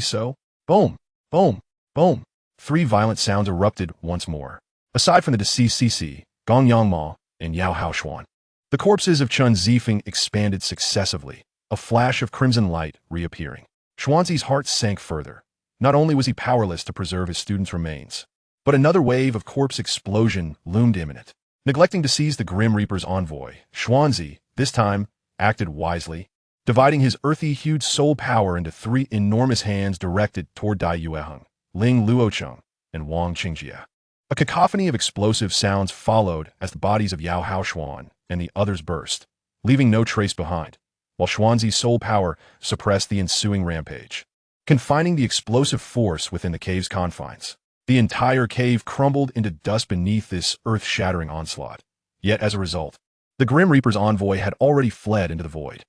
so? Boom! Boom! Boom! 3 violent sounds erupted once more. Aside from the deceased Cece, Gong Yangma, and Yao Haoshuan, the corpses of Chen Zifeng expanded successively, a flash of crimson light reappearing. Xuanzi's heart sank further. Not only was he powerless to preserve his students' remains, but another wave of corpse explosion loomed imminent. Neglecting to seize the Grim Reaper's envoy, Xuanzi, this time, acted wisely, dividing his earthy-hued soul power into 3 enormous hands directed toward Dai Yueheng, Ling Luocheng, and Wang Qingjie. A cacophony of explosive sounds followed as the bodies of Yao Haoshuan and the others burst, leaving no trace behind, while Xuanzi's soul power suppressed the ensuing rampage, confining the explosive force within the cave's confines. The entire cave crumbled into dust beneath this earth-shattering onslaught. Yet as a result, the Grim Reaper's envoy had already fled into the void.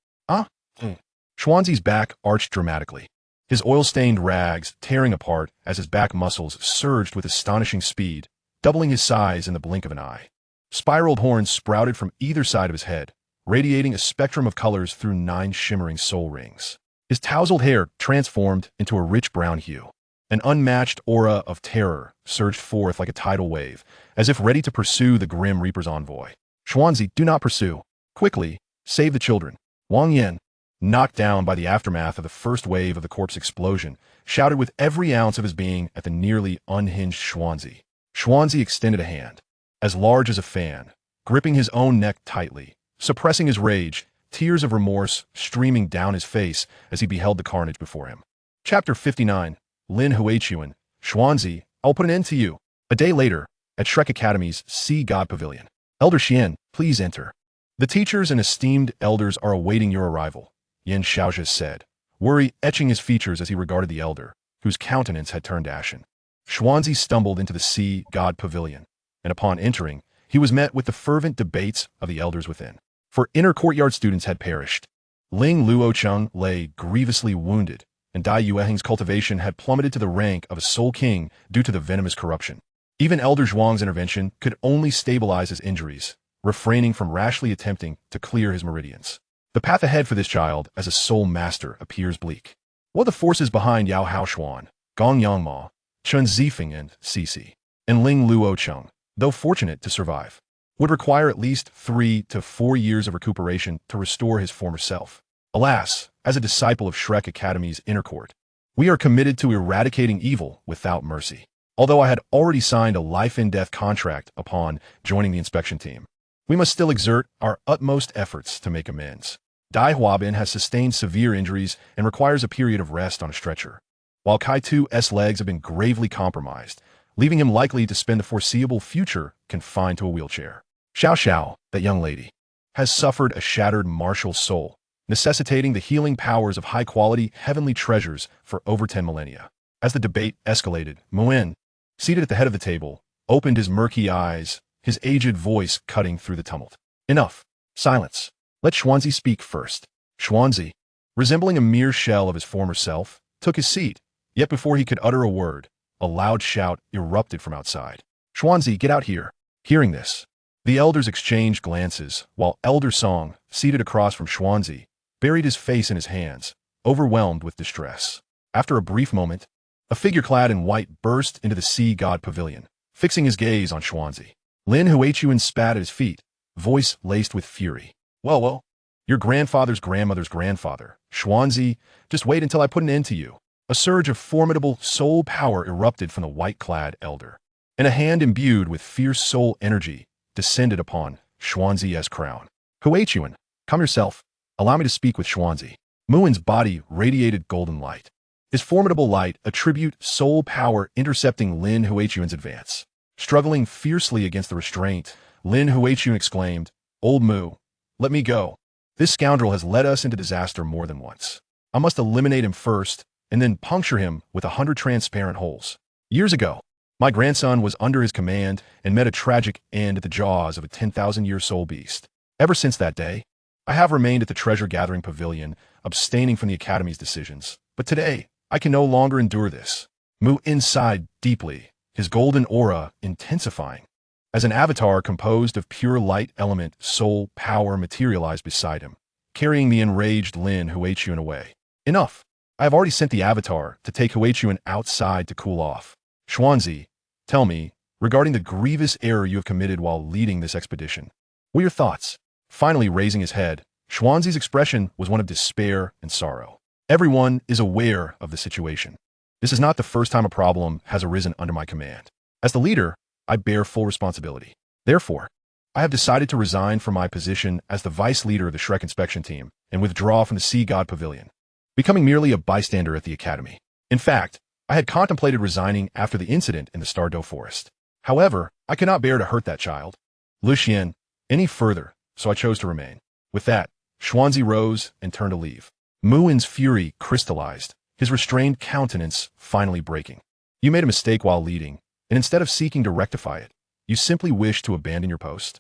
Xuanzi's back arched dramatically, his oil-stained rags tearing apart as his back muscles surged with astonishing speed, doubling his size in the blink of an eye. Spiraled horns sprouted from either side of his head, radiating a spectrum of colors through 9 shimmering soul rings. His tousled hair transformed into a rich brown hue. An unmatched aura of terror surged forth like a tidal wave, as if ready to pursue the Grim Reaper's envoy. Xuanzi, do not pursue. Quickly, save the children. Wang Yan, knocked down by the aftermath of the first wave of the corpse explosion, shouted with every ounce of his being at the nearly unhinged Xuanzi. Xuanzi extended a hand, as large as a fan, gripping his own neck tightly, suppressing his rage, tears of remorse streaming down his face as he beheld the carnage before him. Chapter 59. Lin Huichuan, Xuanzi, I'll put an end to you. A day later, at Shrek Academy's Sea God Pavilion. Elder Xian, please enter. The teachers and esteemed elders are awaiting your arrival, Yin Xiaozhi said, worry etching his features as he regarded the elder, whose countenance had turned ashen. Xuanzi stumbled into the Sea God Pavilion, and upon entering, he was met with the fervent debates of the elders within. For inner courtyard students had perished. Ling Luocheng lay grievously wounded, and Dai Yueheng's cultivation had plummeted to the rank of a soul king due to the venomous corruption. Even Elder Zhuang's intervention could only stabilize his injuries, refraining from rashly attempting to clear his meridians. The path ahead for this child as a soul master appears bleak. What the forces behind Yao Haoshuan, Gong Yangma, Chen Zifeng and Cece, and Ling Luocheng, though fortunate to survive, would require at least 3 to 4 years of recuperation to restore his former self. Alas, as a disciple of Shrek Academy's inner court, we are committed to eradicating evil without mercy. Although I had already signed a life-and-death contract upon joining the inspection team, we must still exert our utmost efforts to make amends. Dai Huabin has sustained severe injuries and requires a period of rest on a stretcher, while Kai Tu's legs have been gravely compromised, leaving him likely to spend the foreseeable future confined to a wheelchair. Xiao Xiao, that young lady, has suffered a shattered martial soul, necessitating the healing powers of high-quality heavenly treasures for over 10 millennia. As the debate escalated, Muin, seated at the head of the table, opened his murky eyes, his aged voice cutting through the tumult. Enough. Silence. Let Xuanzi speak first. Xuanzi, resembling a mere shell of his former self, took his seat, yet before he could utter a word, a loud shout erupted from outside. Xuanzi, get out here. Hearing this, the elders exchanged glances, while Elder Song, seated across from Xuanzi, buried his face in his hands, overwhelmed with distress. After a brief moment, a figure clad in white burst into the Sea God Pavilion, fixing his gaze on Xuanzi. Lin Huichuan spat at his feet, voice laced with fury. Well, your grandfather's grandmother's grandfather, Xuanzi, just wait until I put an end to you. A surge of formidable soul power erupted from the white-clad elder, and a hand imbued with fierce soul energy descended upon Xuanzi's crown. Huichuan, come yourself. Allow me to speak with Xuanzi. Muin's body radiated golden light. His formidable light attribute soul power intercepting Lin Huichuan's advance. Struggling fiercely against the restraint, Lin Huichuan exclaimed, Old Mu, let me go. This scoundrel has led us into disaster more than once. I must eliminate him first, and then puncture him with 100 transparent holes. Years ago, my grandson was under his command and met a tragic end at the jaws of a 10,000-year soul beast. Ever since that day, I have remained at the treasure-gathering pavilion, abstaining from the Academy's decisions. But today, I can no longer endure this. Mu sighed deeply, his golden aura intensifying. As an avatar composed of pure light element, soul, power materialized beside him, carrying the enraged Lin Huoyuan away. Enough! I have already sent the avatar to take Huoyuan outside to cool off. Xuanzi, tell me, regarding the grievous error you have committed while leading this expedition. What are your thoughts? Finally raising his head, Xuanzi's expression was one of despair and sorrow. Everyone is aware of the situation. This is not the first time a problem has arisen under my command. As the leader, I bear full responsibility. Therefore, I have decided to resign from my position as the vice leader of the Shrek inspection team and withdraw from the Sea God Pavilion, becoming merely a bystander at the Academy. In fact, I had contemplated resigning after the incident in the Stardow Forest. However, I could not bear to hurt that child, Lucian, any further, so I chose to remain. With that, Xuanzi rose and turned to leave. Muin's fury crystallized, his restrained countenance finally breaking. You made a mistake while leading, and instead of seeking to rectify it, you simply wished to abandon your post.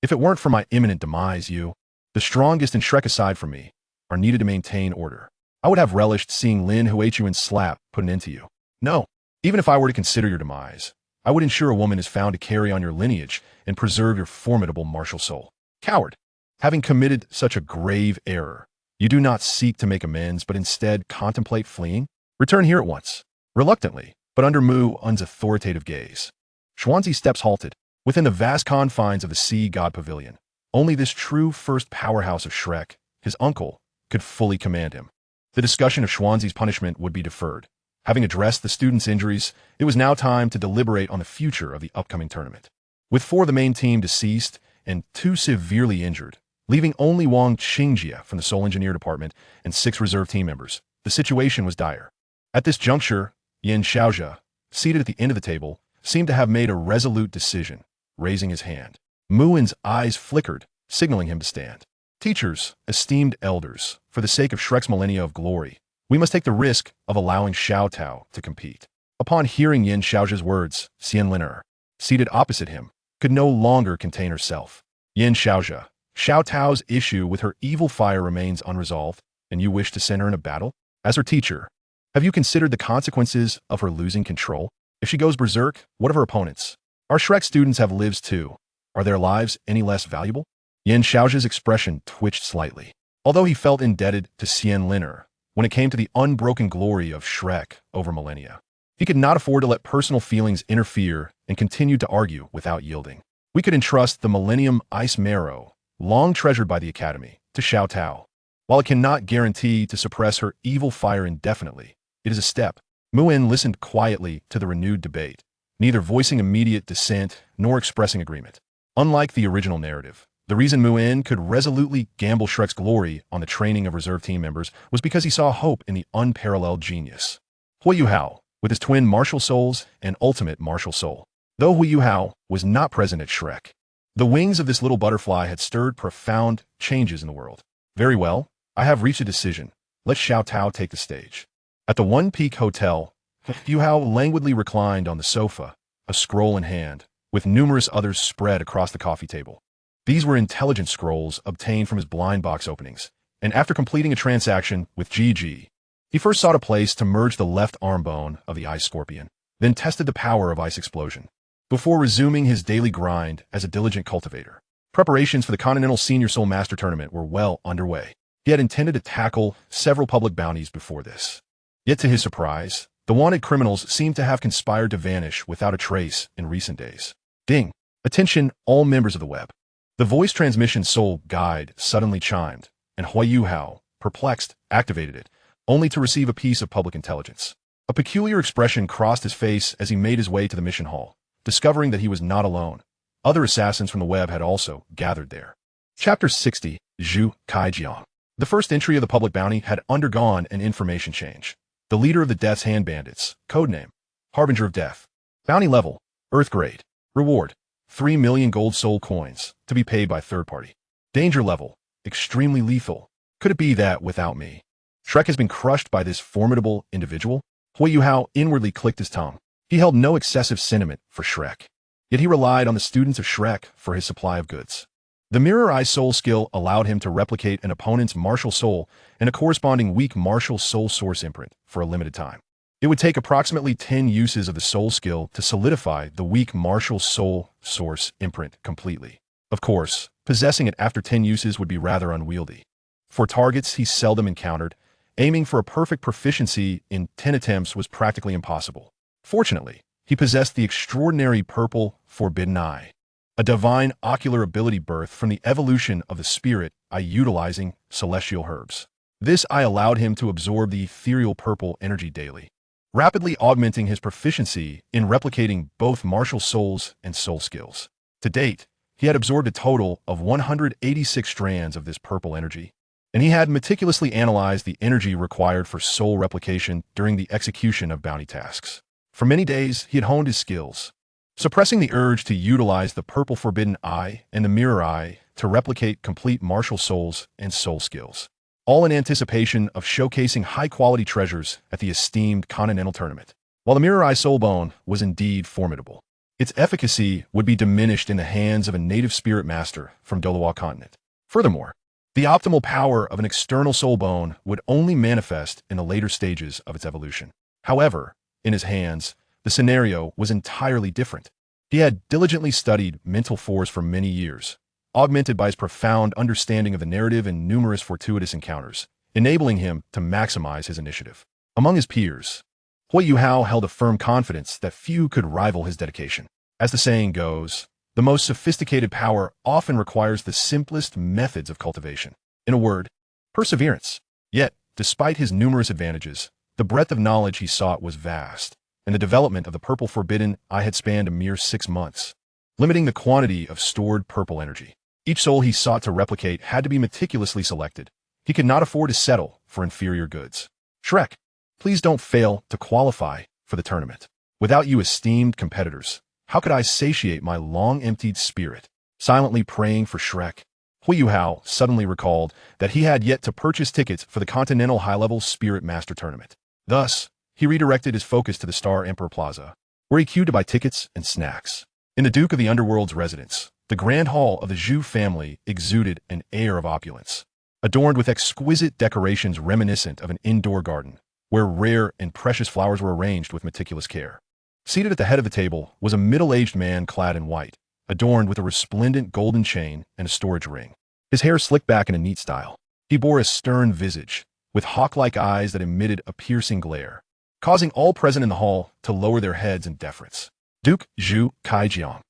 If it weren't for my imminent demise, you, the strongest and Shrek aside from me, are needed to maintain order. I would have relished seeing Lin Huoyuan's slap put an end to you. No, even if I were to consider your demise, I would ensure a woman is found to carry on your lineage and preserve your formidable martial soul. Coward! Having committed such a grave error, you do not seek to make amends, but instead contemplate fleeing? Return here at once. Reluctantly, but under Muin's authoritative gaze. Xuanzi's steps halted. Within the vast confines of the Sea God Pavilion, only this true first powerhouse of Shrek, his uncle, could fully command him. The discussion of Xuanzi's punishment would be deferred. Having addressed the students' injuries, it was now time to deliberate on the future of the upcoming tournament. With 4 of the main team deceased and 2 severely injured, leaving only Wang Qingjie from the Soul Engineer Department and 6 reserve team members, the situation was dire. At this juncture, Yin Xiaozhe, seated at the end of the table, seemed to have made a resolute decision, raising his hand. Muin's eyes flickered, signaling him to stand. Teachers, esteemed elders, for the sake of Shrek's millennia of glory, we must take the risk of allowing Xiao Tao to compete. Upon hearing Yin Xiaozhe's words, Xian Liner, seated opposite him, could no longer contain herself. Yin Xiaozhe, Xiao Tao's issue with her evil fire remains unresolved, and you wish to send her in a battle? As her teacher, have you considered the consequences of her losing control? If she goes berserk, what of her opponents? Our Shrek students have lives too. Are their lives any less valuable? Yin Xiaozhe's expression twitched slightly. Although he felt indebted to Xian Liner when it came to the unbroken glory of Shrek over millennia, he could not afford to let personal feelings interfere and continued to argue without yielding. We could entrust the Millennium Ice Marrow, long treasured by the Academy, to Xiao Tao. While it cannot guarantee to suppress her evil fire indefinitely, it is a step. Muin listened quietly to the renewed debate, neither voicing immediate dissent nor expressing agreement. Unlike the original narrative, the reason Muin could resolutely gamble Shrek's glory on the training of reserve team members was because he saw hope in the unparalleled genius. Huo Yuhao, with his twin martial souls and ultimate martial soul. Though Huo Yuhao was not present at Shrek, the wings of this little butterfly had stirred profound changes in the world. Very well, I have reached a decision. Let Xiao Tao take the stage. At the One Peak Hotel, Yuhao languidly reclined on the sofa, a scroll in hand, with numerous others spread across the coffee table. These were intelligence scrolls obtained from his blind box openings, and after completing a transaction with GG, he first sought a place to merge the left arm bone of the Ice Scorpion, then tested the power of Ice Explosion, before resuming his daily grind as a diligent cultivator. Preparations for the Continental Senior Soul Master Tournament were well underway. He had intended to tackle several public bounties before this. Yet to his surprise, the wanted criminals seemed to have conspired to vanish without a trace in recent days. Ding! Attention, all members of the web. The voice transmission soul guide suddenly chimed, and Huo Yuhao, perplexed, activated it, only to receive a piece of public intelligence. A peculiar expression crossed his face as he made his way to the mission hall, discovering that he was not alone. Other assassins from the web had also gathered there. Chapter 60, Zhu Kaijiang. The first entry of the public bounty had undergone an information change. The leader of the Death's Hand Bandits, codename, Harbinger of Death. Bounty level, Earth grade. Reward, 3 million gold soul coins, to be paid by third party. Danger level, extremely lethal. Could it be that without me, Shrek has been crushed by this formidable individual? Huo Yuhao inwardly clicked his tongue. He held no excessive sentiment for Shrek, yet he relied on the students of Shrek for his supply of goods. The Mirror Eye Soul skill allowed him to replicate an opponent's martial soul and a corresponding weak martial soul source imprint for a limited time. It would take approximately 10 uses of the soul skill to solidify the weak martial soul source imprint completely. Of course, possessing it after 10 uses would be rather unwieldy. For targets he seldom encountered, aiming for a perfect proficiency in 10 attempts was practically impossible. Fortunately, he possessed the extraordinary purple Forbidden Eye, a divine ocular ability birthed from the evolution of the spirit eye utilizing celestial herbs. This eye allowed him to absorb the ethereal purple energy daily, rapidly augmenting his proficiency in replicating both martial souls and soul skills. To date, he had absorbed a total of 186 strands of this purple energy, and he had meticulously analyzed the energy required for soul replication during the execution of bounty tasks. For many days, he had honed his skills, suppressing the urge to utilize the purple Forbidden Eye and the Mirror Eye to replicate complete martial souls and soul skills, all in anticipation of showcasing high-quality treasures at the esteemed Continental Tournament. While the Mirror Eye Soulbone was indeed formidable, its efficacy would be diminished in the hands of a native spirit master from Douluo continent. Furthermore, the optimal power of an external soulbone would only manifest in the later stages of its evolution. However, in his hands, the scenario was entirely different. He had diligently studied mental force for many years, augmented by his profound understanding of the narrative and numerous fortuitous encounters, enabling him to maximize his initiative. Among his peers, Huo Yuhao held a firm confidence that few could rival his dedication. As the saying goes, the most sophisticated power often requires the simplest methods of cultivation. In a word, perseverance. Yet, despite his numerous advantages, the breadth of knowledge he sought was vast, and the development of the purple Forbidden Eye had spanned a mere 6 months, limiting the quantity of stored purple energy. Each soul he sought to replicate had to be meticulously selected. He could not afford to settle for inferior goods. Shrek, please don't fail to qualify for the tournament. Without you esteemed competitors, how could I satiate my long-emptied spirit? Silently praying for Shrek, Huo Yuhao suddenly recalled that he had yet to purchase tickets for the Continental High-Level Spirit Master Tournament. Thus, he redirected his focus to the Star Emperor Plaza, where he queued to buy tickets and snacks. In the Duke of the Underworld's residence, the grand hall of the Zhu family exuded an air of opulence, adorned with exquisite decorations reminiscent of an indoor garden, where rare and precious flowers were arranged with meticulous care. Seated at the head of the table was a middle-aged man clad in white, adorned with a resplendent golden chain and a storage ring. His hair slicked back in a neat style. He bore a stern visage, with hawk-like eyes that emitted a piercing glare, causing all present in the hall to lower their heads in deference. Duke Zhu Kaijiang,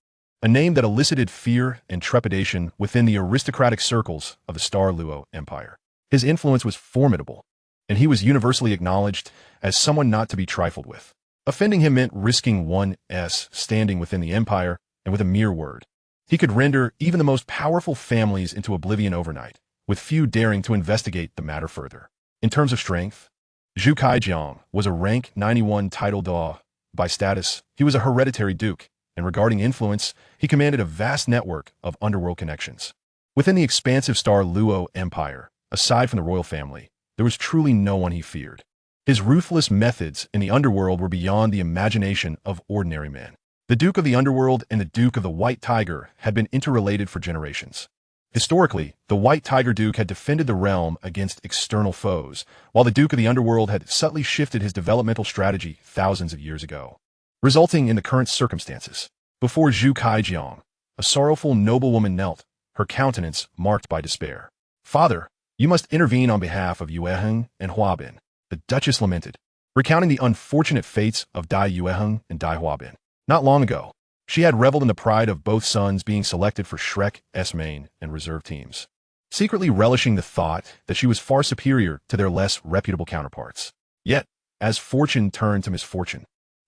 a name that elicited fear and trepidation within the aristocratic circles of the Star Luo Empire. His influence was formidable, and he was universally acknowledged as someone not to be trifled with. Offending him meant risking one's standing within the empire, and with a mere word, he could render even the most powerful families into oblivion overnight, with few daring to investigate the matter further. In terms of strength, Zhu Kaijiang was a rank 91 title Daw. By status, he was a hereditary duke, and regarding influence, he commanded a vast network of underworld connections. Within the expansive Star Luo Empire, aside from the royal family, there was truly no one he feared. His ruthless methods in the underworld were beyond the imagination of ordinary men. The Duke of the Underworld and the Duke of the White Tiger had been interrelated for generations. Historically, the White Tiger Duke had defended the realm against external foes, while the Duke of the Underworld had subtly shifted his developmental strategy thousands of years ago, resulting in the current circumstances. Before Zhu Kaijiang, a sorrowful noblewoman knelt, her countenance marked by despair. "Father, you must intervene on behalf of Yueheng and Huabin," the Duchess lamented, recounting the unfortunate fates of Dai Yueheng and Dai Huabin. Not long ago, she had reveled in the pride of both sons being selected for Shrek's main and reserve teams, secretly relishing the thought that she was far superior to their less reputable counterparts. Yet, as fortune turned to misfortune,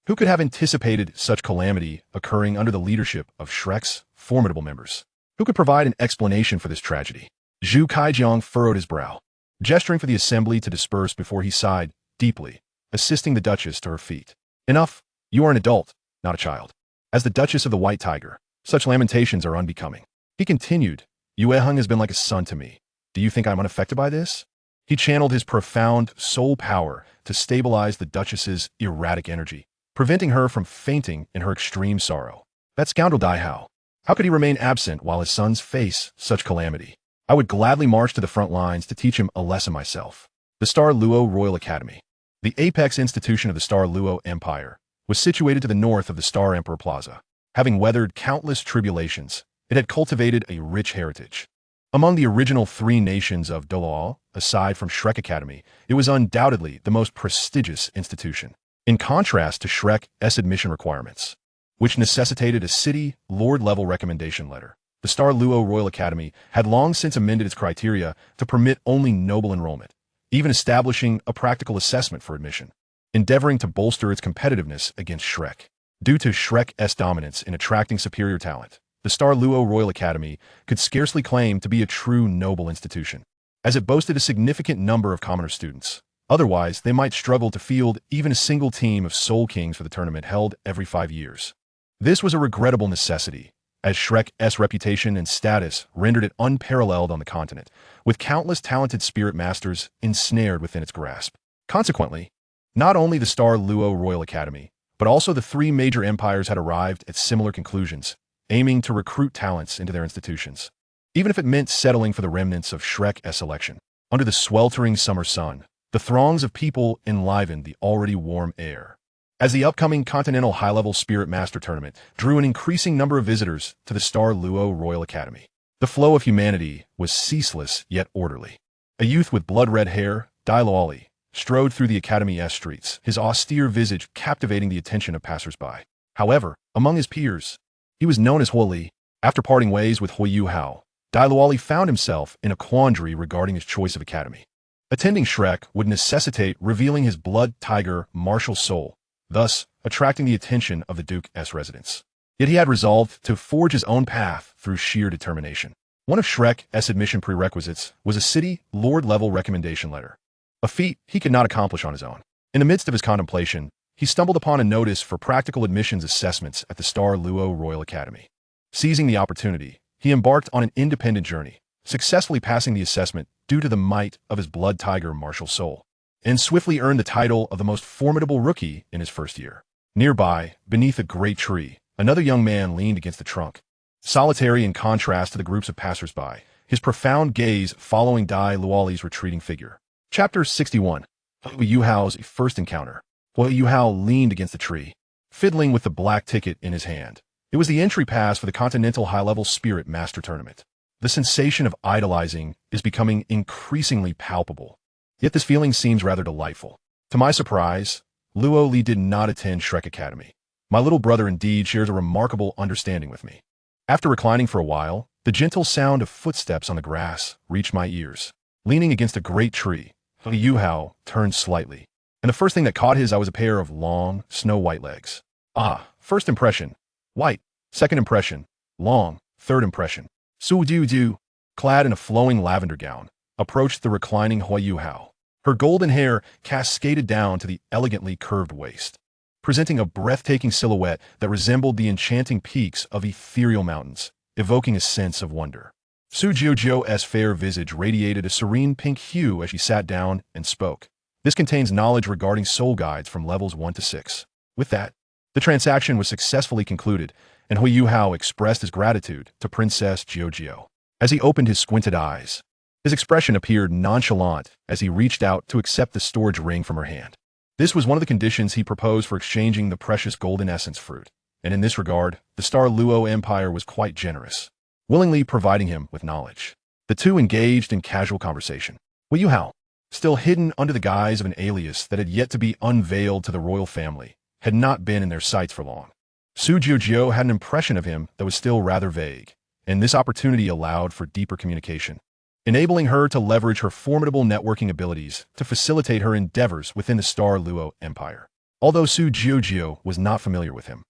who could have anticipated such calamity occurring under the leadership of Shrek's formidable members? Who could provide an explanation for this tragedy? Zhu Kaijiang furrowed his brow, gesturing for the assembly to disperse before he sighed deeply, assisting the Duchess to her feet. "Enough, you are an adult, not a child. As the Duchess of the White Tiger, such lamentations are unbecoming." He continued, "Yueheng has been like a son to me. Do you think I'm unaffected by this?" He channeled his profound soul power to stabilize the Duchess's erratic energy, preventing her from fainting in her extreme sorrow. "That scoundrel Dai Hao. How could he remain absent while his sons face such calamity? I would gladly march to the front lines to teach him a lesson myself. The Star Luo Royal Academy. The apex institution of the Star Luo Empire was situated to the north of the Star Emperor Plaza. Having weathered countless tribulations, it had cultivated a rich heritage. Among the original three nations of Douluo, aside from Shrek Academy, it was undoubtedly the most prestigious institution. In contrast to Shrek's admission requirements, which necessitated a city, lord-level recommendation letter, the Star Luo Royal Academy had long since amended its criteria to permit only noble enrollment, even establishing a practical assessment for admission, endeavoring to bolster its competitiveness against Shrek. Due to Shrek's dominance in attracting superior talent, the Star Luo Royal Academy could scarcely claim to be a true noble institution, as it boasted a significant number of commoner students. Otherwise, they might struggle to field even a single team of Soul Kings for the tournament held every 5 years. This was a regrettable necessity, as Shrek's reputation and status rendered it unparalleled on the continent, with countless talented spirit masters ensnared within its grasp. Consequently, not only the Star Luo Royal Academy, but also the three major empires had arrived at similar conclusions, aiming to recruit talents into their institutions, even if it meant settling for the remnants of Shrek's selection. Under the sweltering summer sun, the throngs of people enlivened the already warm air, as the upcoming Continental High-Level Spirit Master Tournament drew an increasing number of visitors to the Star Luo Royal Academy. The flow of humanity was ceaseless yet orderly. A youth with blood-red hair, Douluo, strode through the Academy's streets, his austere visage captivating the attention of passers-by. However, among his peers, he was known as Huo Li. After parting ways with Huo Yuhao, Douluo found himself in a quandary regarding his choice of academy. Attending Shrek would necessitate revealing his blood tiger martial soul, thus attracting the attention of the Duke's residents. Yet he had resolved to forge his own path through sheer determination. One of Shrek's admission prerequisites was a city lord-level recommendation letter, a feat he could not accomplish on his own. In the midst of his contemplation, he stumbled upon a notice for practical admissions assessments at the Star Luo Royal Academy. Seizing the opportunity, he embarked on an independent journey, successfully passing the assessment due to the might of his blood tiger martial soul, and swiftly earned the title of the most formidable rookie in his first year. Nearby, beneath a great tree, another young man leaned against the trunk, solitary in contrast to the groups of passers-by, his profound gaze following Douluo's retreating figure. Chapter 61. Huo Yuhao's First Encounter. Huo Yuhao leaned against the tree, fiddling with the black ticket in his hand. It was the entry pass for the Continental High-Level Spirit Master Tournament. The sensation of idolizing is becoming increasingly palpable, yet this feeling seems rather delightful. To my surprise, Luo Li did not attend Shrek Academy. My little brother indeed shares a remarkable understanding with me. After reclining for a while, the gentle sound of footsteps on the grass reached my ears. Leaning against a great tree, Huo Yuhao turned slightly, and the first thing that caught his eye was a pair of long, snow-white legs. Ah, first impression, white. Second impression, long. Third impression, Su Du, clad in a flowing lavender gown, approached the reclining Huo Yuhao. Her golden hair cascaded down to the elegantly curved waist, presenting a breathtaking silhouette that resembled the enchanting peaks of ethereal mountains, evoking a sense of wonder. Su Jiujiu's fair visage radiated a serene pink hue as she sat down and spoke. This contains knowledge regarding soul guides from levels 1 to 6. With that, the transaction was successfully concluded, and Huo Yuhao expressed his gratitude to Princess Jiujiu. As he opened his squinted eyes, his expression appeared nonchalant as he reached out to accept the storage ring from her hand. This was one of the conditions he proposed for exchanging the precious golden essence fruit, and in this regard, the Star Luo Empire was quite generous, willingly providing him with knowledge. The two engaged in casual conversation. Huo Yuhao, still hidden under the guise of an alias that had yet to be unveiled to the royal family, had not been in their sights for long. Su Jiujiu had an impression of him that was still rather vague, and this opportunity allowed for deeper communication, enabling her to leverage her formidable networking abilities to facilitate her endeavors within the Star Luo Empire. Although Su Jiujiu was not familiar with him,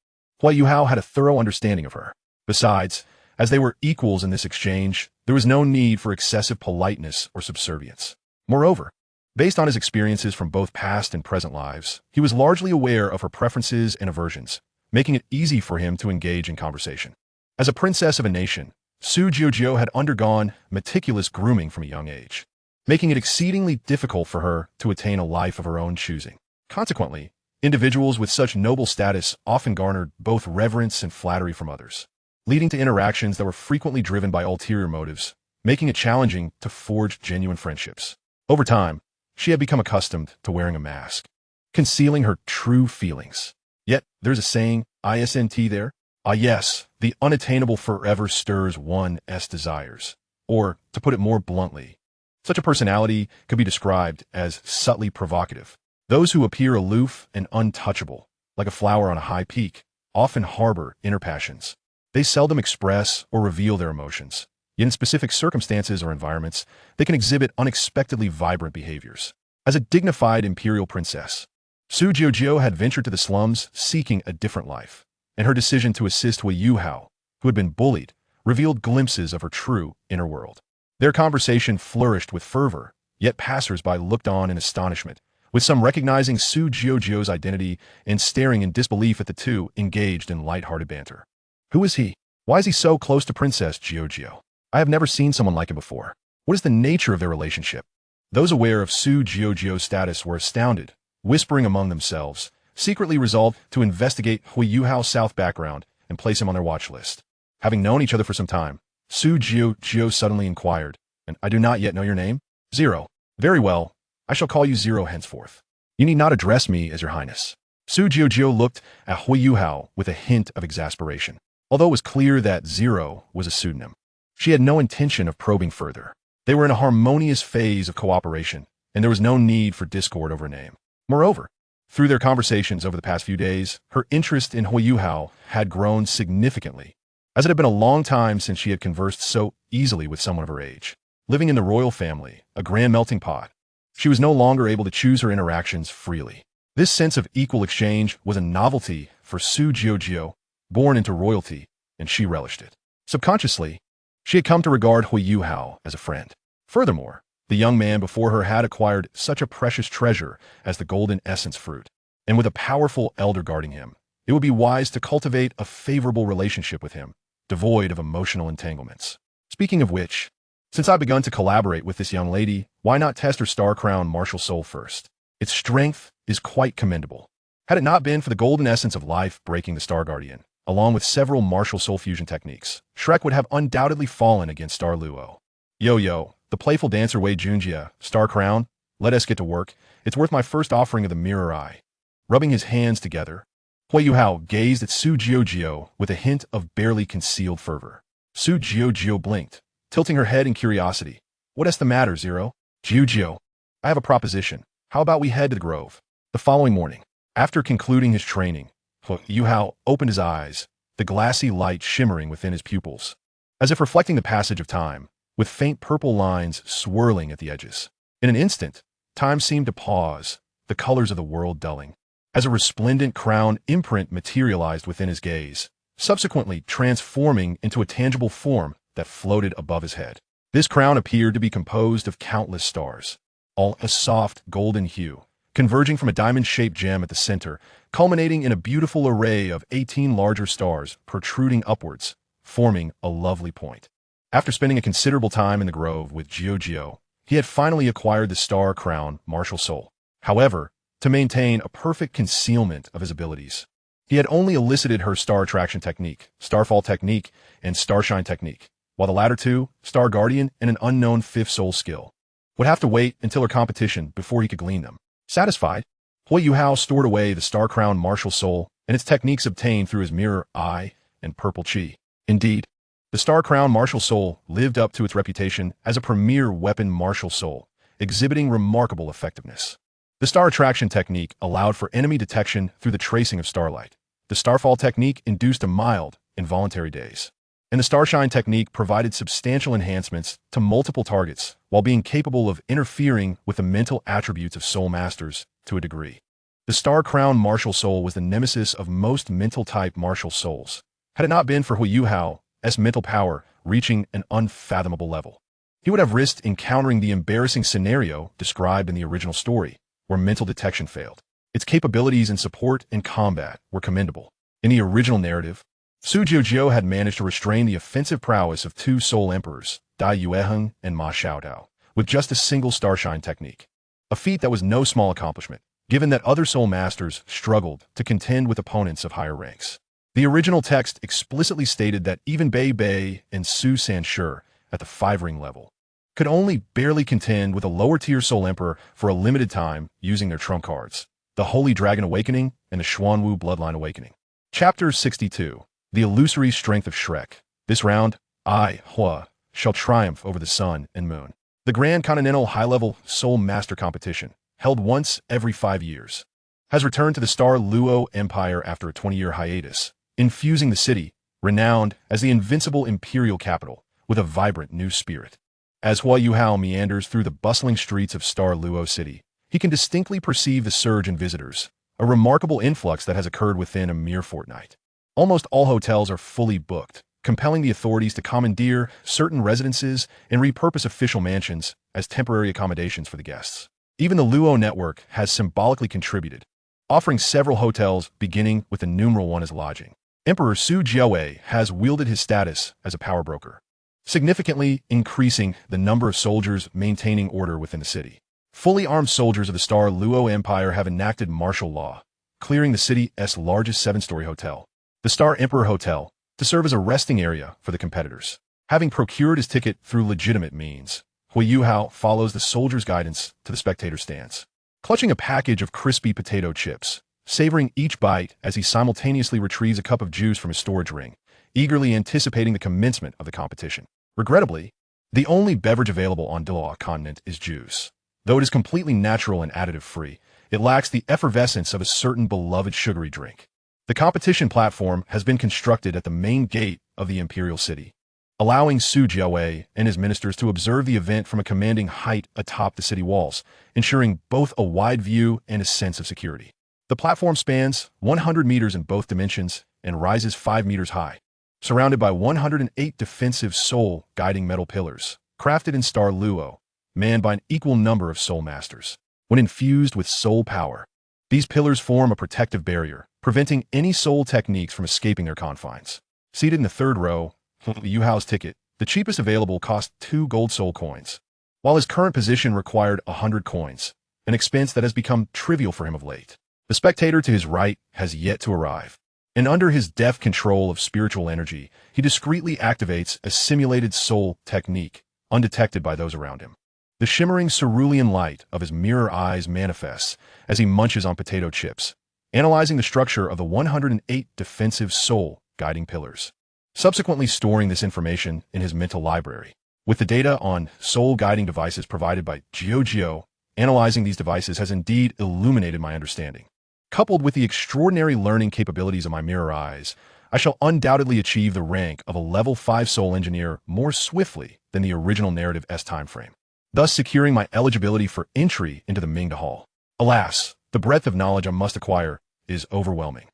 Huo Yuhao had a thorough understanding of her. Besides, as they were equals in this exchange, there was no need for excessive politeness or subservience. Moreover, based on his experiences from both past and present lives, he was largely aware of her preferences and aversions, making it easy for him to engage in conversation. As a princess of a nation, Su Jiujiu had undergone meticulous grooming from a young age, making it exceedingly difficult for her to attain a life of her own choosing. Consequently, individuals with such noble status often garnered both reverence and flattery from others. leading to interactions that were frequently driven by ulterior motives, making it challenging to forge genuine friendships. Over time, she had become accustomed to wearing a mask, concealing her true feelings. Yet, there's a saying, isn't there? Ah yes, the unattainable forever stirs one's desires. Or, to put it more bluntly, such a personality could be described as subtly provocative. Those who appear aloof and untouchable, like a flower on a high peak, often harbor inner passions. They seldom express or reveal their emotions, yet in specific circumstances or environments, they can exhibit unexpectedly vibrant behaviors. As a dignified imperial princess, Su Jiujiu had ventured to the slums seeking a different life, and her decision to assist Huo Yuhao, who had been bullied, revealed glimpses of her true inner world. Their conversation flourished with fervor, yet passers-by looked on in astonishment, with some recognizing Su Jiujiu's identity and staring in disbelief at the two engaged in light-hearted banter. Who is he? Why is he so close to Princess Jiujiu? I have never seen someone like him before. What is the nature of their relationship? Those aware of Su Jiujiu's status were astounded, whispering among themselves, secretly resolved to investigate Huo Yuhao's South background and place him on their watch list. Having known each other for some time, Su Jiujiu suddenly inquired, "And I do not yet know your name?" "Zero." "Very well. I shall call you Zero henceforth. You need not address me as your highness." Su Jiujiu looked at Huo Yuhao with a hint of exasperation, although it was clear that Zero was a pseudonym. She had no intention of probing further. They were in a harmonious phase of cooperation, and there was no need for discord over a name. Moreover, through their conversations over the past few days, her interest in Huo Yuhao had grown significantly, as it had been a long time since she had conversed so easily with someone of her age. Living in the royal family, a grand melting pot, she was no longer able to choose her interactions freely. This sense of equal exchange was a novelty for Su Jiujiu, born into royalty, and she relished it. Subconsciously, she had come to regard Huo Yuhao as a friend. Furthermore, the young man before her had acquired such a precious treasure as the golden essence fruit, and with a powerful elder guarding him, it would be wise to cultivate a favorable relationship with him, devoid of emotional entanglements. Speaking of which, since I've begun to collaborate with this young lady, why not test her Star Crown martial soul first? Its strength is quite commendable. Had it not been for the golden essence of life breaking the Star Guardian, along with several martial soul fusion techniques, Shrek would have undoubtedly fallen against Star Luo. Yo, the playful dancer Wei Junjia, Star Crown, let us get to work. It's worth my first offering of the mirror eye. Rubbing his hands together, Huo Yuhao gazed at Su Jiujiu with a hint of barely concealed fervor. Su Jiujiu blinked, tilting her head in curiosity. What's the matter, Zero? Jiujiu, I have a proposition. How about we head to the grove? The following morning, after concluding his training, Huo Yuhao opened his eyes, the glassy light shimmering within his pupils, as if reflecting the passage of time, with faint purple lines swirling at the edges. In an instant, time seemed to pause, the colors of the world dulling, as a resplendent crown imprint materialized within his gaze, subsequently transforming into a tangible form that floated above his head. This crown appeared to be composed of countless stars, all a soft golden hue, converging from a diamond-shaped gem at the center, culminating in a beautiful array of 18 larger stars protruding upwards, forming a lovely point. After spending a considerable time in the grove with Jiujiu, he had finally acquired the Star Crown martial soul. However, to maintain a perfect concealment of his abilities, he had only elicited her Star Attraction technique, Starfall technique, and Starshine technique, while the latter two, Star Guardian and an unknown fifth soul skill, would have to wait until her competition before he could glean them. Satisfied, Huo Yuhao stored away the Star Crown martial soul and its techniques obtained through his mirror eye and purple chi. Indeed, the Star Crown martial soul lived up to its reputation as a premier weapon martial soul, exhibiting remarkable effectiveness. The Star Attraction technique allowed for enemy detection through the tracing of starlight. The Starfall technique induced a mild, involuntary daze. And the Starshine technique provided substantial enhancements to multiple targets while being capable of interfering with the mental attributes of soul masters to a degree. The Star Crown martial soul was the nemesis of most mental-type martial souls. Had it not been for Huo Yuhao's mental power reaching an unfathomable level, he would have risked encountering the embarrassing scenario described in the original story, where mental detection failed. Its capabilities in support and combat were commendable. In the original narrative, Su Jiujiu had managed to restrain the offensive prowess of two soul emperors, Dai Yueheng and Ma Xiaodao, with just a single Starshine technique. A feat that was no small accomplishment, given that other soul masters struggled to contend with opponents of higher ranks. The original text explicitly stated that even Bei Bei and Su Sanshi, at the 5-ring level, could only barely contend with a lower-tier Soul Emperor for a limited time using their trump cards, the Holy Dragon Awakening and the Xuanwu Bloodline Awakening. Chapter 62. The Illusory Strength of Shrek. This round, I, Huo, shall triumph over the sun and moon. The Grand Continental High-Level Soul Master Competition, held once every 5 years, has returned to the Star Luo Empire after a 20-year hiatus, infusing the city, renowned as the invincible imperial capital, with a vibrant new spirit. As Huo Yuhao meanders through the bustling streets of Star Luo City, he can distinctly perceive the surge in visitors, a remarkable influx that has occurred within a mere fortnight. Almost all hotels are fully booked, compelling the authorities to commandeer certain residences and repurpose official mansions as temporary accommodations for the guests. Even the Luo network has symbolically contributed, offering several hotels beginning with the numeral 1 as lodging. Emperor Su Jiawei has wielded his status as a power broker, significantly increasing the number of soldiers maintaining order within the city. Fully armed soldiers of the Star Luo Empire have enacted martial law, clearing the city's largest 7-story hotel, the Star Emperor Hotel, to serve as a resting area for the competitors. Having procured his ticket through legitimate means, Huo Yuhao follows the soldier's guidance to the spectator stands, clutching a package of crispy potato chips, savoring each bite as he simultaneously retrieves a cup of juice from his storage ring, eagerly anticipating the commencement of the competition. Regrettably, the only beverage available on Douluo continent is juice. Though it is completely natural and additive-free, it lacks the effervescence of a certain beloved sugary drink. The competition platform has been constructed at the main gate of the imperial city, allowing Su Jiawei and his ministers to observe the event from a commanding height atop the city walls, ensuring both a wide view and a sense of security. The platform spans 100 meters in both dimensions and rises 5 meters high, surrounded by 108 defensive soul guiding metal pillars, crafted in Star Luo, manned by an equal number of soul masters. When infused with soul power, these pillars form a protective barrier, preventing any soul techniques from escaping their confines. Seated in the 3rd row, Yuhao's ticket, the cheapest available, cost 2 gold soul coins, while his current position required 100 coins, an expense that has become trivial for him of late. The spectator to his right has yet to arrive, and under his deft control of spiritual energy, he discreetly activates a simulated soul technique, undetected by those around him. The shimmering cerulean light of his mirror eyes manifests as he munches on potato chips, analyzing the structure of the 108 defensive soul guiding pillars, subsequently storing this information in his mental library. With the data on soul guiding devices provided by Jiao, analyzing these devices has indeed illuminated my understanding. Coupled with the extraordinary learning capabilities of my mirror eyes, I shall undoubtedly achieve the rank of a level 5 soul engineer more swiftly than the original narrative's timeframe, thus securing my eligibility for entry into the Mingda Hall. Alas, the breadth of knowledge I must acquire is overwhelming.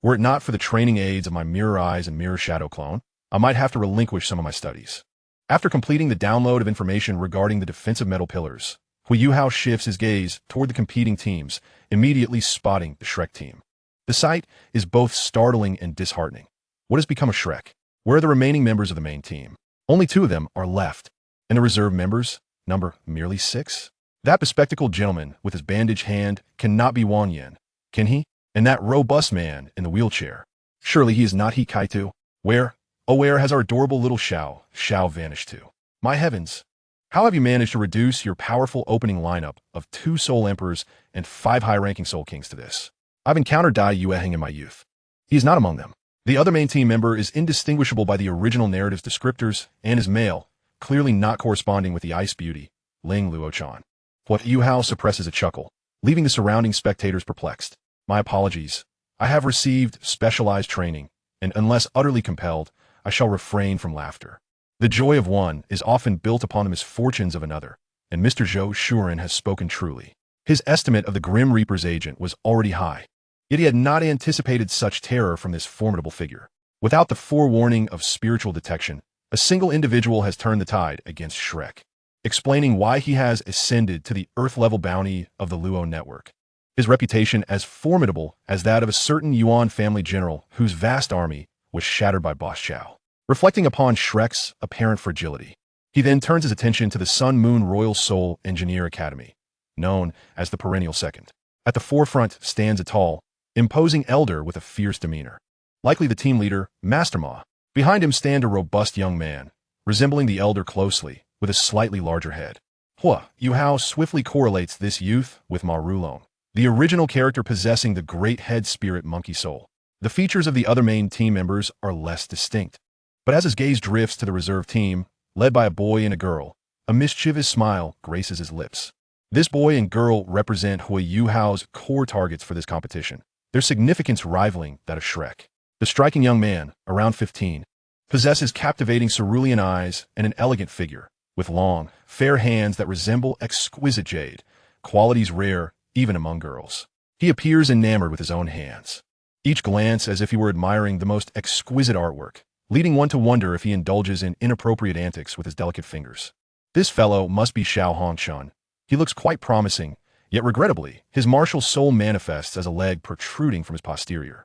Were it not for the training aids of my mirror eyes and mirror shadow clone, I might have to relinquish some of my studies. After completing the download of information regarding the defensive metal pillars, Huo Yuhao shifts his gaze toward the competing teams, immediately spotting the Shrek team. The sight is both startling and disheartening. What has become of Shrek? Where are the remaining members of the main team? Only 2 of them are left, and the reserve members number merely 6? That bespectacled gentleman with his bandaged hand cannot be Wang Yan, can he? And that robust man in the wheelchair, surely he is not He Kaitu? Where, oh where has our adorable little Xiao vanished to? My heavens! How have you managed to reduce your powerful opening lineup of 2 Soul Emperors and 5 high-ranking Soul Kings to this? I've encountered Dai Yueheng in my youth. He is not among them. The other main team member is indistinguishable by the original narrative's descriptors and is male, clearly not corresponding with the ice beauty, Ling Luochan. Huo Yuhao suppresses a chuckle, leaving the surrounding spectators perplexed. My apologies. I have received specialized training, and unless utterly compelled, I shall refrain from laughter. The joy of one is often built upon the misfortunes of another, and Mr. Zhou Shuren has spoken truly. His estimate of the Grim Reaper's agent was already high, yet he had not anticipated such terror from this formidable figure. Without the forewarning of spiritual detection, a single individual has turned the tide against Shrek, explaining why he has ascended to the Earth-level bounty of the Luo network. His reputation as formidable as that of a certain Yuan family general whose vast army was shattered by Boss Chow. Reflecting upon Shrek's apparent fragility, he then turns his attention to the Sun Moon Royal Soul Engineer Academy, known as the Perennial Second. At the forefront stands a tall, imposing elder with a fierce demeanor. likely the team leader, Master Ma. Behind him stand a robust young man, resembling the elder closely, with a slightly larger head. Huo Yuhao swiftly correlates this youth with Ma Rulong, the original character possessing the great head spirit monkey soul. The features of the other main team members are less distinct. But as his gaze drifts to the reserve team, led by a boy and a girl, a mischievous smile graces his lips. This boy and girl represent Huo Yuhao's core targets for this competition, their significance rivaling that of Shrek. The striking young man, around 15, possesses captivating cerulean eyes and an elegant figure, with long, fair hands that resemble exquisite jade, qualities rare even among girls. He appears enamored with his own hands, each glance as if he were admiring the most exquisite artwork, leading one to wonder if he indulges in inappropriate antics with his delicate fingers. This fellow must be Xiao Hongchun. He looks quite promising, yet regrettably, his martial soul manifests as a leg protruding from his posterior.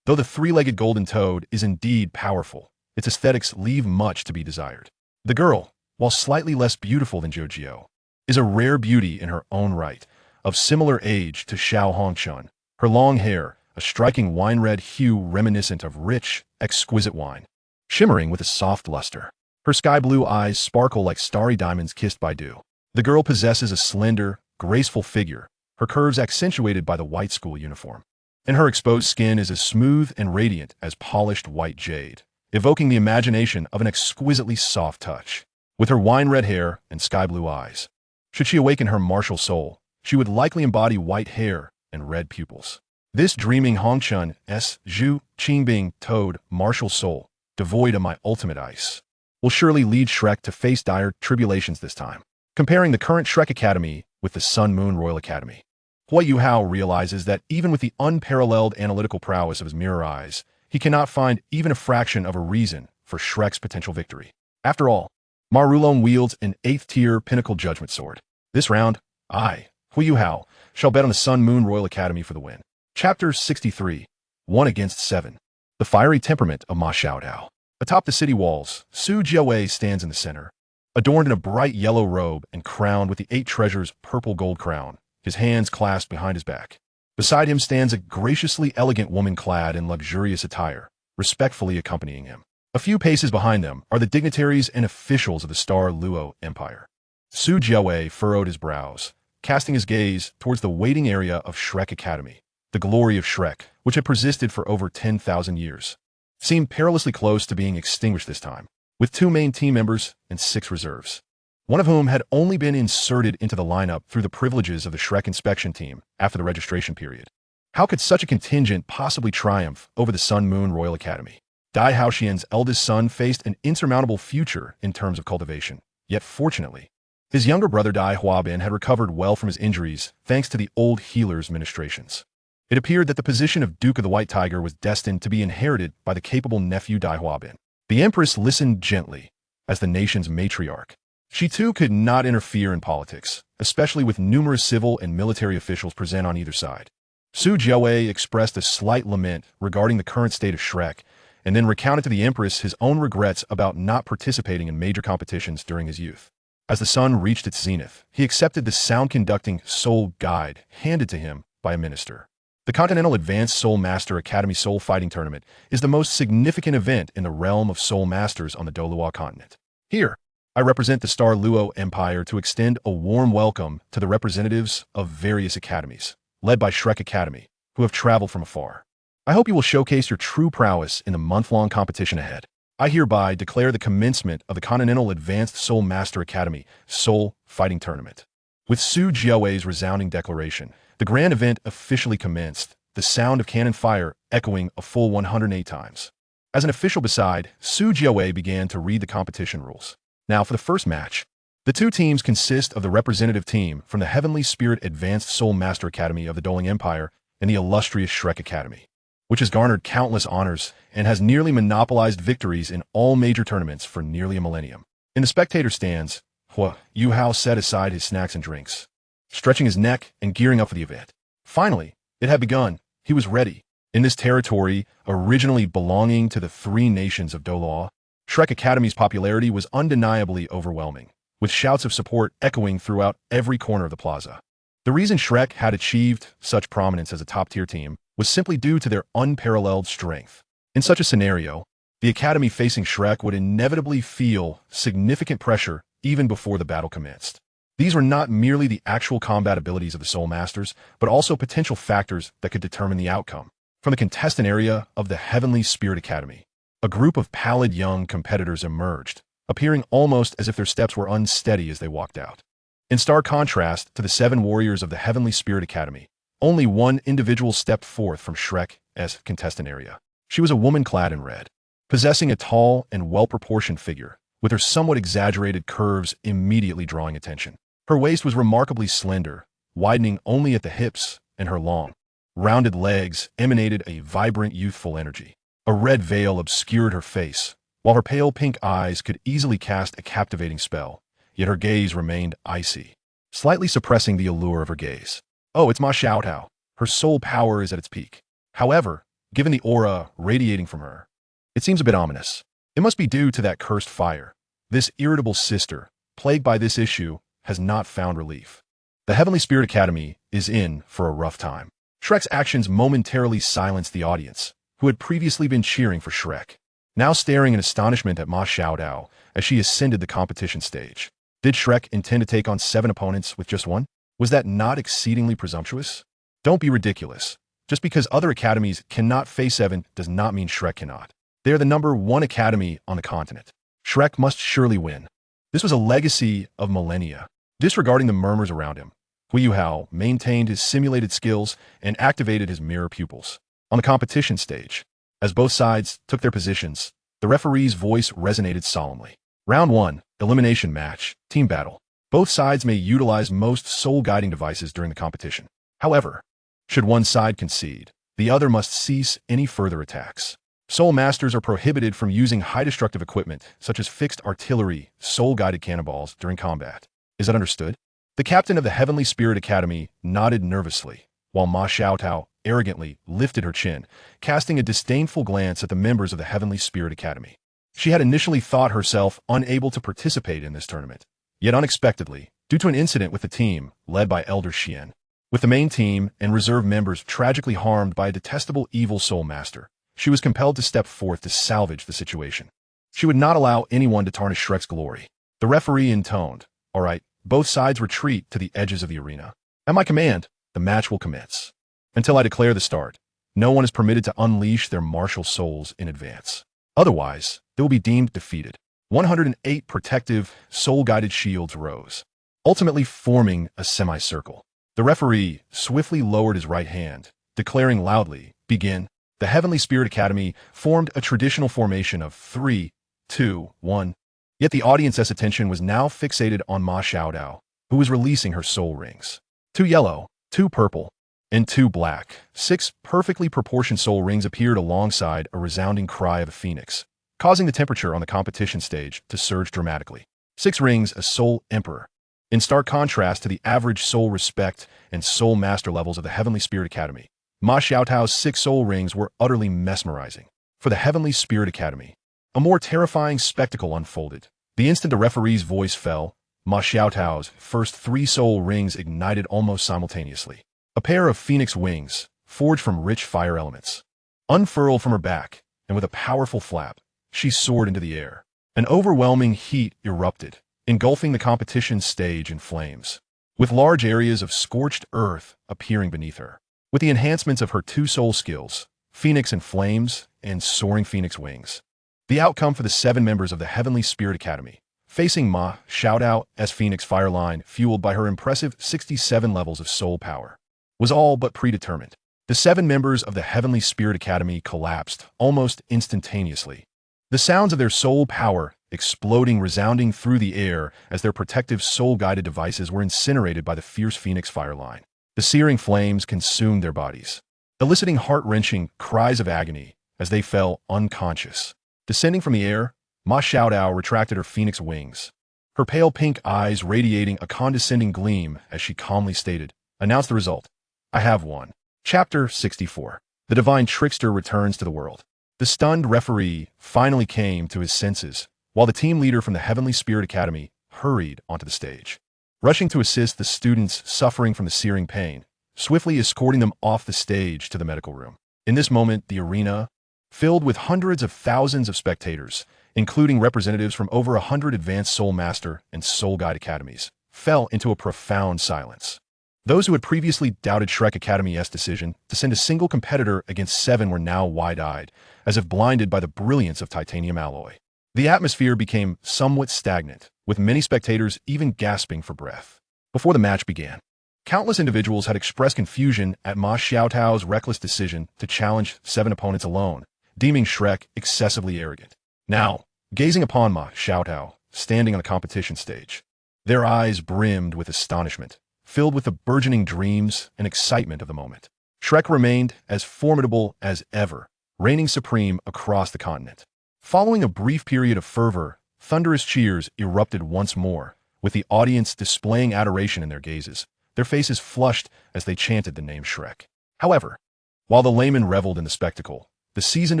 Though the three-legged golden toad is indeed powerful, its aesthetics leave much to be desired. The girl, while slightly less beautiful than Jojiao, is a rare beauty in her own right, of similar age to Xiao Hongchun. Her long hair, a striking wine-red hue reminiscent of rich, exquisite wine, shimmering with a soft luster. Her sky-blue eyes sparkle like starry diamonds kissed by dew. The girl possesses a slender, graceful figure, her curves accentuated by the white school uniform. And her exposed skin is as smooth and radiant as polished white jade, evoking the imagination of an exquisitely soft touch. With her wine-red hair and sky-blue eyes, should she awaken her martial soul, she would likely embody white hair and red pupils. This dreaming Hongchun's Zhu Qingbing toad martial soul, devoid of my ultimate ice, will surely lead Shrek to face dire tribulations this time. Comparing the current Shrek Academy with the Sun Moon Royal Academy, Huo Yuhao realizes that even with the unparalleled analytical prowess of his mirror eyes, he cannot find even a fraction of a reason for Shrek's potential victory. After all, Ma Rulong wields an 8th-tier pinnacle judgment sword. This round, I, Huo Yuhao, shall bet on the Sun Moon Royal Academy for the win. Chapter 63, 1 against 7. The fiery temperament of Ma Xiaodao. Atop the city walls, Su Jiawei stands in the center, adorned in a bright yellow robe and crowned with the 8 treasures' purple gold crown, his hands clasped behind his back. Beside him stands a graciously elegant woman clad in luxurious attire, respectfully accompanying him. A few paces behind them are the dignitaries and officials of the Luo Empire. Su Jiawei furrowed his brows, casting his gaze towards the waiting area of Shrek Academy. The glory of Shrek, which had persisted for over 10,000 years, seemed perilously close to being extinguished this time, with 2 main team members and 6 reserves, one of whom had only been inserted into the lineup through the privileges of the Shrek inspection team after the registration period. How could such a contingent possibly triumph over the Sun Moon Royal Academy? Dai Haoxian's eldest son faced an insurmountable future in terms of cultivation, yet fortunately, his younger brother Dai Huabin had recovered well from his injuries thanks to the old healer's ministrations. It appeared that the position of Duke of the White Tiger was destined to be inherited by the capable nephew Dai Huabin. The Empress listened gently, as the nation's matriarch. She too could not interfere in politics, especially with numerous civil and military officials present on either side. Su Jiawei expressed a slight lament regarding the current state of Shrek, and then recounted to the Empress his own regrets about not participating in major competitions during his youth. As the sun reached its zenith, he accepted the sound-conducting Soul Guide handed to him by a minister. The Continental Advanced Soul Master Academy Soul Fighting Tournament is the most significant event in the realm of Soul Masters on the Douluo continent. Here, I represent the Luo Empire to extend a warm welcome to the representatives of various academies, led by Shrek Academy, who have traveled from afar. I hope you will showcase your true prowess in the month-long competition ahead. I hereby declare the commencement of the Continental Advanced Soul Master Academy Soul Fighting Tournament. With Su Jiawei's resounding declaration, the grand event officially commenced, the sound of cannon fire echoing a full 108 times. As an official beside, Su Jiawei began to read the competition rules. Now for the first match. The 2 teams consist of the representative team from the Heavenly Spirit Advanced Soul Master Academy of the Doling Empire and the illustrious Shrek Academy, which has garnered countless honors and has nearly monopolized victories in all major tournaments for nearly a millennium. In the spectator stands, Huo Yuhao set aside his snacks and drinks, stretching his neck and gearing up for the event. Finally, it had begun. He was ready. In this territory, originally belonging to the 3 nations of Douluo, Shrek Academy's popularity was undeniably overwhelming, with shouts of support echoing throughout every corner of the plaza. The reason Shrek had achieved such prominence as a top-tier team was simply due to their unparalleled strength. In such a scenario, the Academy facing Shrek would inevitably feel significant pressure even before the battle commenced. These were not merely the actual combat abilities of the Soul Masters, but also potential factors that could determine the outcome. From the contestant area of the Heavenly Spirit Academy, a group of pallid young competitors emerged, appearing almost as if their steps were unsteady as they walked out. In stark contrast to the 7 warriors of the Heavenly Spirit Academy, only one individual stepped forth from Shrek's contestant area. She was a woman clad in red, possessing a tall and well-proportioned figure, with her somewhat exaggerated curves immediately drawing attention. Her waist was remarkably slender, widening only at the hips, and her long, rounded legs emanated a vibrant youthful energy. A red veil obscured her face, while her pale pink eyes could easily cast a captivating spell, yet her gaze remained icy, slightly suppressing the allure of her gaze. Oh, it's Ma Xiaotao. Her soul power is at its peak. However, given the aura radiating from her, it seems a bit ominous. It must be due to that cursed fire. This irritable sister, plagued by this issue, has not found relief. The Heavenly Spirit Academy is in for a rough time. Shrek's actions momentarily silenced the audience, who had previously been cheering for Shrek, now staring in astonishment at Ma Xiaodao as she ascended the competition stage. Did Shrek intend to take on 7 opponents with just one? Was that not exceedingly presumptuous? Don't be ridiculous. Just because other academies cannot face 7 does not mean Shrek cannot. They are the #1 academy on the continent. Shrek must surely win. This was a legacy of millennia. Disregarding the murmurs around him, Huo Yuhao maintained his simulated skills and activated his mirror pupils. On the competition stage, as both sides took their positions, the referee's voice resonated solemnly. Round 1, Elimination Match, Team Battle. Both sides may utilize most soul-guiding devices during the competition. However, should one side concede, the other must cease any further attacks. Soul Masters are prohibited from using high destructive equipment, such as fixed artillery, soul-guided cannonballs, during combat. Is that understood? The captain of the Heavenly Spirit Academy nodded nervously, while Ma Xiaotao arrogantly lifted her chin, casting a disdainful glance at the members of the Heavenly Spirit Academy. She had initially thought herself unable to participate in this tournament, yet unexpectedly, due to an incident with the team led by Elder Xian, with the main team and reserve members tragically harmed by a detestable evil soul master, she was compelled to step forth to salvage the situation. She would not allow anyone to tarnish Shrek's glory. The referee intoned, "All right, both sides retreat to the edges of the arena. At my command, the match will commence. Until I declare the start, no one is permitted to unleash their martial souls in advance. Otherwise, they will be deemed defeated." 108 protective, soul-guided shields rose, ultimately forming a semicircle. The referee swiftly lowered his right hand, declaring loudly, "Begin." The Heavenly Spirit Academy formed a traditional formation of 3, 2, 1. Yet the audience's attention was now fixated on Ma Xiaodao, who was releasing her soul rings. 2 yellow, 2 purple, and 2 black. 6 perfectly proportioned soul rings appeared alongside a resounding cry of a phoenix, causing the temperature on the competition stage to surge dramatically. 6 rings as Soul Emperor. In stark contrast to the average soul respect and soul master levels of the Heavenly Spirit Academy, Ma Xiaotao's 6 soul rings were utterly mesmerizing. For the Heavenly Spirit Academy, a more terrifying spectacle unfolded. The instant the referee's voice fell, Ma Xiaotao's first 3 soul rings ignited almost simultaneously. A pair of phoenix wings, forged from rich fire elements, unfurled from her back, and with a powerful flap, she soared into the air. An overwhelming heat erupted, engulfing the competition stage in flames, with large areas of scorched earth appearing beneath her. With the enhancements of her 2 soul skills, Phoenix and Flames and Soaring Phoenix Wings, the outcome for the 7 members of the Heavenly Spirit Academy, facing Ma Xiaodao as Phoenix Fireline, fueled by her impressive 67 levels of soul power, was all but predetermined. The 7 members of the Heavenly Spirit Academy collapsed almost instantaneously, the sounds of their soul power exploding resounding through the air as their protective soul-guided devices were incinerated by the fierce Phoenix Fireline. The searing flames consumed their bodies, eliciting heart-wrenching cries of agony as they fell unconscious. Descending from the air, Ma Xiaodao retracted her phoenix wings, her pale pink eyes radiating a condescending gleam as she calmly stated, "Announce the result. I have won." Chapter 64. The Divine Trickster returns to the world. The stunned referee finally came to his senses, while the team leader from the Heavenly Spirit Academy hurried onto the stage, rushing to assist the students suffering from the searing pain, swiftly escorting them off the stage to the medical room. In this moment, the arena filled with hundreds of thousands of spectators, including representatives from over 100 advanced Soul Master and Soul Guide academies, fell into a profound silence. Those who had previously doubted Shrek Academy's decision to send a single competitor against 7 were now wide-eyed, as if blinded by the brilliance of titanium alloy. The atmosphere became somewhat stagnant, with many spectators even gasping for breath. Before the match began, countless individuals had expressed confusion at Ma Xiaotao's reckless decision to challenge 7 opponents alone, deeming Shrek excessively arrogant. Now, gazing upon Ma Xiaotao, standing on the competition stage, their eyes brimmed with astonishment, filled with the burgeoning dreams and excitement of the moment. Shrek remained as formidable as ever, reigning supreme across the continent. Following a brief period of fervor, thunderous cheers erupted once more, with the audience displaying adoration in their gazes, their faces flushed as they chanted the name Shrek. However, while the laymen reveled in the spectacle, the seasoned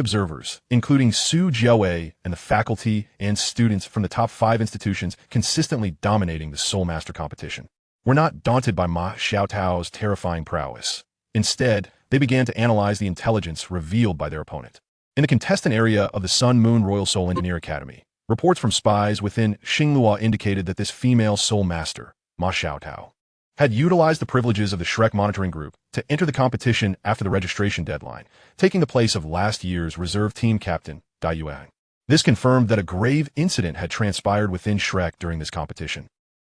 observers, including Su Jiaowei and the faculty and students from the top 5 institutions consistently dominating the Soul Master competition, were not daunted by Ma Xiaotao's terrifying prowess. Instead, they began to analyze the intelligence revealed by their opponent. In the contestant area of the Sun Moon Royal Soul Engineer Academy, reports from spies within Xinghua indicated that this female Soul Master, Ma Xiaotao, had utilized the privileges of the Shrek Monitoring Group to enter the competition after the registration deadline, taking the place of last year's reserve team captain, Dai Yuan. This confirmed that a grave incident had transpired within Shrek during this competition.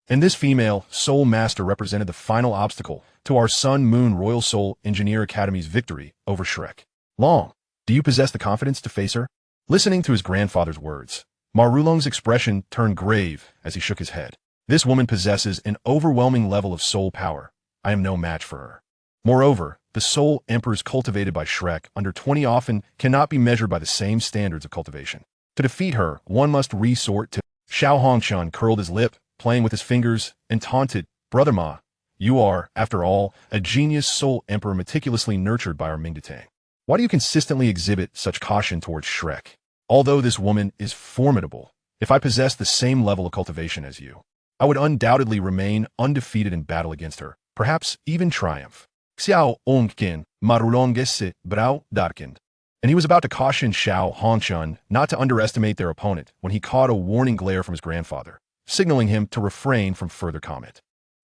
And this female Soul Master represented the final obstacle to our Sun Moon Royal Soul Engineer Academy's victory over Shrek. Long, do you possess the confidence to face her? Listening to his grandfather's words, Ma Rulong's expression turned grave as he shook his head. This woman possesses an overwhelming level of soul power. I am no match for her. Moreover, the soul emperors cultivated by Shrek under 20 often cannot be measured by the same standards of cultivation. To defeat her, one must resort to... Xiao Hongchun curled his lip, playing with his fingers, and taunted, Brother Ma, you are, after all, a genius soul emperor meticulously nurtured by our Mingdatang. Why do you consistently exhibit such caution towards Shrek? Although this woman is formidable, if I possessed the same level of cultivation as you, I would undoubtedly remain undefeated in battle against her, perhaps even triumph. Xiao Ongkin, Marulongese Brao Darkind. And he was about to caution Xiao Hongchun not to underestimate their opponent when he caught a warning glare from his grandfather, signaling him to refrain from further comment.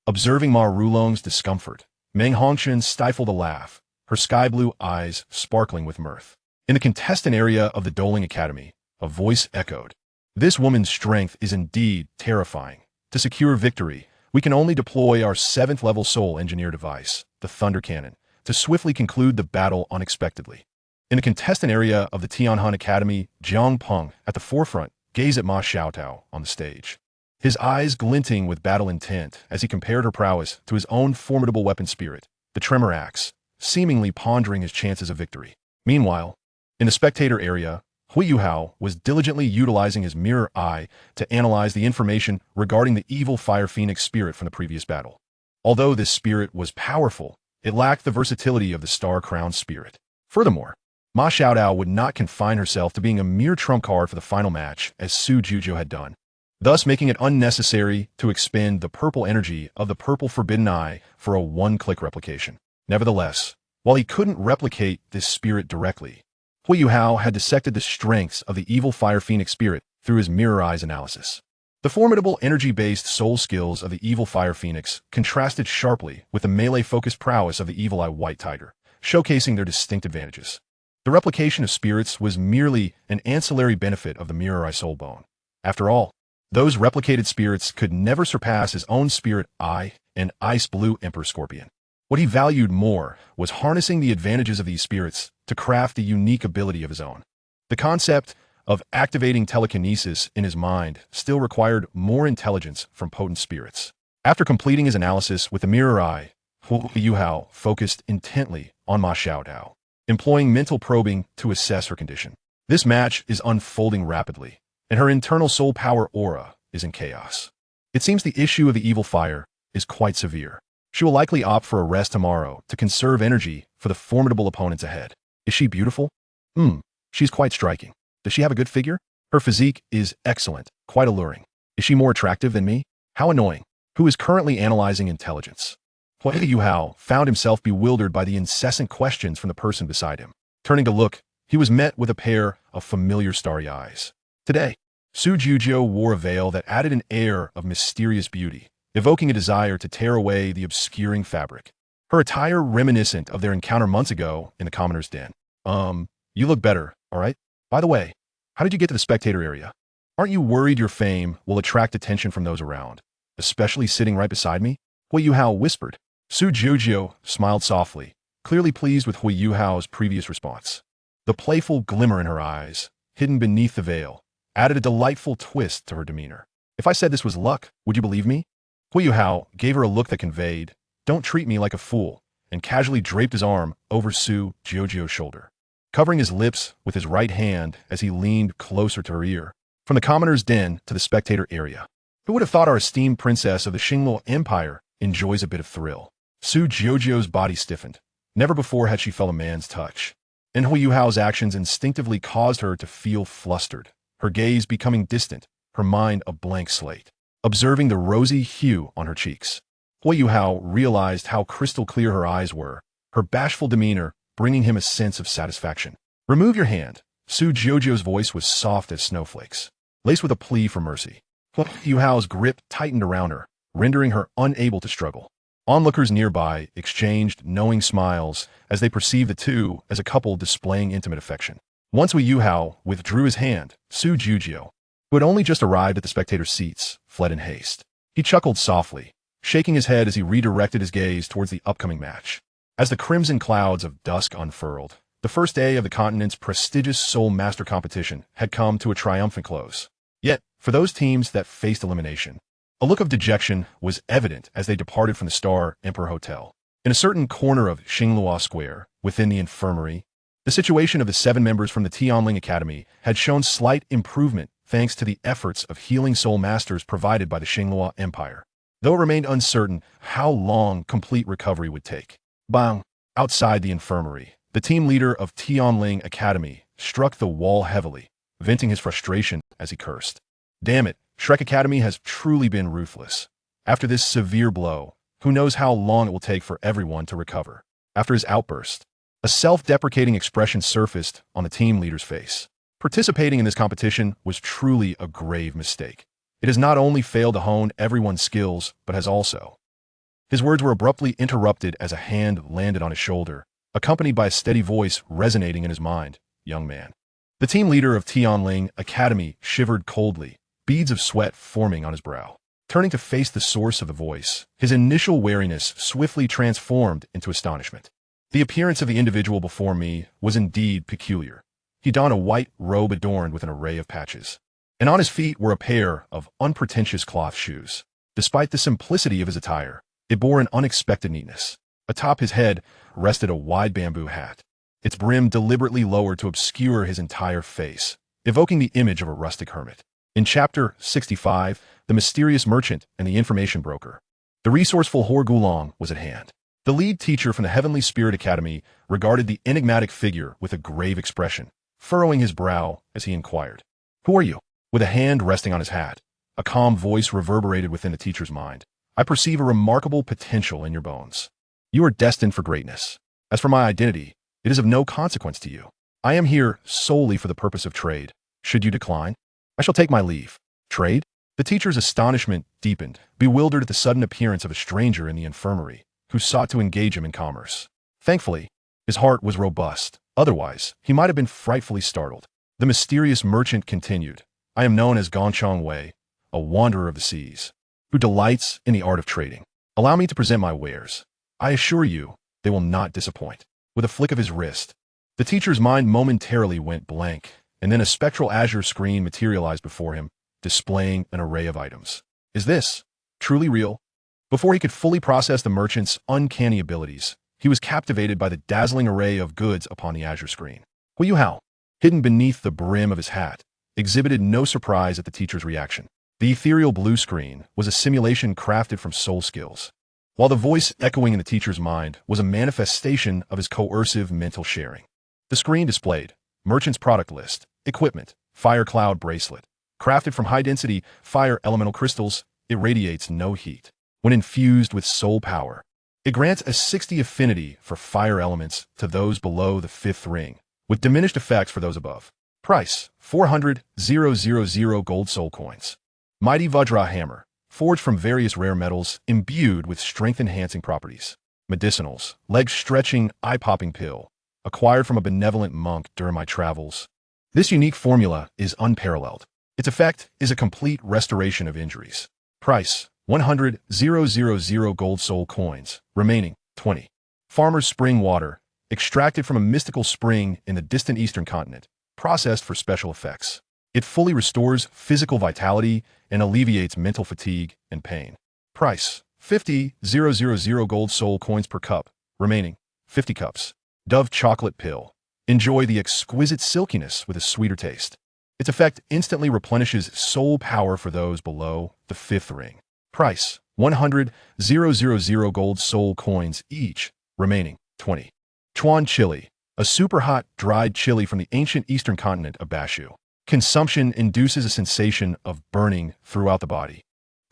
Observing Ma Rulong's discomfort, Meng Hongchun stifled a laugh, her sky-blue eyes sparkling with mirth. In the contestant area of the Douluo Academy, a voice echoed. This woman's strength is indeed terrifying. To secure victory, we can only deploy our 7th-level soul engineer device, the Thunder Cannon, to swiftly conclude the battle unexpectedly. In the contestant area of the Tianhan Academy, Jiang Peng, at the forefront, gazed at Ma Xiaotao on the stage, his eyes glinting with battle intent as he compared her prowess to his own formidable weapon spirit, the Tremor Axe, seemingly pondering his chances of victory. Meanwhile, in the spectator area, Huo Yuhao was diligently utilizing his mirror eye to analyze the information regarding the evil Fire Phoenix spirit from the previous battle. Although this spirit was powerful, it lacked the versatility of the Star-Crowned spirit. Furthermore, Ma Xiaotao would not confine herself to being a mere trump card for the final match as Su Juju had done, thus making it unnecessary to expend the purple energy of the Purple Forbidden Eye for a one-click replication. Nevertheless, while he couldn't replicate this spirit directly, Huo Yuhao had dissected the strengths of the evil Fire Phoenix spirit through his mirror eyes analysis. The formidable energy-based soul skills of the evil Fire Phoenix contrasted sharply with the melee-focused prowess of the evil Eye White Tiger, showcasing their distinct advantages. The replication of spirits was merely an ancillary benefit of the mirror eye soul bone. After all, those replicated spirits could never surpass his own spirit eye and ice blue Emperor Scorpion. What he valued more was harnessing the advantages of these spirits to craft a unique ability of his own. The concept of activating telekinesis in his mind still required more intelligence from potent spirits. After completing his analysis with the mirror eye, Huo Yuhao focused intently on Ma Xiaotao, employing mental probing to assess her condition. This match is unfolding rapidly, and her internal soul power aura is in chaos. It seems the issue of the evil fire is quite severe. She will likely opt for a rest tomorrow to conserve energy for the formidable opponents ahead. Is she beautiful? She's quite striking. Does she have a good figure? Her physique is excellent, quite alluring. Is she more attractive than me? How annoying. Who is currently analyzing intelligence? Huo Yuhao found himself bewildered by the incessant questions from the person beside him. Turning to look, he was met with a pair of familiar starry eyes. Today, Su Jujio wore a veil that added an air of mysterious beauty, evoking a desire to tear away the obscuring fabric. Her attire reminiscent of their encounter months ago in the commoner's den. You look better, all right? By the way, how did you get to the spectator area? Aren't you worried your fame will attract attention from those around, especially sitting right beside me? Huo Yuhao whispered. Su Jujio smiled softly, clearly pleased with Huo Yuhao's previous response. The playful glimmer in her eyes, hidden beneath the veil, added a delightful twist to her demeanor. If I said this was luck, would you believe me? Huo Yuhao gave her a look that conveyed, "Don't treat me like a fool," and casually draped his arm over Su Jujio's shoulder, covering his lips with his right hand as he leaned closer to her ear. From the commoner's den to the spectator area. Who would have thought our esteemed princess of the Xingluo Empire enjoys a bit of thrill? Su Jujio's body stiffened. Never before had she felt a man's touch. And Huo Yuhao's actions instinctively caused her to feel flustered, her gaze becoming distant, her mind a blank slate. Observing the rosy hue on her cheeks, Huo Yuhao realized how crystal clear her eyes were, her bashful demeanor bringing him a sense of satisfaction. "Remove your hand." Su Jujio's voice was soft as snowflakes, laced with a plea for mercy. Huo Yuhao's grip tightened around her, rendering her unable to struggle. Onlookers nearby exchanged knowing smiles as they perceived the two as a couple displaying intimate affection. Once Huo Yuhao withdrew his hand, Su Jujio, who had only just arrived at the spectator seats, fled in haste. He chuckled softly, shaking his head as he redirected his gaze towards the upcoming match. As the crimson clouds of dusk unfurled, the first day of the continent's prestigious Soul Master competition had come to a triumphant close. Yet, for those teams that faced elimination, a look of dejection was evident as they departed from the Star Emperor Hotel. In a certain corner of Xingluo Square, within the infirmary, the situation of the 7 members from the Tianling Academy had shown slight improvement thanks to the efforts of healing Soul Masters provided by the Xingluo Empire, though it remained uncertain how long complete recovery would take. Bang! Outside the infirmary, the team leader of Tianling Academy struck the wall heavily, venting his frustration as he cursed. Damn it, Shrek Academy has truly been ruthless. After this severe blow, who knows how long it will take for everyone to recover. After his outburst, a self-deprecating expression surfaced on the team leader's face. Participating in this competition was truly a grave mistake. It has not only failed to hone everyone's skills, but has also. His words were abruptly interrupted as a hand landed on his shoulder, accompanied by a steady voice resonating in his mind. "Young man." The team leader of Tianling Academy shivered coldly, beads of sweat forming on his brow. Turning to face the source of the voice, his initial wariness swiftly transformed into astonishment. The appearance of the individual before me was indeed peculiar. He donned a white robe adorned with an array of patches, and on his feet were a pair of unpretentious cloth shoes. Despite the simplicity of his attire, it bore an unexpected neatness. Atop his head rested a wide bamboo hat, its brim deliberately lowered to obscure his entire face, evoking the image of a rustic hermit. In Chapter 65, The Mysterious Merchant and the Information Broker, the resourceful Hor Gulong was at hand. The lead teacher from the Heavenly Spirit Academy regarded the enigmatic figure with a grave expression, furrowing his brow as he inquired, "Who are you?" With a hand resting on his hat, a calm voice reverberated within the teacher's mind. "I perceive a remarkable potential in your bones. You are destined for greatness. As for my identity, it is of no consequence to you. I am here solely for the purpose of trade. Should you decline, I shall take my leave." "Trade?" The teacher's astonishment deepened, bewildered at the sudden appearance of a stranger in the infirmary, who sought to engage him in commerce. Thankfully, his heart was robust. Otherwise, he might have been frightfully startled. The mysterious merchant continued, "I am known as Gongchang Wei, a wanderer of the seas, who delights in the art of trading. Allow me to present my wares. I assure you, they will not disappoint." With a flick of his wrist, the teacher's mind momentarily went blank, and then a spectral azure screen materialized before him, displaying an array of items. "Is this truly real?" Before he could fully process the merchant's uncanny abilities, he was captivated by the dazzling array of goods upon the azure screen. Huo Yuhao, hidden beneath the brim of his hat, exhibited no surprise at the teacher's reaction. The ethereal blue screen was a simulation crafted from soul skills, while the voice echoing in the teacher's mind was a manifestation of his coercive mental sharing. The screen displayed merchant's product list, equipment, fire cloud bracelet. Crafted from high-density fire elemental crystals, it radiates no heat. When infused with soul power, it grants a 60 affinity for fire elements to those below the 5th ring, with diminished effects for those above. Price, 400,000 gold soul coins. Mighty Vajra Hammer, forged from various rare metals, imbued with strength-enhancing properties. Medicinals, leg-stretching, eye-popping pill, acquired from a benevolent monk during my travels. This unique formula is unparalleled. Its effect is a complete restoration of injuries. Price, 100,000 gold soul coins, remaining 20. Farmer's Spring Water, extracted from a mystical spring in the distant eastern continent, processed for special effects. It fully restores physical vitality and alleviates mental fatigue and pain. Price, 50,000 gold soul coins per cup, remaining 50 cups. Dove Chocolate Pill. Enjoy the exquisite silkiness with a sweeter taste. Its effect instantly replenishes soul power for those below the 5th ring. Price, 100,000 gold soul coins each, remaining 20. Chuan Chili, a super hot, dried chili from the ancient eastern continent of Bashu. Consumption induces a sensation of burning throughout the body,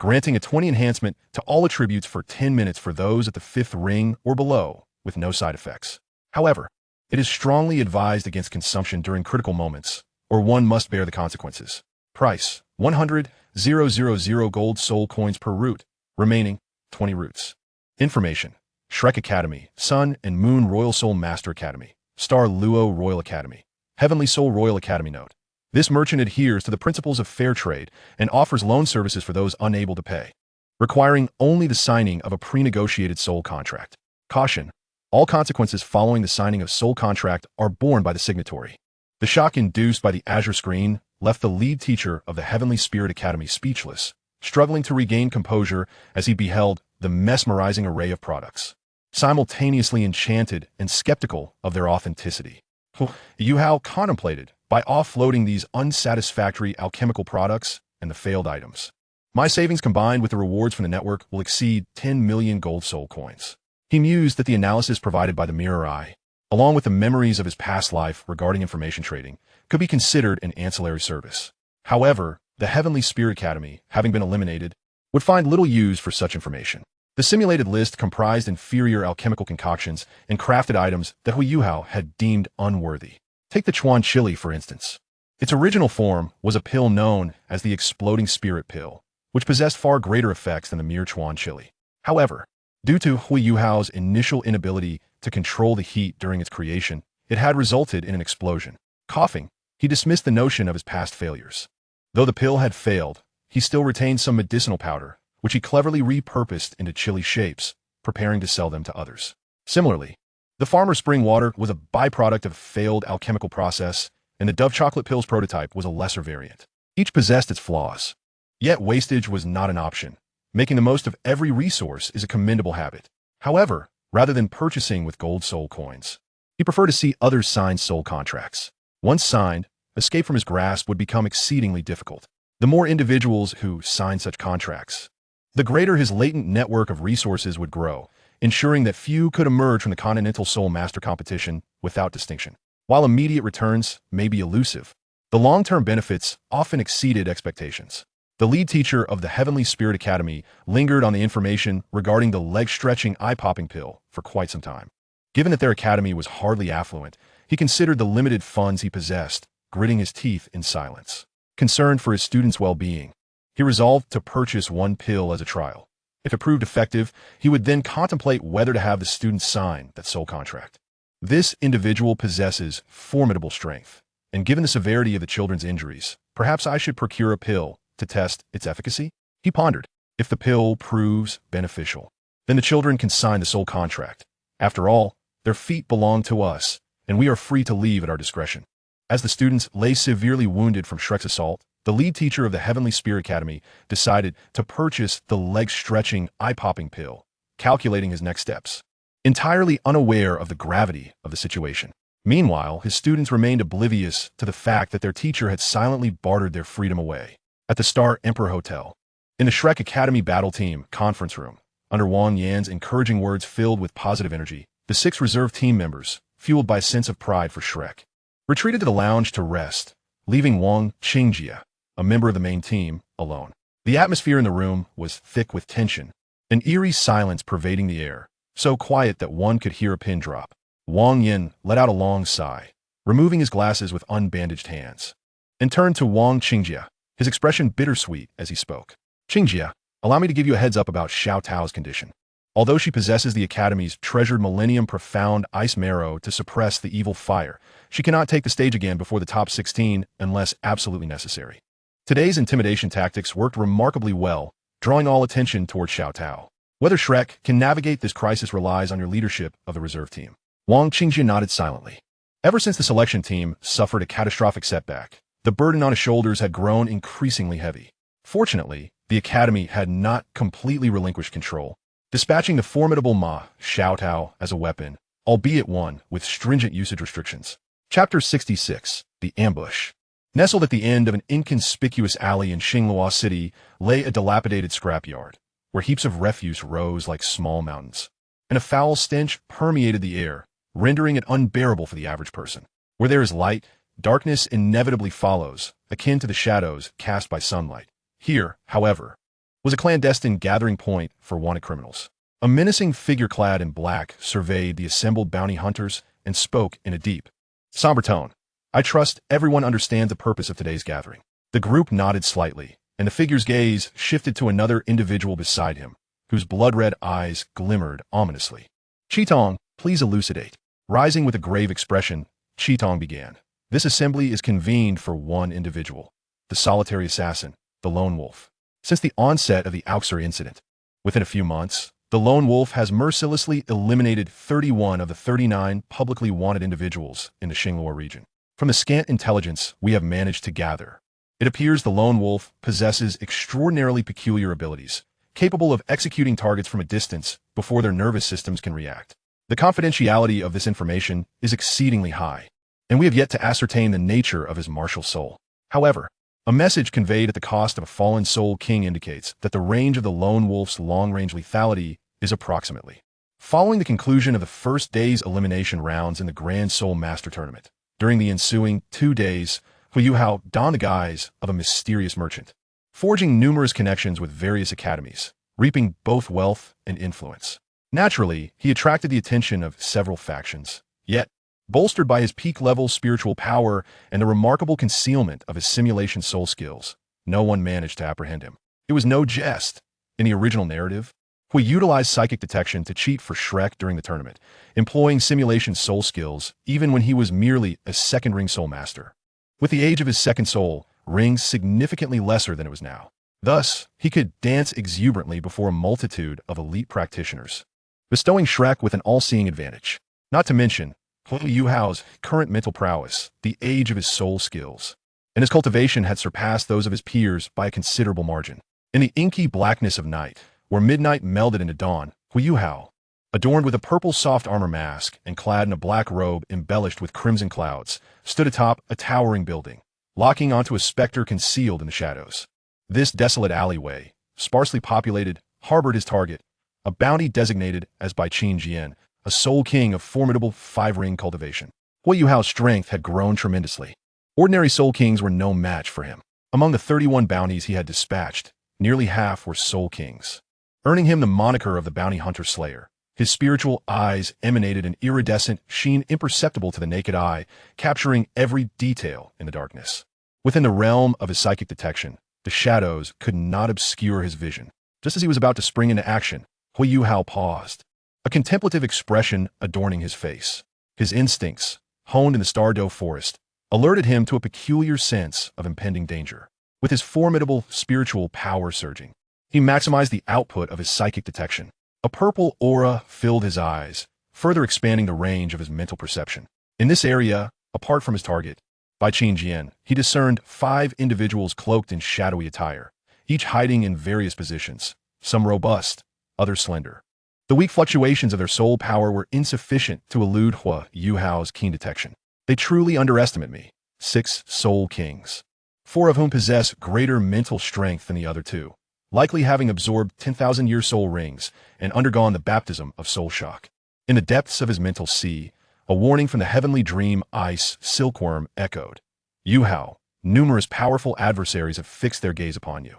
granting a 20 enhancement to all attributes for 10 minutes for those at the 5th ring or below, with no side effects. However, it is strongly advised against consumption during critical moments, or one must bear the consequences. Price, 100,000 gold soul coins per root, remaining 20 roots. Information: Shrek Academy, Sun and Moon Royal Soul Master Academy, Star Luo Royal Academy, Heavenly Soul Royal Academy. Note: this merchant adheres to the principles of fair trade and offers loan services for those unable to pay, requiring only the signing of a pre-negotiated soul contract. Caution: all consequences following the signing of soul contract are borne by the signatory. The shock induced by the Azure screen left the lead teacher of the Heavenly Spirit Academy speechless, struggling to regain composure as he beheld the mesmerizing array of products, simultaneously enchanted and skeptical of their authenticity. Huo Yuhao contemplated by offloading these unsatisfactory alchemical products and the failed items. My savings combined with the rewards from the network will exceed 10 million gold soul coins. He mused that the analysis provided by the Mirror Eye, along with the memories of his past life regarding information trading, could be considered an ancillary service. However, the Heavenly Spirit Academy, having been eliminated, would find little use for such information. The simulated list comprised inferior alchemical concoctions and crafted items that Huo Yuhao had deemed unworthy. Take the Chuan Chili, for instance. Its original form was a pill known as the Exploding Spirit Pill, which possessed far greater effects than the mere Chuan Chili. However, due to Huo Yuhao's initial inability to control the heat during its creation, it had resulted in an explosion. Coughing, he dismissed the notion of his past failures. Though the pill had failed, he still retained some medicinal powder, which he cleverly repurposed into chili shapes, preparing to sell them to others. Similarly, the Farmer's Spring Water was a byproduct of a failed alchemical process, and the Dove Chocolate Pill's prototype was a lesser variant. Each possessed its flaws. Yet wastage was not an option. Making the most of every resource is a commendable habit. However, rather than purchasing with gold soul coins, he preferred to see others sign soul contracts. Once signed, escape from his grasp would become exceedingly difficult. The more individuals who signed such contracts, the greater his latent network of resources would grow, ensuring that few could emerge from the Continental Soul Master competition without distinction. While immediate returns may be elusive, the long-term benefits often exceeded expectations. The lead teacher of the Heavenly Spirit Academy lingered on the information regarding the leg-stretching eye-popping pill for quite some time. Given that their academy was hardly affluent, he considered the limited funds he possessed, gritting his teeth in silence. Concerned for his students' well-being, he resolved to purchase one pill as a trial. If it proved effective, he would then contemplate whether to have the students sign that soul contract. This individual possesses formidable strength, and given the severity of the children's injuries, perhaps I should procure a pill to test its efficacy? He pondered. If the pill proves beneficial, then the children can sign the soul contract. After all, their feet belong to us, and we are free to leave at our discretion. As the students lay severely wounded from Shrek's assault, the lead teacher of the Heavenly Spirit Academy decided to purchase the leg-stretching, eye-popping pill, calculating his next steps, entirely unaware of the gravity of the situation. Meanwhile, his students remained oblivious to the fact that their teacher had silently bartered their freedom away. At the Star Emperor Hotel, in the Shrek Academy Battle Team conference room, under Wang Yan's encouraging words filled with positive energy, the 6 reserve team members, fueled by a sense of pride for Shrek, retreated to the lounge to rest, leaving Wang Qingjia, a member of the main team, alone. The atmosphere in the room was thick with tension, an eerie silence pervading the air, so quiet that one could hear a pin drop. Wang Yan let out a long sigh, removing his glasses with unbandaged hands, and turned to Wang Qingjie, his expression bittersweet as he spoke. Qingjie, allow me to give you a heads up about Xiao Tao's condition. Although she possesses the Academy's treasured millennium profound ice marrow to suppress the evil fire, she cannot take the stage again before the top 16 unless absolutely necessary. Today's intimidation tactics worked remarkably well, drawing all attention toward Xiao Tao. Whether Shrek can navigate this crisis relies on your leadership of the reserve team. Wang Qingjie nodded silently. Ever since the selection team suffered a catastrophic setback, the burden on his shoulders had grown increasingly heavy. Fortunately, the Academy had not completely relinquished control, dispatching the formidable Xiao Tao as a weapon, albeit one with stringent usage restrictions. Chapter 66, The Ambush. Nestled at the end of an inconspicuous alley in Xinghua City lay a dilapidated scrapyard, where heaps of refuse rose like small mountains, and a foul stench permeated the air, rendering it unbearable for the average person. Where there is light, darkness inevitably follows, akin to the shadows cast by sunlight. Here, however, was a clandestine gathering point for wanted criminals. A menacing figure clad in black surveyed the assembled bounty hunters and spoke in a deep, somber tone. I trust everyone understands the purpose of today's gathering. The group nodded slightly, and the figure's gaze shifted to another individual beside him, whose blood-red eyes glimmered ominously. Qitong, please elucidate. Rising with a grave expression, Qitong began. This assembly is convened for one individual, the solitary assassin, the Lone Wolf. Since the onset of the Auxer incident, within a few months, the Lone Wolf has mercilessly eliminated 31 of the 39 publicly wanted individuals in the Xinghua region. From the scant intelligence we have managed to gather, it appears the Lone Wolf possesses extraordinarily peculiar abilities, capable of executing targets from a distance before their nervous systems can react. The confidentiality of this information is exceedingly high, and we have yet to ascertain the nature of his martial soul. However, a message conveyed at the cost of a fallen soul king indicates that the range of the Lone Wolf's long-range lethality is approximately. Following the conclusion of the first day's elimination rounds in the Grand Soul Master Tournament, during the ensuing 2 days, Huo Yuhao donned the guise of a mysterious merchant, forging numerous connections with various academies, reaping both wealth and influence. Naturally, he attracted the attention of several factions, yet, bolstered by his peak-level spiritual power and the remarkable concealment of his simulation soul skills, no one managed to apprehend him. It was no jest. In the original narrative, Huo utilized psychic detection to cheat for Shrek during the tournament, employing simulation soul skills even when he was merely a second-ring soul master. With the age of his second soul, rings significantly lesser than it was now. Thus, he could dance exuberantly before a multitude of elite practitioners, bestowing Shrek with an all-seeing advantage. Not to mention, Huo Yuhao's current mental prowess, the age of his soul skills, and his cultivation had surpassed those of his peers by a considerable margin. In the inky blackness of night, where midnight melded into dawn, Huo Yuhao, adorned with a purple soft armor mask and clad in a black robe embellished with crimson clouds, stood atop a towering building, locking onto a specter concealed in the shadows. This desolate alleyway, sparsely populated, harbored his target, a bounty designated as by Qin Jian, a soul king of formidable 5-ring cultivation. Huo Yuhao's strength had grown tremendously. Ordinary soul kings were no match for him. Among the 31 bounties he had dispatched, nearly half were soul kings, earning him the moniker of the bounty hunter slayer. His spiritual eyes emanated an iridescent sheen imperceptible to the naked eye, capturing every detail in the darkness. Within the realm of his psychic detection, the shadows could not obscure his vision. Just as he was about to spring into action, Huo Yuhao paused, a contemplative expression adorning his face. His instincts, honed in the Stardow forest, alerted him to a peculiar sense of impending danger. With his formidable spiritual power surging, he maximized the output of his psychic detection. A purple aura filled his eyes, further expanding the range of his mental perception. In this area, apart from his target, by Qin Jian, he discerned 5 individuals cloaked in shadowy attire, each hiding in various positions, some robust, others slender. The weak fluctuations of their soul power were insufficient to elude Huo Yuhao's keen detection. They truly underestimate me. 6 soul kings, 4 of whom possess greater mental strength than the other 2, likely having absorbed 10,000-year soul rings and undergone the baptism of soul shock. In the depths of his mental sea, a warning from the heavenly dream ice silkworm echoed. Yuhao, numerous powerful adversaries have fixed their gaze upon you.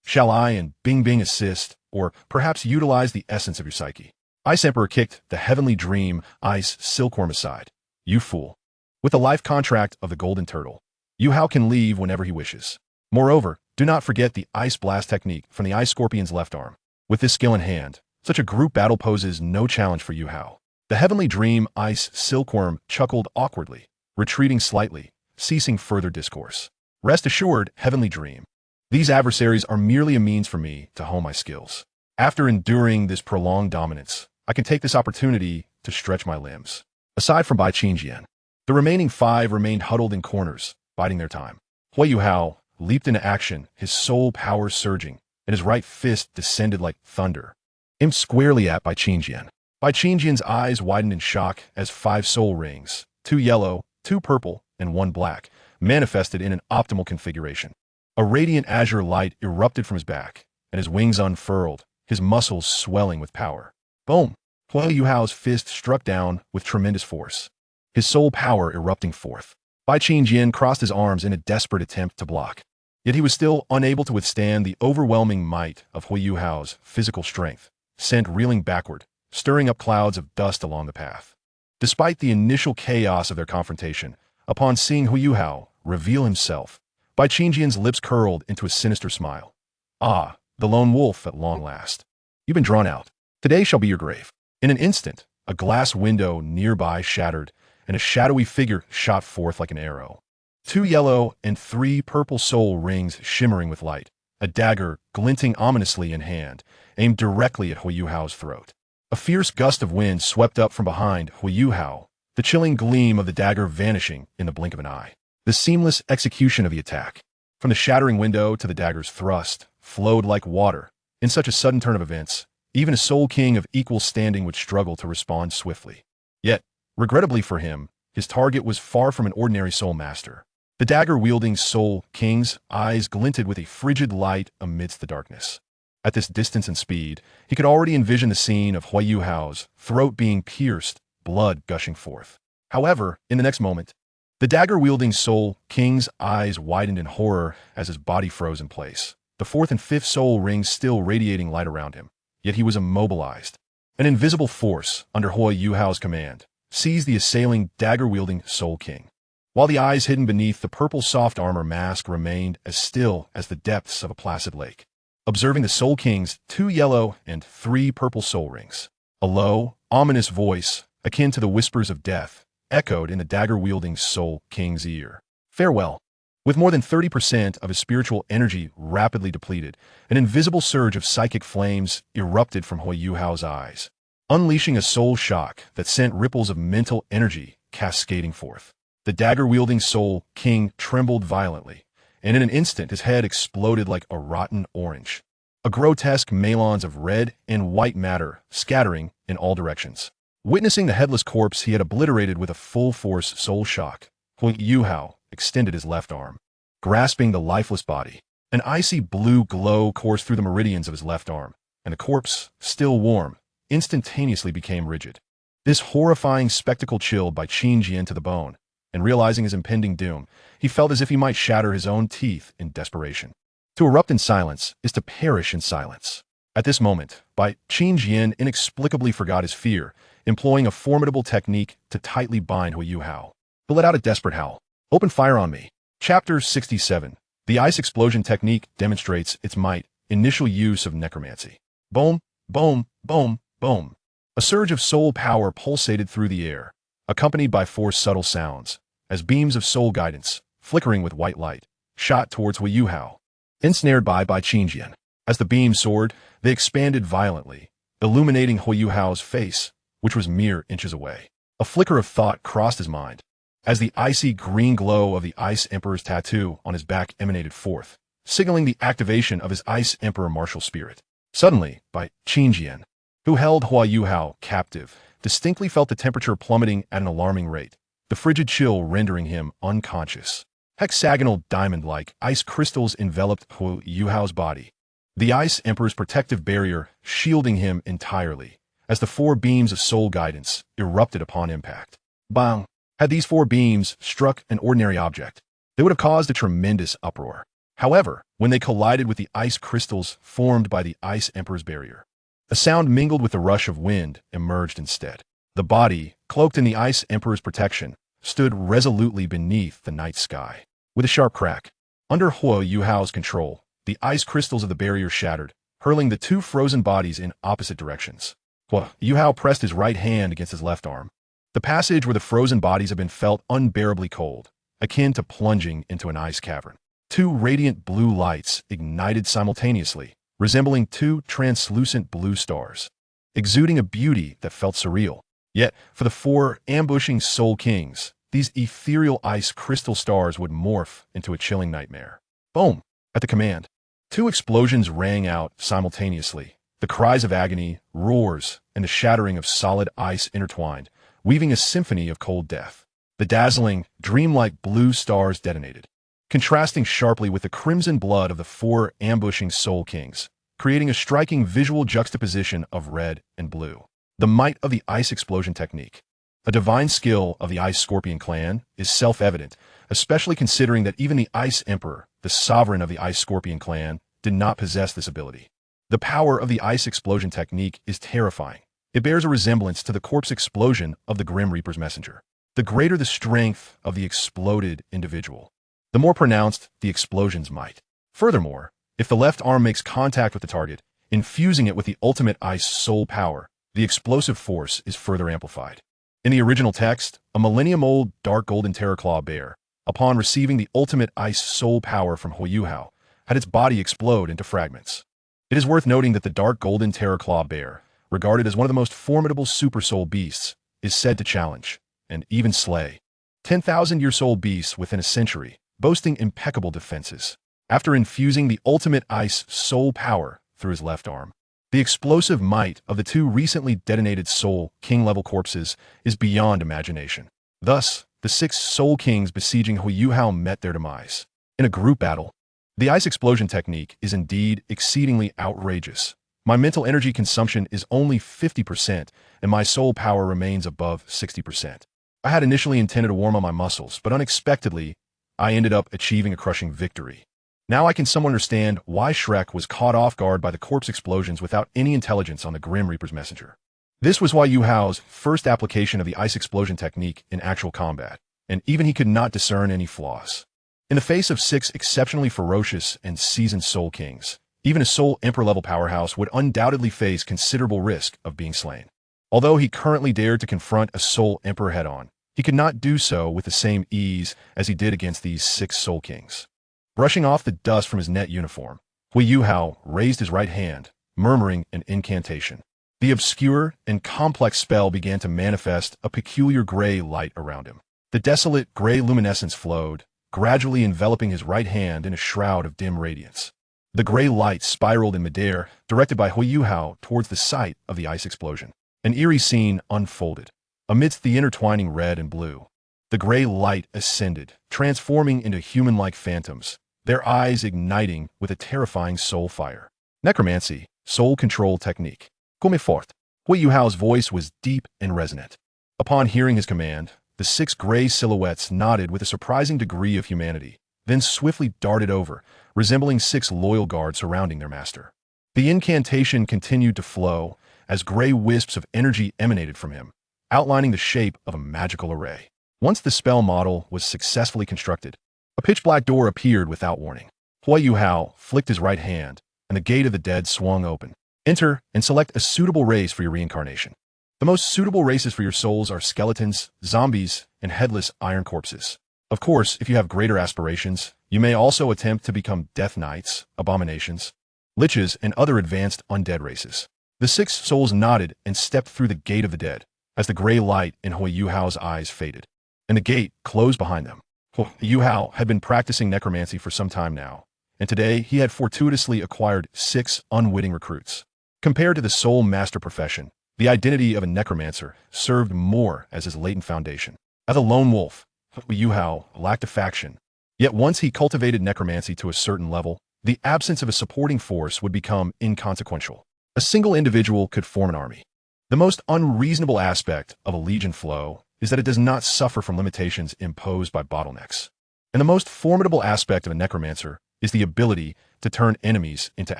Shall I and Bing Bing assist, or perhaps utilize the essence of your psyche? Ice Emperor kicked the heavenly dream ice silkworm aside. You fool. With the life contract of the Golden Turtle, Yuhao can leave whenever he wishes. Moreover, do not forget the Ice Blast technique from the Ice Scorpion's left arm. With this skill in hand, such a group battle poses no challenge for Yuhao. The Heavenly Dream Ice Silkworm chuckled awkwardly, retreating slightly, ceasing further discourse. Rest assured, Heavenly Dream. These adversaries are merely a means for me to hone my skills. After enduring this prolonged dominance, I can take this opportunity to stretch my limbs. Aside from Bai Qingjian, the remaining 5 remained huddled in corners, biding their time. Huo Yuhao leaped into action, his soul power surging, and his right fist descended like thunder, aimed squarely at Bai Qingjian. Bai Qingjian's eyes widened in shock as 5 soul rings, 2 yellow, 2 purple, and 1 black, manifested in an optimal configuration. A radiant azure light erupted from his back, and his wings unfurled, his muscles swelling with power. Boom! Huo Yuhao's fist struck down with tremendous force, his soul power erupting forth. Bai Qingjian crossed his arms in a desperate attempt to block. Yet he was still unable to withstand the overwhelming might of Huo Yuhao's physical strength, sent reeling backward, stirring up clouds of dust along the path. Despite the initial chaos of their confrontation, upon seeing Huo Yuhao reveal himself, Bai Qingjian's lips curled into a sinister smile. Ah, the lone wolf at long last. You've been drawn out. Today shall be your grave. In an instant, a glass window nearby shattered, and a shadowy figure shot forth like an arrow. 2 yellow and 3 purple soul rings shimmering with light, a dagger glinting ominously in hand, aimed directly at Huo Yuhao's throat. A fierce gust of wind swept up from behind Huo Yuhao, the chilling gleam of the dagger vanishing in the blink of an eye. The seamless execution of the attack, from the shattering window to the dagger's thrust, flowed like water. In such a sudden turn of events, even a Soul King of equal standing would struggle to respond swiftly. Yet, regrettably for him, his target was far from an ordinary Soul Master. The dagger-wielding Soul King's eyes glinted with a frigid light amidst the darkness. At this distance and speed, he could already envision the scene of Huo Yuhao's throat being pierced, blood gushing forth. However, in the next moment, the dagger-wielding Soul King's eyes widened in horror as his body froze in place, the 4th and 5th soul rings still radiating light around him. Yet he was immobilized. An invisible force, under Huo Yuhao's command, seized the assailing dagger-wielding Soul King. While the eyes hidden beneath the purple soft armor mask remained as still as the depths of a placid lake. Observing the Soul King's 2 yellow and 3 purple soul rings, a low, ominous voice, akin to the whispers of death, echoed in the dagger-wielding Soul King's ear. Farewell. With more than 30% of his spiritual energy rapidly depleted, an invisible surge of psychic flames erupted from Huo Yuhao's eyes, unleashing a soul shock that sent ripples of mental energy cascading forth. The dagger-wielding Soul King trembled violently, and in an instant his head exploded like a rotten orange. A grotesque melange of red and white matter scattering in all directions. Witnessing the headless corpse he had obliterated with a full-force soul shock, Huo Yuhao extended his left arm, grasping the lifeless body. An icy blue glow coursed through the meridians of his left arm, and the corpse, still warm, instantaneously became rigid. This horrifying spectacle chilled Bai Qingjian to the bone, and realizing his impending doom, he felt as if he might shatter his own teeth in desperation. To erupt in silence is to perish in silence. At this moment, Bai Qingjian inexplicably forgot his fear, employing a formidable technique to tightly bind Huo Yuhao. He let out a desperate howl. Open fire on me. Chapter 67. The ice explosion technique demonstrates its might. Initial use of necromancy. Boom, boom, boom, boom. A surge of soul power pulsated through the air, accompanied by 4 subtle sounds, as beams of soul guidance, flickering with white light, shot towards Huo Yuhao. Ensnared by Bai Qingjian. As the beams soared, they expanded violently, illuminating Huo Yuhao's face, which was mere inches away. A flicker of thought crossed his mind, as the icy green glow of the Ice Emperor's tattoo on his back emanated forth, signaling the activation of his Ice Emperor martial spirit. Suddenly, Bai Qingjian, who held Huo Yuhao captive, distinctly felt the temperature plummeting at an alarming rate, the frigid chill rendering him unconscious. Hexagonal diamond-like ice crystals enveloped Huo Yuhao's body, the Ice Emperor's protective barrier shielding him entirely, as the 4 beams of soul guidance erupted upon impact. Bang! Had these 4 beams struck an ordinary object, they would have caused a tremendous uproar. However, when they collided with the ice crystals formed by the Ice Emperor's barrier, a sound mingled with the rush of wind emerged instead. The body, cloaked in the Ice Emperor's protection, stood resolutely beneath the night sky. With a sharp crack, under Huo Yuhao's control, the ice crystals of the barrier shattered, hurling the two frozen bodies in opposite directions. Huo Yuhao pressed his right hand against his left arm. The passage where the frozen bodies had been felt unbearably cold, akin to plunging into an ice cavern. Two radiant blue lights ignited simultaneously, resembling two translucent blue stars, exuding a beauty that felt surreal. Yet, for the four ambushing Soul Kings, these ethereal ice crystal stars would morph into a chilling nightmare. Boom! At the command, two explosions rang out simultaneously. The cries of agony, roars, and the shattering of solid ice intertwined, weaving a symphony of cold death. The dazzling, dreamlike blue stars detonated, contrasting sharply with the crimson blood of the four ambushing Soul Kings, creating a striking visual juxtaposition of red and blue. The might of the ice explosion technique, a divine skill of the Ice Scorpion clan, is self-evident, especially considering that even the Ice Emperor, the sovereign of the Ice Scorpion clan, did not possess this ability. The power of the ice explosion technique is terrifying. It bears a resemblance to the corpse explosion of the Grim Reaper's messenger. The greater the strength of the exploded individual, the more pronounced the explosion's might. Furthermore, if the left arm makes contact with the target, infusing it with the ultimate ice soul power, the explosive force is further amplified. In the original text, a millennium-old dark golden terraclaw bear, upon receiving the ultimate ice soul power from Huo Yuhao, had its body explode into fragments. It is worth noting that the dark golden terraclaw bear, regarded as one of the most formidable super soul beasts, is said to challenge, and even slay, 10,000-year-soul beasts within a century, boasting impeccable defenses. After infusing the ultimate ice soul power through his left arm, the explosive might of the two recently detonated Soul King-level corpses is beyond imagination. Thus, the 6 Soul Kings besieging Huo Yuhao met their demise. In a group battle, the ice explosion technique is indeed exceedingly outrageous. My mental energy consumption is only 50%, and my soul power remains above 60%. I had initially intended to warm up my muscles, but unexpectedly, I ended up achieving a crushing victory. Now I can somewhat understand why Shrek was caught off guard by the corpse explosions without any intelligence on the Grim Reaper's messenger. This was Huo Yuhao's first application of the ice explosion technique in actual combat, and even he could not discern any flaws. In the face of 6 exceptionally ferocious and seasoned Soul Kings, even a Soul Emperor-level powerhouse would undoubtedly face considerable risk of being slain. Although he currently dared to confront a Soul Emperor head-on, he could not do so with the same ease as he did against these 6 Soul Kings. Brushing off the dust from his net uniform, Huo Yuhao raised his right hand, murmuring an incantation. The obscure and complex spell began to manifest a peculiar gray light around him. The desolate gray luminescence flowed, gradually enveloping his right hand in a shroud of dim radiance. The gray light spiraled in midair, directed by Huo Yuhao towards the site of the ice explosion. An eerie scene unfolded. Amidst the intertwining red and blue, the gray light ascended, transforming into human-like phantoms, their eyes igniting with a terrifying soul fire. Necromancy, soul control technique. Come forth. Huo Yuhao's voice was deep and resonant. Upon hearing his command, the 6 gray silhouettes nodded with a surprising degree of humanity, then swiftly darted over, resembling 6 loyal guards surrounding their master. The incantation continued to flow as gray wisps of energy emanated from him, outlining the shape of a magical array. Once the spell model was successfully constructed, a pitch-black door appeared without warning. Huo Yuhao flicked his right hand, and the gate of the dead swung open. Enter and select a suitable race for your reincarnation. The most suitable races for your souls are skeletons, zombies, and headless iron corpses. Of course, if you have greater aspirations, you may also attempt to become death knights, abominations, liches, and other advanced undead races. The 6 souls nodded and stepped through the gate of the dead, as the gray light in Huo Yuhao's eyes faded, and the gate closed behind them. Huo Yuhao had been practicing necromancy for some time now, and today he had fortuitously acquired 6 unwitting recruits. Compared to the soul master profession, the identity of a necromancer served more as his latent foundation. As a lone wolf, Huo Yuhao lacked a faction. Yet once he cultivated necromancy to a certain level, the absence of a supporting force would become inconsequential. A single individual could form an army. The most unreasonable aspect of a legion flow is that it does not suffer from limitations imposed by bottlenecks. And the most formidable aspect of a necromancer is the ability to turn enemies into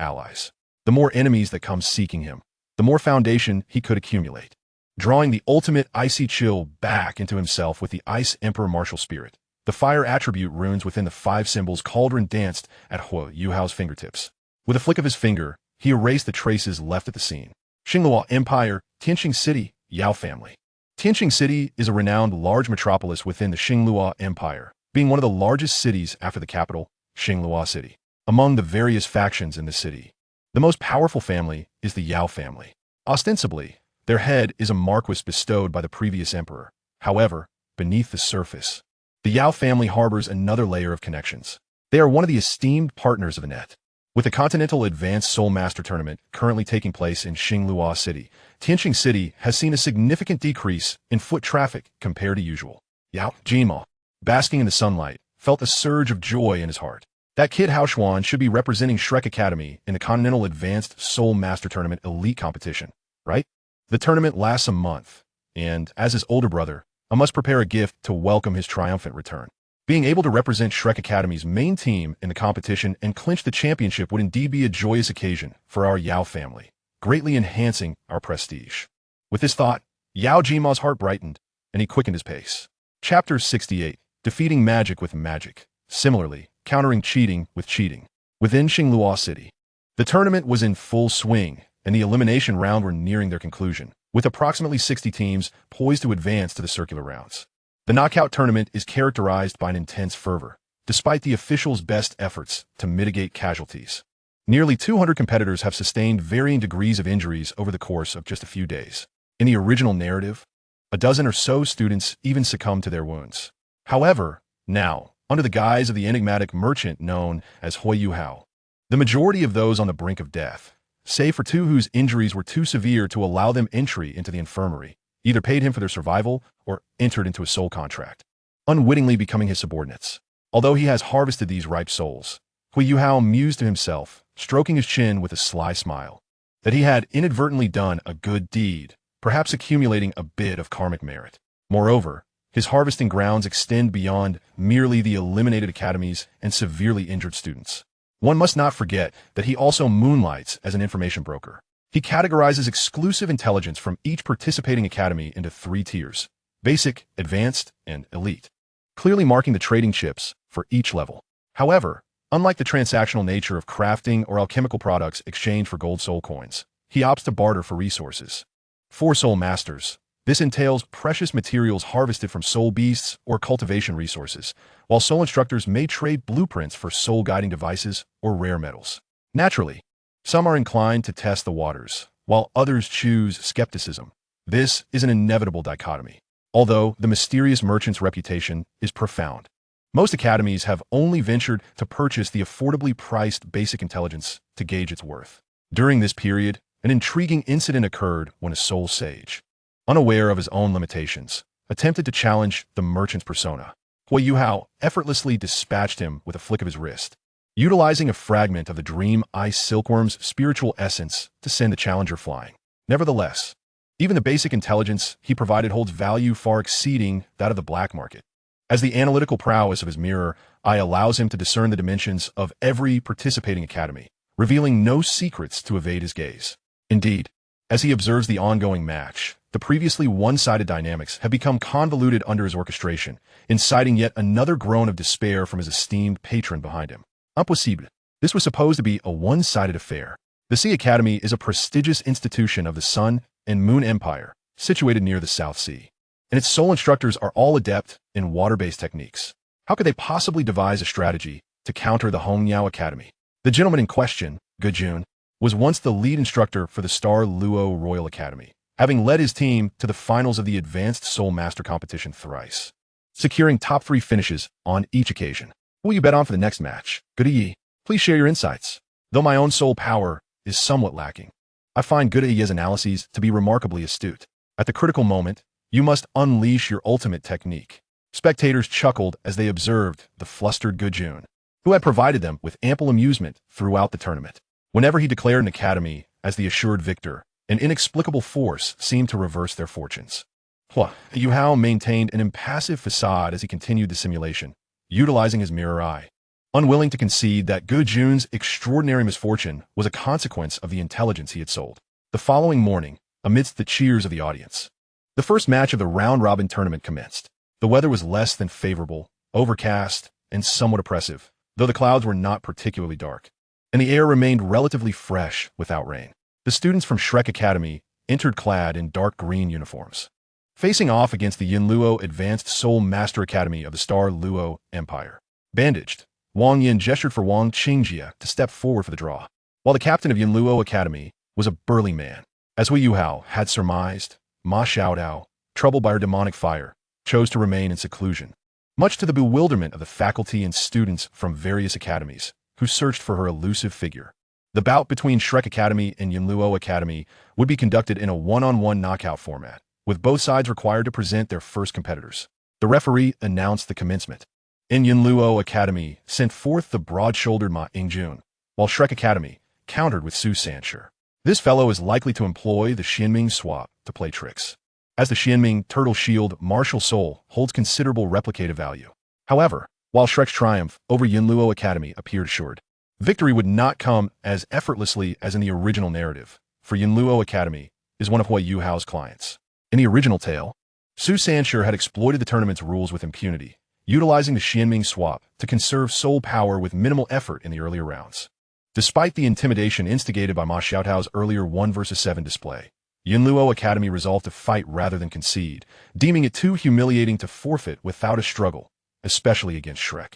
allies. The more enemies that come seeking him, the more foundation he could accumulate. drawing the ultimate icy chill back into himself with the Ice Emperor martial spirit. The fire attribute runes within the 5 symbols cauldron danced at Huo Yuhao's fingertips. With a flick of his finger, he erased the traces left at the scene. Xingluo Empire, Tianqing City, Yao family. Tianqing City is a renowned large metropolis within the Xingluo Empire, being one of the largest cities after the capital, Xingluo City. Among the various factions in the city, the most powerful family is the Yao family. Ostensibly, their head is a marquis bestowed by the previous emperor. However, beneath the surface, the Yao family harbors another layer of connections. They are one of the esteemed partners of Anet. With the Continental Advanced Soul Master Tournament currently taking place in Xingluo City, Tianqing City has seen a significant decrease in foot traffic compared to usual. Yao Jima, basking in the sunlight, felt a surge of joy in his heart. That kid Haoshuan should be representing Shrek Academy in the Continental Advanced Soul Master Tournament Elite Competition, right? The tournament lasts a month, and as his older brother, I must prepare a gift to welcome his triumphant return. Being able to represent Shrek Academy's main team in the competition and clinch the championship would indeed be a joyous occasion for our Yao family, greatly enhancing our prestige. With this thought, Yao Jima's heart brightened, and he quickened his pace. Chapter 68, Defeating Magic with Magic. Similarly, countering cheating with cheating. Within Xingluo City, the tournament was in full swing, and the elimination round were nearing their conclusion, with approximately 60 teams poised to advance to the circular rounds. The knockout tournament is characterized by an intense fervor, despite the officials' best efforts to mitigate casualties. Nearly 200 competitors have sustained varying degrees of injuries over the course of just a few days. In the original narrative, a dozen or so students even succumbed to their wounds. However, now, under the guise of the enigmatic merchant known as Huo Yuhao, the majority of those on the brink of death, save for 2 whose injuries were too severe to allow them entry into the infirmary, either paid him for their survival or entered into a soul contract, unwittingly becoming his subordinates. Although he has harvested these ripe souls, Huo Yuhao mused to himself, stroking his chin with a sly smile, that he had inadvertently done a good deed, perhaps accumulating a bit of karmic merit. Moreover, his harvesting grounds extend beyond merely the eliminated academies and severely injured students. One must not forget that he also moonlights as an information broker. He categorizes exclusive intelligence from each participating academy into 3 tiers: basic, advanced, and elite, clearly marking the trading chips for each level. However, unlike the transactional nature of crafting or alchemical products exchanged for gold soul coins, he opts to barter for resources. For soul masters, this entails precious materials harvested from soul beasts or cultivation resources, while soul instructors may trade blueprints for soul guiding devices or rare metals. Naturally, some are inclined to test the waters, while others choose skepticism. This is an inevitable dichotomy, although the mysterious merchant's reputation is profound. Most academies have only ventured to purchase the affordably priced basic intelligence to gauge its worth. During this period, an intriguing incident occurred when a soul sage, unaware of his own limitations, attempted to challenge the merchant's persona. Huo Yuhao effortlessly dispatched him with a flick of his wrist, utilizing a fragment of the Dream Ice Silkworm's spiritual essence to send the challenger flying. Nevertheless, even the basic intelligence he provided holds value far exceeding that of the black market, as the analytical prowess of his mirror eye allows him to discern the dimensions of every participating academy, revealing no secrets to evade his gaze. Indeed, as he observes the ongoing match, the previously one-sided dynamics have become convoluted under his orchestration, inciting yet another groan of despair from his esteemed patron behind him. Impossible. This was supposed to be a one-sided affair. The Sea Academy is a prestigious institution of the Sun and Moon Empire, situated near the South Sea, and its soul instructors are all adept in water-based techniques. How could they possibly devise a strategy to counter the Hongyao Academy? The gentleman in question, Gejun, was once the lead instructor for the Star Luo Royal Academy, having led his team to the finals of the Advanced Soul Master Competition thrice, securing top 3 finishes on each occasion. Who will you bet on for the next match? Goodyi, please share your insights. Though my own soul power is somewhat lacking, I find Goodyi's analyses to be remarkably astute. At the critical moment, you must unleash your ultimate technique. Spectators chuckled as they observed the flustered Gejun, who had provided them with ample amusement throughout the tournament. Whenever he declared an academy as the assured victor, an inexplicable force seemed to reverse their fortunes. Huo Yuhao maintained an impassive facade as he continued the simulation, utilizing his mirror eye, unwilling to concede that Gejun's extraordinary misfortune was a consequence of the intelligence he had sold. The following morning, amidst the cheers of the audience, The first match of the round-robin tournament commenced. The weather was less than favorable, overcast, and somewhat oppressive, though the clouds were not particularly dark, and the air remained relatively fresh without rain. The students from Shrek Academy entered clad in dark green uniforms. Facing off against the Yunluo Advanced Soul Master Academy of the Star Luo Empire. Bandaged, Wang Yin gestured for Wang Qingjie to step forward for the draw, while the captain of Yunluo Academy was a burly man. As Huo Yuhao had surmised, Ma Xiaodao, troubled by her demonic fire, chose to remain in seclusion, much to the bewilderment of the faculty and students from various academies, who searched for her elusive figure. The bout between Shrek Academy and Yunluo Academy would be conducted in a one-on-one knockout format, with both sides required to present their first competitors. The referee announced the commencement. In Yunluo Academy sent forth the broad-shouldered Ma Yingjun, while Shrek Academy countered with Su Sanshi. This fellow is likely to employ the Xianming swap to play tricks, as the Xianming Turtle Shield Martial Soul holds considerable replicative value. However, while Shrek's triumph over Yunluo Academy appeared assured, victory would not come as effortlessly as in the original narrative, for Yunluo Academy is one of Huo Yuhao's clients. In the original tale, Su Sanshi had exploited the tournament's rules with impunity, utilizing the Xianming swap to conserve soul power with minimal effort in the earlier rounds. Despite the intimidation instigated by Ma Xiaodao's earlier 1 vs 7 display, Yunluo Academy resolved to fight rather than concede, deeming it too humiliating to forfeit without a struggle, especially against Shrek.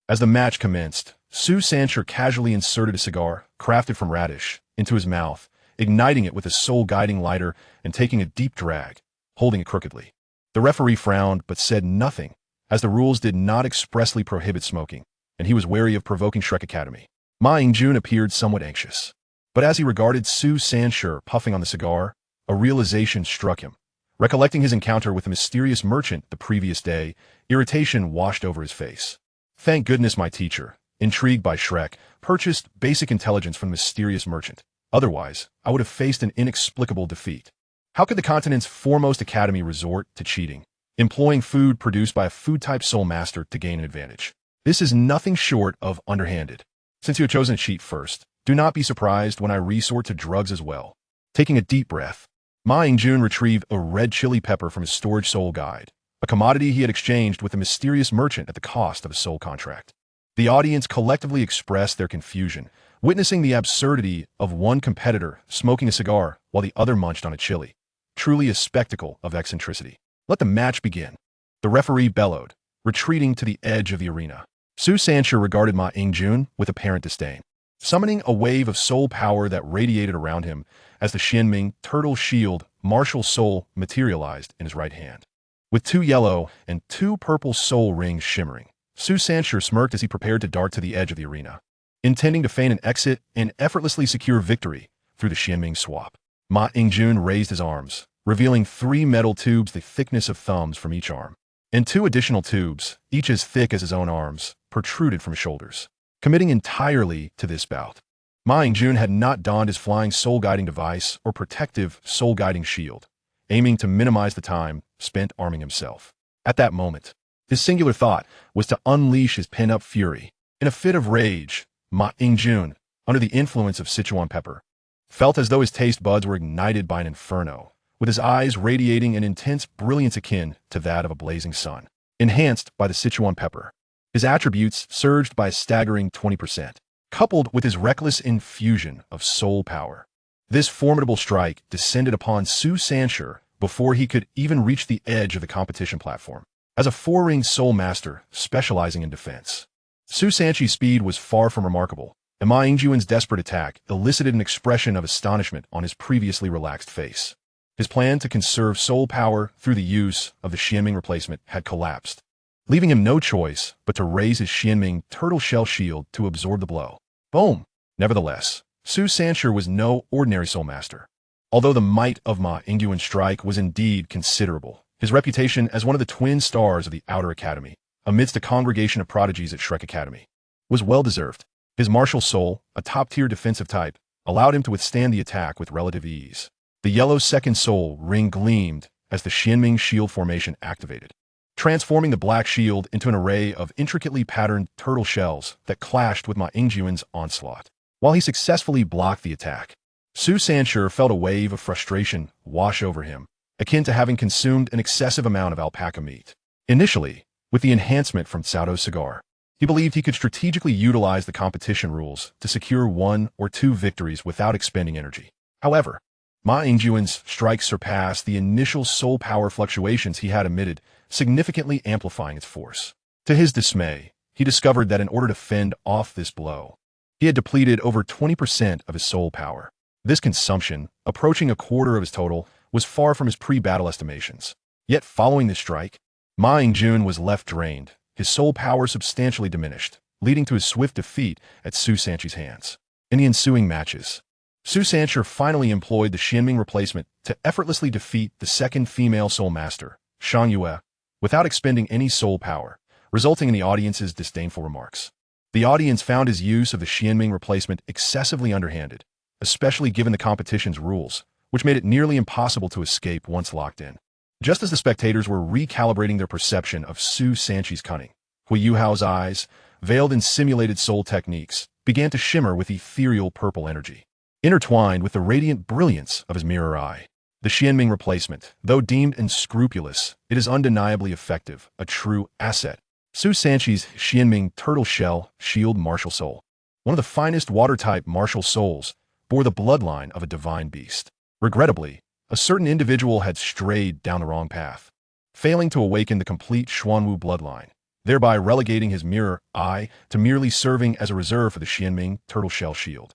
As the match commenced, Su Sanshi casually inserted a cigar, crafted from radish, into his mouth, igniting it with a soul-guiding lighter and taking a deep drag, holding it crookedly. The referee frowned but said nothing, as the rules did not expressly prohibit smoking, and he was wary of provoking Shrek Academy. Ma Yingjun appeared somewhat anxious, but as he regarded Su Sanshi puffing on the cigar, a realization struck him. Recollecting his encounter with the mysterious merchant the previous day, irritation washed over his face. Thank goodness my teacher, intrigued by Shrek, purchased basic intelligence from the mysterious merchant. Otherwise, I would have faced an inexplicable defeat. How could the continent's foremost academy resort to cheating, employing food produced by a food-type soul master to gain an advantage? This is nothing short of underhanded. Since you have chosen to cheat first, do not be surprised when I resort to drugs as well. Taking a deep breath, Ma Yingjun retrieved a red chili pepper from his storage soul guide, a commodity he had exchanged with the mysterious merchant at the cost of a soul contract. The audience collectively expressed their confusion, witnessing the absurdity of one competitor smoking a cigar while the other munched on a chili. Truly a spectacle of eccentricity. Let the match begin. The referee bellowed, retreating to the edge of the arena. Su Sanshi regarded Ma Yingjun with apparent disdain, summoning a wave of soul power that radiated around him as the Xianming Turtle Shield Martial Soul materialized in his right hand. With 2 yellow and 2 purple soul rings shimmering, Su Sanshi smirked as he prepared to dart to the edge of the arena, intending to feign an exit and effortlessly secure victory through the Xianming swap. Ma Yingjun raised his arms, revealing 3 metal tubes the thickness of thumbs from each arm, and 2 additional tubes, each as thick as his own arms, protruded from his shoulders. Committing entirely to this bout, Ma Yingjun had not donned his flying soul-guiding device or protective soul-guiding shield, aiming to minimize the time spent arming himself. At that moment, his singular thought was to unleash his pent-up fury. In a fit of rage, Ma Yingjun, under the influence of Sichuan pepper, felt as though his taste buds were ignited by an inferno, with his eyes radiating an intense brilliance akin to that of a blazing sun. Enhanced by the Sichuan pepper, his attributes surged by a staggering 20%, coupled with his reckless infusion of soul power. This formidable strike descended upon Su Sanshi before he could even reach the edge of the competition platform. As a 4-ring soul master specializing in defense, Su Sanshi's speed was far from remarkable, and Ma Yingjun's desperate attack elicited an expression of astonishment on his previously relaxed face. His plan to conserve soul power through the use of the Xianming replacement had collapsed, leaving him no choice but to raise his Xianming turtle shell shield to absorb the blow. Boom! Nevertheless, Su Sanshi was no ordinary soul master. Although the might of Ma Yingjun's strike was indeed considerable, his reputation as one of the twin stars of the Outer Academy, amidst a congregation of prodigies at Shrek Academy, was well-deserved. His martial soul, a top-tier defensive type, allowed him to withstand the attack with relative ease. The yellow second soul ring gleamed as the Xianming shield formation activated, transforming the black shield into an array of intricately patterned turtle shells that clashed with Ma Yingjun's onslaught. While he successfully blocked the attack, Su Sanshi felt a wave of frustration wash over him akin to having consumed an excessive amount of alpaca meat. Initially, with the enhancement from Tsao's cigar, he believed he could strategically utilize the competition rules to secure 1 or 2 victories without expending energy. However, Ma Yingjuan's strikes surpassed the initial soul power fluctuations he had emitted, significantly amplifying its force. To his dismay, he discovered that in order to fend off this blow, he had depleted over 20% of his soul power. This consumption, approaching a quarter of his total, was far from his pre-battle estimations. Yet following this strike, Ma Yingjun was left drained, his soul power substantially diminished, leading to his swift defeat at Su Sanchi's hands. In the ensuing matches, Su Sanchi finally employed the Xianming replacement to effortlessly defeat the second female soul master, Shang Yue, without expending any soul power, resulting in the audience's disdainful remarks. The audience found his use of the Xianming replacement excessively underhanded, especially given the competition's rules, which made it nearly impossible to escape once locked in. Just as the spectators were recalibrating their perception of Su Sanchi's cunning, Huo Yuhao's eyes, veiled in simulated soul techniques, began to shimmer with ethereal purple energy, intertwined with the radiant brilliance of his mirror eye. The Xianming replacement, though deemed unscrupulous, it is undeniably effective, a true asset. Su Sanchi's Xianming turtle shell shield martial soul, one of the finest water-type martial souls, bore the bloodline of a divine beast. Regrettably, a certain individual had strayed down the wrong path, failing to awaken the complete Xuanwu bloodline, thereby relegating his mirror eye to merely serving as a reserve for the Xianming turtle shell shield.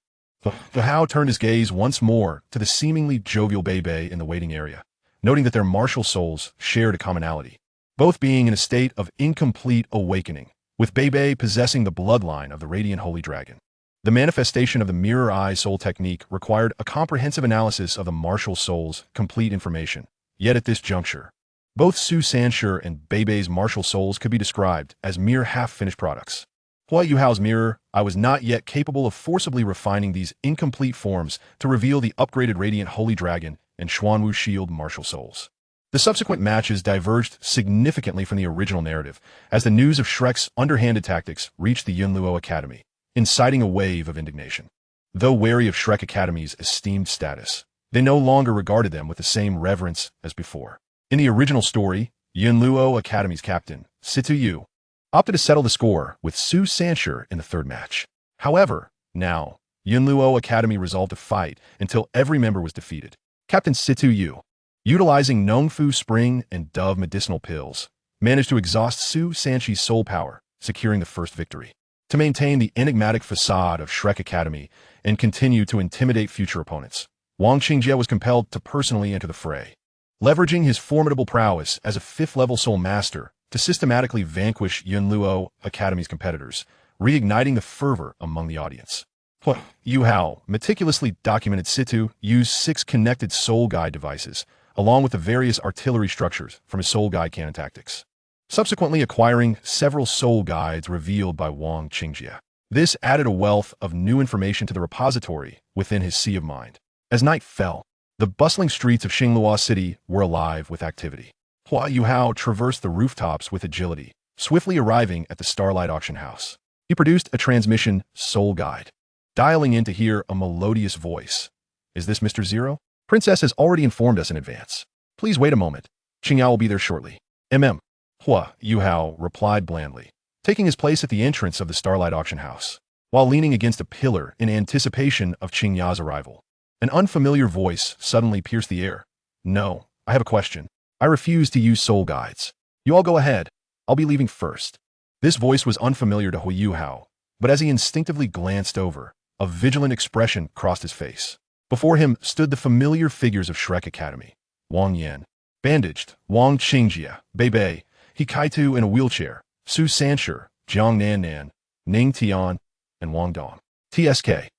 The Hao turned his gaze once more to the seemingly jovial Bei in the waiting area, noting that their martial souls shared a commonality, both being in a state of incomplete awakening, with Bei possessing the bloodline of the radiant holy dragon. The manifestation of the mirror eye soul technique required a comprehensive analysis of the martial soul's complete information. Yet at this juncture, both Su Sanchi and Bei's martial souls could be described as mere half-finished products. Huo Yuhao's mirror eye was not yet capable of forcibly refining these incomplete forms to reveal the upgraded radiant holy dragon and Xuanwu shield martial souls. The subsequent matches diverged significantly from the original narrative as the news of Shrek's underhanded tactics reached the Douluo Academy, inciting a wave of indignation. Though wary of Shrek Academy's esteemed status, they no longer regarded them with the same reverence as before. In the original story, Douluo Academy's captain, Situ Yu, opted to settle the score with Su Sanchi in the third match. However, now, Douluo Academy resolved to fight until every member was defeated. Captain Situ Yu, utilizing Nongfu Spring and Dove medicinal pills, managed to exhaust Su Sanchi's soul power, securing the first victory. To maintain the enigmatic facade of Shrek Academy and continue to intimidate future opponents, Wang Qingjie was compelled to personally enter the fray, leveraging his formidable prowess as a 5th-level soul master to systematically vanquish Douluo Academy's competitors, reigniting the fervor among the audience. Huo Yuhao meticulously documented Situ used 6 connected soul guide devices, along with the various artillery structures from his soul guide cannon tactics, subsequently acquiring several soul guides revealed by Wang Qingjie. This added a wealth of new information to the repository within his sea of mind. As night fell, the bustling streets of Xinglua City were alive with activity. Huo Yuhao traversed the rooftops with agility, swiftly arriving at the Starlight Auction House. He produced a transmission soul guide, dialing in to hear a melodious voice. "Is this Mr. Zero? Princess has already informed us in advance. Please wait a moment. Qingyao will be there shortly." Huo Yuhao replied blandly, taking his place at the entrance of the Starlight Auction House, while leaning against a pillar in anticipation of Qingyao's arrival. An unfamiliar voice suddenly pierced the air. "No, I have a question. I refuse to use soul guides. You all go ahead. I'll be leaving first." This voice was unfamiliar to Huo Yuhao, but as he instinctively glanced over, a vigilant expression crossed his face. Before him stood the familiar figures of Shrek Academy. Wang Yan, bandaged, Wang Qingjie, Bei, Hikaitu in a wheelchair, Su Sanchi, Jiang Nan, Ning Tian, and Wang Dong. TSK.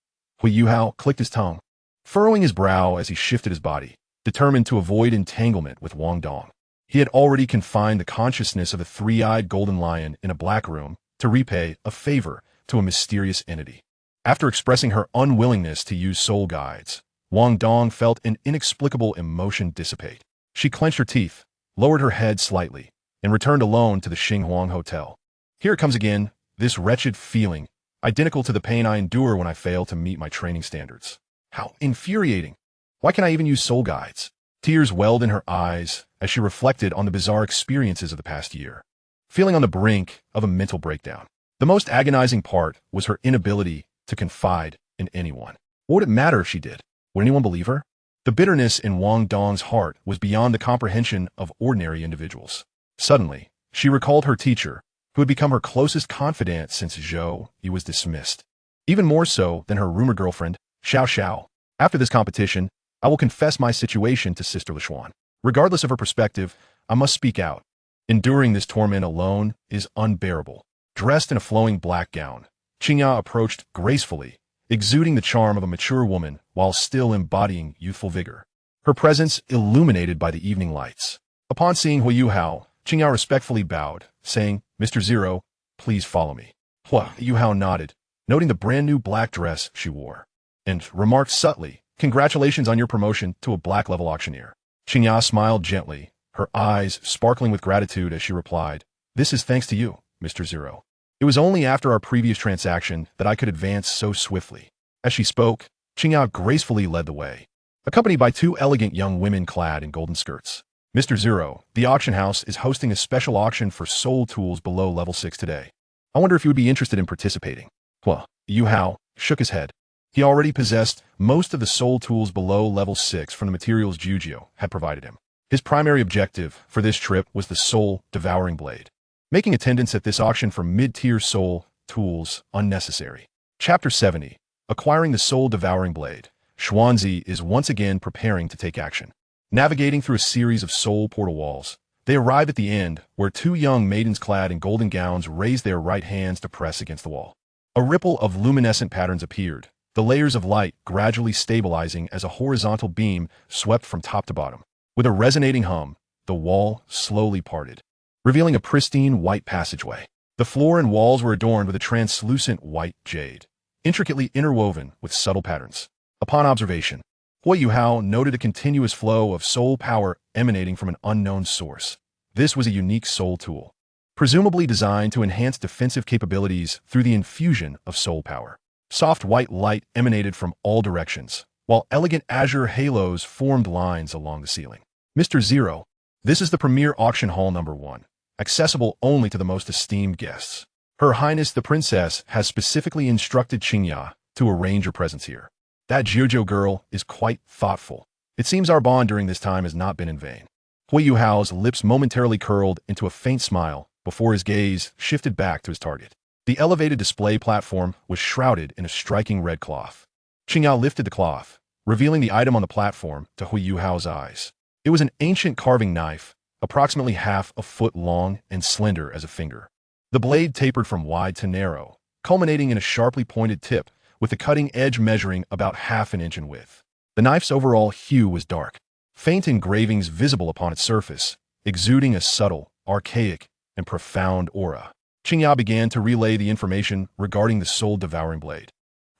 Huo Yuhao clicked his tongue, furrowing his brow as he shifted his body, determined to avoid entanglement with Wang Dong. He had already confined the consciousness of the 3-eyed golden lion in a black room to repay a favor to a mysterious entity. After expressing her unwillingness to use soul guides, Wang Dong felt an inexplicable emotion dissipate. She clenched her teeth, lowered her head slightly, and returned alone to the Xinghuang Hotel. Here it comes again, this wretched feeling, identical to the pain I endure when I fail to meet my training standards. How infuriating! Why can't I even use soul guides? Tears welled in her eyes as she reflected on the bizarre experiences of the past year, feeling on the brink of a mental breakdown. The most agonizing part was her inability to confide in anyone. What would it matter if she did? Would anyone believe her? The bitterness in Wang Dong's heart was beyond the comprehension of ordinary individuals. Suddenly, she recalled her teacher, who had become her closest confidant since Zhou Yi was dismissed. Even more so than her rumored girlfriend, Xiao Xiao. After this competition, I will confess my situation to Sister Lishuan. Regardless of her perspective, I must speak out. Enduring this torment alone is unbearable. Dressed in a flowing black gown, Qingya approached gracefully, exuding the charm of a mature woman while still embodying youthful vigor. Her presence illuminated by the evening lights. Upon seeing Huo Yuhao, Qingya respectfully bowed, saying, "Mr. Zero, please follow me." Huo Yuhao nodded, noting the brand-new black dress she wore, and remarked subtly, "Congratulations on your promotion to a black-level auctioneer." Qingya smiled gently, her eyes sparkling with gratitude as she replied, "This is thanks to you, Mr. Zero. It was only after our previous transaction that I could advance so swiftly." As she spoke, Qingya gracefully led the way, accompanied by two elegant young women clad in golden skirts. "Mr. Zero, the auction house is hosting a special auction for soul tools below level 6 today. I wonder if you would be interested in participating." Huo Yuhao shook his head. He already possessed most of the soul tools below level 6 from the materials Jujio had provided him. His primary objective for this trip was the soul devouring blade, making attendance at this auction for mid-tier soul tools unnecessary. Chapter 70. Acquiring the soul devouring blade. Xuanzi is once again preparing to take action. Navigating through a series of soul portal walls, they arrive at the end where two young maidens clad in golden gowns raise their right hands to press against the wall. A ripple of luminescent patterns appeared, the layers of light gradually stabilizing as a horizontal beam swept from top to bottom. With a resonating hum, the wall slowly parted, revealing a pristine white passageway. The floor and walls were adorned with a translucent white jade, intricately interwoven with subtle patterns. Upon observation, Huo Yuhao noted a continuous flow of soul power emanating from an unknown source. This was a unique soul tool, presumably designed to enhance defensive capabilities through the infusion of soul power. Soft white light emanated from all directions, while elegant azure halos formed lines along the ceiling. "Mr. Zero, this is the premier auction hall number 1, accessible only to the most esteemed guests. Her Highness the Princess has specifically instructed Qingya to arrange your presence here. That Jiujiu girl is quite thoughtful. It seems our bond during this time has not been in vain." Huo Yuhao's lips momentarily curled into a faint smile before his gaze shifted back to his target. The elevated display platform was shrouded in a striking red cloth. Qingya lifted the cloth, revealing the item on the platform to Huo Yuhao's eyes. It was an ancient carving knife, approximately half a foot long and slender as a finger. The blade tapered from wide to narrow, culminating in a sharply pointed tip, with the cutting edge measuring about half an inch in width. The knife's overall hue was dark, faint engravings visible upon its surface, exuding a subtle, archaic, and profound aura. Qingya began to relay the information regarding the soul-devouring blade,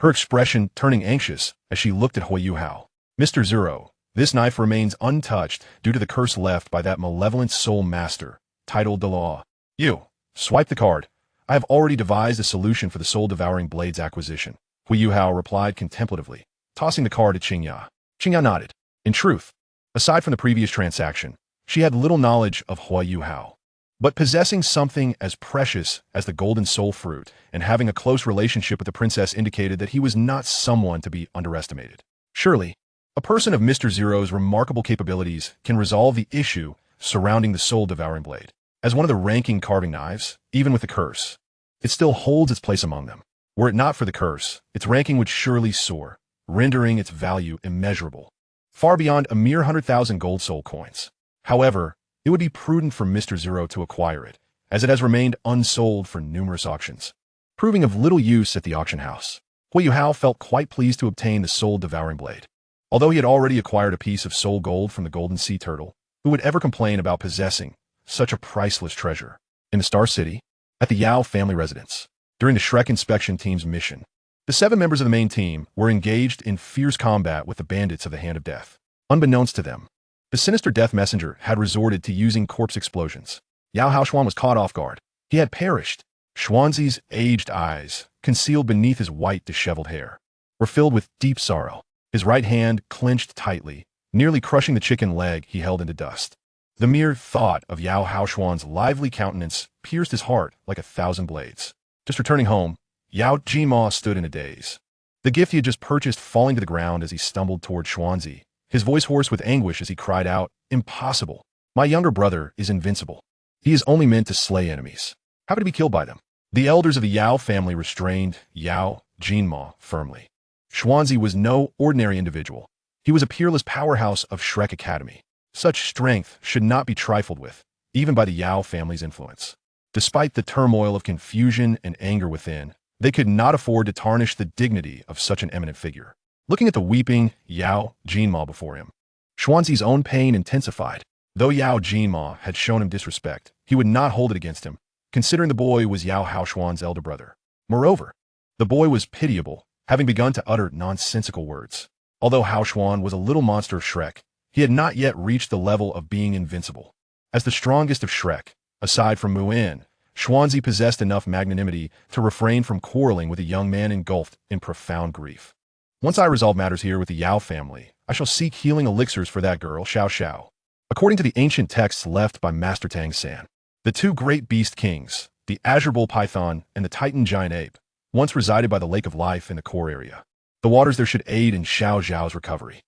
her expression turning anxious as she looked at Huo Yuhao. "Mr. Zero, this knife remains untouched due to the curse left by that malevolent soul master, titled Douluo. You, swipe the card. I have already devised a solution for the soul-devouring blade's acquisition." Huo Yuhao replied contemplatively, tossing the card to Qingya. Qingya nodded. In truth, aside from the previous transaction, she had little knowledge of Huo Yuhao. But possessing something as precious as the golden soul fruit and having a close relationship with the princess indicated that he was not someone to be underestimated. Surely, a person of Mr. Zero's remarkable capabilities can resolve the issue surrounding the soul-devouring blade. As one of the ranking carving knives, even with the curse, it still holds its place among them. Were it not for the curse, its ranking would surely soar, rendering its value immeasurable, far beyond a mere 100,000 gold soul coins. However, it would be prudent for Mr. Zero to acquire it, as it has remained unsold for numerous auctions, proving of little use at the auction house. Huo Yuhao felt quite pleased to obtain the soul-devouring blade. Although he had already acquired a piece of soul gold from the golden sea turtle, who would ever complain about possessing such a priceless treasure? In the Star City, at the Yao family residence, during the Shrek inspection team's mission, the 7 members of the main team were engaged in fierce combat with the bandits of the Hand of Death. Unbeknownst to them, the sinister death messenger had resorted to using corpse explosions. Yao Haoshuan was caught off guard. He had perished. Xuanzi's aged eyes, concealed beneath his white, disheveled hair, were filled with deep sorrow. His right hand clenched tightly, nearly crushing the chicken leg he held into dust. The mere thought of Yao Haoshuan's lively countenance pierced his heart like 1,000 blades. Just returning home, Yao Jima stood in a daze. The gift he had just purchased falling to the ground as he stumbled toward Xuanzi, his voice hoarse with anguish as he cried out, "Impossible! My younger brother is invincible. He is only meant to slay enemies. How could he be killed by them?" The elders of the Yao family restrained Yao Jinma firmly. Xuanzi was no ordinary individual. He was a peerless powerhouse of Shrek Academy. Such strength should not be trifled with, even by the Yao family's influence. Despite the turmoil of confusion and anger within, they could not afford to tarnish the dignity of such an eminent figure. Looking at the weeping Yao Jinma before him, Xuanzi's own pain intensified. Though Yao Jinma had shown him disrespect, he would not hold it against him, considering the boy was Yao Haoshuan's elder brother. Moreover, the boy was pitiable, having begun to utter nonsensical words. Although Haoshuan was a little monster of Shrek, he had not yet reached the level of being invincible. As the strongest of Shrek, aside from Muin, Xuanzi possessed enough magnanimity to refrain from quarreling with a young man engulfed in profound grief. Once I resolve matters here with the Yao family, I shall seek healing elixirs for that girl, Xiao Xiao. According to the ancient texts left by Master Tang San, the two great beast kings, the azure bull python and the titan giant ape, once resided by the lake of life in the core area. The waters there should aid in Xiao Xiao's recovery.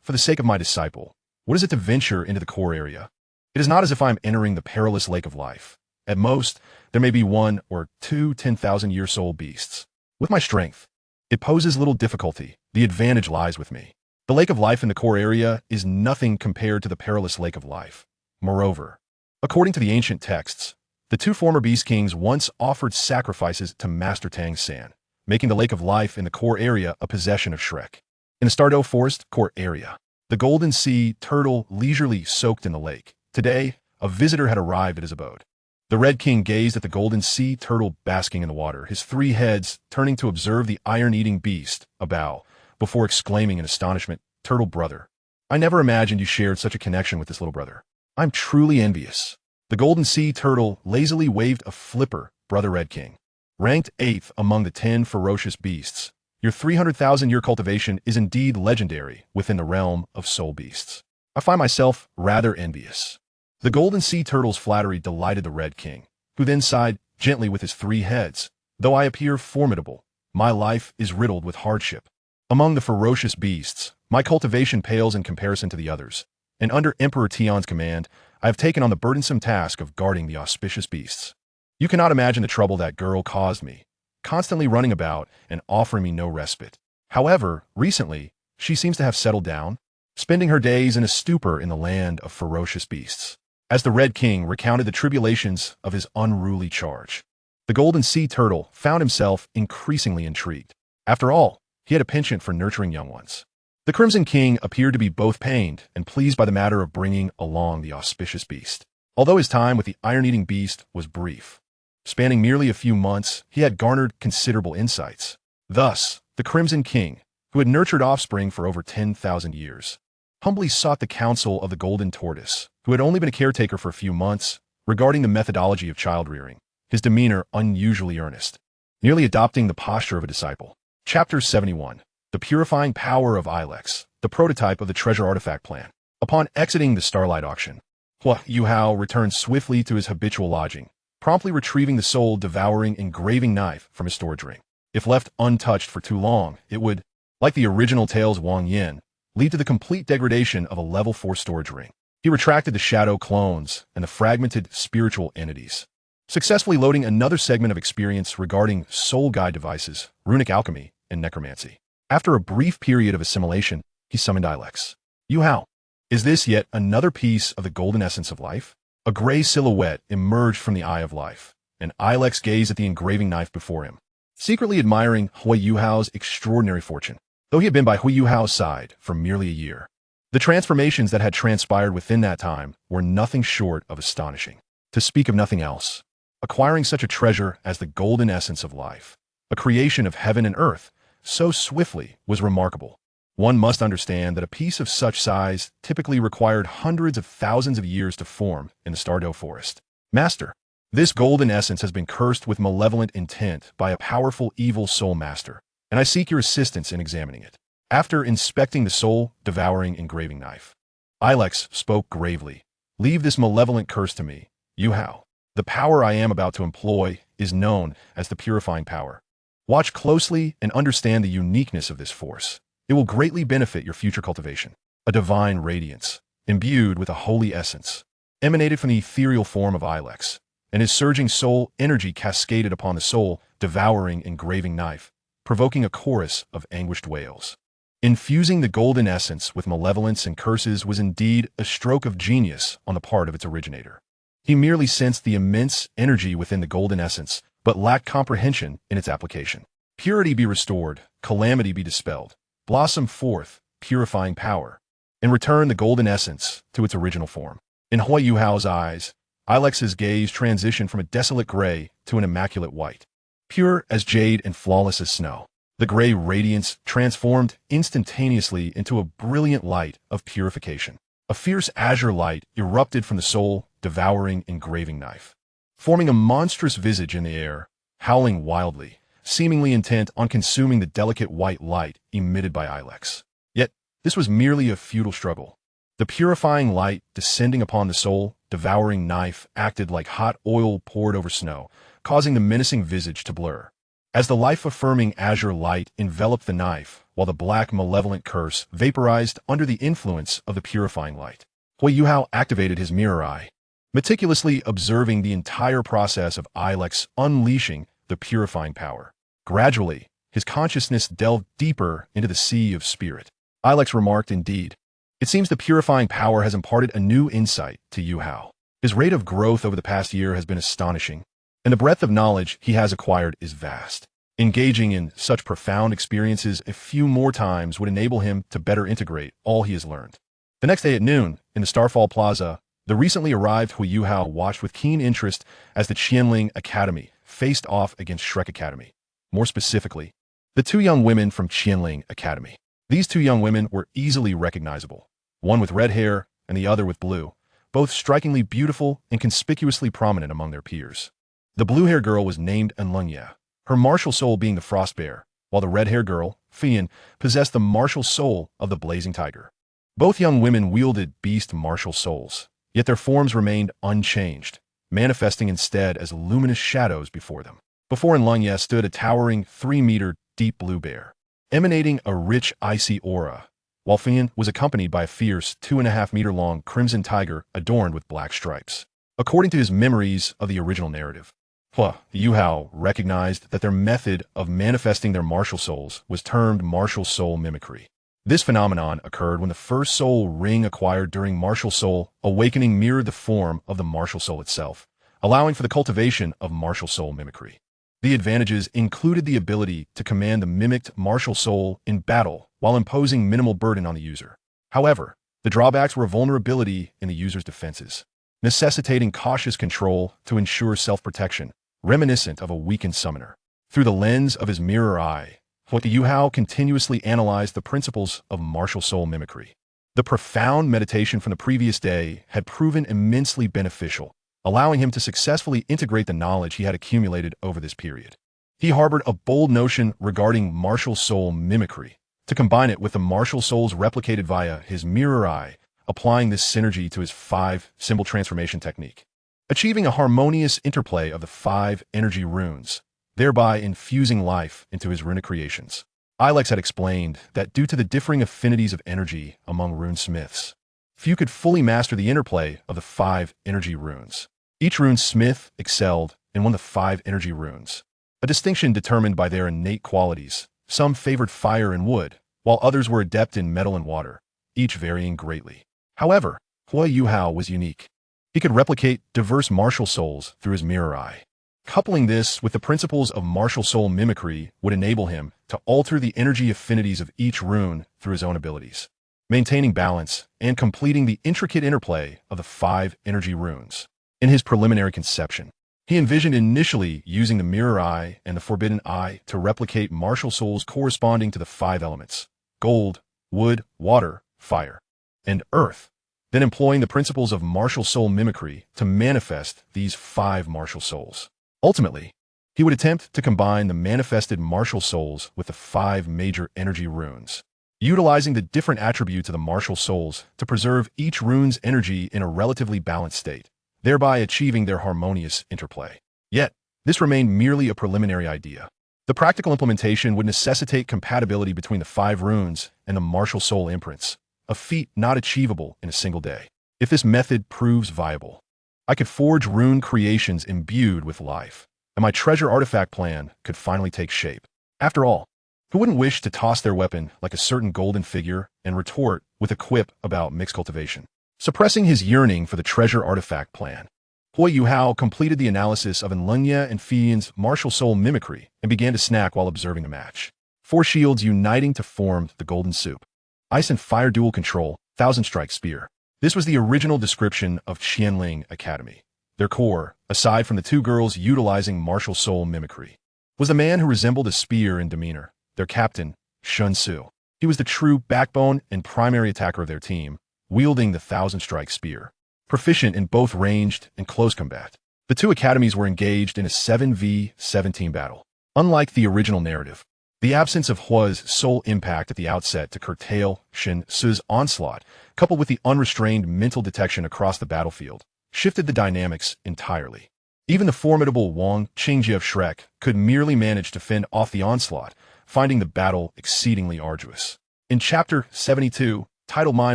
For the sake of my disciple, what is it to venture into the core area? It is not as if I am entering the perilous lake of life. At most, there may be 1 or 2 10,000-year soul beasts. With my strength, it poses little difficulty. The advantage lies with me. The lake of life in the core area is nothing compared to the perilous lake of life. Moreover, according to the ancient texts, the two former beast kings once offered sacrifices to Master Tang San, making the lake of life in the core area a possession of Shrek. In the Stardew Forest core area, the golden sea turtle leisurely soaked in the lake. Today, a visitor had arrived at his abode. The Red King gazed at the golden sea turtle basking in the water, his 3 heads turning to observe the iron-eating beast, a bow, before exclaiming in astonishment, "Turtle brother, I never imagined you shared such a connection with this little brother. I'm truly envious." The golden sea turtle lazily waved a flipper, Brother Red King. Ranked 8th among the 10 ferocious beasts, your 300,000-year cultivation is indeed legendary within the realm of soul beasts. I find myself rather envious. The golden sea turtle's flattery delighted the Red King, who then sighed gently with his 3 heads. Though I appear formidable, my life is riddled with hardship. Among the ferocious beasts, my cultivation pales in comparison to the others, and under Emperor Tian's command, I have taken on the burdensome task of guarding the auspicious beasts. You cannot imagine the trouble that girl caused me, constantly running about and offering me no respite. However, recently, she seems to have settled down, spending her days in a stupor in the land of ferocious beasts. As the Red King recounted the tribulations of his unruly charge, the golden sea turtle found himself increasingly intrigued. After all, he had a penchant for nurturing young ones. The Crimson King appeared to be both pained and pleased by the matter of bringing along the auspicious beast. Although his time with the iron-eating beast was brief, spanning merely a few months, he had garnered considerable insights. Thus, the Crimson King, who had nurtured offspring for over 10,000 years, humbly sought the counsel of the Golden Tortoise, who had only been a caretaker for a few months, regarding the methodology of child-rearing, his demeanor unusually earnest, nearly adopting the posture of a disciple. Chapter 71. The Purifying Power of Ilex, the prototype of the Treasure Artifact Plan. Upon exiting the Starlight Auction, Huo Yuhao returned swiftly to his habitual lodging, promptly retrieving the soul-devouring engraving knife from his storage ring. If left untouched for too long, it would, like the original tales Wang Yin, lead to the complete degradation of a level 4 storage ring. He retracted the shadow clones and the fragmented spiritual entities, successfully loading another segment of experience regarding soul guide devices, runic alchemy, and necromancy. After a brief period of assimilation, he summoned Ilex. Yuhao, is this yet another piece of the golden essence of life? A gray silhouette emerged from the eye of life, and Ilex gazed at the engraving knife before him, secretly admiring Huo Yuhao's extraordinary fortune. Though he had been by Huo Yuhao's side for merely a year, the transformations that had transpired within that time were nothing short of astonishing. To speak of nothing else, acquiring such a treasure as the golden essence of life, a creation of heaven and earth, so swiftly was remarkable. One must understand that a piece of such size typically required hundreds of thousands of years to form in the Stardew Forest. Master, this golden essence has been cursed with malevolent intent by a powerful evil soul master, and I seek your assistance in examining it. After inspecting the soul-devouring engraving knife, Ilex spoke gravely. "Leave this malevolent curse to me, Yuhao. The power I am about to employ is known as the purifying power. Watch closely and understand the uniqueness of this force. It will greatly benefit your future cultivation. A divine radiance, imbued with a holy essence, emanated from the ethereal form of Ilex, and his surging soul energy cascaded upon the soul-devouring engraving knife, provoking a chorus of anguished wails. Infusing the golden essence with malevolence and curses was indeed a stroke of genius on the part of its originator. He merely sensed the immense energy within the golden essence, but lacked comprehension in its application. Purity be restored, calamity be dispelled, blossom forth, purifying power, and return the golden essence to its original form. In Huo Yuhao's eyes, Ilex's gaze transitioned from a desolate gray to an immaculate white. Pure as jade and flawless as snow, the gray radiance transformed instantaneously into a brilliant light of purification. A fierce azure light erupted from the soul-devouring engraving knife, forming a monstrous visage in the air, howling wildly, seemingly intent on consuming the delicate white light emitted by Ilex. Yet, this was merely a futile struggle. The purifying light descending upon the soul-devouring knife acted like hot oil poured over snow, causing the menacing visage to blur. As the life-affirming azure light enveloped the knife, while the black malevolent curse vaporized under the influence of the purifying light, Huo Yuhao activated his mirror eye, meticulously observing the entire process of Ilex unleashing the purifying power. Gradually, his consciousness delved deeper into the sea of spirit. Ilex remarked, "Indeed, it seems the purifying power has imparted a new insight to Yuhao. His rate of growth over the past year has been astonishing, and the breadth of knowledge he has acquired is vast. Engaging in such profound experiences a few more times would enable him to better integrate all he has learned." The next day at noon, in the Starfall Plaza, the recently arrived Huo Yuhao watched with keen interest as the Qianling Academy faced off against Shrek Academy. More specifically, the two young women from Qianling Academy. These two young women were easily recognizable, one with red hair and the other with blue, both strikingly beautiful and conspicuously prominent among their peers. The blue-haired girl was named Enlungye, her martial soul being the Frost Bear, while the red-haired girl, Fian, possessed the martial soul of the Blazing Tiger. Both young women wielded beast martial souls, yet their forms remained unchanged, manifesting instead as luminous shadows before them. Before Enlungye stood a towering 3-meter deep blue bear, emanating a rich icy aura, while Fian was accompanied by a fierce 2.5-meter-long crimson tiger adorned with black stripes. According to his memories of the original narrative, Huo Yuhao recognized that their method of manifesting their martial souls was termed martial soul mimicry. This phenomenon occurred when the first soul ring acquired during martial soul awakening mirrored the form of the martial soul itself, allowing for the cultivation of martial soul mimicry. The advantages included the ability to command the mimicked martial soul in battle while imposing minimal burden on the user. However, the drawbacks were vulnerability in the user's defenses, necessitating cautious control to ensure self-protection, reminiscent of a weakened summoner. Through the lens of his mirror eye, Huo Yuhao continuously analyzed the principles of martial soul mimicry. The profound meditation from the previous day had proven immensely beneficial, allowing him to successfully integrate the knowledge he had accumulated over this period. He harbored a bold notion regarding martial soul mimicry, to combine it with the martial souls replicated via his mirror eye, applying this synergy to his 5-symbol transformation technique, achieving a harmonious interplay of the 5 energy runes, thereby infusing life into his runic creations. Ilex had explained that due to the differing affinities of energy among runesmiths, few could fully master the interplay of the 5 energy runes. Each runesmith excelled in one of the 5 energy runes, a distinction determined by their innate qualities. Some favored fire and wood, while others were adept in metal and water, each varying greatly. However, Huo Yuhao was unique. He could replicate diverse martial souls through his mirror eye. Coupling this with the principles of martial soul mimicry would enable him to alter the energy affinities of each rune through his own abilities, maintaining balance and completing the intricate interplay of the 5 energy runes. In his preliminary conception, he envisioned initially using the mirror eye and the forbidden eye to replicate martial souls corresponding to the 5 elements: gold, wood, water, fire, and earth, then employing the principles of martial soul mimicry to manifest these 5 martial souls. Ultimately, he would attempt to combine the manifested martial souls with the 5 major energy runes, utilizing the different attributes of the martial souls to preserve each rune's energy in a relatively balanced state, thereby achieving their harmonious interplay. Yet, this remained merely a preliminary idea. The practical implementation would necessitate compatibility between the 5 runes and the martial soul imprints, a feat not achievable in a single day. If this method proves viable, I could forge rune creations imbued with life, and my treasure artifact plan could finally take shape. After all, who wouldn't wish to toss their weapon like a certain golden figure and retort with a quip about mixed cultivation? Suppressing his yearning for the treasure artifact plan, Huo Yuhao completed the analysis of Enlunya and Fian's martial soul mimicry and began to snack while observing the match. 4 shields uniting to form the golden soup. Ice and fire dual control, 1000-strike spear. This was the original description of Qianling Academy. Their core, aside from the 2 girls utilizing martial soul mimicry, was the man who resembled a spear in demeanor, their captain, Shun Su. He was the true backbone and primary attacker of their team, wielding the 1000-strike spear. Proficient in both ranged and close combat, the 2 academies were engaged in a 7v17 battle. Unlike the original narrative, the absence of Huo's soul impact at the outset to curtail Shun Su's onslaught, coupled with the unrestrained mental detection across the battlefield, shifted the dynamics entirely. Even the formidable Wang Qingjie of Shrek could merely manage to fend off the onslaught, finding the battle exceedingly arduous. In Chapter 72, titled My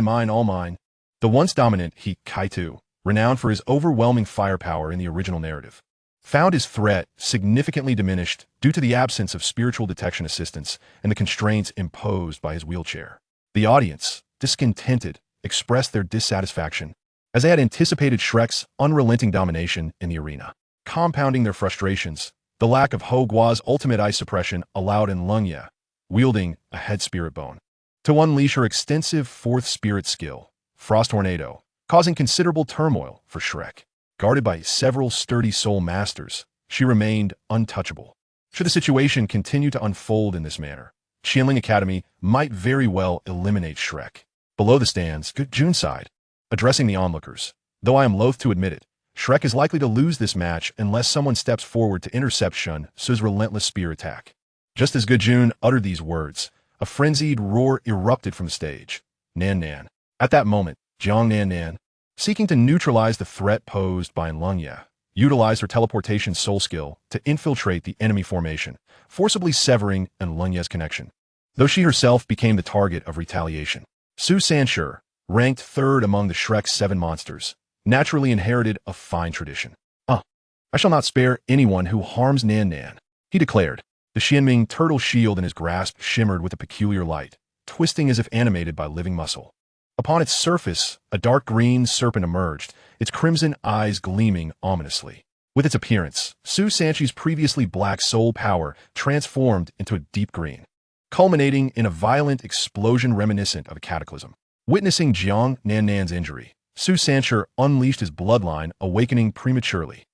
Mine All Mine, the once dominant He Kaitu, renowned for his overwhelming firepower in the original narrative, found his threat significantly diminished due to the absence of spiritual detection assistance and the constraints imposed by his wheelchair. The audience, discontented, expressed their dissatisfaction, as they had anticipated Shrek's unrelenting domination in the arena. Compounding their frustrations, the lack of Ho Gua's ultimate ice suppression allowed Enlunya, wielding a head spirit bone, to unleash her extensive 4th spirit skill, Frost Tornado, causing considerable turmoil for Shrek. Guarded by several sturdy soul masters, she remained untouchable. Should the situation continue to unfold in this manner, Qianling Academy might very well eliminate Shrek. Below the stands, Jun sighed, addressing the onlookers. Though I am loath to admit it, Shrek is likely to lose this match unless someone steps forward to intercept Shun Su's relentless spear attack. Just as Jun uttered these words, a frenzied roar erupted from the stage. Nan Nan. At that moment, Jiang Nan Nan, seeking to neutralize the threat posed by Enlunya, utilized her teleportation soul skill to infiltrate the enemy formation, forcibly severing Enlunya's connection. Though she herself became the target of retaliation, Su Sanshur, ranked 3rd among the Shrek's 7 monsters, naturally inherited a fine tradition. I shall not spare anyone who harms Nan Nan, he declared. The Xianming turtle shield in his grasp shimmered with a peculiar light, twisting as if animated by living muscle. Upon its surface, a dark green serpent emerged, its crimson eyes gleaming ominously. With its appearance, Su Sanchi's previously black soul power transformed into a deep green, culminating in a violent explosion reminiscent of a cataclysm. Witnessing Jiang Nan Nan's injury, Su Sanshur unleashed his bloodline, awakening prematurely.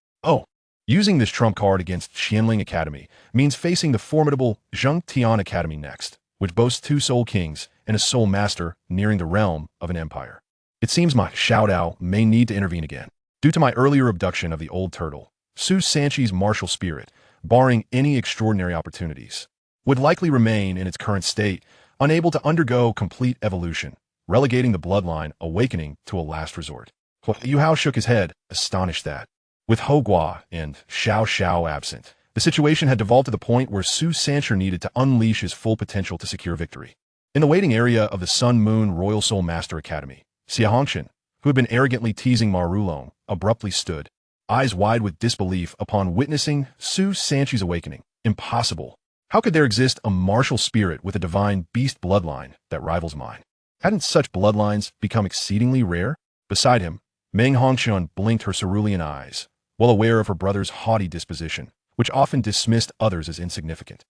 Using this trump card against Qianling Academy means facing the formidable Zheng Tian Academy next, which boasts 2 soul kings and a soul master nearing the realm of an empire. It seems my Xiaodao may need to intervene again. Due to my earlier abduction of the old turtle, Su Sanchi's martial spirit, barring any extraordinary opportunities, would likely remain in its current state, unable to undergo complete evolution, relegating the bloodline awakening to a last resort. Huo Yuhao shook his head, astonished that, with Ho Gua and Xiao Xiao absent, the situation had devolved to the point where Su Sanshur needed to unleash his full potential to secure victory. In the waiting area of the Sun Moon Royal Soul Master Academy, Xia Hongshan, who had been arrogantly teasing Marulong, abruptly stood, eyes wide with disbelief upon witnessing Su Sanchi's awakening. Impossible. How could there exist a martial spirit with a divine beast bloodline that rivals mine? Hadn't such bloodlines become exceedingly rare? Beside him, Meng Hongshan blinked her cerulean eyes, well aware of her brother's haughty disposition, which often dismissed others as insignificant.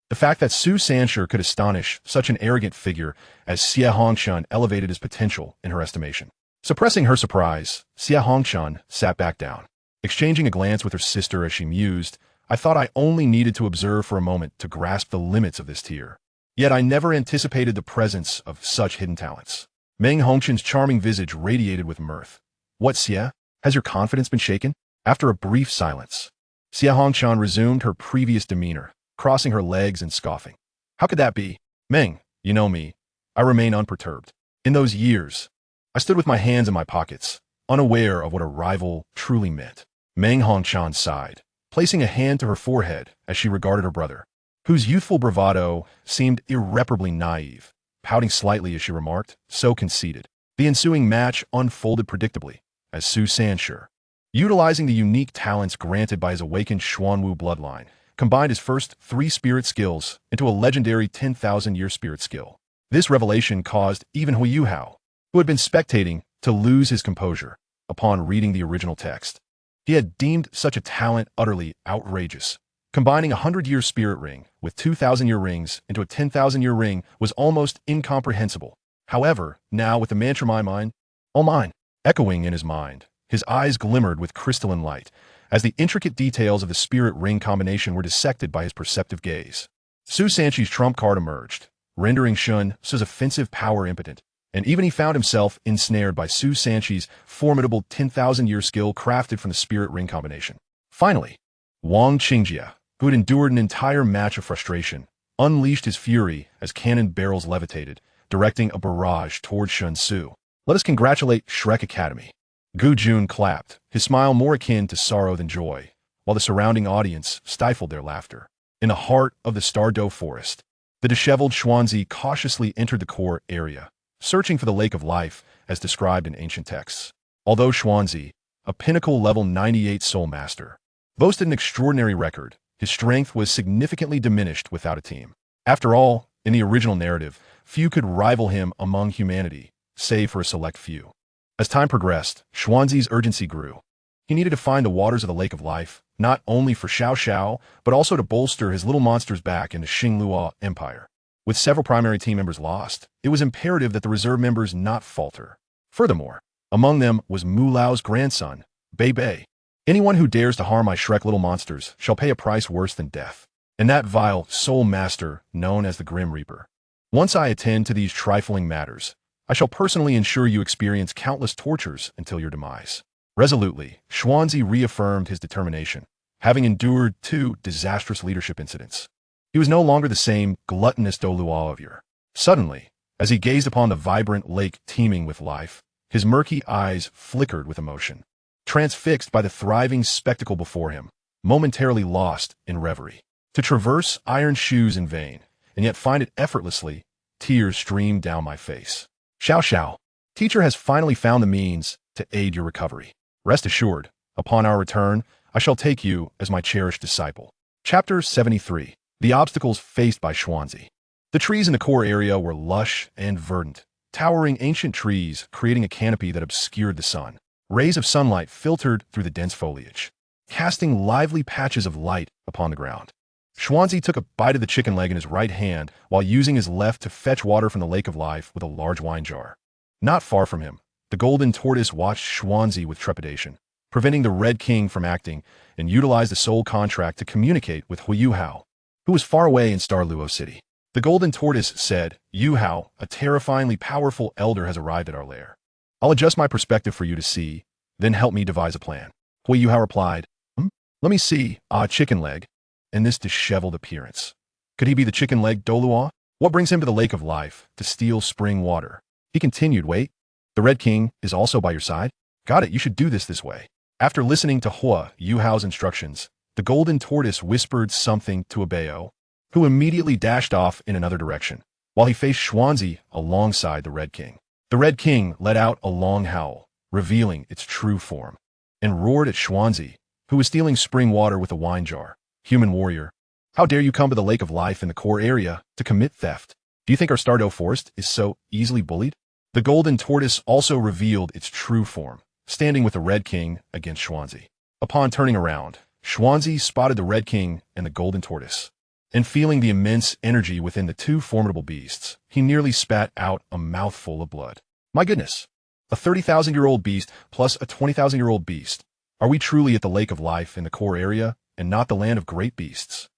The fact that Su Sanshur could astonish such an arrogant figure as Xia Hongshan elevated his potential in her estimation. Suppressing her surprise, Xia Hongshan sat back down. Exchanging a glance with her sister as she mused, I thought I only needed to observe for a moment to grasp the limits of this tier. Yet I never anticipated the presence of such hidden talents. Meng Hongshan's charming visage radiated with mirth. What, Xia? Has your confidence been shaken? After a brief silence, Xia Hongshan resumed her previous demeanor, crossing her legs and scoffing. How could that be? Meng, you know me. I remain unperturbed. In those years, I stood with my hands in my pockets, unaware of what a rival truly meant. Meng Hongshan sighed, placing a hand to her forehead as she regarded her brother, whose youthful bravado seemed irreparably naive, pouting slightly as she remarked, so conceited. The ensuing match unfolded predictably, as Su Sanshi, utilizing the unique talents granted by his awakened Xuanwu bloodline, combined his first 3 spirit skills into a legendary 10,000-year spirit skill. This revelation caused even Huo Yuhao, who had been spectating, to lose his composure upon reading the original text. He had deemed such a talent utterly outrageous. Combining a 100-year spirit ring with 2,000-year rings into a 10,000-year ring was almost incomprehensible. However, now with the mantra "my mind, all mine," echoing in his mind, his eyes glimmered with crystalline light as the intricate details of the spirit ring combination were dissected by his perceptive gaze. Su Sanshi's trump card emerged, rendering Shun Su's offensive power impotent, and even he found himself ensnared by Su Sanshi's formidable 10,000-year skill crafted from the spirit ring combination. Finally, Wang Qingjie, who had endured an entire match of frustration, unleashed his fury as cannon barrels levitated, directing a barrage toward Shun Su. Let us congratulate Shrek Academy. Gu Jun clapped, his smile more akin to sorrow than joy, while the surrounding audience stifled their laughter. In the heart of the Stardow Forest, the disheveled Xuanzi cautiously entered the core area, searching for the Lake of Life as described in ancient texts. Although Xuanzi, a pinnacle level 98 soul master, boasted an extraordinary record, his strength was significantly diminished without a team. After all, in the original narrative, few could rival him among humanity, save for a select few. As time progressed, Xuanzi's urgency grew. He needed to find the waters of the Lake of Life, not only for Xiao Xiao, but also to bolster his little monsters back in the Xingluo Empire. With several primary team members lost, it was imperative that the reserve members not falter. Furthermore, among them was Mu Lao's grandson, Bei Bei. Anyone who dares to harm my Shrek little monsters shall pay a price worse than death. And that vile soul master known as the Grim Reaper. Once I attend to these trifling matters, I shall personally ensure you experience countless tortures until your demise. Resolutely, Xuanzi reaffirmed his determination, having endured 2 disastrous leadership incidents. He was no longer the same gluttonous Douluo of yore. Suddenly, as he gazed upon the vibrant lake teeming with life, his murky eyes flickered with emotion. Transfixed by the thriving spectacle before him, momentarily lost in reverie. To traverse iron shoes in vain, and yet find it effortlessly, tears streamed down my face. Xiao Xiao, teacher has finally found the means to aid your recovery. Rest assured, upon our return, I shall take you as my cherished disciple. Chapter 73. The obstacles faced by Xuanzi. The trees in the core area were lush and verdant, towering ancient trees creating a canopy that obscured the sun. Rays of sunlight filtered through the dense foliage, casting lively patches of light upon the ground. Xuanzi took a bite of the chicken leg in his right hand while using his left to fetch water from the Lake of Life with a large wine jar. Not far from him, the golden tortoise watched Xuanzi with trepidation, preventing the Red King from acting, and utilized the soul contract to communicate with Huo Yuhao, who was far away in Starluo City. The golden tortoise said, "Yuhao, a terrifyingly powerful elder has arrived at our lair. I'll adjust my perspective for you to see, then help me devise a plan." Huo Yuhao replied, "Let me see, chicken leg." And this disheveled appearance. Could he be the chicken leg Douluo? What brings him to the Lake of Life to steal spring water? He continued, "Wait, the Red King is also by your side? Got it, you should do this way." After listening to Huo Yuhao's instructions, the golden tortoise whispered something to Abeo, who immediately dashed off in another direction, while he faced Xuanzi alongside the Red King. The Red King let out a long howl, revealing its true form, and roared at Xuanzi, who was stealing spring water with a wine jar. "Human warrior, how dare you come to the Lake of Life in the core area to commit theft? Do you think our Stardow Forest is so easily bullied?" The golden tortoise also revealed its true form, standing with the Red King against Xuanzi. Upon turning around, Xuanzi spotted the Red King and the golden tortoise, and feeling the immense energy within the 2 formidable beasts, he nearly spat out a mouthful of blood. My goodness, a 30,000-year-old beast plus a 20,000-year-old beast. Are we truly at the Lake of Life in the core area, and not the land of great beasts?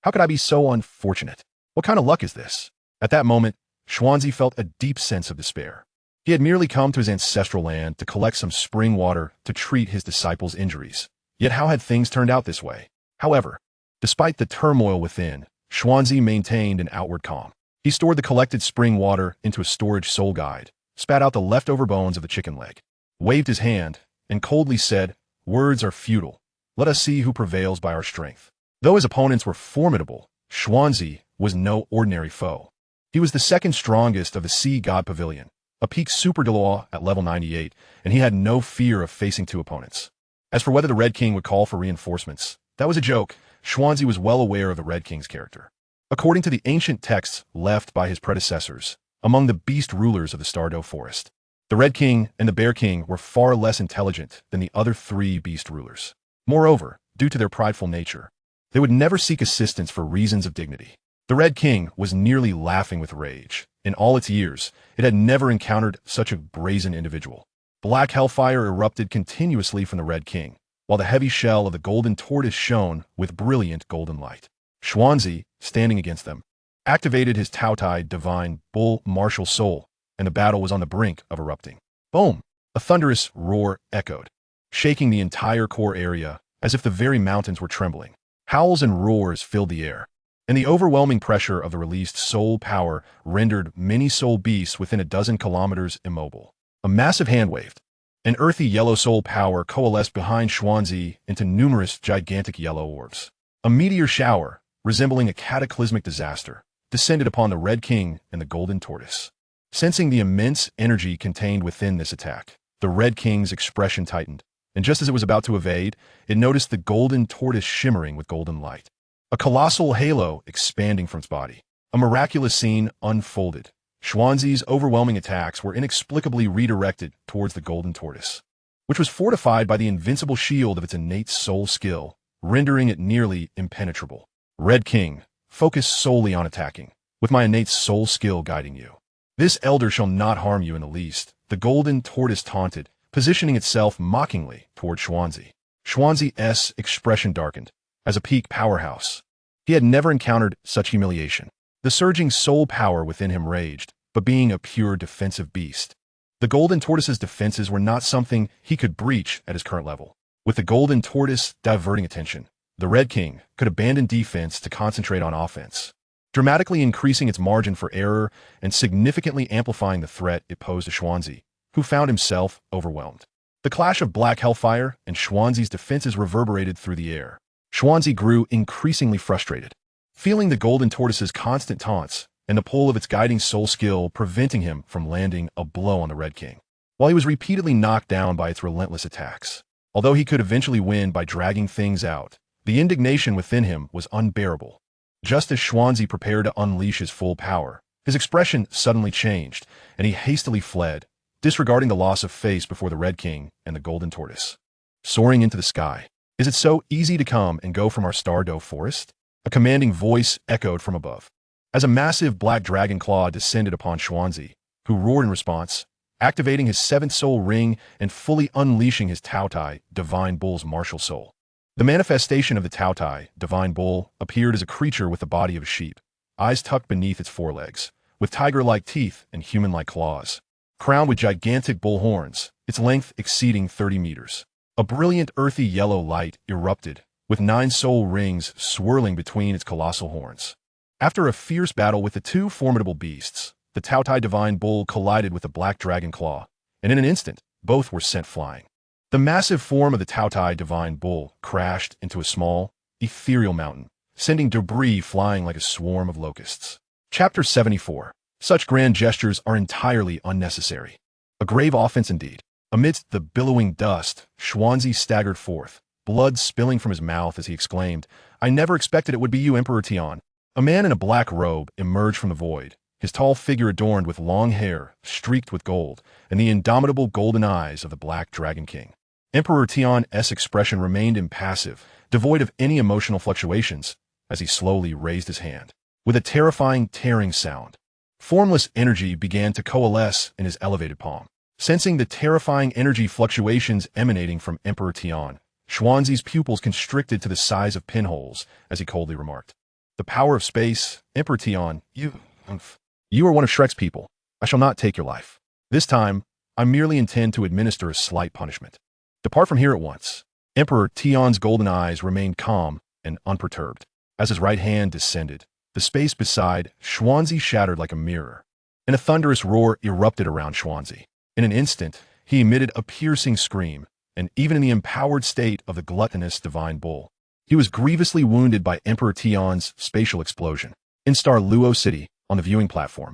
How could I be so unfortunate? What kind of luck is this? At that moment, Xuanzi felt a deep sense of despair. He had merely come to his ancestral land to collect some spring water to treat his disciples' injuries. Yet how had things turned out this way? However, despite the turmoil within, Xuanzi maintained an outward calm. He stored the collected spring water into a storage soul guide, spat out the leftover bones of the chicken leg, waved his hand, and coldly said, "Words are futile. Let us see who prevails by our strength." Though his opponents were formidable, Xuanzi was no ordinary foe. He was the second strongest of the Sea God Pavilion, a peak super Douluo at level 98, and he had no fear of facing two opponents. As for whether the Red King would call for reinforcements, that was a joke. Xuanzi was well aware of the Red King's character. According to the ancient texts left by his predecessors, among the beast rulers of the Stardow Forest, the Red King and the Bear King were far less intelligent than the other three beast rulers. Moreover, due to their prideful nature, they would never seek assistance for reasons of dignity. The Red King was nearly laughing with rage. In all its years, it had never encountered such a brazen individual. Black hellfire erupted continuously from the Red King, while the heavy shell of the golden tortoise shone with brilliant golden light. Xuanzi, standing against them, activated his Taotai divine bull martial soul, and the battle was on the brink of erupting. Boom! A thunderous roar echoed, shaking the entire core area as if the very mountains were trembling. Howls and roars filled the air, and the overwhelming pressure of the released soul power rendered many soul beasts within a dozen kilometers immobile. A massive hand waved. An earthy yellow soul power coalesced behind Xuanzi into numerous gigantic yellow orbs. A meteor shower, resembling a cataclysmic disaster, descended upon the Red King and the Golden Tortoise. Sensing the immense energy contained within this attack, the Red King's expression tightened, and just as it was about to evade, it noticed the Golden Tortoise shimmering with golden light. A colossal halo expanding from its body. A miraculous scene unfolded. Xuanzi's overwhelming attacks were inexplicably redirected towards the Golden Tortoise, which was fortified by the invincible shield of its innate soul skill, rendering it nearly impenetrable. Red King, focus solely on attacking, with my innate soul skill guiding you. This elder shall not harm you in the least, the Golden Tortoise taunted, positioning itself mockingly toward Xuanzi. Xuanzi's expression darkened. As a peak powerhouse, he had never encountered such humiliation. The surging soul power within him raged, but being a pure defensive beast, the Golden Tortoise's defenses were not something he could breach at his current level. With the Golden Tortoise diverting attention, the Red King could abandon defense to concentrate on offense, dramatically increasing its margin for error and significantly amplifying the threat it posed to Xuanzi, who found himself overwhelmed. The clash of black hellfire and Xuanzi's defenses reverberated through the air. Xuanzi grew increasingly frustrated, feeling the Golden Tortoise's constant taunts and the pull of its guiding soul skill preventing him from landing a blow on the Red King, while he was repeatedly knocked down by its relentless attacks. Although he could eventually win by dragging things out, the indignation within him was unbearable. Just as Xuanzi prepared to unleash his full power, his expression suddenly changed, and he hastily fled, disregarding the loss of face before the Red King and the Golden Tortoise. Soaring into the sky. Is it so easy to come and go from our Stardow Forest? A commanding voice echoed from above, as a massive black dragon claw descended upon Xuanzi, who roared in response, activating his seventh soul ring and fully unleashing his Taotai, Divine Bull's martial soul. The manifestation of the Taotai, Divine Bull, appeared as a creature with the body of a sheep, eyes tucked beneath its forelegs, with tiger-like teeth and human-like claws, crowned with gigantic bull horns, its length exceeding 30 meters. A brilliant earthy yellow light erupted, with 9 soul rings swirling between its colossal horns. After a fierce battle with the two formidable beasts, the Taotai Divine Bull collided with the black dragon claw, and in an instant, both were sent flying. The massive form of the Taotai Divine Bull crashed into a small, ethereal mountain, sending debris flying like a swarm of locusts. Chapter 74. Such grand gestures are entirely unnecessary. A grave offense indeed. Amidst the billowing dust, Xuanzi staggered forth, blood spilling from his mouth as he exclaimed, "I never expected it would be you, Emperor Tian." A man in a black robe emerged from the void, his tall figure adorned with long hair, streaked with gold, and the indomitable golden eyes of the Black Dragon King. Emperor Tian's expression remained impassive, devoid of any emotional fluctuations, as he slowly raised his hand. With a terrifying tearing sound, formless energy began to coalesce in his elevated palm. Sensing the terrifying energy fluctuations emanating from Emperor Tian, Xuanzi's pupils constricted to the size of pinholes as he coldly remarked, "The power of space, Emperor Tian, you are one of Shrek's people. I shall not take your life. This time, I merely intend to administer a slight punishment. Depart from here at once." Emperor Tian's golden eyes remained calm and unperturbed. As his right hand descended, The space beside Xuanzi shattered like a mirror, and a thunderous roar erupted around Xuanzi. In an instant, he emitted a piercing scream, and even in the empowered state of the gluttonous divine bull, he was grievously wounded by Emperor Tian's spatial explosion. In Star Luo City, on the viewing platform,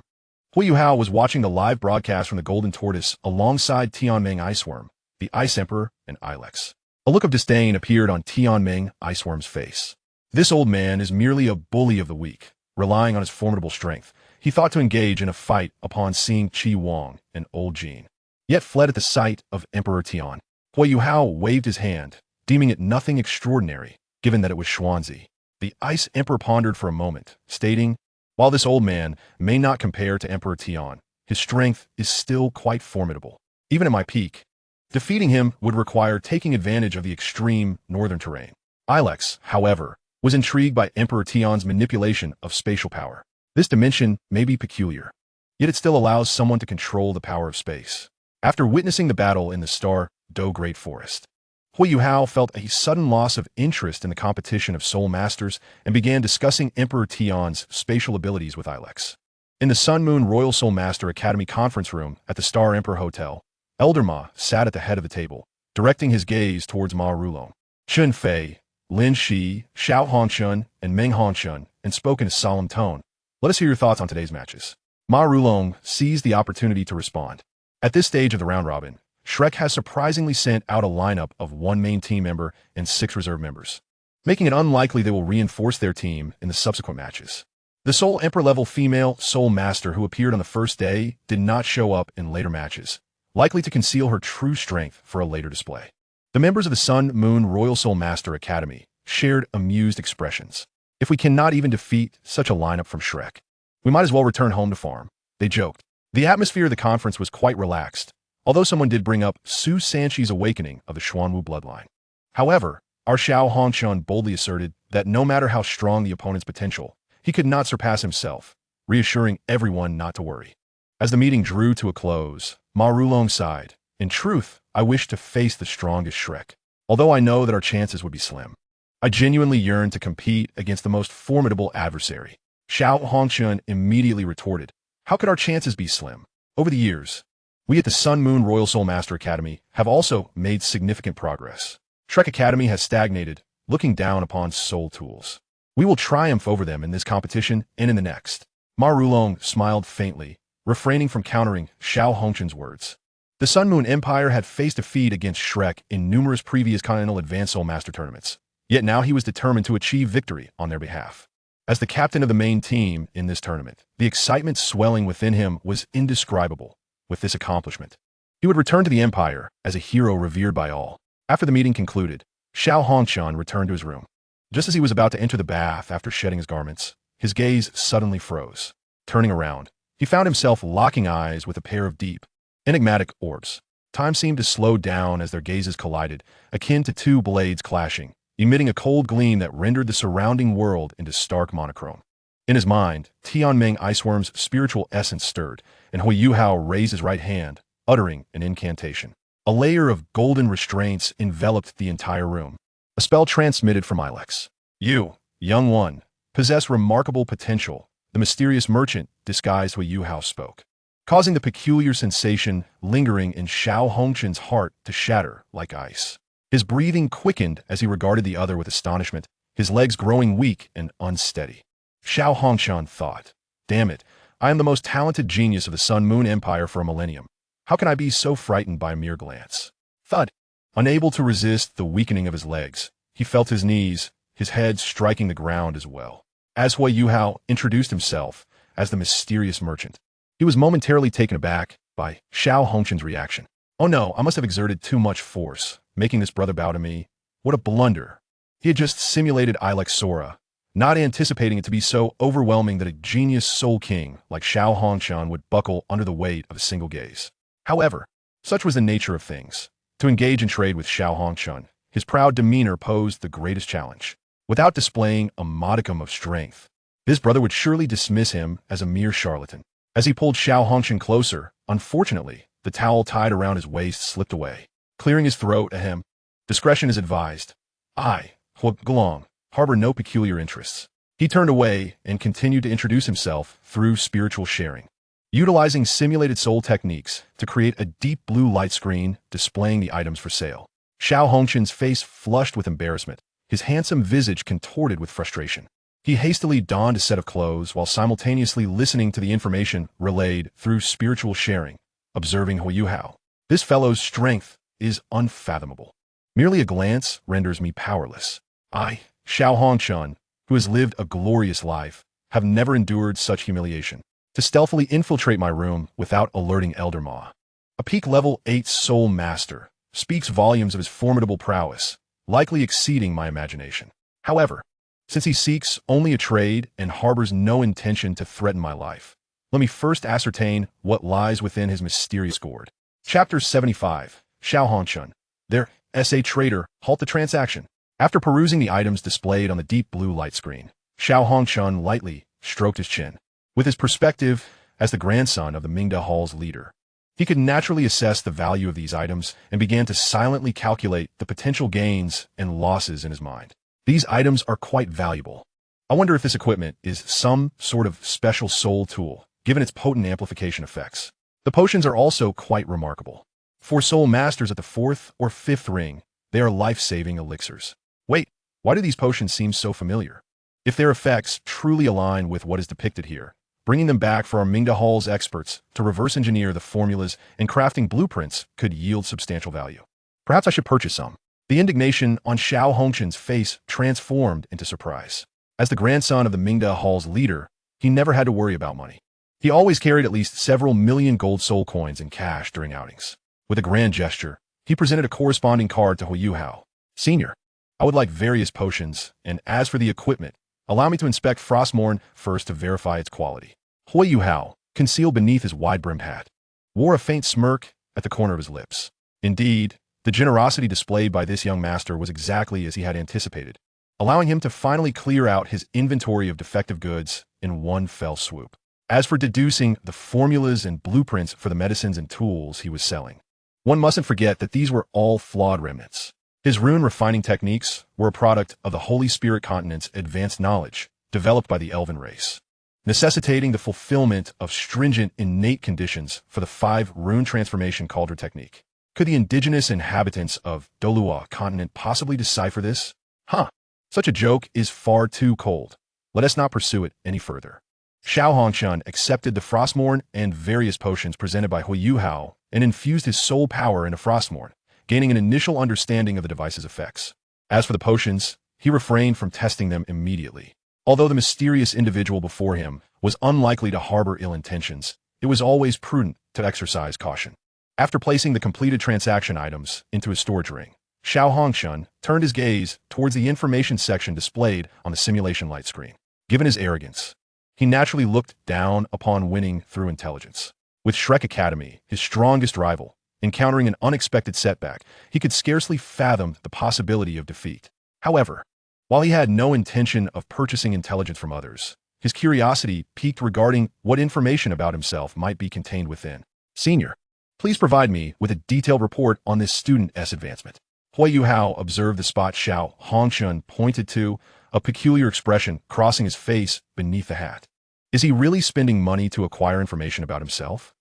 Huo Yuhao was watching the live broadcast from the Golden Tortoise alongside Tianming Iceworm, the Ice Emperor, and Ilex. A look of disdain appeared on Tianming Iceworm's face. This old man is merely a bully of the weak, relying on his formidable strength. He thought to engage in a fight upon seeing Qi Wang and Old Jin, yet fled at the sight of Emperor Tian. Huo Yuhao waved his hand, deeming it nothing extraordinary, given that it was Xuanzi. The Ice Emperor pondered for a moment, stating, "While this old man may not compare to Emperor Tian, his strength is still quite formidable. Even at my peak, defeating him would require taking advantage of the extreme northern terrain." Ilex, however, was intrigued by Emperor Tian's manipulation of spatial power. This dimension may be peculiar, yet it still allows someone to control the power of space. After witnessing the battle in the Star Do Great Forest, Huo Yuhao felt a sudden loss of interest in the competition of soul masters and began discussing Emperor Tian's spatial abilities with Ilex. In the Sun Moon Royal Soul Master Academy conference room at the Star Emperor Hotel, Elder Ma sat at the head of the table, directing his gaze towards Ma Rulong, Chun Fei, Lin Shi, Xiao Hongshun, and Meng Hongshun, and spoke in a solemn tone. "Let us hear your thoughts on today's matches." Ma Rulong seized the opportunity to respond. At this stage of the round robin, Shrek has surprisingly sent out a lineup of 1 main team member and 6 reserve members, making it unlikely they will reinforce their team in the subsequent matches. The Soul Emperor level female Soul Master who appeared on the first day did not show up in later matches, likely to conceal her true strength for a later display. The members of the Sun Moon Royal Soul Master Academy shared amused expressions. "If we cannot even defeat such a lineup from Shrek, we might as well return home to farm," they joked. The atmosphere of the conference was quite relaxed, although someone did bring up Su Sanchi's awakening of the Xuanwu bloodline. However, our Xiao Hongshun boldly asserted that no matter how strong the opponent's potential, he could not surpass himself, reassuring everyone not to worry. As the meeting drew to a close, Ma Rulong sighed. "In truth, I wish to face the strongest Shrek, although I know that our chances would be slim. I genuinely yearn to compete against the most formidable adversary." Xiao Hongshun immediately retorted, "How could our chances be slim? Over the years, we at the Sun Moon Royal Soul Master Academy have also made significant progress. Shrek Academy has stagnated, looking down upon soul tools. We will triumph over them in this competition and in the next." Ma Rulong smiled faintly, refraining from countering Xiao Hongshun's words. The Sun Moon Empire had faced defeat against Shrek in numerous previous Continental Advanced Soul Master tournaments, yet now he was determined to achieve victory on their behalf. As the captain of the main team in this tournament, the excitement swelling within him was indescribable. With this accomplishment, he would return to the Empire as a hero revered by all. After the meeting concluded, Xiao Hongshan returned to his room. Just as he was about to enter the bath after shedding his garments, his gaze suddenly froze. Turning around, he found himself locking eyes with a pair of deep, enigmatic orbs. Time seemed to slow down as their gazes collided, akin to 2 blades clashing, emitting a cold gleam that rendered the surrounding world into stark monochrome. In his mind, Tianming Iceworm's spiritual essence stirred, and Huo Yuhao raised his right hand, uttering an incantation. A layer of golden restraints enveloped the entire room. A spell transmitted from Ilex. "You, young one, possess remarkable potential," the mysterious merchant disguised Huo Yuhao spoke, causing the peculiar sensation lingering in Xiao Hongshan's heart to shatter like ice. His breathing quickened as he regarded the other with astonishment, his legs growing weak and unsteady. Xiao Hongshan thought, "Damn it, I am the most talented genius of the Sun Moon Empire for a millennium. How can I be so frightened by a mere glance?" Thud. Unable to resist the weakening of his legs, he felt his knees, his head striking the ground as well. As Huo Yuhao introduced himself as the mysterious merchant, he was momentarily taken aback by Xiao Hongshan's reaction. "Oh no, I must have exerted too much force, making this brother bow to me. What a blunder." He had just simulated Ilex Sora, not anticipating it to be so overwhelming that a genius soul king like Xiao Hongshan would buckle under the weight of a single gaze. However, such was the nature of things. To engage in trade with Xiao Hongshan, his proud demeanor posed the greatest challenge. Without displaying a modicum of strength, his brother would surely dismiss him as a mere charlatan. As he pulled Xiao Hongshan closer, unfortunately, the towel tied around his waist slipped away, clearing his throat ahem. "Discretion is advised. I, Huo Gelong, harbor no peculiar interests." He turned away and continued to introduce himself through spiritual sharing, utilizing simulated soul techniques to create a deep blue light screen displaying the items for sale. Xiao Hongchen's face flushed with embarrassment, his handsome visage contorted with frustration. He hastily donned a set of clothes while simultaneously listening to the information relayed through spiritual sharing, observing Huo Yuhao. This fellow's strength is unfathomable. Merely a glance renders me powerless. I, Xiao Hongchen, who has lived a glorious life, have never endured such humiliation. To stealthily infiltrate my room without alerting Elder Ma. A peak level 8 soul master speaks volumes of his formidable prowess, likely exceeding my imagination. However, since he seeks only a trade and harbors no intention to threaten my life, let me first ascertain what lies within his mysterious gourd. Chapter 75, Xiao Hongchen. There, SA Trader, halt the transaction. After perusing the items displayed on the deep blue light screen, Xiao Hongchen lightly stroked his chin. With his perspective as the grandson of the Mingda Hall's leader, he could naturally assess the value of these items and began to silently calculate the potential gains and losses in his mind. These items are quite valuable. I wonder if this equipment is some sort of special soul tool, given its potent amplification effects. The potions are also quite remarkable. For soul masters at the 4th or 5th ring, they are life-saving elixirs. Wait, why do these potions seem so familiar? If their effects truly align with what is depicted here, bringing them back for our Mingda Hall's experts to reverse engineer the formulas and crafting blueprints could yield substantial value. Perhaps I should purchase some. The indignation on Xiao Hongchen's face transformed into surprise. As the grandson of the Mingda Hall's leader, he never had to worry about money. He always carried at least several million gold soul coins in cash during outings. With a grand gesture, he presented a corresponding card to Huo Yuhao. Senior, I would like various potions, and as for the equipment, allow me to inspect Frostmourne first to verify its quality. Huo Yuhao, concealed beneath his wide-brimmed hat, wore a faint smirk at the corner of his lips. Indeed, the generosity displayed by this young master was exactly as he had anticipated, allowing him to finally clear out his inventory of defective goods in one fell swoop. As for deducing the formulas and blueprints for the medicines and tools he was selling, one mustn't forget that these were all flawed remnants. His rune refining techniques were a product of the Holy Spirit continent's advanced knowledge developed by the Elven race, necessitating the fulfillment of stringent innate conditions for the 5 rune transformation cauldron technique. Could the indigenous inhabitants of Douluo continent possibly decipher this? Such a joke is far too cold. Let us not pursue it any further. Xiao Hongchen accepted the Frostmourne and various potions presented by Huo Yuhao and infused his soul power into Frostmourne, gaining an initial understanding of the device's effects. As for the potions, he refrained from testing them immediately. Although the mysterious individual before him was unlikely to harbor ill intentions, it was always prudent to exercise caution. After placing the completed transaction items into his storage ring, Xiao Hongchen turned his gaze towards the information section displayed on the simulation light screen. Given his arrogance, he naturally looked down upon winning through intelligence. With Shrek Academy, his strongest rival, encountering an unexpected setback, he could scarcely fathom the possibility of defeat. However, while he had no intention of purchasing intelligence from others, his curiosity piqued regarding what information about himself might be contained within. Senior, please provide me with a detailed report on this student's advancement. Huo Yuhao observed the spot Xiao Hongchen pointed to, a peculiar expression crossing his face beneath the hat. Is he really spending money to acquire information about himself?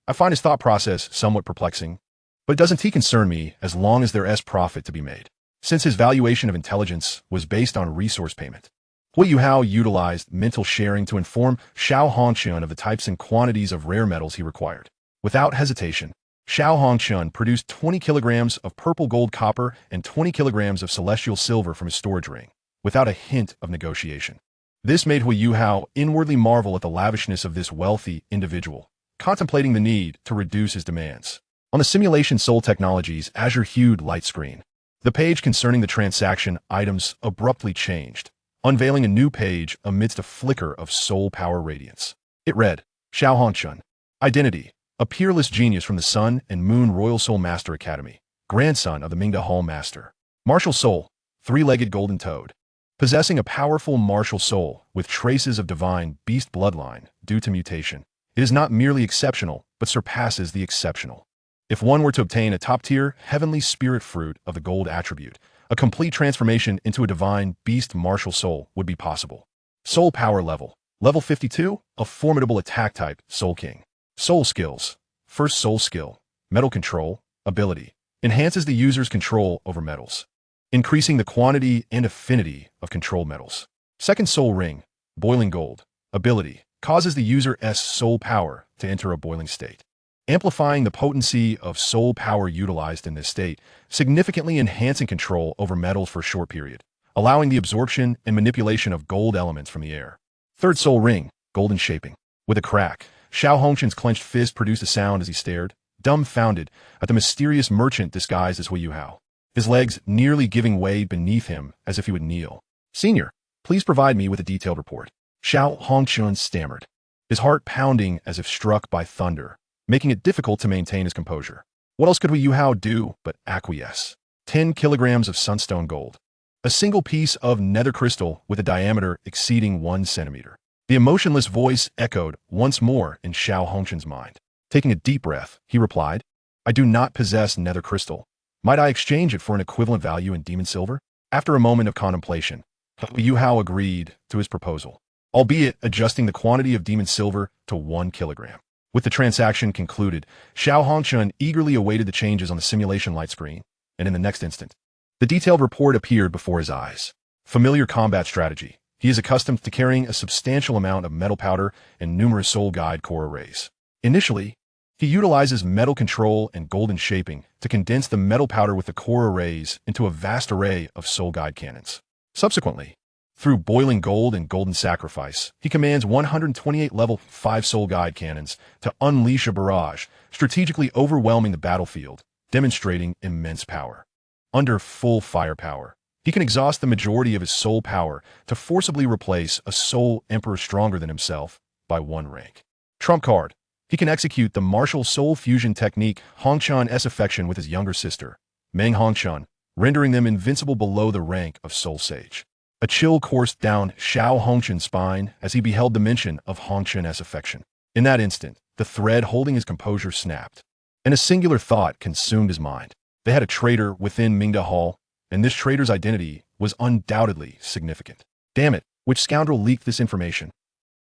I find his thought process somewhat perplexing, but doesn't he concern me as long as there is profit to be made, since his valuation of intelligence was based on resource payment. Huo Yuhao utilized mental sharing to inform Xiao Hongchen of the types and quantities of rare metals he required. Without hesitation, Xiao Hongchen produced 20 kilograms of purple gold copper and 20 kilograms of celestial silver from his storage ring, without a hint of negotiation. This made Huo Yuhao inwardly marvel at the lavishness of this wealthy individual, contemplating the need to reduce his demands. On the Simulation Soul Technologies azure-hued light screen, the page concerning the transaction items abruptly changed, unveiling a new page amidst a flicker of soul power radiance. It read, Xiao Hongchen, Identity, a peerless genius from the Sun and Moon Royal Soul Master Academy, grandson of the Mingda Hall Master. Martial soul, 3-legged golden toad. Possessing a powerful martial soul with traces of divine beast bloodline due to mutation, it is not merely exceptional, but surpasses the exceptional. If one were to obtain a top-tier heavenly spirit fruit of the gold attribute, a complete transformation into a divine beast martial soul would be possible. Soul power level. Level 52, a formidable attack type, Soul King. Soul skills. First soul skill, metal control, ability. Enhances the user's control over metals, increasing the quantity and affinity of controlled metals. Second soul ring, boiling gold, ability. Causes the user's soul power to enter a boiling state, amplifying the potency of soul power utilized in this state, significantly enhancing control over metals for a short period, allowing the absorption and manipulation of gold elements from the air. Third soul ring, golden shaping. With a crack, Xiao Hongshan's clenched fist produced a sound as he stared, dumbfounded, at the mysterious merchant disguised as Huo Yuhao, his legs nearly giving way beneath him as if he would kneel. Senior, please provide me with a detailed report. Xiao Hongshan stammered, his heart pounding as if struck by thunder, making it difficult to maintain his composure. What else could Huo Yuhao do but acquiesce? 10 kilograms of sunstone gold. A single piece of nether crystal with a diameter exceeding 1 centimeter. The emotionless voice echoed once more in Xiao Hongshan's mind. Taking a deep breath, he replied, I do not possess nether crystal. Might I exchange it for an equivalent value in demon silver? After a moment of contemplation, Huo Yuhao agreed to his proposal, albeit adjusting the quantity of demon silver to 1 kilogram. With the transaction concluded, Xiao Hongshan eagerly awaited the changes on the simulation light screen, and in the next instant, the detailed report appeared before his eyes. Familiar combat strategy. He is accustomed to carrying a substantial amount of metal powder and numerous soul guide core arrays. Initially, he utilizes metal control and golden shaping to condense the metal powder with the core arrays into a vast array of soul guide cannons. Subsequently, through boiling gold and golden sacrifice, he commands 128 level 5 soul guide cannons to unleash a barrage, strategically overwhelming the battlefield, demonstrating immense power. Under full firepower, he can exhaust the majority of his soul power to forcibly replace a soul emperor stronger than himself by 1 rank. Trump card. He can execute the martial soul fusion technique Hongshan's affection with his younger sister, Meng Hongshan, rendering them invincible below the rank of soul sage. A chill coursed down Xiao Hongshan's spine as he beheld the mention of Hongshan's affection. In that instant, the thread holding his composure snapped, and a singular thought consumed his mind. They had a traitor within Mingda Hall, and this traitor's identity was undoubtedly significant. Damn it, which scoundrel leaked this information?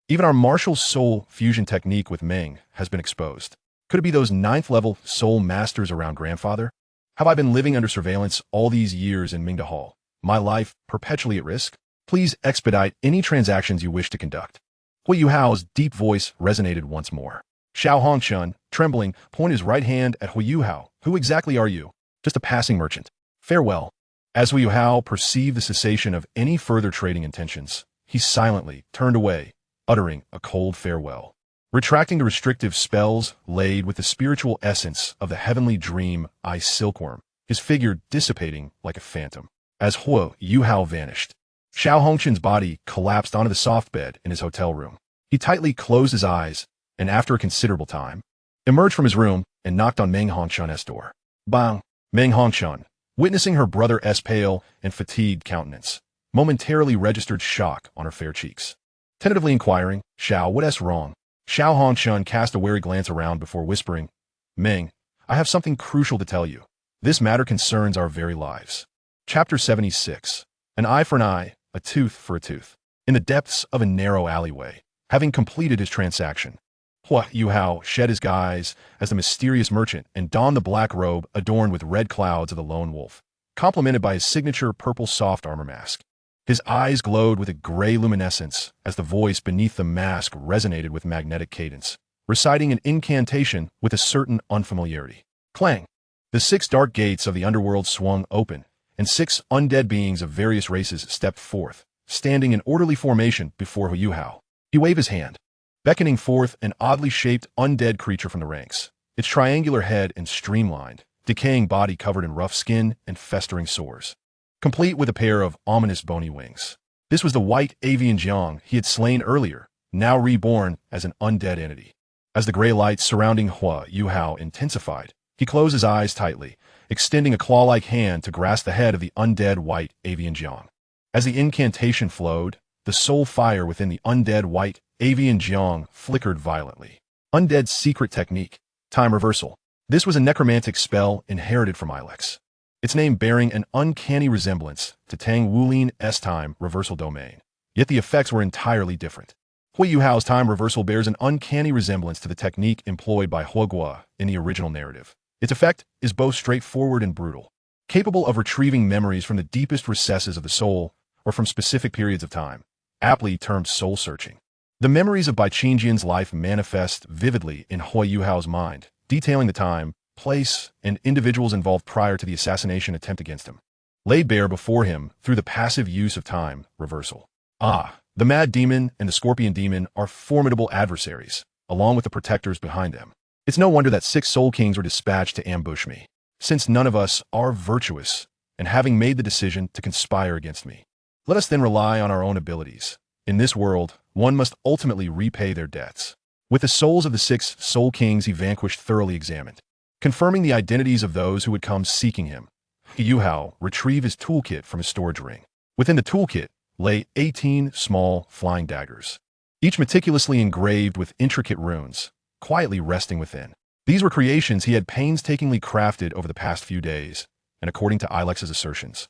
Even our martial soul fusion technique with Meng has been exposed. Could it be those 9th level soul masters around grandfather? Have I been living under surveillance all these years in Mingda Hall? My life perpetually at risk? Please expedite any transactions you wish to conduct. Huo Yuhao's deep voice resonated once more. Xiao Hongshan, trembling, pointed his right hand at Huo Yuhao. Who exactly are you? Just a passing merchant. Farewell. As Huo Yuhao perceived the cessation of any further trading intentions, he silently turned away, uttering a cold farewell. Retracting the restrictive spells laid with the spiritual essence of the heavenly dream ice silkworm, his figure dissipating like a phantom. As Huo Yuhao vanished, Xiao Hongshan's body collapsed onto the soft bed in his hotel room. He tightly closed his eyes, and after a considerable time, emerged from his room and knocked on Meng Hongshan's door. Bang! Meng Hongshan, witnessing her brother's pale and fatigued countenance, momentarily registered shock on her fair cheeks. Tentatively inquiring, Xiao, what's wrong? Xiao Hongshan cast a wary glance around before whispering, Meng, I have something crucial to tell you. This matter concerns our very lives. Chapter 76. An eye for an eye, a tooth for a tooth. In the depths of a narrow alleyway, having completed his transaction, Huo Yuhao shed his guise as the mysterious merchant and donned the black robe adorned with red clouds of the lone wolf, complemented by his signature purple soft armor mask. His eyes glowed with a gray luminescence as the voice beneath the mask resonated with magnetic cadence, reciting an incantation with a certain unfamiliarity. Clang! The 6 dark gates of the underworld swung open, and 6 undead beings of various races stepped forth, standing in orderly formation before Huo Yuhao. He waved his hand, beckoning forth an oddly shaped undead creature from the ranks, its triangular head and streamlined, decaying body covered in rough skin and festering sores, complete with a pair of ominous bony wings. This was the white avian jiang he had slain earlier, now reborn as an undead entity. As the gray lights surrounding Huo Yuhao intensified, he closed his eyes tightly, extending a claw-like hand to grasp the head of the undead white avian jiang. As the incantation flowed, the soul fire within the undead white avian jiang flickered violently. Undead's secret technique, time reversal. This was a necromantic spell inherited from Ilex, its name bearing an uncanny resemblance to Tang Wulin's time reversal domain. Yet the effects were entirely different. Huo Yuhao's time reversal bears an uncanny resemblance to the technique employed by Huo Guo in the original narrative. Its effect is both straightforward and brutal, capable of retrieving memories from the deepest recesses of the soul or from specific periods of time, aptly termed soul-searching. The memories of Bai Qingjian's life manifest vividly in Huo Yuhao's mind, detailing the time, place, and individuals involved prior to the assassination attempt against him, laid bare before him through the passive use of time reversal. The Mad Demon and the Scorpion Demon are formidable adversaries, along with the protectors behind them. It's no wonder that 6 Soul Kings were dispatched to ambush me, since none of us are virtuous, and having made the decision to conspire against me. Let us then rely on our own abilities. In this world, one must ultimately repay their debts. With the souls of the 6 Soul Kings he vanquished thoroughly examined, confirming the identities of those who would come seeking him, Huo Yuhao retrieved his toolkit from his storage ring. Within the toolkit lay 18 small flying daggers, each meticulously engraved with intricate runes, quietly resting within. These were creations he had painstakingly crafted over the past few days, and according to Ilex's assertions,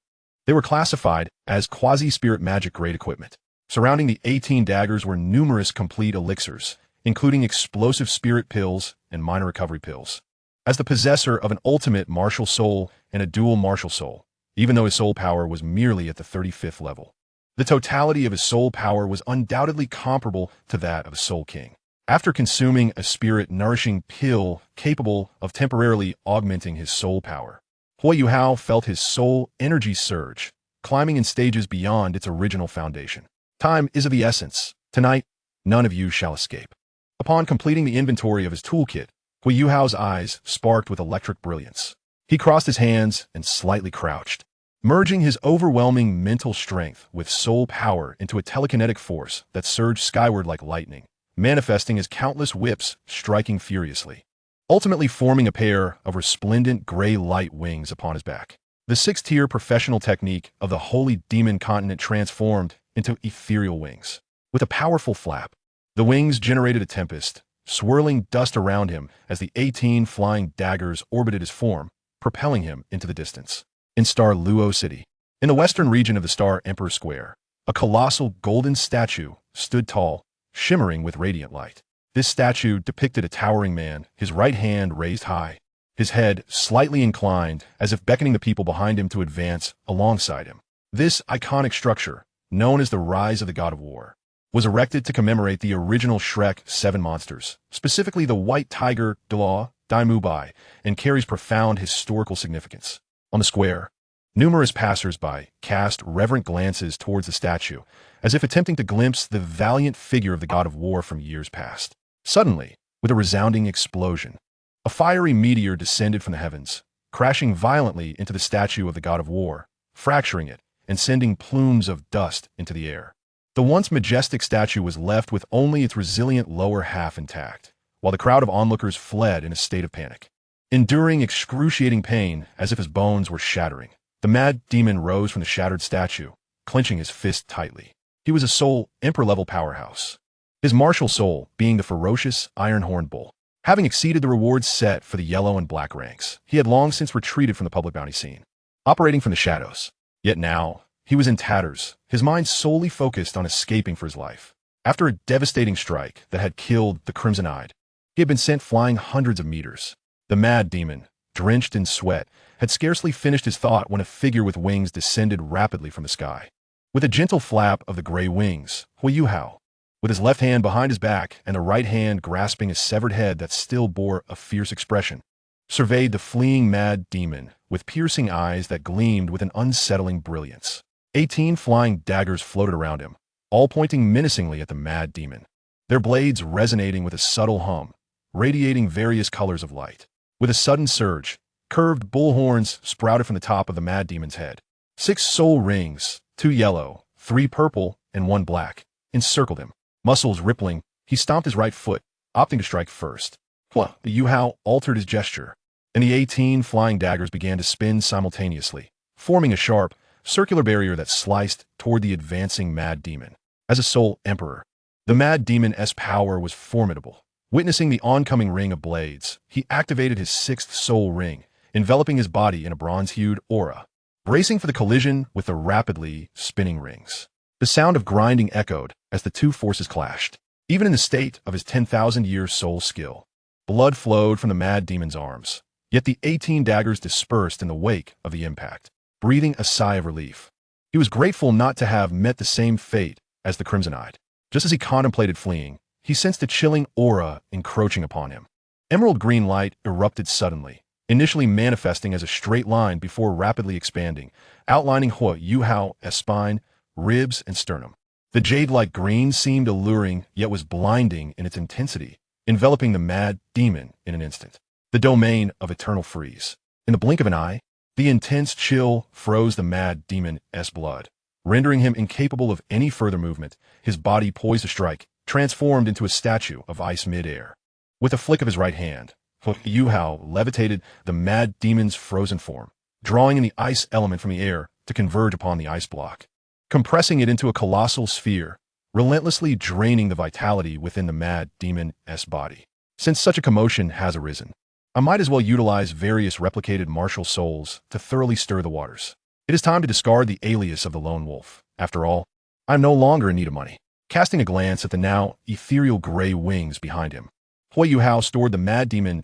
they were classified as quasi-spirit magic-grade equipment. Surrounding the 18 daggers were numerous complete elixirs, including explosive spirit pills and minor recovery pills. As the possessor of an ultimate martial soul and a dual martial soul, even though his soul power was merely at the 35th level, the totality of his soul power was undoubtedly comparable to that of a Soul King. After consuming a spirit-nourishing pill capable of temporarily augmenting his soul power, Huo Yuhao felt his soul energy surge, climbing in stages beyond its original foundation. Time is of the essence. Tonight, none of you shall escape. Upon completing the inventory of his toolkit, Huo Yuhao's eyes sparked with electric brilliance. He crossed his hands and slightly crouched, merging his overwhelming mental strength with soul power into a telekinetic force that surged skyward like lightning, manifesting as countless whips striking furiously, ultimately forming a pair of resplendent gray light wings upon his back. The 6-tier professional technique of the Holy Demon Continent transformed into ethereal wings. With a powerful flap, the wings generated a tempest, swirling dust around him as the 18 flying daggers orbited his form, propelling him into the distance. In Star Luo City, in the western region of the Star Emperor Square, a colossal golden statue stood tall, shimmering with radiant light. This statue depicted a towering man, his right hand raised high, his head slightly inclined as if beckoning the people behind him to advance alongside him. This iconic structure, known as the Rise of the God of War, was erected to commemorate the original Shrek 7 monsters, specifically the white tiger Douluo, Daimubai, and carries profound historical significance. On the square, numerous passers-by cast reverent glances towards the statue, as if attempting to glimpse the valiant figure of the God of War from years past. Suddenly, with a resounding explosion, a fiery meteor descended from the heavens, crashing violently into the statue of the God of War, fracturing it and sending plumes of dust into the air. The once majestic statue was left with only its resilient lower half intact, while the crowd of onlookers fled in a state of panic. Enduring excruciating pain as if his bones were shattering, the Mad Demon rose from the shattered statue, clenching his fist tightly. He was a soul emperor-level powerhouse, his martial soul being the ferocious Iron-Horned Bull. Having exceeded the rewards set for the yellow and black ranks, he had long since retreated from the public bounty scene, operating from the shadows. Yet now, he was in tatters, his mind solely focused on escaping for his life. After a devastating strike that had killed the Crimson-Eyed, he had been sent flying hundreds of meters. The Mad Demon, drenched in sweat, had scarcely finished his thought when a figure with wings descended rapidly from the sky. With a gentle flap of the gray wings, Huo Yuhao, with his left hand behind his back and the right hand grasping a severed head that still bore a fierce expression, surveyed the fleeing Mad Demon with piercing eyes that gleamed with an unsettling brilliance. 18 flying daggers floated around him, all pointing menacingly at the Mad Demon, their blades resonating with a subtle hum, radiating various colors of light. With a sudden surge, curved bull horns sprouted from the top of the Mad Demon's head. 6 soul rings, 2 yellow, 3 purple, and 1 black, encircled him. Muscles rippling, he stomped his right foot, opting to strike first. The Yuhao altered his gesture, and the 18 flying daggers began to spin simultaneously, forming a sharp, circular barrier that sliced toward the advancing Mad Demon. As a soul emperor, the Mad Demon's power was formidable. Witnessing the oncoming ring of blades, he activated his 6th soul ring, enveloping his body in a bronze-hued aura, bracing for the collision with the rapidly spinning rings. The sound of grinding echoed as the two forces clashed. Even in the state of his 10,000-year soul skill, blood flowed from the mad demon's arms. Yet the 18 daggers dispersed in the wake of the impact. Breathing a sigh of relief, he was grateful not to have met the same fate as the Crimson-Eyed. Just as he contemplated fleeing, he sensed a chilling aura encroaching upon him. Emerald green light erupted suddenly, initially manifesting as a straight line before rapidly expanding, outlining Huo Yuhao's spine, ribs, and sternum. The jade-like green seemed alluring, yet was blinding in its intensity, enveloping the mad demon in an instant. The domain of eternal freeze. In the blink of an eye, the intense chill froze the mad demon's blood, rendering him incapable of any further movement. His body, poised to strike, transformed into a statue of ice mid-air. With a flick of his right hand, Huo Yuhao levitated the mad demon's frozen form, drawing in the ice element from the air to converge upon the ice block, compressing it into a colossal sphere, relentlessly draining the vitality within the mad demon's body. Since such a commotion has arisen, I might as well utilize various replicated martial souls to thoroughly stir the waters. It is time to discard the alias of the lone wolf. After all, I am no longer in need of money. Casting a glance at the now ethereal gray wings behind him, Huo Yuhao stored the mad demon's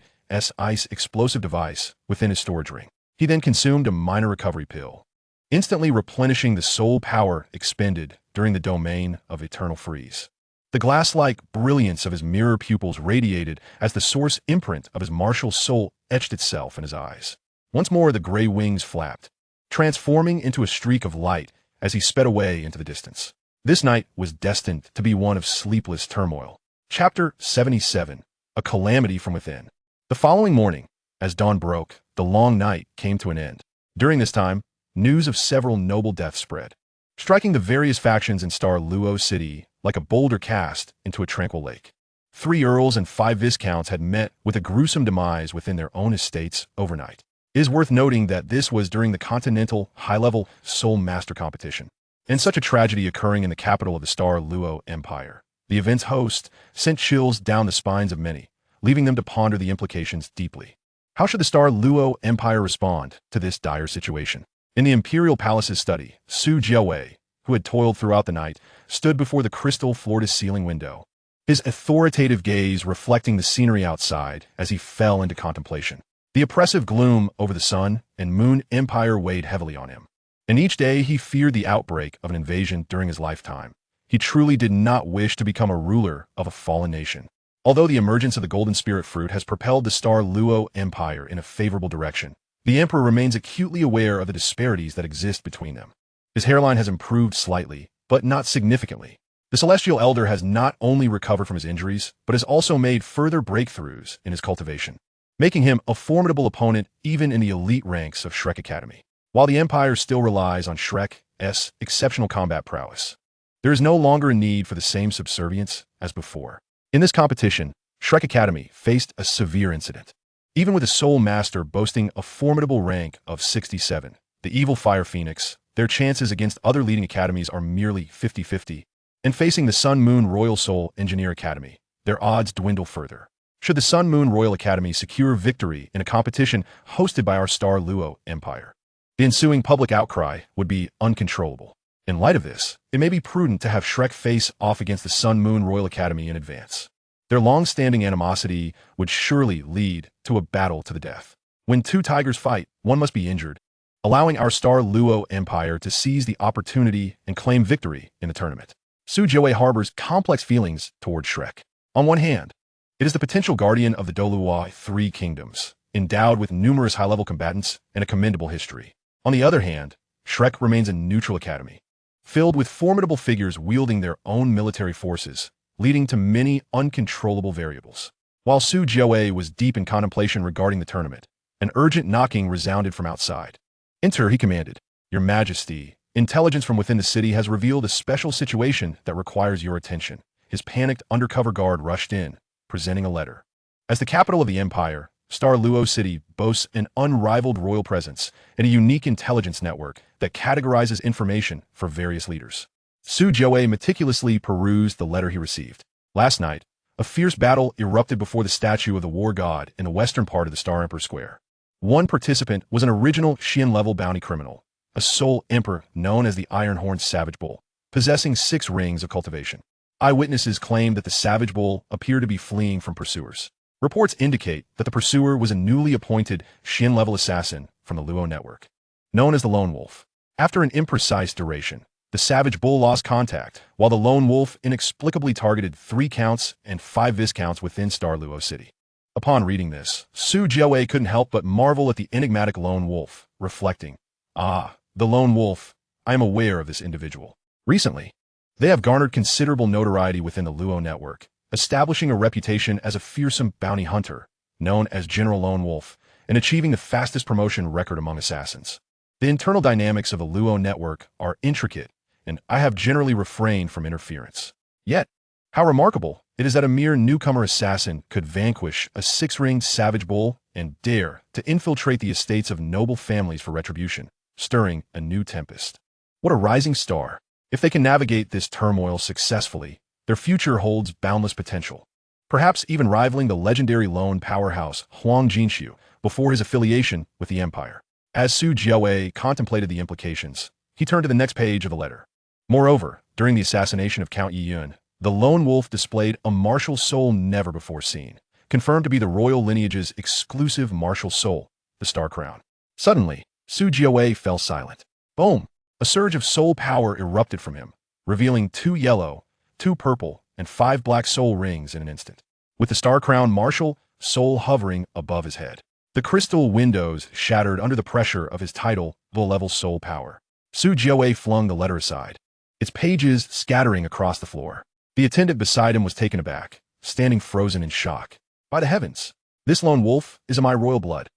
ice explosive device within his storage ring. He then consumed a minor recovery pill, instantly replenishing the soul power expended during the domain of eternal freeze. The glass-like brilliance of his mirror pupils radiated as the source imprint of his martial soul etched itself in his eyes. Once more the gray wings flapped, transforming into a streak of light as he sped away into the distance. This night was destined to be one of sleepless turmoil. Chapter 77. A Calamity from Within. The following morning, as dawn broke, the long night came to an end. During this time, news of several noble deaths spread, striking the various factions in Douluo City like a boulder cast into a tranquil lake. 3 earls and 5 viscounts had met with a gruesome demise within their own estates overnight. It is worth noting that this was during the Continental High-Level Soul Master Competition, and such a tragedy occurring in the capital of the Douluo Empire. The event's host sent chills down the spines of many, leaving them to ponder the implications deeply. How should the Douluo Empire respond to this dire situation? In the Imperial Palace's study, Su Jiawei, who had toiled throughout the night, stood before the crystal floor-to-ceiling window, his authoritative gaze reflecting the scenery outside as he fell into contemplation. The oppressive gloom over the sun and moon empire weighed heavily on him, and each day he feared the outbreak of an invasion during his lifetime. He truly did not wish to become a ruler of a fallen nation. Although the emergence of the Golden Spirit Fruit has propelled the Douluo Empire in a favorable direction, the Emperor remains acutely aware of the disparities that exist between them. His hairline has improved slightly, but not significantly. The Celestial Elder has not only recovered from his injuries, but has also made further breakthroughs in his cultivation, making him a formidable opponent even in the elite ranks of Shrek Academy. While the Empire still relies on Shrek's exceptional combat prowess, there is no longer a need for the same subservience as before. In this competition, Shrek Academy faced a severe incident. Even with a Soul Master boasting a formidable rank of 67, the evil Fire Phoenix, their chances against other leading academies are merely 50-50. And facing the Sun Moon Royal Soul Engineer Academy, their odds dwindle further. Should the Sun Moon Royal Academy secure victory in a competition hosted by our Douluo Empire, the ensuing public outcry would be uncontrollable. In light of this, it may be prudent to have Shrek face off against the Sun Moon Royal Academy in advance. Their long-standing animosity would surely lead to a battle to the death. When 2 tigers fight, one must be injured, allowing our Douluo Empire to seize the opportunity and claim victory in the tournament. Su Jiawei harbors complex feelings toward Shrek. On one hand, it is the potential guardian of the Douluo 3 kingdoms, endowed with numerous high-level combatants and a commendable history. On the other hand, Shrek remains a neutral academy, filled with formidable figures wielding their own military forces, leading to many uncontrollable variables. While Su Jiawei was deep in contemplation regarding the tournament, an urgent knocking resounded from outside. "Enter," he commanded. "Your Majesty, intelligence from within the city has revealed a special situation that requires your attention." His panicked undercover guard rushed in, presenting a letter. As the capital of the empire, Douluo City boasts an unrivaled royal presence and a unique intelligence network that categorizes information for various leaders. Su Jiawei meticulously perused the letter he received. Last night, a fierce battle erupted before the statue of the war god in the western part of the Star Emperor Square. One participant was an original Xian-level bounty criminal, a soul emperor known as the Iron-Horned Savage Bull. possessing 6 rings of cultivation. Eyewitnesses claim that the savage bull appeared to be fleeing from pursuers. Reports indicate that the pursuer was a newly appointed Shin-level assassin from the Luo network, known as the Lone Wolf. After an imprecise duration, the savage bull lost contact, while the Lone Wolf inexplicably targeted 3 counts and 5 viscounts within Star Luo City. Upon reading this, Su Jiawei couldn't help but marvel at the enigmatic Lone Wolf, reflecting, "Ah, the Lone Wolf, I am aware of this individual." Recently, they have garnered considerable notoriety within the Luo network, establishing a reputation as a fearsome bounty hunter, known as General Lone Wolf, and achieving the fastest promotion record among assassins. The internal dynamics of the Luo network are intricate, and I have generally refrained from interference. Yet, how remarkable it is that a mere newcomer assassin could vanquish a 6-ringed savage bull and dare to infiltrate the estates of noble families for retribution, stirring a new tempest. What a rising star! If they can navigate this turmoil successfully, their future holds boundless potential, perhaps even rivaling the legendary lone powerhouse Huang Jinxiu before his affiliation with the Empire. As Su Jiawei contemplated the implications, he turned to the next page of the letter. Moreover, during the assassination of Count Yiyun, the Lone Wolf displayed a martial soul never before seen, confirmed to be the royal lineage's exclusive martial soul, the Star Crown. Suddenly, Su Jiawei fell silent. Boom! A surge of soul power erupted from him, revealing 2 yellow, 2 purple, and 5 black soul rings in an instant, with the Star Crown martial soul hovering above his head. The crystal windows shattered under the pressure of his title, low-level soul power. Su Jiawei flung the letter aside, its pages scattering across the floor. The attendant beside him was taken aback, standing frozen in shock. By the heavens, this Lone Wolf is of my royal blood.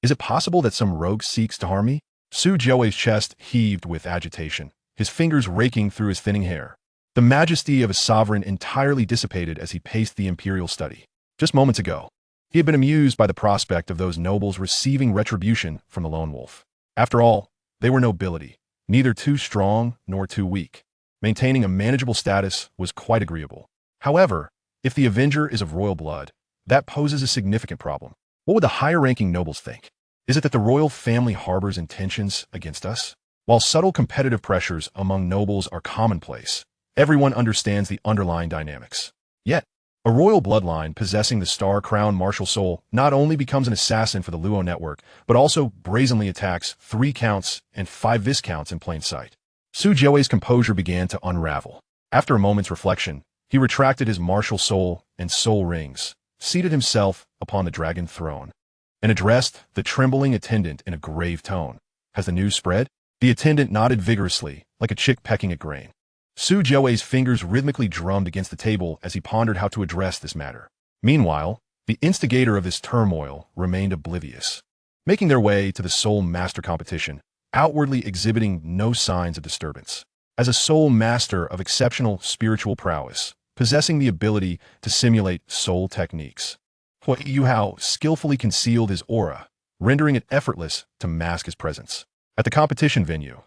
Is it possible that some rogue seeks to harm me? Su Jiawei's chest heaved with agitation, his fingers raking through his thinning hair. The majesty of a sovereign entirely dissipated as he paced the imperial study. Just moments ago, he had been amused by the prospect of those nobles receiving retribution from the Lone Wolf. After all, they were nobility, neither too strong nor too weak. Maintaining a manageable status was quite agreeable. However, if the avenger is of royal blood, that poses a significant problem. What would the higher-ranking nobles think? Is it that the royal family harbors intentions against us? While subtle competitive pressures among nobles are commonplace, everyone understands the underlying dynamics. Yet, a royal bloodline possessing the Star Crown martial soul not only becomes an assassin for the Luo network, but also brazenly attacks 3 counts and 5 viscounts in plain sight. Su Jiawei's composure began to unravel. After a moment's reflection, he retracted his martial soul and soul rings, seated himself upon the dragon throne, and addressed the trembling attendant in a grave tone. Has the news spread? The attendant nodded vigorously, like a chick pecking at grain. Su Jiawei's fingers rhythmically drummed against the table as he pondered how to address this matter. Meanwhile, the instigator of this turmoil remained oblivious. Making their way to the Soul Master competition, outwardly exhibiting no signs of disturbance. As a soul master of exceptional spiritual prowess, possessing the ability to simulate soul techniques, Huo Yuhao skillfully concealed his aura, rendering it effortless to mask his presence. At the competition venue,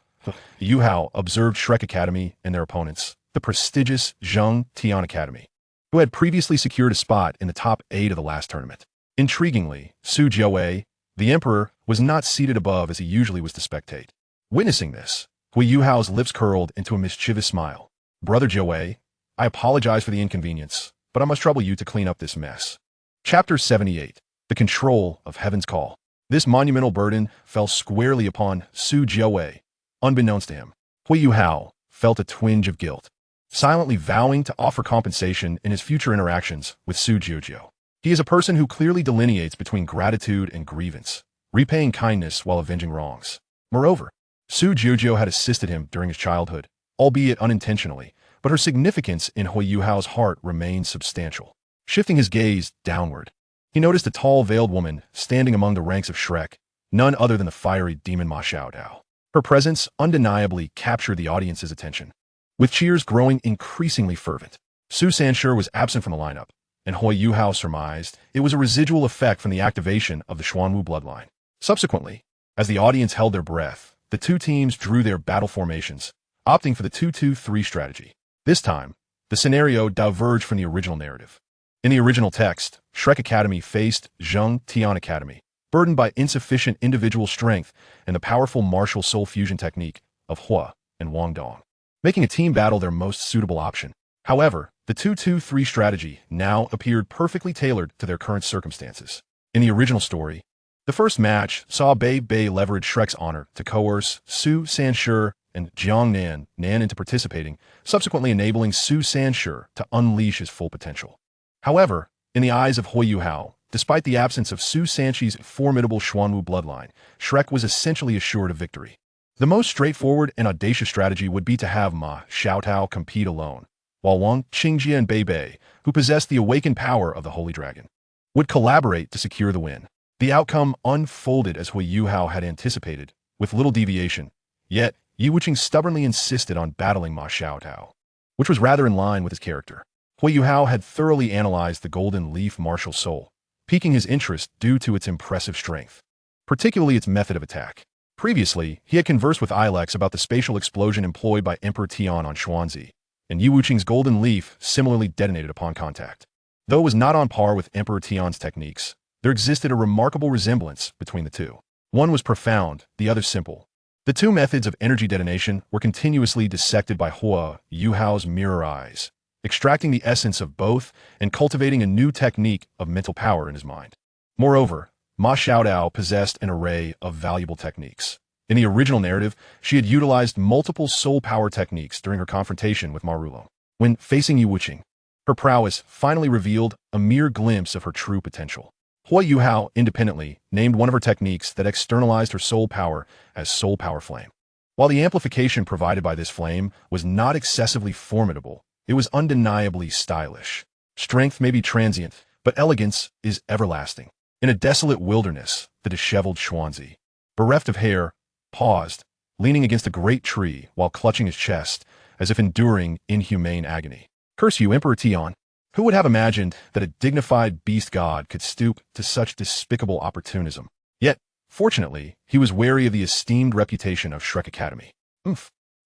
Yuhao observed Shrek Academy and their opponents, the prestigious Zheng Tian Academy, who had previously secured a spot in the top 8 of the last tournament. Intriguingly, Su Jiawei, the emperor, was not seated above as he usually was to spectate. Witnessing this, Huo Yuhao's lips curled into a mischievous smile. Brother Jiawei, I apologize for the inconvenience, but I must trouble you to clean up this mess. Chapter 78. The Control of Heaven's Call. This monumental burden fell squarely upon Su Jiawei. Unbeknownst to him, Huo Yuhao felt a twinge of guilt, silently vowing to offer compensation in his future interactions with Su Jiujiu. He is a person who clearly delineates between gratitude and grievance, repaying kindness while avenging wrongs. Moreover, Su Jiujiu had assisted him during his childhood, albeit unintentionally, but her significance in Huo Yuhao's heart remained substantial. Shifting his gaze downward, he noticed a tall, veiled woman standing among the ranks of Shrek, none other than the fiery demon Ma Xiaodao. Her presence undeniably captured the audience's attention. With cheers growing increasingly fervent, Su Sanshur was absent from the lineup, and Huo Yuhao surmised it was a residual effect from the activation of the Xuanwu bloodline. Subsequently, as the audience held their breath, the two teams drew their battle formations, opting for the 2-2-3 strategy. This time, the scenario diverged from the original narrative. In the original text, Shrek Academy faced Zheng Tian Academy, burdened by insufficient individual strength and the powerful martial soul fusion technique of Hua and Wang Dong. making a team battle their most suitable option. However, the 2-2-3 strategy now appeared perfectly tailored to their current circumstances. In the original story, the first match saw Bei leverage Shrek's honor to coerce Su Sanshi and Jiang Nan into participating, subsequently enabling Su Sanshi to unleash his full potential. However, in the eyes of Huo Yuhao, despite the absence of Su Sanshi's formidable Xuanwu bloodline, Shrek was essentially assured of victory. The most straightforward and audacious strategy would be to have Ma Xiaotao compete alone, while Wang Qingjie and Bei, who possessed the awakened power of the Holy Dragon, would collaborate to secure the win. The outcome unfolded as Huo Yuhao had anticipated, with little deviation, yet Yi Wuqing stubbornly insisted on battling Ma Xiaotao, which was rather in line with his character. Huo Yuhao had thoroughly analyzed the Golden Leaf martial soul, piquing his interest due to its impressive strength, particularly its method of attack. Previously, he had conversed with Ilex about the spatial explosion employed by Emperor Tian on Xuanzi, and Yi Wuqing's Golden Leaf similarly detonated upon contact. Though it was not on par with Emperor Tian's techniques, there existed a remarkable resemblance between the two. One was profound, the other simple. The two methods of energy detonation were continuously dissected by Huo Yuhao's mirror eyes, extracting the essence of both and cultivating a new technique of mental power in his mind. Moreover, Ma Xiaotao possessed an array of valuable techniques. In the original narrative, she had utilized multiple soul power techniques during her confrontation with Marullo. When facing Yi Wuqing, her prowess finally revealed a mere glimpse of her true potential. Huo Yuhao independently named one of her techniques that externalized her soul power as Soul Power Flame. While the amplification provided by this flame was not excessively formidable, it was undeniably stylish. Strength may be transient, but elegance is everlasting. In a desolate wilderness, the disheveled Xuanzi, bereft of hair, paused, leaning against a great tree while clutching his chest, as if enduring inhumane agony. Curse you, Emperor Tian! Who would have imagined that a dignified beast god could stoop to such despicable opportunism? Yet, fortunately, he was wary of the esteemed reputation of Shrek Academy.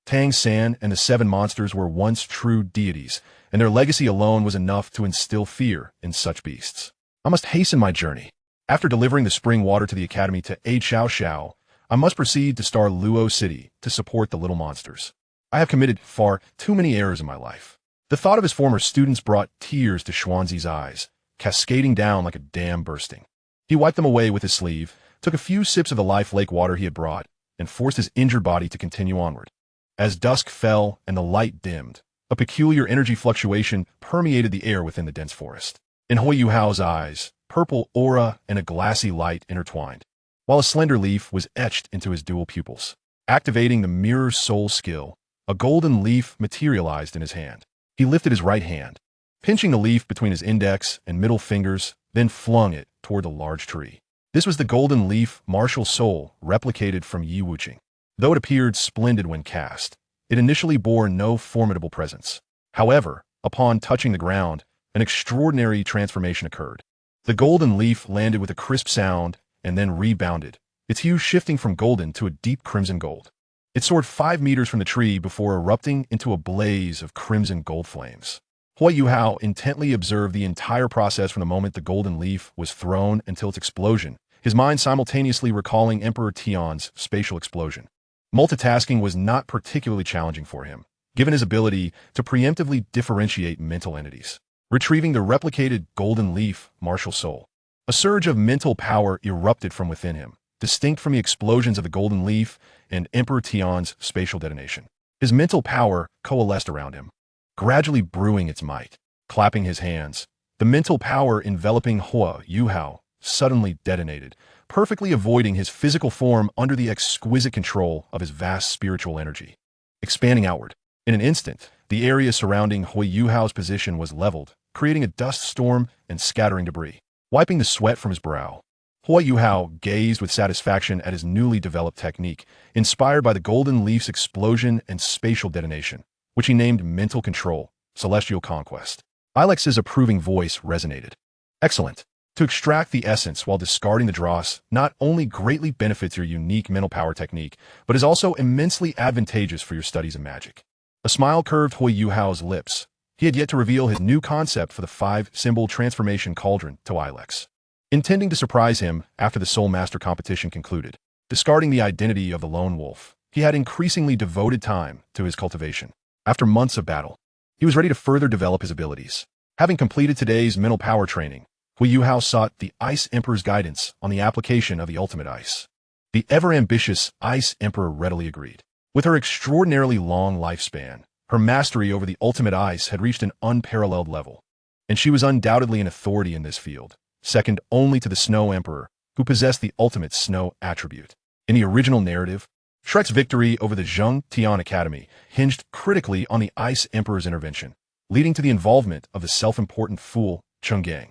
Tang San and the Seven Monsters were once true deities, and their legacy alone was enough to instill fear in such beasts. I must hasten my journey. After delivering the spring water to the academy to aid Xiao Xiao, I must proceed to Star Luo City to support the little monsters. I have committed far too many errors in my life. The thought of his former students brought tears to Xuanzi's eyes, cascading down like a dam bursting. He wiped them away with his sleeve, took a few sips of the life lake water he had brought, and forced his injured body to continue onward. As dusk fell and the light dimmed, a peculiar energy fluctuation permeated the air within the dense forest. In Huo Yuhao's eyes, purple aura and a glassy light intertwined, while a slender leaf was etched into his dual pupils. Activating the mirror soul skill, a golden leaf materialized in his hand. He lifted his right hand, pinching the leaf between his index and middle fingers, then flung it toward the large tree. This was the golden leaf martial soul replicated from Yi Wuqing. Though it appeared splendid when cast, it initially bore no formidable presence. However, upon touching the ground, an extraordinary transformation occurred. The golden leaf landed with a crisp sound and then rebounded, its hue shifting from golden to a deep crimson gold. It soared 5 meters from the tree before erupting into a blaze of crimson gold flames. Huo Yuhao intently observed the entire process from the moment the golden leaf was thrown until its explosion, his mind simultaneously recalling Emperor Tian's spatial explosion. Multitasking was not particularly challenging for him, given his ability to preemptively differentiate mental entities. Retrieving the replicated golden leaf martial soul, a surge of mental power erupted from within him, distinct from the explosions of the golden leaf and Emperor Tian's spatial detonation. His mental power coalesced around him, gradually brewing its might. Clapping his hands, the mental power enveloping Huo Yuhao suddenly detonated, perfectly avoiding his physical form under the exquisite control of his vast spiritual energy. Expanding outward, in an instant, the area surrounding Huo Yuhao's position was leveled, creating a dust storm and scattering debris. Wiping the sweat from his brow, Huo Yuhao gazed with satisfaction at his newly developed technique, inspired by the golden leaf's explosion and spatial detonation, which he named Mental Control, Celestial Conquest. Ilex's approving voice resonated. Excellent. To extract the essence while discarding the dross not only greatly benefits your unique mental power technique, but is also immensely advantageous for your studies of magic. A smile curved Huo Yuhao's lips. He had yet to reveal his new concept for the 5-symbol transformation cauldron to Ilex. Intending to surprise him after the Soul Master competition concluded, discarding the identity of the lone wolf, he had increasingly devoted time to his cultivation. After months of battle, he was ready to further develop his abilities. Having completed today's mental power training, Huo Yuhao sought the Ice Emperor's guidance on the application of the ultimate ice. The ever-ambitious Ice Emperor readily agreed. With her extraordinarily long lifespan, her mastery over the ultimate ice had reached an unparalleled level, and she was undoubtedly an authority in this field, second only to the Snow Emperor, who possessed the ultimate snow attribute. In the original narrative, Shrek's victory over the Zheng Tian Academy hinged critically on the Ice Emperor's intervention, leading to the involvement of the self-important fool Chang'an.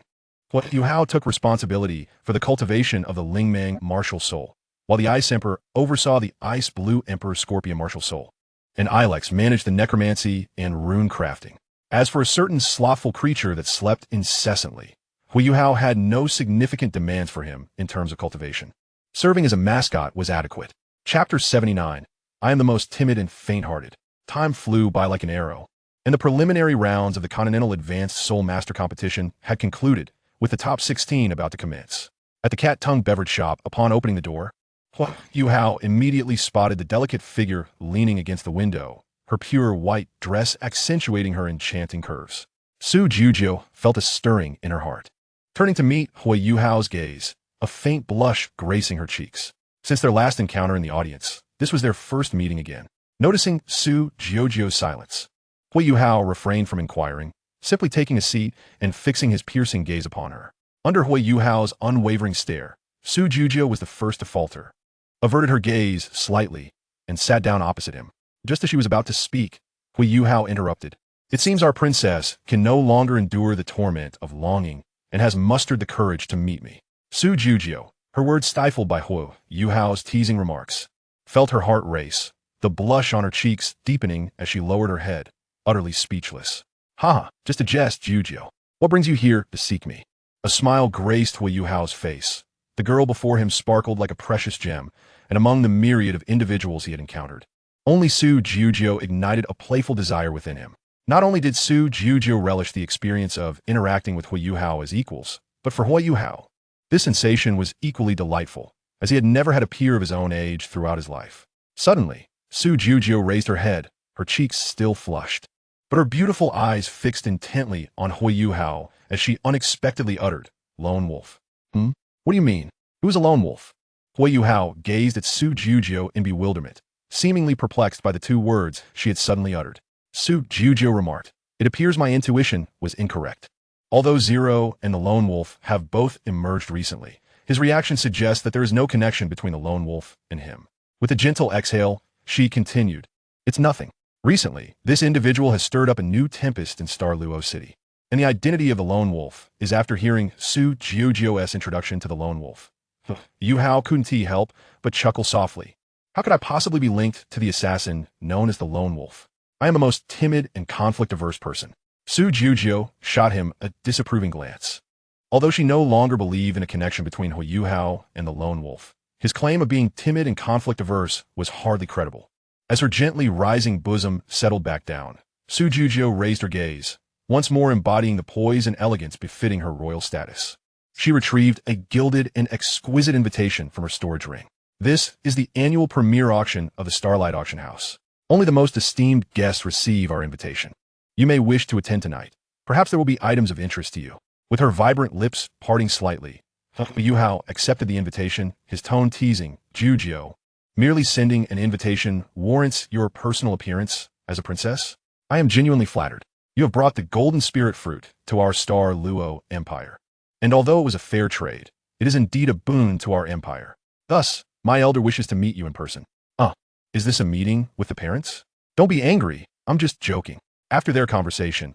Huo Yuhao took responsibility for the cultivation of the Lingmang martial soul, while the Ice Emperor oversaw the Ice Blue Emperor Scorpion martial soul, and Ilex managed the necromancy and rune crafting. As for a certain slothful creature that slept incessantly, Huo Yuhao had no significant demands for him in terms of cultivation. Serving as a mascot was adequate. Chapter 79. I am the most timid and faint-hearted. Time flew by like an arrow, and the preliminary rounds of the Continental Advanced Soul Master Competition had concluded, with the top 16 about to commence. At the Cat Tongue Beverage Shop, upon opening the door, Huo Yuhao immediately spotted the delicate figure leaning against the window, her pure white dress accentuating her enchanting curves. Su Jujio felt a stirring in her heart. Turning to meet Huo Yuhao's gaze, a faint blush gracing her cheeks. Since their last encounter in the audience, this was their first meeting again. Noticing Su Jiujio's silence, Huo Yuhao refrained from inquiring, simply taking a seat and fixing his piercing gaze upon her. Under Huo Yuhao's unwavering stare, Su Jujio was the first to falter, averted her gaze slightly, and sat down opposite him. Just as she was about to speak, Huo Yuhao interrupted. It seems our princess can no longer endure the torment of longing and has mustered the courage to meet me. Su Jujio, her words stifled by Huo Yuhao's teasing remarks, felt her heart race, the blush on her cheeks deepening as she lowered her head, utterly speechless. Ha, just a jest, Jujio. What brings you here to seek me? A smile graced Huo Yuhao's face. The girl before him sparkled like a precious gem, and among the myriad of individuals he had encountered, only Su Jujio ignited a playful desire within him. Not only did Su Jujio relish the experience of interacting with Huo Yuhao as equals, but for Huo Yuhao, this sensation was equally delightful, as he had never had a peer of his own age throughout his life. Suddenly, Su Jujio raised her head, her cheeks still flushed, but her beautiful eyes fixed intently on Huo Yuhao as she unexpectedly uttered, "Lone wolf." What do you mean? Who is a lone wolf? Huo Yuhao gazed at Su Jujio in bewilderment, seemingly perplexed by the two words she had suddenly uttered. Su Jujio remarked, "It appears my intuition was incorrect. Although Zero and the lone wolf have both emerged recently, his reaction suggests that there is no connection between the lone wolf and him." With a gentle exhale, she continued, "It's nothing. Recently, this individual has stirred up a new tempest in Douluo City, and the identity of the lone wolf is after hearing Su Jujio's introduction to the lone wolf." Yuhao couldn't help but chuckle softly. How could I possibly be linked to the assassin known as the lone wolf? I am a most timid and conflict-averse person. Su Jujio shot him a disapproving glance. Although she no longer believed in a connection between Huo Yuhao and the lone wolf, his claim of being timid and conflict-averse was hardly credible. As her gently rising bosom settled back down, Su Jujio raised her gaze, once more embodying the poise and elegance befitting her royal status. She retrieved a gilded and exquisite invitation from her storage ring. This is the annual premiere auction of the Starlight Auction House. Only the most esteemed guests receive our invitation. You may wish to attend tonight. Perhaps there will be items of interest to you. With her vibrant lips parting slightly, Yuhao accepted the invitation, his tone teasing, "Jujio, merely sending an invitation warrants your personal appearance as a princess? I am genuinely flattered. You have brought the golden spirit fruit to our Star Luo empire. And although it was a fair trade, it is indeed a boon to our empire. Thus, my elder wishes to meet you in person." Is this a meeting with the parents? Don't be angry, I'm just joking. After their conversation,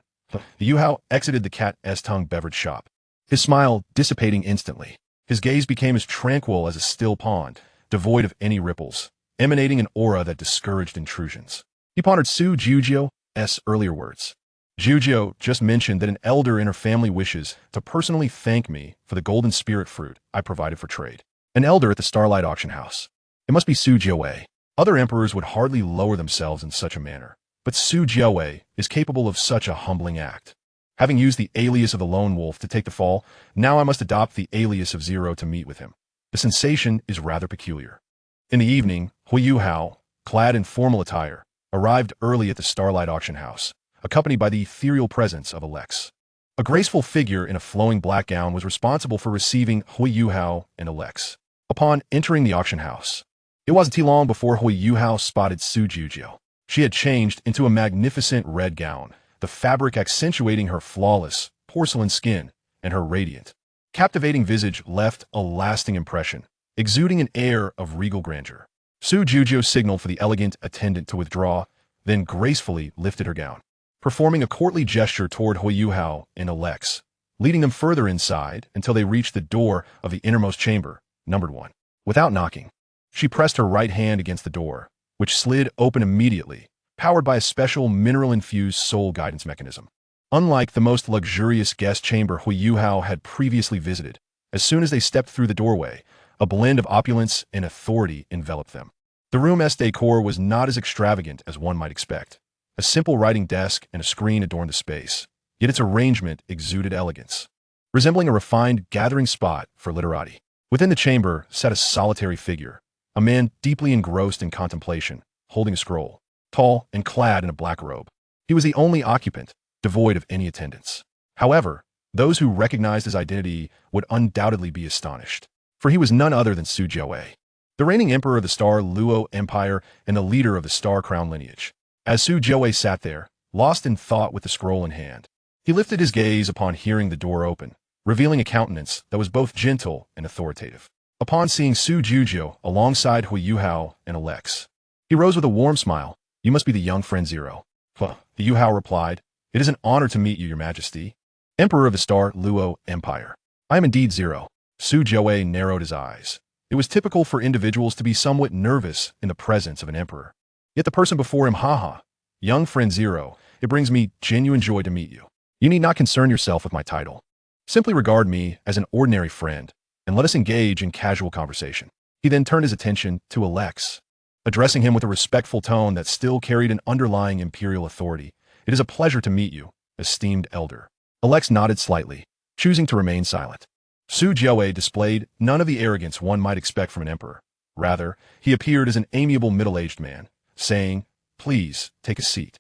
Yuhao exited the Cat's Tongue Beverage Shop, his smile dissipating instantly. His gaze became as tranquil as a still pond, devoid of any ripples, emanating an aura that discouraged intrusions. He pondered Su Jujio's earlier words. Jujio just mentioned that an elder in her family wishes to personally thank me for the golden spirit fruit I provided for trade. An elder at the Starlight Auction House. It must be Su Jiawei. Other emperors would hardly lower themselves in such a manner, but Su Jiawei is capable of such a humbling act. Having used the alias of the lone wolf to take the fall, now I must adopt the alias of Zero to meet with him. The sensation is rather peculiar. In the evening, Huo Yuhao, clad in formal attire, arrived early at the Starlight Auction House, accompanied by the ethereal presence of Alex. A graceful figure in a flowing black gown was responsible for receiving Huo Yuhao and Alex. Upon entering the auction house, it wasn't too long before Huo Yuhao spotted Su Juzhou. She had changed into a magnificent red gown, the fabric accentuating her flawless, porcelain skin and her radiant, captivating visage left a lasting impression, exuding an air of regal grandeur. Su Juzhou signaled for the elegant attendant to withdraw, then gracefully lifted her gown, performing a courtly gesture toward Huo Yuhao and Alex, leading them further inside until they reached the door of the innermost chamber, numbered 1. Without knocking, she pressed her right hand against the door, which slid open immediately, powered by a special mineral-infused soul guidance mechanism. Unlike the most luxurious guest chamber Huo Yuhao had previously visited, as soon as they stepped through the doorway, a blend of opulence and authority enveloped them. The room's decor was not as extravagant as one might expect. A simple writing desk and a screen adorned the space, yet its arrangement exuded elegance, resembling a refined gathering spot for literati. Within the chamber sat a solitary figure, a man deeply engrossed in contemplation, holding a scroll, tall and clad in a black robe. He was the only occupant, devoid of any attendants. However, those who recognized his identity would undoubtedly be astonished, for he was none other than Su Juzhou, the reigning emperor of the Star Luo Empire and the leader of the Star Crown lineage. As Su Juzhou sat there, lost in thought with the scroll in hand, he lifted his gaze upon hearing the door open, revealing a countenance that was both gentle and authoritative. Upon seeing Su Juzhou alongside Huo Yuhao and Alex, he rose with a warm smile. "You must be the young friend Zero." "Well," the Yuhao replied, "it is an honor to meet you, your majesty, emperor of the Star Luo Empire." "I am indeed Zero." Su Juzhou narrowed his eyes. It was typical for individuals to be somewhat nervous in the presence of an emperor. Yet the person before him, haha, "Young friend Zero, it brings me genuine joy to meet you. You need not concern yourself with my title. Simply regard me as an ordinary friend, and let us engage in casual conversation." He then turned his attention to Alex, addressing him with a respectful tone that still carried an underlying imperial authority. "It is a pleasure to meet you, esteemed elder." Alex nodded slightly, choosing to remain silent. Su Juzhou displayed none of the arrogance one might expect from an emperor. Rather, he appeared as an amiable middle-aged man, saying, "Please, take a seat."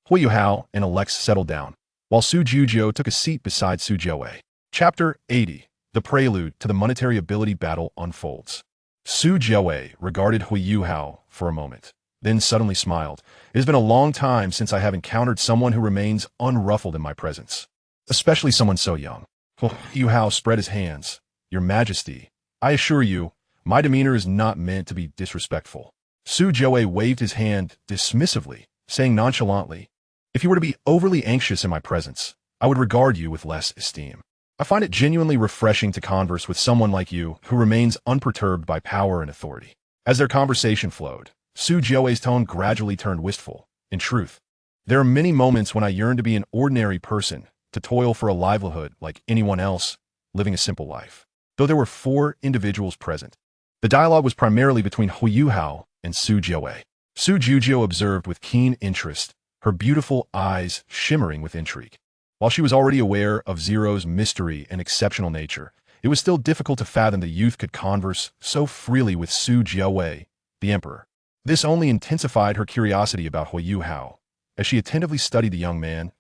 Huo Yuhao and Alex settled down, while Su Juzhou took a seat beside Su Juzhou. Chapter 80. The prelude to the monetary ability battle unfolds. Su Juzhou regarded Huo Yuhao for a moment, then suddenly smiled. "It has been a long time since I have encountered someone who remains unruffled in my presence, especially someone so young." Huo Yuhao spread his hands. "Your Majesty, I assure you, my demeanor is not meant to be disrespectful." Su Juzhou waved his hand dismissively, saying nonchalantly, "If you were to be overly anxious in my presence, I would regard you with less esteem. I find it genuinely refreshing to converse with someone like you who remains unperturbed by power and authority." As their conversation flowed, Su Juzhou's tone gradually turned wistful. "In truth, there are many moments when I yearn to be an ordinary person, to toil for a livelihood like anyone else, living a simple life." Though there were 4 individuals present, the dialogue was primarily between Huo Yuhao and Su Juzhou. Su Juzhou observed with keen interest, her beautiful eyes shimmering with intrigue. While she was already aware of Zero's mystery and exceptional nature, it was still difficult to fathom the youth could converse so freely with Su Juzhou, the emperor. This only intensified her curiosity about Huo Yuhao, as she attentively studied the young man.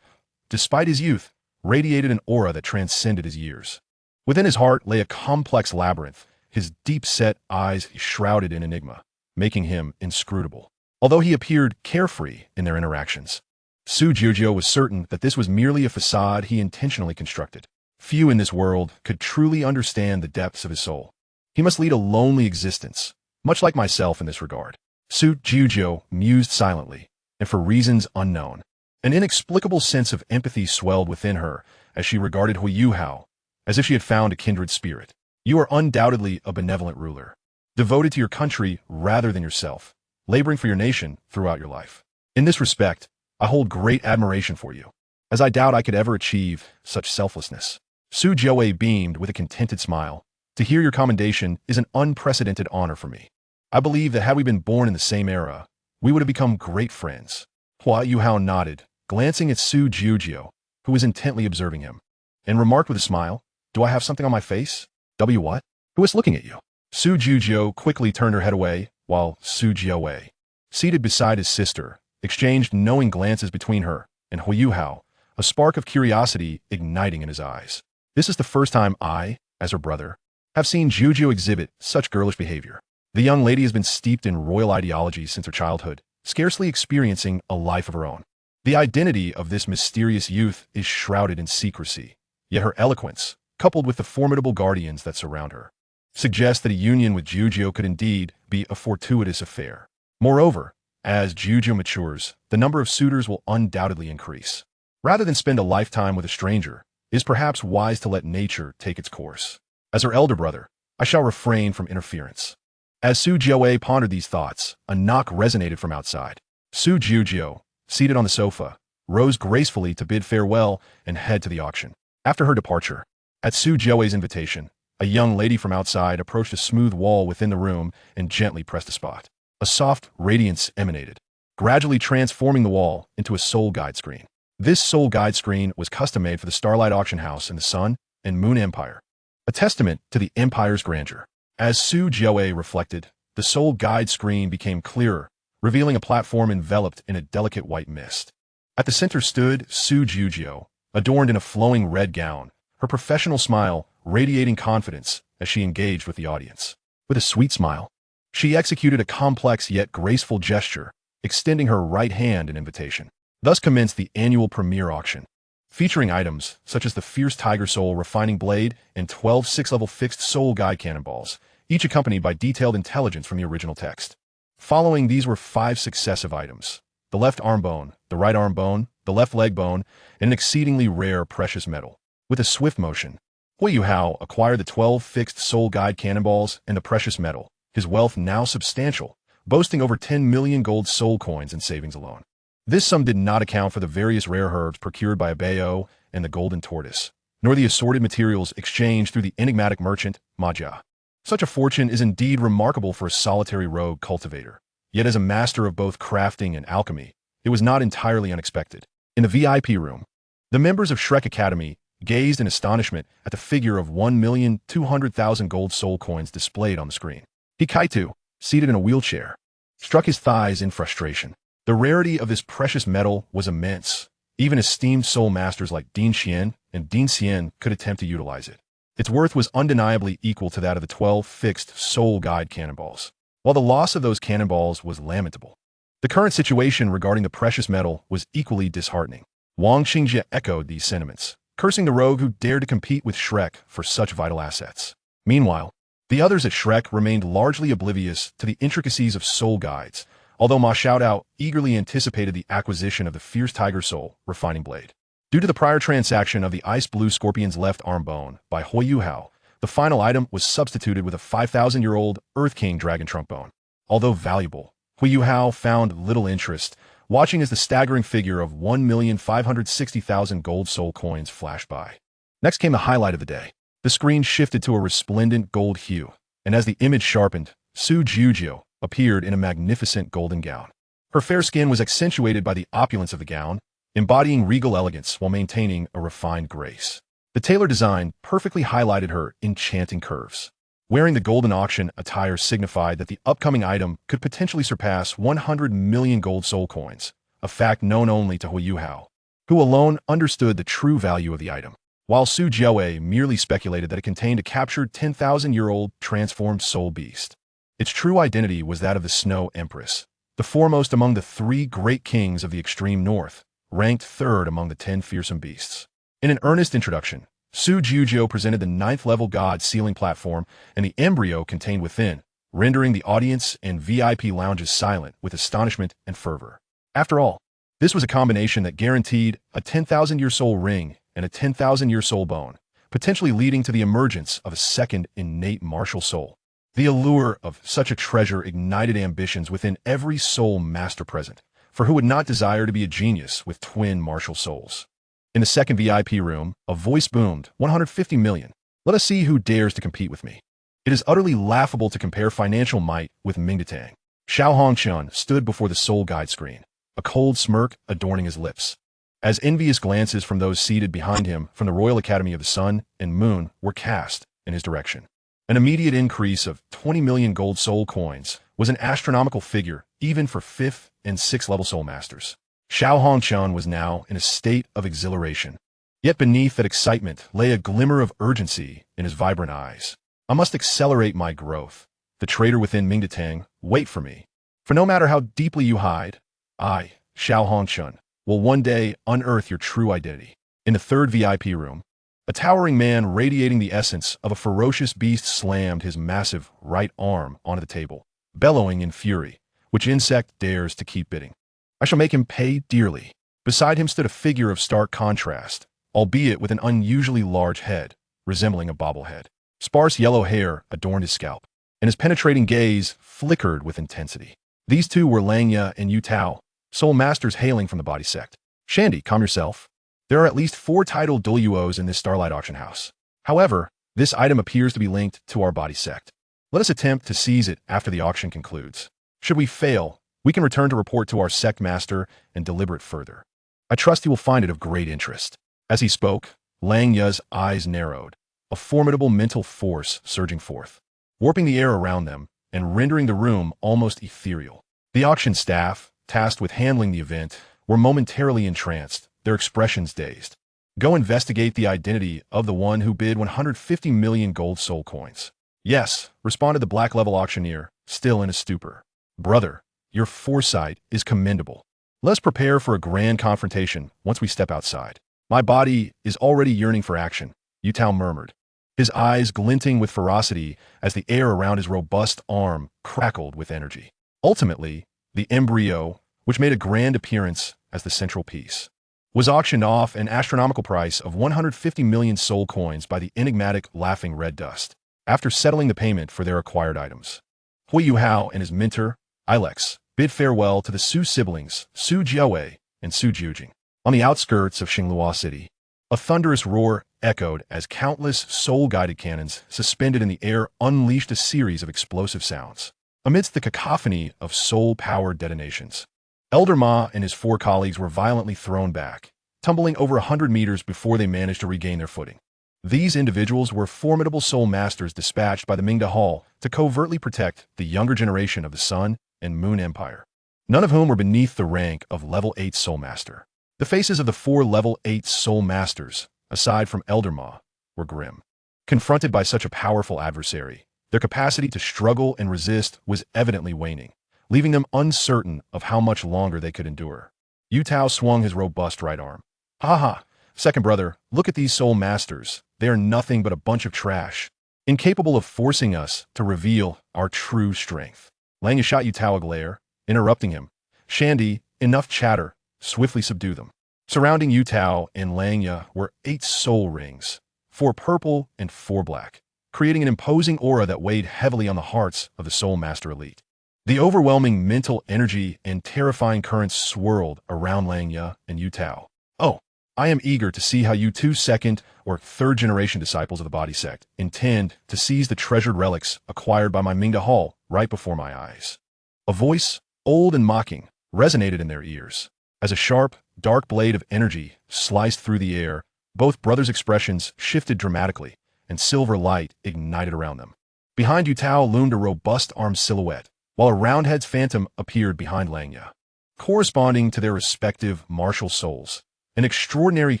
Despite his youth, radiated an aura that transcended his years. Within his heart lay a complex labyrinth, his deep-set eyes shrouded in enigma, making him inscrutable. Although he appeared carefree in their interactions, Su Juzhou was certain that this was merely a facade he intentionally constructed. Few in this world could truly understand the depths of his soul. He must lead a lonely existence, much like myself in this regard. Su Juzhou mused silently, and for reasons unknown. An inexplicable sense of empathy swelled within her as she regarded Huo Yuhao, as if she had found a kindred spirit. "You are undoubtedly a benevolent ruler, devoted to your country rather than yourself, laboring for your nation throughout your life. In this respect, I hold great admiration for you, as I doubt I could ever achieve such selflessness." Su Juzhou beamed with a contented smile. "To hear your commendation is an unprecedented honor for me. I believe that had we been born in the same era, we would have become great friends." Huo Yuhao nodded, glancing at Su Juzhou, who was intently observing him, and remarked with a smile, "Do I have something on my face? What? Who is looking at you?" Su Juzhou quickly turned her head away, while Su Juzhou, seated beside his sister, exchanged knowing glances between her and Huo Yuhao, a spark of curiosity igniting in his eyes. This is the first time I, as her brother, have seen Juju exhibit such girlish behavior. The young lady has been steeped in royal ideology since her childhood, scarcely experiencing a life of her own. The identity of this mysterious youth is shrouded in secrecy, yet her eloquence, coupled with the formidable guardians that surround her, suggests that a union with Juju could indeed be a fortuitous affair. Moreover, as Juju matures, the number of suitors will undoubtedly increase. Rather than spend a lifetime with a stranger, it is perhaps wise to let nature take its course. As her elder brother, I shall refrain from interference. As Su Jiawei pondered these thoughts, a knock resonated from outside. Su Jujiu, seated on the sofa, rose gracefully to bid farewell and head to the auction. After her departure, at Su Jiawei's invitation, a young lady from outside approached a smooth wall within the room and gently pressed a spot. A soft radiance emanated, gradually transforming the wall into a soul guide screen. This soul guide screen was custom-made for the Starlight Auction House in the Sun and Moon Empire, a testament to the Empire's grandeur. As Su Jiawei reflected, the soul guide screen became clearer, revealing a platform enveloped in a delicate white mist. At the center stood Su Jujiu, adorned in a flowing red gown, her professional smile radiating confidence as she engaged with the audience. With a sweet smile, she executed a complex yet graceful gesture, extending her right hand in invitation. Thus commenced the annual premiere auction, featuring items such as the Fierce Tiger Soul Refining Blade and 12 6-level fixed soul guide cannonballs, each accompanied by detailed intelligence from the original text. Following these were 5 successive items: the left arm bone, the right arm bone, the left leg bone, and an exceedingly rare precious metal. With a swift motion, Huo Yuhao acquired the 12 fixed soul guide cannonballs and the precious metal, his wealth now substantial, boasting over 10 million gold soul coins in savings alone. This sum did not account for the various rare herbs procured by Abayo and the golden tortoise, nor the assorted materials exchanged through the enigmatic merchant, Majia. Such a fortune is indeed remarkable for a solitary rogue cultivator. Yet as a master of both crafting and alchemy, it was not entirely unexpected. In the VIP room, the members of Shrek Academy gazed in astonishment at the figure of 1,200,000 gold soul coins displayed on the screen. Hikaitu, seated in a wheelchair, struck his thighs in frustration. The rarity of this precious metal was immense. Even esteemed soul masters like Din Xian and Din Xian could attempt to utilize it. Its worth was undeniably equal to that of the 12 fixed soul guide cannonballs, while the loss of those cannonballs was lamentable. The current situation regarding the precious metal was equally disheartening. Wang Xingjie echoed these sentiments, cursing the rogue who dared to compete with Shrek for such vital assets. Meanwhile, the others at Shrek remained largely oblivious to the intricacies of soul guides, although Ma Xiaodao eagerly anticipated the acquisition of the Fierce Tiger Soul Refining Blade. Due to the prior transaction of the Ice Blue Scorpion's left arm bone by Huo Yuhao, the final item was substituted with a 5,000-year-old Earth King Dragon Trunk bone. Although valuable, Huo Yuhao found little interest, watching as the staggering figure of 1,560,000 gold soul coins flashed by. Next came the highlight of the day. The screen shifted to a resplendent gold hue, and as the image sharpened, Su Jujiu appeared in a magnificent golden gown. Her fair skin was accentuated by the opulence of the gown, embodying regal elegance while maintaining a refined grace. The tailor design perfectly highlighted her enchanting curves. Wearing the golden auction attire signified that the upcoming item could potentially surpass 100 million gold soul coins, a fact known only to Huo Yuhao, who alone understood the true value of the item, while Su Jiawei merely speculated that it contained a captured 10,000-year-old transformed soul beast. Its true identity was that of the Snow Empress, the foremost among the 3 great kings of the extreme north, ranked 3rd among the 10 fearsome beasts. In an earnest introduction, Su Jujiu presented the 9th-level god sealing platform and the embryo contained within, rendering the audience and VIP lounges silent with astonishment and fervor. After all, this was a combination that guaranteed a 10,000-year soul ring and a 10,000-year soul bone, potentially leading to the emergence of a second innate martial soul. The allure of such a treasure ignited ambitions within every soul master present, for who would not desire to be a genius with twin martial souls? In the second VIP room, a voice boomed, 150 million. Let us see who dares to compete with me. It is utterly laughable to compare financial might with Mingdetang. Xiao Hongchun stood before the soul guide screen, a cold smirk adorning his lips, as envious glances from those seated behind him from the Royal Academy of the Sun and Moon were cast in his direction. An immediate increase of 20 million gold soul coins was an astronomical figure even for 5th and 6th level soul masters. Xiao Hongchun was now in a state of exhilaration. Yet beneath that excitement lay a glimmer of urgency in his vibrant eyes. I must accelerate my growth. The traitor within Mingdatang, wait for me. For no matter how deeply you hide, I, Xiao Hongchun, will one day unearth your true identity. In the 3rd VIP room, a towering man radiating the essence of a ferocious beast slammed his massive right arm onto the table, bellowing in fury. Which insect dares to keep bidding? I shall make him pay dearly. Beside him stood a figure of stark contrast, albeit with an unusually large head, resembling a bobblehead. Sparse yellow hair adorned his scalp, and his penetrating gaze flickered with intensity. These two were Langya and Yutao, soul masters hailing from the body sect. Shandy, calm yourself. There are at least 4 titled Douluos in this Starlight auction house. However, this item appears to be linked to our body sect. Let us attempt to seize it after the auction concludes. Should we fail, we can return to report to our sect master and deliberate further. I trust he will find it of great interest. As he spoke, Lang Ya's eyes narrowed, a formidable mental force surging forth, warping the air around them and rendering the room almost ethereal. The auction staff, tasked with handling the event, were momentarily entranced, their expressions dazed. Go investigate the identity of the one who bid 150 million gold soul coins. Yes, responded the black level auctioneer, still in a stupor. Brother, your foresight is commendable. Let's prepare for a grand confrontation once we step outside. My body is already yearning for action, Yutao murmured, his eyes glinting with ferocity as the air around his robust arm crackled with energy. Ultimately, the embryo, which made a grand appearance as the central piece, was auctioned off an astronomical price of 150 million soul coins by the enigmatic Laughing Red Dust, after settling the payment for their acquired items. Huo Yuhao and his mentor, Ilex, bid farewell to the Su siblings, Su Jiawei and Su Jiujing. On the outskirts of Xinglua City, a thunderous roar echoed as countless soul-guided cannons suspended in the air unleashed a series of explosive sounds. Amidst the cacophony of soul-powered detonations, Elder Ma and his 4 colleagues were violently thrown back, tumbling over 100 meters before they managed to regain their footing. These individuals were formidable soul masters dispatched by the Mingda Hall to covertly protect the younger generation of the Sun and Moon Empire, none of whom were beneath the rank of Level 8 Soul Master. The faces of the 4 Level 8 Soul Masters, aside from Elder Ma, were grim. Confronted by such a powerful adversary, their capacity to struggle and resist was evidently waning, leaving them uncertain of how much longer they could endure. Yutao swung his robust right arm. Ha ha, second brother, look at these soul masters. They are nothing but a bunch of trash, incapable of forcing us to reveal our true strength. Langya shot Yutao a glare, interrupting him. Shandy, enough chatter, swiftly subdue them. Surrounding Yutao and Langya were 8 soul rings, 4 purple and 4 black, creating an imposing aura that weighed heavily on the hearts of the soul master elite. The overwhelming mental energy and terrifying currents swirled around Langya and Yutao. Oh, I am eager to see how you 2 second or 3rd generation disciples of the body sect intend to seize the treasured relics acquired by my Mingda Hall right before my eyes. A voice, old and mocking, resonated in their ears. As a sharp, dark blade of energy sliced through the air, both brothers' expressions shifted dramatically, and silver light ignited around them. Behind Yutao loomed a robust armed silhouette, while a roundhead's phantom appeared behind Langya. Corresponding to their respective martial souls, an extraordinary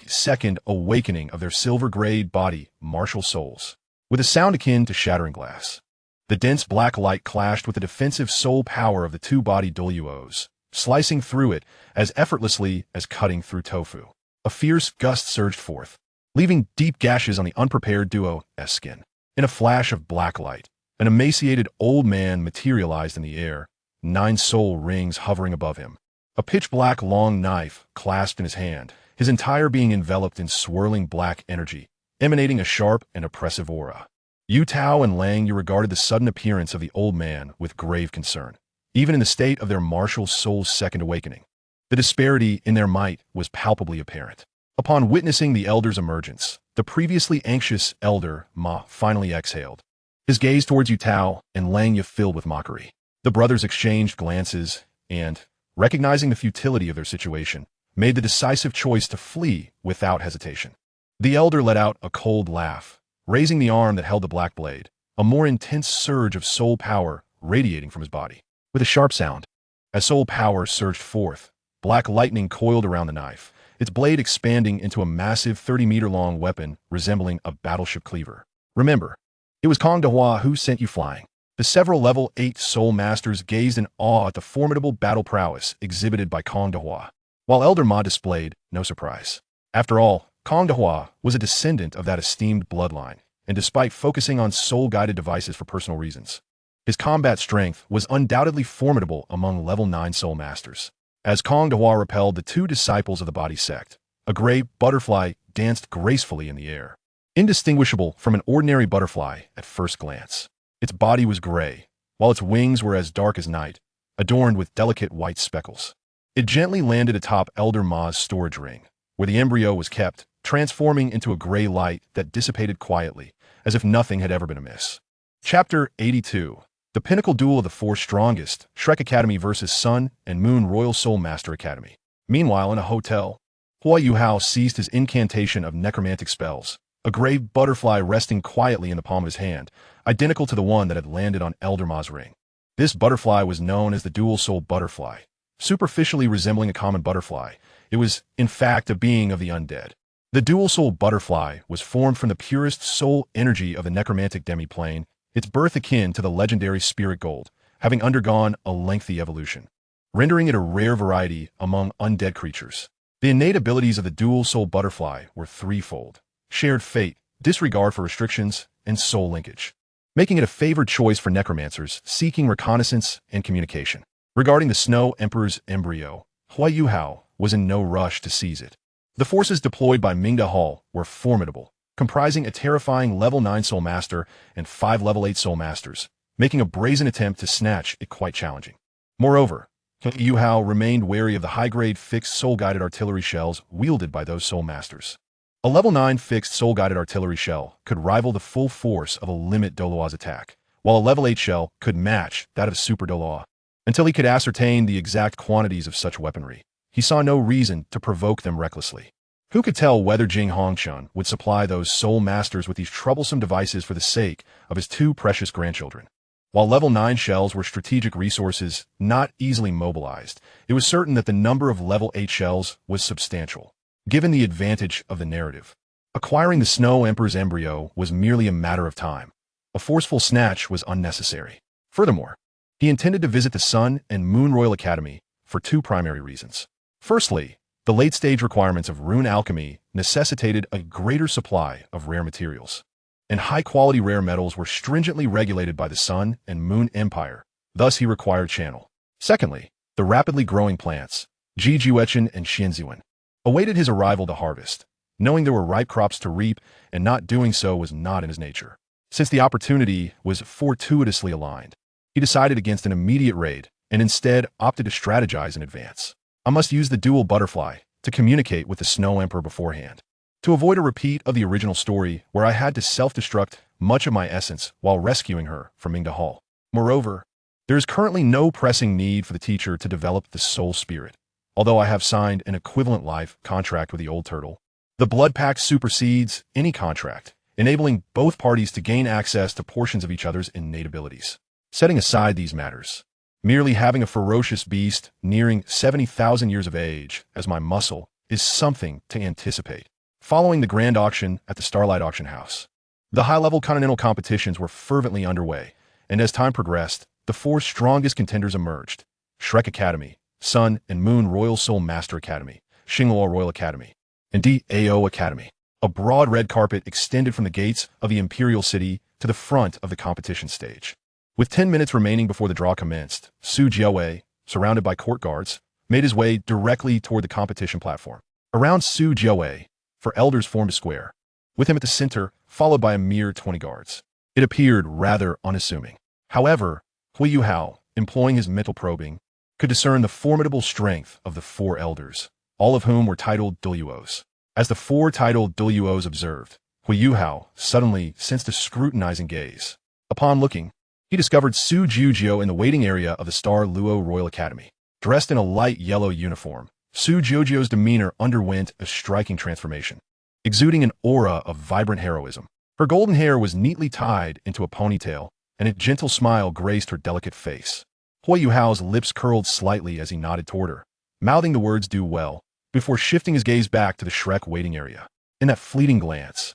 second awakening of their silver-grayed body martial souls, with a sound akin to shattering glass. The dense black light clashed with the defensive soul power of the 2-body Douluos, slicing through it as effortlessly as cutting through tofu. A fierce gust surged forth, leaving deep gashes on the unprepared duo's skin. In a flash of black light, an emaciated old man materialized in the air, 9 soul rings hovering above him. A pitch-black long knife clasped in his hand, his entire being enveloped in swirling black energy, emanating a sharp and oppressive aura. Yutao and Langya regarded the sudden appearance of the old man with grave concern, even in the state of their martial soul's second awakening. The disparity in their might was palpably apparent. Upon witnessing the elder's emergence, the previously anxious elder Ma finally exhaled, his gaze towards Yutao and Langya filled with mockery. The brothers exchanged glances and, recognizing the futility of their situation, made the decisive choice to flee without hesitation. The elder let out a cold laugh, raising the arm that held the black blade, a more intense surge of soul power radiating from his body. With a sharp sound, as soul power surged forth, black lightning coiled around the knife, its blade expanding into a massive 30-meter-long weapon resembling a battleship cleaver. Remember, it was Kong Dahua who sent you flying. The several level 8 soul masters gazed in awe at the formidable battle prowess exhibited by Kong Dahua, while Elder Ma displayed no surprise. After all, Kong Dahua was a descendant of that esteemed bloodline, and despite focusing on soul-guided devices for personal reasons, his combat strength was undoubtedly formidable among level 9 soul masters. As Kong Dahua repelled the two disciples of the body sect, a gray butterfly danced gracefully in the air, indistinguishable from an ordinary butterfly at first glance. Its body was gray, while its wings were as dark as night, adorned with delicate white speckles. It gently landed atop Elder Ma's storage ring, where the embryo was kept, transforming into a gray light that dissipated quietly, as if nothing had ever been amiss. Chapter 82. The Pinnacle Duel of the Four Strongest, Shrek Academy vs. Sun and Moon Royal Soul Master Academy. Meanwhile, in a hotel, Huo Yuhao seized his incantation of necromantic spells, a gray butterfly resting quietly in the palm of his hand, identical to the one that had landed on Elder Ma's ring. This butterfly was known as the Dual Soul Butterfly. Superficially resembling a common butterfly, it was, in fact, a being of the undead. The Dual Soul Butterfly was formed from the purest soul energy of the necromantic demiplane, its birth akin to the legendary spirit gold, having undergone a lengthy evolution, rendering it a rare variety among undead creatures. The innate abilities of the Dual Soul Butterfly were threefold: shared fate, disregard for restrictions, and soul linkage, making it a favored choice for necromancers seeking reconnaissance and communication. Regarding the Snow Emperor's embryo, Huo Yuhao was in no rush to seize it. The forces deployed by Mingda Hall were formidable, comprising a terrifying level 9 soul master and 5 level 8 soul masters, making a brazen attempt to snatch it quite challenging. Moreover, Yuhao remained wary of the high-grade fixed soul-guided artillery shells wielded by those soul masters. A level 9 fixed soul-guided artillery shell could rival the full force of a limit Douluo's attack, while a level 8 shell could match that of a super Douluo. Until he could ascertain the exact quantities of such weaponry, he saw no reason to provoke them recklessly. Who could tell whether Jing Hongchun would supply those soul masters with these troublesome devices for the sake of his two precious grandchildren? While level 9 shells were strategic resources not easily mobilized, it was certain that the number of level 8 shells was substantial, given the advantage of the narrative. Acquiring the Snow Emperor's embryo was merely a matter of time. A forceful snatch was unnecessary. Furthermore, he intended to visit the Sun and Moon Royal Academy for two primary reasons. Firstly, the late-stage requirements of rune alchemy necessitated a greater supply of rare materials, and high-quality rare metals were stringently regulated by the Sun and Moon Empire, thus he required channel. Secondly, the rapidly growing plants, Jijuechen and Xianziwen, awaited his arrival to harvest, knowing there were ripe crops to reap, and not doing so was not in his nature. Since the opportunity was fortuitously aligned, he decided against an immediate raid, and instead opted to strategize in advance. I must use the dual butterfly to communicate with the Snow Emperor beforehand, to avoid a repeat of the original story where I had to self-destruct much of my essence while rescuing her from Mingda Hall. Moreover, there is currently no pressing need for the teacher to develop the soul spirit, although I have signed an equivalent life contract with the old turtle. The Blood Pact supersedes any contract, enabling both parties to gain access to portions of each other's innate abilities. Setting aside these matters, merely having a ferocious beast nearing 70,000 years of age as my muscle is something to anticipate. Following the grand auction at the Starlight Auction House, the high-level continental competitions were fervently underway, and as time progressed, the four strongest contenders emerged: Shrek Academy, Sun and Moon Royal Soul Master Academy, Xingluo Royal Academy, and DAO Academy. A broad red carpet extended from the gates of the Imperial City to the front of the competition stage. With 10 minutes remaining before the draw commenced, Su Jiawei, surrounded by court guards, made his way directly toward the competition platform. Around Su Jiawei, four elders formed a square, with him at the center, followed by a mere 20 guards. It appeared rather unassuming. However, Huo Yuhao, employing his mental probing, could discern the formidable strength of the four elders, all of whom were titled Douluos. As the four titled Douluos observed, Huo Yuhao suddenly sensed a scrutinizing gaze. Upon looking, he discovered Su Jiujio in the waiting area of the Star Luo Royal Academy. Dressed in a light yellow uniform, Su Jiujio's demeanor underwent a striking transformation, exuding an aura of vibrant heroism. Her golden hair was neatly tied into a ponytail, and a gentle smile graced her delicate face. Huo Yuhao's lips curled slightly as he nodded toward her, mouthing the words "do well," before shifting his gaze back to the Shrek waiting area. In that fleeting glance,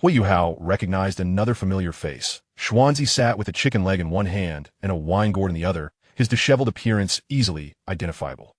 Huo Yuhao recognized another familiar face. Xuanzi sat with a chicken leg in one hand and a wine gourd in the other, his disheveled appearance easily identifiable.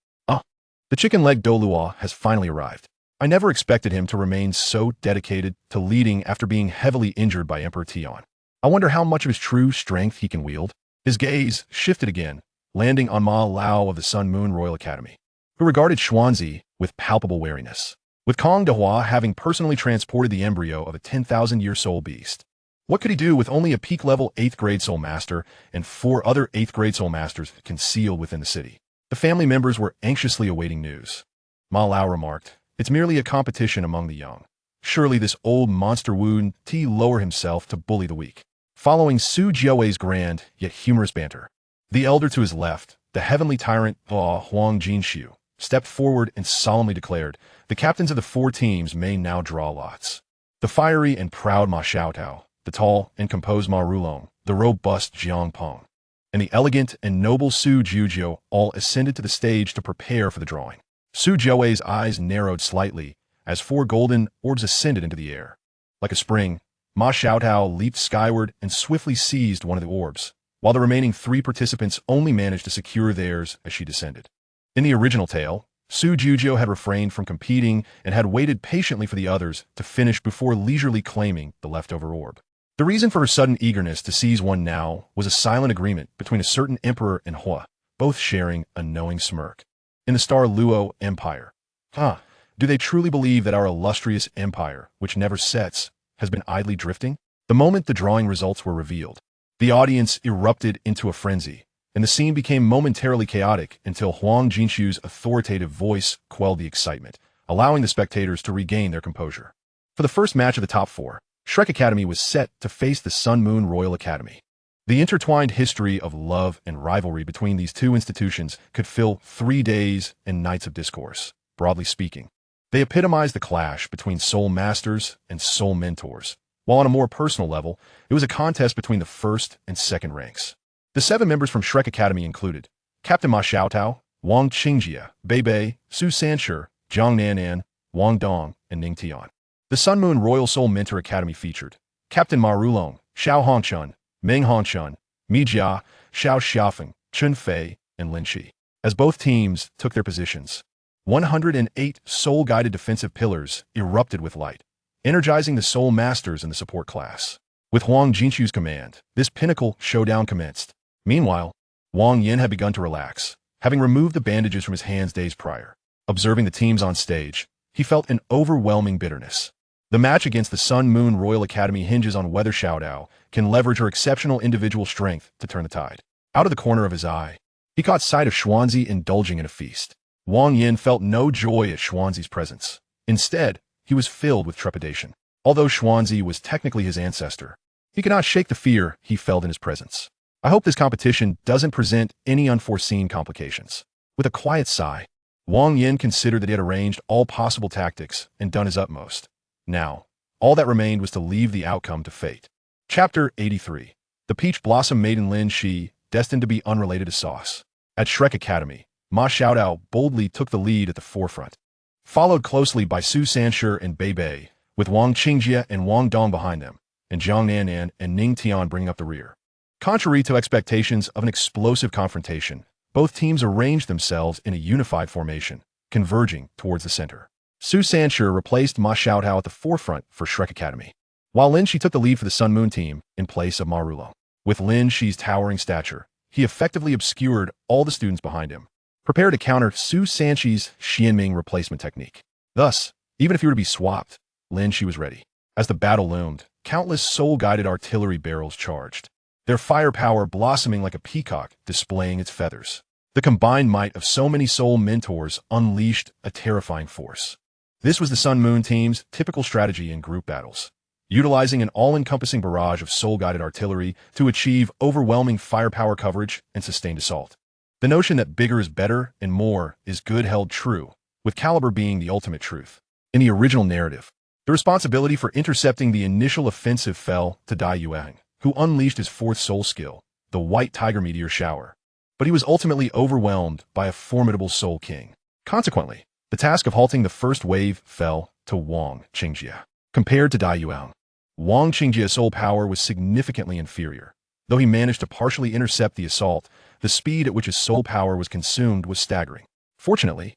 The chicken-leg Douluo has finally arrived. I never expected him to remain so dedicated to leading after being heavily injured by Emperor Tian. I wonder how much of his true strength he can wield. His gaze shifted again, landing on Ma Lao of the Sun Moon Royal Academy, who regarded Xuanzi with palpable wariness. With Kong Dehua having personally transported the embryo of a 10,000-year soul beast, what could he do with only a peak-level 8th-grade soul master and 4 other 8th-grade soul masters concealed within the city? The family members were anxiously awaiting news. Ma Lao remarked, "It's merely a competition among the young. Surely this old monster wouldn't lower himself to bully the weak." Following Su Jiawei's grand yet humorous banter, the elder to his left, the heavenly tyrant Huang Jinxiu, stepped forward and solemnly declared, "The captains of the 4 teams may now draw lots." The fiery and proud Ma Xiaotao, the tall and composed Ma Rulong, the robust Jiang Peng, and the elegant and noble Su Jiuzhou all ascended to the stage to prepare for the drawing. Su Jiawei's eyes narrowed slightly as 4 golden orbs ascended into the air. Like a spring, Ma Xiaotao leaped skyward and swiftly seized one of the orbs, while the remaining 3 participants only managed to secure theirs as she descended. In the original tale, Su Jiuzhou had refrained from competing and had waited patiently for the others to finish before leisurely claiming the leftover orb. The reason for her sudden eagerness to seize one now was a silent agreement between a certain emperor and Hua, both sharing a knowing smirk. In the star Luo Empire. Do they truly believe that our illustrious empire, which never sets, has been idly drifting? The moment the drawing results were revealed, the audience erupted into a frenzy, and the scene became momentarily chaotic until Huang Jinxiu's authoritative voice quelled the excitement, allowing the spectators to regain their composure. For the first match of the top 4, Shrek Academy was set to face the Sun Moon Royal Academy. The intertwined history of love and rivalry between these 2 institutions could fill 3 days and nights of discourse. Broadly speaking, they epitomized the clash between soul masters and soul mentors, while on a more personal level, it was a contest between the 1st and 2nd ranks. The 7 members from Shrek Academy included Captain Ma Xiaotao, Wang Qingjie, Bei Bei, Su Sanshi, Zhang Nanan, Wang Dong, and Ning Tian. The Sun Moon Royal Soul Mentor Academy featured Captain Ma Rulong, Xiao Hongchun, Meng Hongchun, Mi Jia, Xiao Xiaofeng, Chun Fei, and Lin Shi. As both teams took their positions, 108 soul-guided defensive pillars erupted with light, energizing the soul masters in the support class. With Huang Jinxiu's command, this pinnacle showdown commenced. Meanwhile, Wang Yin had begun to relax, having removed the bandages from his hands days prior. Observing the teams on stage, he felt an overwhelming bitterness. The match against the Sun Moon Royal Academy hinges on whether Xiaodao can leverage her exceptional individual strength to turn the tide. Out of the corner of his eye, he caught sight of Xuanzi indulging in a feast. Wang Yin felt no joy at Xuanzi's presence. Instead, he was filled with trepidation. Although Xuanzi was technically his ancestor, he could not shake the fear he felt in his presence. "I hope this competition doesn't present any unforeseen complications." With a quiet sigh, Wang Yin considered that he had arranged all possible tactics and done his utmost. Now, all that remained was to leave the outcome to fate. Chapter 83. The Peach Blossom Maiden Lin Shi, destined to be unrelated to Sauce. At Shrek Academy, Ma Xiaotao boldly took the lead at the forefront, followed closely by Su Sanshi and Bei Bei, with Wang Qingjie and Wang Dong behind them, and Zhang Nanan and Ning Tian bringing up the rear. Contrary to expectations of an explosive confrontation, both teams arranged themselves in a unified formation, converging towards the center. Su Sanshi replaced Ma Xiaotao at the forefront for Shrek Academy, while Lin Shi took the lead for the Sun Moon team in place of Ma Rulong. With Lin Shi's towering stature, he effectively obscured all the students behind him, prepared to counter Su Sanshi's Xianming replacement technique. Thus, even if he were to be swapped, Lin Shi was ready. As the battle loomed, countless soul-guided artillery barrels charged, their firepower blossoming like a peacock displaying its feathers. The combined might of so many soul mentors unleashed a terrifying force. This was the Sun Moon team's typical strategy in group battles, utilizing an all-encompassing barrage of soul-guided artillery to achieve overwhelming firepower coverage and sustained assault. The notion that bigger is better and more is good held true, with caliber being the ultimate truth. In the original narrative, The responsibility for intercepting the initial offensive fell to Dai Yuang, who unleashed his fourth soul skill, the White Tiger Meteor Shower. But he was ultimately overwhelmed by a formidable Soul King. Consequently, the task of halting the first wave fell to Wang Qingjie. Compared to Dai Yuang, Wang Qingjie's soul power was significantly inferior. Though he managed to partially intercept the assault, the speed at which his soul power was consumed was staggering. Fortunately,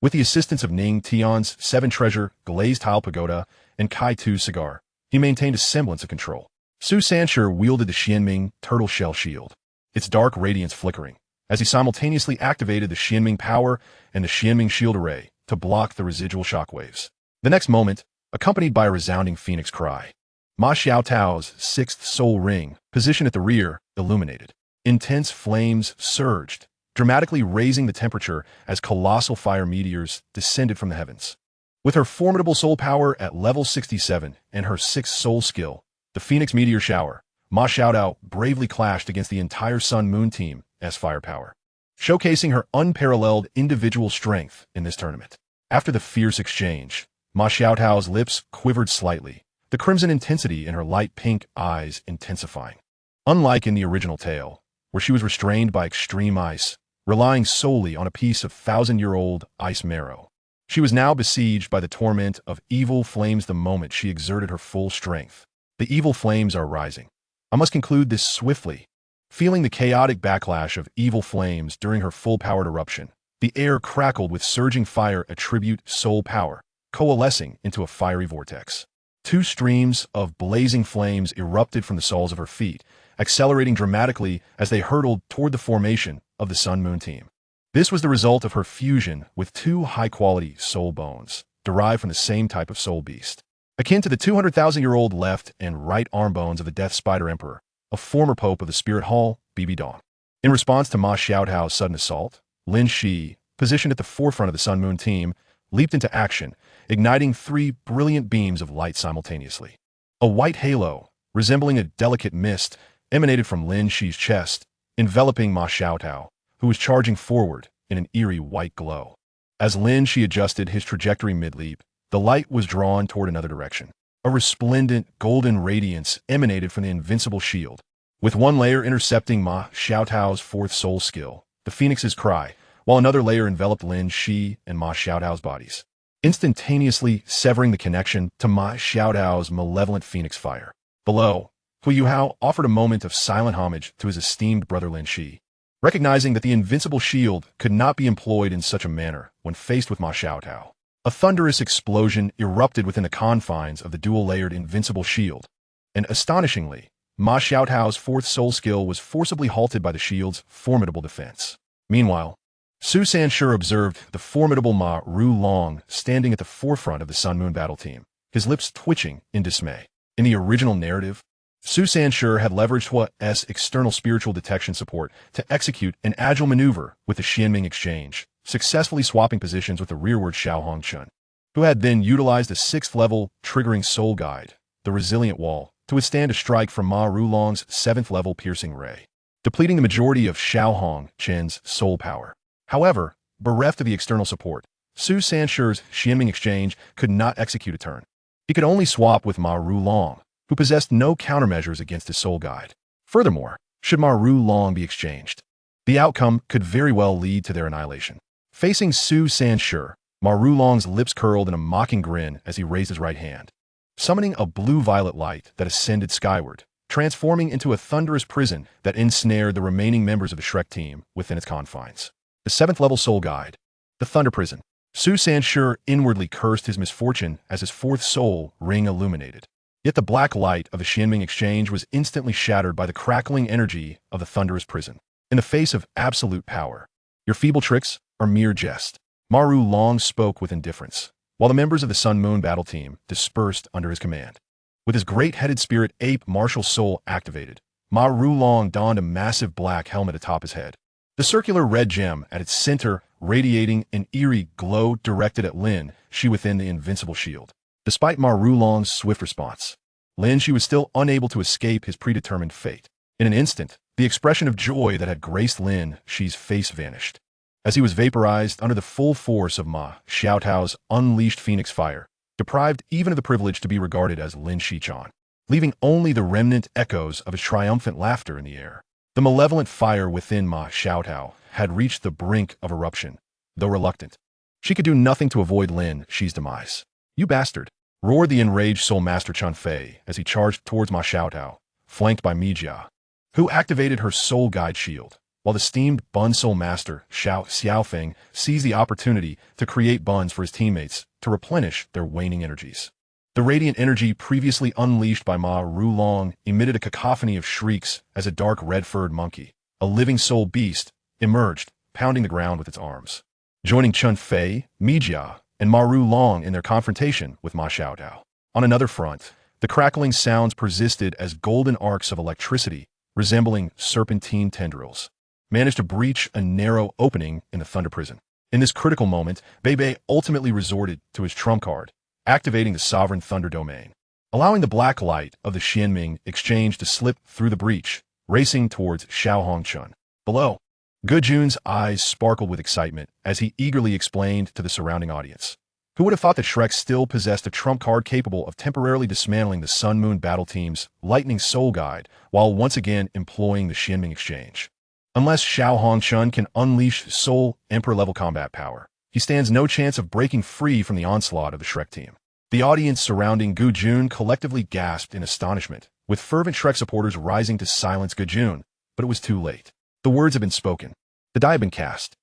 with the assistance of Ning Tian's 7 treasure, glazed tile pagoda, and Kai Tu's cigar, he maintained a semblance of control. Su Sanshi wielded the Xianming turtle shell shield, its dark radiance flickering, as he simultaneously activated the Xianming power and the Xianming shield array to block the residual shockwaves. The next moment, accompanied by a resounding phoenix cry, Ma Xiaotao's 6th soul ring, positioned at the rear, illuminated. Intense flames surged, dramatically raising the temperature as colossal fire meteors descended from the heavens. With her formidable soul power at level 67 and her 6th soul skill, the Phoenix Meteor Shower, Ma Xiaotao bravely clashed against the entire Sun-Moon team as firepower, showcasing her unparalleled individual strength in this tournament. After the fierce exchange, Ma Xiaotao's lips quivered slightly, the crimson intensity in her light pink eyes intensifying. Unlike in the original tale, where she was restrained by extreme ice, relying solely on a piece of 1,000-year-old ice marrow, she was now besieged by the torment of evil flames the moment she exerted her full strength. The evil flames are rising. I must conclude this swiftly. Feeling the chaotic backlash of evil flames during her full-powered eruption, the air crackled with surging fire attribute soul power, coalescing into a fiery vortex. 2 streams of blazing flames erupted from the soles of her feet, accelerating dramatically as they hurtled toward the formation of the Sun-Moon team. This was the result of her fusion with 2 high-quality soul bones, derived from the same type of soul beast. Akin to the 200,000-year-old left and right arm bones of the Death Spider Emperor, a former pope of the Spirit Hall, BB Dong. In response to Ma Xiaotao's sudden assault, Lin Shi, positioned at the forefront of the Sun-Moon team, leaped into action, igniting 3 brilliant beams of light simultaneously. A white halo, resembling a delicate mist, emanated from Lin Shi's chest, enveloping Ma Xiaotao, who was charging forward in an eerie white glow. As Lin Shi adjusted his trajectory mid-leap, the light was drawn toward another direction. A resplendent golden radiance emanated from the invincible shield, with one layer intercepting Ma Xiaotao's 4th soul skill, the Phoenix's Cry, while another layer enveloped Lin Shi and Ma Xiaotao's bodies, instantaneously severing the connection to Ma Xiaotao's malevolent Phoenix Fire. Below, Huo Yuhao offered a moment of silent homage to his esteemed brother Lin Shi, recognizing that the invincible shield could not be employed in such a manner when faced with Ma Xiaotao. A thunderous explosion erupted within the confines of the dual-layered invincible shield, and astonishingly, Ma Xiaotao's 4th soul skill was forcibly halted by the shield's formidable defense. Meanwhile, Su Sanshi observed the formidable Ma Rulong standing at the forefront of the Sun-Moon battle team, his lips twitching in dismay. In the original narrative, Su Sanshi had leveraged Huo's external spiritual detection support to execute an agile maneuver with the Xianming exchange, successfully swapping positions with the rearward Xiao Hongchun, who had then utilized a 6th-level triggering soul guide, the resilient wall, to withstand a strike from Ma Rulong's 7th-level piercing ray, depleting the majority of Xiao Hongchun's soul power. However, bereft of the external support, Su Sanshi's Xianming exchange could not execute a turn. He could only swap with Ma Rulong, who possessed no countermeasures against his soul guide. Furthermore, should Ma Rulong be exchanged, the outcome could very well lead to their annihilation. Facing Su Sanshi, Ma Rulong's lips curled in a mocking grin as he raised his right hand, summoning a blue-violet light that ascended skyward, transforming into a thunderous prison that ensnared the remaining members of the Shrek team within its confines. The 7th-level soul guide, the Thunder Prison. Su Sanshi inwardly cursed his misfortune as his 4th soul ring illuminated. Yet the black light of the Xianming exchange was instantly shattered by the crackling energy of the thunderous prison. In the face of absolute power, your feeble tricks are mere jest. Ma Rulong spoke with indifference, while the members of the Sun-Moon battle team dispersed under his command. With his great-headed spirit ape martial soul activated, Ma Rulong donned a massive black helmet atop his head. The circular red gem at its center radiating an eerie glow directed at Lin Shi within the invincible shield. Despite Ma Rulong's swift response, Lin Shi was still unable to escape his predetermined fate. In an instant, the expression of joy that had graced Lin Shi's face vanished, as he was vaporized under the full force of Ma Xiaotao's unleashed Phoenix Fire, deprived even of the privilege to be regarded as Lin Shichuan, leaving only the remnant echoes of his triumphant laughter in the air. The malevolent fire within Ma Xiaotao had reached the brink of eruption, though reluctant. She could do nothing to avoid Lin Shi's demise. "You bastard!" roared the enraged Soul Master Chun Fei as he charged towards Ma Xiaotao, flanked by Mijia, who activated her Soul Guide shield, while the steamed Bun Soul Master Xiaofeng seized the opportunity to create buns for his teammates to replenish their waning energies. The radiant energy previously unleashed by Ma Rulong emitted a cacophony of shrieks as a dark red-furred monkey, a living soul beast, emerged, pounding the ground with its arms. Joining Chun Fei, Mijia, and Ma Rulong in their confrontation with Ma Xiaotao. On another front, the crackling sounds persisted as golden arcs of electricity, resembling serpentine tendrils, managed to breach a narrow opening in the Thunder Prison. In this critical moment, Bei Bei ultimately resorted to his trump card, activating the Sovereign Thunder Domain, allowing the black light of the Xianming exchange to slip through the breach, racing towards Xiao Hongchun. Below, Ge Jun's eyes sparkled with excitement as he eagerly explained to the surrounding audience. Who would have thought that Shrek still possessed a trump card capable of temporarily dismantling the Sun-Moon battle team's Lightning Soul Guide while once again employing the Xianming exchange? Unless Xiao Hongchun can unleash Soul Emperor-level combat power, he stands no chance of breaking free from the onslaught of the Shrek team. The audience surrounding Ge Jun collectively gasped in astonishment, with fervent Shrek supporters rising to silence Ge Jun, but it was too late. The words had been spoken. The die had been cast,